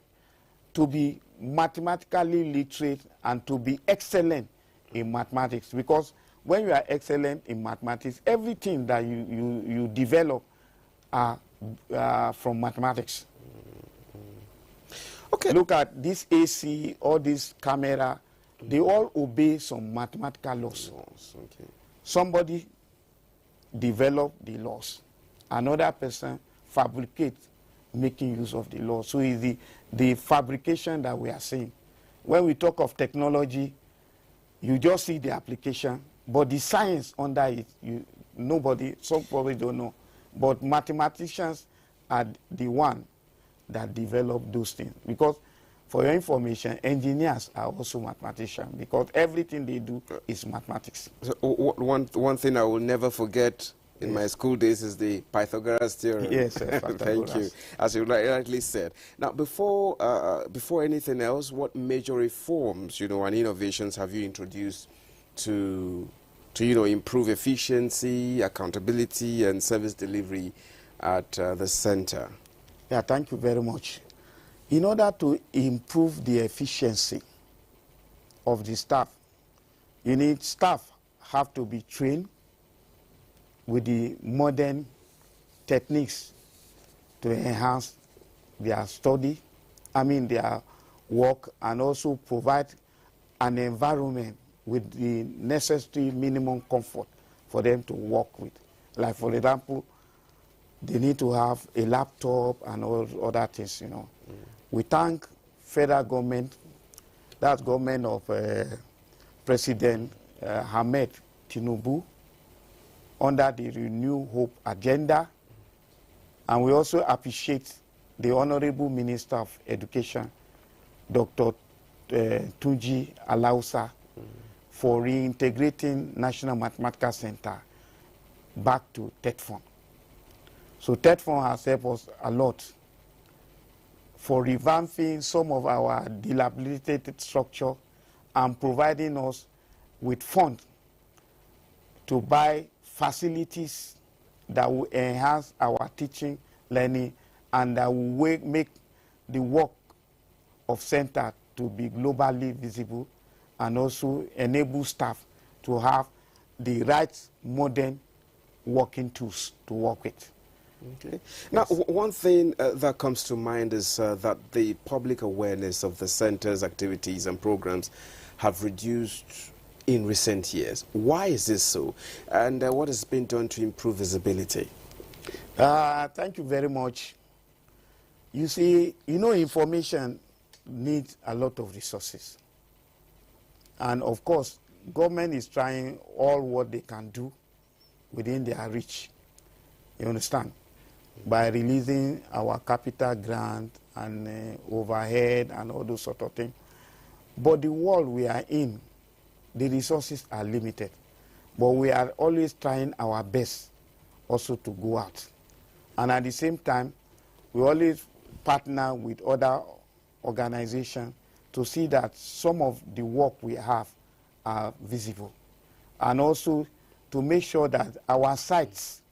to be mathematically literate and to be excellent in mathematics. Because when you are excellent in mathematics, everything that you develop are from mathematics. Okay. Look at this AC, all this camera, they all obey some mathematical laws. Okay. Somebody developed the laws. Another person fabricates, making use of the law. So it's the fabrication that we are seeing. When we talk of technology, you just see the application, but the science under it, some probably don't know. But mathematicians are the one that develop those things. Because for your information, engineers are also mathematicians, because everything they do is mathematics. So one thing I will never forget in my school days is the Pythagoras theorem. Yes, Pythagoras. Thank you. As you rightly said. Now, before anything else, what major reforms, and innovations have you introduced to improve efficiency, accountability, and service delivery at the center? Yeah, thank you very much. In order to improve the efficiency of the staff, you need staff have to be trained with the modern techniques to enhance their study, their work, and also provide an environment with the necessary minimum comfort for them to work with. Like, for example, they need to have a laptop and all other things, We thank federal government, that's government of President Ahmed Tinubu, under the Renew Hope agenda. And we also appreciate the Honorable Minister of Education, Dr. Tunji Alausa, for reintegrating National Mathematical Center back to TETFON. So TETFON has helped us a lot for revamping some of our dilapidated structure and providing us with funds to buy facilities that will enhance our teaching, learning, and that will make the work of center to be globally visible and also enable staff to have the right modern working tools to work with. Okay. Now, one thing that comes to mind is that the public awareness of the center's activities and programs have reduced in recent years. Why is this so? And what has been done to improve visibility? Thank you very much. You see, information needs a lot of resources. And of course, government is trying all what they can do within their reach. You understand? By releasing our capital grant and overhead and all those sort of things. But the world we are in, the resources are limited. But we are always trying our best also to go out. And at the same time, we always partner with other organizations to see that some of the work we have are visible. And also to make sure that our sites,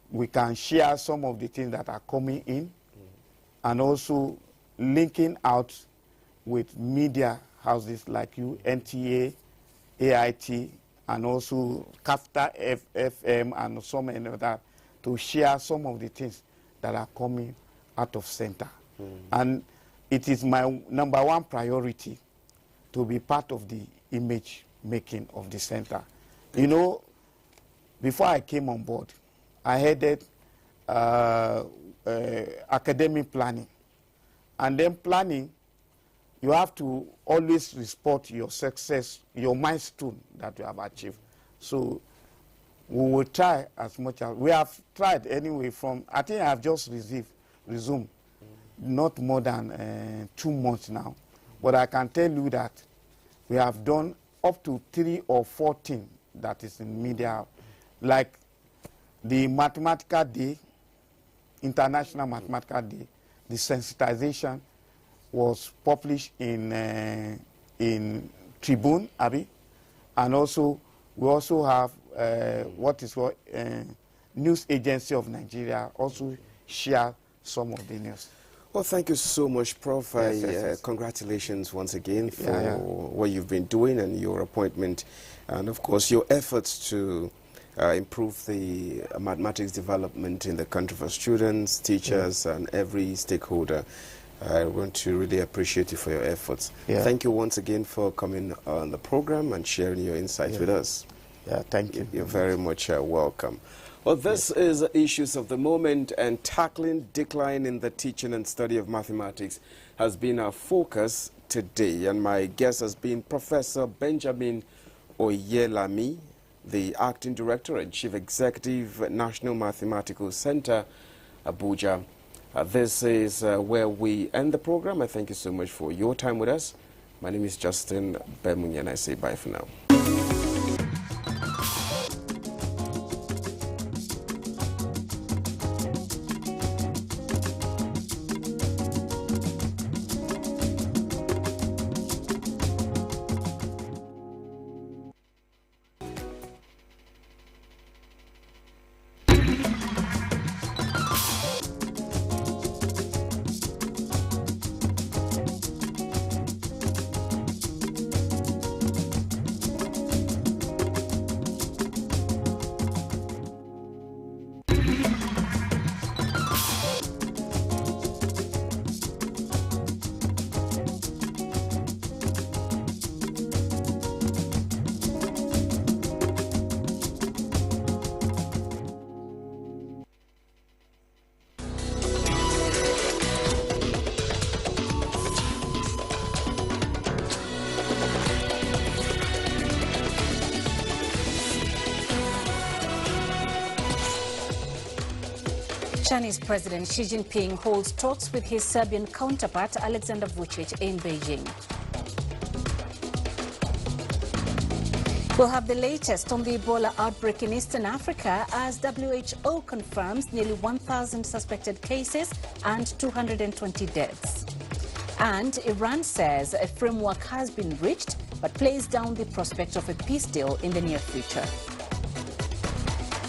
we can share some of the things that are coming in, and also linking out with media houses like you, NTA, AIT, and also CAFTA FM, and so many other, to share some of the things that are coming out of center. And it is my #1 priority to be part of the image making of the center. Before I came on board, I headed academic planning. And then planning, you have to always report your success, your milestone that you have achieved. So we will try as much as, we have tried anyway from, I think I have just resumed, not more than 2 months now. But I can tell you that we have done up to 3 or 4 things that is in media, like the Mathematical Day, International Mathematical Day. The sensitization was published in Tribune, Abi, and also we also have what is called News Agency of Nigeria also share some of the news. Well, thank you so much, Prof. Yes. Congratulations once again for what you've been doing and your appointment, and of course your efforts to improve the mathematics development in the country for students, teachers, and every stakeholder. I want to really appreciate you for your efforts. Thank you once again for coming on the program and sharing your insights with us. Thank you. You're very much welcome. Well, this is Issues of the Moment, and tackling decline in the teaching and study of mathematics has been our focus today. And my guest has been Professor Benjamin Oyelami, the Acting Director and Chief Executive at National Mathematical Center, Abuja. This is where we end the program. I thank you so much for your time with us. My name is Justin Bemunya, and I say bye for now. Chinese President Xi Jinping holds talks with his Serbian counterpart Alexander Vučić in Beijing. We'll have the latest on the Ebola outbreak in Eastern Africa as WHO confirms nearly 1,000 suspected cases and 220 deaths. And Iran says a framework has been reached but plays down the prospect of a peace deal in the near future.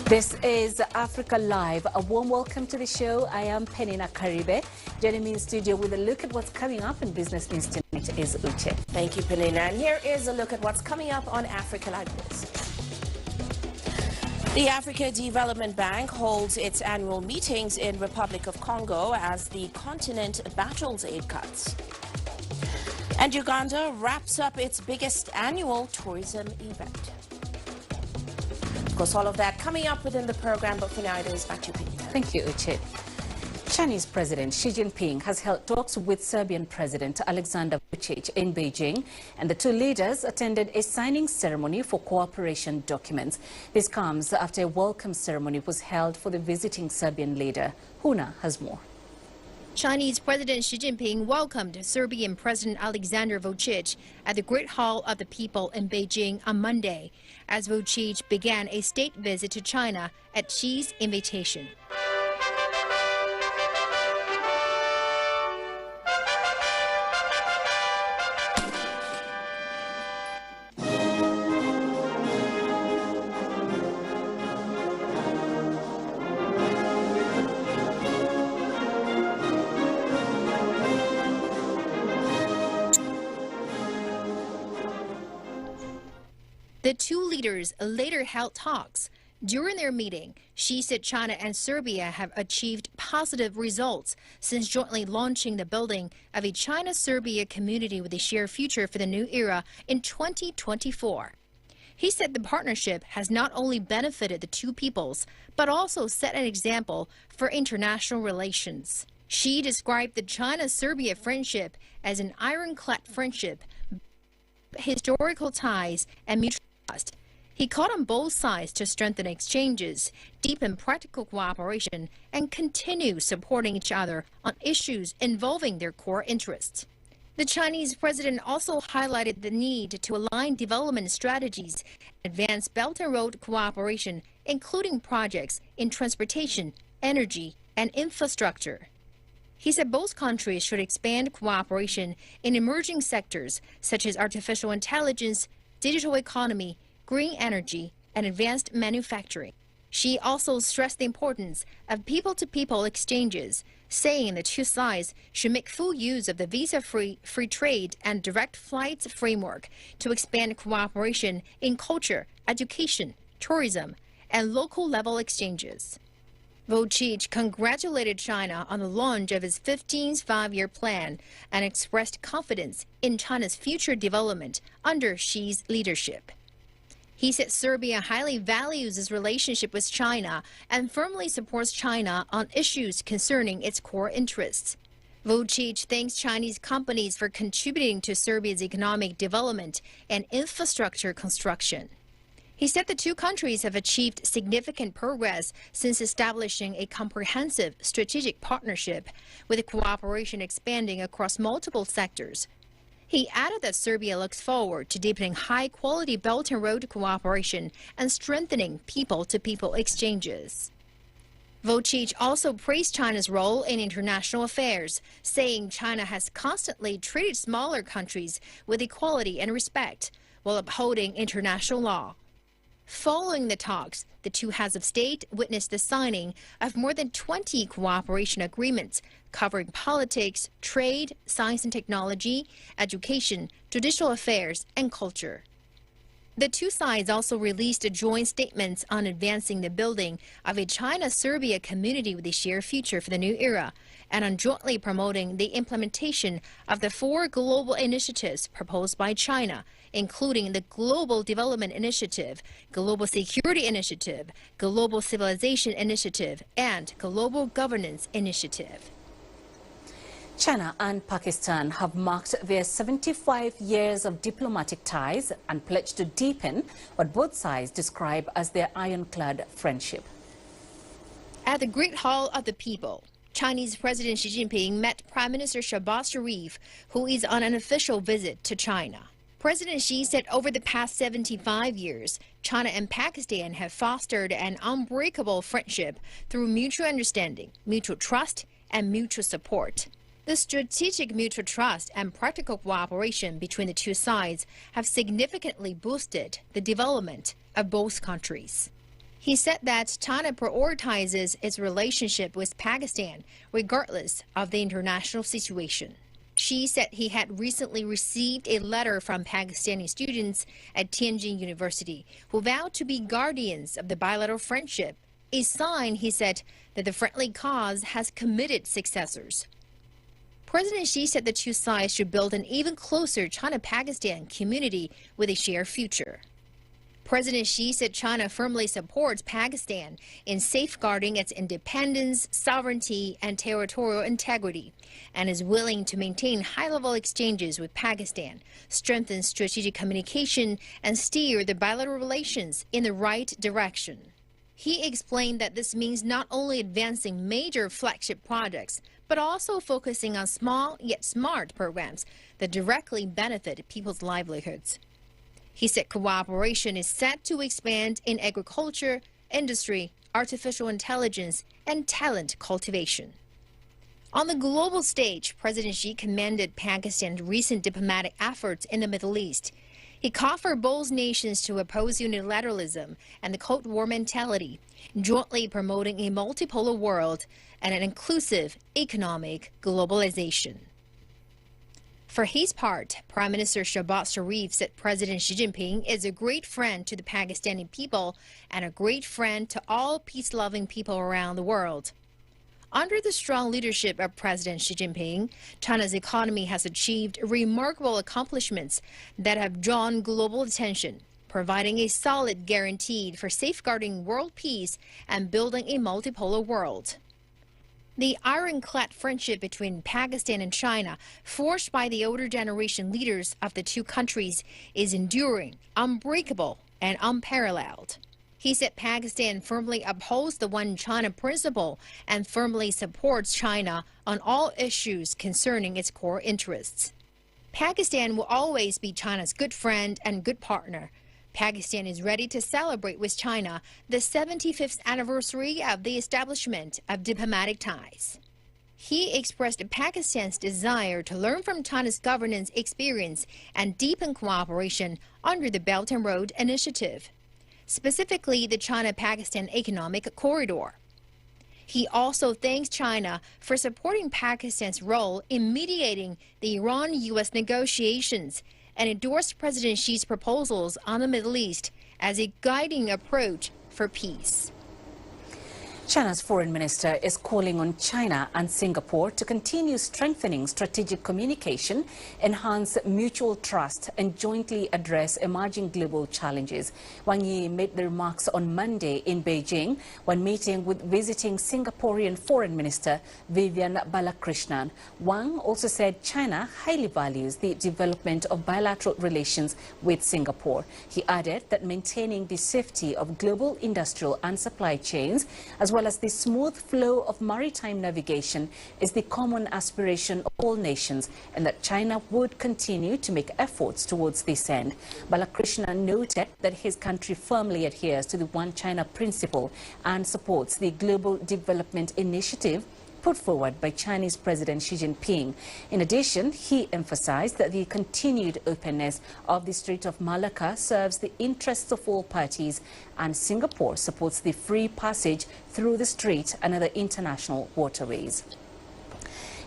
This is Africa Live. A warm welcome to the show. I am Penina Karibe. Joining me in studio with a look at what's coming up in Business News tonight is Uche. Thank you, Penina. And here is a look at what's coming up on Africa Live News. The Africa Development Bank holds its annual meetings in Republic of Congo as the continent battles aid cuts. And Uganda wraps up its biggest annual tourism event. Of course, all of that coming up within the program, but for now it is back to you. Thank you, Uche. Chinese President Xi Jinping has held talks with Serbian President Alexander Vučić in Beijing, and the two leaders attended a signing ceremony for cooperation documents. This comes after a welcome ceremony was held for the visiting Serbian leader. Huna has more. Chinese President Xi Jinping welcomed Serbian President Alexander Vučić at the Great Hall of the People in Beijing on Monday, as Vučić began a state visit to China at Xi's invitation. The two leaders later held talks. During their meeting, Xi said China and Serbia have achieved positive results since jointly launching the building of a China-Serbia community with a shared future for the new era in 2024. He said the partnership has not only benefited the two peoples, but also set an example for international relations. Xi described the China-Serbia friendship as an ironclad friendship, historical ties, and mutual trust. He called on both sides to strengthen exchanges, deepen practical cooperation, and continue supporting each other on issues involving their core interests. The Chinese president also highlighted the need to align development strategies and advance Belt and Road cooperation, including projects in transportation, energy, and infrastructure. He said both countries should expand cooperation in emerging sectors such as artificial intelligence, digital economy, green energy, and advanced manufacturing. Xi also stressed the importance of people-to-people exchanges, saying the two sides should make full use of the visa-free free trade and direct flights framework to expand cooperation in culture, education, tourism, and local-level exchanges. Vučić congratulated China on the launch of its 15th five-year plan and expressed confidence in China's future development under Xi's leadership. He said Serbia highly values its relationship with China and firmly supports China on issues concerning its core interests. Vučić thanks Chinese companies for contributing to Serbia's economic development and infrastructure construction. He said the two countries have achieved significant progress since establishing a comprehensive strategic partnership, with cooperation expanding across multiple sectors. He added that Serbia looks forward to deepening high-quality Belt and Road cooperation and strengthening people-to-people exchanges. Vučić also praised China's role in international affairs, saying China has constantly treated smaller countries with equality and respect while upholding international law. Following the talks, the two heads of state witnessed the signing of more than 20 cooperation agreements covering politics, trade, science and technology, education, judicial affairs, and culture. The two sides also released joint statements on advancing the building of a China-Serbia community with a shared future for the new era, and on jointly promoting the implementation of the 4 global initiatives proposed by China, including the Global Development Initiative, Global Security Initiative, Global Civilization Initiative, and Global Governance Initiative. China and Pakistan have marked their 75 years of diplomatic ties and pledged to deepen what both sides describe as their ironclad friendship. At the Great Hall of the People, Chinese President Xi Jinping met Prime Minister Shehbaz Sharif, who is on an official visit to China. President Xi said over the past 75 years, China and Pakistan have fostered an unbreakable friendship through mutual understanding, mutual trust, and mutual support. The strategic mutual trust and practical cooperation between the two sides have significantly boosted the development of both countries. He said that China prioritizes its relationship with Pakistan regardless of the international situation. Xi said he had recently received a letter from Pakistani students at Tianjin University who vowed to be guardians of the bilateral friendship, a sign, he said, that the friendly cause has committed successors. President Xi said the two sides should build an even closer China-Pakistan community with a shared future. President Xi said China firmly supports Pakistan in safeguarding its independence, sovereignty, and territorial integrity, and is willing to maintain high-level exchanges with Pakistan, strengthen strategic communication, and steer the bilateral relations in the right direction. He explained that this means not only advancing major flagship projects, but also focusing on small yet smart programs that directly benefit people's livelihoods. He said cooperation is set to expand in agriculture, industry, artificial intelligence, and talent cultivation. On the global stage, President Xi commended Pakistan's recent diplomatic efforts in the Middle East. He called for both nations to oppose unilateralism and the Cold War mentality, jointly promoting a multipolar world and an inclusive economic globalization. For his part, Prime Minister Shehbaz Sharif said President Xi Jinping is a great friend to the Pakistani people and a great friend to all peace-loving people around the world. Under the strong leadership of President Xi Jinping, China's economy has achieved remarkable accomplishments that have drawn global attention, providing a solid guarantee for safeguarding world peace and building a multipolar world. The ironclad friendship between Pakistan and China, forged by the older generation leaders of the two countries, is enduring, unbreakable, and unparalleled. He said Pakistan firmly upholds the One China principle and firmly supports China on all issues concerning its core interests. Pakistan will always be China's good friend and good partner. Pakistan is ready to celebrate with China the 75th anniversary of the establishment of diplomatic ties. He expressed Pakistan's desire to learn from China's governance experience and deepen cooperation under the Belt and Road Initiative, specifically the China-Pakistan Economic Corridor. He also thanks China for supporting Pakistan's role in mediating the Iran-U.S. negotiations and endorsed President Xi's proposals on the Middle East as a guiding approach for peace. China's foreign minister is calling on China and Singapore to continue strengthening strategic communication, enhance mutual trust, and jointly address emerging global challenges. Wang Yi made the remarks on Monday in Beijing when meeting with visiting Singaporean Foreign Minister Vivian Balakrishnan. Wang also said China highly values the development of bilateral relations with Singapore. He added that maintaining the safety of global industrial and supply chains, as well as the smooth flow of maritime navigation, is the common aspiration of all nations, and that China would continue to make efforts towards this end. Balakrishnan noted that his country firmly adheres to the One China principle and supports the Global Development Initiative put forward by Chinese President Xi Jinping. In addition, he emphasized that the continued openness of the Strait of Malacca serves the interests of all parties, and Singapore supports the free passage through the strait and other international waterways.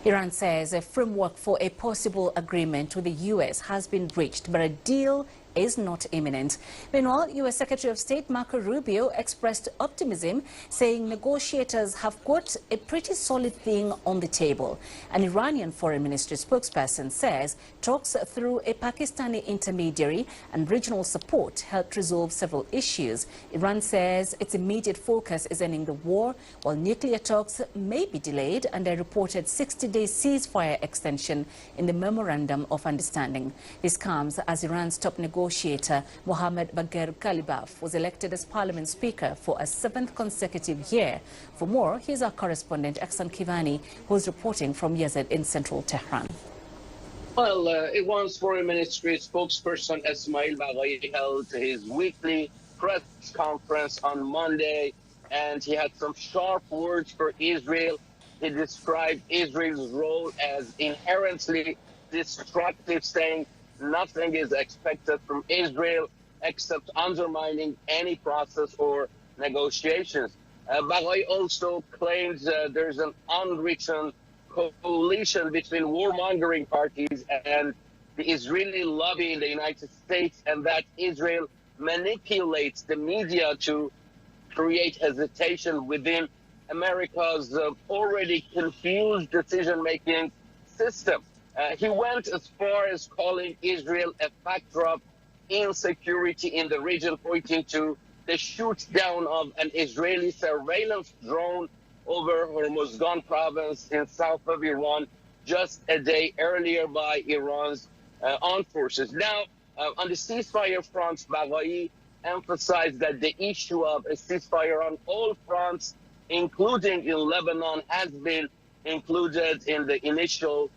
Iran says a framework for a possible agreement with the U.S. has been reached, but a deal is not imminent. Meanwhile, U.S. Secretary of State Marco Rubio expressed optimism, saying negotiators have, quote, a pretty solid thing on the table. An Iranian foreign ministry spokesperson says talks through a Pakistani intermediary and regional support helped resolve several issues. Iran says its immediate focus is ending the war, while nuclear talks may be delayed and a reported 60-day ceasefire extension in the Memorandum of Understanding. This comes as Iran's top negotiator negotiator Mohamed Bagher Galibaf was elected as Parliament Speaker for a 7th consecutive year. For more, here's our correspondent Aksan Kivani, who's reporting from Yazd in central Tehran. Well, Iran's foreign ministry spokesperson Ismail Baghai held his weekly press conference on Monday, and he had some sharp words for Israel. He described Israel's role as inherently destructive, saying nothing is expected from Israel except undermining any process or negotiations. Baghai also claims there's an unwritten coalition between warmongering parties and the Israeli lobby in the United States, and that Israel manipulates the media to create hesitation within America's already confused decision-making system. He went as far as calling Israel a factor of insecurity in the region, pointing to the shoot down of an Israeli surveillance drone over Hormuzgan province in south of Iran just a day earlier by Iran's armed forces. Now, on the ceasefire front, Baghai emphasized that the issue of a ceasefire on all fronts, including in Lebanon, has been included in the initial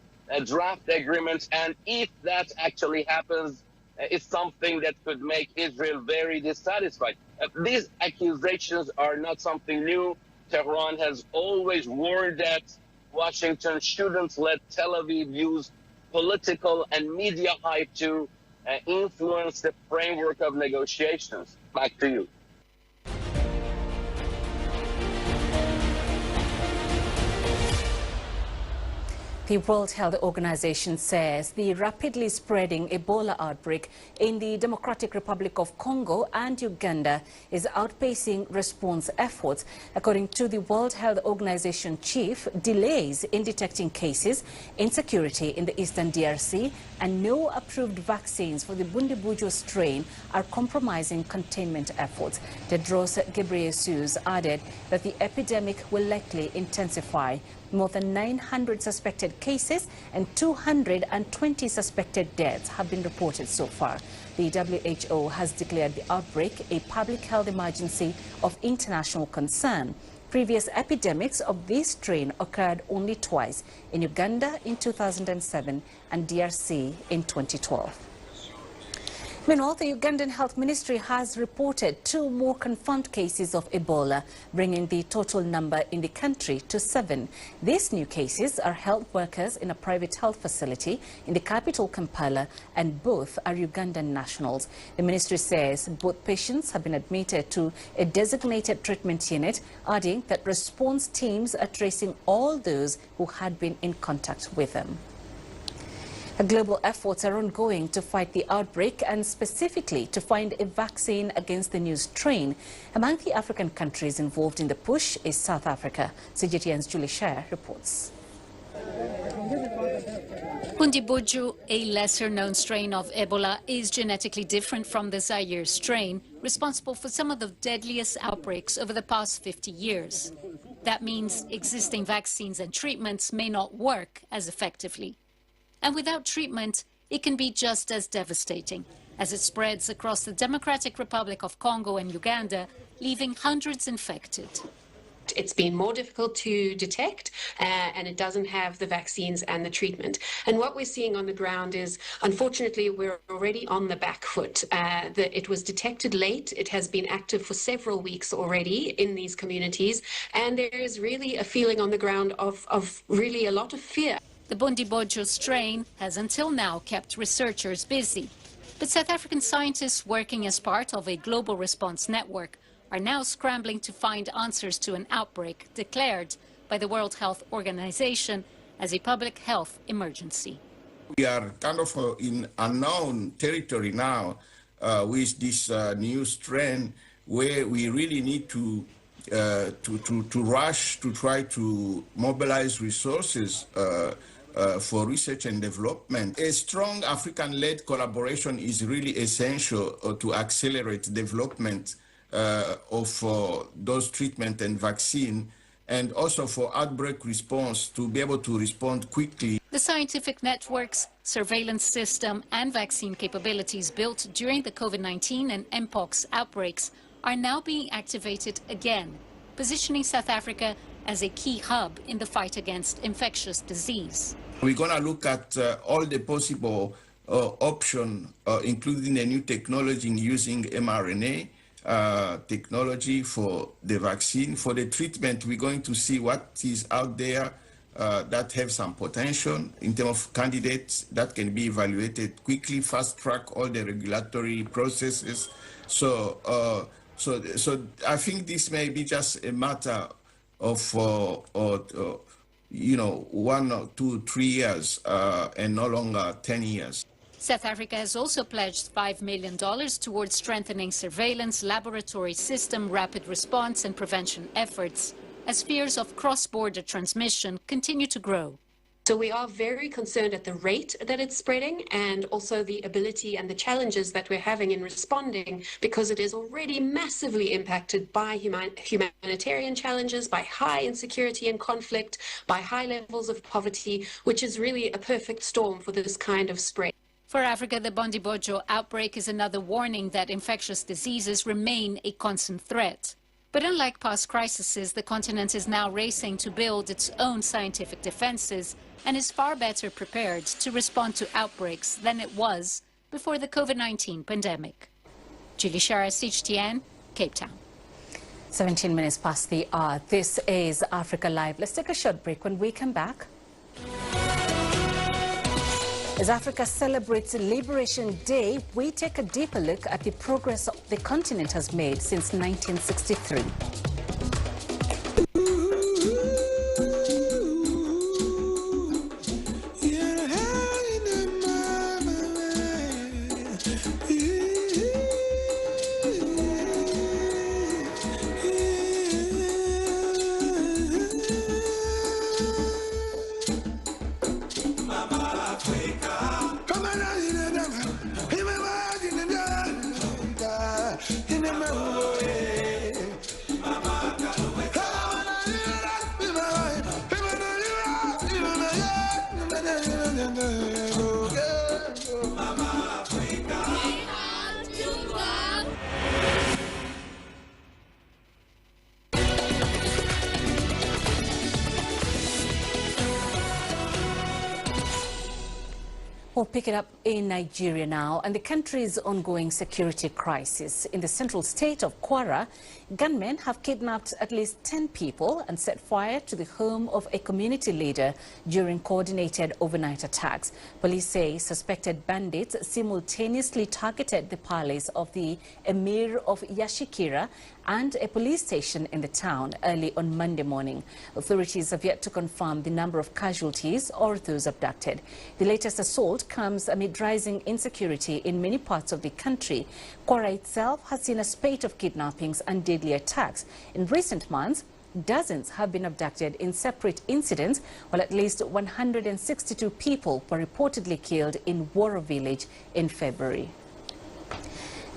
draft agreement. And if that actually happens, it's something that could make Israel very dissatisfied. These accusations are not something new. Tehran has always warned that Washington shouldn't let Tel Aviv use political and media hype to influence the framework of negotiations. Back to you. The World Health Organization says the rapidly spreading Ebola outbreak in the Democratic Republic of Congo and Uganda is outpacing response efforts. According to the World Health Organization chief, delays in detecting cases, insecurity in the eastern DRC, and no approved vaccines for the Bundibujo strain are compromising containment efforts. Tedros Ghebreyesus added that the epidemic will likely intensify. More than 900 suspected cases and 220 suspected deaths have been reported so far. The WHO has declared the outbreak a public health emergency of international concern. Previous epidemics of this strain occurred only twice, in Uganda in 2007 and DRC in 2012. Meanwhile, the Ugandan Health Ministry has reported 2 more confirmed cases of Ebola, bringing the total number in the country to 7. These new cases are health workers in a private health facility in the capital, Kampala, and both are Ugandan nationals. The ministry says both patients have been admitted to a designated treatment unit, adding that response teams are tracing all those who had been in contact with them. Global efforts are ongoing to fight the outbreak and specifically to find a vaccine against the new strain. Among the African countries involved in the push is South Africa. CGTN's Julie Sher reports. Bundibujo, a lesser-known strain of Ebola, is genetically different from the Zaire strain, responsible for some of the deadliest outbreaks over the past 50 years. That means existing vaccines and treatments may not work as effectively. And without treatment, it can be just as devastating, as it spreads across the Democratic Republic of Congo and Uganda, leaving hundreds infected. It's been more difficult to detect, and it doesn't have the vaccines and the treatment. And what we're seeing on the ground is, unfortunately, we're already on the back foot. It was detected late. It has been active for several weeks already in these communities, and there is really a feeling on the ground of really a lot of fear. The Bundibujo strain has until now kept researchers busy. But South African scientists working as part of a global response network are now scrambling to find answers to an outbreak declared by the World Health Organization as a public health emergency. We are kind of in unknown territory now with this new strain, where we really need to rush to try to mobilize resources for research and development. A strong African-led collaboration is really essential to accelerate development of those treatment and vaccine and also for outbreak response to be able to respond quickly. The scientific networks, surveillance system, and vaccine capabilities built during the COVID-19 and Mpox outbreaks are now being activated again, positioning South Africa as a key hub in the fight against infectious disease. We're going to look at all the possible options, including a new technology in using mRNA technology for the vaccine. For the treatment, we're going to see what is out there that have some potential in terms of candidates that can be evaluated quickly, fast track all the regulatory processes. So I think this may be just a matter of 1 or 2, 3 years, and no longer 10 years. South Africa has also pledged $5 million towards strengthening surveillance, laboratory system, rapid response and prevention efforts, as fears of cross-border transmission continue to grow. So we are very concerned at the rate that it's spreading and also the ability and the challenges that we're having in responding, because it is already massively impacted by humanitarian challenges, by high insecurity and conflict, by high levels of poverty, which is really a perfect storm for this kind of spread. For Africa, the Bondibojo outbreak is another warning that infectious diseases remain a constant threat. But unlike past crises, the continent is now racing to build its own scientific defenses and is far better prepared to respond to outbreaks than it was before the COVID-19 pandemic. Julie Shara, CGTN, Cape Town. 17 minutes past the hour. This is Africa Live. Let's take a short break. When we come back, as Africa celebrates Liberation Day, we take a deeper look at the progress the continent has made since 1963. We'll pick it up in Nigeria now, and the country's ongoing security crisis. In the central state of Kwara, gunmen have kidnapped at least 10 people and set fire to the home of a community leader during coordinated overnight attacks. Police say suspected bandits simultaneously targeted the palace of the Emir of Yashikira and a police station in the town early on Monday morning. Authorities have yet to confirm the number of casualties or those abducted. The latest assault comes amid rising insecurity in many parts of the country. Kwara itself has seen a spate of kidnappings and deadly attacks. In recent months, dozens have been abducted in separate incidents, while at least 162 people were reportedly killed in Woro village in February.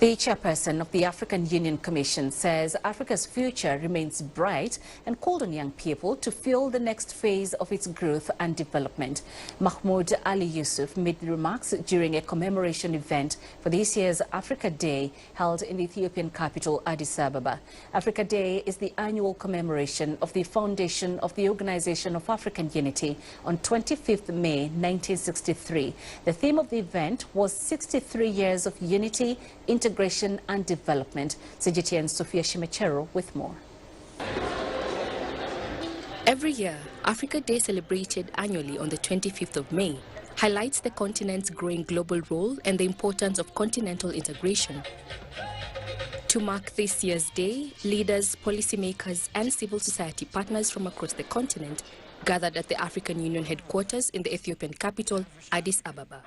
The chairperson of the African Union Commission says Africa's future remains bright and called on young people to fuel the next phase of its growth and development. Mahmoud Ali Yusuf made the remarks during a commemoration event for this year's Africa Day held in the Ethiopian capital Addis Ababa. Africa Day is the annual commemoration of the foundation of the Organization of African Unity on 25th May 1963. The theme of the event was 63 years of unity, integration and development. CGTN's Sophia Shimechero with more. Every year, Africa Day, celebrated annually on the 25th of May, highlights the continent's growing global role and the importance of continental integration. To mark this year's day, leaders, policymakers and civil society partners from across the continent gathered at the African Union headquarters in the Ethiopian capital, Addis Ababa.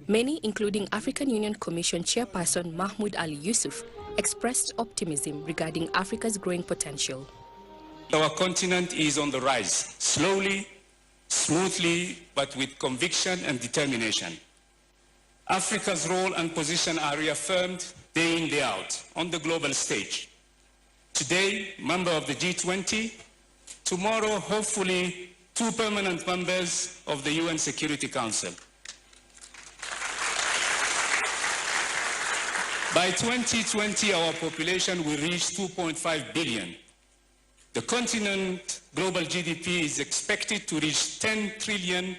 Many, including African Union Commission Chairperson Mahmoud Ali Yusuf, expressed optimism regarding Africa's growing potential. Our continent is on the rise, slowly, smoothly, but with conviction and determination. Africa's role and position are reaffirmed day in, day out on the global stage. Today, member of the G20, tomorrow, hopefully, 2 permanent members of the UN Security Council. By 2020, our population will reach 2.5 billion. The continent's global GDP is expected to reach $10 trillion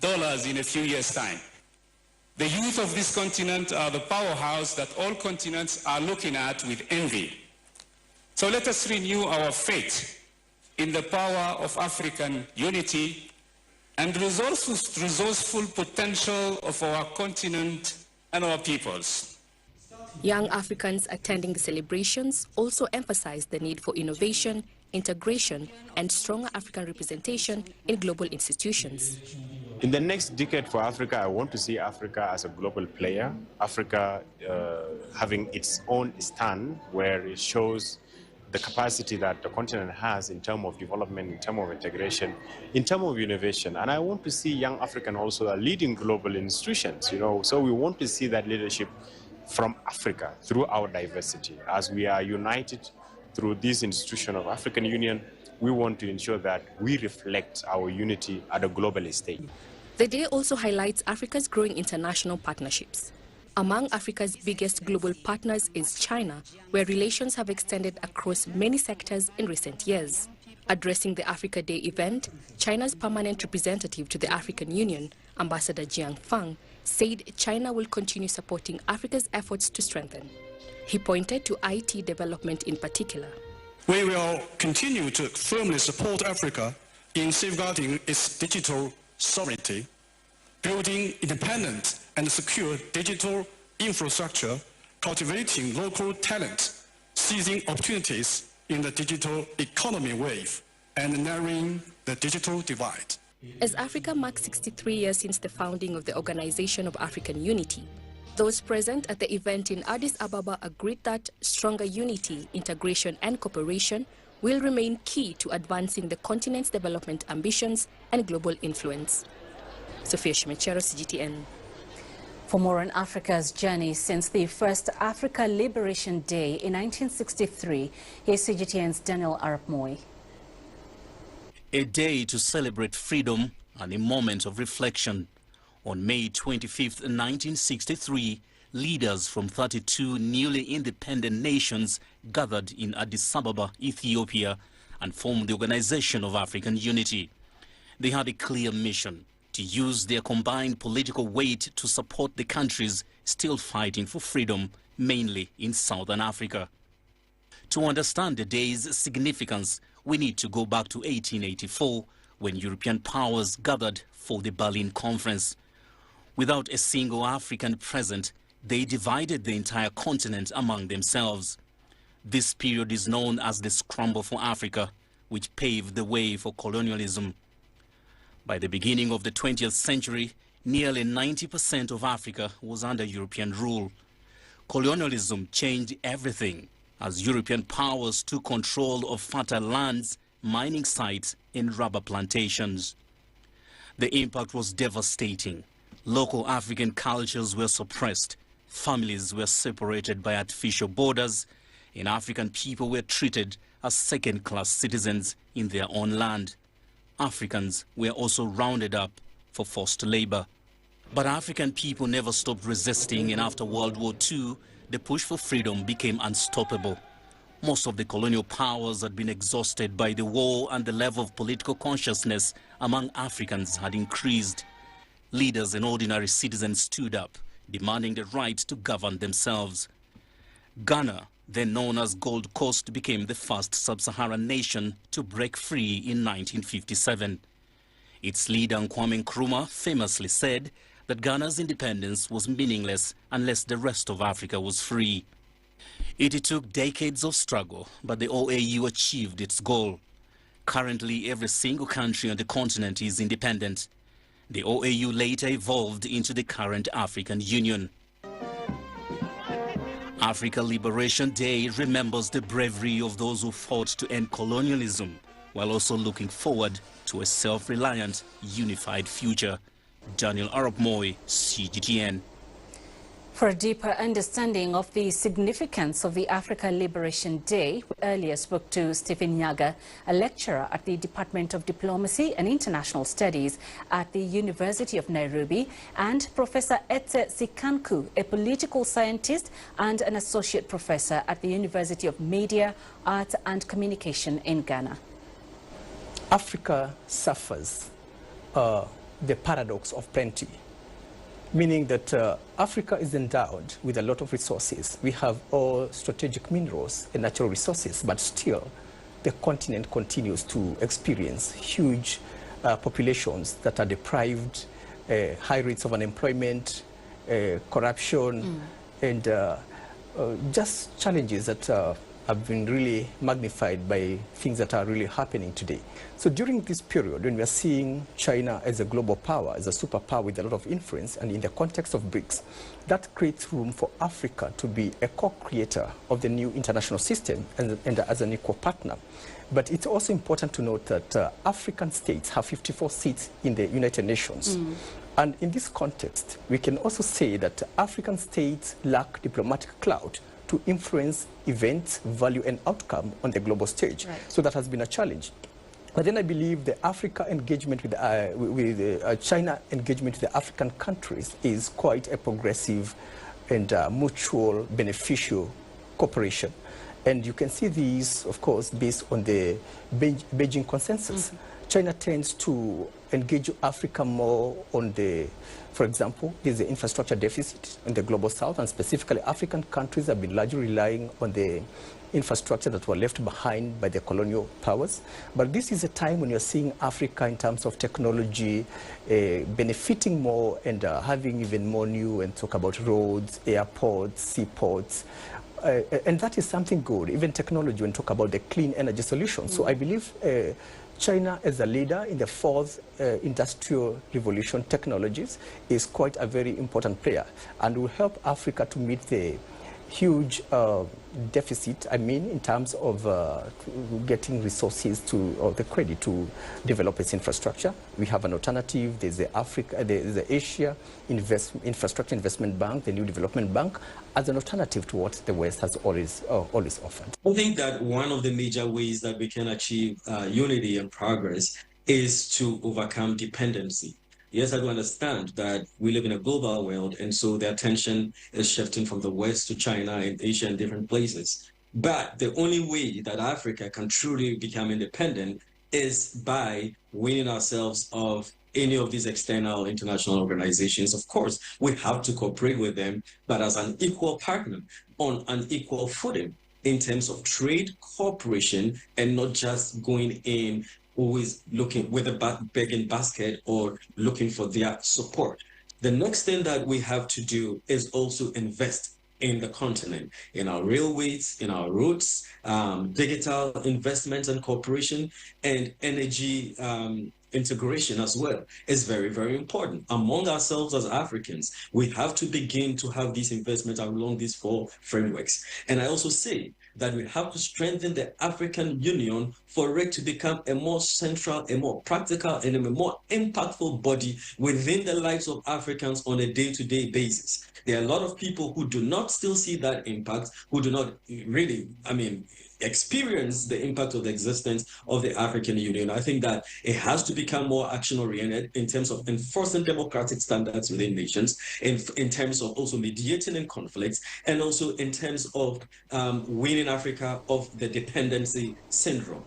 in a few years' time. The youth of this continent are the powerhouse that all continents are looking at with envy. So let us renew our faith in the power of African unity and resourceful potential of our continent and our peoples. Young Africans attending the celebrations also emphasized the need for innovation, integration, and stronger African representation in global institutions. In the next decade for Africa, I want to see Africa as a global player, Africa having its own stand where it shows the capacity that the continent has in terms of development, in terms of integration, in terms of innovation. And I want to see young African also leading global institutions, so we want to see that leadership from Africa through our diversity. As we are united through this institution of African Union, we want to ensure that we reflect our unity at a global stage. The day also highlights Africa's growing international partnerships. Among Africa's biggest global partners is China, where relations have extended across many sectors in recent years. Addressing the Africa Day event, China's permanent representative to the African Union, Ambassador Jiang Fang, said China will continue supporting Africa's efforts to strengthen. He pointed to IT development in particular. We will continue to firmly support Africa in safeguarding its digital sovereignty, building independent and secure digital infrastructure, cultivating local talent, seizing opportunities in the digital economy wave, and narrowing the digital divide. As Africa marks 63 years since the founding of the Organization of African Unity, those present at the event in Addis Ababa agreed that stronger unity, integration, and cooperation will remain key to advancing the continent's development ambitions and global influence. Sophia Shimechero, CGTN. For more on Africa's journey since the first Africa Liberation Day in 1963, here's CGTN's Daniel Arap Moi. A day to celebrate freedom and a moment of reflection. On May 25, 1963, leaders from 32 newly independent nations gathered in Addis Ababa, Ethiopia, and formed the Organization of African Unity. They had a clear mission: to use their combined political weight to support the countries still fighting for freedom, mainly in Southern Africa. To understand the day's significance, we need to go back to 1884, when European powers gathered for the Berlin Conference. Without a single African present, they divided the entire continent among themselves. This period is known as the Scramble for Africa, which paved the way for colonialism. By the beginning of the 20th century, nearly 90% of Africa was under European rule. Colonialism changed everything, as European powers took control of fertile lands, mining sites, and rubber plantations. The impact was devastating. Local African cultures were suppressed, families were separated by artificial borders, and African people were treated as second-class citizens in their own land. Africans were also rounded up for forced labor. But African people never stopped resisting, and after World War II, the push for freedom became unstoppable. Most of the colonial powers had been exhausted by the war, and the level of political consciousness among Africans had increased. Leaders and ordinary citizens stood up, demanding the right to govern themselves. Ghana, then known as Gold Coast, became the first sub-Saharan nation to break free in 1957. Its leader, Kwame Nkrumah, famously said that Ghana's independence was meaningless unless the rest of Africa was free. It took decades of struggle, but the OAU achieved its goal. Currently, every single country on the continent is independent. The OAU later evolved into the current African Union. Africa Liberation Day remembers the bravery of those who fought to end colonialism, while also looking forward to a self-reliant, unified future. Daniel Arap Moi, CGTN. For a deeper understanding of the significance of the Africa Liberation Day, we earlier spoke to Stephen Nyaga, a lecturer at the Department of Diplomacy and International Studies at the University of Nairobi, and Professor Etse Sikanku, a political scientist and an associate professor at the University of Media, Arts and Communication in Ghana. Africa suffers the paradox of plenty, meaning that Africa is endowed with a lot of resources. We have all strategic minerals and natural resources, but still the continent continues to experience huge populations that are deprived, high rates of unemployment, corruption, and just challenges that have been really magnified by things that are really happening today. So during this period, when we are seeing China as a global power, as a superpower with a lot of influence, and in the context of BRICS, that creates room for Africa to be a co-creator of the new international system and as an equal partner. But it's also important to note that African states have 54 seats in the United Nations. And in this context, we can also say that African states lack diplomatic clout to influence events, value, and outcome on the global stage. Right. So that has been a challenge. But then I believe the Africa engagement with China engagement with the African countries is quite a progressive and mutual beneficial cooperation. And you can see these, of course, based on the Beijing consensus. China tends to engage Africa more on the, for example, there's the infrastructure deficit in the global south, and specifically African countries have been largely relying on the infrastructure that were left behind by the colonial powers. But this is a time when you're seeing Africa in terms of technology benefiting more and having even more new, and talk about roads, airports, seaports. And that is something good, even technology, when talk about the clean energy solution. So I believe China as a leader in the fourth industrial revolution technologies is quite a very important player, and will help Africa to meet the huge deficit, in terms of getting resources to, or the credit to develop its infrastructure. We have an alternative. There's the Asia Infrastructure Investment Bank, the New Development Bank, as an alternative to what the West has always offered. I think that one of the major ways that we can achieve unity and progress is to overcome dependency. Yes, I do understand that we live in a global world, and so the attention is shifting from the West to China and Asia and different places. But the only way that Africa can truly become independent is by winning ourselves of any of these external international organizations. Of course, we have to cooperate with them, but as an equal partner on an equal footing in terms of trade, cooperation, and not just going in always looking with a begging basket or looking for their support. The next thing that we have to do is also invest in the continent, in our railways, in our roads, digital investments and cooperation, and energy integration as well is very, very important. Among ourselves as Africans, we have to begin to have these investments along these four frameworks. And I also say that we have to strengthen the African Union for it to become a more central, a more practical, and a more impactful body within the lives of Africans on a day-to-day basis. There are a lot of people who do not still see that impact, who do not really, experience the impact of the existence of the African Union. I think that it has to become more action-oriented in terms of enforcing democratic standards within nations, in terms of also mediating in conflicts, and also in terms of weaning Africa of the dependency syndrome.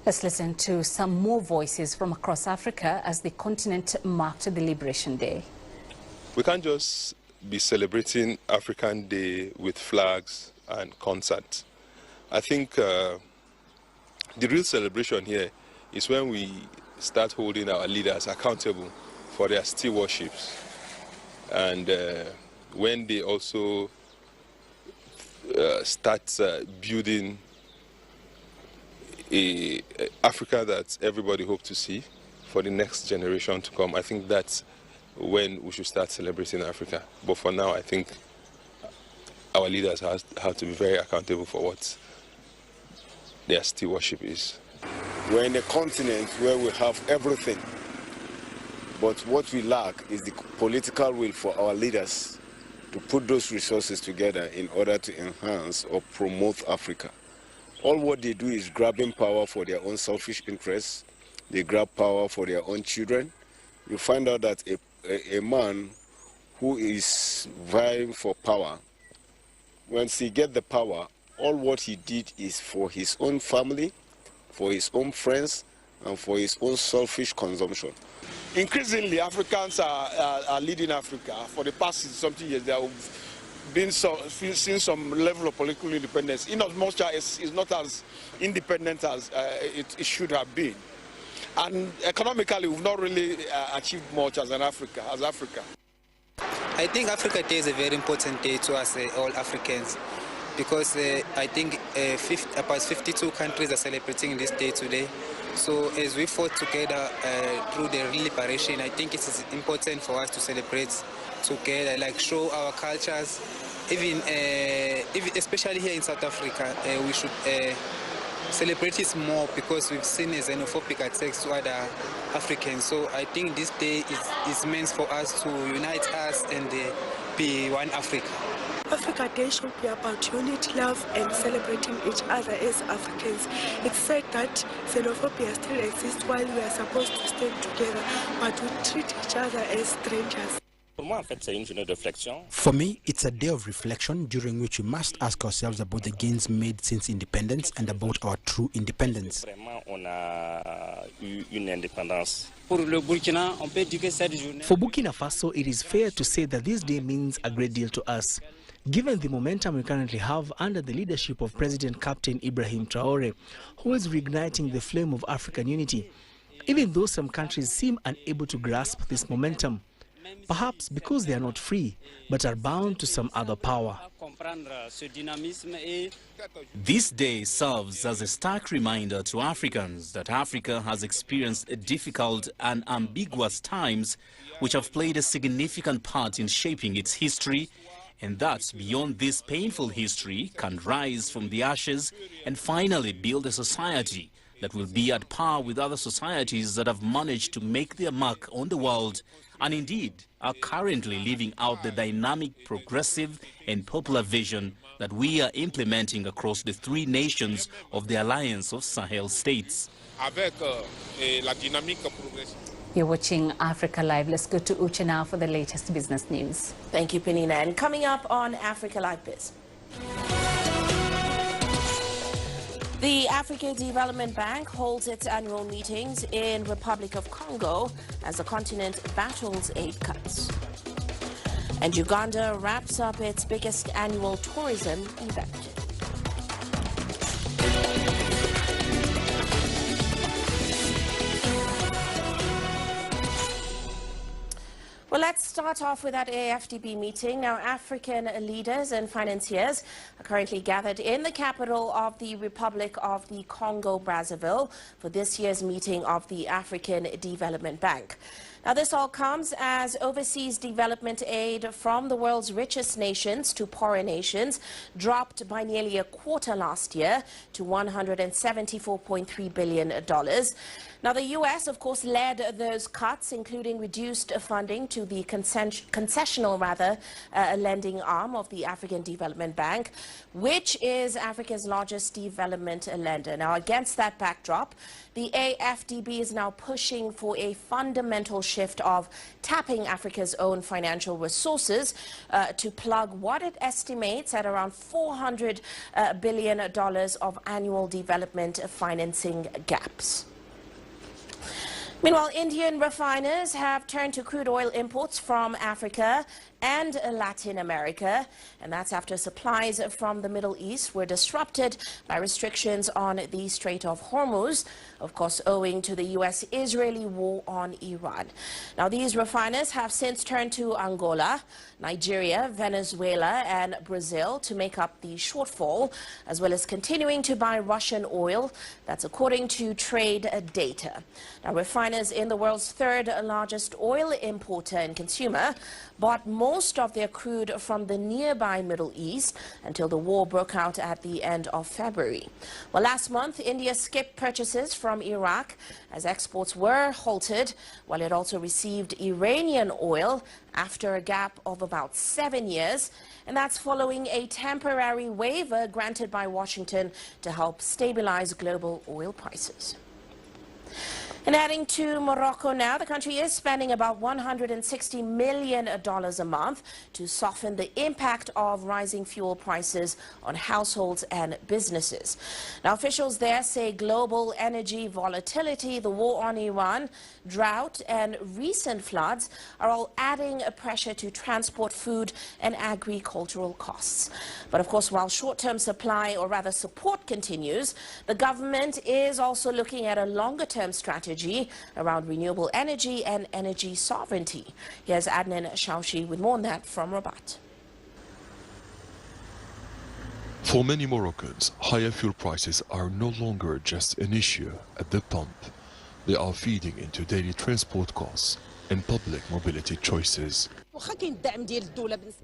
Let's listen to some more voices from across Africa as the continent marked the Liberation Day. We can't just be celebrating African Day with flags and concerts. I think the real celebration here is when we start holding our leaders accountable for their stewardships, and when they also start building a Africa that everybody hopes to see for the next generation to come. I think that's when we should start celebrating Africa. But for now, I think our leaders have to be very accountable for what their stewardship is. We're in a continent where we have everything, but what we lack is the political will for our leaders to put those resources together in order to enhance or promote Africa. All what they do is grabbing power for their own selfish interests. They grab power for their own children. You find out that a man who is vying for power, once he gets the power, all what he did is for his own family, for his own friends, and for his own selfish consumption. Increasingly, Africans are leading Africa. For the past something years, there have been seen some level of political independence. In as much as it's not as independent as it should have been. And economically, we've not really achieved much as Africa. I think Africa Day is a very important day to us, all Africans, because I think about 52 countries are celebrating this day today. So as we fought together through the liberation, I think it is important for us to celebrate together, like show our cultures. Even especially here in South Africa, we should celebrate it more because we've seen xenophobic attacks to other Africans. So I think this day is meant for us to unite us and be one Africa. Africa Day should be about unity, love, and celebrating each other as Africans. It's said that xenophobia still exists while we are supposed to stand together, but we treat each other as strangers. For me, it's a day of reflection during which we must ask ourselves about the gains made since independence and about our true independence. For Burkina Faso, it is fair to say that this day means a great deal to us. Given the momentum we currently have under the leadership of President Captain Ibrahim Traore, who is reigniting the flame of African unity, even though some countries seem unable to grasp this momentum, perhaps because they are not free, but are bound to some other power. This day serves as a stark reminder to Africans that Africa has experienced difficult and ambiguous times which have played a significant part in shaping its history, and that beyond this painful history can rise from the ashes and finally build a society that will be at par with other societies that have managed to make their mark on the world and indeed are currently living out the dynamic, progressive and popular vision that we are implementing across the three nations of the Alliance of Sahel States. You're watching Africa Live. Let's go to Uche now for the latest business news. Thank you, Penina. And coming up on Africa Live Biz. The Africa Development Bank holds its annual meetings in Republic of Congo as the continent battles aid cuts. And Uganda wraps up its biggest annual tourism event. Well, let's start off with that AFDB meeting. Now, African leaders and financiers are currently gathered in the capital of the Republic of the Congo, Brazzaville, for this year's meeting of the African Development Bank. Now, this all comes as overseas development aid from the world's richest nations to poorer nations dropped by nearly a quarter last year to $174.3 billion. Now, the U.S., of course, led those cuts, including reduced funding to the concessional lending arm of the African Development Bank, which is Africa's largest development lender. Now, against that backdrop, the AFDB is now pushing for a fundamental shift of tapping Africa's own financial resources to plug what it estimates at around $400 billion of annual development financing gaps. Meanwhile, Indian refiners have turned to crude oil imports from Africa and Latin America, and that's after supplies from the Middle East were disrupted by restrictions on the Strait of Hormuz, of course owing to the U.S.-Israeli war on Iran. Now, these refiners have since turned to Angola, Nigeria, Venezuela and Brazil to make up the shortfall, as well as continuing to buy Russian oil. That's according to trade data. Now, refiners in the world's third largest oil importer and consumer bought more most of their crude from the nearby Middle East until the war broke out at the end of February. Well, last month, India skipped purchases from Iraq as exports were halted, while it also received Iranian oil after a gap of about 7 years. And that's following a temporary waiver granted by Washington to help stabilize global oil prices. And heading to Morocco now, the country is spending about $160 million a month to soften the impact of rising fuel prices on households and businesses. Now, officials there say global energy volatility, the war on Iran, drought and recent floods are all adding a pressure to transport, food and agricultural costs. But of course, while short-term supply, or rather support, continues, the government is also looking at a longer-term strategy around renewable energy and energy sovereignty. Here's Adnan Shaushi with more on that from Rabat. For many Moroccans, higher fuel prices are no longer just an issue at the pump. They are feeding into daily transport costs and public mobility choices.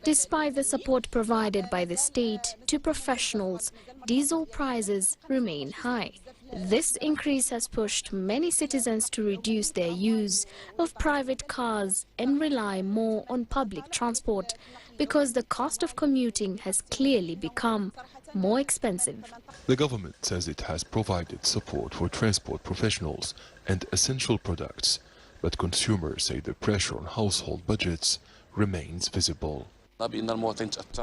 Despite the support provided by the state to professionals, diesel prices remain high. This increase has pushed many citizens to reduce their use of private cars and rely more on public transport because the cost of commuting has clearly become more expensive. The government says it has provided support for transport professionals and essential products, but consumers say the pressure on household budgets remains visible.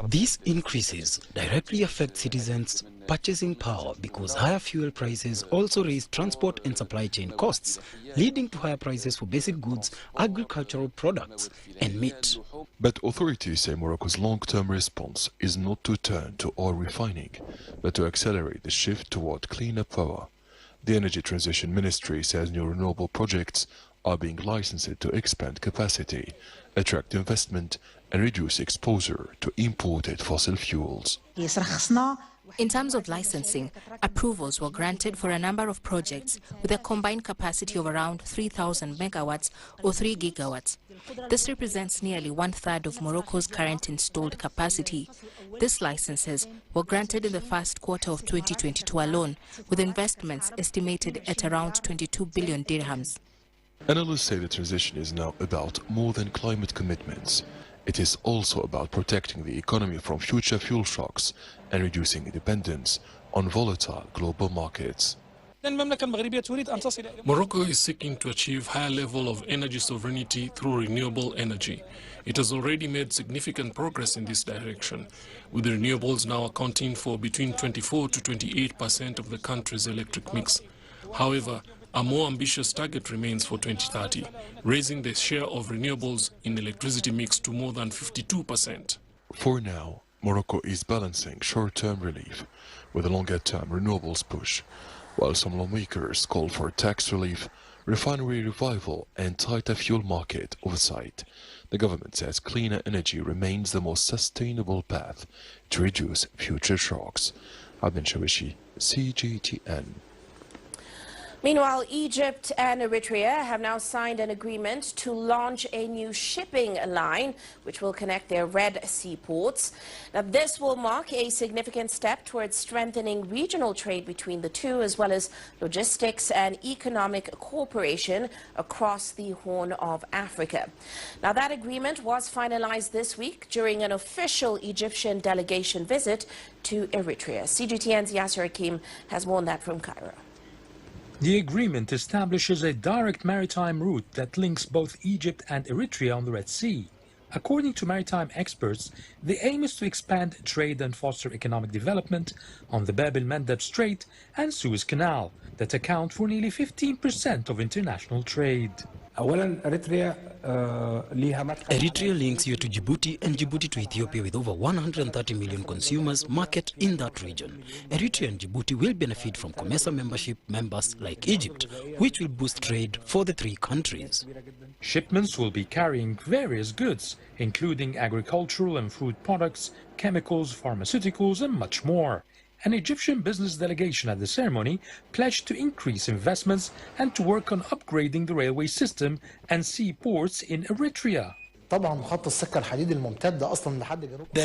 These increases directly affect citizens' purchasing power because higher fuel prices also raise transport and supply chain costs, leading to higher prices for basic goods, agricultural products and meat. But authorities say Morocco's long-term response is not to turn to oil refining, but to accelerate the shift toward cleaner power. The Energy Transition Ministry says new renewable projects are being licensed to expand capacity, attract investment and reduce exposure to imported fossil fuels. In terms of licensing, approvals were granted for a number of projects with a combined capacity of around 3,000 megawatts or 3 gigawatts. This represents nearly one-third of Morocco's current installed capacity. These licenses were granted in the first quarter of 2022 alone, with investments estimated at around 22 billion dirhams. Analysts say the transition is now about more than climate commitments. It is also about protecting the economy from future fuel shocks and reducing dependence on volatile global markets. Morocco is seeking to achieve higher level of energy sovereignty through renewable energy. It has already made significant progress in this direction, with renewables now accounting for between 24 to 28% of the country's electric mix. However, a more ambitious target remains for 2030, raising the share of renewables in electricity mix to more than 52%. For now, Morocco is balancing short-term relief with a longer-term renewables push, while some lawmakers call for tax relief, refinery revival and tighter fuel market oversight. The government says cleaner energy remains the most sustainable path to reduce future shocks. Adnan Shawishi, CGTN. Meanwhile, Egypt and Eritrea have now signed an agreement to launch a new shipping line which will connect their Red Sea ports. Now, this will mark a significant step towards strengthening regional trade between the two, as well as logistics and economic cooperation across the Horn of Africa. Now, that agreement was finalized this week during an official Egyptian delegation visit to Eritrea. CGTN's Yasser Hakim has more on that from Cairo. The agreement establishes a direct maritime route that links both Egypt and Eritrea on the Red Sea. According to maritime experts, the aim is to expand trade and foster economic development on the Bab el-Mandeb Strait and Suez Canal that account for nearly 15% of international trade. Eritrea links you to Djibouti and Djibouti to Ethiopia with over 130 million consumers market in that region. Eritrea and Djibouti will benefit from COMESA membership members like Egypt, which will boost trade for the three countries. Shipments will be carrying various goods, including agricultural and food products, chemicals, pharmaceuticals, and much more. An Egyptian business delegation at the ceremony pledged to increase investments and to work on upgrading the railway system and seaports in Eritrea. The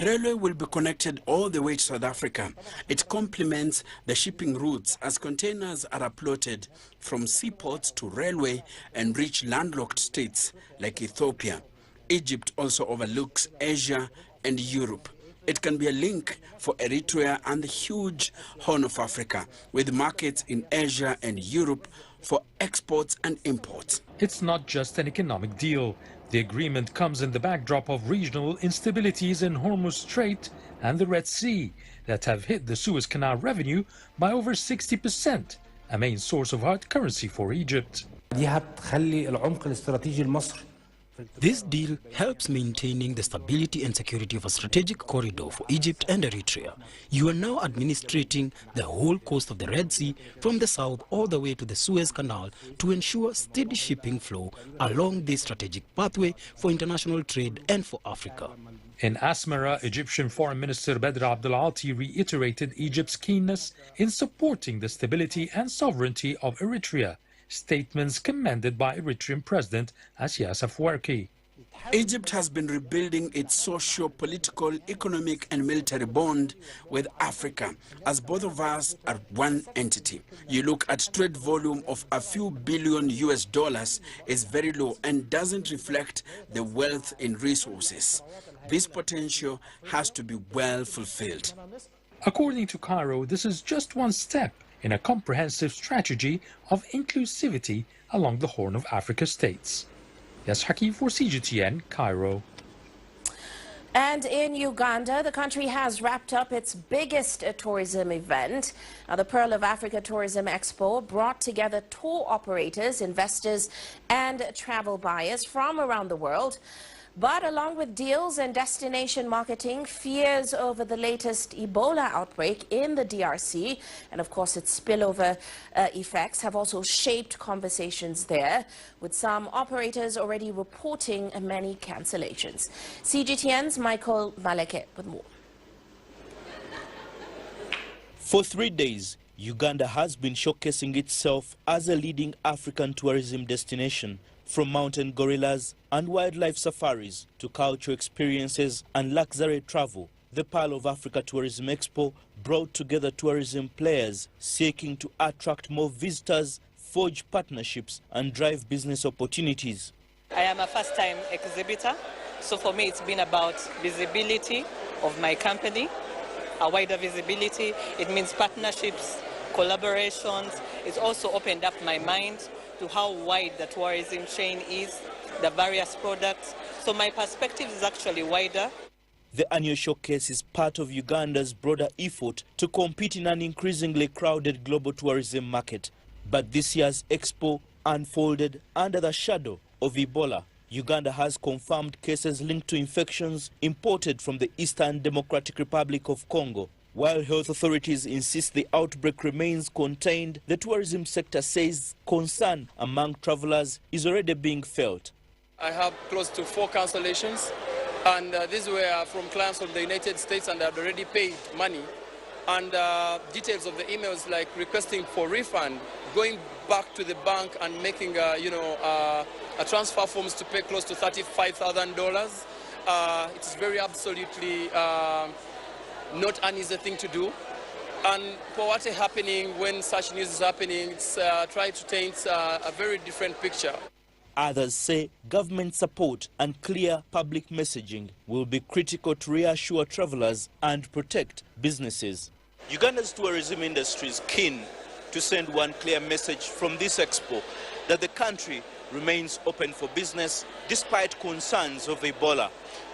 railway will be connected all the way to South Africa. It complements the shipping routes as containers are uploaded from seaports to railway and reach landlocked states like Ethiopia. Egypt also overlooks Asia and Europe. It can be a link for Eritrea and the huge Horn of Africa, with markets in Asia and Europe for exports and imports. It's not just an economic deal. The agreement comes in the backdrop of regional instabilities in Hormuz Strait and the Red Sea that have hit the Suez Canal revenue by over 60%, a main source of hard currency for Egypt. This deal helps maintaining the stability and security of a strategic corridor for Egypt and Eritrea. You are now administrating the whole coast of the Red Sea from the south all the way to the Suez Canal to ensure steady shipping flow along this strategic pathway for international trade and for Africa. In Asmara, Egyptian Foreign Minister Badr Abdel-Ati reiterated Egypt's keenness in supporting the stability and sovereignty of Eritrea. Statements commended by Eritrean President Isaias Afwerki. Egypt has been rebuilding its socio-political, economic and military bond with Africa, as both of us are one entity. You look at trade volume of a few billion US dollars is very low and doesn't reflect the wealth in resources. This potential has to be well fulfilled. According to Cairo, this is just one step in a comprehensive strategy of inclusivity along the Horn of Africa states. Yes, Hakim for CGTN, Cairo. And in Uganda, the country has wrapped up its biggest tourism event. Now, the Pearl of Africa Tourism Expo brought together tour operators, investors, and travel buyers from around the world. But along with deals and destination marketing, fears over the latest Ebola outbreak in the DRC, and of course its spillover effects, have also shaped conversations there, with some operators already reporting many cancellations. CGTN's Michael Maleke with more. For 3 days, Uganda has been showcasing itself as a leading African tourism destination. From mountain gorillas and wildlife safaris to cultural experiences and luxury travel, the Pearl of Africa Tourism Expo brought together tourism players seeking to attract more visitors, forge partnerships and drive business opportunities. I am a first-time exhibitor, so for me it's been about visibility of my company, a wider visibility. It means partnerships, collaborations. It's also opened up my mind to how wide the tourism chain is, the various products. So my perspective is actually wider. The annual showcase is part of Uganda's broader effort to compete in an increasingly crowded global tourism market. But this year's expo unfolded under the shadow of Ebola. Uganda has confirmed cases linked to infections imported from the Eastern Democratic Republic of Congo. While health authorities insist the outbreak remains contained, the tourism sector says concern among travelers is already being felt. I have close to 4 cancellations, and these were from clients from the United States, and they had already paid money. And details of the emails like requesting for refund, going back to the bank and making a transfer forms to pay close to $35,000. It's very absolutely not an easy thing to do. And for what is happening when such news is happening, it's trying to paint a very different picture. Others say government support and clear public messaging will be critical to reassure travelers and protect businesses. Uganda's tourism industry is keen to send one clear message from this expo, that the country remains open for business despite concerns of Ebola.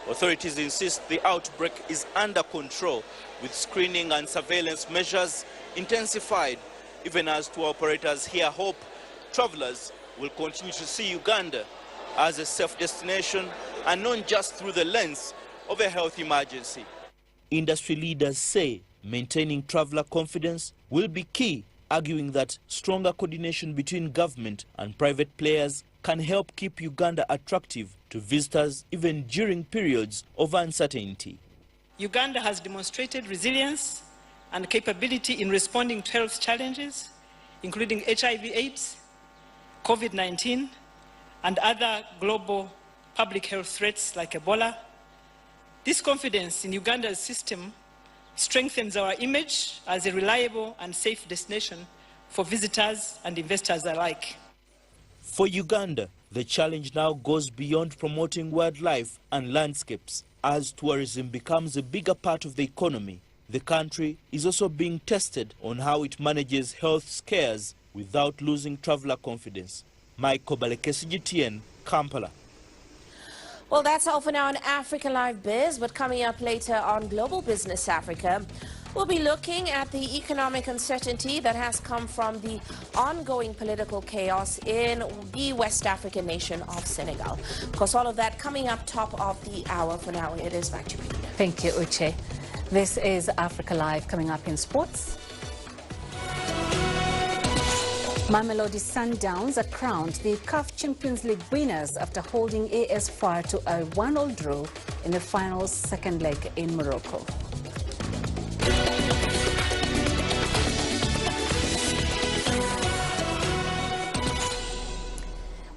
Authorities insist the outbreak is under control, with screening and surveillance measures intensified. Even as tour operators here hope travelers will continue to see Uganda as a safe destination and not just through the lens of a health emergency. Industry leaders say maintaining traveler confidence will be key, arguing that stronger coordination between government and private players can help keep Uganda attractive to visitors even during periods of uncertainty. Uganda has demonstrated resilience and capability in responding to health challenges, including HIV/AIDS, COVID-19, and other global public health threats like Ebola. This confidence in Uganda's system strengthens our image as a reliable and safe destination for visitors and investors alike. For Uganda, the challenge now goes beyond promoting wildlife and landscapes. As tourism becomes a bigger part of the economy, the country is also being tested on how it manages health scares without losing traveler confidence. Michael Balekesi, GTN, Kampala. Well, that's all for now on Africa Live Biz, but coming up later on Global Business Africa, we'll be looking at the economic uncertainty that has come from the ongoing political chaos in the West African nation of Senegal. Of course, all of that coming up top of the hour. For now, it is back to you. Thank you, Uche. This is Africa Live. Coming up in sports. Mamelodi Sundowns are crowned the CAF Champions League winners after holding AS FAR to a 1-1 draw in the final second leg in Morocco.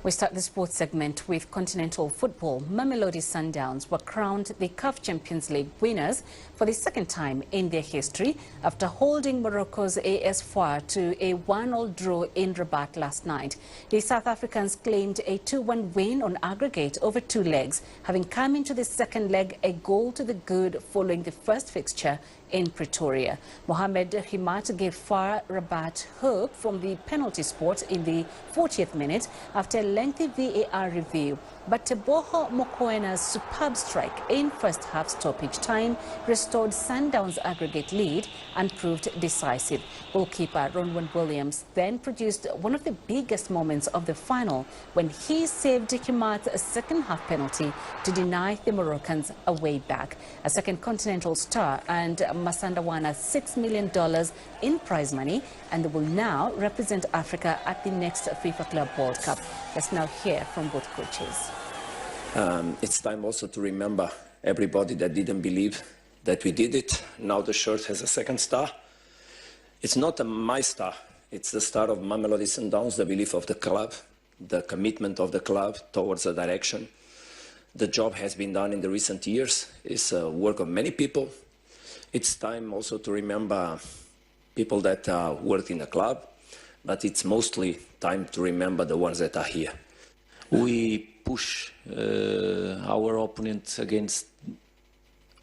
We start the sports segment with continental football. Mamelodi Sundowns were crowned the CAF Champions League winners for the second time in their history after holding Morocco's AS FAR to a 1-1 draw in Rabat last night. The South Africans claimed a 2-1 win on aggregate over 2 legs, having come into the second leg a goal to the good following the first fixture in Pretoria. Mohamed Himat gave FAR Rabat hope from the penalty spot in the 40th minute after a lengthy VAR review. But Teboho Mokwena's superb strike in first half stoppage time restored Sundowns' aggregate lead and proved decisive. Goalkeeper Ronwen Williams then produced one of the biggest moments of the final when he saved Himat's second half penalty to deny the Moroccans a way back. A second continental star and Masanda won $6 million in prize money, and they will now represent Africa at the next FIFA Club World Cup. Let's now hear from both coaches. It's time also to remember everybody that didn't believe that we did it. Now the shirt has a second star. It's not my star. It's the star of Mamelodi Sundowns, the belief of the club, the commitment of the club towards the direction. The job has been done in the recent years. It's a work of many people. It's time also to remember people that work in the club, but it's mostly time to remember the ones that are here. We push our opponents against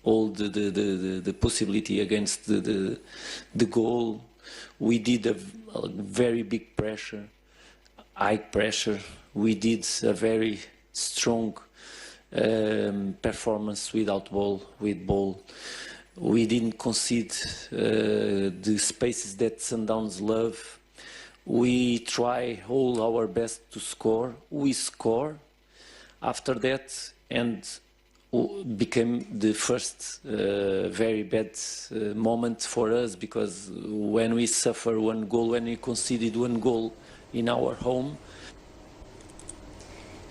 all the possibility against the goal. We did a very big pressure, high pressure. We did a very strong performance without ball, with ball. We didn't concede the spaces that Sundowns love. We try all our best to score. We score after that, and became the first very bad moment for us, because when we suffer one goal, when we conceded one goal in our home.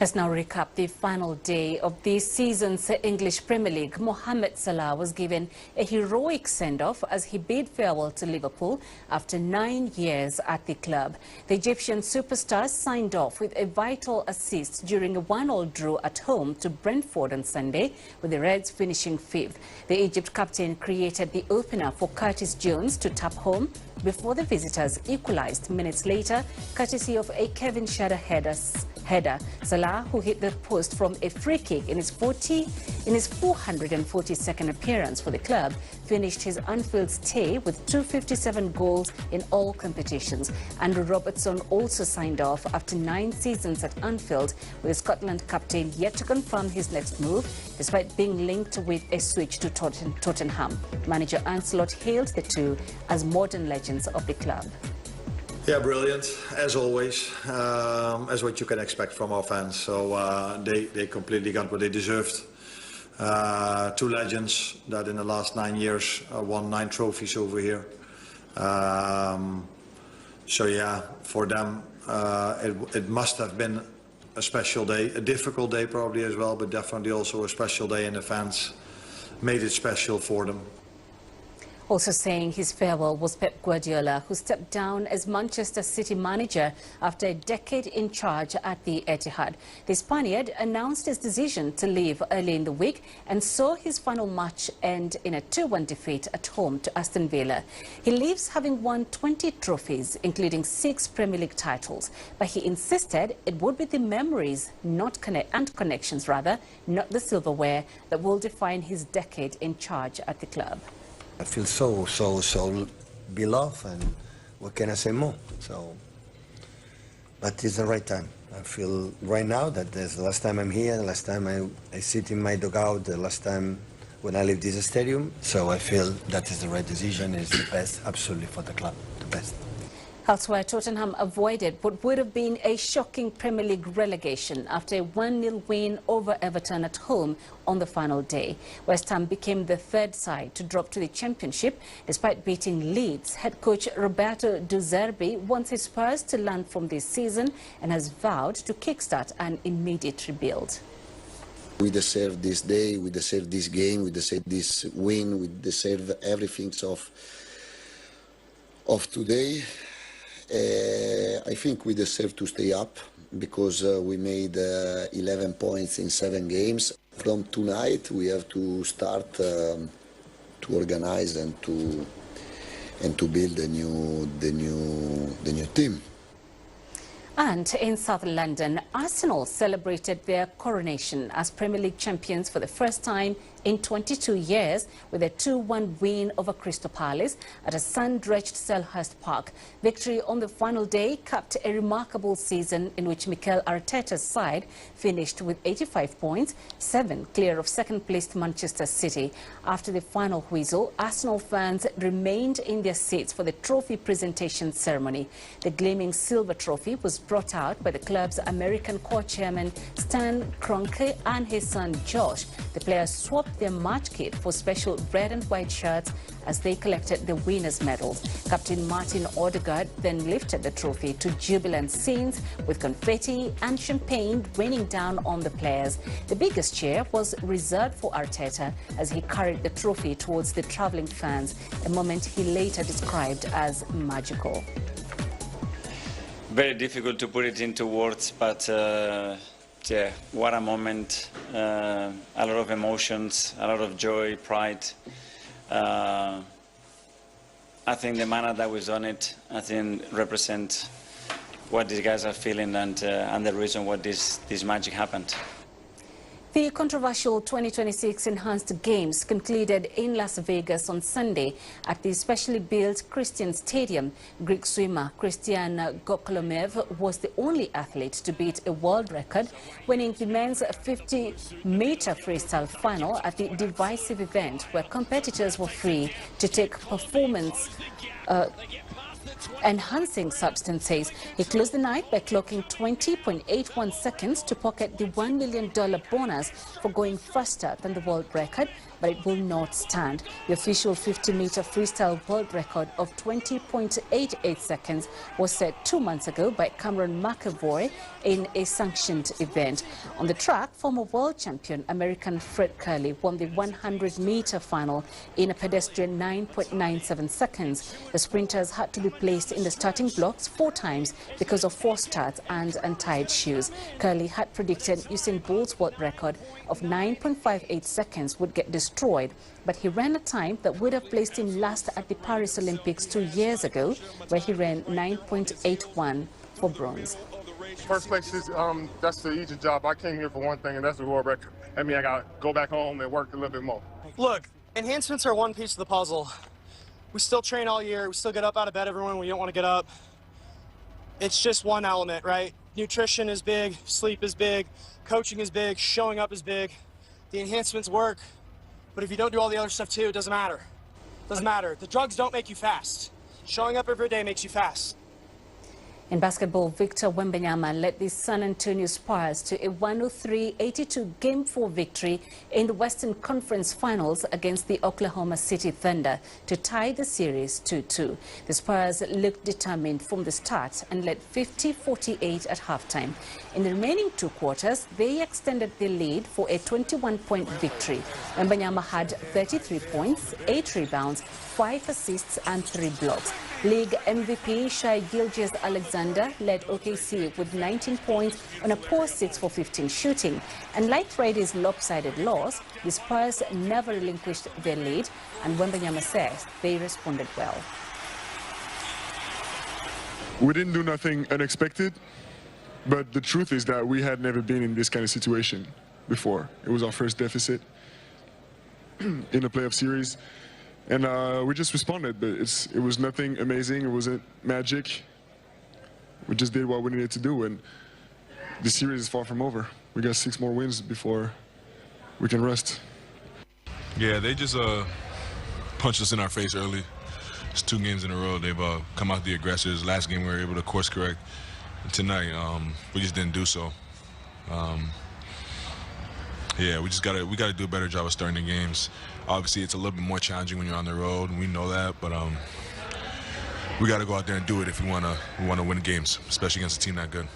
Let's now recap the final day of this season's English Premier League. Mohamed Salah was given a heroic send-off as he bid farewell to Liverpool after 9 years at the club. The Egyptian superstar signed off with a vital assist during a 1-1 draw at home to Brentford on Sunday, with the Reds finishing 5th. The Egypt captain created the opener for Curtis Jones to tap home before the visitors equalized minutes later, courtesy of a Kevin Shadder header. Salah, who hit the post from a free kick in his 442nd appearance for the club, finished his Anfield stay with 257 goals in all competitions. Andrew Robertson also signed off after 9 seasons at Anfield, with the Scotland captain yet to confirm his next move, despite being linked with a switch to Tottenham. Manager Ancelot hailed the two as modern legends of the club. Yeah, brilliant, as always, as what you can expect from our fans. So they completely got what they deserved. 2 legends that in the last 9 years won 9 trophies over here. So yeah, for them, it must have been a special day, a difficult day probably as well, but definitely also a special day, and the fans made it special for them. Also saying his farewell was Pep Guardiola, who stepped down as Manchester City manager after a decade in charge at the Etihad. The Spaniard announced his decision to leave early in the week and saw his final match end in a 2-1 defeat at home to Aston Villa. He leaves having won 20 trophies, including 6 Premier League titles, but he insisted it would be the memories not connections, not the silverware, that will define his decade in charge at the club. I feel so beloved, and what can I say more? But it's the right time. I feel right now that there's the last time I'm here, the last time I sit in my dugout, the last time when I leave this stadium. So I feel that is the right decision, it's the best, absolutely, for the club, the best. Elsewhere, Tottenham avoided what would have been a shocking Premier League relegation after a 1-0 win over Everton at home on the final day. West Ham became the third side to drop to the Championship despite beating Leeds. Head coach Roberto De Zerbi wants his Spurs to learn from this season and has vowed to kickstart an immediate rebuild. We deserve this day, we deserve this game, we deserve this win, we deserve everything of today. I think we deserve to stay up because we made 11 points in 7 games. From tonight we have to start to organize and to build the new team. And in South London, Arsenal celebrated their coronation as Premier League champions for the first time in 22 years with a 2-1 win over Crystal Palace at a sun-drenched Selhurst Park. Victory on the final day capped a remarkable season in which Mikel Arteta's side finished with 85 points, 7 clear of second-placed Manchester City. After the final whistle, Arsenal fans remained in their seats for the trophy presentation ceremony. The gleaming silver trophy was brought out by the club's American co-chairman Stan Kroenke and his son Josh. The players swapped their match kit for special red and white shirts as they collected the winners' medals. Captain Martin Odegaard then lifted the trophy to jubilant scenes with confetti and champagne raining down on the players. The biggest cheer was reserved for Arteta as he carried the trophy towards the travelling fans, a moment he later described as magical. Very difficult to put it into words, but yeah, what a moment. A lot of emotions, a lot of joy, pride. I think the manner that we've done it, I think, represent what these guys are feeling and the reason why this magic happened. The controversial 2026 Enhanced Games concluded in Las Vegas on Sunday at the specially built Christian Stadium. Greek swimmer Christian Gokolomev was the only athlete to beat a world record, winning the men's 50-meter freestyle final at the divisive event where competitors were free to take performance enhancing substances. He closed the night by clocking 20.81 seconds to pocket the $1 million bonus for going faster than the world record, but it will not stand. The official 50-meter freestyle world record of 20.88 seconds was set 2 months ago by Cameron McEvoy in a sanctioned event. On the track, former world champion American Fred Curley won the 100-meter final in a pedestrian 9.97 seconds. The sprinters had to be placed in the starting blocks 4 times because of false starts and untied shoes. Curley had predicted Usain Bolt's world record of 9.58 seconds would get destroyed, but he ran a time that would have placed him last at the Paris Olympics 2 years ago, where he ran 9.81 for bronze. First place is that's the easy job. I came here for one thing, and that's the world record. I mean, I got to go back home and work a little bit more. Look, enhancements are one piece of the puzzle. We still train all year. We still get up out of bed every morning when we don't want to get up. It's just one element, right? Nutrition is big, sleep is big, coaching is big, showing up is big. The enhancements work, but if you don't do all the other stuff too, it doesn't matter. Doesn't matter. The drugs don't make you fast. Showing up every day makes you fast. In basketball, Victor Wembanyama led the San Antonio Spurs to a 103-82 Game 4 victory in the Western Conference Finals against the Oklahoma City Thunder to tie the series 2-2. The Spurs looked determined from the start and led 50-48 at halftime. In the remaining 2 quarters, they extended the lead for a 21-point victory. Wembanyama had 33 points, 8 rebounds, 5 assists and 3 blocks. League MVP Shai Gilgeous-Alexander led OKC with 19 points on a poor 6 for 15 shooting. And like Friday's lopsided loss, the Spurs never relinquished their lead, and Wembanyama says they responded well. We didn't do nothing unexpected, but the truth is that we had never been in this kind of situation before. It was our first deficit in a playoff series. And we just responded, but it was nothing amazing. It wasn't magic. We just did what we needed to do, and the series is far from over. We got 6 more wins before we can rest. Yeah, they just punched us in our face early. It's 2 games in a row. They've come out the aggressors. Last game we were able to course correct. Tonight, we just didn't do so. Yeah, we gotta do a better job of starting the games. Obviously, it's a little bit more challenging when you're on the road, and we know that. But we gotta go out there and do it if we wanna win games, especially against a team that good.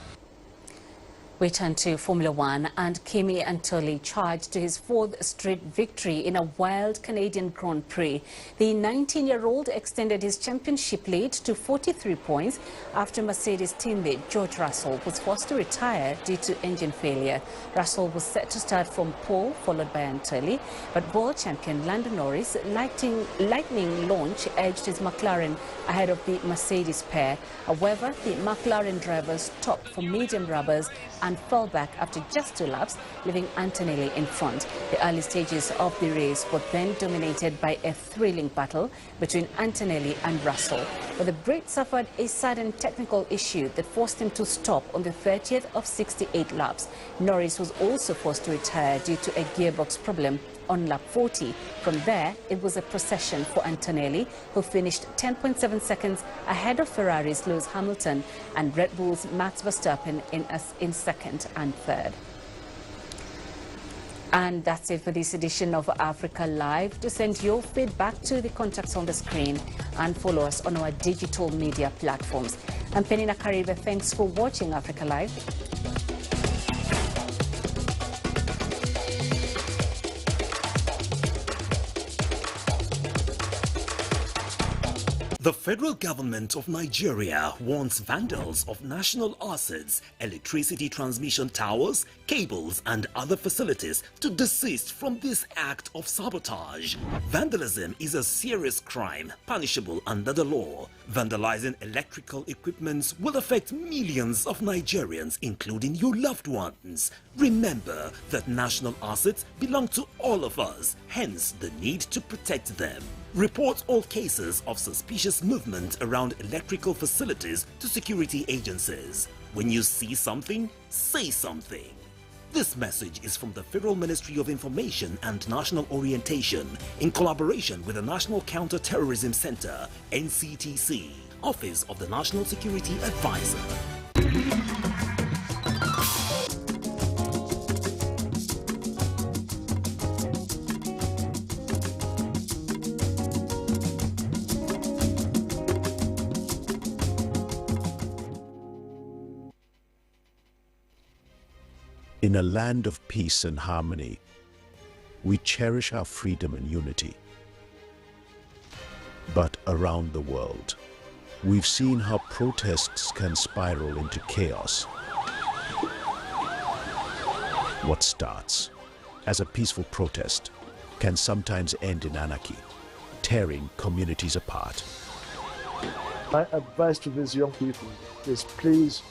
We turn to Formula One, and Kimi Antoli charged to his 4th straight victory in a wild Canadian Grand Prix. The 19-year-old extended his championship lead to 43 points after Mercedes teammate George Russell was forced to retire due to engine failure. Russell was set to start from pole, followed by Antoli, but world champion Lando Norris' lightning launch edged his McLaren ahead of the Mercedes pair. However, the McLaren drivers stopped for medium rubbers and fell back after just 2 laps, leaving Antonelli in front. The early stages of the race were then dominated by a thrilling battle between Antonelli and Russell, but the Brit suffered a sudden technical issue that forced him to stop on the 30th of 68 laps. Norris was also forced to retire due to a gearbox problem on lap 40. From there, it was a procession for Antonelli, who finished 10.7 seconds ahead of Ferrari's Lewis Hamilton and Red Bull's Max Verstappen in second and third. And that's it for this edition of Africa Live. To send your feedback to the contacts on the screen and follow us on our digital media platforms. I'm Penina Karibe. Thanks for watching Africa Live. The federal government of Nigeria warns vandals of national assets, electricity transmission towers, cables and other facilities to desist from this act of sabotage. Vandalism is a serious crime punishable under the law. Vandalizing electrical equipment will affect millions of Nigerians, including your loved ones. Remember that national assets belong to all of us, hence the need to protect them. Report all cases of suspicious movement around electrical facilities to security agencies. When you see something, say something. This message is from the Federal Ministry of Information and National Orientation in collaboration with the National Counter-Terrorism Center, NCTC, Office of the National Security Advisor. In a land of peace and harmony, we cherish our freedom and unity. But around the world, we've seen how protests can spiral into chaos. What starts as a peaceful protest can sometimes end in anarchy, tearing communities apart. My advice to these young people is please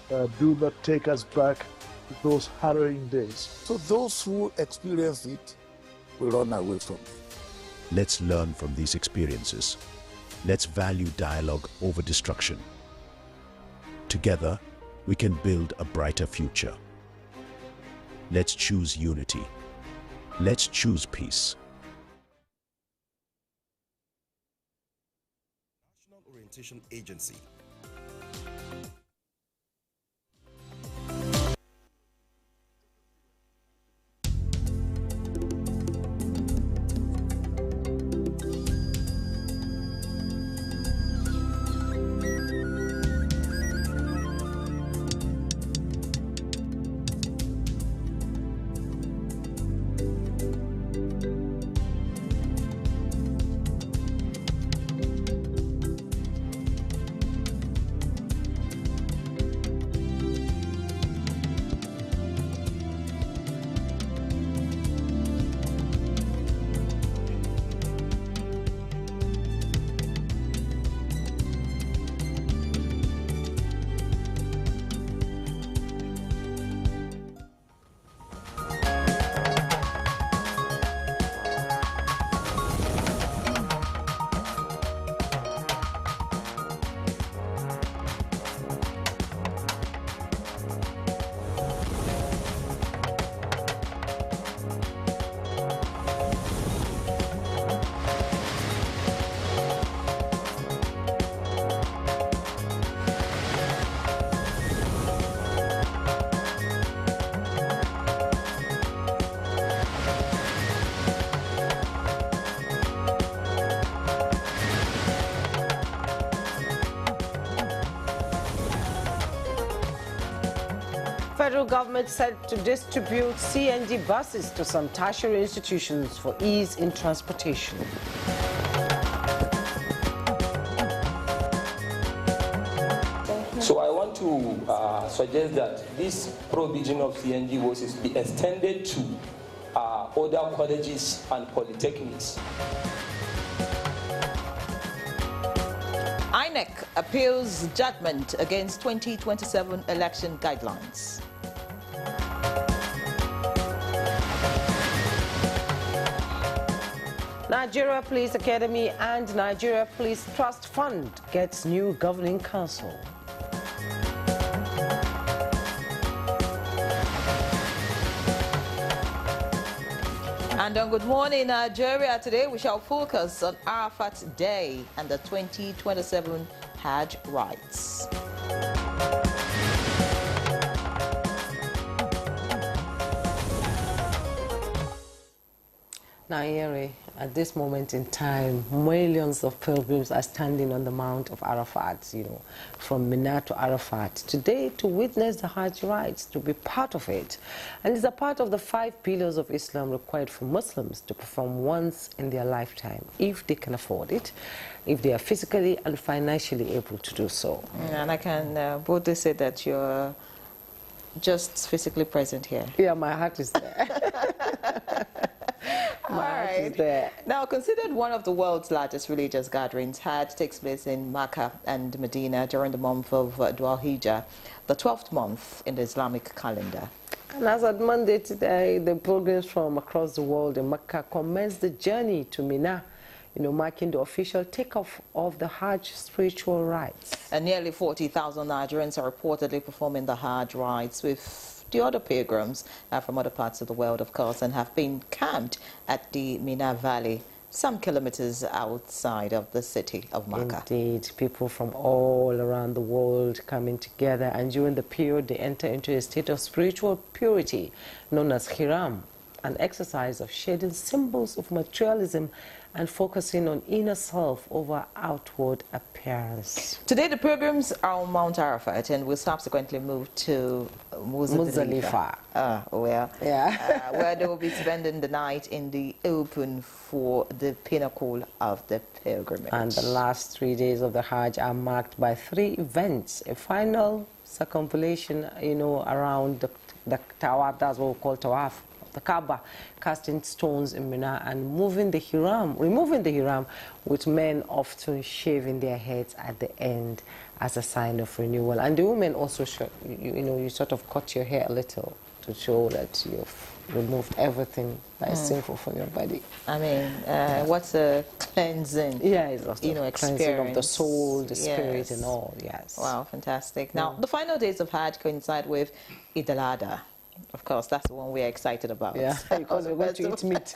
do not take us back those harrowing days. So those who experience it will run away from it. Let's learn from these experiences. Let's value dialogue over destruction. Together, we can build a brighter future. Let's choose unity. Let's choose peace. National Orientation Agency federal government set to distribute CNG buses to some tertiary institutions for ease in transportation. So I want to suggest that this provision of CNG buses be extended to other colleges and polytechnics. INEC appeals judgment against 2027 election guidelines. Nigeria Police Academy and Nigeria Police Trust Fund gets new governing council. And on Good Morning Nigeria today, we shall focus on Arafat Day and the 2027 Hajj rites. Nairi, at this moment in time, millions of pilgrims are standing on the Mount of Arafat, from Mina to Arafat, today to witness the Hajj rites, to be part of it. And it's a part of the 5 pillars of Islam required for Muslims to perform once in their lifetime, if they can afford it, if they are physically and financially able to do so. And I can boldly say that you're just physically present here. Yeah, my heart is there. Now, considered one of the world's largest religious gatherings, Hajj takes place in Mecca and Medina during the month of Dhul Hijjah, the 12th month in the Islamic calendar. And as at Monday today, the pilgrims from across the world in Mecca commenced the journey to Mina, marking the official takeoff of the Hajj spiritual rites. And nearly 40,000 Nigerians are reportedly performing the Hajj rites with the other pilgrims from other parts of the world, of course, and have been camped at the Mina Valley, some kilometers outside of the city of Mecca. Indeed, people from all around the world coming together, and during the period they enter into a state of spiritual purity known as Hiram, an exercise of shedding symbols of materialism and focusing on inner self over outward appearance. Today the pilgrims are on Mount Arafat and will subsequently move to Muzdalifah, where they will be spending the night in the open for the pinnacle of the pilgrimage. And the last 3 days of the Hajj are marked by 3 events: a final circumambulation, around the Tawaf, that's what we call Tawaf, the Kaaba, casting stones in Mina, and removing the Hiram, with men often shaving their heads at the end as a sign of renewal. And the women also, you sort of cut your hair a little to show that you've removed everything that is sinful from your body. I mean, what's a cleansing? Yeah, it's also cleansing of the soul, the spirit, yes, and all. Yes. Wow, fantastic. Now, the final days of Hajj coincide with Eid al-Adha. Of course, that's the one we are excited about. Yeah, because we're going to eat meat.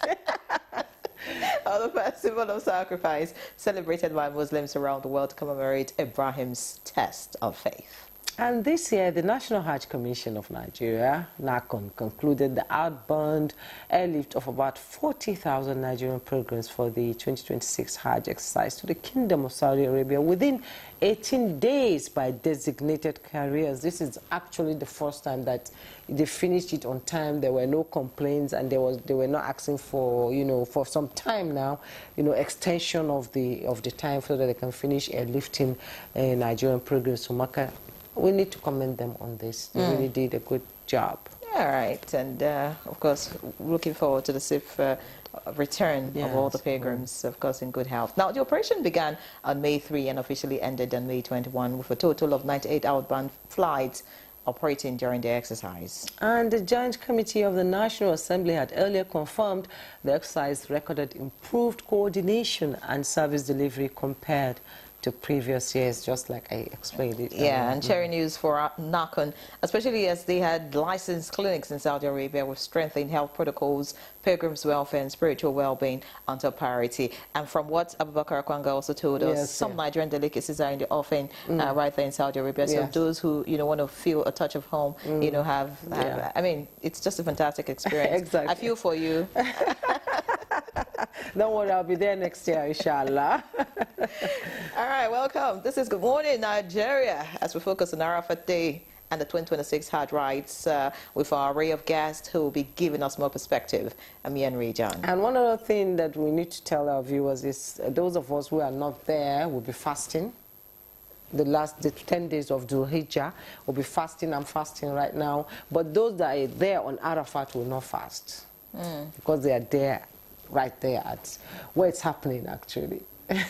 The festival of sacrifice, celebrated by Muslims around the world to commemorate Ibrahim's test of faith. And this year, the National Hajj Commission of Nigeria, NACON, concluded the outbound airlift of about 40,000 Nigerian pilgrims for the 2026 Hajj exercise to the Kingdom of Saudi Arabia within 18 days by designated carriers. This is actually the first time that they finished it on time. There were no complaints, and they were not asking for, for some time now, extension of the time so that they can finish airlifting Nigerian pilgrims to Mecca. We need to commend them on this. They really did a good job. All right, and of course, looking forward to the safe return of all the pilgrims, of course, in good health. Now, the operation began on May 3 and officially ended on May 21 with a total of 98 outbound flights operating during the exercise. And the Joint Committee of the National Assembly had earlier confirmed the exercise recorded improved coordination and service delivery compared to previous years, just like I explained it. Yeah, and sharing news for NACON, especially as they had licensed clinics in Saudi Arabia with strengthened health protocols, pilgrims' welfare and spiritual well-being until priority. And from what Abubakar Akwanga also told us, some Nigerian delicacies are in the offing right there in Saudi Arabia. So those who want to feel a touch of home, have I mean, it's just a fantastic experience. Exactly. I feel for you. Don't worry, I'll be there next year, inshallah. All right, welcome. This is Good Morning Nigeria, as we focus on Arafat Day and the 2026 Hajj rites with our array of guests who will be giving us more perspective. Ami and Rejan. And one other thing that we need to tell our viewers is those of us who are not there will be fasting. The 10 days of Dhul Hijjah will be fasting. I'm fasting right now. But those that are there on Arafat will not fast because they are there, right there at where it's happening actually.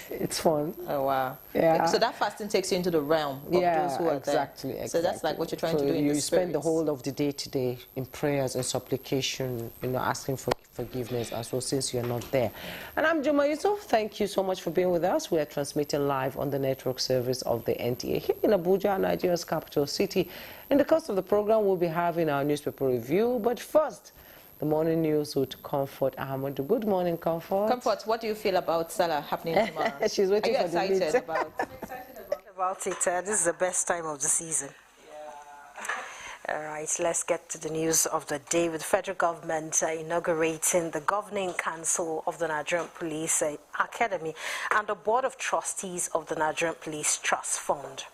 It's fun. Oh, wow. Yeah. So that fasting takes you into the realm of those who are exactly, there. Exactly. So that's like what you're trying to do in you the spend the spirits. whole of the day today in prayers and supplication, asking for forgiveness as well, since you're not there. And I'm Juma Yusuf. Thank you so much for being with us. We are transmitting live on the network service of the NTA here in Abuja, Nigeria's capital city. In the course of the program, we'll be having our newspaper review. But first, the morning news with Comfort Ahmed. Good morning, Comfort. Comfort, what do you feel about Salah happening tomorrow? She's waiting for the meet. I'm excited about it. This is the best time of the season. All right, let's get to the news of the day with the federal government inaugurating the Governing Council of the Nigerian Police Academy and the Board of Trustees of the Nigerian Police Trust Fund.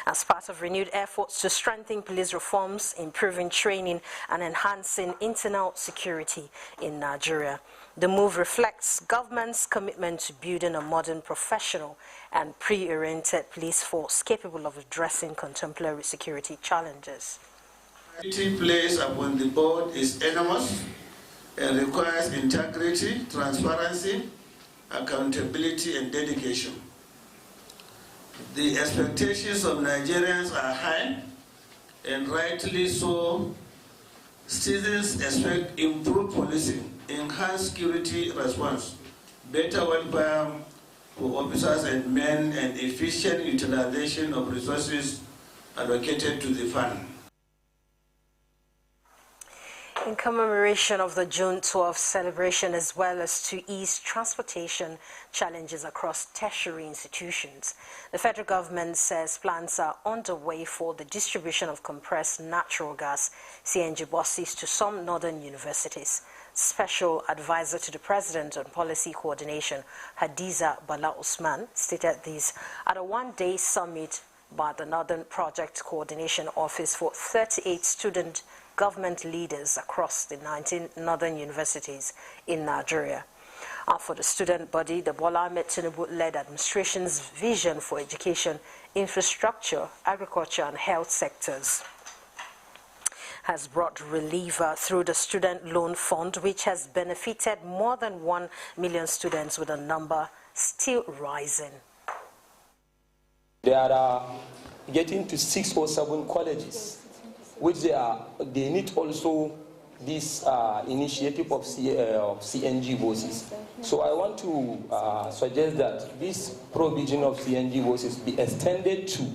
As part of renewed efforts to strengthen police reforms, improving training and enhancing internal security in Nigeria. The move reflects government's commitment to building a modern, professional and pre-oriented police force capable of addressing contemporary security challenges. The duty placed upon the board is enormous and requires integrity, transparency, accountability and dedication. The expectations of Nigerians are high, and rightly so. Citizens expect improved policing, enhanced security response, better welfare for officers and men, and efficient utilization of resources allocated to the fund. In commemoration of the June 12th celebration, as well as to ease transportation challenges across tertiary institutions, the federal government says plans are underway for the distribution of compressed natural gas CNG buses to some northern universities. Special Advisor to the President on Policy Coordination, Hadiza Bala Usman, stated this at a one-day summit by the Northern Project Coordination Office for 38 student government leaders across the 19 northern universities in Nigeria. For the student body, the Bola Ahmed Tinubu-led administration's vision for education, infrastructure, agriculture and health sectors has brought relief through the Student Loan Fund, which has benefited more than 1 million students, with a number still rising. They are getting to 6 or 7 colleges, which they need also this initiative of CNG buses. So I want to suggest that this provision of CNG buses be extended to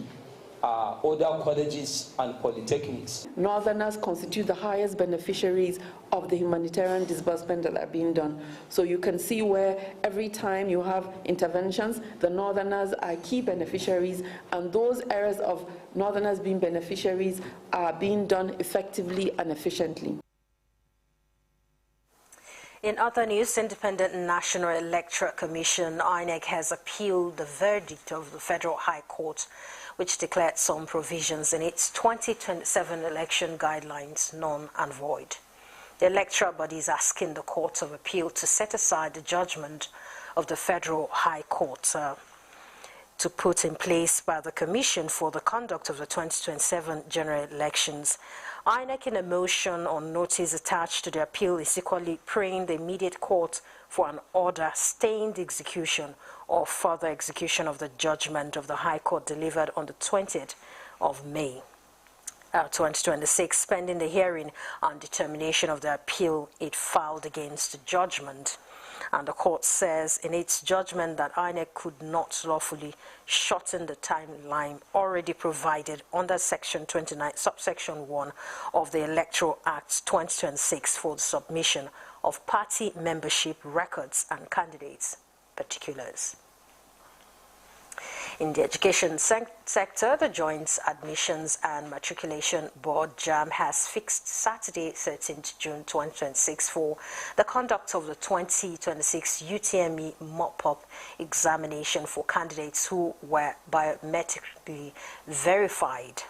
other colleges and polytechnics. Northerners constitute the highest beneficiaries of the humanitarian disbursement that are being done. So you can see where every time you have interventions, the Northerners are key beneficiaries, and those areas of Northerners being beneficiaries are being done effectively and efficiently. In other news, Independent National Electoral Commission, INEC, has appealed the verdict of the Federal High Court, which declared some provisions in its 2027 election guidelines null and void. The electoral body is asking the Court of Appeal to set aside the judgment of the Federal High Court to put in place by the Commission for the conduct of the 2027 general elections. INEC, in a motion on notice attached to the appeal, is equally praying the immediate court for an order staying the execution or further execution of the judgment of the High Court delivered on the 20th of May 2026, pending the hearing and determination of the appeal it filed against the judgment. And the court says in its judgment that INEC could not lawfully shorten the timeline already provided under Section 29, subsection 1 of the Electoral Act 2026 for the submission of party membership records and candidates' particulars. In the education sector, the Joint Admissions and Matriculation Board, JAMB, has fixed Saturday, 13th June 2026 for the conduct of the 2026 UTME mop-up examination for candidates who were biometrically verified.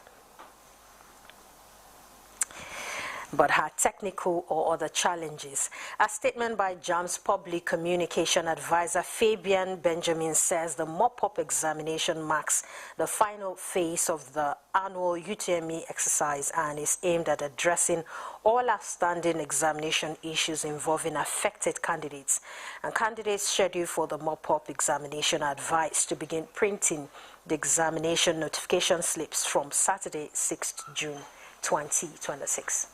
but had technical or other challenges. A statement by JAMB's Public Communication Advisor Fabian Benjamin says the mop-up examination marks the final phase of the annual UTME exercise and is aimed at addressing all outstanding examination issues involving affected candidates. And candidates scheduled for the mop-up examination are advised to begin printing the examination notification slips from Saturday, 6th June 2026.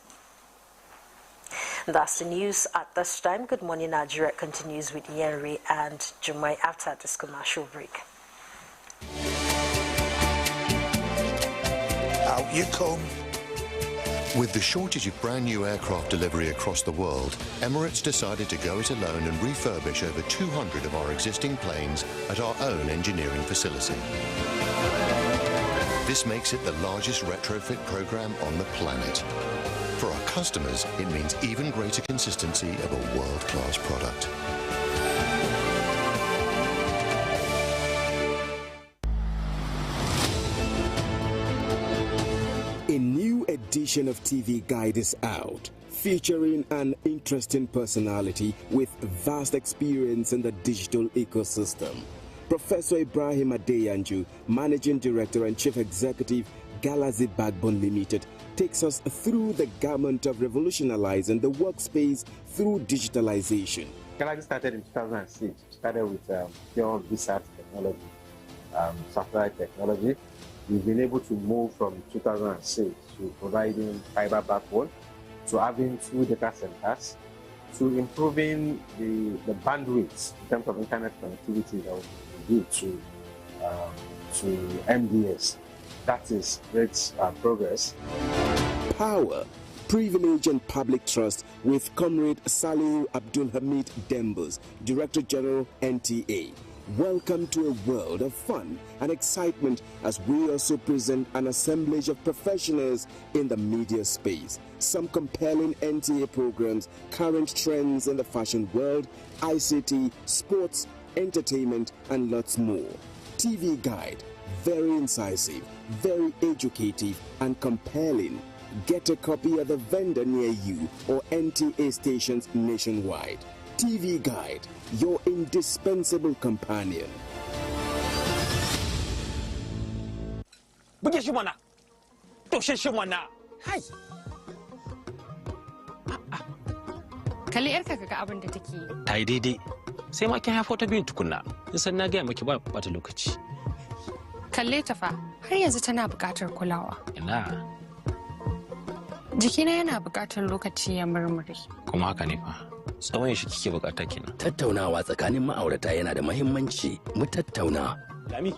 That's the news at this time. Good Morning Nigeria continues with Yenri and Jumai after this commercial break. Out you come. With the shortage of brand new aircraft delivery across the world, Emirates decided to go it alone and refurbish over 200 of our existing planes at our own engineering facility. This makes it the largest retrofit program on the planet. For our customers, it means even greater consistency of a world-class product. A new edition of TV Guide is out, featuring an interesting personality with vast experience in the digital ecosystem. Professor Ibrahim Adeyanju, Managing Director and Chief Executive, Galaxy Backbone Limited, takes us through the gamut of revolutionizing the workspace through digitalization. Galaxy started in 2006. Started with pure VSAT technology, satellite technology. We've been able to move from 2006 to providing fiber backbone, to having 2 data centers, to improving the bandwidth in terms of internet connectivity that we do to MDS. That is great progress. Power, privilege and public trust with Comrade Salihu Abdul Hamid Dembus, Director General NTA. Welcome to a world of fun and excitement as we also present an assemblage of professionals in the media space. Some compelling NTA programs, current trends in the fashion world, ICT, sports, entertainment, and lots more. TV Guide, very incisive, very educative, and compelling. Get a copy at the vendor near you or NTA stations nationwide. TV Guide, your indispensable companion. Buge shi mana. Toshe shi mana. Hai. Kalli yarka kaga abin da take yi. Ta yi daidai. Sai ma kin haifo ta biyun tukunna. In san na ga miki ba bata lokaci. Kalle ta fa, har yanzu tana buƙatar kulawa. Ina. Jikina yana buƙatar lokaci ya murmure. Kuma haka ne fa. Tsawon shi kike bukata kenan. Tattaunawa tsakanin ma'aurata yana da muhimmanci. Mu tattauna. Lami,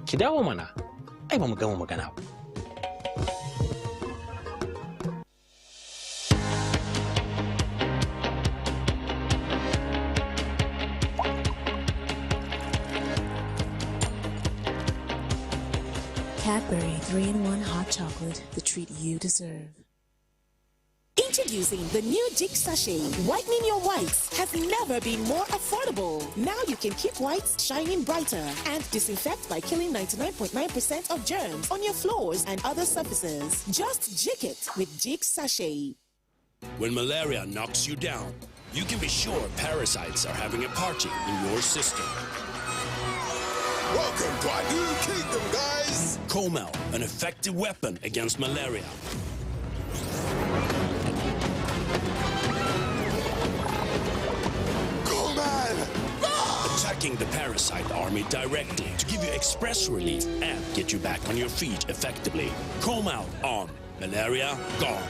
ki dawo mana. Ai ba mu gama magana ba. Cadbury 3-in-1 hot chocolate, the treat you deserve. Introducing the new Jig Sachet. Whitening your whites has never been more affordable. Now you can keep whites shining brighter and disinfect by killing 99.9% of germs on your floors and other surfaces. Just jig it with Jig Sachet. When malaria knocks you down, you can be sure parasites are having a party in your system. Welcome to our new kingdom, guys! Comel, an effective weapon against malaria. Attacking the parasite army directly to give you express relief and get you back on your feet effectively. Comel on. Malaria gone.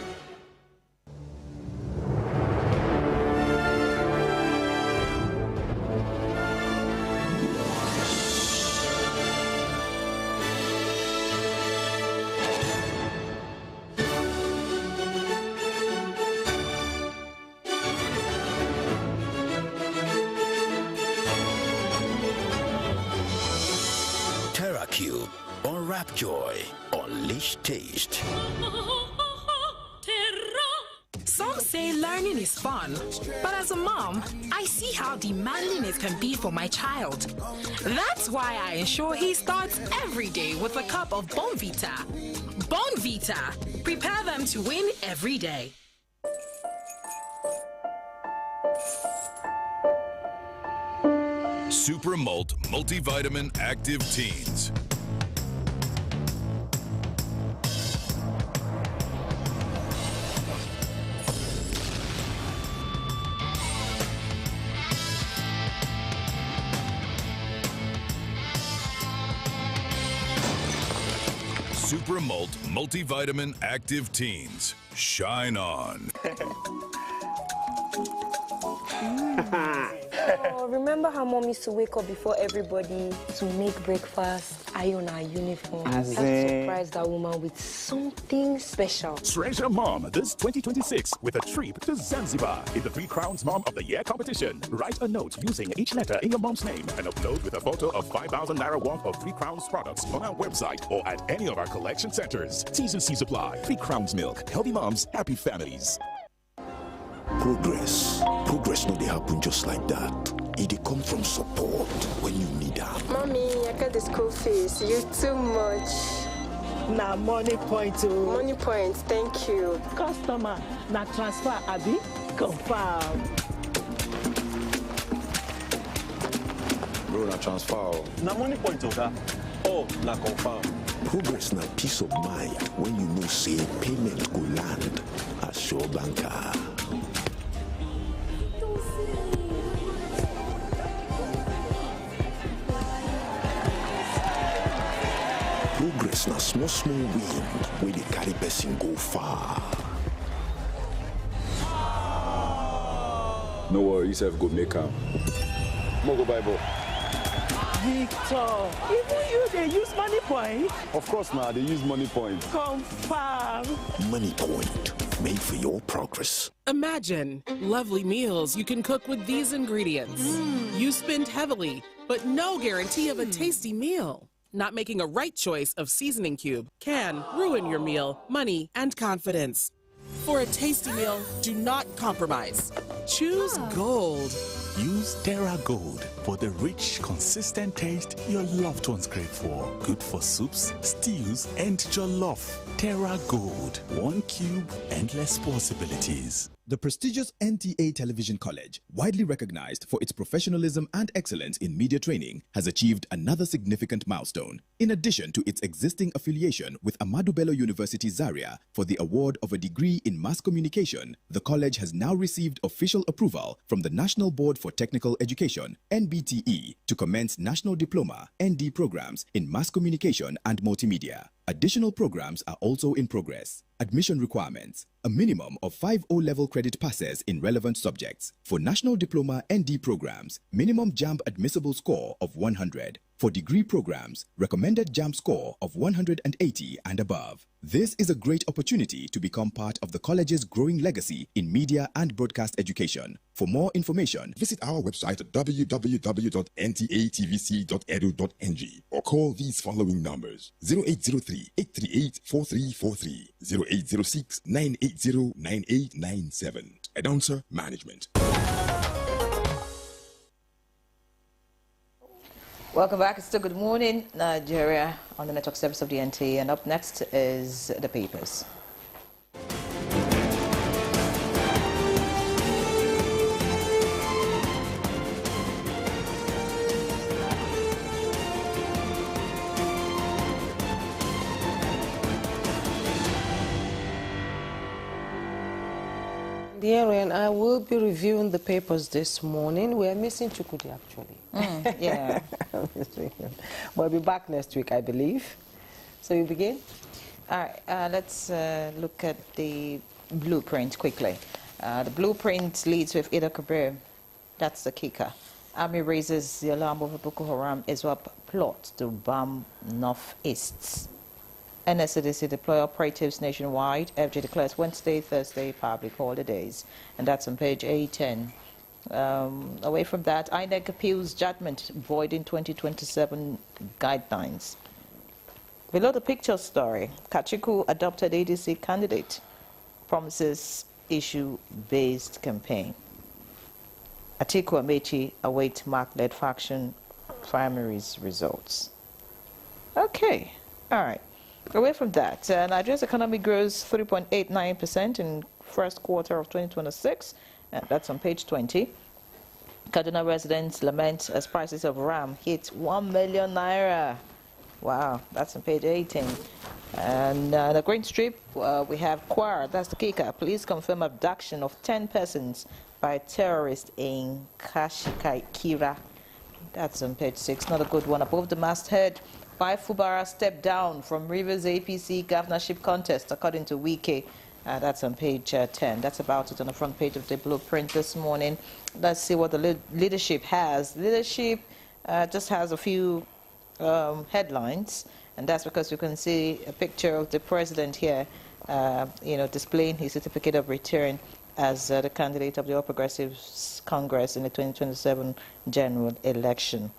TerraCube or Rapjoy. Unleash taste. Some say learning is fun, but as a mom, I see how demanding it can be for my child. That's why I ensure he starts every day with a cup of Bonvita. Bonvita, prepare them to win every day. Super Malt Multivitamin Active Teens. Super Malt Multivitamin Active Teens. Shine on. Oh, remember how mom used to wake up before everybody to make breakfast, iron our uniform? Let's surprise that woman with something special. Treasure Mom this 2026 with a trip to Zanzibar in the 3 Crowns Mom of the Year competition. Write a note using each letter in your mom's name and upload with a photo of 5,000 Naira worth of 3 Crowns products on our website or at any of our collection centers. T's and C's apply. 3 Crowns Milk. Healthy moms, happy families. Progress no dey happen just like that. It dey come from support when you need am. Mommy, I got the school fees. You too much. Na money point oh. Money point, thank you. Customer, na transfer abi? Confirm. Bro, na transfer. Na money point oga. Oh, na confirm. Progress na peace of mind when you know say payment go land at Sure Banker. Progress na small win where they carry person go far. No worry, yourself go make am. Mo go Bible. Victor, even you they use money point? Of course now, they use money point. Confirm. Money point, made for your progress. Imagine lovely meals you can cook with these ingredients. You spend heavily, but no guarantee of a tasty meal. Not making a right choice of seasoning cube can ruin your meal, money, and confidence. For a tasty meal, do not compromise. Choose Gold. Use Terra Gold for the rich, consistent taste your loved ones crave for. Good for soups, stews, and jollof. Terra Gold. 1 cube, endless possibilities. The prestigious NTA Television College, widely recognized for its professionalism and excellence in media training, has achieved another significant milestone. In addition to its existing affiliation with Ahmadu Bello University Zaria for the award of a degree in mass communication, the college has now received official approval from the National Board for Technical Education, NBTE, to commence National Diploma, ND programs in mass communication and multimedia. Additional programs are also in progress. Admission requirements: a minimum of 5 O-level credit passes in relevant subjects. For National Diploma ND programs, minimum JAMB admissible score of 100. For degree programs, recommended JAMB score of 180 and above. This is a great opportunity to become part of the college's growing legacy in media and broadcast education. For more information, Visit our website at www.ntatvc.edu.ng or call these following numbers: 0803-838-4343, 0806-980-9897. Announcer Management. Welcome back. It's still Good Morning Nigeria on the network service of the NTA, and up next is the papers. Nigerian, I will be reviewing the papers this morning. We are missing Chukudi, actually. Yeah. We'll be back next week, I believe. So you begin? All right, let's look at the blueprint quickly. The blueprint leads with Ida Kabir. That's the kicker. Army raises the alarm over Boko Haram ISWAP plot to bomb northeast. NSCDC deploy operatives nationwide. FG declares Wednesday, Thursday public holidays. And that's on page A10. Away from that, INEC appeals judgment voiding 2027 guidelines. Below the picture story, Kachiku adopted ADC candidate, promises issue-based campaign. Atiku Amechi await mark-led faction primaries results. Okay, all right. Away from that, Nigeria's economy grows 3.89% in first quarter of 2026. That's on page 20. Kaduna residents lament as prices of RAM hit 1 million naira. Wow, that's on page 18. And the Green Strip, we have Kwara, that's the kicker. Police confirm abduction of 10 persons by terrorists in Kashikira. That's on page 6, not a good one. Above the masthead, Bai Fubara stepped down from Rivers APC governorship contest, according to Wike. That's on page 10. That's about it on the front page of the blueprint this morning. Let's see what the leadership has. Leadership just has a few headlines, and that's because you can see a picture of the president here, displaying his certificate of return as the candidate of the All Progressives Congress in the 2027 general election.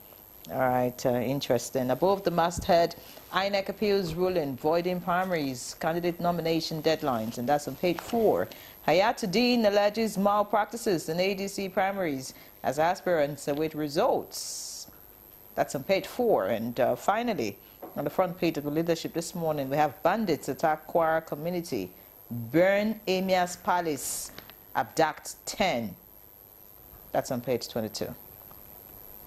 All right, interesting. Above the masthead, INEC appeals ruling voiding primaries, candidate nomination deadlines, and that's on page 4. Hayatuddin alleges malpractices in ADC primaries as aspirants await results. That's on page 4. And finally, on the front page of the leadership this morning, we have bandits attack Kwara community, burn Emia's palace, abduct 10. That's on page 22.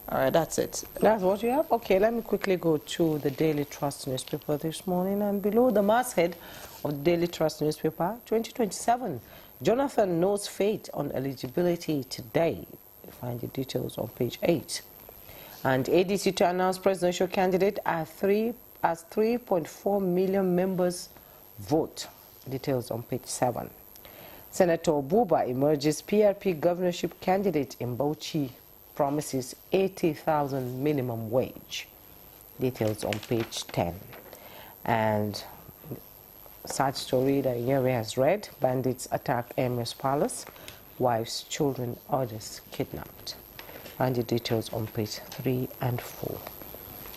All right, that's it. That's what you have? Okay, let me quickly go to the Daily Trust newspaper this morning. And below the masthead of the Daily Trust newspaper, 2027, Jonathan knows fate on eligibility today. You find the details on page 8. And ADC to announce presidential candidate as 3.4 million members vote. Details on page 7. Senator Buba emerges PRP governorship candidate in Bauchi, promises 80,000 minimum wage. Details on page 10. And sad story that Yuri has read, bandits attack Emir's palace, wives, children, others kidnapped. Find the details on page 3 and 4.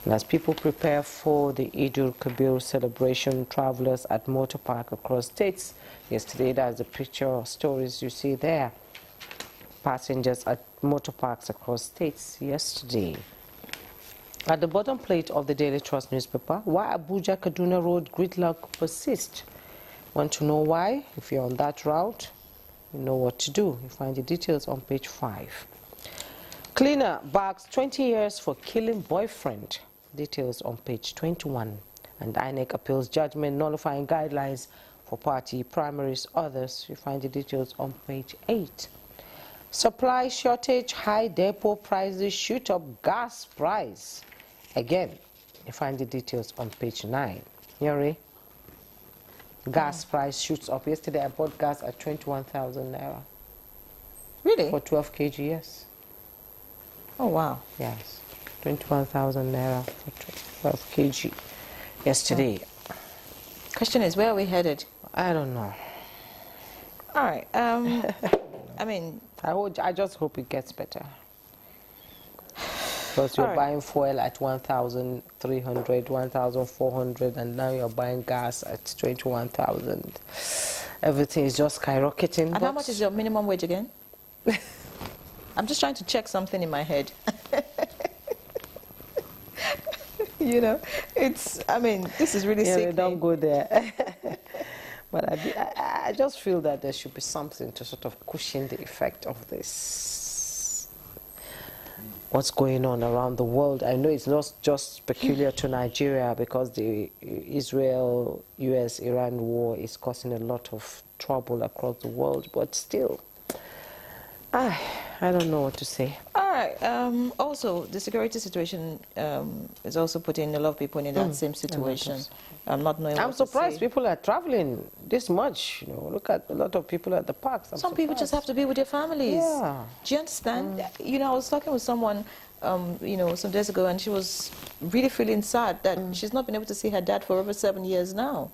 And as people prepare for the Eid-ul-Kabir celebration, travelers at motor park across states. Yesterday, that's the picture or stories you see there. Passengers at motor parks across states yesterday. At the bottom plate of the Daily Trust newspaper, why Abuja Kaduna Road gridlock persists. Want to know why? If you're on that route, you know what to do. You find the details on page 5. Cleaner bags 20 years for killing boyfriend. Details on page 21. And INEC appeals judgment nullifying guidelines for party primaries. Others, you find the details on page 8. Supply shortage, high depot prices shoot up gas price. Again, you find the details on page 9. Yuri, gas price shoots up. Yesterday I bought gas at 21,000 naira. Really? For 12 kg, yes. Oh, wow. Yes. 21,000 naira for 12 kg yesterday. Question is, where are we headed? I don't know. All right. I mean, I just hope it gets better. Because you're buying fuel at 1,300, 1,400, and now you're buying gas at 21,000. Everything is just skyrocketing. And how much is your minimum wage again? I'm just trying to check something in my head. You know, I mean, this is really sick. Don't go there. But I just feel that there should be something to sort of cushion the effect of this. What's going on around the world? I know it's not just peculiar to Nigeria, because the Israel-US-Iran war is causing a lot of trouble across the world, but still, I don't know what to say. All right. Also, the security situation is also putting a lot of people in that same situation. I'm not knowing. I'm surprised people are traveling this much. You know, look at a lot of people at the parks. Some people just have to be with their families. Yeah. Do you understand? You know, I was talking with someone, you know, some days ago, and she was really feeling sad that she's not been able to see her dad for over 7 years now.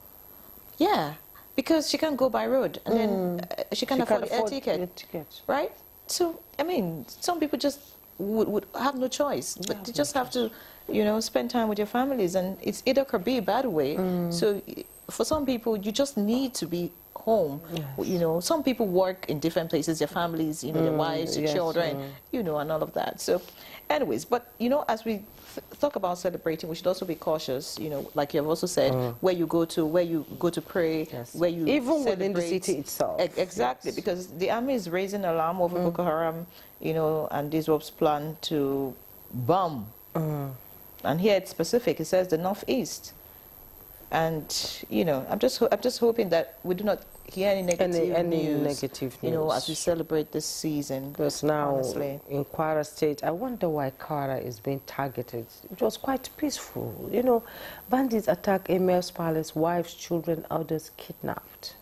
Yeah, because she can't go by road, and then she can't afford the air ticket. Right? So, I mean, some people just would have no choice, but they just have to, you know, spend time with your families, and it could be a bad way. So, for some people, you just need to be home. You know, some people work in different places, their families, you know, their wives, their children, you know, and all of that. So, anyways, but, you know, as we talk about celebrating, we should also be cautious. You know, like you have also said, where you go to pray, where you even within the city itself. Exactly, because the army is raising alarm over Boko Haram, you know, and Israel's plan to bomb. And here it's specific. It says the northeast. And you know, I'm just hoping that we do not hear any negative news. You know, as we celebrate this season. Because now honestly, in Kwara State, I wonder why Kwara is being targeted. It was quite peaceful. You know, bandits attack Emir's palace, wives, children, others kidnapped.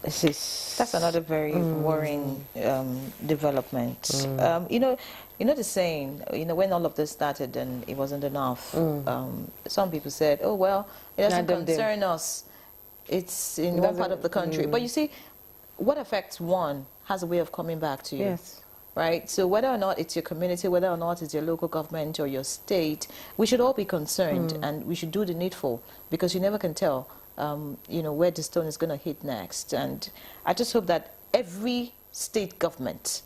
That's another very worrying development. You know the saying, you know, when all of this started and it wasn't enough, some people said, oh, well, it doesn't concern us. It's in one part of the country. But you see, what affects one has a way of coming back to you. Yes. Right? So whether or not it's your community, whether or not it's your local government or your state, we should all be concerned and we should do the needful, because you never can tell. You know, where the stone is going to hit next. And I just hope that every state government,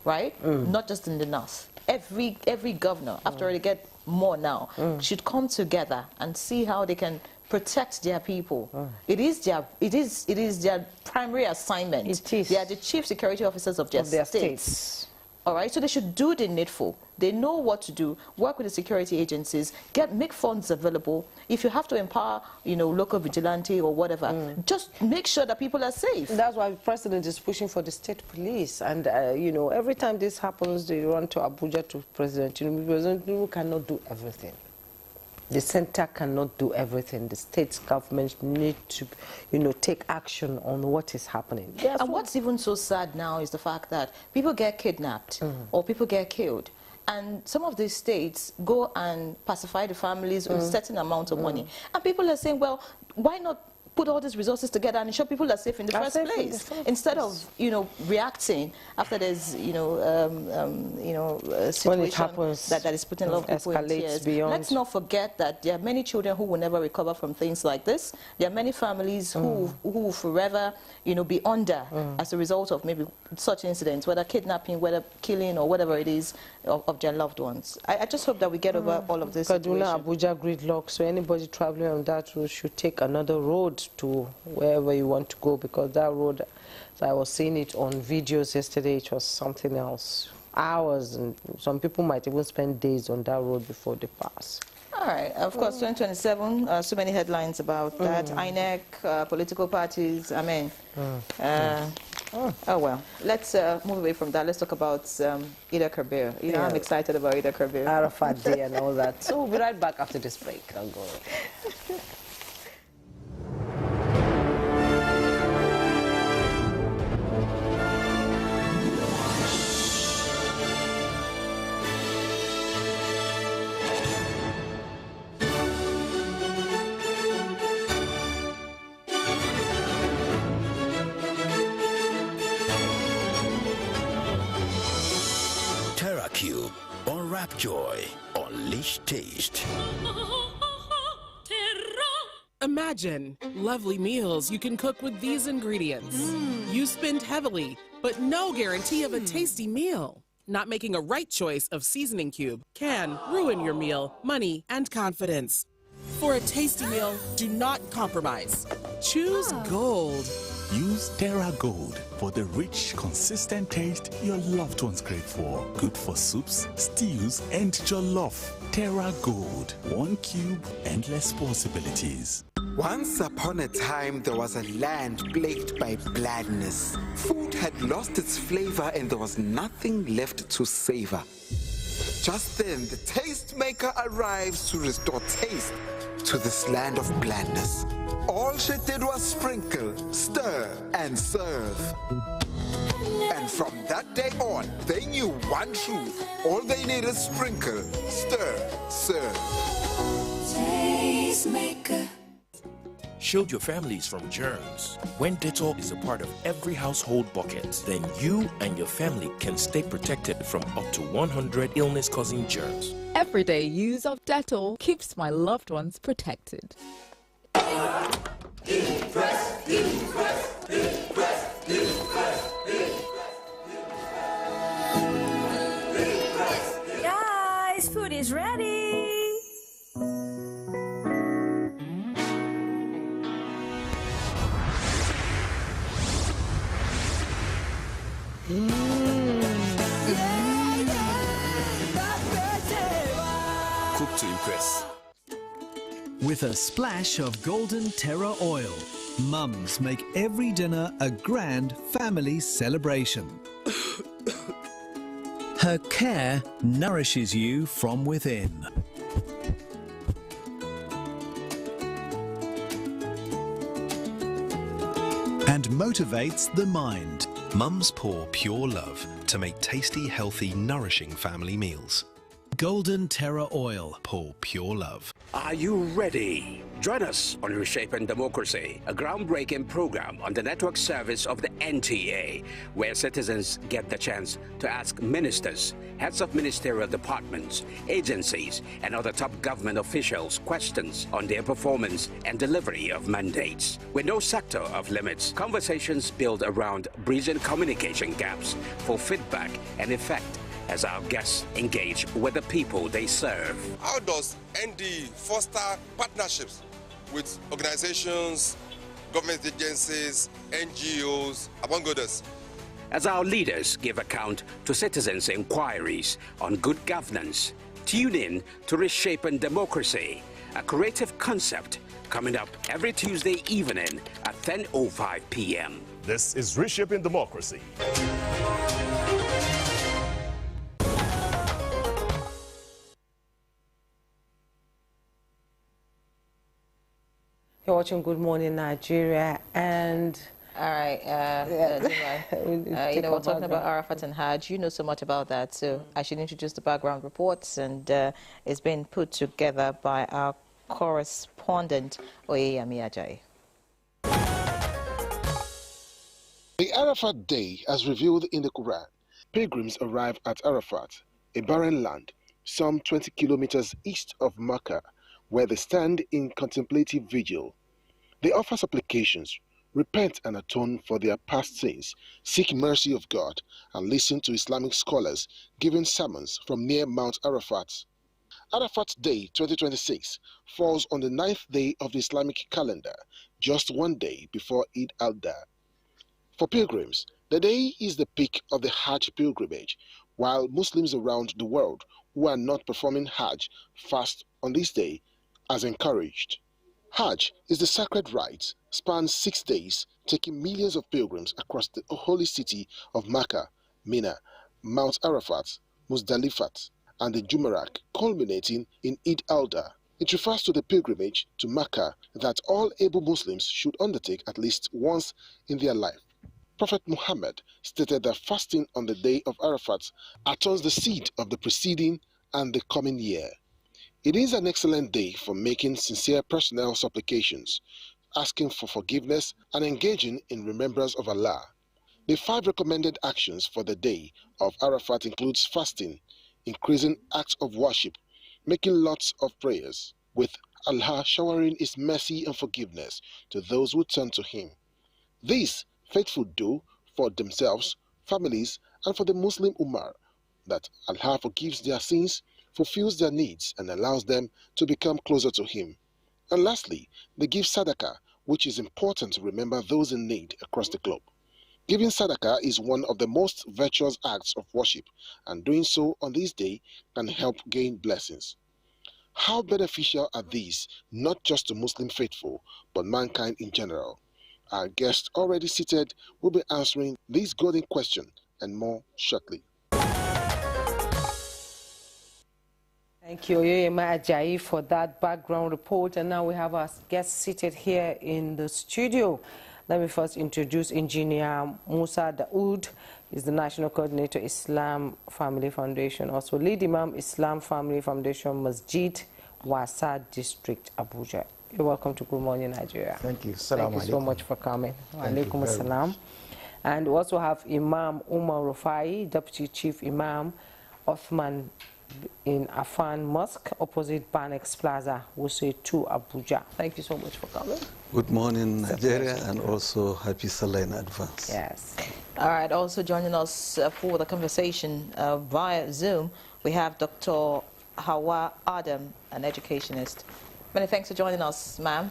right, not just in the north, every governor, after all they get more now, should come together and see how they can protect their people. It is their primary assignment. It is. They are the chief security officers of their states. All right, so they should do the needful. They know what to do. Work with the security agencies. Make funds available. If you have to empower, you know, local vigilante or whatever, just make sure that people are safe. That's why the president is pushing for the state police. And you know, every time this happens, they run to Abuja to President. You know, President Tinubu cannot do everything. The center cannot do everything. The state governments need to, you know, take action on what is happening. And what's even so sad now is the fact that people get kidnapped or people get killed. And some of these states go and pacify the families with a certain amount of money. And people are saying, well, why not put all these resources together and ensure people are safe in the first place, instead of, you know, reacting after there's, you know, a situation that is putting a lot of people in tears. Let's not forget that there are many children who will never recover from things like this. There are many families who will forever, you know, be under as a result of maybe such incidents, whether kidnapping, whether killing, or whatever it is of their loved ones. I just hope that we get over all of this. Kaduna, Abuja gridlock, so anybody traveling on that road should take another road to wherever you want to go, because that road, so I was seeing it on videos yesterday, it was something else. Hours, and some people might even spend days on that road before they pass. All right, of course, 2027, so many headlines about that. INEC, political parties, I mean. Oh, well, let's move away from that. Let's talk about Ida Kabir. You know, I'm excited about Ida Kabir. Arafat Day and all that. So we'll be right back after this break. I'll go. Cube, unwrap joy, unleash taste. Imagine lovely meals you can cook with these ingredients. You spend heavily, but no guarantee of a tasty meal. Not making a right choice of seasoning cube can ruin your meal, money, and confidence. For a tasty meal, do not compromise. Choose Gold. Use Terra Gold for the rich, consistent taste your loved ones crave for. Good for soups, stews, and jollof. Terra Gold. 1 cube, endless possibilities. Once upon a time, there was a land plagued by blandness. Food had lost its flavor and there was nothing left to savor. Just then, the tastemaker arrives to restore taste to this land of blandness. All she did was sprinkle, stir, and serve. And from that day on, they knew one truth. All they need is sprinkle, stir, serve. Tastemaker. Shield your families from germs. When Dettol is a part of every household bucket, then you and your family can stay protected from up to 100 illness-causing germs. Everyday use of Dettol keeps my loved ones protected. With a splash of golden terra oil, mums make every dinner a grand family celebration. Her care nourishes you from within. And motivates the mind. Mums pour pure love to make tasty, healthy, nourishing family meals. Golden Terra Oil. Pour pure love. Are you ready? Join us on Reshaping Democracy, a groundbreaking program on the network service of the NTA, where citizens get the chance to ask ministers, heads of ministerial departments, agencies, and other top government officials questions on their performance and delivery of mandates. With no sector of limits, conversations build around bridging communication gaps for feedback and effect as our guests engage with the people they serve. How does ND foster partnerships with organizations, government agencies, NGOs, among others? As our leaders give account to citizens' inquiries on good governance, tune in to Reshaping Democracy, a creative concept coming up every Tuesday evening at 10:05 p.m. This is Reshaping Democracy. You're watching Good Morning Nigeria, and all right, we're talking about Arafat and Hajj. You know so much about that, so I should introduce the background reports, and it's been put together by our correspondent Oyeyami Ajayi. The Arafat Day, as revealed in the Quran, pilgrims arrive at Arafat, a barren land, some 20 kilometers east of Mecca, where they stand in contemplative vigil. They offer supplications, repent and atone for their past sins, seek mercy of God, and listen to Islamic scholars giving sermons from near Mount Arafat. Arafat Day 2026 falls on the 9th day of the Islamic calendar, just one day before Eid al-Adha. For pilgrims, the day is the peak of the Hajj pilgrimage, while Muslims around the world who are not performing Hajj fast on this day as encouraged. Hajj is the sacred rite, spans 6 days, taking millions of pilgrims across the holy city of Mecca, Mina, Mount Arafat, Muzdalifat, and the Jumeirah, culminating in Eid al-Adha. It refers to the pilgrimage to Mecca that all able Muslims should undertake at least once in their life. Prophet Muhammad stated that fasting on the day of Arafat atones the seed of the preceding and the coming year. It is an excellent day for making sincere personal supplications, asking for forgiveness, and engaging in remembrance of Allah. The 5 recommended actions for the day of Arafat includes fasting, increasing acts of worship, making lots of prayers, with Allah showering His mercy and forgiveness to those who turn to Him. This faithful do for themselves, families, and for the Muslim Ummah, that Allah forgives their sins, fulfills their needs, and allows them to become closer to Him. And lastly, they give sadaqah, which is important to remember those in need across the globe. Giving sadaqah is one of the most virtuous acts of worship, and doing so on this day can help gain blessings. How beneficial are these, not just to Muslim faithful, but mankind in general? Our guest already seated will be answering these golden questions and more shortly. Thank you, Oyeyami Ajayi, for that background report. And now we have our guest seated here in the studio. Let me first introduce Engineer Musa Daoud. He's the National Coordinator, Islam Family Foundation, also Lead Imam, Islam Family Foundation, Masjid, Wasa District, Abuja. You're welcome to Good Morning Nigeria. Thank you. Thank you so much for coming. Walaikum assalam. And we also have Imam Umar Rufai, Deputy Chief Imam, Othman in Afan Mosque, opposite Banex Plaza, Wuse 2, Abuja. Thank you so much for coming. Good morning, Nigeria, and also happy Salah in advance. Yes. All right, also joining us for the conversation via Zoom, we have Dr. Hawa Adam, an educationist. Many thanks for joining us, ma'am.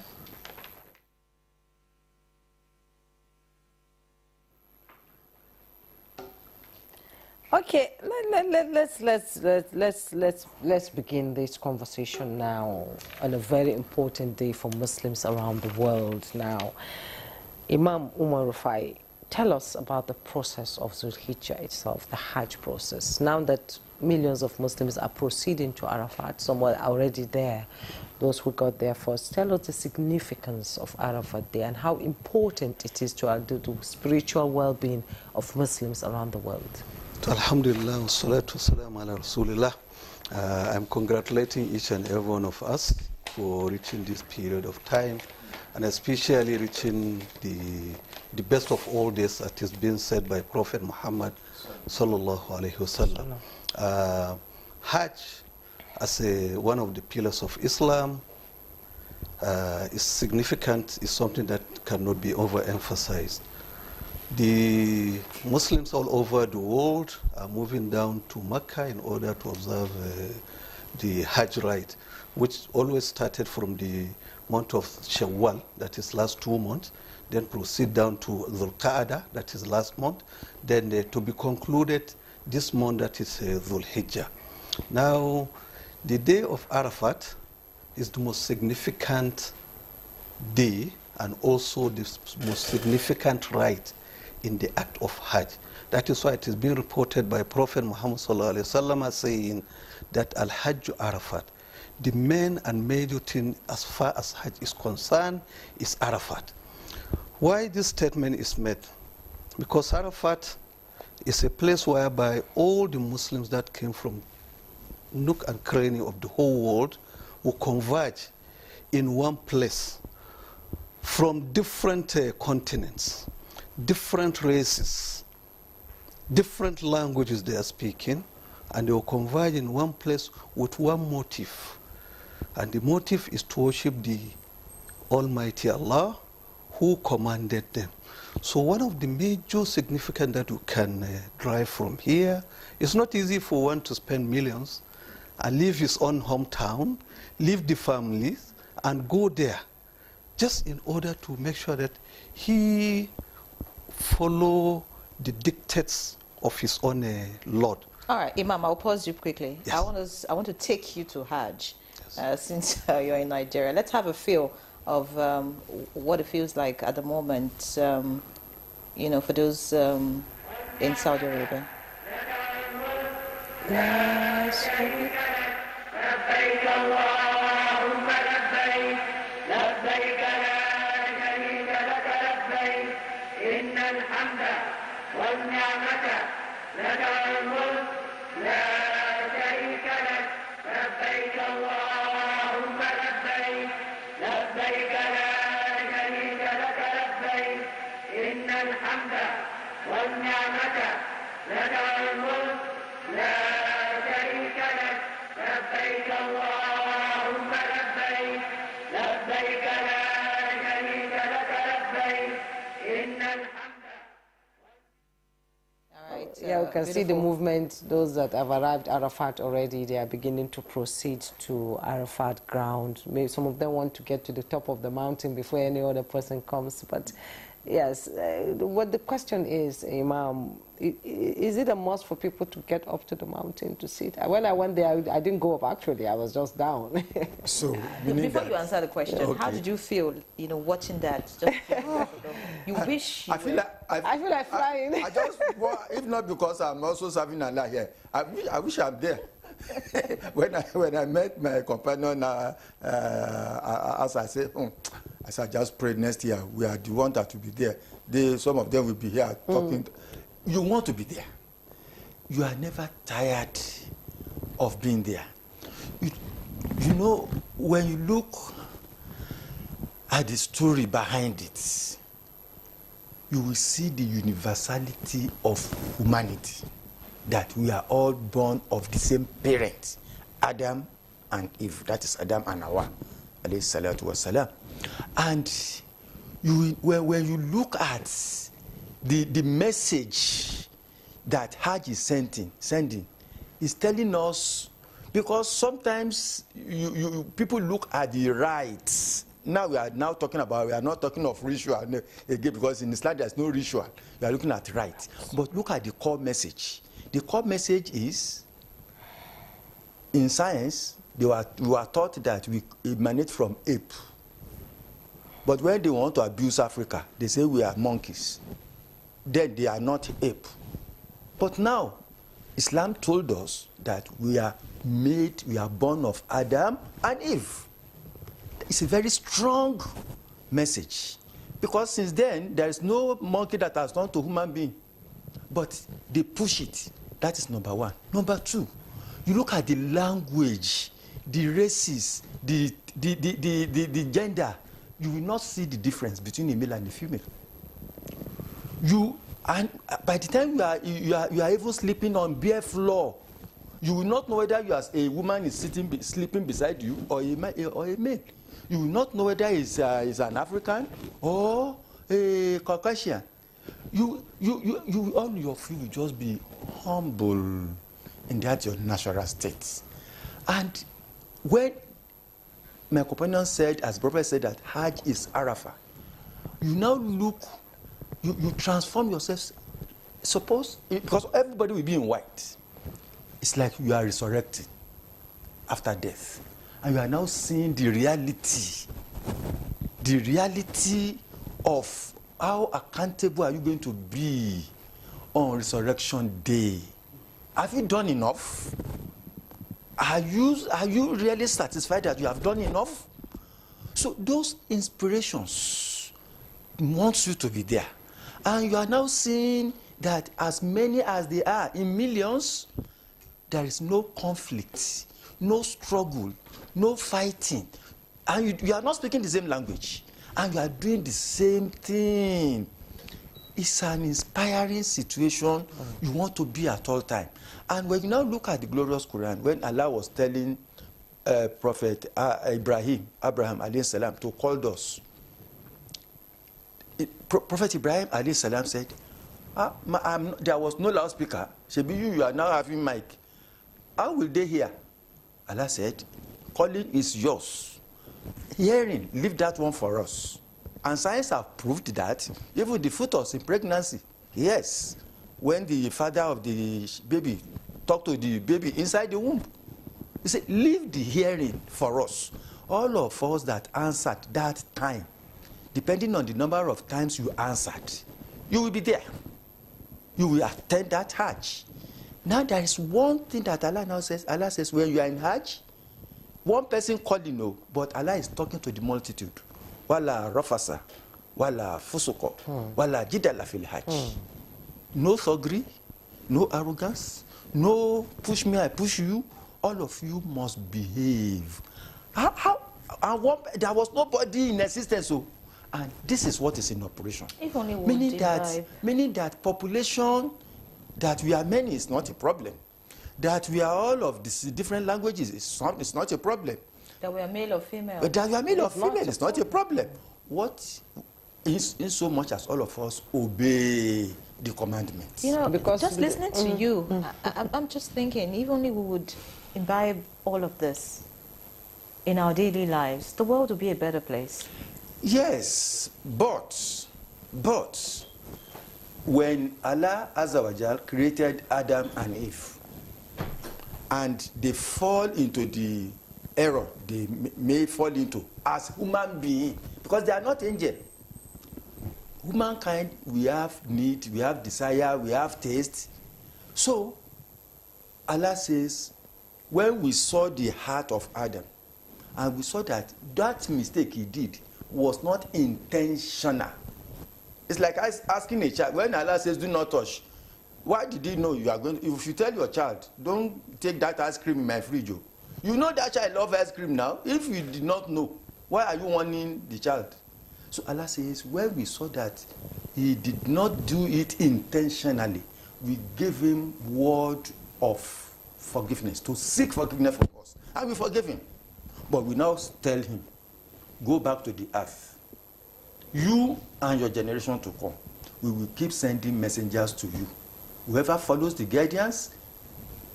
Okay. Okay, let's begin this conversation now on a very important day for Muslims around the world now. Imam Umar Rufai, tell us about the process of Zulhijjah itself, the Hajj process. Now that millions of Muslims are proceeding to Arafat, some are already there, those who got there first. Tell us the significance of Arafat Day and how important it is to the spiritual well-being of Muslims around the world. Alhamdulillah, wassalatu wassalamu ala Rasulillah. I'm congratulating each and every one of us for reaching this period of time, and especially reaching the best of all days that is being said by Prophet Muhammad sallallahu alaihi wasallam. Hajj, as one of the pillars of Islam, is significant, is something that cannot be overemphasized. The Muslims all over the world are moving down to Mecca in order to observe the Hajj rite, which always started from the month of Shawwal, that is last 2 months, then proceed down to Dhul Qa'dah, that is last month, then to be concluded this month, that is Dhul Hijjah. Now, the day of Arafat is the most significant day and also the most significant rite in the act of Hajj. That is why it is being reported by Prophet Muhammad sallallahu alaihi wasallam saying that Al-Hajj Arafat, the main and major thing as far as Hajj is concerned is Arafat. Why this statement is made? Because Arafat is a place whereby all the Muslims that came from nook and cranny of the whole world will converge in one place from different continents, different races, different languages they are speaking, and they will converge in one place with one motive. And the motive is to worship the Almighty Allah who commanded them. So one of the major significance that you can derive from here, it's not easy for one to spend millions and leave his own hometown, leave the families, and go there just in order to make sure that he follow the dictates of his own Lord. All right, Imam, I'll pause you quickly. Yes. I want to take you to Hajj, since you're in Nigeria. Let's have a feel of what it feels like at the moment, you know, for those in Saudi Arabia. Yeah, we can see the movement. Those that have arrived at Arafat already, they are beginning to proceed to Arafat ground. Maybe some of them want to get to the top of the mountain before any other person comes. But yes, what the question is, Imam, is it a must for people to get up to the mountain to see it? When I went there, I didn't go up actually. I was just down. So before you answer the question, how did you feel, you know, watching that? Just you wish. I feel like flying. I just, well, if not because I'm also serving Allah here, I wish I'm there. when I met my companion, as I said, as I just prayed next year, we are the ones that will be there. Some of them will be here talking. You want to be there. You are never tired of being there. You know, when you look at the story behind it, you will see the universality of humanity, that we are all born of the same parents, Adam and Eve. That is Adam and Hawa, alayhi salatu wasalam. And when you look at the message that Hajj is sending is telling us, because sometimes people look at the rites. Now we are not talking of ritual again, because in Islam there's no ritual. We are looking at rites. But look at the core message. The core message is, in science, we were taught that we emanate from ape. But when they want to abuse Africa, they say we are monkeys. Then they are not ape. But now, Islam told us that we are born of Adam and Eve. It's a very strong message. Because since then, there is no monkey that has turned to human being. But they push it. That is number one. Number two, you look at the language, the races, the gender, you will not see the difference between a male and a female. And by the time you are even sleeping on bare floor, you will not know whether a woman is sleeping beside you or a male. You will not know whether it's an African or a Caucasian. All of you will just be humble, and that's your natural state. And when my companion said, as Prophet said, that Hajj is Arafat, you now look, you transform yourself. Suppose, because everybody will be in white, it's like you are resurrected after death. And you are now seeing the reality of how accountable are you going to be on Resurrection Day. Have you done enough? Are you really satisfied that you have done enough? So those inspirations want you to be there. And you are now seeing that as many as they are, in millions, there is no conflict, no struggle, no fighting. And you are not speaking the same language. And you are doing the same thing. It's an inspiring situation you want to be at all time. And when you now look at the glorious Quran, when Allah was telling Prophet Abraham alayhi salam, to call us, Prophet Ibrahim alayhi salam said, there was no loudspeaker. Shebi, you are now having mic. How will they hear? Allah said, calling is yours. Hearing, leave that one for us. And science have proved that even the fetus in pregnancy, yes, when the father of the baby talked to the baby inside the womb, he said, leave the hearing for us. All of us that answered that time, depending on the number of times you answered, you will be there. You will attend that Hajj. Now there is one thing that Allah now says. Allah says, when you are in Hajj, one person calling no, but Allah is talking to the multitude. Wala rafasa, wala fusuko, wala jidala fil Hajj. No thuggery, no arrogance, no push me, I push you. All of you must behave. There was nobody in existence, so, and this is what is in operation. If only one meaning that population, that we are many is not a problem. That we are all of these different languages is not a problem. That we are male or female. That we are male or female is not a problem. What is in so much as all of us obey the commandments? You know, because just listening to you, I'm just thinking, if only we would imbibe all of this in our daily lives, the world would be a better place. Yes, but when Allah Azza wa Jal created Adam and Eve, and they fall into the error they may fall into as human beings, because they are not angels. Humankind, we have need, we have desire, we have taste. So Allah says, when we saw the heart of Adam, and we saw that that mistake he did was not intentional. It's like asking a child, when Allah says do not touch, why did he know you are going to, if you tell your child, don't take that ice cream in my fridge, you know that child loves ice cream now. If you did not know, why are you warning the child? So Allah says, when we saw that he did not do it intentionally, we gave him word of forgiveness, to seek forgiveness from us. And we forgive him. But we now tell him, go back to the earth. You and your generation to come, we will keep sending messengers to you. Whoever follows the guidance,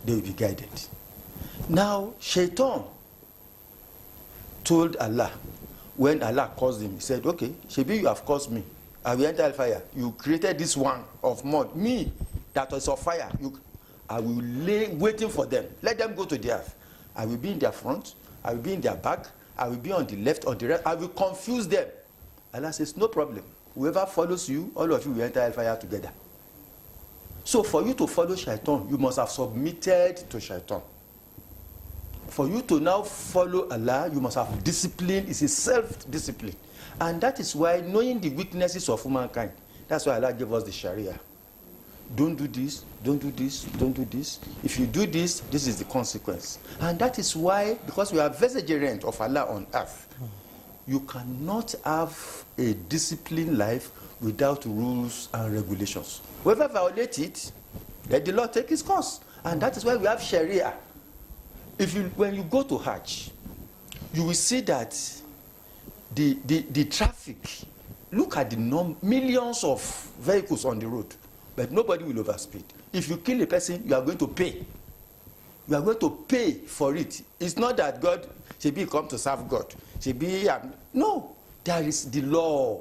they will be guided. Now, Shaitan told Allah, when Allah caused him, he said, okay, Shebi, you have caused me. I will enter fire. You created this one of mud. Me, that was of fire. I will lay waiting for them. Let them go to the earth. I will be in their front. I will be in their back. I will be on the left, on the right. I will confuse them. Allah says, no problem. Whoever follows you, all of you will enter hellfire together. So for you to follow Shaitan, you must have submitted to Shaitan. For you to now follow Allah, you must have discipline. It's a self-discipline. And that is why, knowing the weaknesses of humankind, that's why Allah gave us the Sharia. Don't do this, don't do this, don't do this. If you do this, this is the consequence. And that is why, because we are vicegerent of Allah on earth, you cannot have a disciplined life without rules and regulations. Whoever violates it, let the law take its course. And that is why we have Sharia. When you go to Hajj, you will see that the traffic, look at the millions of vehicles on the road, but nobody will overspeed. If you kill a person, you are going to pay. You are going to pay for it. It's not that God, Shebi come to serve God. No, there is the law,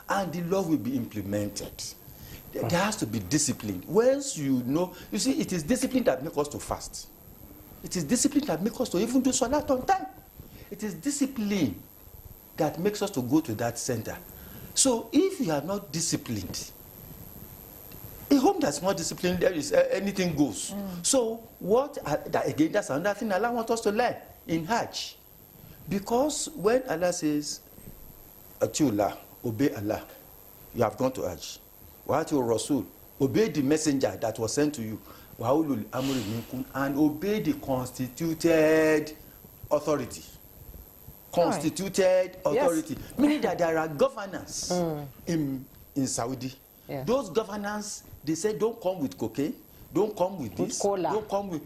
and the law will be implemented. There has to be discipline. Once you know, you see, it is discipline that makes us to fast. It is discipline that makes us to even do salat on time. It is discipline that makes us to go to that center. So if you are not disciplined, a home that's not disciplined, there is anything goes. So again, that's another thing Allah wants us to learn in Hajj. Because when Allah says, Atiullah, obey Allah, you have gone to Hajj. Wa'atiu Rasul, obey the messenger that was sent to you. Wa'ulul amri minkum, and obey the constituted authority. Constituted authority. Yes. Meaning that there are governors in Saudi. Yeah. Those governors, they say, don't come with cocaine, don't come with this, don't come with...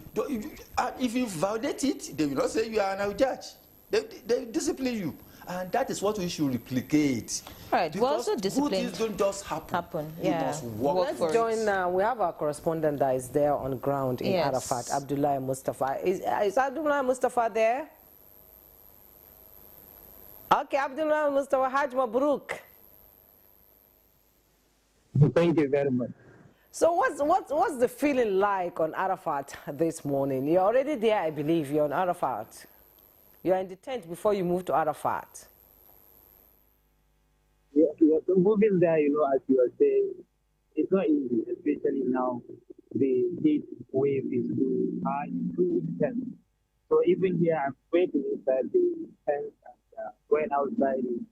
if you violate it, they will not say you are an judge. They discipline you. And that is what we should replicate. Right. Because also discipline. Good things don't just happen. Yeah. You must work. Let's join. We have our correspondent that is there on ground in Arafat, Abdullah Mustafa. Is Abdullah Mustafa there? Okay, Abdullah Mustafa, Hajj Mabruk. Thank you very much. So what's the feeling like on Arafat this morning? You're already there, I believe. You're on Arafat. You're in the tent before you move to Arafat. Yeah, moving there, as you are saying, it's not easy, especially now the heat wave is too high, too intense. So even here, I'm waiting inside the tent, and going outside is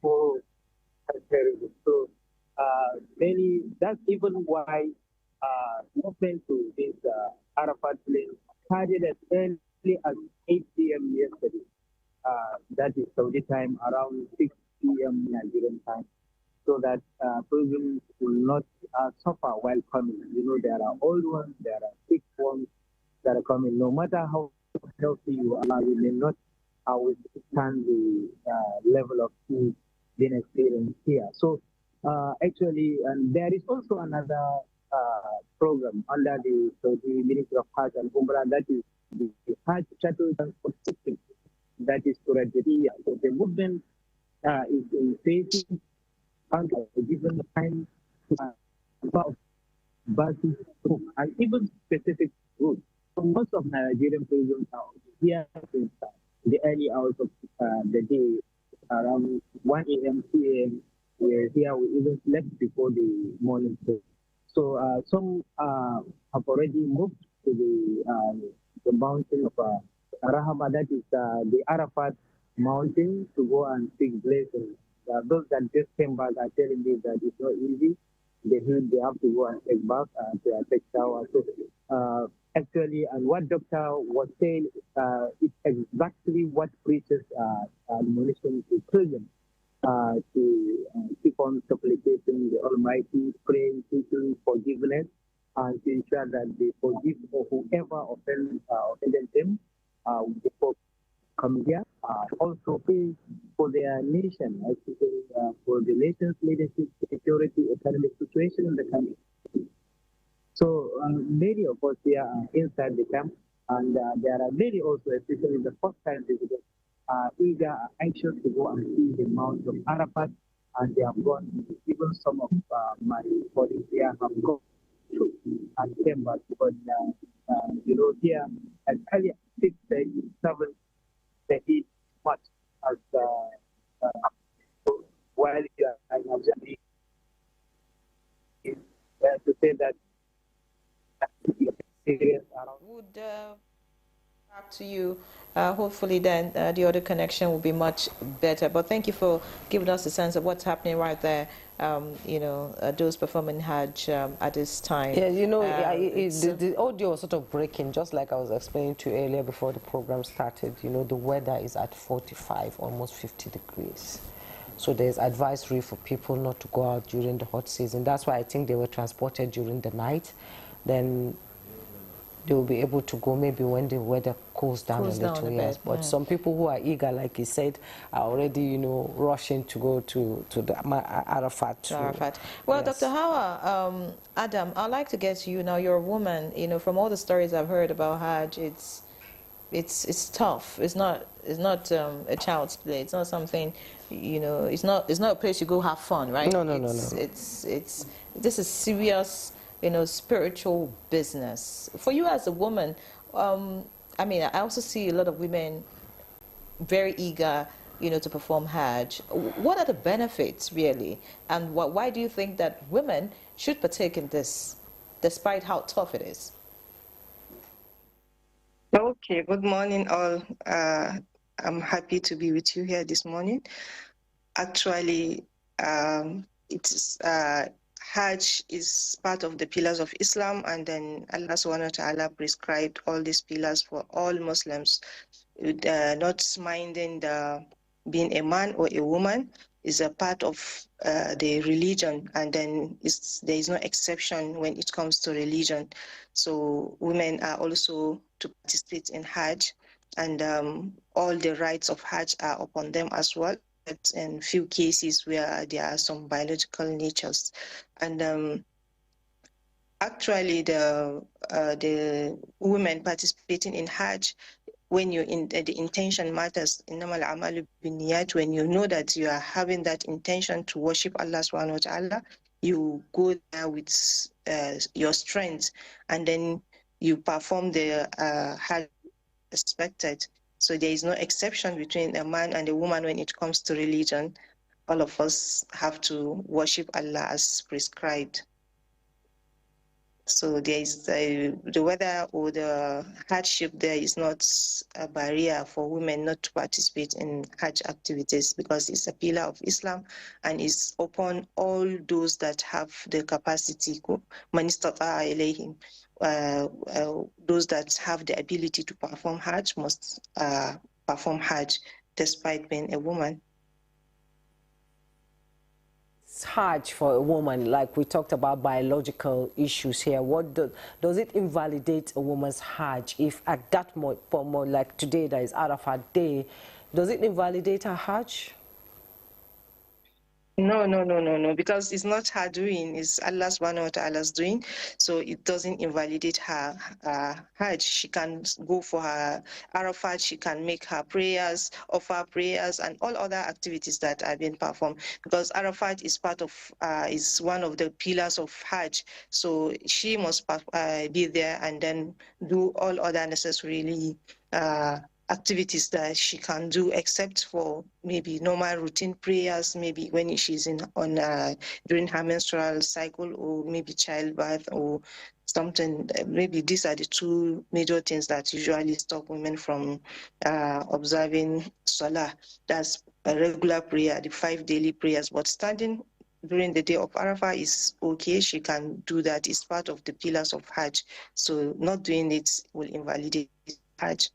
so terrible. So that's even why movement to this Arafat place started as early as 8 p.m. yesterday. That is Saudi time, around 6 p.m. Nigerian time, so that pilgrims will not suffer while coming. There are old ones, there are sick ones that are coming. No matter how healthy you are, you may not withstand the level of food being experienced here. So actually, and there is also another program under the Saudi Ministry of Hajj and Umrah, that is the Hajj shuttle transport system, that is to Rajadiyya. So the movement is in phases and given time about buses and even specific routes. So most of Nigerian pilgrims are here since the early hours of the day, around 1 a.m., 2 a.m. We're here, we even slept before the morning prayer. So some have already moved to the mountain of Rahama, that is the Arafat mountain, to go and seek blessings. Those that just came back are telling me that it's not easy. They have to go and take bath to take shower. So actually, and what doctor was saying, it's exactly what preaches admonition to children. To keep on supplicating the Almighty, praying, seeking forgiveness, and to ensure that they forgive whoever offended them before coming here. Also pray for their nation, especially for the nation's leadership, security, economic situation in the country. So many of us here are inside the camp, and there are many also, especially the first-time visitors, eager, anxious to go and see the Mount of Arafat, and they have gone. Even some of my colleagues here have gone took and came back. But here as early as 6:30, 7, the heat much as while you are in Abuja, to say that serious around. Would back to you. Hopefully then the other connection will be much better. But thank you for giving us a sense of what's happening right there. Those performing Hajj at this time. Yeah, the audio was sort of breaking, just like I was explaining to you earlier before the program started. The weather is at 45, almost 50 degrees. So there's advisory for people not to go out during the hot season. That's why I think they were transported during the night. Then they will be able to go maybe when the weather cools down a little, yes. But some people who are eager, like you said, are already, rushing to go to the Arafat. Arafat. Well, yes. Dr. Hawa, Adam, I'd like to get to you now. You're a woman. From all the stories I've heard about Hajj, it's tough. It's not a child's play. It's not something, it's not a place you go have fun, right? No. This is serious, spiritual business. For you as a woman, I also see a lot of women very eager, to perform Hajj. What are the benefits, really? And why do you think that women should partake in this, despite how tough it is? Okay, good morning, all. I'm happy to be with you here this morning. Actually, Hajj is part of the pillars of Islam, and then Allah subhanahu wa ta'ala prescribed all these pillars for all Muslims, not minding being a man or a woman is a part of the religion, and then there is no exception when it comes to religion. So women are also to participate in Hajj, and all the rights of Hajj are upon them as well. In few cases where there are some biological natures, and actually the women participating in Hajj, when the intention matters, when you know that you are having that intention to worship Allah subhanahu wa ta'ala, you go there with your strength, and then you perform the Hajj expected. So there is no exception between a man and a woman when it comes to religion. All of us have to worship Allah as prescribed. So there is the weather or the hardship there is not a barrier for women not to participate in Hajj activities, because it's a pillar of Islam and is upon all those that have the capacity, those that have the ability to perform Hajj must perform Hajj despite being a woman. Hajj for a woman, like we talked about biological issues here, does it invalidate a woman's Hajj if at that more like today that is Arafat Day, does it invalidate her Hajj? No, because it's not her doing, it's Allah subhanahu wa ta'ala's doing, so it doesn't invalidate her Hajj. She can go for her Arafat, she can make her prayers, offer prayers, and all other activities that are being performed, because Arafat is is one of the pillars of Hajj, so she must be there and then do all other necessarily activities that she can do, except for maybe normal routine prayers, maybe when she's during her menstrual cycle, or maybe childbirth or something. Maybe these are the two major things that usually stop women from observing Salah. That's a regular prayer, the 5 daily prayers. But standing during the day of Arafah is okay. She can do that. It's part of the pillars of Hajj. So not doing it will invalidate Hajj.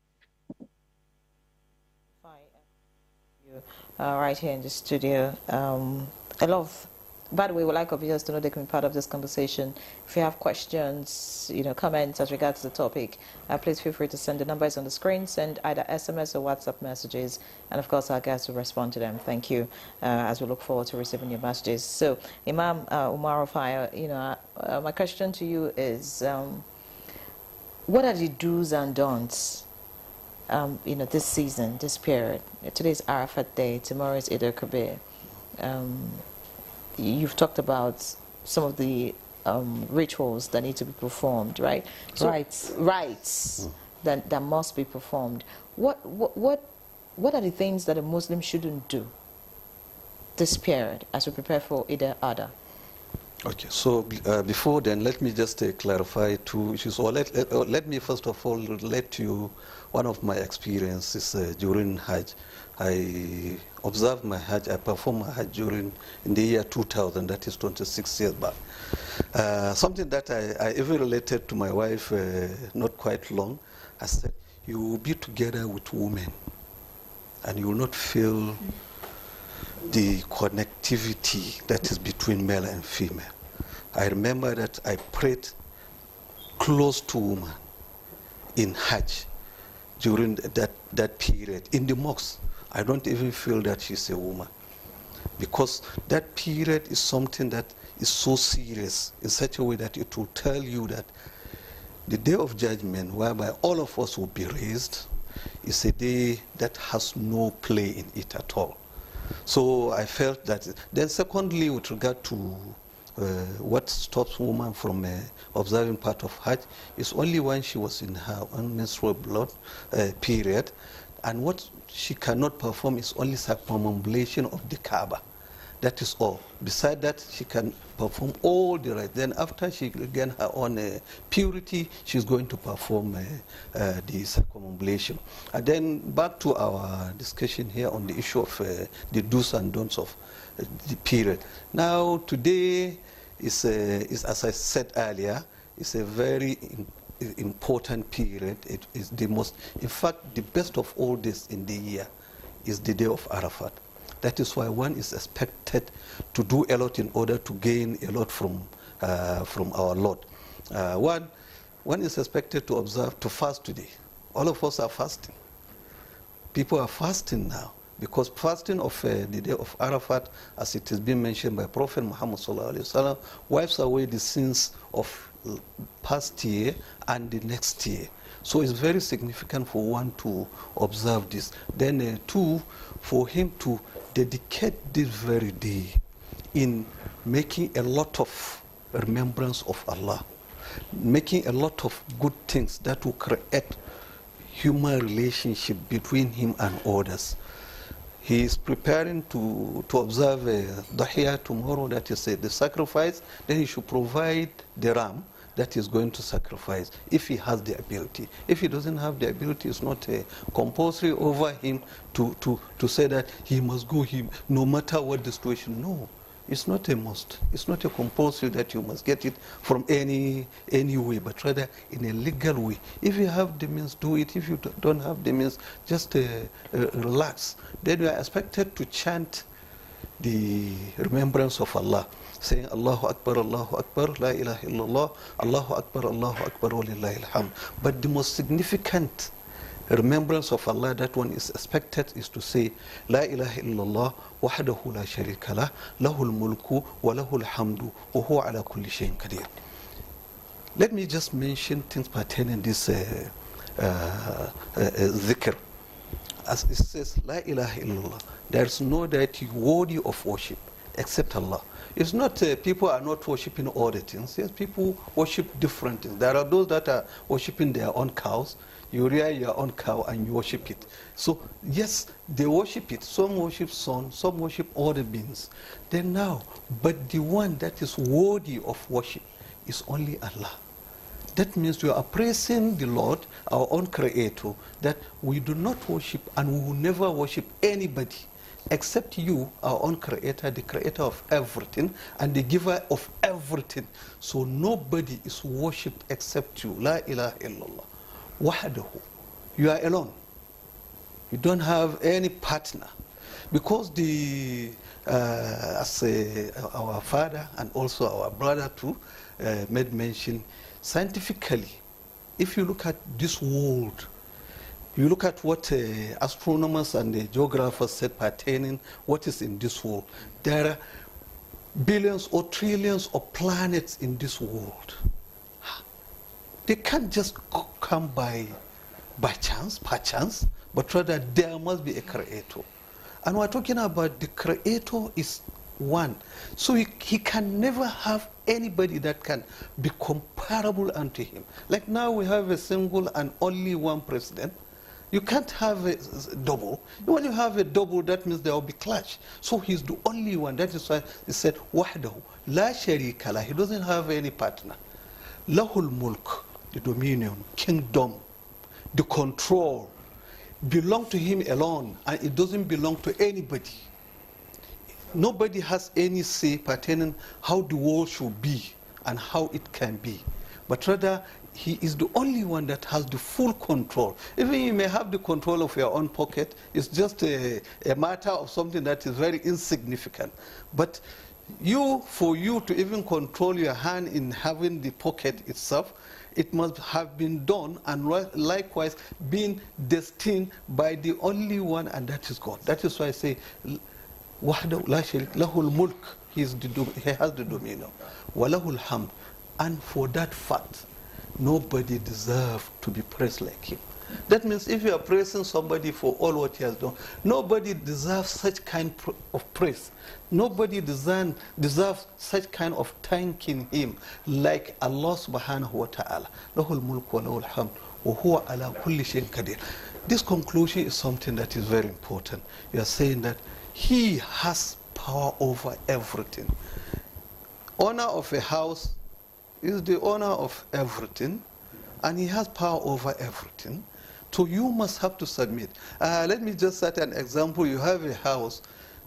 Right here in the studio. By the way, we'd like our viewers to know they can be part of this conversation. If you have questions, comments as regards to the topic, please feel free to send the numbers on the screen, send either SMS or WhatsApp messages, and of course our guests will respond to them. Thank you, as we look forward to receiving your messages. So, Imam Umar Rufai, my question to you is, what are the do's and don'ts this season, this period? Today's Arafat Day, tomorrow is Eid al-Kabir. You've talked about some of the rituals that need to be performed, right? So, rites that must be performed. What are the things that a Muslim shouldn't do this period as we prepare for Eid al-Adha? Okay, so before then, let me just clarify two issues. Or let me first of all relate to you one of my experiences during Hajj. I observed my Hajj, I performed my Hajj in the year 2000, that is 26 years back. Something that I even related to my wife not quite long. I said, you will be together with women and you will not feel the connectivity that is between male and female. I remember that I prayed close to women in Hajj during that period. In the mosque, I don't even feel that she's a woman, because that period is something that is so serious in such a way that it will tell you that the day of judgment, whereby all of us will be raised, is a day that has no play in it at all. So I felt that. Then secondly, with regard to what stops woman from observing part of Hajj, is only when she was in her menstrual blood period, and what she cannot perform is only circumambulation of the Kaaba. That is all. Beside that, she can perform all the rites. Then after she regains her own purity, she's going to perform the circumambulation. And then back to our discussion here on the issue of the do's and don'ts of the period. Now, today is as I said earlier, is a very important period. It is the most, in fact, the best of all days in the year is the day of Arafat. That is why one is expected to do a lot in order to gain a lot from our Lord. One is expected to observe, to fast today. All of us are fasting. People are fasting now, because fasting of the day of Arafat, as it has been mentioned by Prophet Muhammad sallallahu alaihi wasallam, wipes away the sins of past year and the next year. So it's very significant for one to observe this. Then two, for him to dedicate this very day in making a lot of remembrance of Allah, making a lot of good things that will create human relationship between him and others. He is preparing to observe Dahiyah tomorrow, that is the sacrifice. Then he should provide the ram that is going to sacrifice, if he has the ability. If he doesn't have the ability, it's not compulsory over him to say that he must go him no matter what the situation. No, it's not a must. It's not a compulsory that you must get it from any way, but rather in a legal way. If you have the means, do it. If you don't have the means, just relax. Then you are expected to chant the remembrance of Allah, saying Allahu Akbar, La ilaha illallah, Allahu Akbar, wa lillahi alhamd. But the most significant remembrance of Allah that one is expected is to say La ilaha illallah, wahdahu la sharika lah, lahul mulku wa lahul hamdu, wa huwa ala kulli shayin qadir. Let me just mention things pertaining this dhikr. As it says, La ilaha illallah, there is no deity worthy of worship except Allah. It's not, people are not worshipping all the things. Yes, people worship different things. There are those that are worshipping their own cows. You rear your own cow and you worship it. So, yes, they worship it. Some worship sun, some worship other beings. Then now, but the one that is worthy of worship is only Allah. That means we are praising the Lord, our own Creator, that we do not worship and we will never worship anybody except you, our own Creator, the Creator of everything and the Giver of everything. So nobody is worshipped except you. La ilaha illallah. Wahdahu. You are alone. You don't have any partner. Because as our father and also our brother too made mention, scientifically, if you look at this world, you look at what astronomers and geographers said pertaining what is in this world. There are billions or trillions of planets in this world. They can't just come by chance, perchance, but rather there must be a creator. And we're talking about the creator is one. So he can never have anybody that can be comparable unto him. Like now we have a single and only one president. You can't have a double. When you have a double, that means there will be clash. So he's the only one. That is why he said, وَحْدَهُ لَا شَرِيكَ لَهُ. He doesn't have any partner. لَهُ الْمُلْكُ, the dominion, kingdom, the control, belong to him alone, and it doesn't belong to anybody. Nobody has any say pertaining how the world should be and how it can be. But rather, he is the only one that has the full control. Even you may have the control of your own pocket, it's just a matter of something that is very insignificant. But for you to even control your hand in having the pocket itself, it must have been done and likewise been destined by the only one, and that is God. That is why I say, وَحْدَهُ لَا شَرِيكَ لَهُ الْمُلْكُ, he has the dominion. وَلَهُ الْحَمْدُ, and for that fact, nobody deserves to be praised like him. That means if you are praising somebody for all what he has done, nobody deserves such kind of praise. Nobody deserves such kind of thanking him like Allah subhanahu wa ta'ala. Lahul mulk wa lahul hamd wa huwa ala kulli shayin qadir. This conclusion is something that is very important. You are saying that he has power over everything. Owner of a house is the owner of everything, and he has power over everything. So you must have to submit. Let me just set an example. You have a house,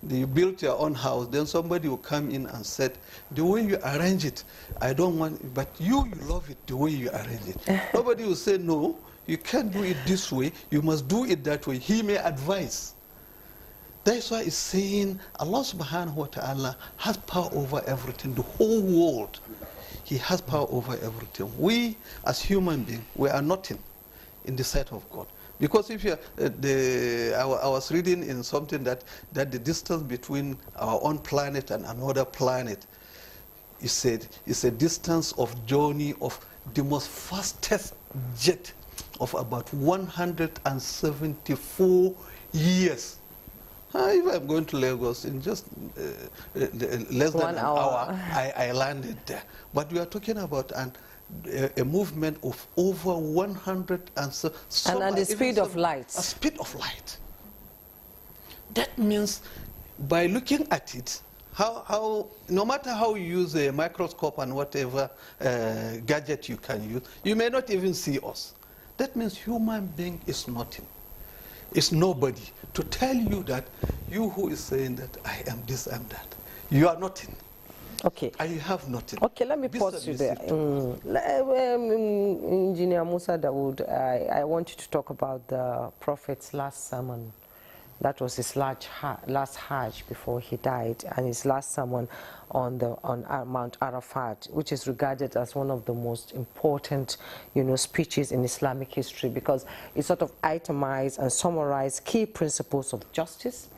you built your own house, then somebody will come in and said, the way you arrange it, I don't want it, but you love it the way you arrange it. Nobody will say, no, you can't do it this way, you must do it that way. He may advise. That's why it's saying Allah subhanahu wa ta'ala has power over everything, the whole world. He has power over everything. We, as human beings, we are nothing in the sight of God. Because if you I was reading in something that the distance between our own planet and another planet, he said, it's a distance of journey of the most fastest jet of about 174 years. If I'm going to Lagos in just less than an hour, I landed there. But we are talking about a movement of over 100 and so. And at the speed of light. A speed of light. That means by looking at it, how no matter how you use a microscope and whatever gadget you can use, you may not even see us. That means human being is nothing. It's nobody. To tell you that, you who is saying that I am this, I am that, you are nothing. Okay. And you have nothing. Okay, let me pause you there. Engineer Musa Dawood, I want you to talk about the Prophet's last sermon. That was his last Hajj before he died, and his last sermon on Mount Arafat, which is regarded as one of the most important, speeches in Islamic history, because it sort of itemized and summarized key principles of justice,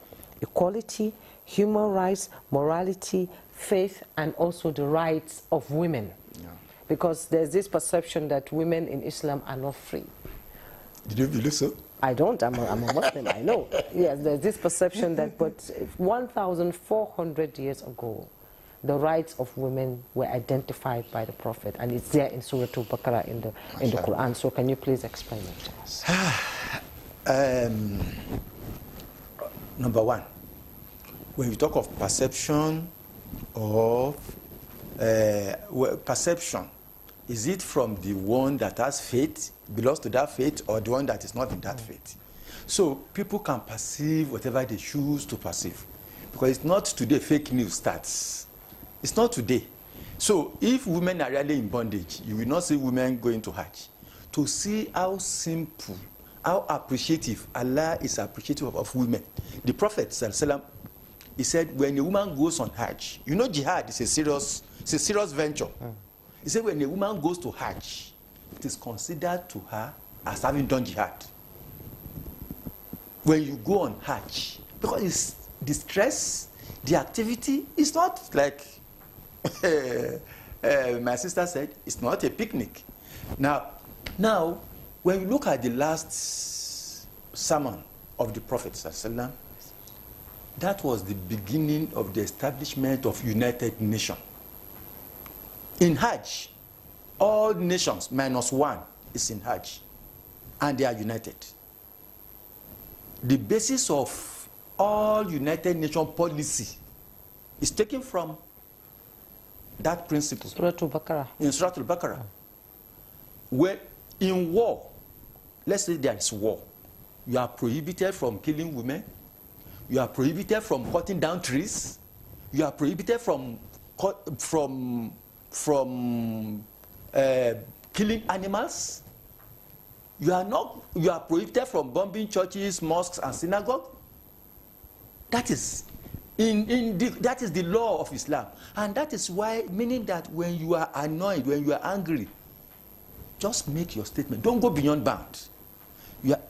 equality, human rights, morality, faith, and also the rights of women. Yeah. Because there's this perception that women in Islam are not free. Did you believe so? I don't. I'm a Muslim, I know. Yes, there's this perception that, but 1,400 years ago, the rights of women were identified by the Prophet, and it's there in Surah Al-Baqarah in the Quran. So can you please explain it to us? Number one, when you talk of perception perception, is it from the one that has faith, belongs to that faith, or the one that is not in that faith? So people can perceive whatever they choose to perceive, because it's not today fake news starts. It's not today. So if women are really in bondage, you will not see women going to Hajj. To see how simple, how appreciative Allah is appreciative of women. The Prophet ﷺ, he said, when a woman goes on Hajj, jihad is a serious venture. He said, when a woman goes to Hajj, it is considered to her as having done jihad. When you go on Hajj, because it's the stress, the activity, it's not like my sister said, it's not a picnic. Now, when you look at the last sermon of the Prophet ﷺ, That was the beginning of the establishment of United Nations. In Hajj, all nations minus one is in Hajj, and they are united. The basis of all United Nations policy is taken from that principle. Surah Al-Baqarah. In Surah Al-Baqarah. Where in war, let's say there is war, you are prohibited from killing women, you are prohibited from cutting down trees, you are prohibited from killing animals, you are prohibited from bombing churches, mosques, and synagogues. That is that is the law of Islam, and that is why, meaning that when you are annoyed, when you are angry, just make your statement. Don't go beyond bounds. You are